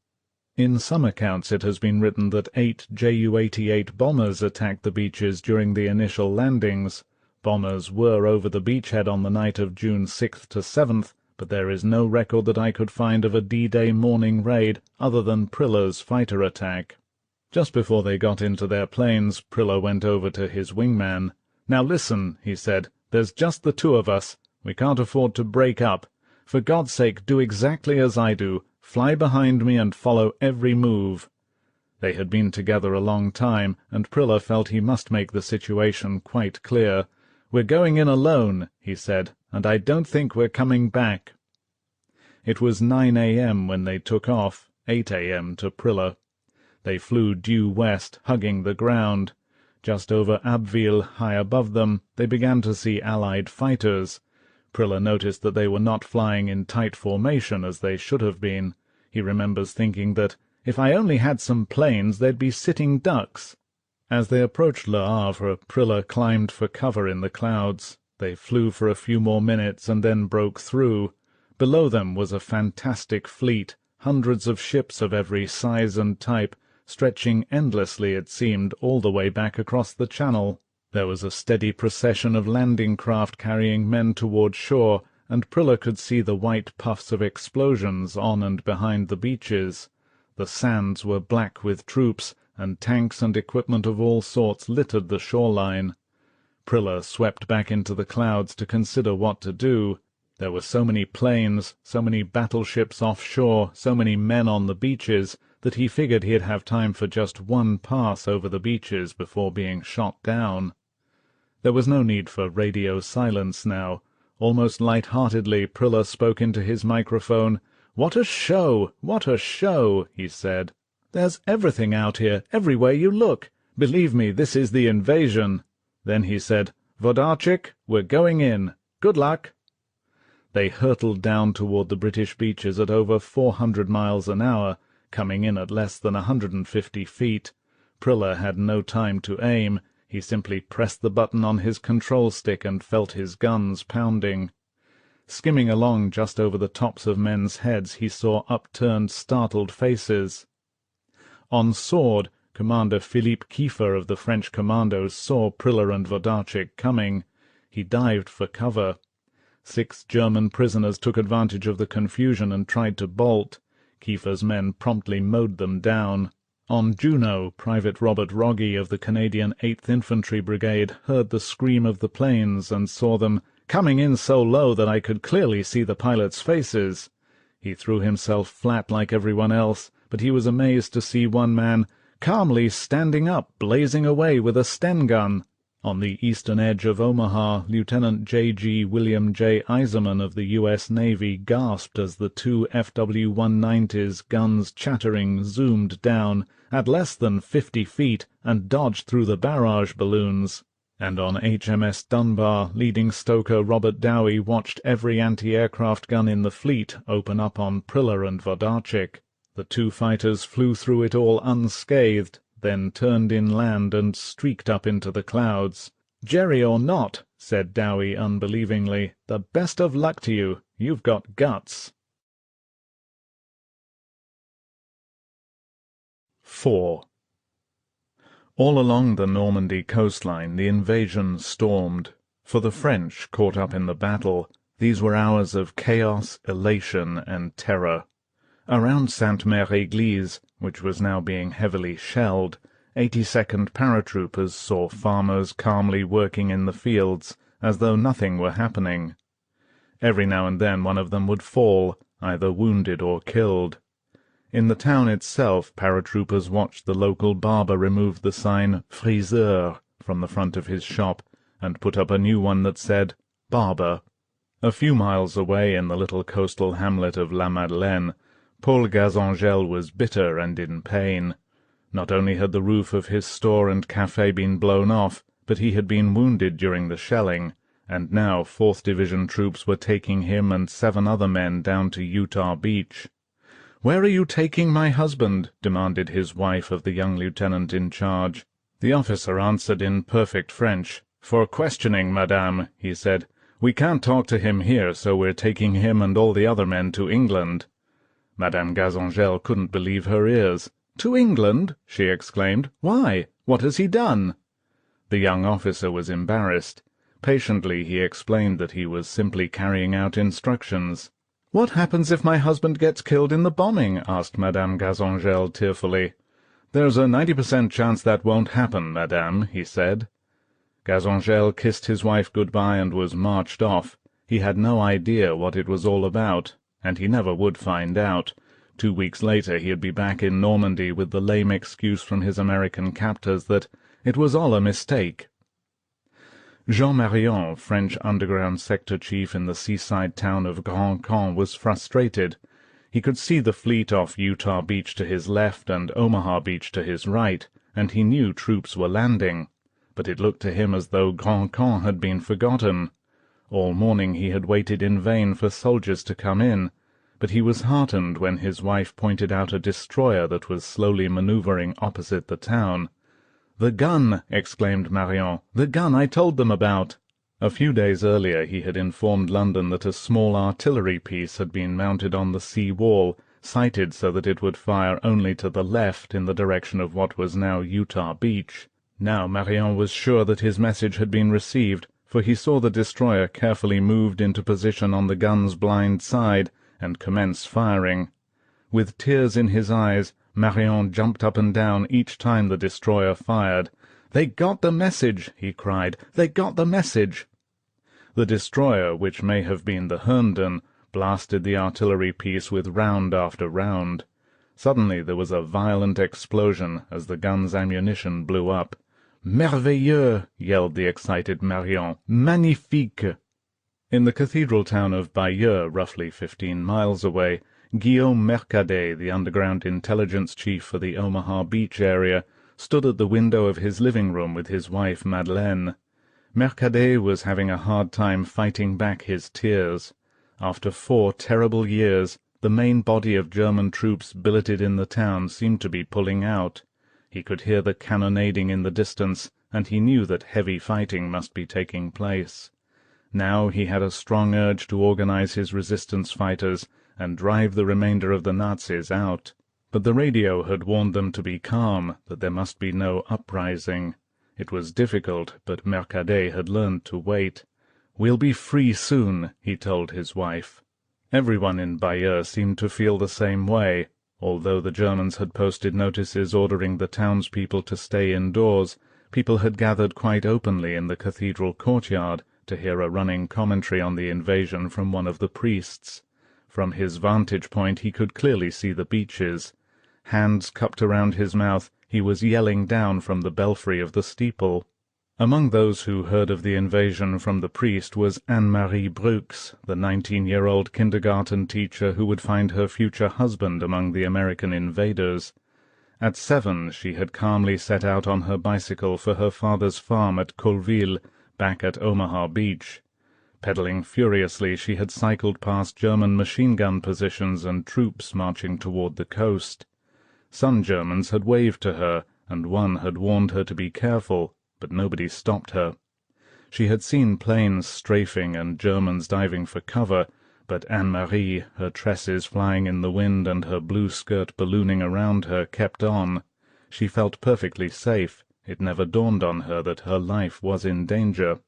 In some accounts it has been written that 8 Ju-88 bombers attacked the beaches during the initial landings. Bombers were over the beachhead on the night of June 6th to 7th, but there is no record that I could find of a D-Day morning raid other than Priller's fighter attack. Just before they got into their planes, Priller went over to his wingman. "Now listen," he said, "there's just the 2 of us. We can't afford to break up. For God's sake, do exactly as I do. Fly behind me and follow every move." They had been together a long time, and Priller felt he must make the situation quite clear. "We're going in alone," he said, "and I don't think we're coming back." It was 9 a.m. when they took off, 8 a.m. to Priller. They flew due west, hugging the ground. Just over Abbeville, high above them, they began to see Allied fighters. Priller noticed that they were not flying in tight formation as they should have been. He remembers thinking that, if I only had some planes, they'd be sitting ducks. As they approached Le Havre, Priller climbed for cover in the clouds. They flew for a few more minutes and then broke through. Below them was a fantastic fleet, hundreds of ships of every size and type, stretching endlessly, it seemed, all the way back across the Channel. There was a steady procession of landing craft carrying men toward shore, and Priller could see the white puffs of explosions on and behind the beaches. The sands were black with troops, and tanks and equipment of all sorts littered the shoreline. Priller swept back into the clouds to consider what to do. There were so many planes, so many battleships offshore, so many men on the beaches, that he figured he'd have time for just one pass over the beaches before being shot down. There was no need for radio silence now. Almost light-heartedly, Priller spoke into his microphone. "What a show! What a show!" he said. "There's everything out here, everywhere you look. Believe me, this is the invasion." Then he said, "Wodarczyk, we're going in. Good luck." They hurtled down toward the British beaches at over 400 miles an hour, coming in at less than 150 feet. Priller had no time to aim. He simply pressed the button on his control stick and felt his guns pounding. Skimming along just over the tops of men's heads, he saw upturned, startled faces. On Sword, Commander Philippe Kiefer of the French commandos saw Priller and Wodarczyk coming. He dived for cover. 6 German prisoners took advantage of the confusion and tried to bolt. Kiefer's men promptly mowed them down. On Juno, Private Robert Rogge of the Canadian 8th Infantry Brigade heard the scream of the planes and saw them coming in so low that I could clearly see the pilots' faces. He threw himself flat like everyone else, but he was amazed to see one man calmly standing up, blazing away with a Sten gun. On the eastern edge of Omaha, Lieutenant J.G. William J. Eiserman of the U.S. Navy gasped as the two FW-190s, guns chattering, zoomed down at less than 50 feet and dodged through the barrage balloons. And on HMS Dunbar, leading stoker Robert Dowie watched every anti-aircraft gun in the fleet open up on Prilla and Vodarchik. The two fighters flew through it all unscathed, then turned inland and streaked up into the clouds. "Jerry or not," said Dowie unbelievingly, "the best of luck to you. You've got guts." 4. All along the Normandy coastline the invasion stormed. For the French, caught up in the battle, these were hours of chaos, elation, and terror. Around Sainte-Mère-Église, which was now being heavily shelled, 82nd paratroopers saw farmers calmly working in the fields, as though nothing were happening. Every now and then one of them would fall, either wounded or killed. In the town itself, paratroopers watched the local barber remove the sign "Friseur" from the front of his shop, and put up a new one that said "Barber." A few miles away, in the little coastal hamlet of La Madeleine, Paul Gazangel was bitter and in pain. Not only had the roof of his store and café been blown off, but he had been wounded during the shelling, and now 4th Division troops were taking him and 7 other men down to Utah Beach. "Where are you taking my husband?" demanded his wife of the young lieutenant in charge. The officer answered in perfect French. "For questioning, madame," he said. "We can't talk to him here, so we're taking him and all the other men to England." Madame Gazangel couldn't believe her ears. "To England?" she exclaimed. "Why? What has he done?" The young officer was embarrassed. Patiently he explained that he was simply carrying out instructions. "What happens if my husband gets killed in the bombing?" asked Madame Gazangel tearfully. "There's a 90% chance that won't happen, madame," he said. Gazangel kissed his wife good-bye and was marched off. He had no idea what it was all about, and he never would find out. 2 weeks later he'd be back in Normandy with the lame excuse from his American captors that it was all a mistake. Jean Marion, French underground sector chief in the seaside town of Grand Camp, was frustrated. He could see the fleet off Utah Beach to his left and Omaha Beach to his right, and he knew troops were landing. But it looked to him as though Grand Camp had been forgotten. All morning he had waited in vain for soldiers to come in, but he was heartened when his wife pointed out a destroyer that was slowly manoeuvring opposite the town. "The gun!" exclaimed Marion. "The gun I told them about!" A few days earlier he had informed London that a small artillery piece had been mounted on the sea wall, sighted so that it would fire only to the left in the direction of what was now Utah Beach. Now Marion was sure that his message had been received, for he saw the destroyer carefully moved into position on the gun's blind side and commence firing. With tears in his eyes, Marion jumped up and down each time the destroyer fired. "They got the message!" he cried. "They got the message!" The destroyer, which may have been the Herndon, blasted the artillery piece with round after round. Suddenly there was a violent explosion as the gun's ammunition blew up. "Merveilleux!" yelled the excited Marion. "Magnifique!" In the cathedral town of Bayeux, roughly 15 miles away, Guillaume Mercadet, the underground intelligence chief for the Omaha Beach area, stood at the window of his living room with his wife Madeleine. Mercadet was having a hard time fighting back his tears. After 4 terrible years, the main body of German troops billeted in the town seemed to be pulling out. He could hear the cannonading in the distance, and he knew that heavy fighting must be taking place. Now he had a strong urge to organize his resistance fighters and drive the remainder of the Nazis out. But the radio had warned them to be calm, that there must be no uprising. It was difficult, but Mercadet had learned to wait. "We'll be free soon," he told his wife. Everyone in Bayeux seemed to feel the same way. Although the Germans had posted notices ordering the townspeople to stay indoors, people had gathered quite openly in the cathedral courtyard to hear a running commentary on the invasion from one of the priests. From his vantage point he could clearly see the beaches. Hands cupped around his mouth, He was yelling down from the belfry of the steeple. Among those who heard of the invasion from the priest was Anne-Marie Brooks, the 19-year-old kindergarten teacher who would find her future husband among the American invaders. At 7 she had calmly set out on her bicycle for her father's farm at Colville, back at Omaha Beach. Pedaling furiously, she had cycled past German machine-gun positions and troops marching toward the coast. Some Germans had waved to her, and one had warned her to be careful, but nobody stopped her. She had seen planes strafing and Germans diving for cover, but Anne-Marie, her tresses flying in the wind and her blue skirt ballooning around her, kept on. She felt perfectly safe. It never dawned on her that her life was in danger.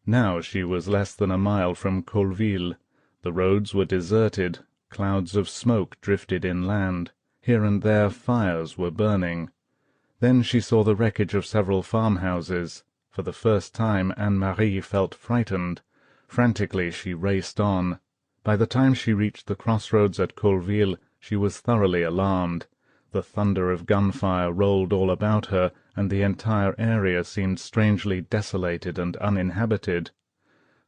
Now she was less than a mile from Colville. The roads were deserted. Clouds of smoke drifted inland. Here and there fires were burning. Then she saw the wreckage of several farmhouses. For the first time Anne-Marie felt frightened. Frantically she raced on. By the time she reached the crossroads at Colville, she was thoroughly alarmed. The thunder of gunfire rolled all about her, and the entire area seemed strangely desolated and uninhabited.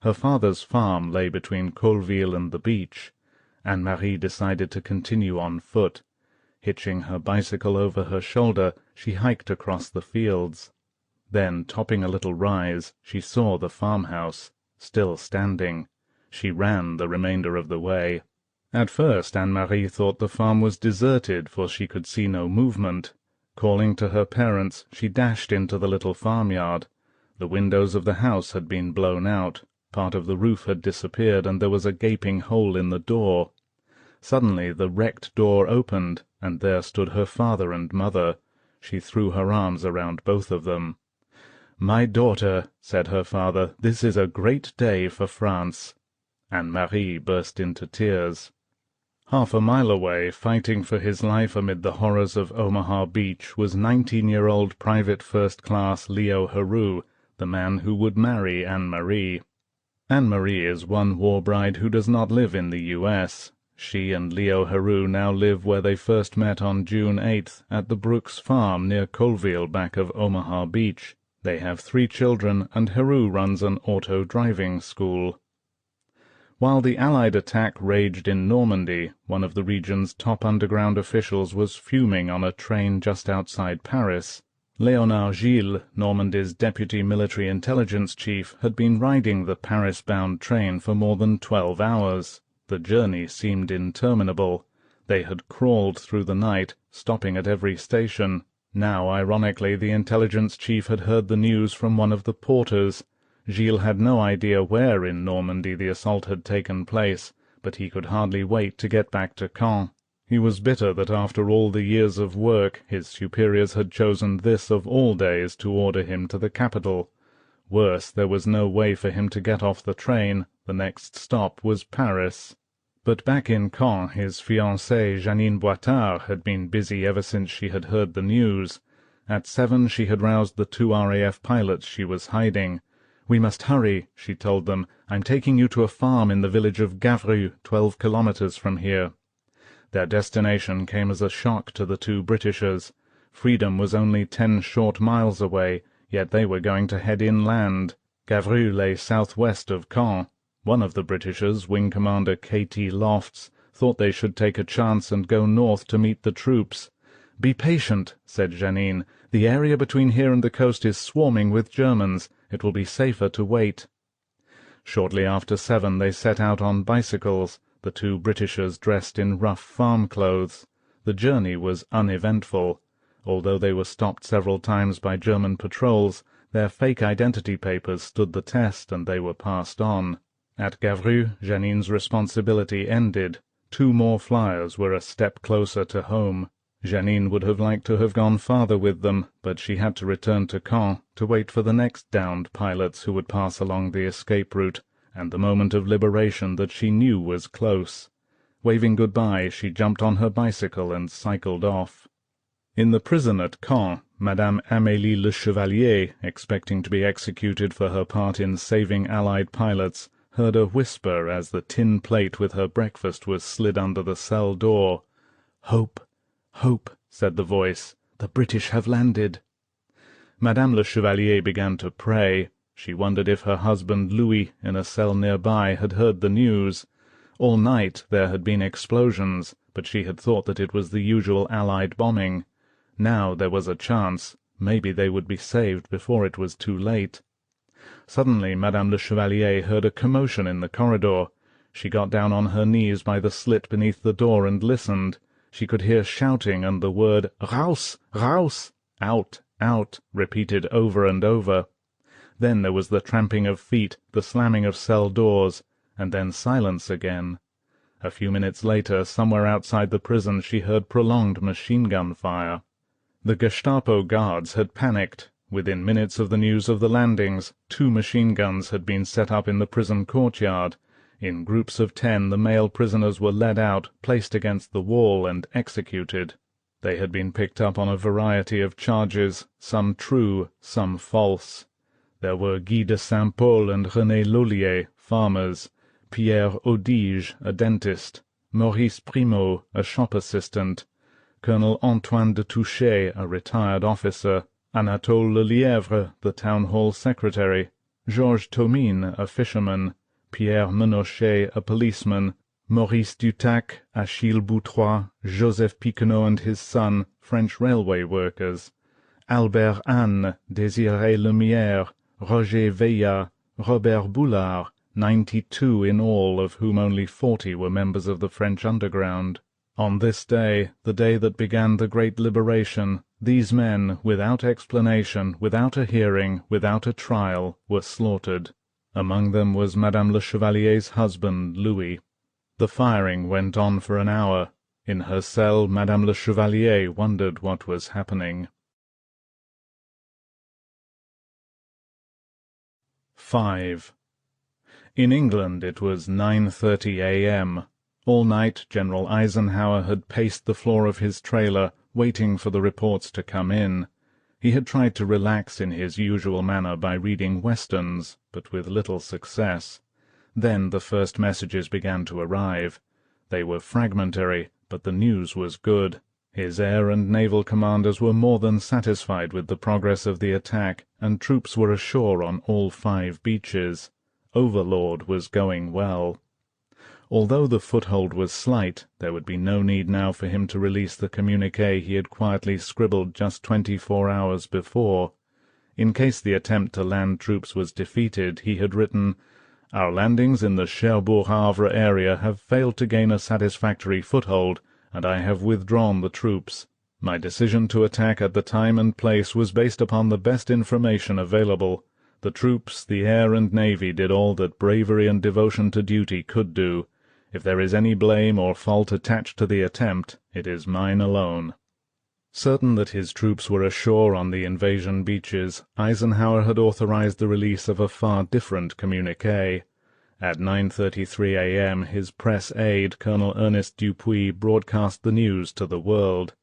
Her father's farm lay between Colville and the beach. Anne-Marie decided to continue on foot. Hitching her bicycle over her shoulder, she hiked across the fields. Then, topping a little rise, she saw the farmhouse, still standing. She ran the remainder of the way. At first Anne-Marie thought the farm was deserted, for she could see no movement. Calling to her parents, she dashed into the little farmyard. The windows of the house had been blown out. Part of the roof had disappeared, and there was a gaping hole in the door. Suddenly the wrecked door opened, and there stood her father and mother. She threw her arms around both of them. "My daughter," said her father, "this is a great day for France." Anne-Marie burst into tears. Half a mile away, fighting for his life amid the horrors of Omaha Beach, was 19-year-old Private First Class Leo Heroux, the man who would marry Anne-Marie. Anne-Marie is one war bride who does not live in the U.S. She and Leo Heroux now live where they first met on June 8th, at the Brooks farm near Colville, back of Omaha Beach. They have 3 children, and Heroux runs an auto driving school. While the Allied attack raged in Normandy, one of the region's top underground officials was fuming on a train just outside Paris. Léonard Gilles, Normandy's deputy military intelligence chief, had been riding the Paris-bound train for more than 12 hours. The journey seemed interminable. They had crawled through the night, stopping at every station. Now, ironically, the intelligence chief had heard the news from one of the porters. Gilles had no idea where in Normandy the assault had taken place, but he could hardly wait to get back to Caen. He was bitter that after all the years of work his superiors had chosen this of all days to order him to the capital. Worse, there was no way for him to get off the train. The next stop was Paris. But back in Caen his fiancée Jeanine Boitard had been busy ever since she had heard the news. At 7 she had roused the 2 RAF pilots she was hiding. "We must hurry," she told them. "I'm taking you to a farm in the village of Gavru, 12 kilometers from here." Their destination came as a shock to the 2 Britishers. Freedom was only 10 short miles away, yet they were going to head inland. Gavru lay southwest of Caen. One of the Britishers, Wing Commander K.T. Lofts, thought they should take a chance and go north to meet the troops. "Be patient," said Jeanine. "The area between here and the coast is swarming with Germans. It will be safer to wait." Shortly after 7 they set out on bicycles, the 2 Britishers dressed in rough farm clothes. The journey was uneventful. Although they were stopped several times by German patrols, their fake identity papers stood the test, and they were passed on. At Gavru, Jeanine's responsibility ended. 2 more flyers were a step closer to home. Jeanine would have liked to have gone farther with them, but she had to return to Caen to wait for the next downed pilots who would pass along the escape route, and the moment of liberation that she knew was close. Waving goodbye, she jumped on her bicycle and cycled off. In the prison at Caen, Madame Amélie Le Chevalier, expecting to be executed for her part in saving Allied pilots, heard a whisper as the tin plate with her breakfast was slid under the cell door. "Hope, hope," said the voice. The British have landed. Madame le Chevalier began to pray. She wondered if her husband Louis, in a cell nearby, had heard the news. All night there had been explosions, but she had thought that it was the usual Allied bombing. Now there was a chance. Maybe they would be saved before it was too late. Suddenly Madame le Chevalier heard a commotion in the corridor. She got down on her knees by the slit beneath the door and listened. She could hear shouting and the word "Raus! Raus!" "Out! Out!" repeated over and over. Then there was the tramping of feet, the slamming of cell doors, and then silence again. A few minutes later, somewhere outside the prison, she heard prolonged machine-gun fire. The Gestapo guards had panicked. Within minutes of the news of the landings, 2 machine-guns had been set up in the prison courtyard. In groups of 10 the male prisoners were led out, placed against the wall, and executed. They had been picked up on a variety of charges, some true, some false. There were Guy de Saint-Paul and René Lollier, farmers, Pierre Audige, a dentist, Maurice Primo, a shop assistant, Colonel Antoine de Touchet, a retired officer, Anatole Lelièvre, the town hall secretary, Georges Thomine, a fisherman, Pierre Menochet, a policeman, Maurice Dutac, Achille Boutrois, Joseph Piquenot and his son, French railway workers, Albert Anne, Désiré Lemierre, Roger Veillat, Robert Boulard, 92 in all, of whom only 40 were members of the French underground. On this day, the day that began the Great Liberation, these men, without explanation, without a hearing, without a trial, were slaughtered. Among them was Madame le Chevalier's husband, Louis. The firing went on for an hour. In her cell, Madame le Chevalier wondered what was happening. 5. In England it was 9:30 a.m. All night General Eisenhower had paced the floor of his trailer, waiting for the reports to come in. He had tried to relax in his usual manner by reading westerns, but with little success. Then the first messages began to arrive. They were fragmentary, but the news was good. His air and naval commanders were more than satisfied with the progress of the attack, and troops were ashore on all 5 beaches. Overlord was going well. Although the foothold was slight, there would be no need now for him to release the communiqué he had quietly scribbled just 24 hours before. In case the attempt to land troops was defeated, he had written, "Our landings in the Cherbourg-Havre area have failed to gain a satisfactory foothold, and I have withdrawn the troops. My decision to attack at the time and place was based upon the best information available. The troops, the air and navy did all that bravery and devotion to duty could do. If there is any blame or fault attached to the attempt, it is mine alone." Certain that his troops were ashore on the invasion beaches, Eisenhower had authorized the release of a far different communiqué. At 9:33 a.m. his press aide, Colonel Ernest Dupuy, broadcast the news to the world.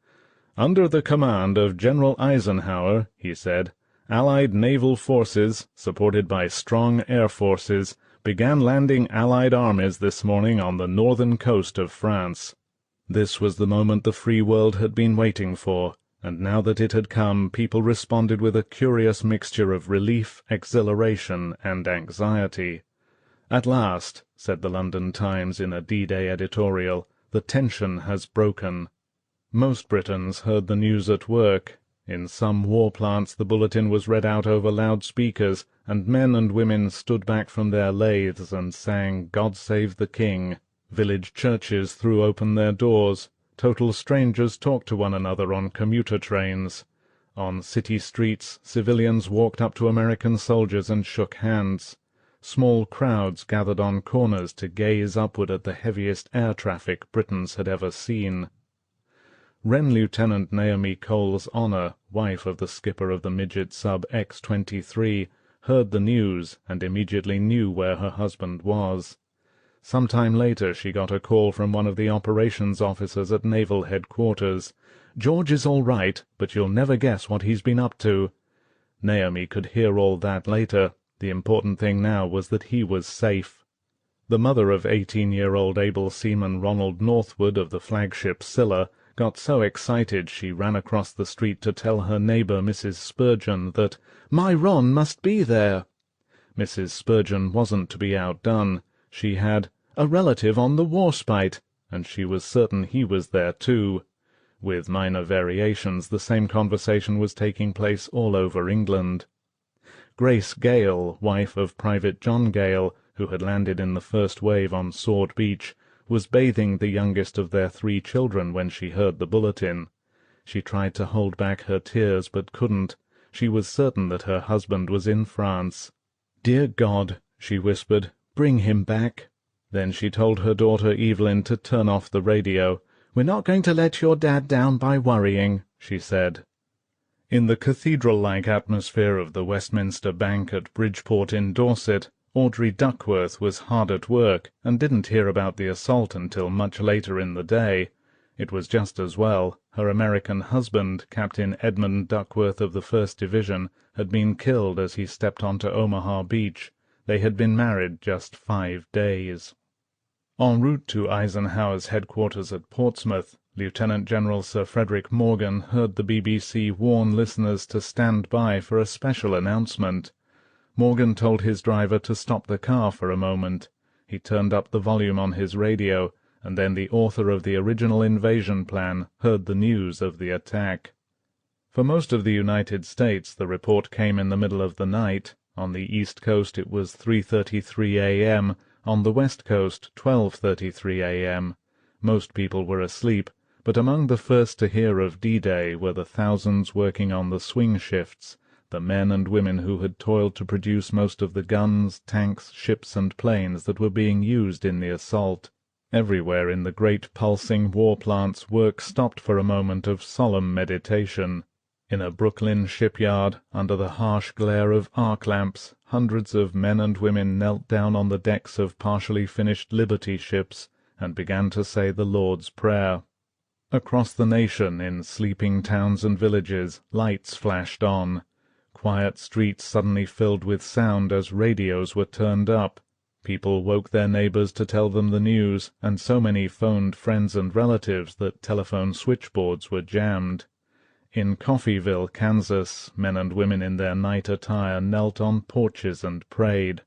"Under the command of General Eisenhower," he said, "Allied naval forces, supported by strong air forces, began landing Allied armies this morning on the northern coast of France." This was the moment the free world had been waiting for, and now that it had come, people responded with a curious mixture of relief, exhilaration, and anxiety. "At last," said the London Times in a D-Day editorial, "the tension has broken." Most Britons heard the news at work. In some war plants the bulletin was read out over loudspeakers, and men and women stood back from their lathes and sang "God Save the King." Village churches threw open their doors. Total strangers talked to one another on commuter trains. On city streets, civilians walked up to American soldiers and shook hands. Small crowds gathered on corners to gaze upward at the heaviest air traffic Britons had ever seen. Wren Lieutenant Naomi Cole's Honor, wife of the skipper of the midget sub X-23, heard the news and immediately knew where her husband was. Some time later she got a call from one of the operations officers at naval headquarters. "George is all right, but you'll never guess what he's been up to." Naomi could hear all that later. The important thing now was that he was safe. The mother of 18-year-old able seaman Ronald Northwood of the flagship Scylla got so excited she ran across the street to tell her neighbour Mrs. Spurgeon that "my Ron must be there." Mrs. Spurgeon wasn't to be outdone. She had a relative on the Warspite, and she was certain he was there too. With minor variations, the same conversation was taking place all over England. Grace Gale, wife of Private John Gale, who had landed in the first wave on Sword Beach, was bathing the youngest of their 3 children when she heard the bulletin. She tried to hold back her tears, but couldn't. She was certain that her husband was in France. "Dear God," she whispered, "bring him back." Then she told her daughter Evelyn to turn off the radio. "We're not going to let your dad down by worrying," she said. In the cathedral-like atmosphere of the Westminster Bank at Bridgeport in Dorset, Audrey Duckworth was hard at work, and didn't hear about the assault until much later in the day. It was just as well. Her American husband, Captain Edmund Duckworth of the 1st Division, had been killed as he stepped onto Omaha Beach. They had been married just 5 days. En route to Eisenhower's headquarters at Portsmouth, Lieutenant General Sir Frederick Morgan heard the BBC warn listeners to stand by for a special announcement. Morgan told his driver to stop the car for a moment. He turned up the volume on his radio, and then the author of the original invasion plan heard the news of the attack. For most of the United States the report came in the middle of the night. On the East Coast it was 3:33 a.m., on the West Coast 12:33 a.m. Most people were asleep, but among the first to hear of D-Day were the thousands working on the swing shifts, the men and women who had toiled to produce most of the guns, tanks, ships and planes that were being used in the assault. Everywhere in the great pulsing war plants work stopped for a moment of solemn meditation. In a Brooklyn shipyard, under the harsh glare of arc lamps, hundreds of men and women knelt down on the decks of partially finished Liberty ships and began to say the Lord's Prayer. Across the nation, in sleeping towns and villages, lights flashed on. Quiet streets suddenly filled with sound as radios were turned up. People woke their neighbors to tell them the news, and so many phoned friends and relatives that telephone switchboards were jammed. In Coffeeville, Kansas, men and women in their night attire knelt on porches and prayed.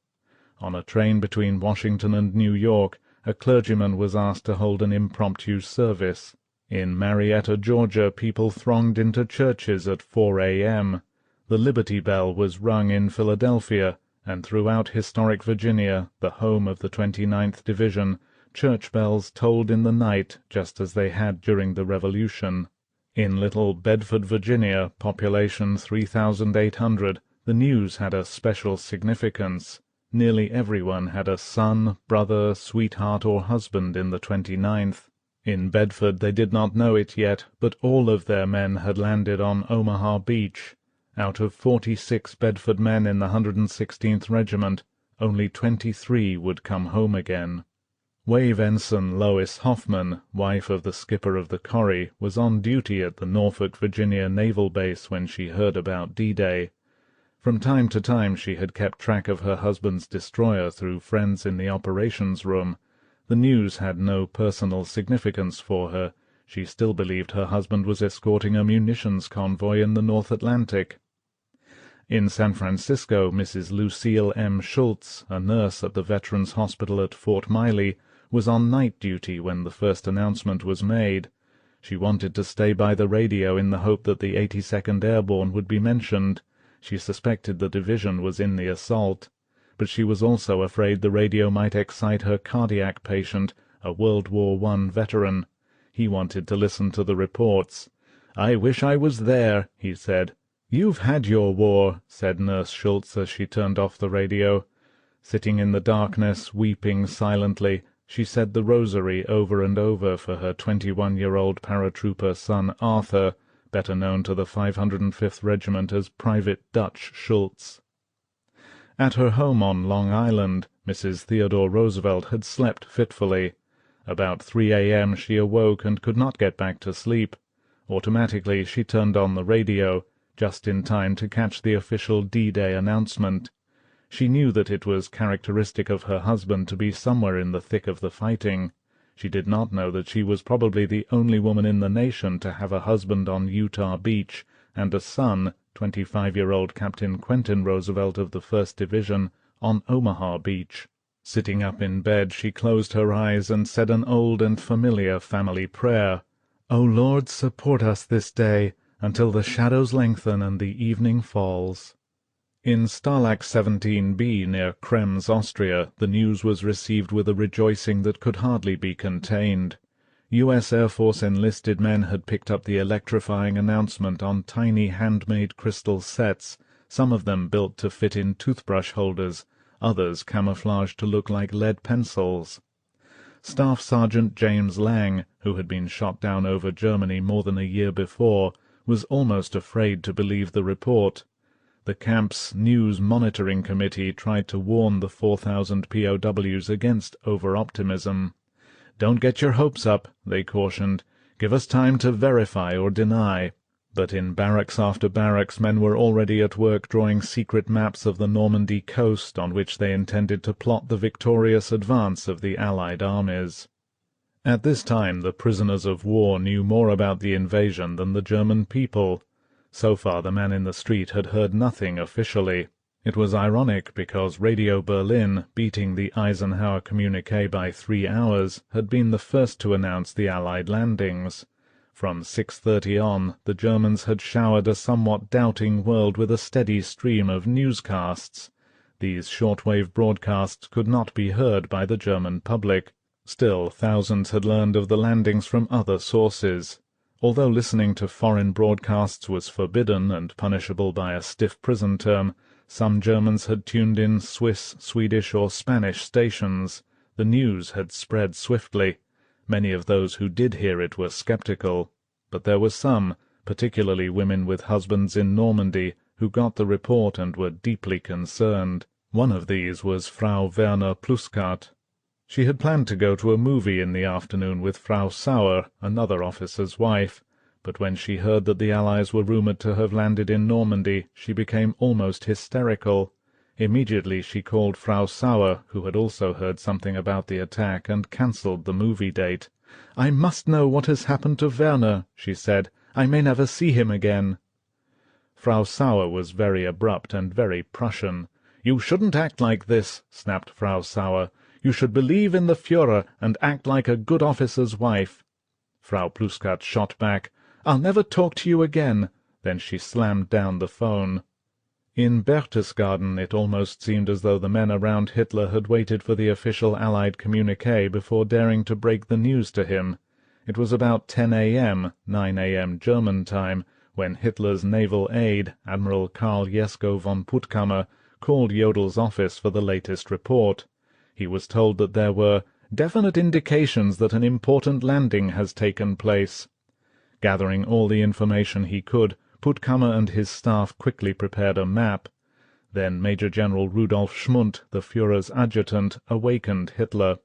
On a train between Washington and New York, a clergyman was asked to hold an impromptu service. In Marietta, Georgia, people thronged into churches at 4 a.m. The Liberty Bell was rung in Philadelphia, and throughout historic Virginia, the home of the 29th Division, church bells tolled in the night just as they had during the Revolution. In little Bedford, Virginia, population 3,800, the news had a special significance. Nearly everyone had a son, brother, sweetheart or husband in the 29th. In Bedford they did not know it yet, but all of their men had landed on Omaha Beach. Out of 46 Bedford men in the 116th Regiment, only 23 would come home again. Wave Ensign Lois Hoffman, wife of the skipper of the Corrie, was on duty at the Norfolk, Virginia naval base when she heard about D-Day. From time to time she had kept track of her husband's destroyer through friends in the operations room. The news had no personal significance for her. She still believed her husband was escorting a munitions convoy in the North Atlantic. In San Francisco, Mrs. Lucille M. Schultz, a nurse at the Veterans Hospital at Fort Miley, was on night duty when the first announcement was made. She wanted to stay by the radio in the hope that the 82nd Airborne would be mentioned. She suspected the division was in the assault. But she was also afraid the radio might excite her cardiac patient, a World War I veteran. He wanted to listen to the reports. "I wish I was there," he said. "You've had your war," said Nurse Schultz as she turned off the radio. Sitting in the darkness, weeping silently, she said the rosary over and over for her 21-year-old paratrooper son Arthur, better known to the 505th Regiment as Private Dutch Schultz. At her home on Long Island, Mrs. Theodore Roosevelt had slept fitfully. About 3 a.m. she awoke and could not get back to sleep. Automatically she turned on the radio, just in time to catch the official D-Day announcement. She knew that it was characteristic of her husband to be somewhere in the thick of the fighting. She did not know that she was probably the only woman in the nation to have a husband on Utah Beach, and a son, 25-year-old Captain Quentin Roosevelt of the 1st Division, on Omaha Beach. Sitting up in bed, she closed her eyes and said an old and familiar family prayer. "O Lord, support us this day, until the shadows lengthen and the evening falls." In Stalag 17B, near Krems, Austria, the news was received with a rejoicing that could hardly be contained. U.S. Air Force enlisted men had picked up the electrifying announcement on tiny handmade crystal sets, some of them built to fit in toothbrush holders, others camouflaged to look like lead pencils. Staff Sergeant James Lang, who had been shot down over Germany more than a year before, was almost afraid to believe the report. The camp's News Monitoring Committee tried to warn the 4,000 POWs against over-optimism. "Don't get your hopes up," they cautioned. "Give us time to verify or deny." But in barracks after barracks men were already at work drawing secret maps of the Normandy coast on which they intended to plot the victorious advance of the Allied armies. At this time the prisoners of war knew more about the invasion than the German people. So far the man in the street had heard nothing officially. It was ironic because Radio Berlin, beating the Eisenhower communiqué by 3 hours, had been the first to announce the Allied landings. From 6:30 on, the Germans had showered a somewhat doubting world with a steady stream of newscasts. These shortwave broadcasts could not be heard by the German public. Still, thousands had learned of the landings from other sources. Although listening to foreign broadcasts was forbidden and punishable by a stiff prison term, some Germans had tuned in Swiss, Swedish, or Spanish stations. The news had spread swiftly. Many of those who did hear it were skeptical. But there were some, particularly women with husbands in Normandy, who got the report and were deeply concerned. One of these was Frau Werner Pluskat. She had planned to go to a movie in the afternoon with Frau Sauer, another officer's wife, but when she heard that the Allies were rumoured to have landed in Normandy, she became almost hysterical. Immediately she called Frau Sauer, who had also heard something about the attack, and cancelled the movie date. "I must know what has happened to Werner," she said. "I may never see him again." Frau Sauer was very abrupt and very Prussian. "You shouldn't act like this," snapped Frau Sauer. "You should believe in the Führer and act like a good officer's wife." Frau Pluskat shot back, "I'll never talk to you again." Then she slammed down the phone. In Berchtesgaden it almost seemed as though the men around Hitler had waited for the official Allied communiqué before daring to break the news to him. It was about 10 a.m., 9 a.m. German time, when Hitler's naval aide, Admiral Karl Jesko von Puttkamer, called Jodel's office for the latest report. He was told that there were definite indications that an important landing has taken place. Gathering all the information he could, Puttkamer and his staff quickly prepared a map. Then Major General Rudolf Schmundt, the Führer's adjutant, awakened Hitler.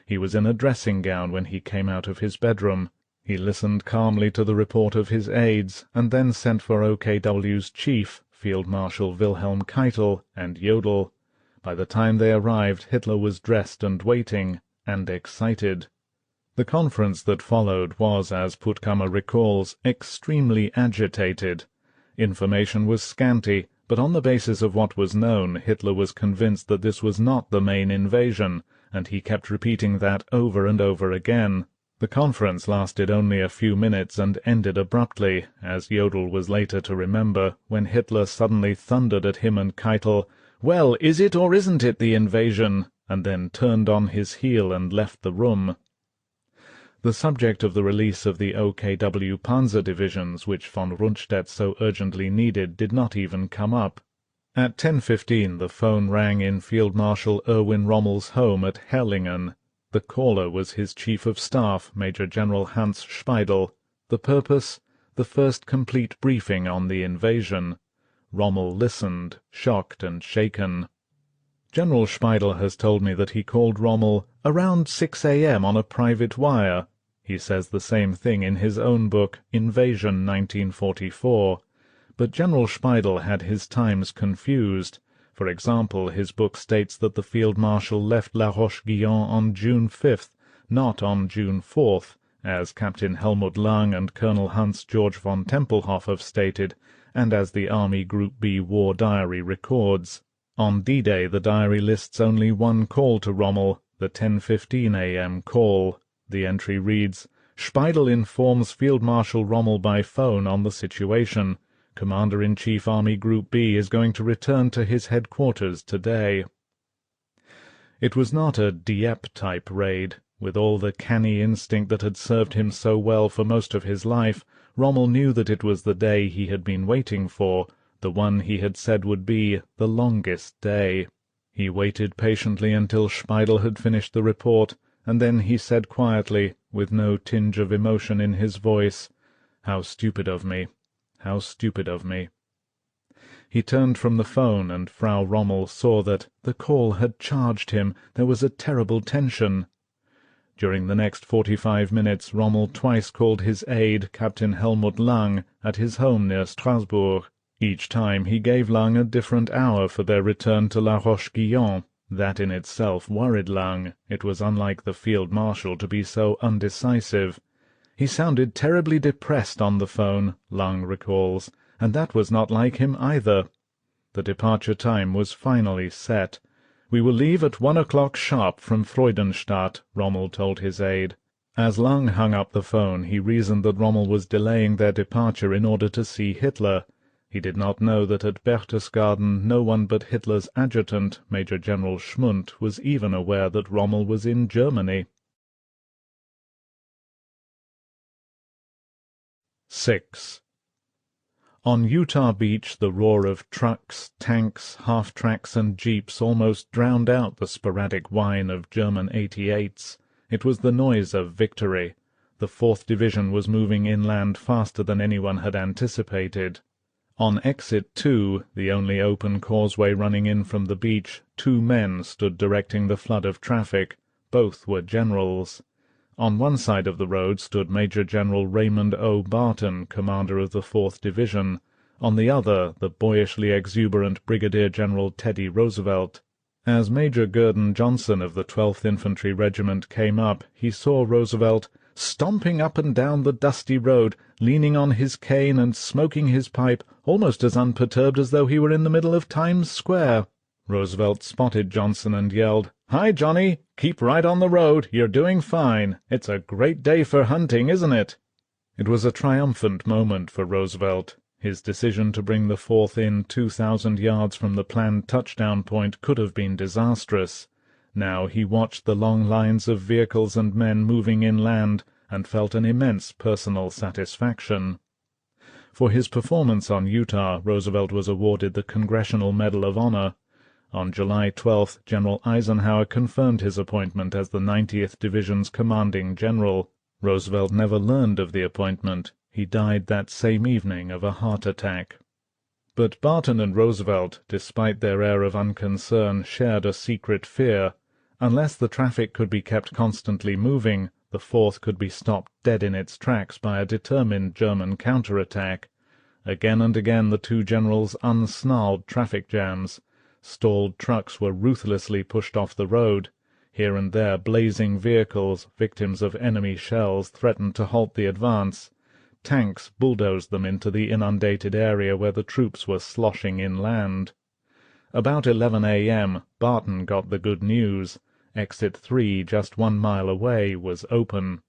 He was in a dressing gown when he came out of his bedroom. He listened calmly to the report of his aides, and then sent for OKW's chief, Field Marshal Wilhelm Keitel, and Jodl. By the time they arrived, Hitler was dressed and waiting, and excited. The conference that followed was, as Puttkamer recalls, extremely agitated. Information was scanty, but on the basis of what was known, Hitler was convinced that this was not the main invasion, and he kept repeating that over and over again. The conference lasted only a few minutes and ended abruptly, as Jodl was later to remember, when Hitler suddenly thundered at him and Keitel, "Well, is it or isn't it the invasion?" and then turned on his heel and left the room. The subject of the release of the OKW panzer divisions, which von Rundstedt so urgently needed, did not even come up. At 10:15 the phone rang in Field Marshal Erwin Rommel's home at Herrlingen. The caller was his Chief of Staff, Major General Hans Speidel. The purpose? The first complete briefing on the invasion. Rommel listened, shocked and shaken. General Speidel has told me that he called Rommel around 6 a.m. on a private wire. He says the same thing in his own book, Invasion 1944. But General Speidel had his times confused. For example, his book states that the Field Marshal left La Roche-Guyon on June 5th, not on June 4th, as Captain Helmut Lang and Colonel Hans Georg von Tempelhof have stated, and as the Army Group B War Diary records. On D-Day the diary lists only one call to Rommel, the 10:15 a.m. call. The entry reads, "Speidel informs Field Marshal Rommel by phone on the situation. Commander-in-Chief Army Group B is going to return to his headquarters today." It was not a Dieppe-type raid. With all the canny instinct that had served him so well for most of his life, Rommel knew that it was the day he had been waiting for, the one he had said would be the longest day. He waited patiently until Speidel had finished the report, and then he said quietly, with no tinge of emotion in his voice, "How stupid of me! How stupid of me!" He turned from the phone, and Frau Rommel saw that the call had charged him. There was a terrible tension. During the next 45 minutes Rommel twice called his aide, Captain Helmut Lang, at his home near Strasbourg. Each time he gave Lang a different hour for their return to La Roche-Guyon. That in itself worried Lang. It was unlike the Field Marshal to be so undecisive. He sounded terribly depressed on the phone, Lang recalls, and that was not like him either. The departure time was finally set. "We will leave at 1 o'clock sharp from Freudenstadt," Rommel told his aide. As Lang hung up the phone, he reasoned that Rommel was delaying their departure in order to see Hitler. He did not know that at Berchtesgaden no one but Hitler's adjutant, Major General Schmundt, was even aware that Rommel was in Germany. 6. On Utah Beach the roar of trucks, tanks, half-tracks and jeeps almost drowned out the sporadic whine of German 88s. It was the noise of victory. The 4th Division was moving inland faster than anyone had anticipated. On Exit 2, the only open causeway running in from the beach, 2 men stood directing the flood of traffic. Both were generals. On one side of the road stood Major General Raymond O. Barton, commander of the 4th Division. On the other, the boyishly exuberant Brigadier General Teddy Roosevelt. As Major Gurdon Johnson of the 12th Infantry Regiment came up, he saw Roosevelt stomping up and down the dusty road, leaning on his cane and smoking his pipe, almost as unperturbed as though he were in the middle of Times Square. Roosevelt spotted Johnson and yelled, "Hi, Johnny! Keep right on the road. You're doing fine. It's a great day for hunting, isn't it?" It was a triumphant moment for Roosevelt. His decision to bring the 4th in 2,000 yards from the planned touchdown point could have been disastrous. Now he watched the long lines of vehicles and men moving inland, and felt an immense personal satisfaction. For his performance on Utah, Roosevelt was awarded the Congressional Medal of Honor. On July 12th, General Eisenhower confirmed his appointment as the 90th Division's commanding general. Roosevelt never learned of the appointment. He died that same evening of a heart attack. But Barton and Roosevelt, despite their air of unconcern, shared a secret fear. Unless the traffic could be kept constantly moving, the 4th could be stopped dead in its tracks by a determined German counterattack. Again and again the two generals unsnarled traffic jams. Stalled trucks were ruthlessly pushed off the road. Here and there blazing vehicles, victims of enemy shells, threatened to halt the advance. Tanks bulldozed them into the inundated area where the troops were sloshing inland. About 11 a.m. Barton got the good news. Exit 3, just 1 mile away, was open.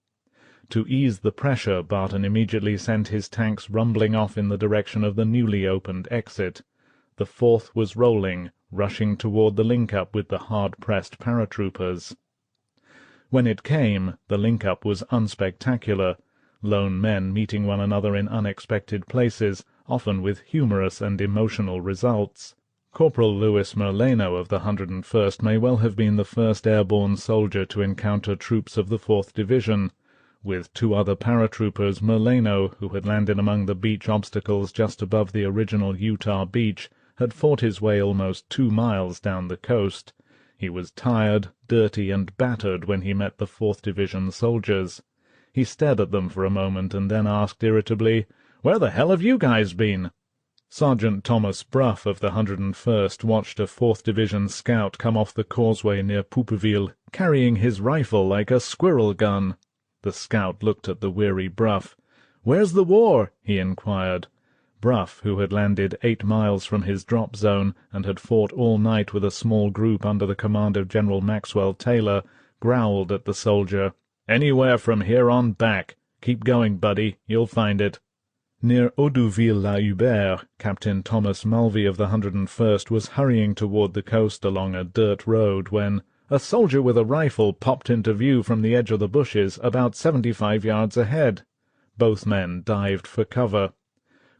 To ease the pressure, Barton immediately sent his tanks rumbling off in the direction of the newly opened exit. The 4th was rolling, rushing toward the link-up with the hard-pressed paratroopers. When it came, the link-up was unspectacular, lone men meeting one another in unexpected places, often with humorous and emotional results. Corporal Louis Merlano of the 101st may well have been the first airborne soldier to encounter troops of the 4th Division. With 2 other paratroopers, Merlano, who had landed among the beach obstacles just above the original Utah beach, had fought his way almost 2 miles down the coast. He was tired, dirty, and battered when he met the 4th Division soldiers. He stared at them for a moment and then asked irritably, "Where the hell have you guys been?" Sergeant Thomas Bruff of the 101st watched a 4th Division scout come off the causeway near Poupeville, carrying his rifle like a squirrel gun. The scout looked at the weary Bruff. "Where's the war?" he inquired. Bruff, who had landed 8 miles from his drop zone and had fought all night with a small group under the command of General Maxwell Taylor, growled at the soldier. "Anywhere from here on back. Keep going, buddy. You'll find it." Near Audouville-la-Hubert, Captain Thomas Mulvey of the 101st was hurrying toward the coast along a dirt road when a soldier with a rifle popped into view from the edge of the bushes about 75 yards ahead. Both men dived for cover.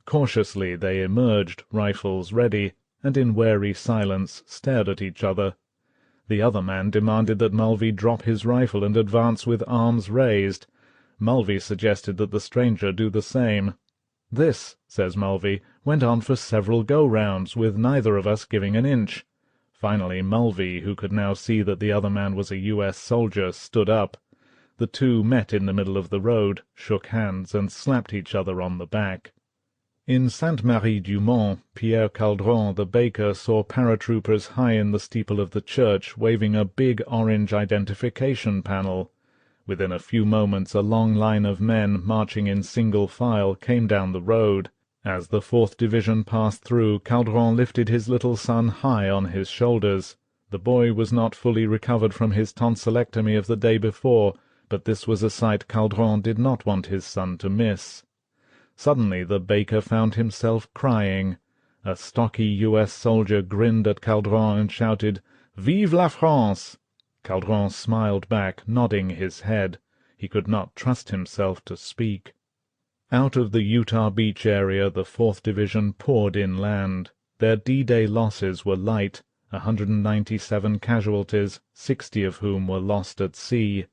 Cautiously they emerged, rifles ready, and in wary silence stared at each other. The other man demanded that Mulvey drop his rifle and advance with arms raised. Mulvey suggested that the stranger do the same. "This," says Mulvey, "went on for several go-rounds, with neither of us giving an inch. Finally Mulvey, who could now see that the other man was a U.S. soldier, stood up. The two met in the middle of the road, shook hands, and slapped each other on the back." In Sainte-Marie-du-Mont, Pierre Caldron, the baker, saw paratroopers high in the steeple of the church, waving a big orange identification panel. Within a few moments a long line of men, marching in single file, came down the road. As the 4th Division passed through, Caldron lifted his little son high on his shoulders. The boy was not fully recovered from his tonsillectomy of the day before, but this was a sight Caldron did not want his son to miss. Suddenly the baker found himself crying. A stocky U.S. soldier grinned at Caldron and shouted, "Vive la France!" Caldron smiled back, nodding his head. He could not trust himself to speak. Out of the Utah Beach area the 4th Division poured inland. Their D-Day losses were light, 197 casualties, 60 of whom were lost at sea.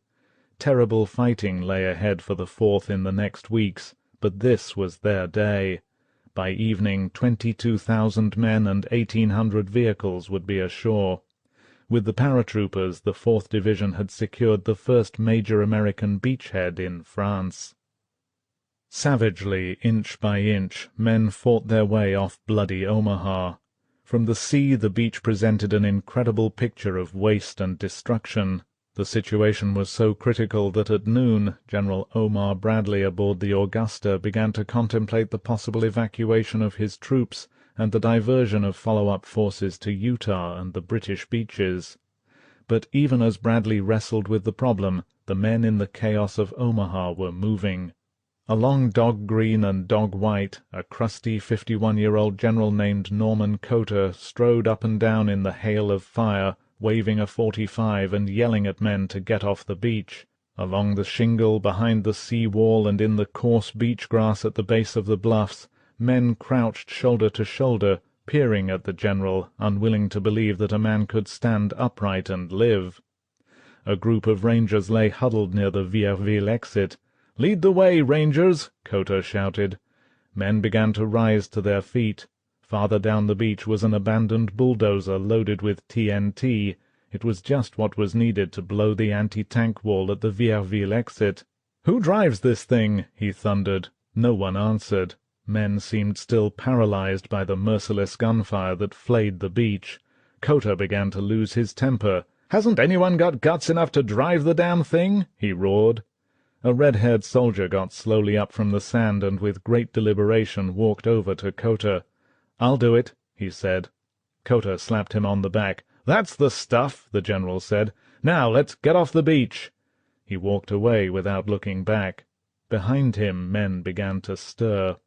Terrible fighting lay ahead for the 4th in the next weeks, but this was their day. By evening 22,000 men and 1,800 vehicles would be ashore. With the paratroopers, the 4th Division had secured the first major American beachhead in France. Savagely, inch by inch, men fought their way off bloody Omaha. From the sea the beach presented an incredible picture of waste and destruction. The situation was so critical that at noon General Omar Bradley aboard the Augusta began to contemplate the possible evacuation of his troops and the diversion of follow-up forces to Utah and the British beaches. But even as Bradley wrestled with the problem, the men in the chaos of Omaha were moving. Along Dog Green and Dog White, a crusty 51-year-old general named Norman Cotter strode up and down in the hail of fire, waving a .45 and yelling at men to get off the beach. Along the shingle, behind the sea wall, and in the coarse beach grass at the base of the bluffs, men crouched shoulder to shoulder, peering at the general, unwilling to believe that a man could stand upright and live. A group of rangers lay huddled near the Vierville exit. "Lead the way, Rangers!" Cotter shouted. Men began to rise to their feet. Farther down the beach was an abandoned bulldozer loaded with TNT. It was just what was needed to blow the anti-tank wall at the Vierville exit. "Who drives this thing?" he thundered. No one answered. Men seemed still paralyzed by the merciless gunfire that flayed the beach. Cotter began to lose his temper. "Hasn't anyone got guts enough to drive the damn thing?" he roared. A red-haired soldier got slowly up from the sand and with great deliberation walked over to Cotter. "I'll do it," he said. Cotter slapped him on the back. "That's the stuff," the general said. "Now let's get off the beach." He walked away without looking back. Behind him men began to stir.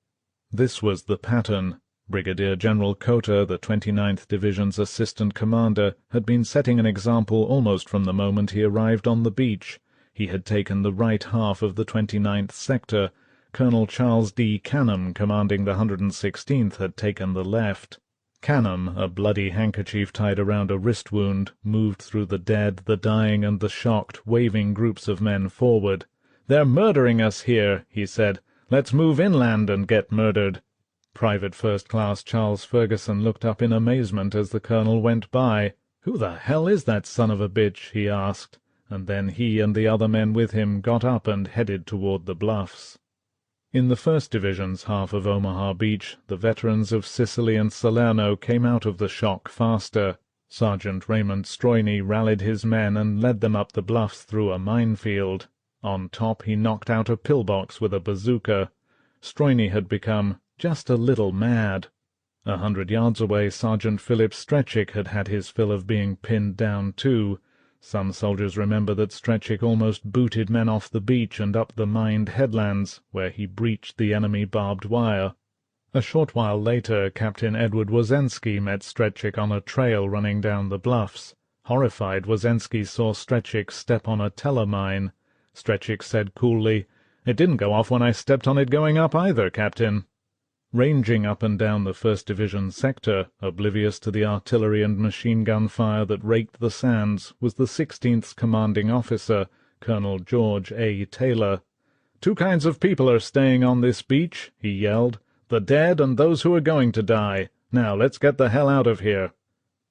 This was the pattern. Brigadier General Cotter, the 29th Division's assistant commander, had been setting an example almost from the moment he arrived on the beach. He had taken the right half of the 29th sector. Colonel Charles D. Canham, commanding the 116th, had taken the left. Canham, a bloody handkerchief tied around a wrist wound, moved through the dead, the dying, and the shocked, waving groups of men forward. "They're murdering us here," he said. "Let's move inland and get murdered." Private First Class Charles Ferguson looked up in amazement as the colonel went by. "Who the hell is that son of a bitch?" he asked, and then he and the other men with him got up and headed toward the bluffs. In the 1st Division's half of Omaha Beach, the veterans of Sicily and Salerno came out of the shock faster. Sergeant Raymond Stroyne rallied his men and led them up the bluffs through a minefield. On top he knocked out a pillbox with a bazooka. Stroyne had become just a little mad. 100 yards away, Sergeant Philip Stretchick had had his fill of being pinned down too. Some soldiers remember that Stretchick almost booted men off the beach and up the mined headlands, where he breached the enemy barbed wire. A short while later, Captain Edward Wozensky met Stretchick on a trail running down the bluffs. Horrified, Wozensky saw Stretchick step on a teller-mine. Stretchick said coolly, "It didn't go off when I stepped on it going up either, Captain." Ranging up and down the 1st Division sector, oblivious to the artillery and machine-gun fire that raked the sands, was the 16th's commanding officer, Colonel George A. Taylor. "Two kinds of people are staying on this beach," he yelled. "The dead and those who are going to die. Now let's get the hell out of here."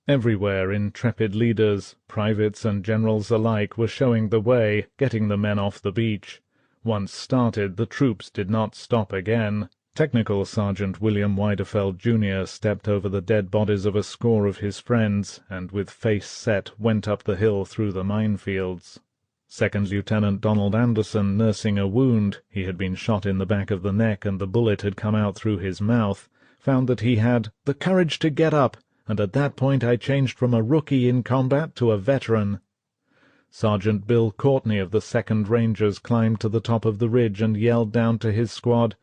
Everywhere intrepid leaders, privates and generals alike, were showing the way, getting the men off the beach. Once started, the troops did not stop again. Technical Sergeant William Widefeld, Jr. stepped over the dead bodies of a score of his friends, and with face set went up the hill through the minefields. Second Lieutenant Donald Anderson, nursing a wound, he had been shot in the back of the neck and the bullet had come out through his mouth, found that he had the courage to get up, and at that point I changed from a rookie in combat to a veteran. Sergeant Bill Courtney of the 2nd Rangers climbed to the top of the ridge and yelled down to his squad,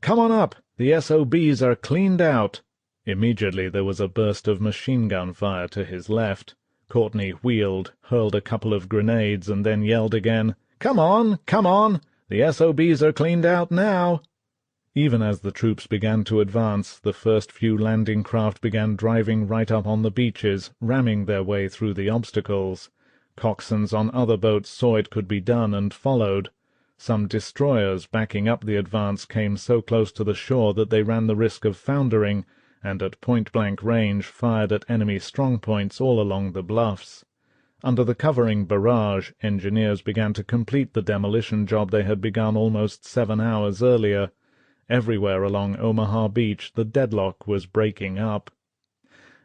"Come on up! The SOBs are cleaned out!" Immediately there was a burst of machine-gun fire to his left. Courtney wheeled, hurled a couple of grenades, and then yelled again, "Come on! Come on! The SOBs are cleaned out now!" Even as the troops began to advance, the first few landing craft began driving right up on the beaches, ramming their way through the obstacles. Coxswains on other boats saw it could be done and followed. Some destroyers backing up the advance came so close to the shore that they ran the risk of foundering, and at point-blank range fired at enemy strongpoints all along the bluffs. Under the covering barrage, engineers began to complete the demolition job they had begun almost 7 hours earlier. Everywhere along Omaha Beach the deadlock was breaking up.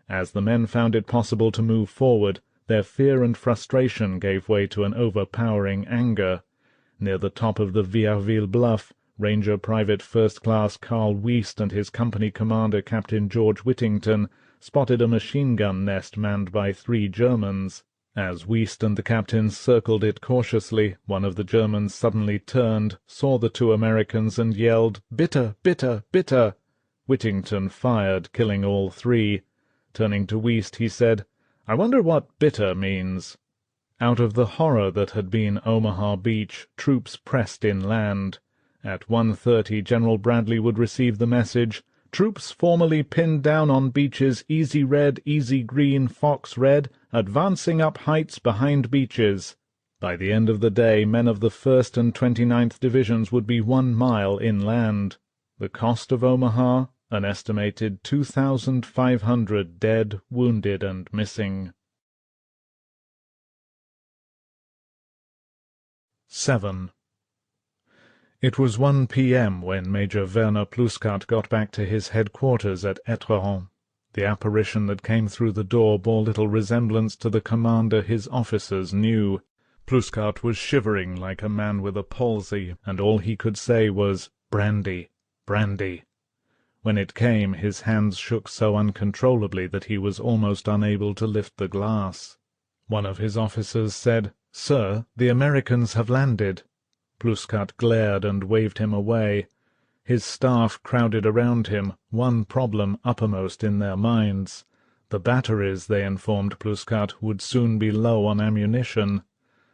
As the men found it possible to move forward, their fear and frustration gave way to an overpowering anger. Near the top of the Vierville bluff, Ranger Private First Class Carl Wiest and his company commander Captain George Whittington spotted a machine-gun nest manned by 3 Germans. As Wiest and the captain circled it cautiously, one of the Germans suddenly turned, saw the 2 Americans, and yelled, "Bitter, bitter, bitter!" Whittington fired, killing all 3. Turning to Wiest, he said, "I wonder what bitter means." Out of the horror that had been Omaha Beach, troops pressed inland. At 1:30 General Bradley would receive the message, "Troops formerly pinned down on beaches Easy Red, Easy Green, Fox Red, advancing up heights behind beaches." By the end of the day, men of the 1st and 29th Divisions would be 1 mile inland. The cost of Omaha? An estimated 2,500 dead, wounded, and missing. 7. It was 1 p.m. when Major Werner Pluskat got back to his headquarters at Étretat. The apparition that came through the door bore little resemblance to the commander his officers knew. Pluskat was shivering like a man with a palsy, and all he could say was, "Brandy, brandy." When it came, his hands shook so uncontrollably that he was almost unable to lift the glass. One of his officers said, "Sir, the Americans have landed." Pluskat glared and waved him away. His staff crowded around him, one problem uppermost in their minds. The batteries, they informed Pluskat, would soon be low on ammunition.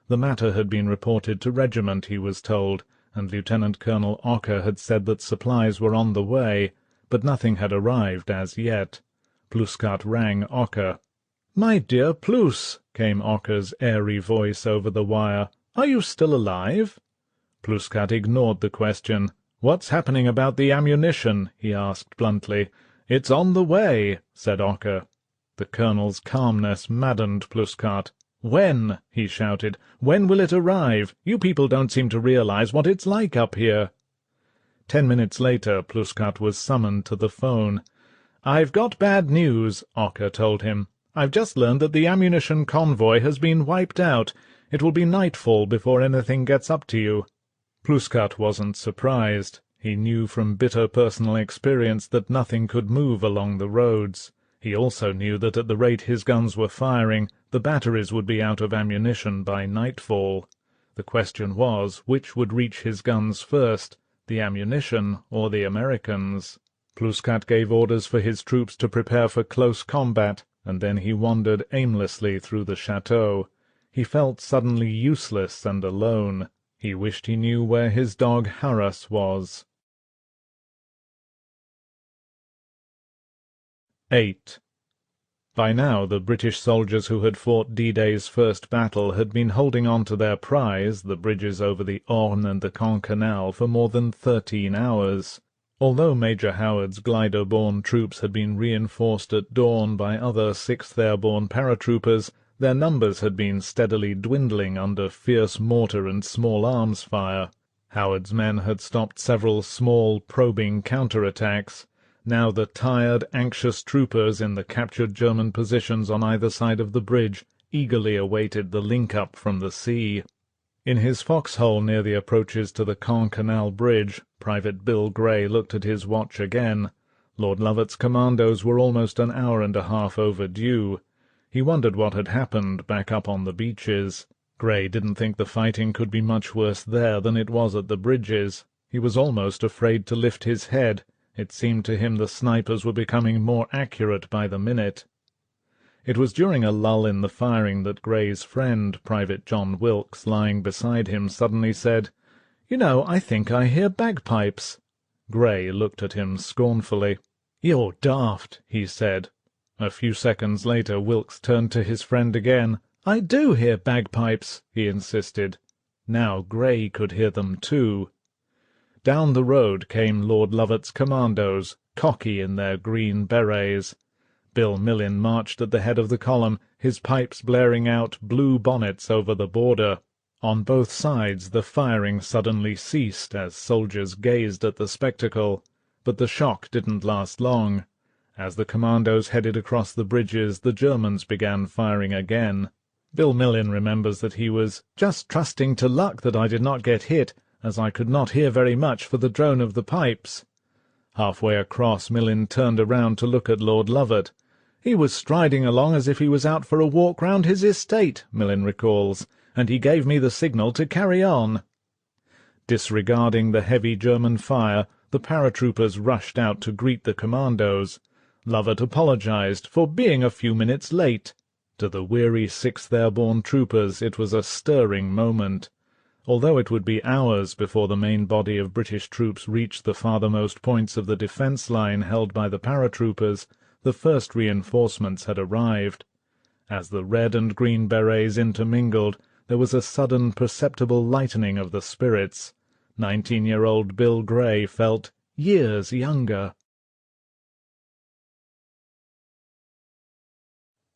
The matter had been reported to regiment, he was told, and Lieutenant Colonel Ocker had said that supplies were on the way, but nothing had arrived as yet. Pluskat rang Ocker. "My dear Plus," came Ocker's airy voice over the wire, "are you still alive?" Pluskat ignored the question. "What's happening about the ammunition?" he asked bluntly. "It's on the way," said Ocker. The colonel's calmness maddened Pluskat. "When?" he shouted. "When will it arrive? You people don't seem to realize what it's like up here." 10 minutes later, Pluskat was summoned to the phone. "I've got bad news," Ocker told him. "I've just learned that the ammunition convoy has been wiped out. It will be nightfall before anything gets up to you." Pluskat wasn't surprised. He knew from bitter personal experience that nothing could move along the roads. He also knew that at the rate his guns were firing, the batteries would be out of ammunition by nightfall. The question was, which would reach his guns first, the ammunition or the Americans? Pluskat gave orders for his troops to prepare for close combat, and then he wandered aimlessly through the chateau. He felt suddenly useless and alone. He wished he knew where his dog Harras was. 8. By now the British soldiers who had fought D-Day's first battle had been holding on to their prize, the bridges over the Orne and the Caen Canal, for more than 13 hours. Although Major Howard's glider-borne troops had been reinforced at dawn by other 6th Airborne paratroopers, their numbers had been steadily dwindling under fierce mortar and small-arms fire. Howard's men had stopped several small, probing counterattacks. Now the tired, anxious troopers in the captured German positions on either side of the bridge eagerly awaited the link-up from the sea. In his foxhole near the approaches to the Caen Canal Bridge, Private Bill Grey looked at his watch again. Lord Lovat's commandos were almost an hour and a half overdue. He wondered what had happened back up on the beaches. Grey didn't think the fighting could be much worse there than it was at the bridges. He was almost afraid to lift his head. It seemed to him the snipers were becoming more accurate by the minute. It was during a lull in the firing that Grey's friend, Private John Wilkes, lying beside him, suddenly said, "You know, I think I hear bagpipes." Grey looked at him scornfully. "You're daft," he said. A few seconds later Wilkes turned to his friend again. "I do hear bagpipes," he insisted. Now Grey could hear them too. Down the road came Lord Lovat's commandos, cocky in their green berets. Bill Millin marched at the head of the column, his pipes blaring out blue bonnets over the border. On both sides the firing suddenly ceased as soldiers gazed at the spectacle, but the shock didn't last long. As the commandos headed across the bridges, the Germans began firing again. Bill Millin remembers that he was just trusting to luck that I did not get hit, as I could not hear very much for the drone of the pipes. Halfway across, Millin turned around to look at Lord Lovat. "He was striding along as if he was out for a walk round his estate," Millin recalls, "and he gave me the signal to carry on." Disregarding the heavy German fire, the paratroopers rushed out to greet the commandos. Lovat apologized for being a few minutes late. To the weary 6th Airborne troopers it was a stirring moment. Although it would be hours before the main body of British troops reached the farthermost points of the defence line held by the paratroopers, the first reinforcements had arrived. As the red and green berets intermingled, there was a sudden perceptible lightening of the spirits. 19-year-old Bill Grey felt years younger.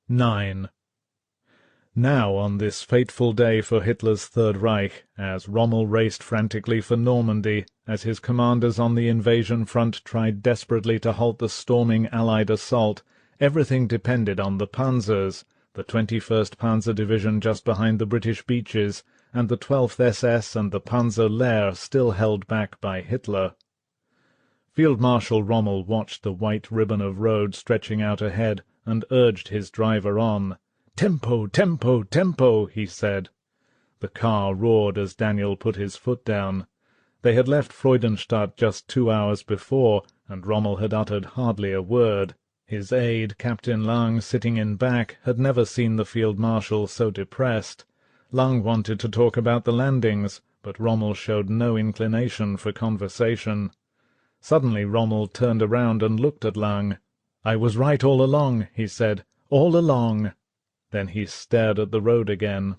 9. Now, on this fateful day for Hitler's Third Reich, as Rommel raced frantically for Normandy, as his commanders on the invasion front tried desperately to halt the storming Allied assault, everything depended on the panzers, the 21st Panzer Division just behind the British beaches, and the 12th SS and the Panzer Lehr still held back by Hitler. Field Marshal Rommel watched the white ribbon of road stretching out ahead and urged his driver on. "Tempo, tempo, tempo," he said. The car roared as Daniel put his foot down. They had left Freudenstadt just 2 hours before, and Rommel had uttered hardly a word. His aide, Captain Lang, sitting in back, had never seen the Field Marshal so depressed. Lang wanted to talk about the landings, but Rommel showed no inclination for conversation. Suddenly Rommel turned around and looked at Lang. "I was right all along," he said, "all along." Then he stared at the road again.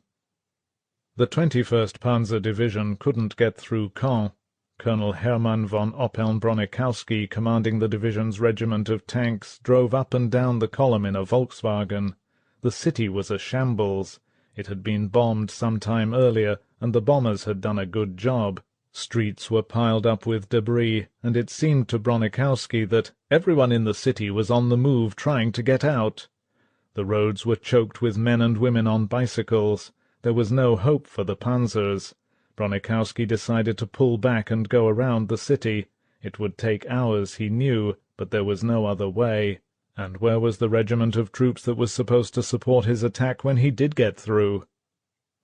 The 21st Panzer Division couldn't get through Caen. Colonel Hermann von Oppeln-Bronikowski, commanding the division's regiment of tanks, drove up and down the column in a Volkswagen. The city was a shambles. It had been bombed some time earlier, and the bombers had done a good job. Streets were piled up with debris, and it seemed to Bronikowski that everyone in the city was on the move trying to get out. The roads were choked with men and women on bicycles. There was no hope for the panzers. Bronikowski decided to pull back and go around the city. It would take hours, he knew, but there was no other way. And where was the regiment of troops that was supposed to support his attack when he did get through?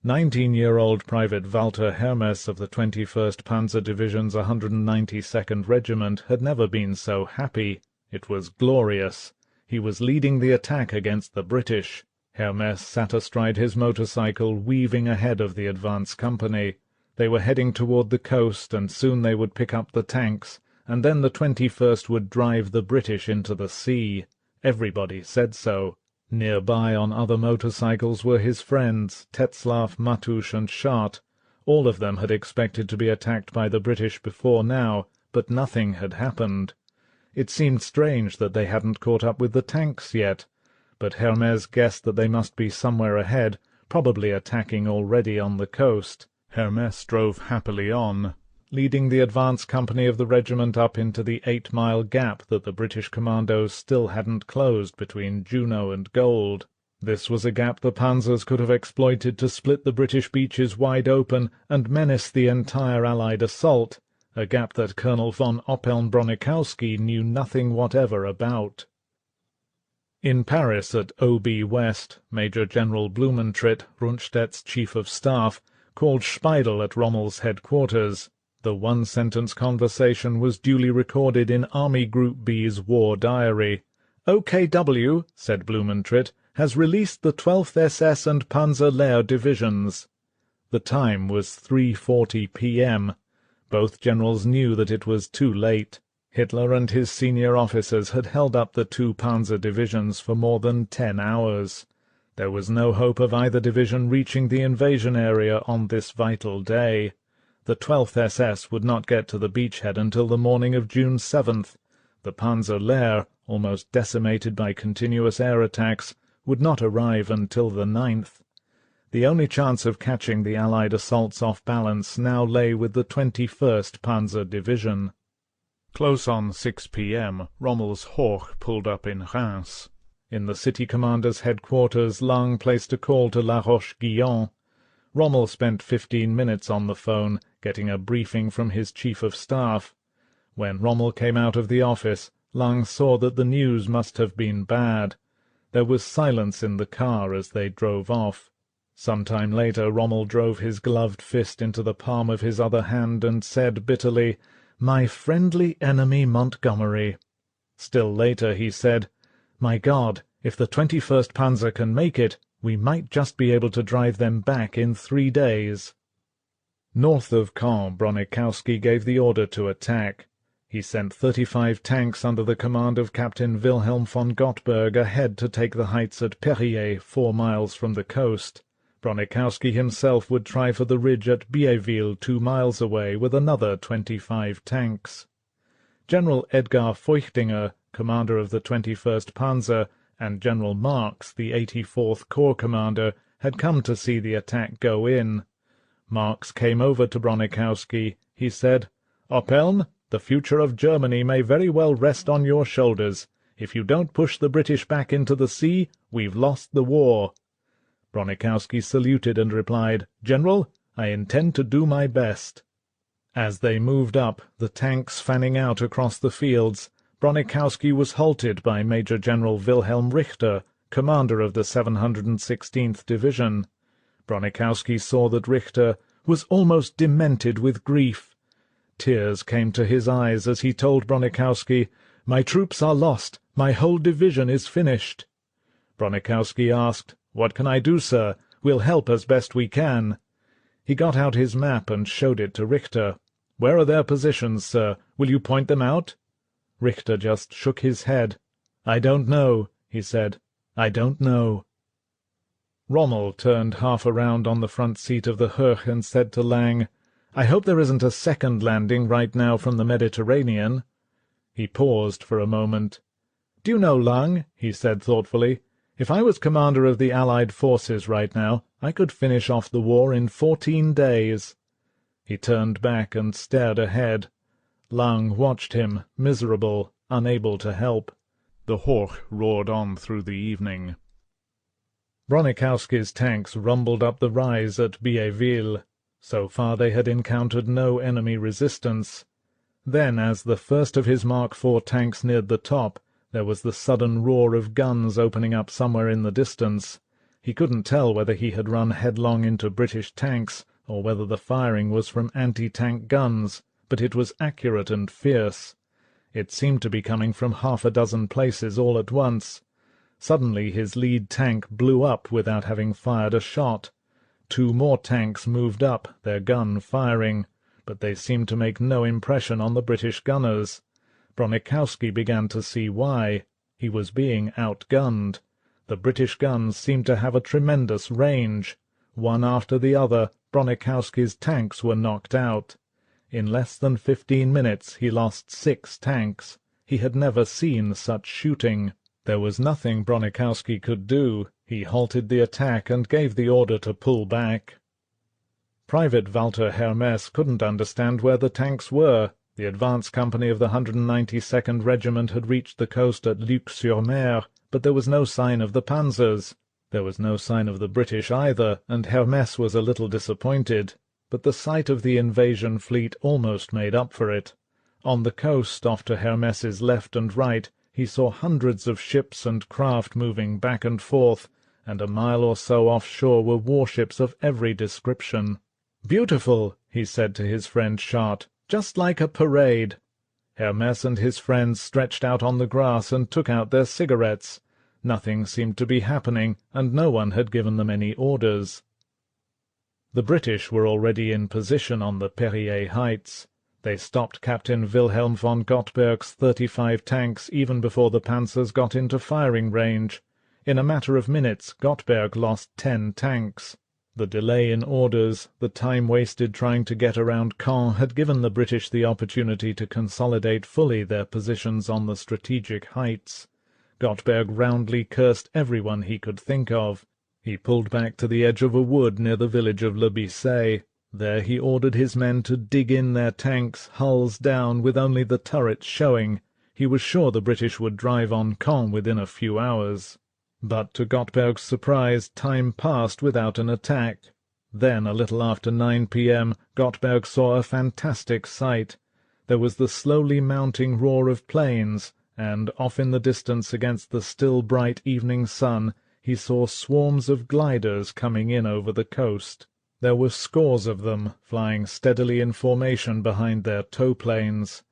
19-year-old Private Walter Hermes of the 21st Panzer Division's 192nd Regiment had never been so happy. It was glorious. He was leading the attack against the British. Hermes sat astride his motorcycle, weaving ahead of the advance company. They were heading toward the coast, and soon they would pick up the tanks, and then the 21st would drive the British into the sea. Everybody said so. Nearby on other motorcycles were his friends, Tetzlaff, Matusch, and Schart. All of them had expected to be attacked by the British before now, but nothing had happened. It seemed strange that they hadn't caught up with the tanks yet, but Hermes guessed that they must be somewhere ahead, probably attacking already on the coast. Hermes drove happily on, leading the advance company of the regiment up into the 8-mile gap that the British commandos still hadn't closed between Juno and Gold. This was a gap the panzers could have exploited to split the British beaches wide open and menace the entire Allied assault, a gap that Colonel von Oppeln-Bronikowski knew nothing whatever about. In Paris at O.B. West, Major General Blumentritt, Rundstedt's chief of staff, called Speidel at Rommel's headquarters. The one-sentence conversation was duly recorded in Army Group B's war diary. "OKW," said Blumentritt, "has released the 12th SS and Panzer Lehr divisions." The time was 3:40 p.m. Both generals knew that it was too late. Hitler and his senior officers had held up the 2 panzer divisions for more than 10 hours. There was no hope of either division reaching the invasion area on this vital day. The 12th SS would not get to the beachhead until the morning of June 7th. The Panzer Lehr, almost decimated by continuous air attacks, would not arrive until the 9th. The only chance of catching the Allied assaults off balance now lay with the 21st Panzer Division. Close on 6 p.m., Rommel's Hoch pulled up in Reims. In the city commander's headquarters, Lang placed a call to La Roche-Guyon. Rommel spent 15 minutes on the phone, getting a briefing from his chief of staff. When Rommel came out of the office, Lang saw that the news must have been bad. There was silence in the car as they drove off. Some time later Rommel drove his gloved fist into the palm of his other hand and said bitterly, "My friendly enemy Montgomery." Still later he said, "My God, if the 21st Panzer can make it, we might just be able to drive them back in 3 days." North of Caen, Bronikowski gave the order to attack. He sent 35 tanks under the command of Captain Wilhelm von Gottberg ahead to take the heights at Perrier, 4 miles from the coast. Bronikowski himself would try for the ridge at Biéville, 2 miles away, with another 25 tanks. General Edgar Feuchtinger, commander of the 21st Panzer, and General Marx, the 84th Corps commander, had come to see the attack go in. Marx came over to Bronikowski. He said, "Oppeln, the future of Germany may very well rest on your shoulders. If you don't push the British back into the sea, we've lost the war." Bronikowski saluted and replied, "General, I intend to do my best." As they moved up, the tanks fanning out across the fields, Bronikowski was halted by Major General Wilhelm Richter, commander of the 716th Division. Bronikowski saw that Richter was almost demented with grief. Tears came to his eyes as he told Bronikowski, "My troops are lost. My whole division is finished." Bronikowski asked, "What can I do, sir? We'll help as best we can." He got out his map and showed it to Richter. "Where are their positions, sir? Will you point them out?" Richter just shook his head. "I don't know," he said. "I don't know." Rommel turned half around on the front seat of the Hoch and said to Lang, "I hope there isn't a second landing right now from the Mediterranean." He paused for a moment. "Do you know, Lang," he said thoughtfully, "if I was commander of the Allied forces right now, I could finish off the war in 14 days. He turned back and stared ahead. Lang watched him, miserable, unable to help. The Hoch roared on through the evening. Bronikowski's tanks rumbled up the rise at Biéville. So far they had encountered no enemy resistance. Then, as the first of his Mark IV tanks neared the top, there was the sudden roar of guns opening up somewhere in the distance. He couldn't tell whether he had run headlong into British tanks, or whether the firing was from anti-tank guns, but it was accurate and fierce. It seemed to be coming from half a dozen places all at once. Suddenly his lead tank blew up without having fired a shot. 2 more tanks moved up, their gun firing, but they seemed to make no impression on the British gunners. Bronikowski began to see why. He was being outgunned. The British guns seemed to have a tremendous range. One after the other, Bronikowski's tanks were knocked out. In less than 15 minutes he lost 6 tanks. He had never seen such shooting. There was nothing Bronikowski could do. He halted the attack and gave the order to pull back. Private Walter Hermes couldn't understand where the tanks were. The advance company of the 192nd Regiment had reached the coast at Luc-sur-Mer, but there was no sign of the panzers. There was no sign of the British either, and Hermes was a little disappointed. But the sight of the invasion fleet almost made up for it. On the coast, off to Hermes's left and right, he saw hundreds of ships and craft moving back and forth, and a mile or so offshore were warships of every description. "Beautiful," he said to his friend Schott, "just like a parade." Hermes and his friends stretched out on the grass and took out their cigarettes. Nothing seemed to be happening, and no one had given them any orders. The British were already in position on the Perrier Heights. They stopped Captain Wilhelm von Gottberg's 35 tanks even before the panzers got into firing range. In a matter of minutes, Gottberg lost 10 tanks. The delay in orders, the time wasted trying to get around Caen, had given the British the opportunity to consolidate fully their positions on the strategic heights. Gottberg roundly cursed everyone he could think of. He pulled back to the edge of a wood near the village of Le Bisset. There he ordered his men to dig in their tanks, hulls down, with only the turrets showing. He was sure the British would drive on Caen within a few hours. But to Gottberg's surprise, time passed without an attack. Then, a little after 9 p.m., Gottberg saw a fantastic sight. There was the slowly mounting roar of planes, and off in the distance against the still bright evening sun, he saw swarms of gliders coming in over the coast. There were scores of them, flying steadily in formation behind their tow-planes.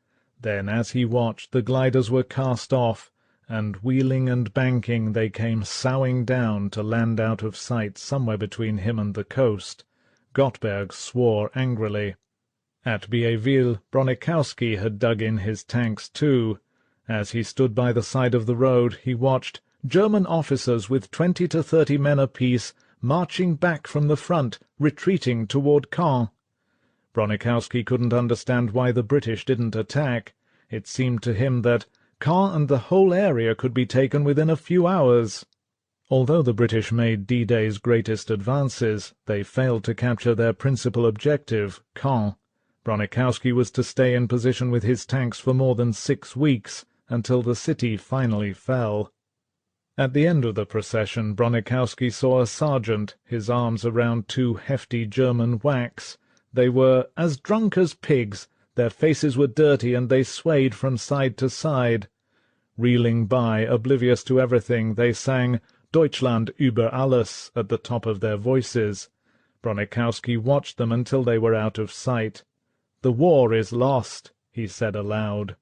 Then, as he watched, the gliders were cast off, and wheeling and banking they came soughing down to land out of sight somewhere between him and the coast. Gottberg swore angrily. At Biéville, Bronikowski had dug in his tanks too. As he stood by the side of the road, he watched German officers with 20 to 30 men apiece marching back from the front, retreating toward Caen. Bronikowski couldn't understand why the British didn't attack. It seemed to him that Caen and the whole area could be taken within a few hours. Although the British made D-Day's greatest advances, they failed to capture their principal objective, Caen. Bronikowski was to stay in position with his tanks for more than 6 weeks, until the city finally fell. At the end of the procession, Bronikowski saw a sergeant, his arms around 2 hefty German whacks. They were as drunk as pigs. Their faces were dirty, and they swayed from side to side. Reeling by, oblivious to everything, they sang Deutschland über alles at the top of their voices. Bronikowski watched them until they were out of sight. "The war is lost," he said aloud.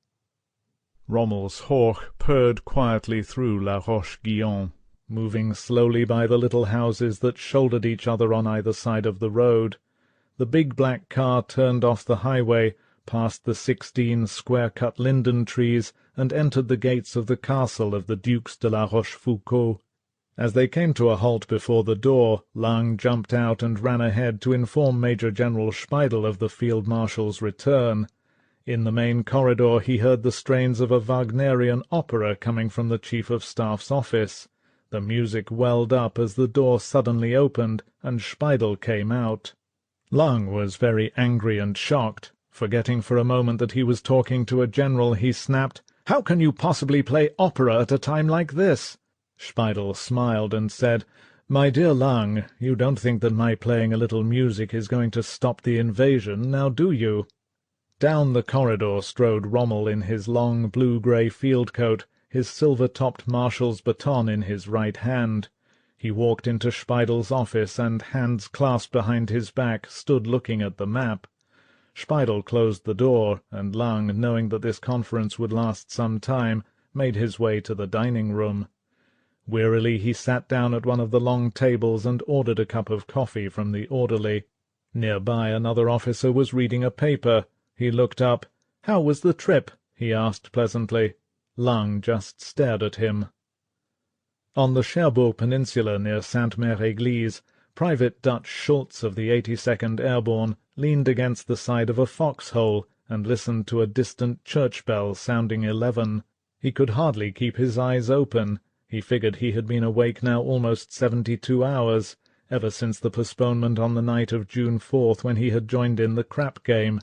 Rommel's Hoch purred quietly through La Roche-Guyon, moving slowly by the little houses that shouldered each other on either side of the road. The big black car turned off the highway, past the 16 square-cut linden trees, and entered the gates of the castle of the Dukes de la Rochefoucauld. As they came to a halt before the door, Lang jumped out and ran ahead to inform Major General Speidel of the Field Marshal's return. In the main corridor he heard the strains of a Wagnerian opera coming from the Chief of Staff's office. The music welled up as the door suddenly opened, and Speidel came out. Lang was very angry and shocked. Forgetting for a moment that he was talking to a general, he snapped, "How can you possibly play opera at a time like this?" Speidel smiled and said, "My dear Lang, you don't think that my playing a little music is going to stop the invasion, now do you?" Down the corridor strode Rommel in his long blue-grey field coat, his silver-topped marshal's baton in his right hand. He walked into Speidel's office and, hands clasped behind his back, stood looking at the map. Speidel closed the door, and Lang, knowing that this conference would last some time, made his way to the dining-room. Wearily he sat down at one of the long tables and ordered a cup of coffee from the orderly. Nearby another officer was reading a paper. He looked up. "How was the trip?" he asked pleasantly. Lang just stared at him. On the Cherbourg Peninsula near Sainte-Mère-Église, Private Dutch Schultz of the 82nd Airborne leaned against the side of a foxhole and listened to a distant church bell sounding 11. He could hardly keep his eyes open. He figured he had been awake now almost 72 hours, ever since the postponement on the night of June 4th when he had joined in the crap game.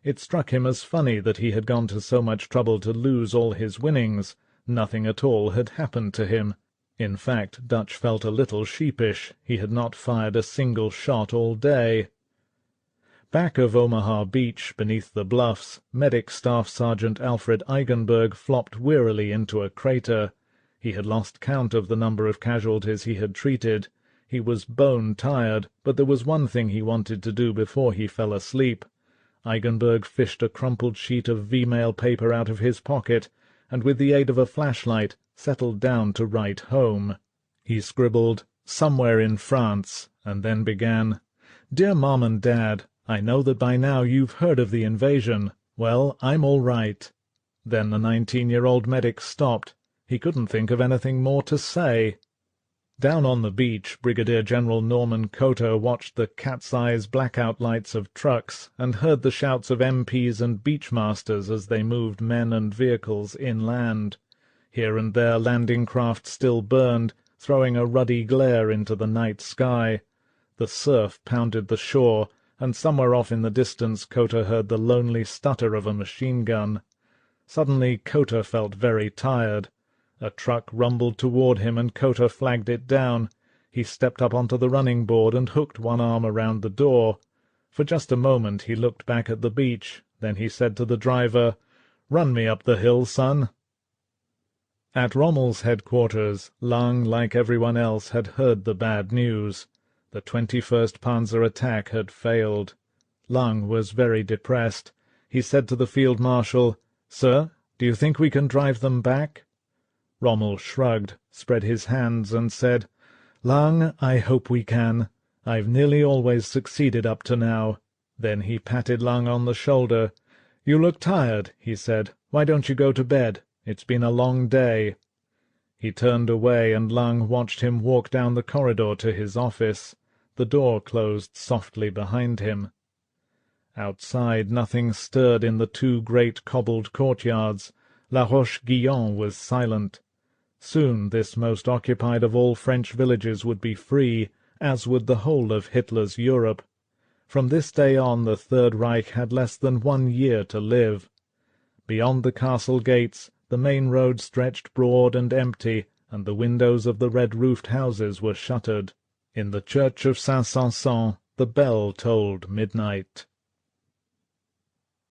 It struck him as funny that he had gone to so much trouble to lose all his winnings. Nothing at all had happened to him. In fact, Dutch felt a little sheepish. He had not fired a single shot all day. Back of Omaha Beach, beneath the bluffs, Medic Staff Sergeant Alfred Eigenberg flopped wearily into a crater. He had lost count of the number of casualties he had treated. He was bone-tired, but there was one thing he wanted to do before he fell asleep. Eigenberg fished a crumpled sheet of V-mail paper out of his pocket, and with the aid of a flashlight settled down to write home. He scribbled, "Somewhere in France," and then began, "Dear Mom and Dad, I know that by now you've heard of the invasion. Well, I'm all right." Then the 19-year-old medic stopped. He couldn't think of anything more to say. Down on the beach, Brigadier General Norman Cotter watched the cat's-eyes blackout lights of trucks and heard the shouts of MPs and beachmasters as they moved men and vehicles inland. Here and there landing craft still burned, throwing a ruddy glare into the night sky. The surf pounded the shore, and somewhere off in the distance Cotter heard the lonely stutter of a machine-gun. Suddenly Cotter felt very tired. A truck rumbled toward him, and Cotter flagged it down. He stepped up onto the running board and hooked one arm around the door. For just a moment he looked back at the beach. Then he said to the driver, "Run me up the hill, son." At Rommel's headquarters, Lang, like everyone else, had heard the bad news. The 21st Panzer attack had failed. Lang was very depressed. He said to the field marshal, "Sir, do you think we can drive them back?" Rommel shrugged, spread his hands, and said, "Lang, I hope we can. I've nearly always succeeded up to now." Then he patted Lang on the shoulder. "You look tired," he said. "Why don't you go to bed? It's been a long day." He turned away, and Lang watched him walk down the corridor to his office. The door closed softly behind him. Outside nothing stirred in the two great cobbled courtyards. La Roche-Guyon was silent. Soon this most occupied of all French villages would be free, as would the whole of Hitler's Europe. From this day on the Third Reich had less than 1 year to live. Beyond the castle gates the main road stretched broad and empty, and the windows of the red-roofed houses were shuttered. In the church of Saint-Sanson the bell tolled midnight.